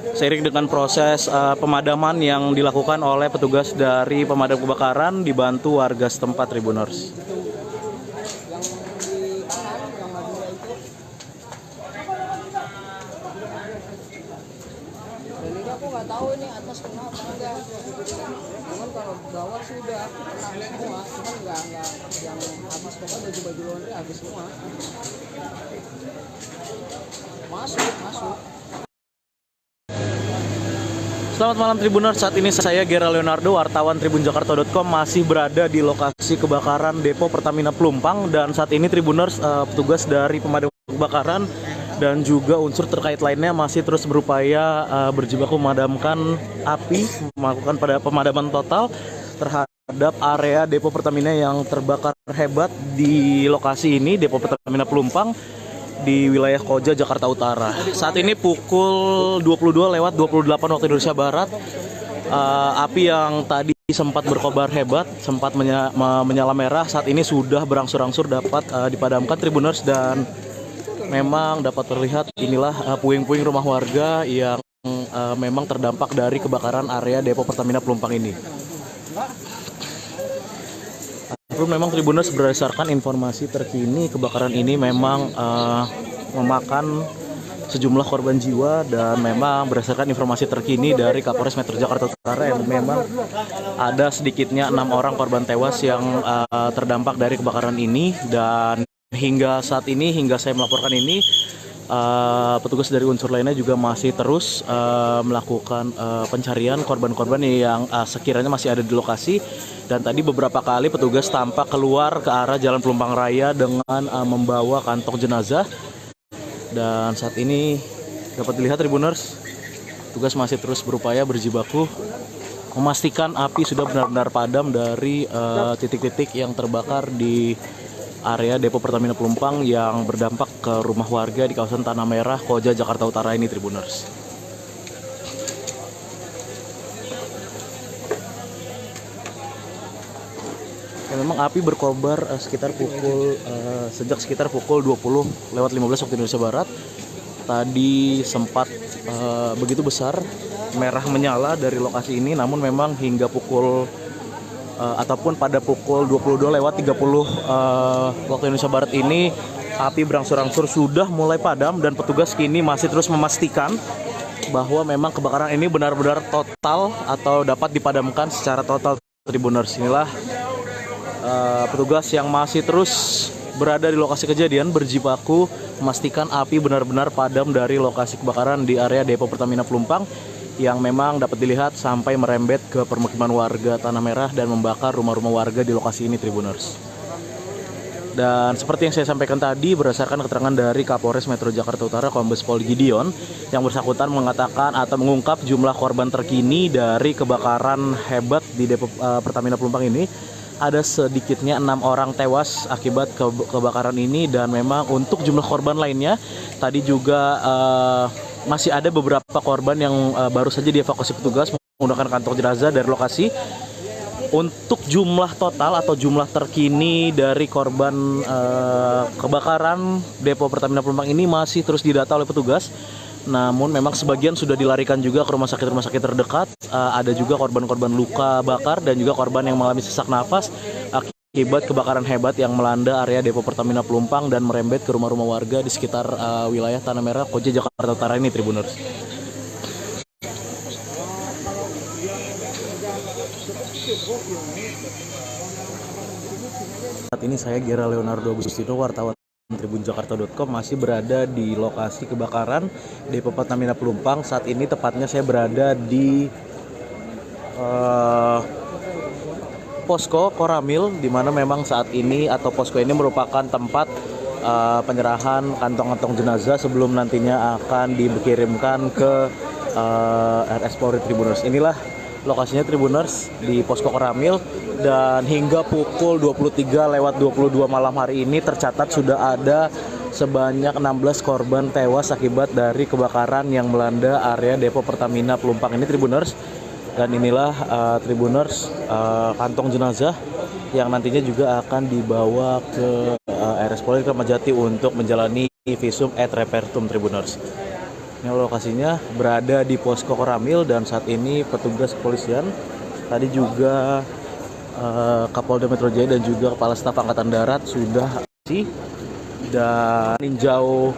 Seiring dengan proses pemadaman yang dilakukan oleh petugas dari pemadam kebakaran dibantu warga setempat Tribuners. Dan ini aku nggak tahu ini atas kena apa enggak. Cuman kalau bawah sih udah kena semua, cuman nggak yang atas pokoknya baju-baju laundry habis semua. Masuk. Selamat malam Tribuners, saat ini saya Gera Leonardo, wartawan tribunjakarta.com masih berada di lokasi kebakaran Depo Pertamina Pelumpang. Dan saat ini Tribuners, petugas dari pemadam kebakaran dan juga unsur terkait lainnya masih terus berupaya berjibaku memadamkan api, melakukan pemadaman total terhadap area Depo Pertamina yang terbakar hebat di lokasi ini, Depo Pertamina Pelumpang di wilayah Koja, Jakarta Utara. Saat ini pukul 22:28 waktu Indonesia Barat. Api yang tadi sempat berkobar hebat, sempat menyala merah, saat ini sudah berangsur-angsur dapat dipadamkan Tribuners, dan memang dapat terlihat inilah puing-puing rumah warga yang memang terdampak dari kebakaran area Depo Pertamina Pelumpang ini. Memang Tribuners, berdasarkan informasi terkini, kebakaran ini memang memakan sejumlah korban jiwa, dan memang berdasarkan informasi terkini dari Kapolres Metro Jakarta Utara yang memang ada sedikitnya 6 orang korban tewas yang terdampak dari kebakaran ini. Dan hingga saat ini, hingga saya melaporkan ini, petugas dari unsur lainnya juga masih terus melakukan pencarian korban-korban yang sekiranya masih ada di lokasi. Dan tadi beberapa kali petugas tampak keluar ke arah Jalan Pelumpang Raya dengan membawa kantong jenazah. Dan saat ini dapat dilihat Tribuners, petugas masih terus berupaya berjibaku memastikan api sudah benar-benar padam dari titik-titik yang terbakar di area Depo Pertamina Pelumpang yang berdampak ke rumah warga di kawasan Tanah Merah, Koja, Jakarta Utara ini Tribuners. Ya, memang api berkobar sejak sekitar pukul 20:15 waktu Indonesia Barat. Tadi sempat begitu besar merah menyala dari lokasi ini, namun memang hingga pukul ataupun pada pukul 22:30 waktu Indonesia Barat ini api berangsur-angsur sudah mulai padam, dan petugas kini masih terus memastikan bahwa memang kebakaran ini benar-benar total atau dapat dipadamkan secara total Tribuners. Inilah petugas yang masih terus berada di lokasi kejadian berjibaku memastikan api benar-benar padam dari lokasi kebakaran di area Depo Pertamina Pelumpang yang memang dapat dilihat sampai merembet ke permukiman warga Tanah Merah dan membakar rumah-rumah warga di lokasi ini Tribuners. Dan seperti yang saya sampaikan tadi, berdasarkan keterangan dari Kapolres Metro Jakarta Utara Kombes Pol Gideon, yang bersangkutan mengatakan atau mengungkap jumlah korban terkini dari kebakaran hebat di Depo Pertamina Pelumpang ini. Ada sedikitnya 6 orang tewas akibat kebakaran ini, dan memang untuk jumlah korban lainnya tadi juga masih ada beberapa korban yang baru saja dievakuasi petugas menggunakan kantong jenazah dari lokasi. Untuk jumlah total atau jumlah terkini dari korban kebakaran Depo Pertamina Pelumpang ini masih terus didata oleh petugas. Namun memang sebagian sudah dilarikan juga ke rumah sakit terdekat. Ada juga korban-korban luka bakar dan juga korban yang mengalami sesak nafas akibat kebakaran hebat yang melanda area Depo Pertamina Pelumpang dan merembet ke rumah-rumah warga di sekitar wilayah Tanah Merah, Koja, Jakarta Utara ini Tribuners. Saat ini saya Gera Leonardo Agustino, wartawan tribunjakarta.com masih berada di lokasi kebakaran Depo Pertamina Pelumpang. Saat ini tepatnya saya berada di posko Koramil, di mana memang saat ini atau posko ini merupakan tempat penyerahan kantong-kantong jenazah sebelum nantinya akan dikirimkan ke RS Polri Tribuners. Inilah lokasinya Tribuners di posko Koramil, dan hingga pukul 23:22 malam hari ini tercatat sudah ada sebanyak 16 korban tewas akibat dari kebakaran yang melanda area Depo Pertamina Pelumpang ini Tribuners. Dan inilah Tribuners kantong jenazah yang nantinya juga akan dibawa ke RS Polri Kramat Jati untuk menjalani visum et repertum Tribuners. Ini lokasinya berada di posko Koramil, dan saat ini petugas kepolisian tadi juga Kapolda Metro Jaya dan juga Kepala Staf Angkatan Darat sudah dan meninjau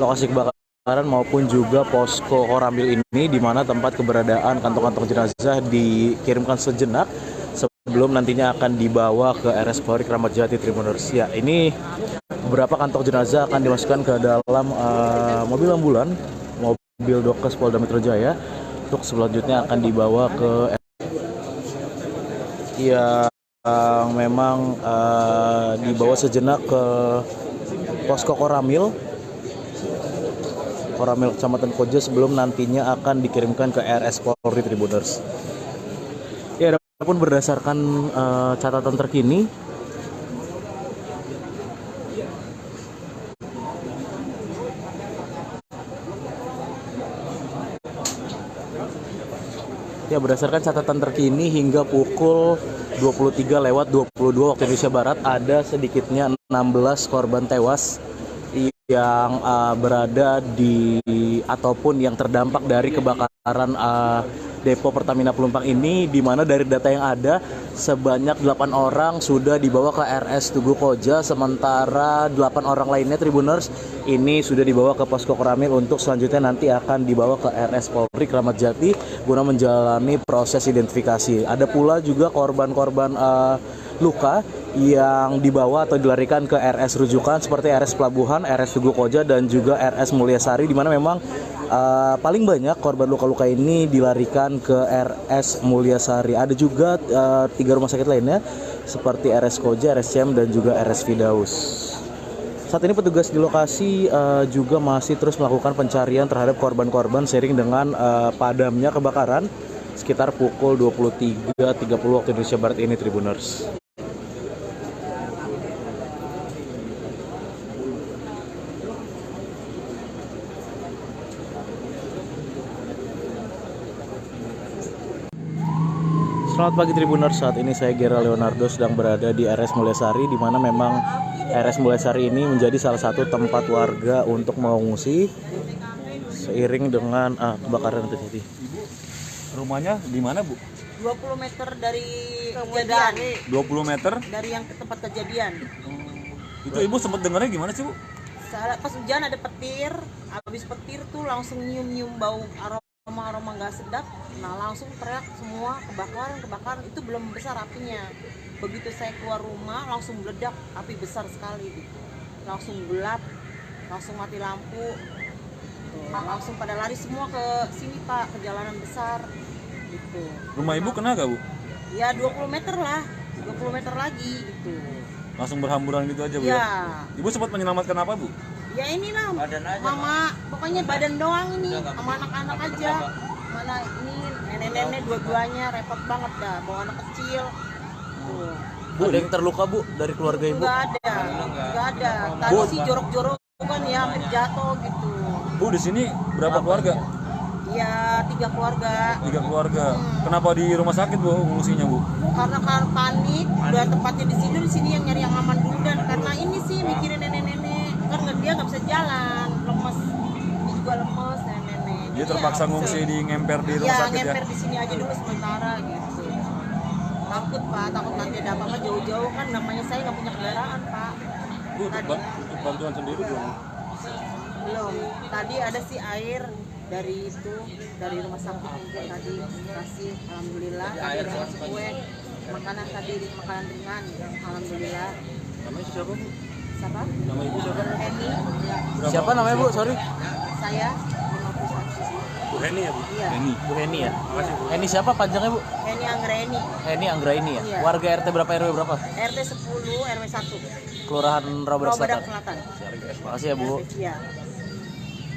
lokasi kebakaran maupun juga posko Koramil ini, di mana tempat keberadaan kantong-kantong jenazah dikirimkan sejenak sebelum nantinya akan dibawa ke RS Polri Kramat Jati Tribuners. Ya, ini beberapa kantong jenazah akan dimasukkan ke dalam mobil ambulan, mobil Dokes Polda Metro Jaya untuk selanjutnya akan dibawa ke yang memang dibawa sejenak ke posko Koramil Kecamatan Koja sebelum nantinya akan dikirimkan ke RS Polri Tribuners. Ya, adapun berdasarkan catatan terkini hingga pukul 23:22 waktu Indonesia Barat ada sedikitnya 16 korban tewas yang berada di ataupun yang terdampak dari kebakaran depo Pertamina Pelumpang ini, di mana dari data yang ada sebanyak 8 orang sudah dibawa ke RS Tugu Koja, sementara 8 orang lainnya Tribuners ini sudah dibawa ke posko Koramil untuk selanjutnya nanti akan dibawa ke RS Polri Kramat Jati guna menjalani proses identifikasi. Ada pula juga korban-korban luka yang dibawa atau dilarikan ke RS rujukan seperti RS Pelabuhan, RS Tugu Koja dan juga RS Mulyasari, di mana memang paling banyak korban luka-luka ini dilarikan ke RS Mulyasari. Ada juga 3 rumah sakit lainnya seperti RS Koja, RS Cem dan juga RS Fidaus. Saat ini petugas di lokasi juga masih terus melakukan pencarian terhadap korban-korban seiring dengan padamnya kebakaran sekitar pukul 23.30 waktu Indonesia Barat ini, Tribuners. Selamat pagi Tribuners, saat ini saya Gera Leonardo sedang berada di RS Mulyasari, di mana memang RS Mulyasari ini menjadi salah satu tempat warga untuk mengungsi seiring dengan kebakaran yang terjadi. Rumahnya di mana, Bu? 20 meter dari kejadian. 20 meter? Dari yang ke tempat kejadian. Itu Ibu sempat dengarnya gimana sih, Bu? Pas hujan ada petir, habis petir tuh langsung nyium-nyium bau aroma nggak sedap. Nah langsung teriak semua kebakaran, itu belum besar apinya. Begitu saya keluar rumah langsung meledak, api besar sekali gitu. Langsung gelap, langsung mati lampu. Langsung pada lari semua ke sini Pak, ke jalanan besar gitu. Rumah Ibu kena gak, Bu? Ya 20 meter lah, 20 meter lagi gitu. Langsung berhamburan gitu aja, Bu? Ya. Ibu sempat menyelamatkan apa, Bu? Ya inilah, mama, pokoknya badan doang ini, sama anak-anak aja. Mana ini nenek-nenek dua-duanya repot banget dah, bawa anak kecil. Tuh. Bu, ada yang terluka, Bu, dari keluarga Ibu? Nggak ada. Tadi sih jorok-jorok kan ya, hampir jatuh gitu. Bu, di sini berapa keluarga? Ya 3 keluarga. 3 keluarga. Kenapa di rumah sakit, Bu, ngungsinya, Bu? Karena panik, udah tempatnya di sini yang nyari yang aman dulu, dan karena ini sih mikirin nenek-nenek, kan dia nggak bisa jalan, lemes, dia juga lemes nenek-nenek. Dia terpaksa ngungsi di ngemper di rumah sakit ya? Ngemper di sini aja dulu sementara gitu. Takut Pak, takut nanti ada apa-apa jauh-jauh, kan namanya saya nggak punya kendaraan Pak. Bu, untuk bantuan sendiri belum? Belum. Tadi ada sih air dari rumah sakit mungkin tadi kasih, alhamdulillah. Tadi ada ngasih kue, makanan ringan, alhamdulillah. Namanya siapa, Bu? Siapa? Nama Ibu siapa? Heni. Siapa namanya, Bu? Sorry. Saya 51. Bu Heni ya, Bu? Iya. Bu Heni ya? Makasih, Bu. Heni siapa panjangnya, Bu? Heni Anggraini. Heni Anggraini ya? Iya. Warga RT berapa, RW berapa? RT 10 RW 1. Kelurahan Rawabadak Selatan. Selatan. Makasih ya, Bu. Iya.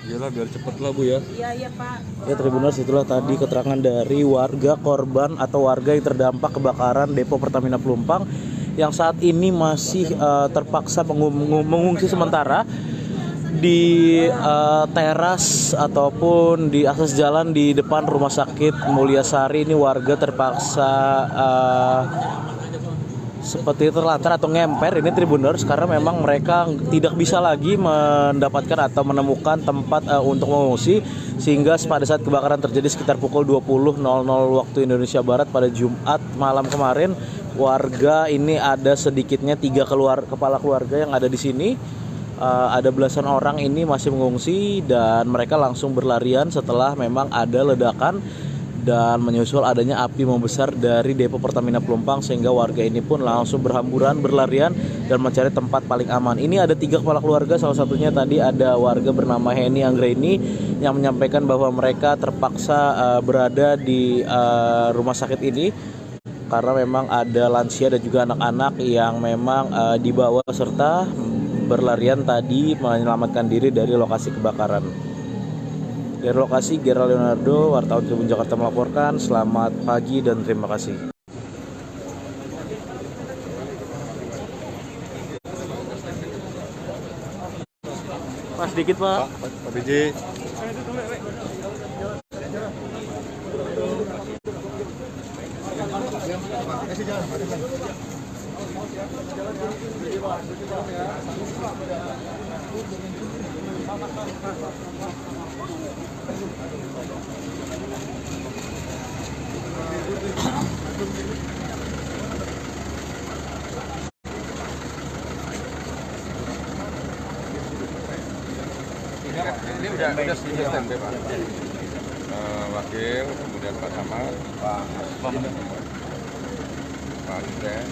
Iyalah, biar cepet lah, Bu ya. Iya, Pak. Ya Tribuners, itulah tadi keterangan dari warga korban atau warga yang terdampak kebakaran depo Pertamina Pelumpang yang saat ini masih terpaksa mengungsi sementara di teras ataupun di akses jalan di depan Rumah Sakit Mulyasari. Ini warga terpaksa seperti terlantar atau ngemper ini Tribuners, karena memang mereka tidak bisa lagi mendapatkan atau menemukan tempat untuk mengungsi, sehingga pada saat kebakaran terjadi sekitar pukul 20.00 waktu Indonesia Barat pada Jumat malam kemarin, warga ini ada sedikitnya 3 kepala keluarga yang ada di sini. Ada belasan orang ini masih mengungsi dan mereka langsung berlarian setelah memang ada ledakan dan menyusul adanya api membesar dari depo Pertamina Pelumpang sehingga warga ini pun langsung berhamburan, berlarian dan mencari tempat paling aman. Ini ada 3 kepala keluarga, salah satunya tadi ada warga bernama Heni Anggreni yang menyampaikan bahwa mereka terpaksa berada di rumah sakit ini karena memang ada lansia dan juga anak-anak yang memang dibawa serta berlarian tadi menyelamatkan diri dari lokasi kebakaran. Dari lokasi, Gerald Leonardo, wartawan Tribun Jakarta melaporkan. Selamat pagi dan terima kasih. Pak, sedikit Pak. Pak Biji. Ini udah standby Pak. Wakil, kemudian Pak Samad, Pak Yuden,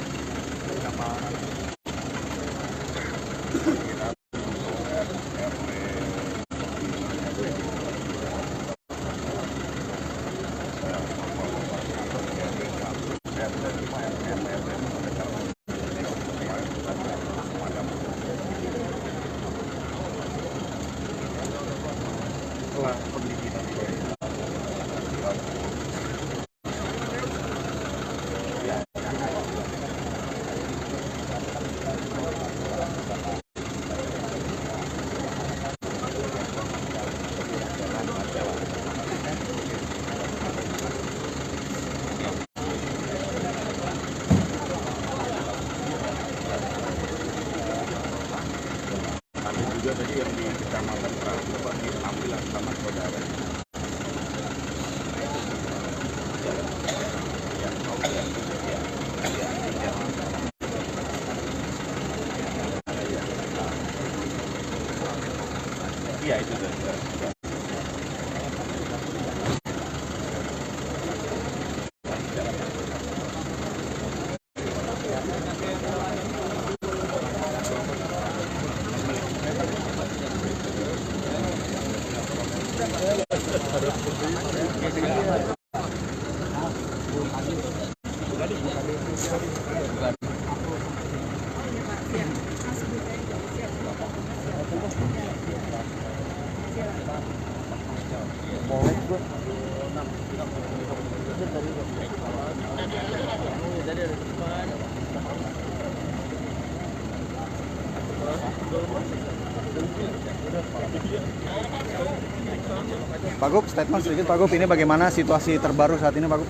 juga tadi yang di Kecamatan Pramuka diambil sama saudara. Iya itu sudah. Pak Gup, statement sedikit Pak Gup, ini bagaimana situasi terbaru saat ini Pak Gup?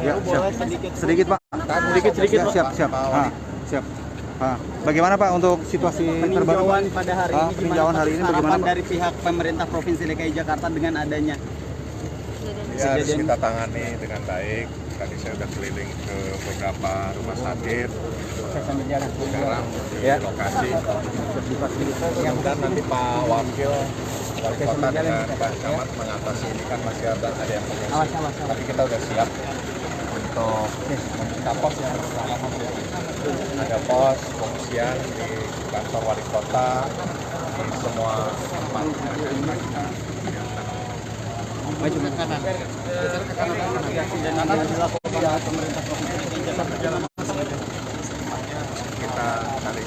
Ya, siap. Sedikit Pak. Sedikit Pak. Siap. Siap. Bagaimana Pak untuk situasi terbaru? Peninjauan pada hari ini peninjauan hari ini bagaimana Pak? Dari pihak pemerintah Provinsi DKI Jakarta dengan adanya ya harus kita tangani dengan baik. Tadi saya sudah keliling ke beberapa rumah sakit. Sekarang di lokasi. Mudah-mudahan nanti Pak Wakil Wali Kota dengan Pak Camat mengatasi ini kan masih ada yang mengungsi. Tapi kita sudah siap untuk membuka pos yang pertama. Ada pos pengungsian di kantor Wali Kota di semua tempat. maju ke kanan, geser ke kanan, dan yang dilakukan pemerintah Provinsi DKI Jakarta. Kita cari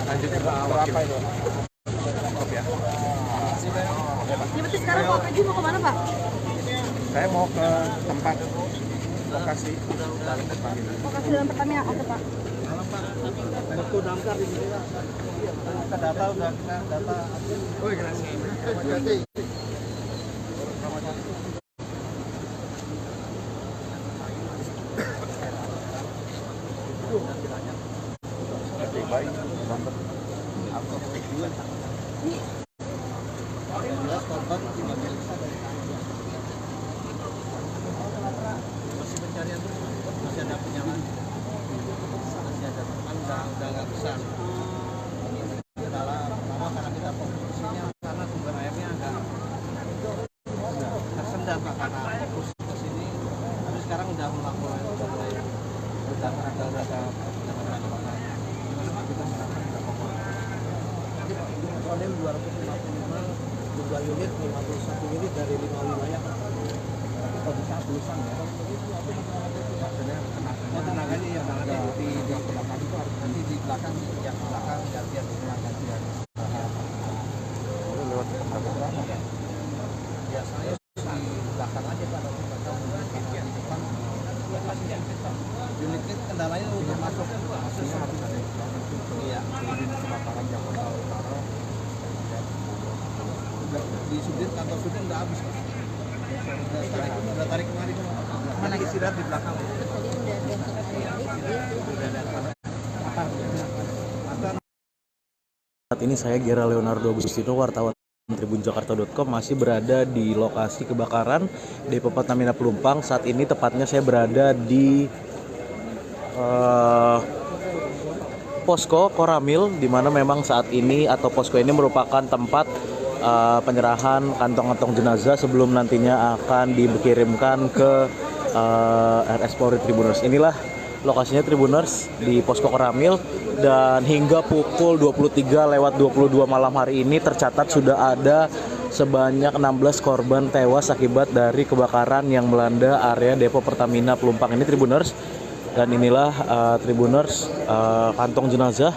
lanjutnya berapa itu? Ya. Ya berarti sekarang Pak Peji mau kemana Pak? Saya mau ke tempat lokasi. Lokasi dalam Pertamina apa Pak? Waktu damkar di sini Pak. Kita data udah kita data. Oh iya. Masih pencarian terus, masih ada penyelam, masih ada teman, udah nggak besar. menyangka karena fokus ke sini. Tapi sekarang udah mulai berdatangan ada kita serahkan berapa orang. Kodim 255 jumlah unit 51 unit dari 5 wilayah. Kalau bisa tulisan ya. Maksudnya tenaganya yang ada di belakang itu harus nanti di belakang yang belakang gantian gantian. Lewat berapa ya? Biasanya di belakang aja Pak, tapi nggak tahu mungkin di depan. Unitnya kendalanya untuk masuk harus ada. Iya, di kebakaran Jakarta Utara. Di Sudin, kantor Sudin udah habis Pak. Udah tarik kemari mana istirahat di belakang. Saat ini saya Gera Leonardo Agustino, wartawan tribunjakarta.com, masih berada di lokasi kebakaran Depo Pertamina Pelumpang. Saat ini tepatnya saya berada di posko Koramil, di mana memang saat ini atau posko ini merupakan tempat penyerahan kantong-kantong jenazah sebelum nantinya akan dikirimkan ke RS Polri Tribuners. Inilah lokasinya Tribuners di posko Koramil, dan hingga pukul 23:22 malam hari ini tercatat sudah ada sebanyak 16 korban tewas akibat dari kebakaran yang melanda area Depo Pertamina Pelumpang ini Tribuners. Dan inilah Tribuners kantong jenazah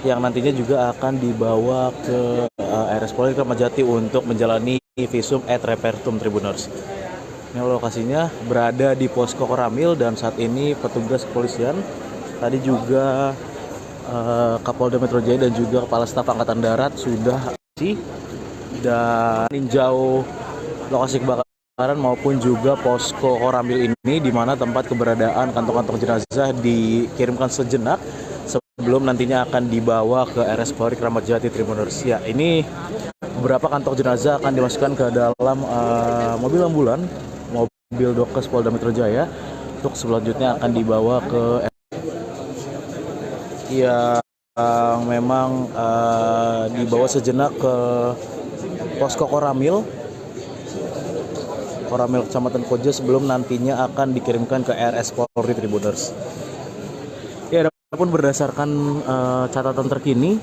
yang nantinya juga akan dibawa ke RS Polri Kramat Jati untuk menjalani visum et repertum Tribuners. Ini lokasinya berada di posko Koramil, dan saat ini petugas kepolisian tadi juga Kapolda Metro Jaya dan juga Kepala Staf Angkatan Darat sudah dan meninjau lokasi kebakaran maupun juga posko Koramil ini, di mana tempat keberadaan kantong-kantong jenazah dikirimkan sejenak sebelum nantinya akan dibawa ke RS Polri Kramat Jati Tribuners. Ya, ini beberapa kantong jenazah akan dimasukkan ke dalam mobil ambulan, mobil Dokes Polda Metro Jaya, untuk selanjutnya akan dibawa ke yang memang dibawa sejenak ke posko Koramil Kecamatan Koja sebelum nantinya akan dikirimkan ke RS Polri Tribuners. Ya, adapun berdasarkan catatan terkini,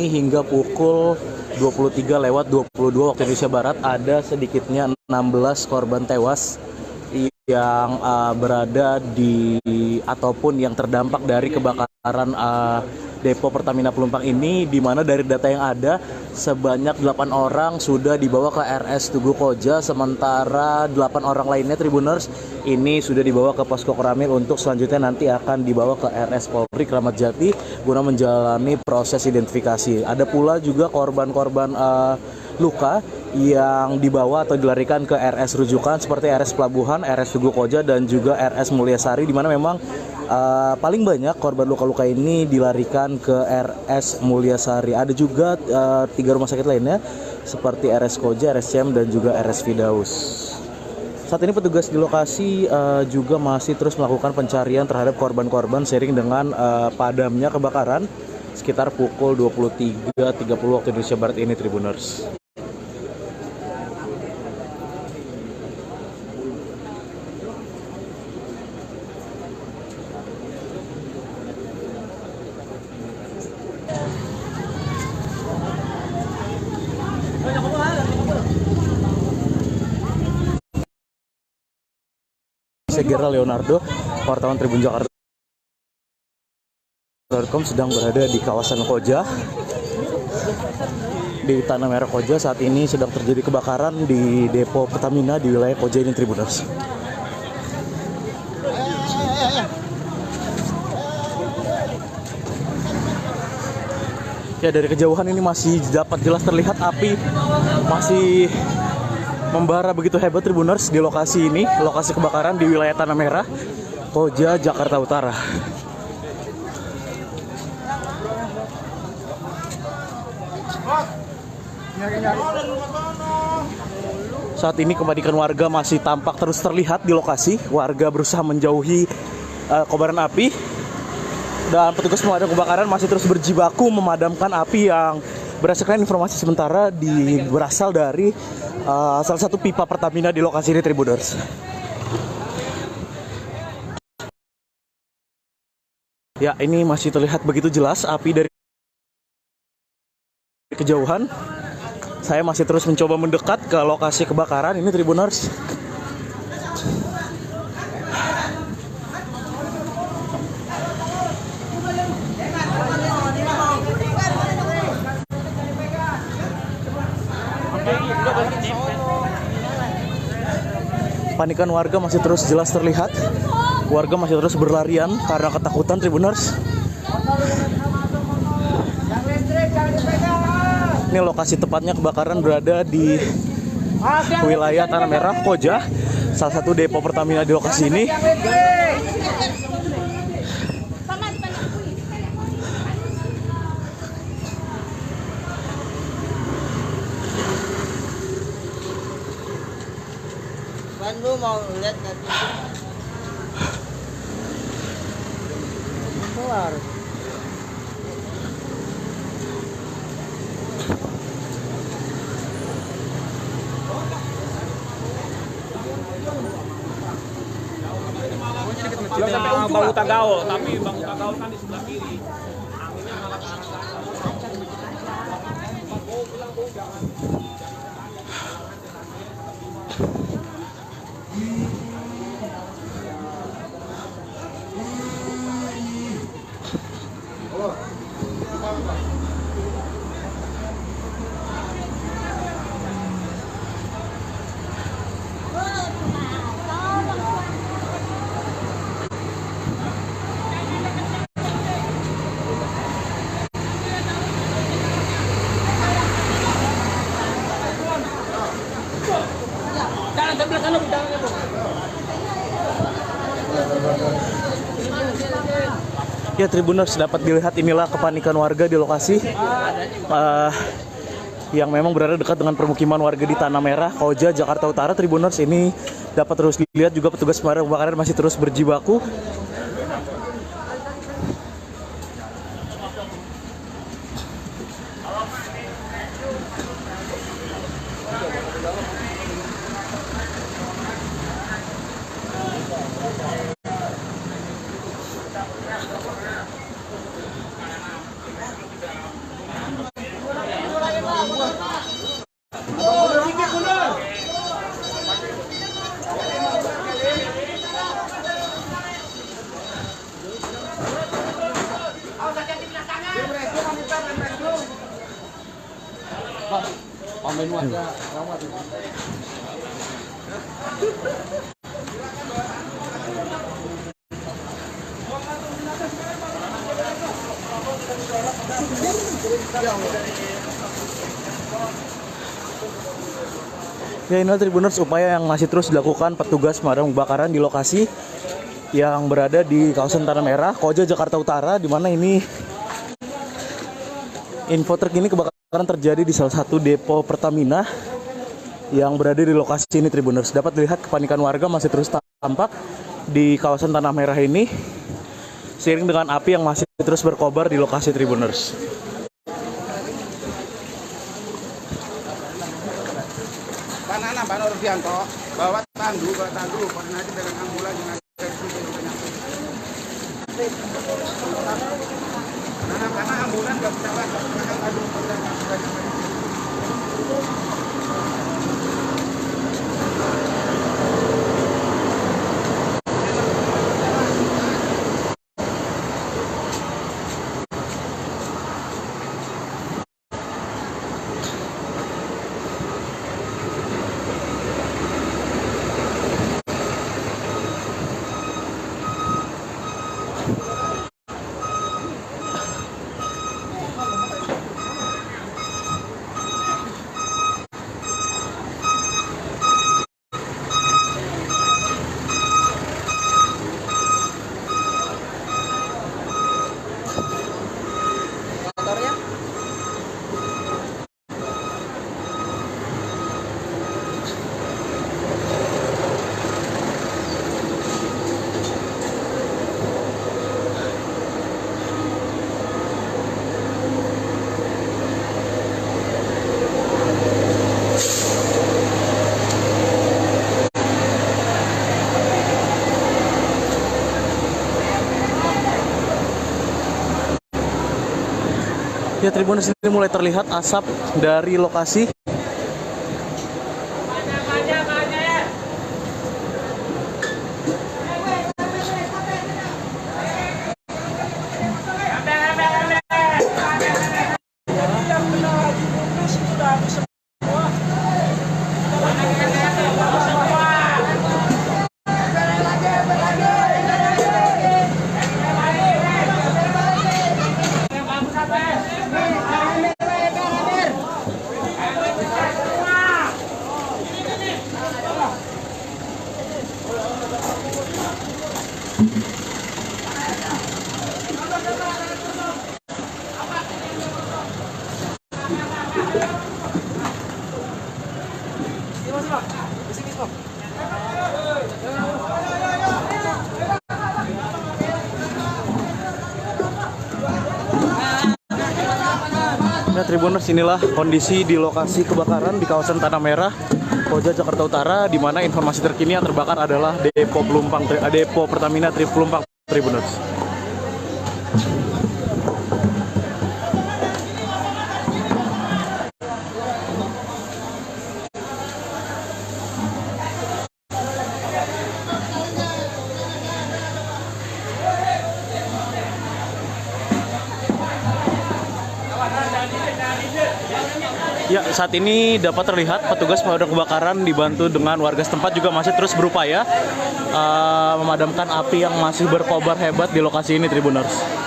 hingga pukul 23:22 waktu Indonesia Barat ada sedikitnya 16 korban tewas yang berada di ataupun yang terdampak dari kebakaran Depo Pertamina Pelumpang ini, di mana dari data yang ada sebanyak 8 orang sudah dibawa ke RS Tugu Koja, sementara 8 orang lainnya Tribuners ini sudah dibawa ke posko Koramil untuk selanjutnya nanti akan dibawa ke RS Polri Kramat Jati guna menjalani proses identifikasi. Ada pula juga korban-korban luka yang dibawa atau dilarikan ke RS rujukan seperti RS Pelabuhan, RS Tugu Koja, dan juga RS Mulyasari, di mana memang paling banyak korban luka-luka ini dilarikan ke RS Mulyasari. Ada juga 3 rumah sakit lainnya seperti RS Koja, RSCM, dan juga RS Firdaus. Saat ini petugas di lokasi juga masih terus melakukan pencarian terhadap korban-korban seiring dengan padamnya kebakaran sekitar pukul 23:30 waktu Indonesia Barat ini Tribuners. Saya Gera Leonardo, wartawan tribunjakarta.com, sedang berada di kawasan Koja, di Tanah Merah Koja. Saat ini sedang terjadi kebakaran di Depo Pertamina di wilayah Koja ini Tribuners. Ya, dari kejauhan ini masih dapat jelas terlihat api masih membara begitu hebat Tribuners di lokasi ini, lokasi kebakaran di wilayah Tanah Merah, Koja, Jakarta Utara. Saat ini kepanikan warga masih tampak terus terlihat di lokasi. Warga berusaha menjauhi kobaran api. Dan petugas pemadam kebakaran masih terus berjibaku memadamkan api yang berdasarkan informasi sementara berasal dari salah satu pipa Pertamina di lokasi ini, Tribuners. Ya, ini masih terlihat begitu jelas api dari kejauhan. Saya masih terus mencoba mendekat ke lokasi kebakaran ini, Tribuners. Panikan warga masih terus jelas terlihat. Warga masih terus berlarian karena ketakutan, Tribuners. Ini lokasi tepatnya kebakaran berada di wilayah Tanah Merah, Koja, salah satu depo Pertamina di lokasi ini. Lu mau lihat nanti keluar. Bau Tagaol, tapi bau Tagaol kan di sebelah kiri. Anginnya malah ke arah sana. Ya, Tribuners, dapat dilihat inilah kepanikan warga di lokasi yang memang berada dekat dengan permukiman warga di Tanah Merah, Koja, Jakarta Utara. Tribuners, ini dapat terus dilihat juga petugas pemadam kebakaran masih terus berjibaku. Pamen warga rawat itu. Ya, inilah Tribuners upaya yang masih terus dilakukan petugas pemadam kebakaran di lokasi yang berada di kawasan Tanah Merah, Koja, Jakarta Utara, di mana ini info terkini kebakaran terjadi di salah satu depo Pertamina yang berada di lokasi ini, Tribuners. Dapat dilihat kepanikan warga masih terus tampak di kawasan Tanah Merah ini, seiring dengan api yang masih terus berkobar di lokasi, Tribuners. Banana, Pak Nurdianto, bawa tandu, koordinasi dengan ambulan dengan karena ambulan nggak bisa banget, Ya, Tribuners, ini mulai terlihat asap dari lokasi. Ya, Tribuners, inilah kondisi di lokasi kebakaran di kawasan Tanah Merah, Koja, Jakarta Utara, di mana informasi terkini yang terbakar adalah depo depo Pertamina Pelumpang, Tribuners. Ya, saat ini dapat terlihat petugas pemadam kebakaran dibantu dengan warga setempat juga masih terus berupaya memadamkan api yang masih berkobar hebat di lokasi ini, Tribuners.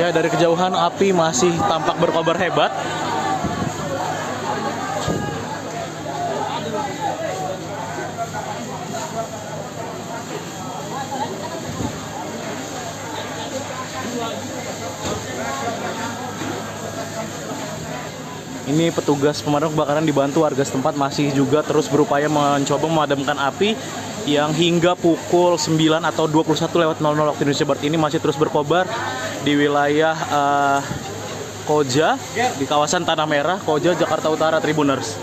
Ya, dari kejauhan api masih tampak berkobar hebat. Ini petugas pemadam kebakaran dibantu warga setempat masih juga terus berupaya mencoba memadamkan api yang hingga pukul 9 atau 21:00 waktu Indonesia Barat ini masih terus berkobar di wilayah Koja, di kawasan Tanah Merah, Koja, Jakarta Utara, Tribuners.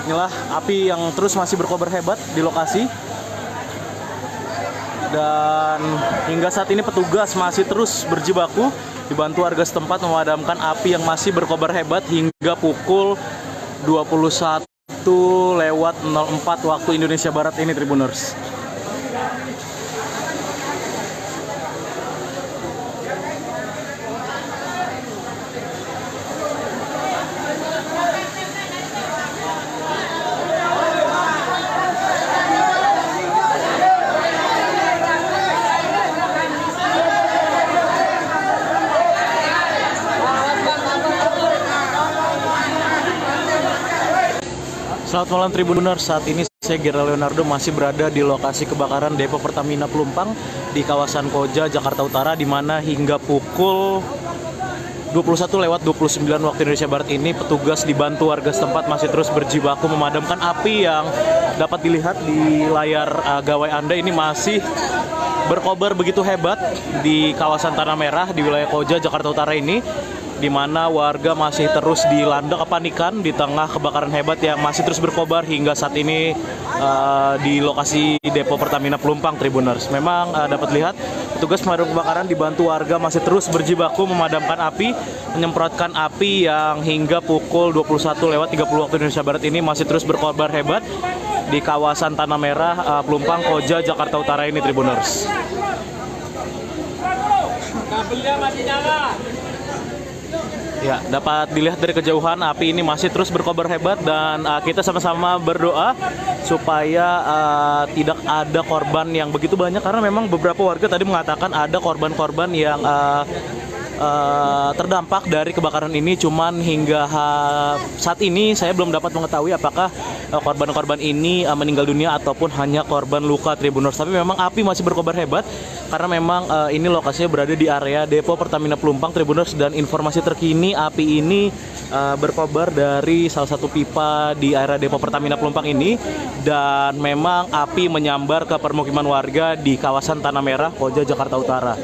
Inilah api yang terus masih berkobar hebat di lokasi. Dan hingga saat ini petugas masih terus berjibaku dibantu warga setempat memadamkan api yang masih berkobar hebat hingga pukul 21:04 waktu Indonesia Barat ini, Tribuners. Selamat malam, Tribuners. Saat ini saya Gerald Leonardo masih berada di lokasi kebakaran depo Pertamina Pelumpang di kawasan Koja, Jakarta Utara, di mana hingga pukul 21:29 waktu Indonesia Barat ini petugas dibantu warga setempat masih terus berjibaku memadamkan api yang dapat dilihat di layar gawai Anda ini masih berkobar begitu hebat di kawasan Tanah Merah di wilayah Koja, Jakarta Utara ini, di mana warga masih terus dilanda kepanikan di tengah kebakaran hebat yang masih terus berkobar hingga saat ini di lokasi depo Pertamina Pelumpang, Tribuners. Memang dapat lihat petugas pemadam kebakaran dibantu warga masih terus berjibaku memadamkan api, menyemprotkan api yang hingga pukul 21:30 waktu Indonesia Barat ini masih terus berkobar hebat di kawasan Tanah Merah, Pelumpang, Koja, Jakarta Utara ini, Tribuners. Kabelnya masih nyala. Ya, dapat dilihat dari kejauhan api ini masih terus berkobar hebat dan kita sama-sama berdoa supaya tidak ada korban yang begitu banyak, karena memang beberapa warga tadi mengatakan ada korban-korban yang terdampak dari kebakaran ini, cuman hingga saat ini saya belum dapat mengetahui apakah korban-korban ini meninggal dunia ataupun hanya korban luka Tribuners. Tapi memang api masih berkobar hebat karena memang ini lokasinya berada di area depo Pertamina Pelumpang Tribuners, dan informasi terkini api ini berkobar dari salah satu pipa di area depo Pertamina Pelumpang ini, dan memang api menyambar ke permukiman warga di kawasan Tanah Merah, Koja, Jakarta Utara.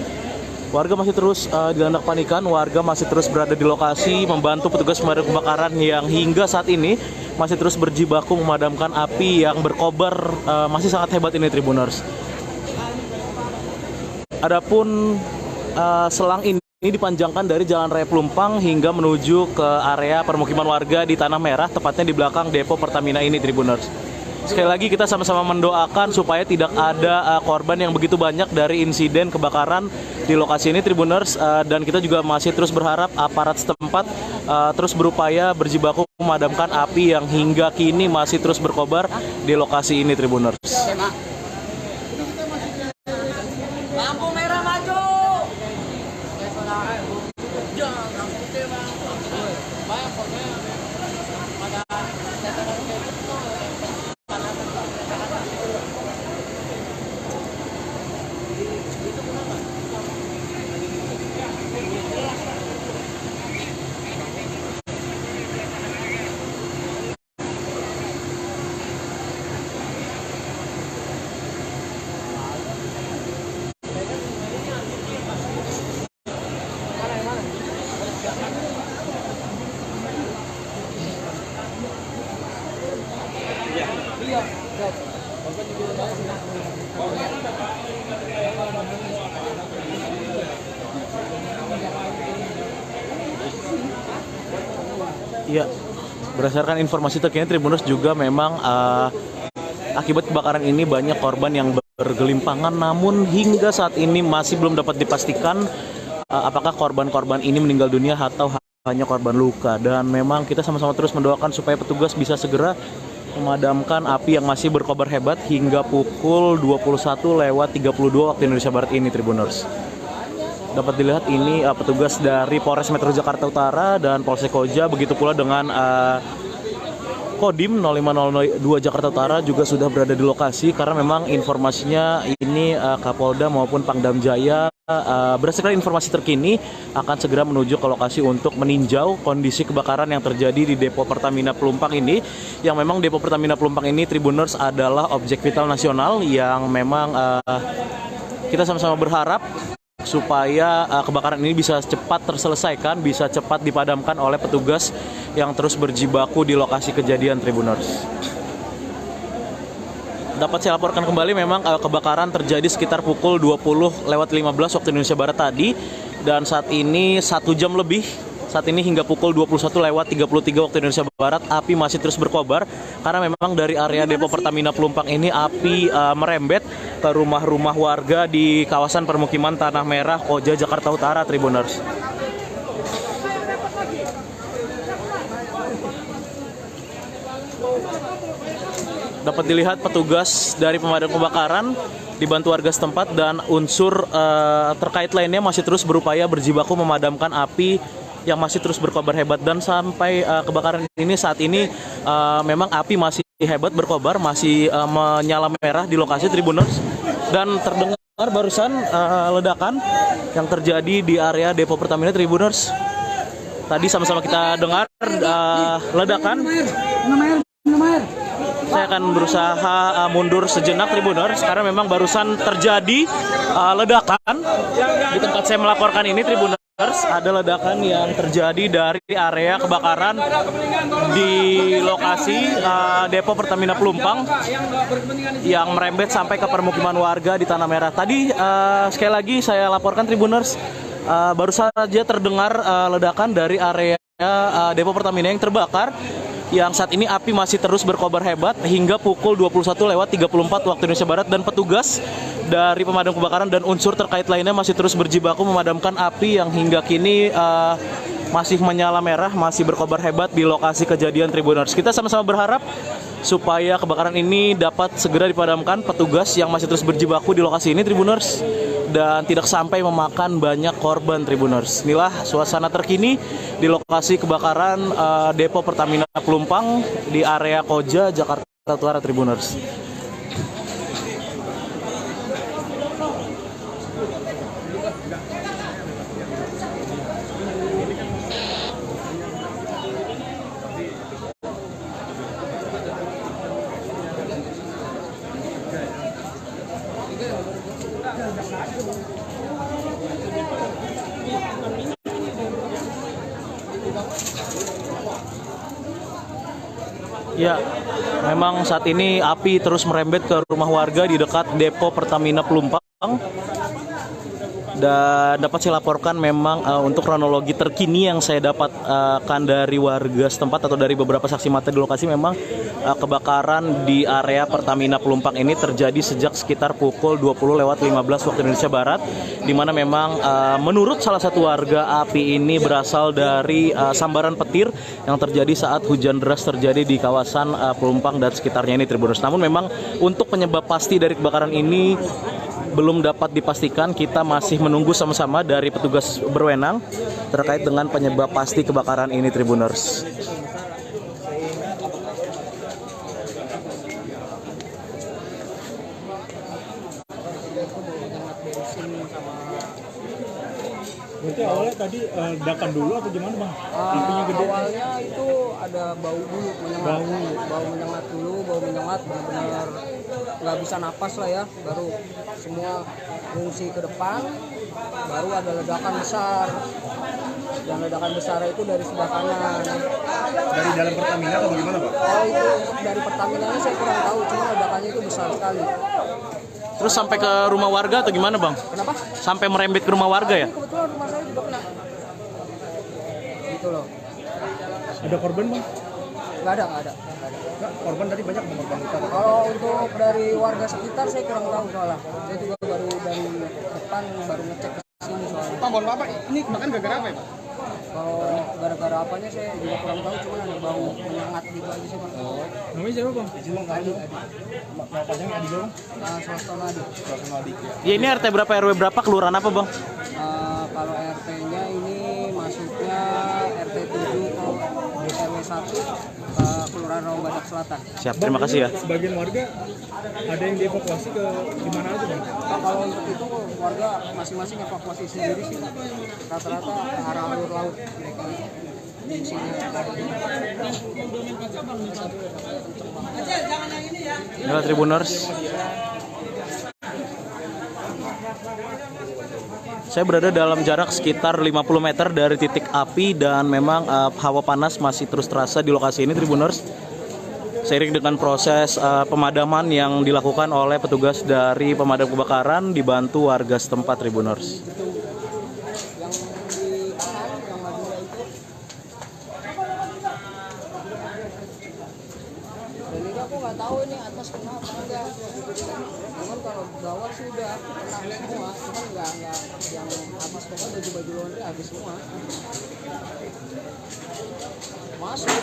Warga masih terus dilanda kepanikan, warga masih terus berada di lokasi membantu petugas pemadam kebakaran yang hingga saat ini masih terus berjibaku memadamkan api yang berkobar masih sangat hebat ini Tribuners. Adapun selang ini dipanjangkan dari Jalan Raya Pelumpang hingga menuju ke area permukiman warga di Tanah Merah, tepatnya di belakang depo Pertamina ini Tribuners. Sekali lagi kita sama-sama mendoakan supaya tidak ada korban yang begitu banyak dari insiden kebakaran di lokasi ini Tribuners, dan kita juga masih terus berharap aparat setempat terus berupaya berjibaku memadamkan api yang hingga kini masih terus berkobar di lokasi ini Tribuners. Lampu merah maju. Iya, berdasarkan informasi terkini Tribuners juga memang akibat kebakaran ini banyak korban yang bergelimpangan, namun hingga saat ini masih belum dapat dipastikan apakah korban-korban ini meninggal dunia atau hanya korban luka. Dan memang kita sama-sama terus mendoakan supaya petugas bisa segera memadamkan api yang masih berkobar hebat hingga pukul 21.32 waktu Indonesia Barat ini Tribuners. Dapat dilihat ini petugas dari Polres Metro Jakarta Utara dan Polsek Koja, begitu pula dengan Kodim 0502 Jakarta Utara juga sudah berada di lokasi, karena memang informasinya ini Kapolda maupun Pangdam Jaya berdasarkan informasi terkini akan segera menuju ke lokasi untuk meninjau kondisi kebakaran yang terjadi di depo Pertamina Pelumpang ini, yang memang depo Pertamina Pelumpang ini Tribuners adalah objek vital nasional yang memang kita sama-sama berharap supaya kebakaran ini bisa cepat terselesaikan, bisa cepat dipadamkan oleh petugas yang terus berjibaku di lokasi kejadian Tribuners. Dapat saya laporkan kembali, memang kebakaran terjadi sekitar pukul 20.15 waktu Indonesia Barat tadi, dan saat ini 1 jam lebih. Saat ini hingga pukul 21.33 waktu Indonesia Barat, api masih terus berkobar karena memang dari area depo Pertamina Pelumpang ini api merembet ke rumah-rumah warga di kawasan permukiman Tanah Merah, Koja, Jakarta Utara Tribuners. Dapat dilihat petugas dari pemadam kebakaran dibantu warga setempat dan unsur terkait lainnya masih terus berupaya berjibaku memadamkan api yang masih terus berkobar hebat, dan sampai kebakaran ini saat ini memang api masih hebat berkobar, masih menyala merah di lokasi Tribuners, dan terdengar barusan ledakan yang terjadi di area depo Pertamina Tribuners. Tadi sama-sama kita dengar ledakan. Saya akan berusaha mundur sejenak Tribuners karena memang barusan terjadi ledakan di tempat saya melaporkan ini Tribuners. Ada ledakan yang terjadi dari area kebakaran di lokasi depo Pertamina Pelumpang yang merembet sampai ke permukiman warga di Tanah Merah. Tadi sekali lagi saya laporkan Tribuners, baru saja terdengar ledakan dari area depo Pertamina yang terbakar, yang saat ini api masih terus berkobar hebat hingga pukul 21.34 waktu Indonesia Barat, dan petugas dari pemadam kebakaran dan unsur terkait lainnya masih terus berjibaku memadamkan api yang hingga kini masih menyala merah, masih berkobar hebat di lokasi kejadian Tribuners. Kita sama-sama berharap supaya kebakaran ini dapat segera dipadamkan petugas yang masih terus berjibaku di lokasi ini Tribuners, dan tidak sampai memakan banyak korban Tribuners. Inilah suasana terkini di lokasi kebakaran Depo Pertamina Pelumpang di area Koja, Jakarta Utara Tribuners. Ya, memang saat ini api terus merembet ke rumah warga di dekat Depo Pertamina Pelumpang. Dan dapat saya laporkan memang untuk kronologi terkini yang saya dapatkan dari warga setempat atau dari beberapa saksi mata di lokasi, memang kebakaran di area Pertamina Pelumpang ini terjadi sejak sekitar pukul 20.15 waktu Indonesia Barat, di mana memang menurut salah satu warga api ini berasal dari sambaran petir yang terjadi saat hujan deras terjadi di kawasan Pelumpang dan sekitarnya ini Tribuners. Namun memang untuk penyebab pasti dari kebakaran ini belum dapat dipastikan. Kita masih menunggu sama-sama dari petugas berwenang terkait dengan penyebab pasti kebakaran ini Tribuners. Berarti awalnya tadi ledakan dulu atau gimana bang? Apinya gede? Awalnya itu ada bau dulu menyengat, bau menyengat dulu, bau menyengat benar-benar nggak bisa napas lah ya. Baru semua fungsi ke depan, baru ada ledakan besar. Dan ledakan besar itu dari sebelah kanan. Dari dalam Pertamina atau bagaimana Pak? Oh itu dari Pertamina ini saya kurang tahu, cuma ledakannya itu besar sekali. Terus sampai ke rumah warga atau gimana bang? Kenapa? Sampai merembet ke rumah warga ya? Kebetulan rumah saya juga kena. Gitu loh. Ada korban bang? Nggak ada. Nggak, korban tadi banyak korban luka. Kalau untuk dari warga sekitar saya kurang tahu soalnya. Saya juga baru dari depan baru ngecek ke sini soalnya. Pak, mohon maaf Pak, ini bahkan gara-gara apa ya Pak? Kalau gara-gara apanya saya juga kurang tahu, cuma ada bau menyengat gitu aja sih Pak. Namanya siapa bang? Adi. Nama panjangnya Adi bang? Swaston Adi. Ya, ini RT berapa, RW berapa, kelurahan apa bang? Kalau RT-nya ini masuknya RT 7 RW 1 Kelurahan Rawabadak Selatan. Siap, terima kasih ya. Sebagian warga ada yang dievakuasi ke gimana aja bang? Kalau untuk itu warga masing-masing evakuasi sendiri sih Pak. Rata-rata ke arah alur laut mereka fungsinya. Inilah Tribuners. Saya berada dalam jarak sekitar 50 meter dari titik api dan memang hawa panas masih terus terasa di lokasi ini Tribuners. Seiring dengan proses pemadaman yang dilakukan oleh petugas dari pemadam kebakaran dibantu warga setempat Tribuners. Dan ini aku nggak tahu ini atas kenapa enggak. Cuman kalau bawah sih udah kena semua, cuman nggak yang habis, pokoknya baju-baju laundry habis semua. Masuk.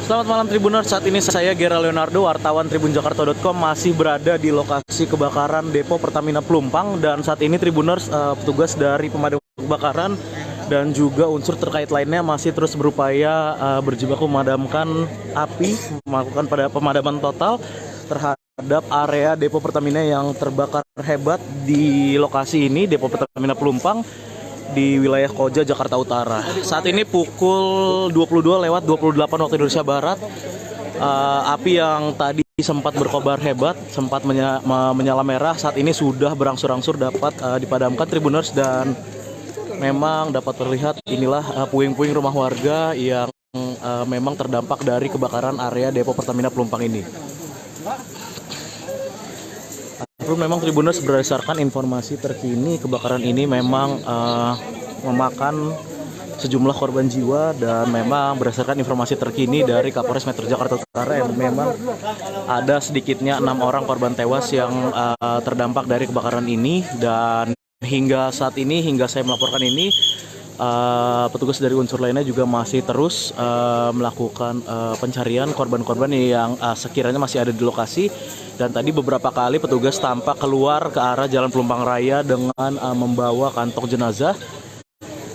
Selamat malam Tribuners, saat ini saya Gera Leonardo, wartawan tribunjakarta.com masih berada di lokasi kebakaran Depo Pertamina Pelumpang. Dan saat ini Tribuners, petugas dari pemadam kebakaran dan juga unsur terkait lainnya masih terus berupaya berjibaku memadamkan api, melakukan pemadaman total terhadap area Depo Pertamina yang terbakar hebat di lokasi ini, Depo Pertamina Pelumpang di wilayah Koja, Jakarta Utara. Saat ini pukul 22.28 waktu Indonesia Barat. Api yang tadi sempat berkobar hebat, sempat menyala merah, saat ini sudah berangsur-angsur dapat dipadamkan Tribuners. Dan memang dapat terlihat inilah puing-puing rumah warga yang memang terdampak dari kebakaran area Depo Pertamina Pelumpang ini. Memang Tribuners, berdasarkan informasi terkini, kebakaran ini memang memakan sejumlah korban jiwa. Dan memang berdasarkan informasi terkini dari Kapolres Metro Jakarta Utara, yang memang ada sedikitnya 6 orang korban tewas yang terdampak dari kebakaran ini. Dan hingga saat ini, hingga saya melaporkan ini, petugas dari unsur lainnya juga masih terus melakukan pencarian korban-korban yang sekiranya masih ada di lokasi. Dan tadi beberapa kali petugas tampak keluar ke arah Jalan Pelumpang Raya dengan membawa kantong jenazah.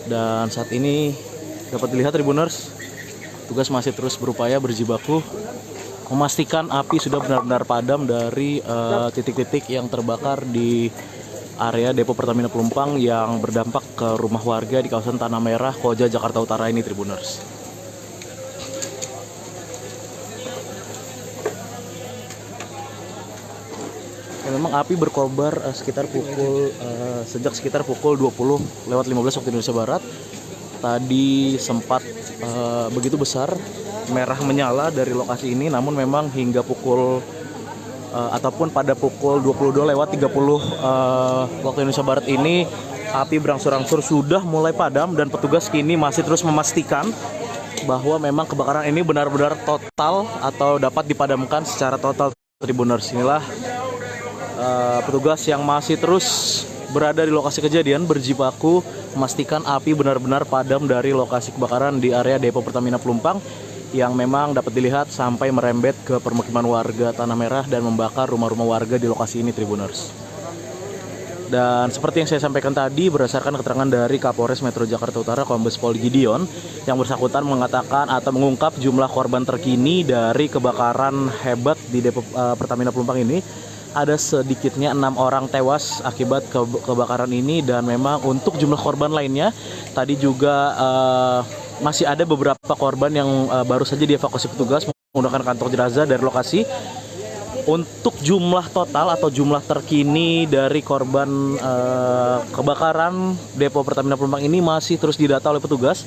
Dan saat ini dapat dilihat Tribuners, petugas masih terus berupaya berjibaku memastikan api sudah benar-benar padam dari titik-titik yang terbakar di area depo Pertamina Pelumpang yang berdampak ke rumah warga di kawasan Tanah Merah, Koja, Jakarta Utara ini, Tribuners. Ya, memang api berkobar sejak sekitar pukul 20:15 waktu Indonesia Barat. Tadi sempat begitu besar merah menyala dari lokasi ini, namun memang hingga pukul ataupun pada pukul 22:30 waktu Indonesia Barat ini api berangsur-angsur sudah mulai padam dan petugas kini masih terus memastikan bahwa memang kebakaran ini benar-benar total atau dapat dipadamkan secara total, Tribuners. Inilah petugas yang masih terus berada di lokasi kejadian berjibaku memastikan api benar-benar padam dari lokasi kebakaran di area depo Pertamina Pelumpang yang memang dapat dilihat sampai merembet ke permukiman warga Tanah Merah dan membakar rumah-rumah warga di lokasi ini, Tribuners. Dan seperti yang saya sampaikan tadi, berdasarkan keterangan dari Kapolres Metro Jakarta Utara Kombes Pol Gideon, yang bersangkutan mengatakan atau mengungkap jumlah korban terkini dari kebakaran hebat di depo Pertamina Pelumpang ini. Ada sedikitnya 6 orang tewas akibat kebakaran ini, dan memang untuk jumlah korban lainnya tadi juga masih ada beberapa korban yang baru saja dievakuasi petugas menggunakan kantong jenazah dari lokasi. Untuk jumlah total atau jumlah terkini dari korban kebakaran depo Pertamina Pelumpang ini masih terus didata oleh petugas.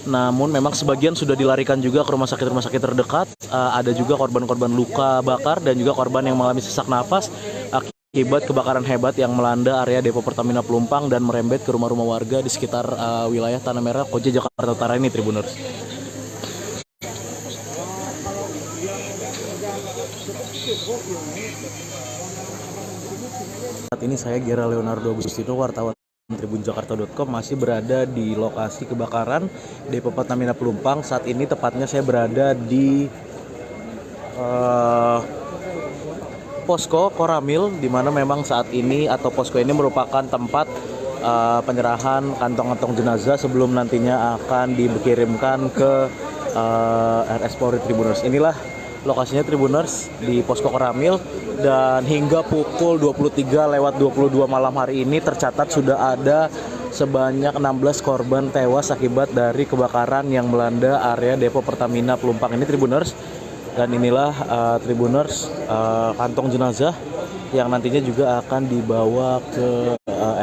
Namun memang sebagian sudah dilarikan juga ke rumah sakit terdekat. Ada juga korban-korban luka bakar dan juga korban yang mengalami sesak nafas akibat kebakaran hebat yang melanda area depo Pertamina Pelumpang dan merembet ke rumah-rumah warga di sekitar wilayah Tanah Merah, Koja, Jakarta Utara ini, Tribuners. Saat ini saya Gera Leonardo Agustino, wartawan tribunjakarta.com, masih berada di lokasi kebakaran depo Pertamina Pelumpang. Saat ini tepatnya saya berada di posko Koramil, di mana memang saat ini atau posko ini merupakan tempat penyerahan kantong-kantong jenazah sebelum nantinya akan dikirimkan ke RS Polri, Tribuners. Inilah lokasinya, Tribuners, di posko Koramil. Dan hingga pukul 23:22 malam hari ini tercatat sudah ada sebanyak 16 korban tewas akibat dari kebakaran yang melanda area depo Pertamina Pelumpang ini, Tribuners. Dan inilah Tribuners kantong jenazah yang nantinya juga akan dibawa ke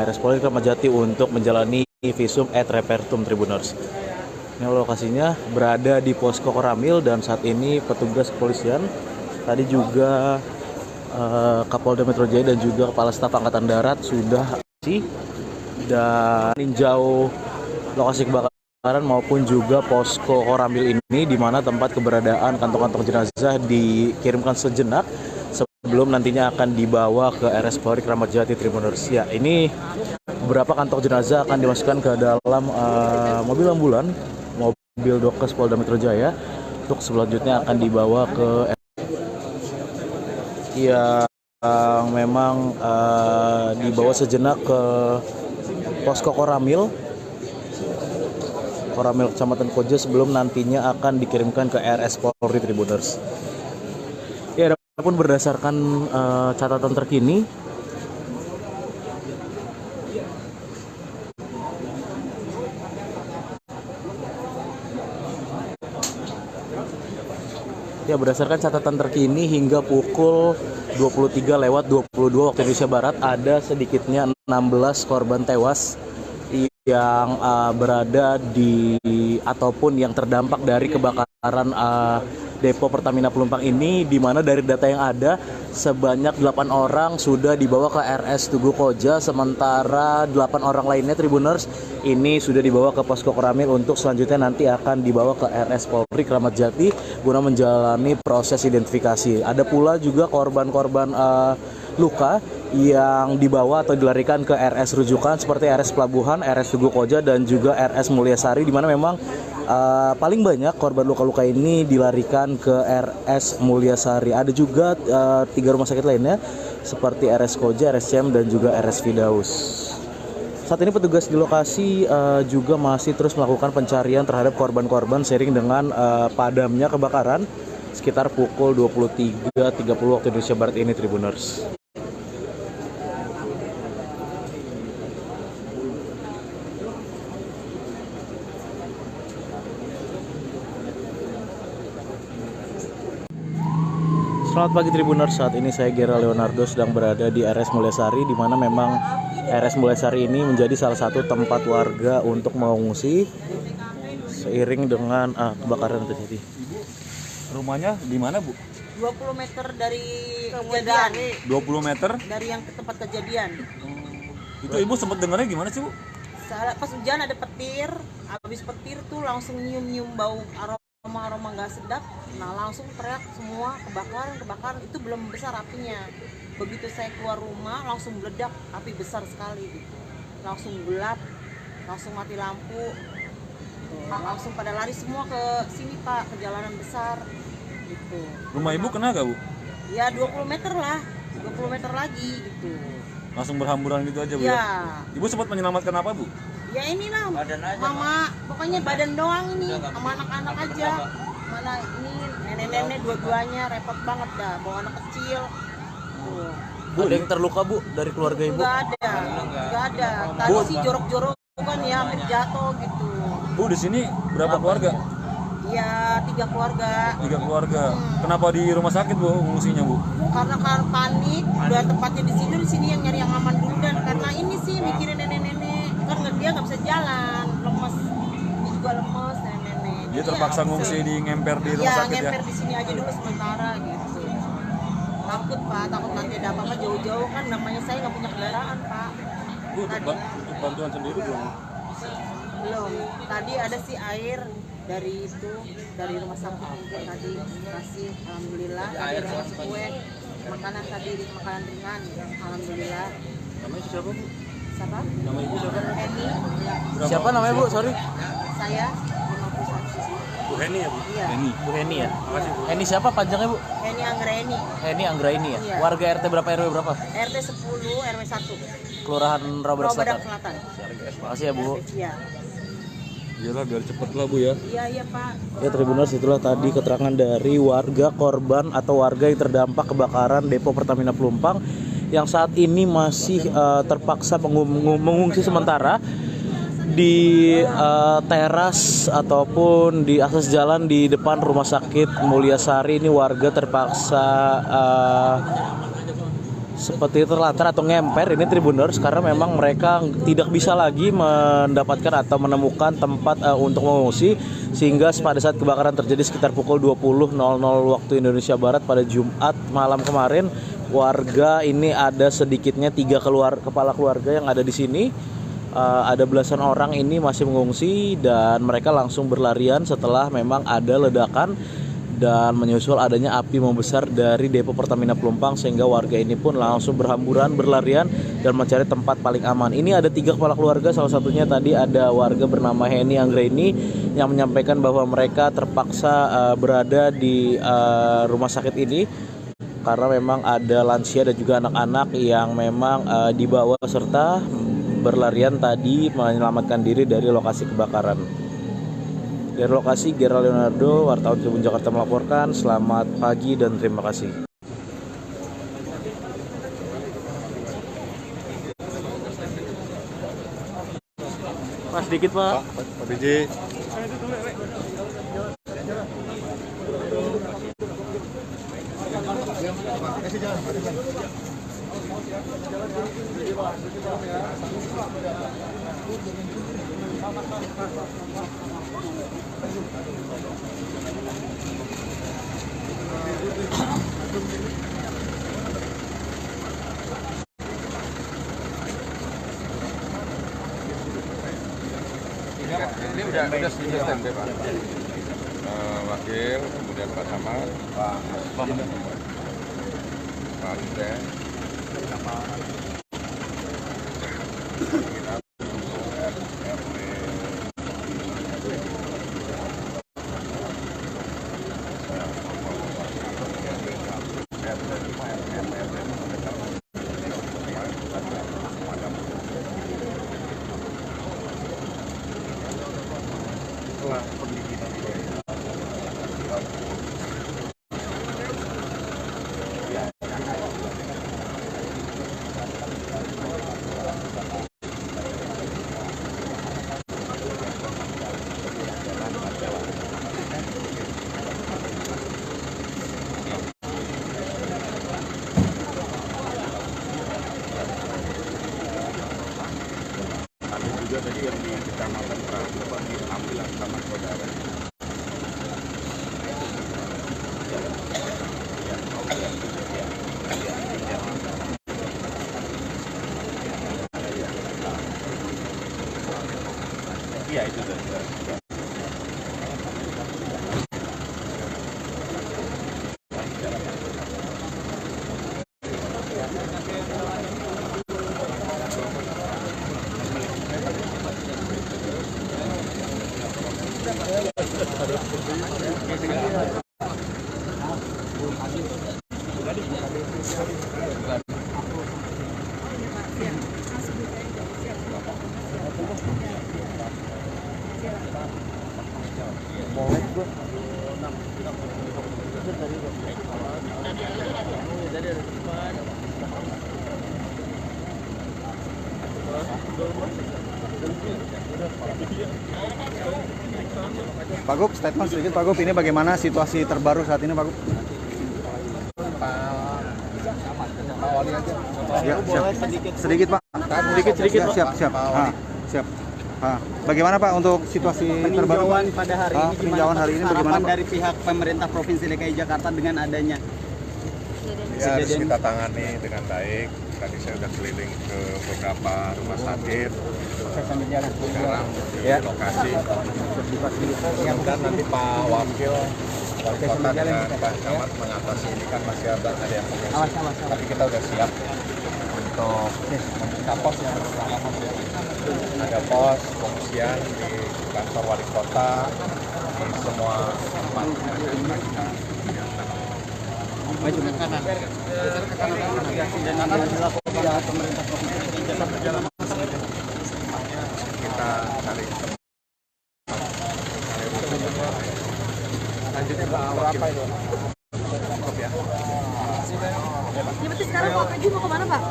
RS Polri Kramat Jati untuk menjalani visum et repertum, Tribuners. Ini lokasinya berada di posko Koramil, dan saat ini petugas kepolisian tadi juga Kapolda Metro Jaya dan juga Kepala Staf Angkatan Darat sudah dan meninjau lokasi kebakaran maupun juga posko Koramil ini, di mana tempat keberadaan kantong-kantong jenazah dikirimkan sejenak sebelum nantinya akan dibawa ke RS Polri Kramat Jati, Tribuners. Ya, ini beberapa kantong jenazah akan dimasukkan ke dalam mobil ambulan, mobil Dokes Polda Metro Jaya, untuk selanjutnya akan dibawa ke yang memang dibawa sejenak ke posko Koramil Kecamatan Koja sebelum nantinya akan dikirimkan ke RS Polri, Tribuners. Ya, adapun berdasarkan catatan terkini, hingga pukul 23:22 waktu Indonesia Barat ada sedikitnya 16 korban tewas yang berada di ataupun yang terdampak dari kebakaran depo Pertamina Pelumpang ini, di mana dari data yang ada sebanyak 8 orang sudah dibawa ke RS Tugu Koja, sementara 8 orang lainnya, Tribuners, ini sudah dibawa ke posko Koramil untuk selanjutnya nanti akan dibawa ke RS Polri Kramat Jati guna menjalani proses identifikasi. Ada pula juga korban-korban luka yang dibawa atau dilarikan ke RS rujukan seperti RS Pelabuhan, RS Tugu Koja, dan juga RS Mulyasari, di mana memang paling banyak korban luka-luka ini dilarikan ke RS Mulyasari. Ada juga 3 rumah sakit lainnya seperti RS Koja, RS CM, dan juga RS Firdaus. Saat ini petugas di lokasi juga masih terus melakukan pencarian terhadap korban-korban seiring dengan padamnya kebakaran sekitar pukul 23.30 waktu Indonesia Barat ini, Tribuners. Selamat pagi Tribuners, saat ini saya Gera Leonardo sedang berada di RS Mulyasari, di mana memang RS Mulyasari ini menjadi salah satu tempat warga untuk mengungsi seiring dengan kebakaran terjadi. Rumahnya di mana, Bu? 20 meter dari kejadian. 20 meter? Dari yang ke tempat kejadian. Itu Ibu sempat dengarnya gimana sih, Bu? Pas hujan ada petir, habis petir tuh langsung nyium-nyium bau aroma nggak sedap. Nah langsung teriak semua kebakaran, itu belum besar apinya. Begitu saya keluar rumah langsung meledak, api besar sekali gitu. Langsung gelap, langsung mati lampu, langsung pada lari semua ke sini Pak, ke jalanan besar gitu. Rumah Ibu kena gak, Bu? Ya 20 meter lah, 20 meter lagi gitu. Langsung berhamburan gitu aja, Bu? Ya. Ibu sempat menyelamatkan apa, Bu? Ya inilah mama, pokoknya badan doang ini, sama anak-anak aja. Mana ini nenek-nenek dua-duanya repot banget dah, bawa anak kecil. Tuh. Bu, ada yang terluka, Bu, dari keluarga Ibu? Enggak ada. Tadi sih jorok-jorok kan ya, hampir jatuh gitu. Bu, di sini berapa keluarga? Ya 3 keluarga. 3 keluarga. Kenapa di rumah sakit, Bu, ngungsinya, Bu? Karena panik, udah tempatnya di sini yang nyari yang aman dulu, dan karena ini sih mikirin nenek-nenek, karena dia nggak bisa jalan, lemes, dia juga lemes nenek-nenek. Dia terpaksa ngungsi di ngemper di rumah sakit ya? Ngemper di sini aja dulu sementara gitu. Takut Pak, takut nanti ada apa-apa jauh-jauh kan, namanya saya nggak punya kendaraan Pak. Bu, untuk bantuan sendiri belum? Belum. Tadi ada sih air dari rumah sakit mungkin tadi kasih, alhamdulillah. Tadi ada ngasih kue, makanan ringan, alhamdulillah. Namanya siapa, Bu? Siapa? Nama Ibu siapa? Heni. Siapa namanya, Bu? Sorry. Saya 51. Bu Heni ya, Bu? Iya. Bu Heni ya? Makasih, Bu. Heni siapa panjangnya, Bu? Heni Anggraini. Heni Anggraini ya? Iya. Warga RT berapa, RW berapa? RT 10 RW 1. Kelurahan Rawabadak Selatan. Selatan. Makasih ya, Bu. Iya. Iyalah biar cepet lah, Bu ya. Iya Pak. Ya Tribuners, itulah tadi keterangan dari warga korban atau warga yang terdampak kebakaran Depo Pertamina Pelumpang yang saat ini masih terpaksa mengungsi sementara di teras ataupun di akses jalan di depan Rumah Sakit Mulyasari. Ini warga terpaksa seperti terlantar atau ngemper ini Tribuners, karena memang mereka tidak bisa lagi mendapatkan atau menemukan tempat untuk mengungsi, sehingga pada saat kebakaran terjadi sekitar pukul 20.00 waktu Indonesia Barat pada Jumat malam kemarin, warga ini ada sedikitnya 3 kepala keluarga yang ada di sini. Ada belasan orang ini masih mengungsi dan mereka langsung berlarian setelah memang ada ledakan dan menyusul adanya api membesar dari Depo Pertamina Pelumpang, sehingga warga ini pun langsung berhamburan, berlarian dan mencari tempat paling aman. Ini ada 3 kepala keluarga, salah satunya tadi ada warga bernama Heni Anggraini yang menyampaikan bahwa mereka terpaksa berada di rumah sakit ini karena memang ada lansia dan juga anak-anak yang memang dibawa serta berlarian tadi menyelamatkan diri dari lokasi kebakaran. Dari lokasi, Gera Leonardo, wartawan Tribun Jakarta melaporkan. Selamat pagi dan terima kasih. Mas, sedikit Pak. Pak Biji. Ini udah standby Pak. Wakil, kemudian Pak Samad, Pak Rute, juga tadi yang di Kecamatan Prabowo diambil sama saudara. Iya itu tuh. Pak Gub, statement sedikit Pak Gub, ini bagaimana situasi terbaru saat ini Pak Gub? Ya, siap. Sedikit Pak. Sedikit Pak. Siap. Siap. Bagaimana Pak untuk situasi terbaru? Pada hari ini, peninjauan hari ini bagaimana Pak? Dari pihak pemerintah Provinsi DKI Jakarta dengan adanya ya harus kita tangani dengan baik. Tadi saya sudah keliling ke beberapa rumah sakit. Sekarang di lokasi. Dan nanti Pak Wakil Wali Kota dengan Pak Camat mengatasi ini kan masih ada yang pengungsi. Tapi kita sudah siap untuk membuka pos yang pertama. Ada pos pengungsian di kantor Wali Kota di semua tempat. maju ke kanan, geser ke kanan, dan akan dilakukan pemerintah Provinsi DKI Jakarta dalam kita cari lanjut ke berapa itu? Cukup ya. Ya berarti sekarang Pak Peju mau kemana Pak?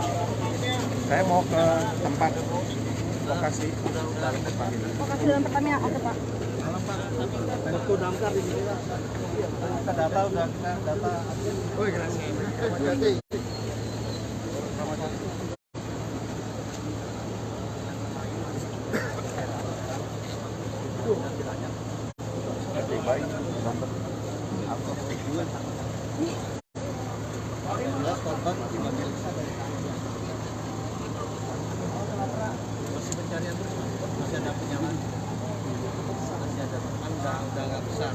Saya mau ke tempat lokasi. Lokasi dalam Pertamina apa Pak? Menko Damkar di sini Pak. Kita data udah kita data. Oh iya. Masih pencarian terus, masih ada penyaman, masih ada teman, udah nggak besar.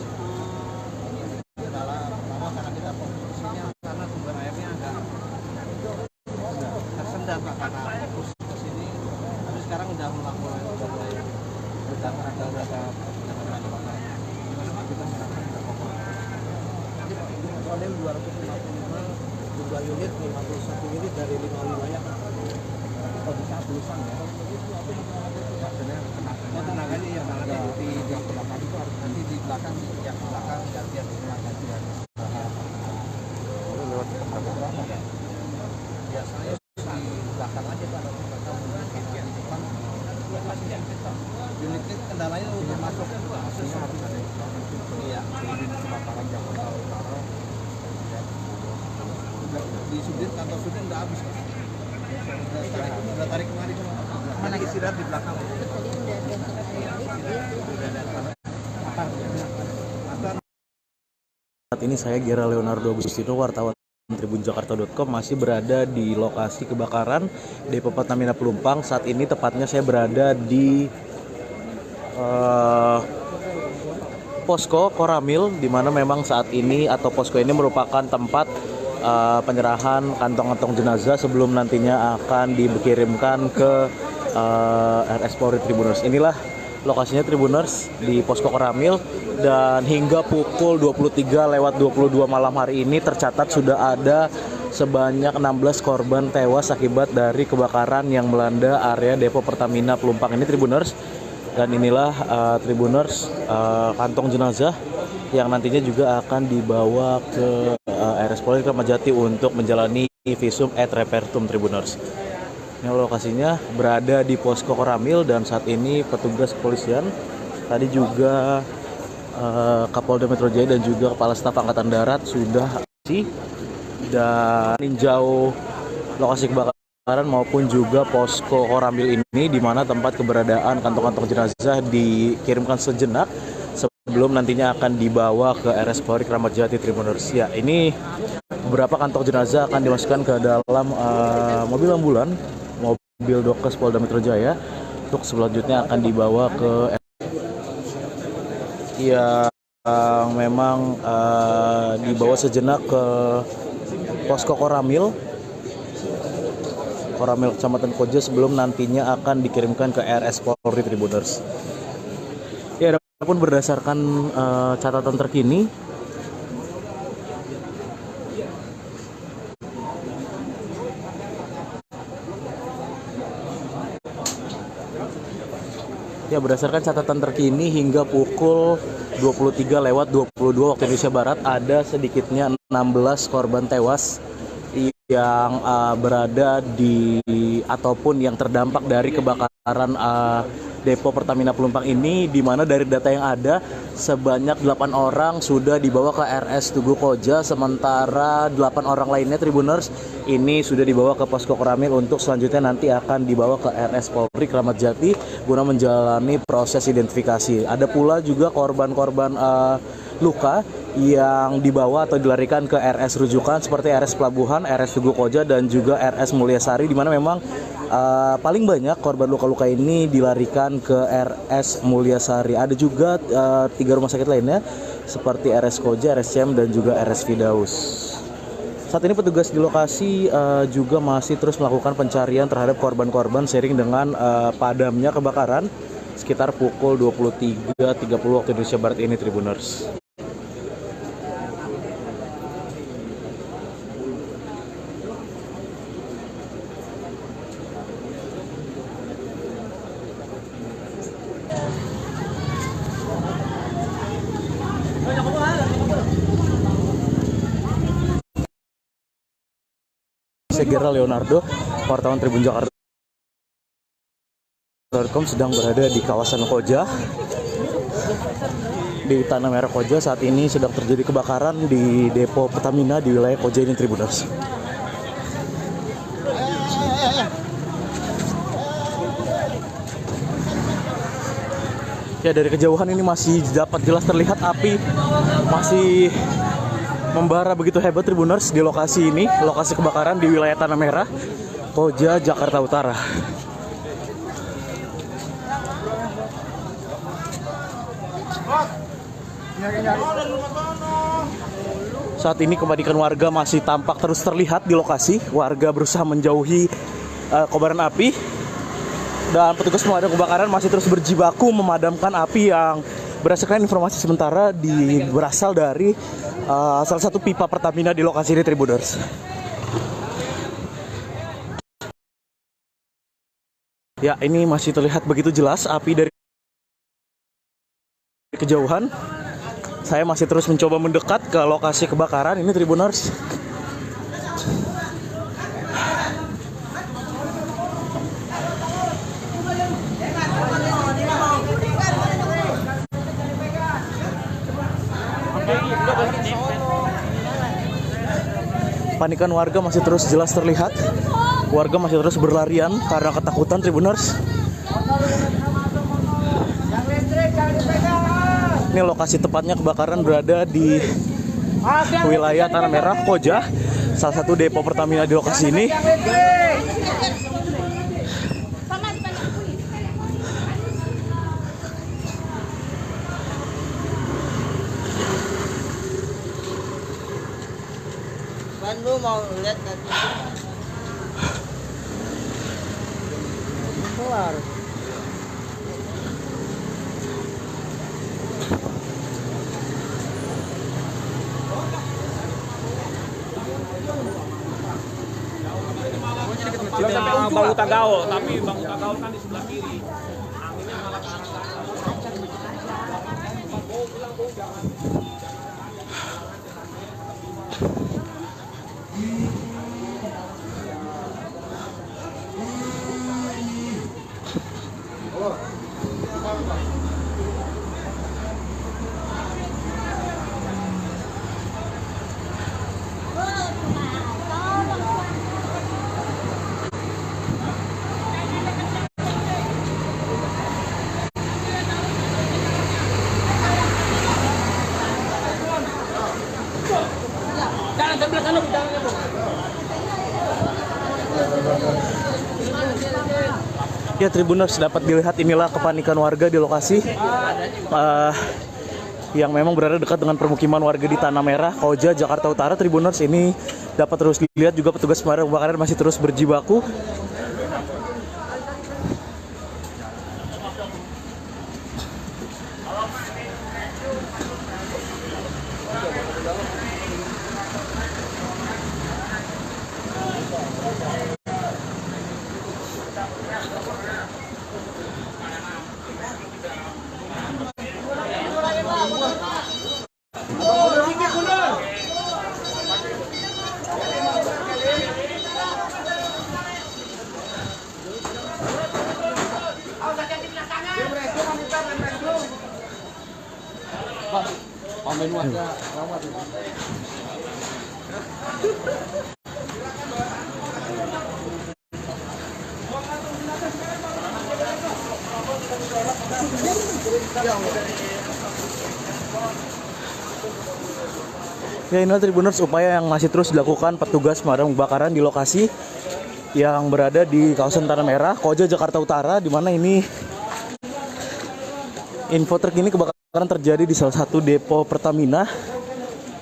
Pertama karena kita fokusnya karena sumber airnya agak tersendat Pak, karena fokus ke sini. Tapi sekarang udah mulai berdatangan penanganan Pak. Gimana Pak kita sekarang udah fokus. Soalnya 255 jumlah unit, 51 unit dari 5 wilayah. Kalau bisa tulisan ya. Tenaganya yang di belakang itu harus nanti di belakang yang belakang gantian gantian. Lewat berapa ya? Biasanya di belakang aja Pak, gantian depan. Unitnya kendalanya udah masuk iya di kebakaran Jakarta Utara. Di Sudin, kantor Sudin udah habis Pak. Udah tarik kemari cuma mana istirahat di belakang. Saat ini saya Gera Leonardo Agustino, wartawan tribunjakarta.com, masih berada di lokasi kebakaran Depo Pertamina Pelumpang. Saat ini tepatnya saya berada di posko Koramil, di mana memang saat ini atau posko ini merupakan tempat penyerahan kantong-kantong jenazah sebelum nantinya akan dikirimkan ke RS Polri Tribuners. Inilah lokasinya Tribuners di Posko Koramil, dan hingga pukul 23:22 malam hari ini tercatat sudah ada sebanyak 16 korban tewas akibat dari kebakaran yang melanda area depo Pertamina Pelumpang ini Tribuners. Dan inilah Tribuners kantong jenazah yang nantinya juga akan dibawa ke RS Polri Kramat Jati untuk menjalani visum et repertum Tribuners. Ini lokasinya berada di Posko Koramil, dan saat ini petugas kepolisian tadi juga Kapolda Metro Jaya dan juga Kepala Staf Angkatan Darat sudah dan meninjau lokasi kebakaran maupun juga Posko Koramil ini, di mana tempat keberadaan kantong-kantong jenazah dikirimkan sejenak sebelum nantinya akan dibawa ke RS Polri Kramat Jati Tribuners. Ya, ini beberapa kantong jenazah akan dimasukkan ke dalam mobil ambulan, mobil Dokes Polda Metro Jaya, untuk selanjutnya akan dibawa ke yang memang dibawa sejenak ke Posko Koramil Kecamatan Koja sebelum nantinya akan dikirimkan ke RS Polri Tribuners. Ya, adapun berdasarkan catatan terkini, hingga pukul 23:22 waktu Indonesia Barat ada sedikitnya 16 korban tewas yang berada di ataupun yang terdampak dari kebakaran depo Pertamina Pelumpang ini, di mana dari data yang ada sebanyak 8 orang sudah dibawa ke RS Tugu Koja, sementara 8 orang lainnya Tribuners ini sudah dibawa ke Posko Koramil untuk selanjutnya nanti akan dibawa ke RS Polri Kramat Jati guna menjalani proses identifikasi. Ada pula juga korban-korban luka yang dibawa atau dilarikan ke RS rujukan seperti RS Pelabuhan, RS Tugu Koja, dan juga RS Mulyasari, di mana memang paling banyak korban luka-luka ini dilarikan ke RS Mulyasari. Ada juga 3 rumah sakit lainnya seperti RS Koja, RS CM, dan juga RS Firdaus. Saat ini petugas di lokasi juga masih terus melakukan pencarian terhadap korban-korban seiring dengan padamnya kebakaran sekitar pukul 23:30 waktu Indonesia Barat ini Tribuners. Segera Leonardo, wartawan Tribun Jakarta.com sedang berada di kawasan Koja, di Tanah Merah Koja. Saat ini sedang terjadi kebakaran di depo Pertamina di wilayah Koja ini Tribuners. Ya, dari kejauhan ini masih dapat jelas terlihat api masih membara begitu hebat Tribuners di lokasi ini, lokasi kebakaran di wilayah Tanah Merah, Koja, Jakarta Utara. Saat ini kepanikan warga masih tampak terus terlihat di lokasi. Warga berusaha menjauhi kobaran api, dan petugas pemadam kebakaran masih terus berjibaku memadamkan api yang berdasarkan informasi sementara berasal dari salah satu pipa Pertamina di lokasi ini Tribuners. Ya, ini masih terlihat begitu jelas api dari kejauhan. Saya masih terus mencoba mendekat ke lokasi kebakaran ini Tribuners. Panikan warga masih terus jelas terlihat. Warga masih terus berlarian karena ketakutan Tribuners. Ini lokasi tepatnya kebakaran berada di wilayah Tanah Merah, Koja, salah satu depo Pertamina di lokasi ini. Kan lu mau lihat kan? Keluar. Masjidnya Bangu Tagaol, tapi Bangu Tagaol kan di sebelah kiri. Anginnya malah ke arah Ya, Tribuners, dapat dilihat inilah kepanikan warga di lokasi yang memang berada dekat dengan permukiman warga di Tanah Merah, Koja, Jakarta Utara. Tribuners, ini dapat terus dilihat juga petugas pemadam kebakaran masih terus berjibaku. Pamen warga rawat. Ya, inilah Tribuners upaya yang masih terus dilakukan petugas pemadam kebakaran di lokasi yang berada di kawasan Tanah Merah, Koja, Jakarta Utara, di mana ini info terkini kebakaran terjadi di salah satu depo Pertamina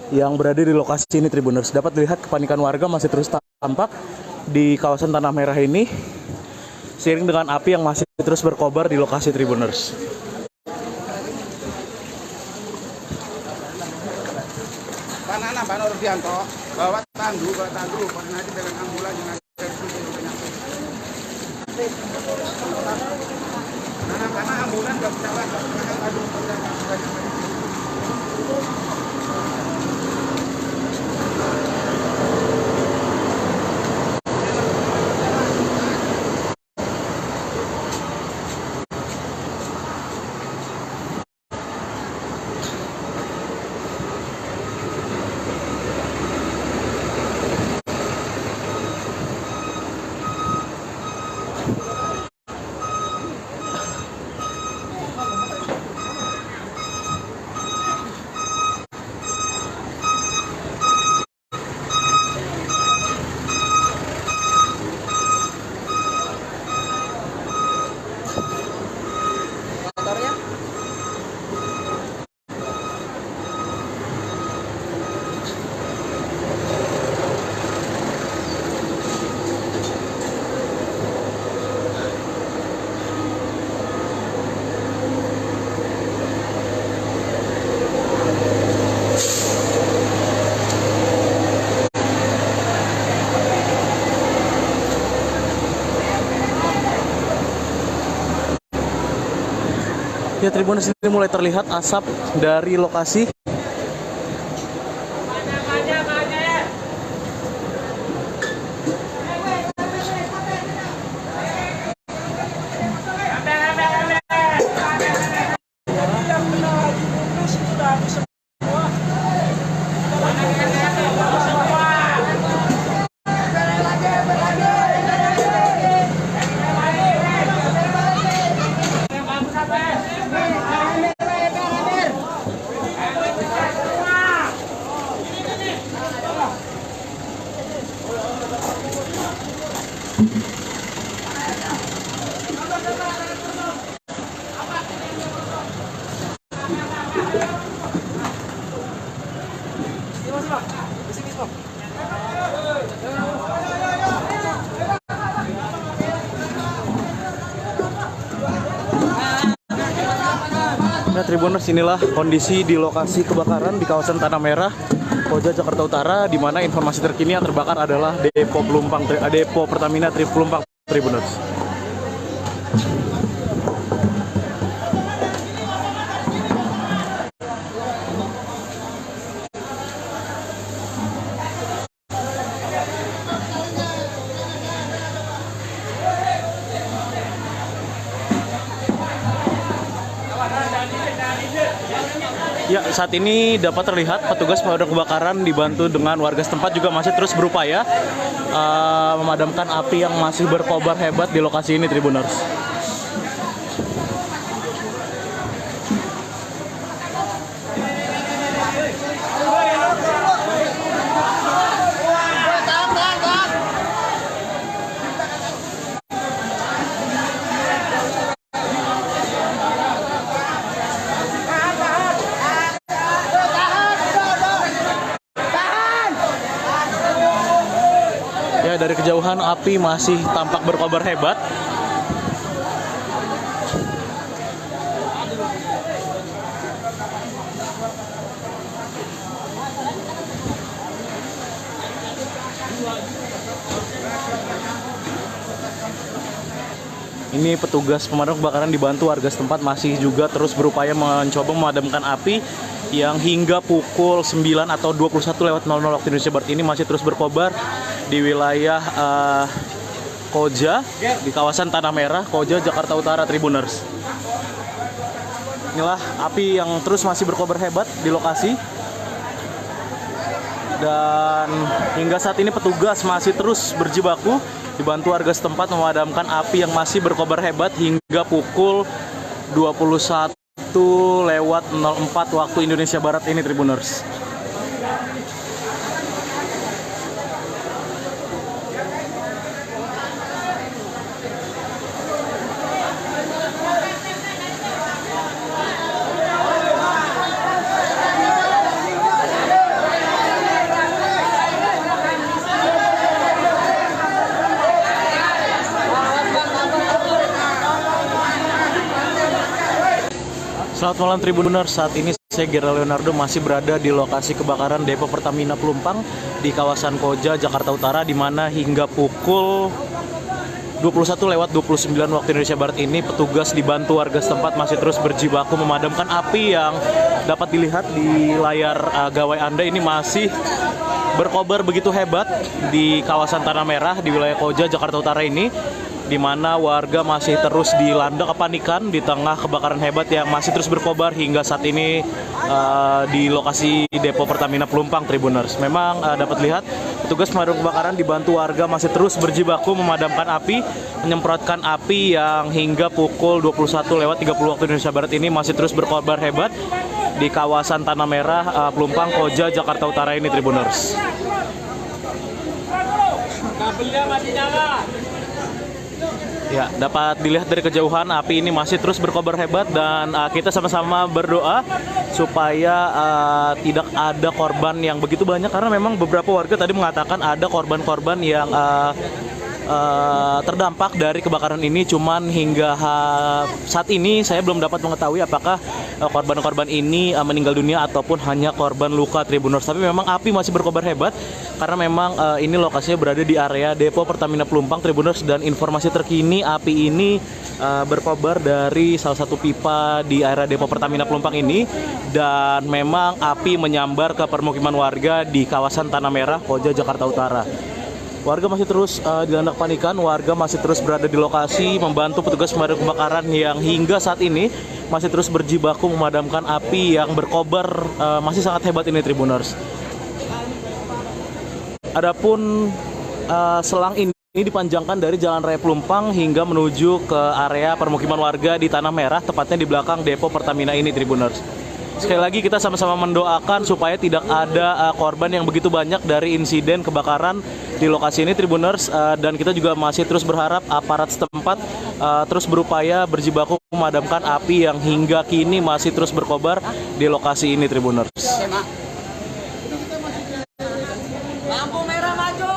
yang berada di lokasi ini. Tribuners, dapat dilihat kepanikan warga masih terus tampak di kawasan Tanah Merah ini, seiring dengan api yang masih terus berkobar di lokasi. Tribuners, Pak Nurdianto, bawa tandu, koordinasi dengan ambulan dengan karena ambulan nggak bisa lagi. ya, Tribuners, ini mulai terlihat asap dari lokasi. Ini masih, Bang. Di sini, Bang. Ya Tribuners, inilah kondisi di lokasi kebakaran di kawasan Tanah Merah, Koja, Jakarta Utara, di mana informasi terkini yang terbakar adalah depo Pertamina Pelumpang Tribuners. Ya, saat ini dapat terlihat petugas pemadam kebakaran dibantu dengan warga setempat juga masih terus berupaya memadamkan api yang masih berkobar hebat di lokasi ini, Tribuners. Ya, dari kejauhan api masih tampak berkobar hebat. Ini petugas pemadam kebakaran dibantu warga setempat masih juga terus berupaya mencoba memadamkan api yang hingga pukul 9 atau 21:00 waktu Indonesia Barat ini masih terus berkobar di wilayah Koja, di kawasan Tanah Merah, Koja, Jakarta Utara, Tribuners. Inilah api yang terus masih berkobar hebat di lokasi. Dan hingga saat ini petugas masih terus berjibaku dibantu warga setempat memadamkan api yang masih berkobar hebat hingga pukul 21:04 waktu Indonesia Barat ini, Tribuners. Selamat malam Tribuners, saat ini saya Gera Leonardo masih berada di lokasi kebakaran depo Pertamina Pelumpang di kawasan Koja, Jakarta Utara, di mana hingga pukul 21:29 waktu Indonesia Barat ini petugas dibantu warga setempat masih terus berjibaku memadamkan api yang dapat dilihat di layar gawai Anda ini masih berkobar begitu hebat di kawasan Tanah Merah di wilayah Koja, Jakarta Utara ini, di mana warga masih terus dilanda kepanikan di tengah kebakaran hebat yang masih terus berkobar hingga saat ini di lokasi depo Pertamina Pelumpang, Tribuners. Memang dapat lihat petugas pemadam kebakaran dibantu warga masih terus berjibaku memadamkan api, menyemprotkan api yang hingga pukul 21:30 waktu Indonesia Barat ini masih terus berkobar hebat di kawasan Tanah Merah, Pelumpang, Koja, Jakarta Utara ini, Tribuners. Kabelnya masih nyala. Ya, dapat dilihat dari kejauhan api ini masih terus berkobar hebat dan kita sama-sama berdoa supaya tidak ada korban yang begitu banyak, karena memang beberapa warga tadi mengatakan ada korban-korban yang terdampak dari kebakaran ini. Cuman hingga saat ini saya belum dapat mengetahui apakah korban-korban ini meninggal dunia ataupun hanya korban luka, Tribuners. Tapi memang api masih berkobar hebat karena memang ini lokasinya berada di area depo Pertamina Pelumpang, Tribuners, dan informasi terkini api ini berkobar dari salah satu pipa di area depo Pertamina Pelumpang ini, dan memang api menyambar ke permukiman warga di kawasan Tanah Merah, Koja, Jakarta Utara. Warga masih terus dilanda kepanikan, warga masih terus berada di lokasi membantu petugas pemadam kebakaran yang hingga saat ini masih terus berjibaku memadamkan api yang berkobar masih sangat hebat ini, Tribuners. Adapun selang ini dipanjangkan dari Jalan Raya Pelumpang hingga menuju ke area permukiman warga di Tanah Merah, tepatnya di belakang depo Pertamina ini, Tribuners. Sekali lagi kita sama-sama mendoakan supaya tidak ada korban yang begitu banyak dari insiden kebakaran di lokasi ini, Tribuners, dan kita juga masih terus berharap aparat setempat terus berupaya berjibaku memadamkan api yang hingga kini masih terus berkobar di lokasi ini, Tribuners. Lampu merah maju.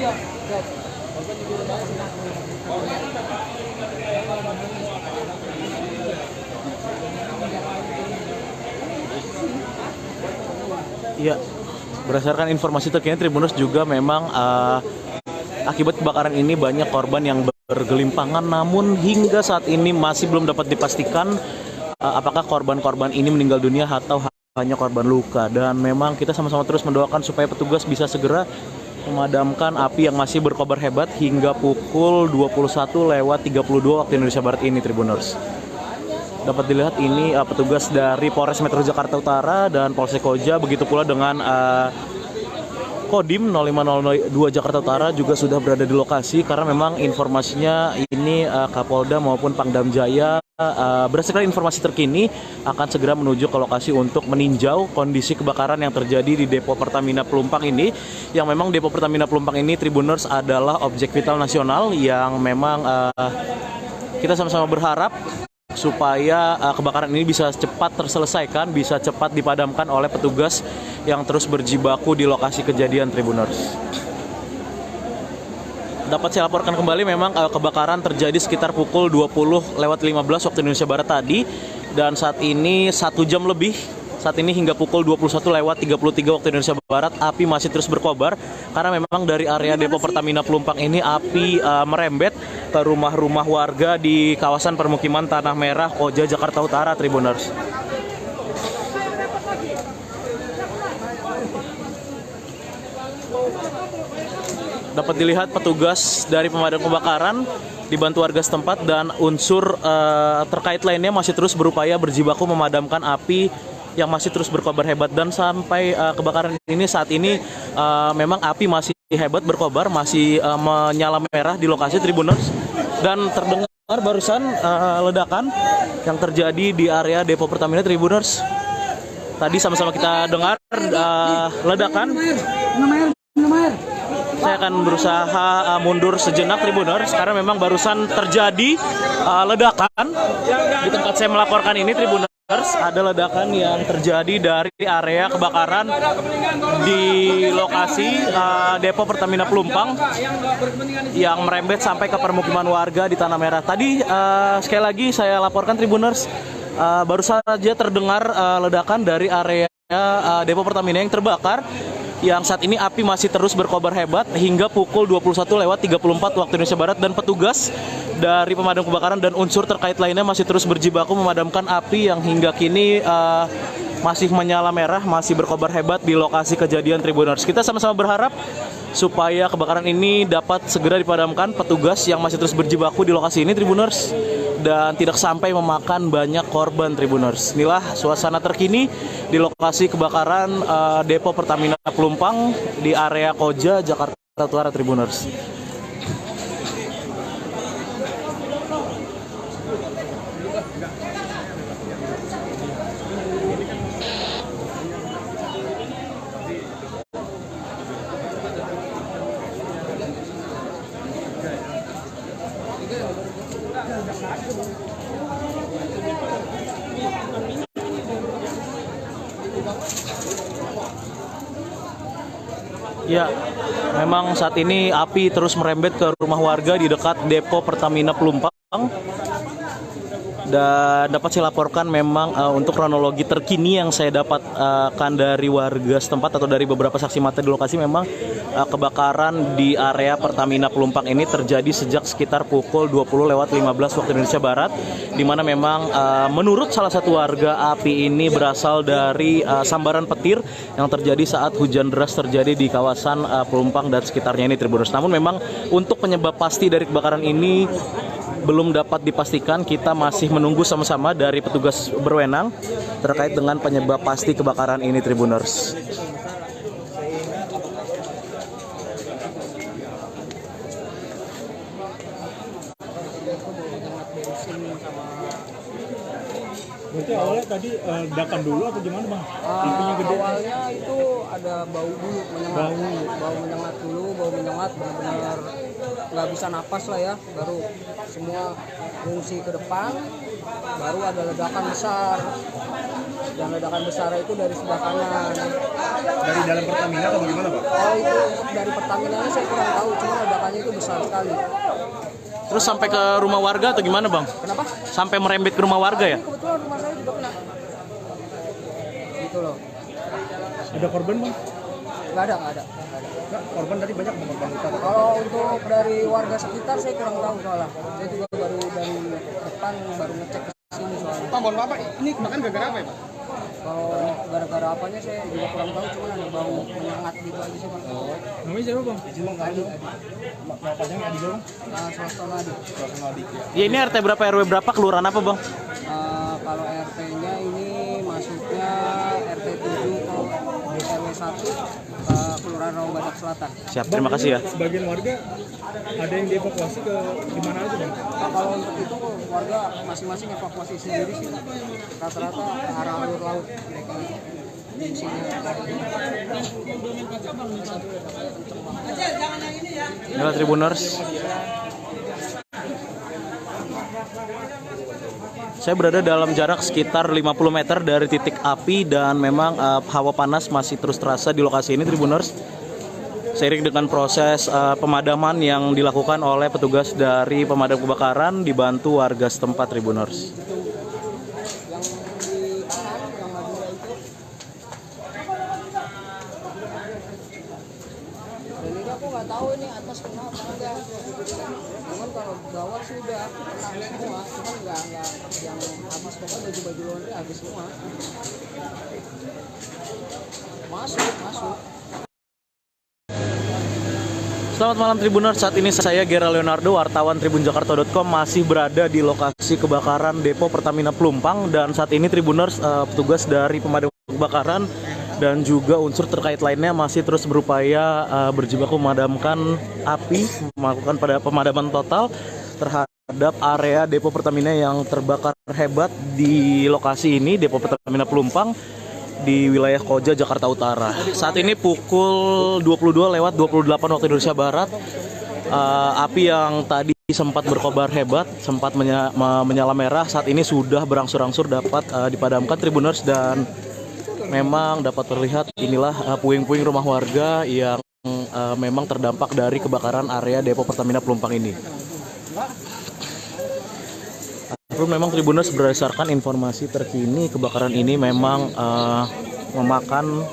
Iya, berdasarkan informasi terkini Tribuners juga memang akibat kebakaran ini banyak korban yang bergelimpangan, namun hingga saat ini masih belum dapat dipastikan apakah korban-korban ini meninggal dunia atau hanya korban luka. Dan memang kita sama-sama terus mendoakan supaya petugas bisa segera memadamkan api yang masih berkobar hebat hingga pukul 21.32 waktu Indonesia Barat ini, Tribuners. Dapat dilihat ini petugas dari Polres Metro Jakarta Utara dan Polsek Koja, begitu pula dengan Kodim 0502 Jakarta Utara juga sudah berada di lokasi, karena memang informasinya ini Kapolda maupun Pangdam Jaya berdasarkan informasi terkini akan segera menuju ke lokasi untuk meninjau kondisi kebakaran yang terjadi di Depo Pertamina Pelumpang ini, yang memang Depo Pertamina Pelumpang ini, Tribuners, adalah objek vital nasional yang memang kita sama-sama berharap supaya kebakaran ini bisa cepat terselesaikan, bisa cepat dipadamkan oleh petugas yang terus berjibaku di lokasi kejadian, Tribuners. Dapat saya laporkan kembali, memang kebakaran terjadi sekitar pukul 20.15 waktu Indonesia Barat tadi, dan saat ini 1 jam lebih. Saat ini hingga pukul 21.33 waktu Indonesia Barat, api masih terus berkobar karena memang dari area Depo Pertamina Pelumpang ini api merembet ke rumah-rumah warga di kawasan permukiman Tanah Merah, Koja, Jakarta Utara, Tribuners. Dapat dilihat petugas dari pemadam kebakaran dibantu warga setempat dan unsur terkait lainnya masih terus berupaya berjibaku memadamkan api yang masih terus berkobar hebat, dan sampai kebakaran ini saat ini memang api masih hebat berkobar, masih menyala merah di lokasi, Tribuners, dan terdengar barusan ledakan yang terjadi di area Depo Pertamina, Tribuners. Tadi sama-sama kita dengar ledakan. Saya akan berusaha mundur sejenak, Tribuners, karena memang barusan terjadi ledakan di tempat saya melaporkan ini, Tribuners. Ada ledakan yang terjadi dari area kebakaran di lokasi Depo Pertamina Pelumpang yang merembet sampai ke permukiman warga di Tanah Merah. Tadi sekali lagi saya laporkan, Tribuners, baru saja terdengar ledakan dari area Depo Pertamina yang terbakar, yang saat ini api masih terus berkobar hebat hingga pukul 21.34 waktu Indonesia Barat, dan petugas dari pemadam kebakaran dan unsur terkait lainnya masih terus berjibaku memadamkan api yang hingga kini masih menyala merah, masih berkobar hebat di lokasi kejadian, Tribuners. Kita sama-sama berharap supaya kebakaran ini dapat segera dipadamkan petugas yang masih terus berjibaku di lokasi ini, Tribuners, dan tidak sampai memakan banyak korban, Tribuners. Inilah suasana terkini di lokasi kebakaran Depo Pertamina Pelumpang di area Koja, Jakarta Utara, Tribuners. Ya, memang saat ini api terus merembet ke rumah warga di dekat Depo Pertamina Pelumpang. Dan dapat saya laporkan memang untuk kronologi terkini yang saya dapatkan dari warga setempat atau dari beberapa saksi mata di lokasi, memang kebakaran di area Pertamina Pelumpang ini terjadi sejak sekitar pukul 20.15 waktu Indonesia Barat, di mana memang menurut salah satu warga api ini berasal dari sambaran petir yang terjadi saat hujan deras terjadi di kawasan Pelumpang dan sekitarnya ini, Tribuners. Namun memang untuk penyebab pasti dari kebakaran ini belum dapat dipastikan. Kita masih menunggu sama-sama dari petugas berwenang terkait dengan penyebab pasti kebakaran ini, Tribuners. Berarti awalnya tadi ledakan dulu atau gimana, Bang? Apinya gede. Awalnya itu ada bau dulu, bau menyengat dulu, bau menyengat benar-benar nggak bisa napas lah ya. Baru semua fungsi ke depan, baru ada ledakan besar. Yang ledakan besar itu dari sebelah kanan. Dari dalam Pertamina atau bagaimana Pak? Oh itu dari Pertamina saya kurang tahu, cuma ledakannya itu besar sekali. Terus sampai ke rumah warga atau gimana Bang? Kenapa? Sampai merembet ke rumah warga ya? Ini kebetulan rumah saya juga kena. Gitu loh. Ada korban Bang? Nggak ada. Nggak, korban tadi banyak korban luka. Kalau untuk dari warga sekitar saya kurang tahu soalnya. Saya juga baru dari depan baru ngecek ke sini soalnya. Pak, mohon maaf Pak, ini kebakaran gara-gara apa ya Pak? Kalau gara-gara apanya saya juga kurang tahu, cuma ada bau menyengat gitu aja sih Pak. Namanya siapa Bang? Adi. Nama panjangnya Adi Bang? Suasana Adi. Ya ini RT berapa RW berapa kelurahan apa Bang? Kalau RT-nya ini masuknya RT 7 RW 1 Kelurahan Rawabadak Selatan. Siap, terima kasih ya. Sebagian warga ada yang dievakuasi ke di mana aja Bang? Kalau untuk itu warga masing-masing evakuasi sendiri sih. Rata-rata ke arah alur laut mereka fungsinya. Inilah Tribuners. Saya berada dalam jarak sekitar 50 meter dari titik api dan memang hawa panas masih terus terasa di lokasi ini Tribuners. Seiring dengan proses pemadaman yang dilakukan oleh petugas dari pemadam kebakaran dibantu warga setempat Tribuners. Dan ini aku nggak tahu ini atas kena apa enggak. Cuman kalau bawah sih udah kena semua, cuman nggak yang atas pokoknya baju-baju laundry habis semua. Masuk. Selamat malam Tribuners, saat ini saya Gera Leonardo, wartawan tribunjakarta.com masih berada di lokasi kebakaran Depo Pertamina Pelumpang. Dan saat ini Tribuners, petugas dari pemadam kebakaran dan juga unsur terkait lainnya masih terus berupaya berjibaku memadamkan api, melakukan pemadaman total terhadap area Depo Pertamina yang terbakar hebat di lokasi ini, Depo Pertamina Pelumpang di wilayah Koja, Jakarta Utara. Saat ini pukul 22:28 waktu Indonesia Barat. Api yang tadi sempat berkobar hebat, sempat menyala merah, saat ini sudah berangsur-angsur dapat dipadamkan Tribuners, dan memang dapat terlihat inilah puing-puing rumah warga yang memang terdampak dari kebakaran area Depo Pertamina Pelumpang ini. Memang Tribuners, berdasarkan informasi terkini, kebakaran ini memang memakan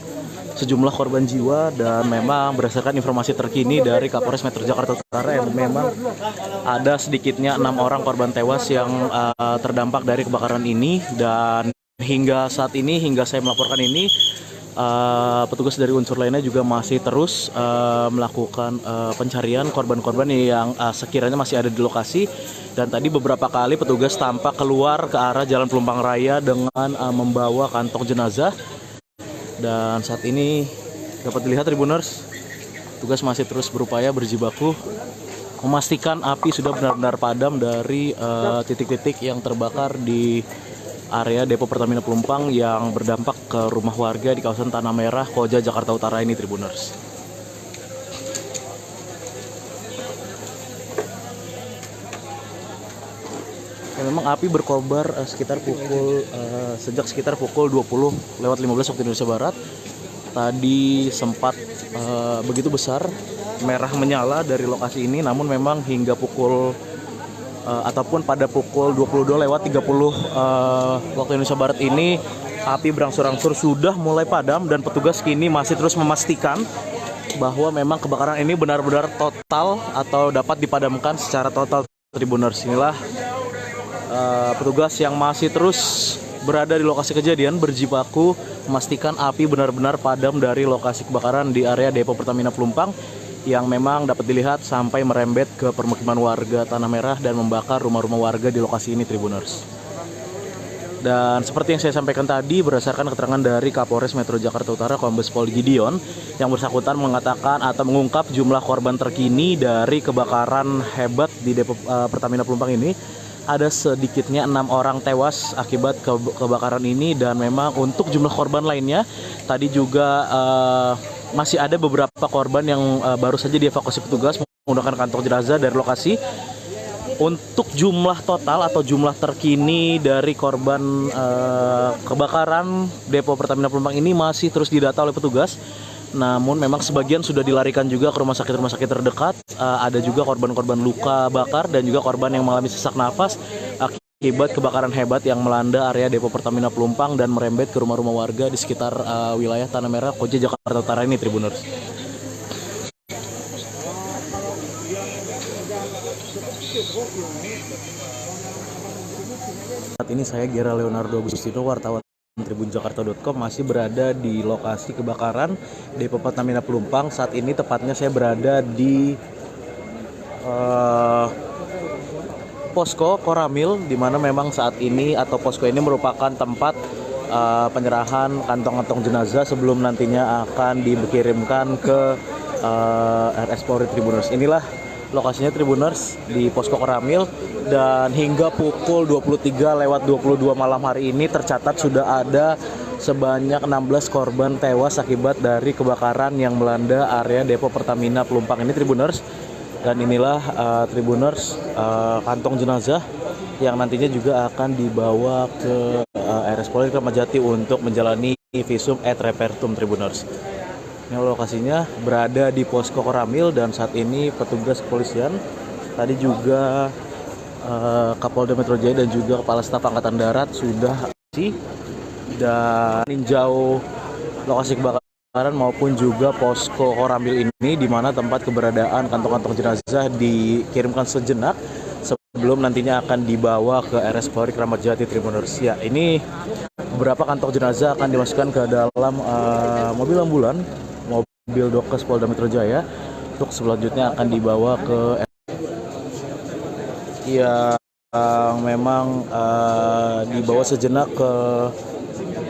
sejumlah korban jiwa, dan memang berdasarkan informasi terkini dari Kapolres Metro Jakarta Utara yang memang ada sedikitnya 6 orang korban tewas yang terdampak dari kebakaran ini. Dan hingga saat ini, hingga saya melaporkan ini, petugas dari unsur lainnya juga masih terus melakukan pencarian korban-korban yang sekiranya masih ada di lokasi. Dan tadi beberapa kali petugas tampak keluar ke arah Jalan Pelumpang Raya dengan membawa kantong jenazah. Dan saat ini dapat dilihat Tribuners, petugas masih terus berupaya berjibaku memastikan api sudah benar-benar padam dari titik-titik yang terbakar di area Depo Pertamina Pelumpang yang berdampak ke rumah warga di kawasan Tanah Merah, Koja, Jakarta Utara ini Tribuners. Ya, memang api berkobar sejak sekitar pukul 20:15 waktu Indonesia Barat. Tadi sempat begitu besar merah menyala dari lokasi ini, namun memang hingga pukul ataupun pada pukul 22:30 waktu Indonesia Barat ini api berangsur-angsur sudah mulai padam, dan petugas kini masih terus memastikan bahwa memang kebakaran ini benar-benar total atau dapat dipadamkan secara total Tribuners. Inilah petugas yang masih terus berada di lokasi kejadian berjibaku memastikan api benar-benar padam dari lokasi kebakaran di area Depo Pertamina Pelumpang yang memang dapat dilihat sampai merembet ke permukiman warga Tanah Merah dan membakar rumah-rumah warga di lokasi ini Tribuners. Dan seperti yang saya sampaikan tadi, berdasarkan keterangan dari Kapolres Metro Jakarta Utara Kombes Pol Gideon, yang bersangkutan mengatakan atau mengungkap jumlah korban terkini dari kebakaran hebat di Depo Pertamina Pelumpang ini. Ada sedikitnya 6 orang tewas akibat kebakaran ini, dan memang untuk jumlah korban lainnya tadi juga masih ada beberapa korban yang baru saja dievakuasi petugas menggunakan kantong jenazah dari lokasi. Untuk jumlah total atau jumlah terkini dari korban kebakaran depo Pertamina Pelumpang ini masih terus didata oleh petugas. Namun memang sebagian sudah dilarikan juga ke rumah sakit terdekat. Ada juga korban-korban luka bakar dan juga korban yang mengalami sesak nafas akibat kebakaran hebat yang melanda area depo Pertamina Pelumpang dan merembet ke rumah-rumah warga di sekitar wilayah Tanah Merah, Koja, Jakarta Utara ini, Tribuners. Saat ini saya Gera Leonardo Agustino, wartawan tribunjakarta.com, masih berada di lokasi kebakaran depo Pertamina Pelumpang. Saat ini tepatnya saya berada di posko Koramil, di mana memang saat ini atau posko ini merupakan tempat penyerahan kantong-kantong jenazah sebelum nantinya akan dikirimkan ke RS Polri, Tribuners. Inilah lokasinya, Tribuners, di posko Koramil, dan hingga pukul 23:22 malam hari ini tercatat sudah ada sebanyak 16 korban tewas akibat dari kebakaran yang melanda area depo Pertamina Pelumpang ini, Tribuners. Dan inilah Tribuners, kantong jenazah yang nantinya juga akan dibawa ke RS Polri Kramat Jati untuk menjalani visum et repertum, Tribuners. Ini lokasinya berada di posko Koramil, dan saat ini petugas kepolisian, tadi juga Kapolda Metro Jaya dan juga Kepala Staf Angkatan Darat sudah dan meninjau lokasi kebakaran maupun juga posko Koramil ini, di mana tempat keberadaan kantong-kantong jenazah dikirimkan sejenak sebelum nantinya akan dibawa ke RS Polri Kramat Jati, Tribuners. Ya, ini beberapa kantong jenazah akan dimasukkan ke dalam mobil ambulan, mobil Dokes Polda Metro Jaya, untuk selanjutnya akan dibawa ke yang memang dibawa sejenak ke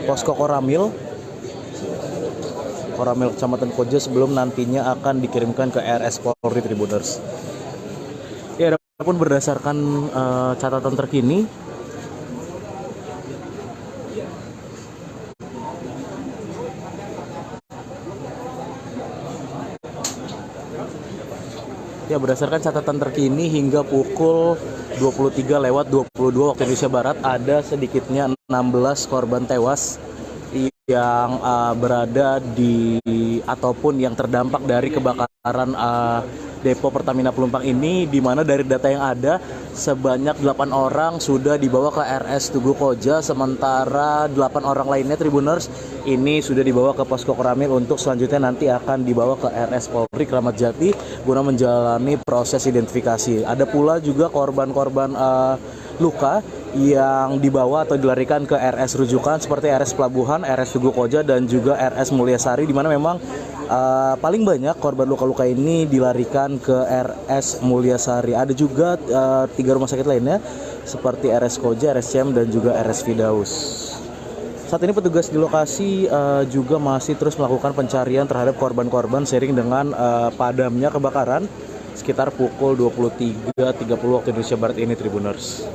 posko Koramil Kecamatan Koja sebelum nantinya akan dikirimkan ke RS Polri, Tribuners. Ya, adapun berdasarkan catatan terkini, hingga pukul 23:22 waktu Indonesia Barat ada sedikitnya 16 korban tewas yang berada di ataupun yang terdampak dari kebakaran depo Pertamina Pelumpang ini, di mana dari data yang ada sebanyak 8 orang sudah dibawa ke RS Tugu Koja, sementara 8 orang lainnya, Tribuners, ini sudah dibawa ke posko Koramil untuk selanjutnya nanti akan dibawa ke RS Polri Kramat Jati guna menjalani proses identifikasi. Ada pula juga korban-korban luka yang dibawa atau dilarikan ke RS rujukan seperti RS Pelabuhan, RS Tugu Koja, dan juga RS Mulyasari, di mana memang paling banyak korban luka-luka ini dilarikan ke RS Mulyasari. Ada juga 3 rumah sakit lainnya seperti RS Koja, RS CM, dan juga RS Firdaus. Saat ini petugas di lokasi juga masih terus melakukan pencarian terhadap korban-korban seiring dengan padamnya kebakaran sekitar pukul 23:30 waktu Indonesia Barat ini, Tribuners.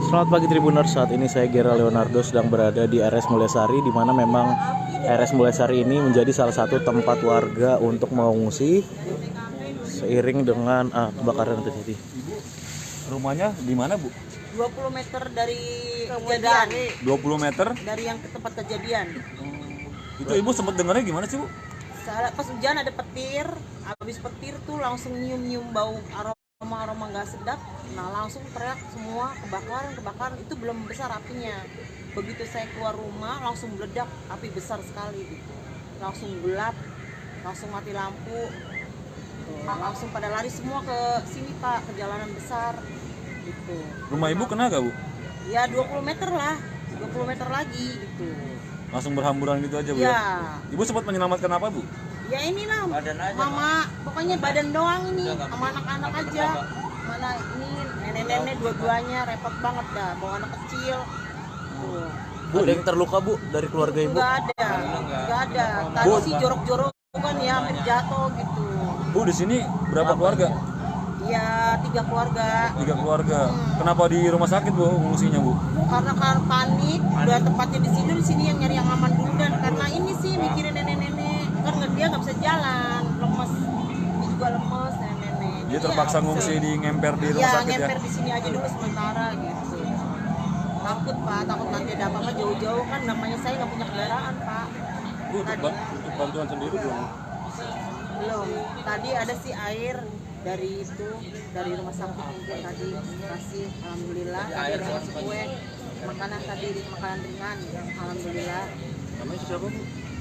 Selamat pagi, Tribuners. Saat ini saya Gera Leonardo sedang berada di RS Mulyasari, di mana memang RS Mulyasari ini menjadi salah satu tempat warga untuk mengungsi seiring dengan kebakaran terjadi. Rumahnya di mana, Bu? 20 meter dari kejadian. 20 meter? Dari yang ke tempat kejadian. Itu Ibu sempat dengarnya gimana sih, Bu? Pas hujan ada petir, habis petir tuh langsung nyium-nyium bau aroma nggak sedap. Nah, langsung teriak semua, kebakaran. Itu belum besar apinya. Begitu saya keluar rumah langsung meledak, api besar sekali gitu. Langsung gelap, langsung mati lampu. Langsung pada lari semua ke sini, Pak, ke jalanan besar gitu. Rumah Ibu kena gak, Bu? Ya 20 meter lah, 20 meter lagi gitu. Langsung berhamburan gitu aja, Bu? Ya. Ibu sempat menyelamatkan apa, Bu? Ya inilah, mama, pokoknya badan doang ini, sama anak-anak aja. Mana ini nenek-nenek dua-duanya repot banget dah, bawa anak kecil. Tuh. Bu, ada yang terluka, Bu, dari keluarga Ibu? Nggak ada. Tadi sih jorok-jorok kan ya, hampir jatuh gitu. Bu, di sini berapa keluarga? Iya, 3 keluarga. 3 keluarga. Kenapa di rumah sakit Bu ngungsinya Bu? Karena panik, udah tempatnya di sini yang nyari yang aman dulu, dan karena ini sih mikirin nenek-nenek, kan dia nggak bisa jalan, lemes, dia juga lemes nenek-nenek. Dia terpaksa ngungsi di ngemper di rumah sakit ya? Ngemper di sini aja dulu sementara gitu. Takut Pak, takut nanti ada apa-apa jauh-jauh, kan namanya saya nggak punya kendaraan Pak. Bu, untuk bantuan sendiri belum? Belum. Tadi ada sih air dari rumah sakit mungkin tadi kasih, alhamdulillah. Tadi ada ngasih kue, makanan tadi, makanan ringan, alhamdulillah. Namanya siapa Bu?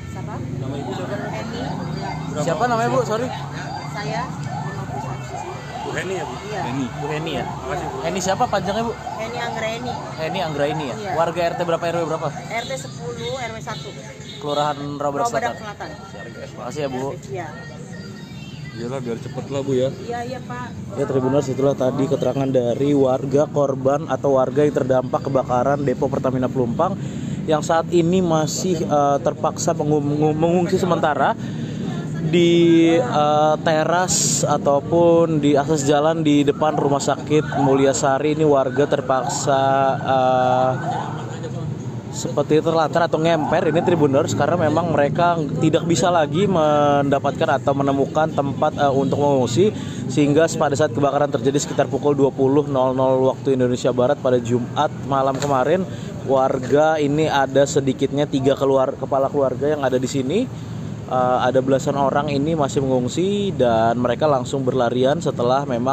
Siapa? Nama ibu siapa? Heni. Siapa namanya Bu? Sorry. Saya 51. Bu Heni ya Bu? Iya. Heni. Bu Heni ya. Makasih Bu. Heni siapa panjangnya Bu? Heni Anggraini. Heni Anggraini ya. Iya. Warga RT berapa RW berapa? RT 10 RW 1. Kelurahan Rawabadak Rawabadak Selatan. Selatan. Makasih ya Bu. Iya. Iyalah biar cepet lah Bu ya. Iya Pak. Ya Tribuners, itulah tadi keterangan dari warga korban atau warga yang terdampak kebakaran depo Pertamina Pelumpang yang saat ini masih terpaksa mengungsi sementara di teras ataupun di akses jalan di depan Rumah Sakit Mulyasari. Ini warga terpaksa seperti terlantar atau ngemper ini Tribuners, karena memang mereka tidak bisa lagi mendapatkan atau menemukan tempat untuk mengungsi, sehingga pada saat kebakaran terjadi sekitar pukul 20.00 waktu Indonesia Barat pada Jumat malam kemarin, warga ini ada sedikitnya 3 kepala keluarga yang ada di sini. Ada belasan orang ini masih mengungsi dan mereka langsung berlarian setelah memang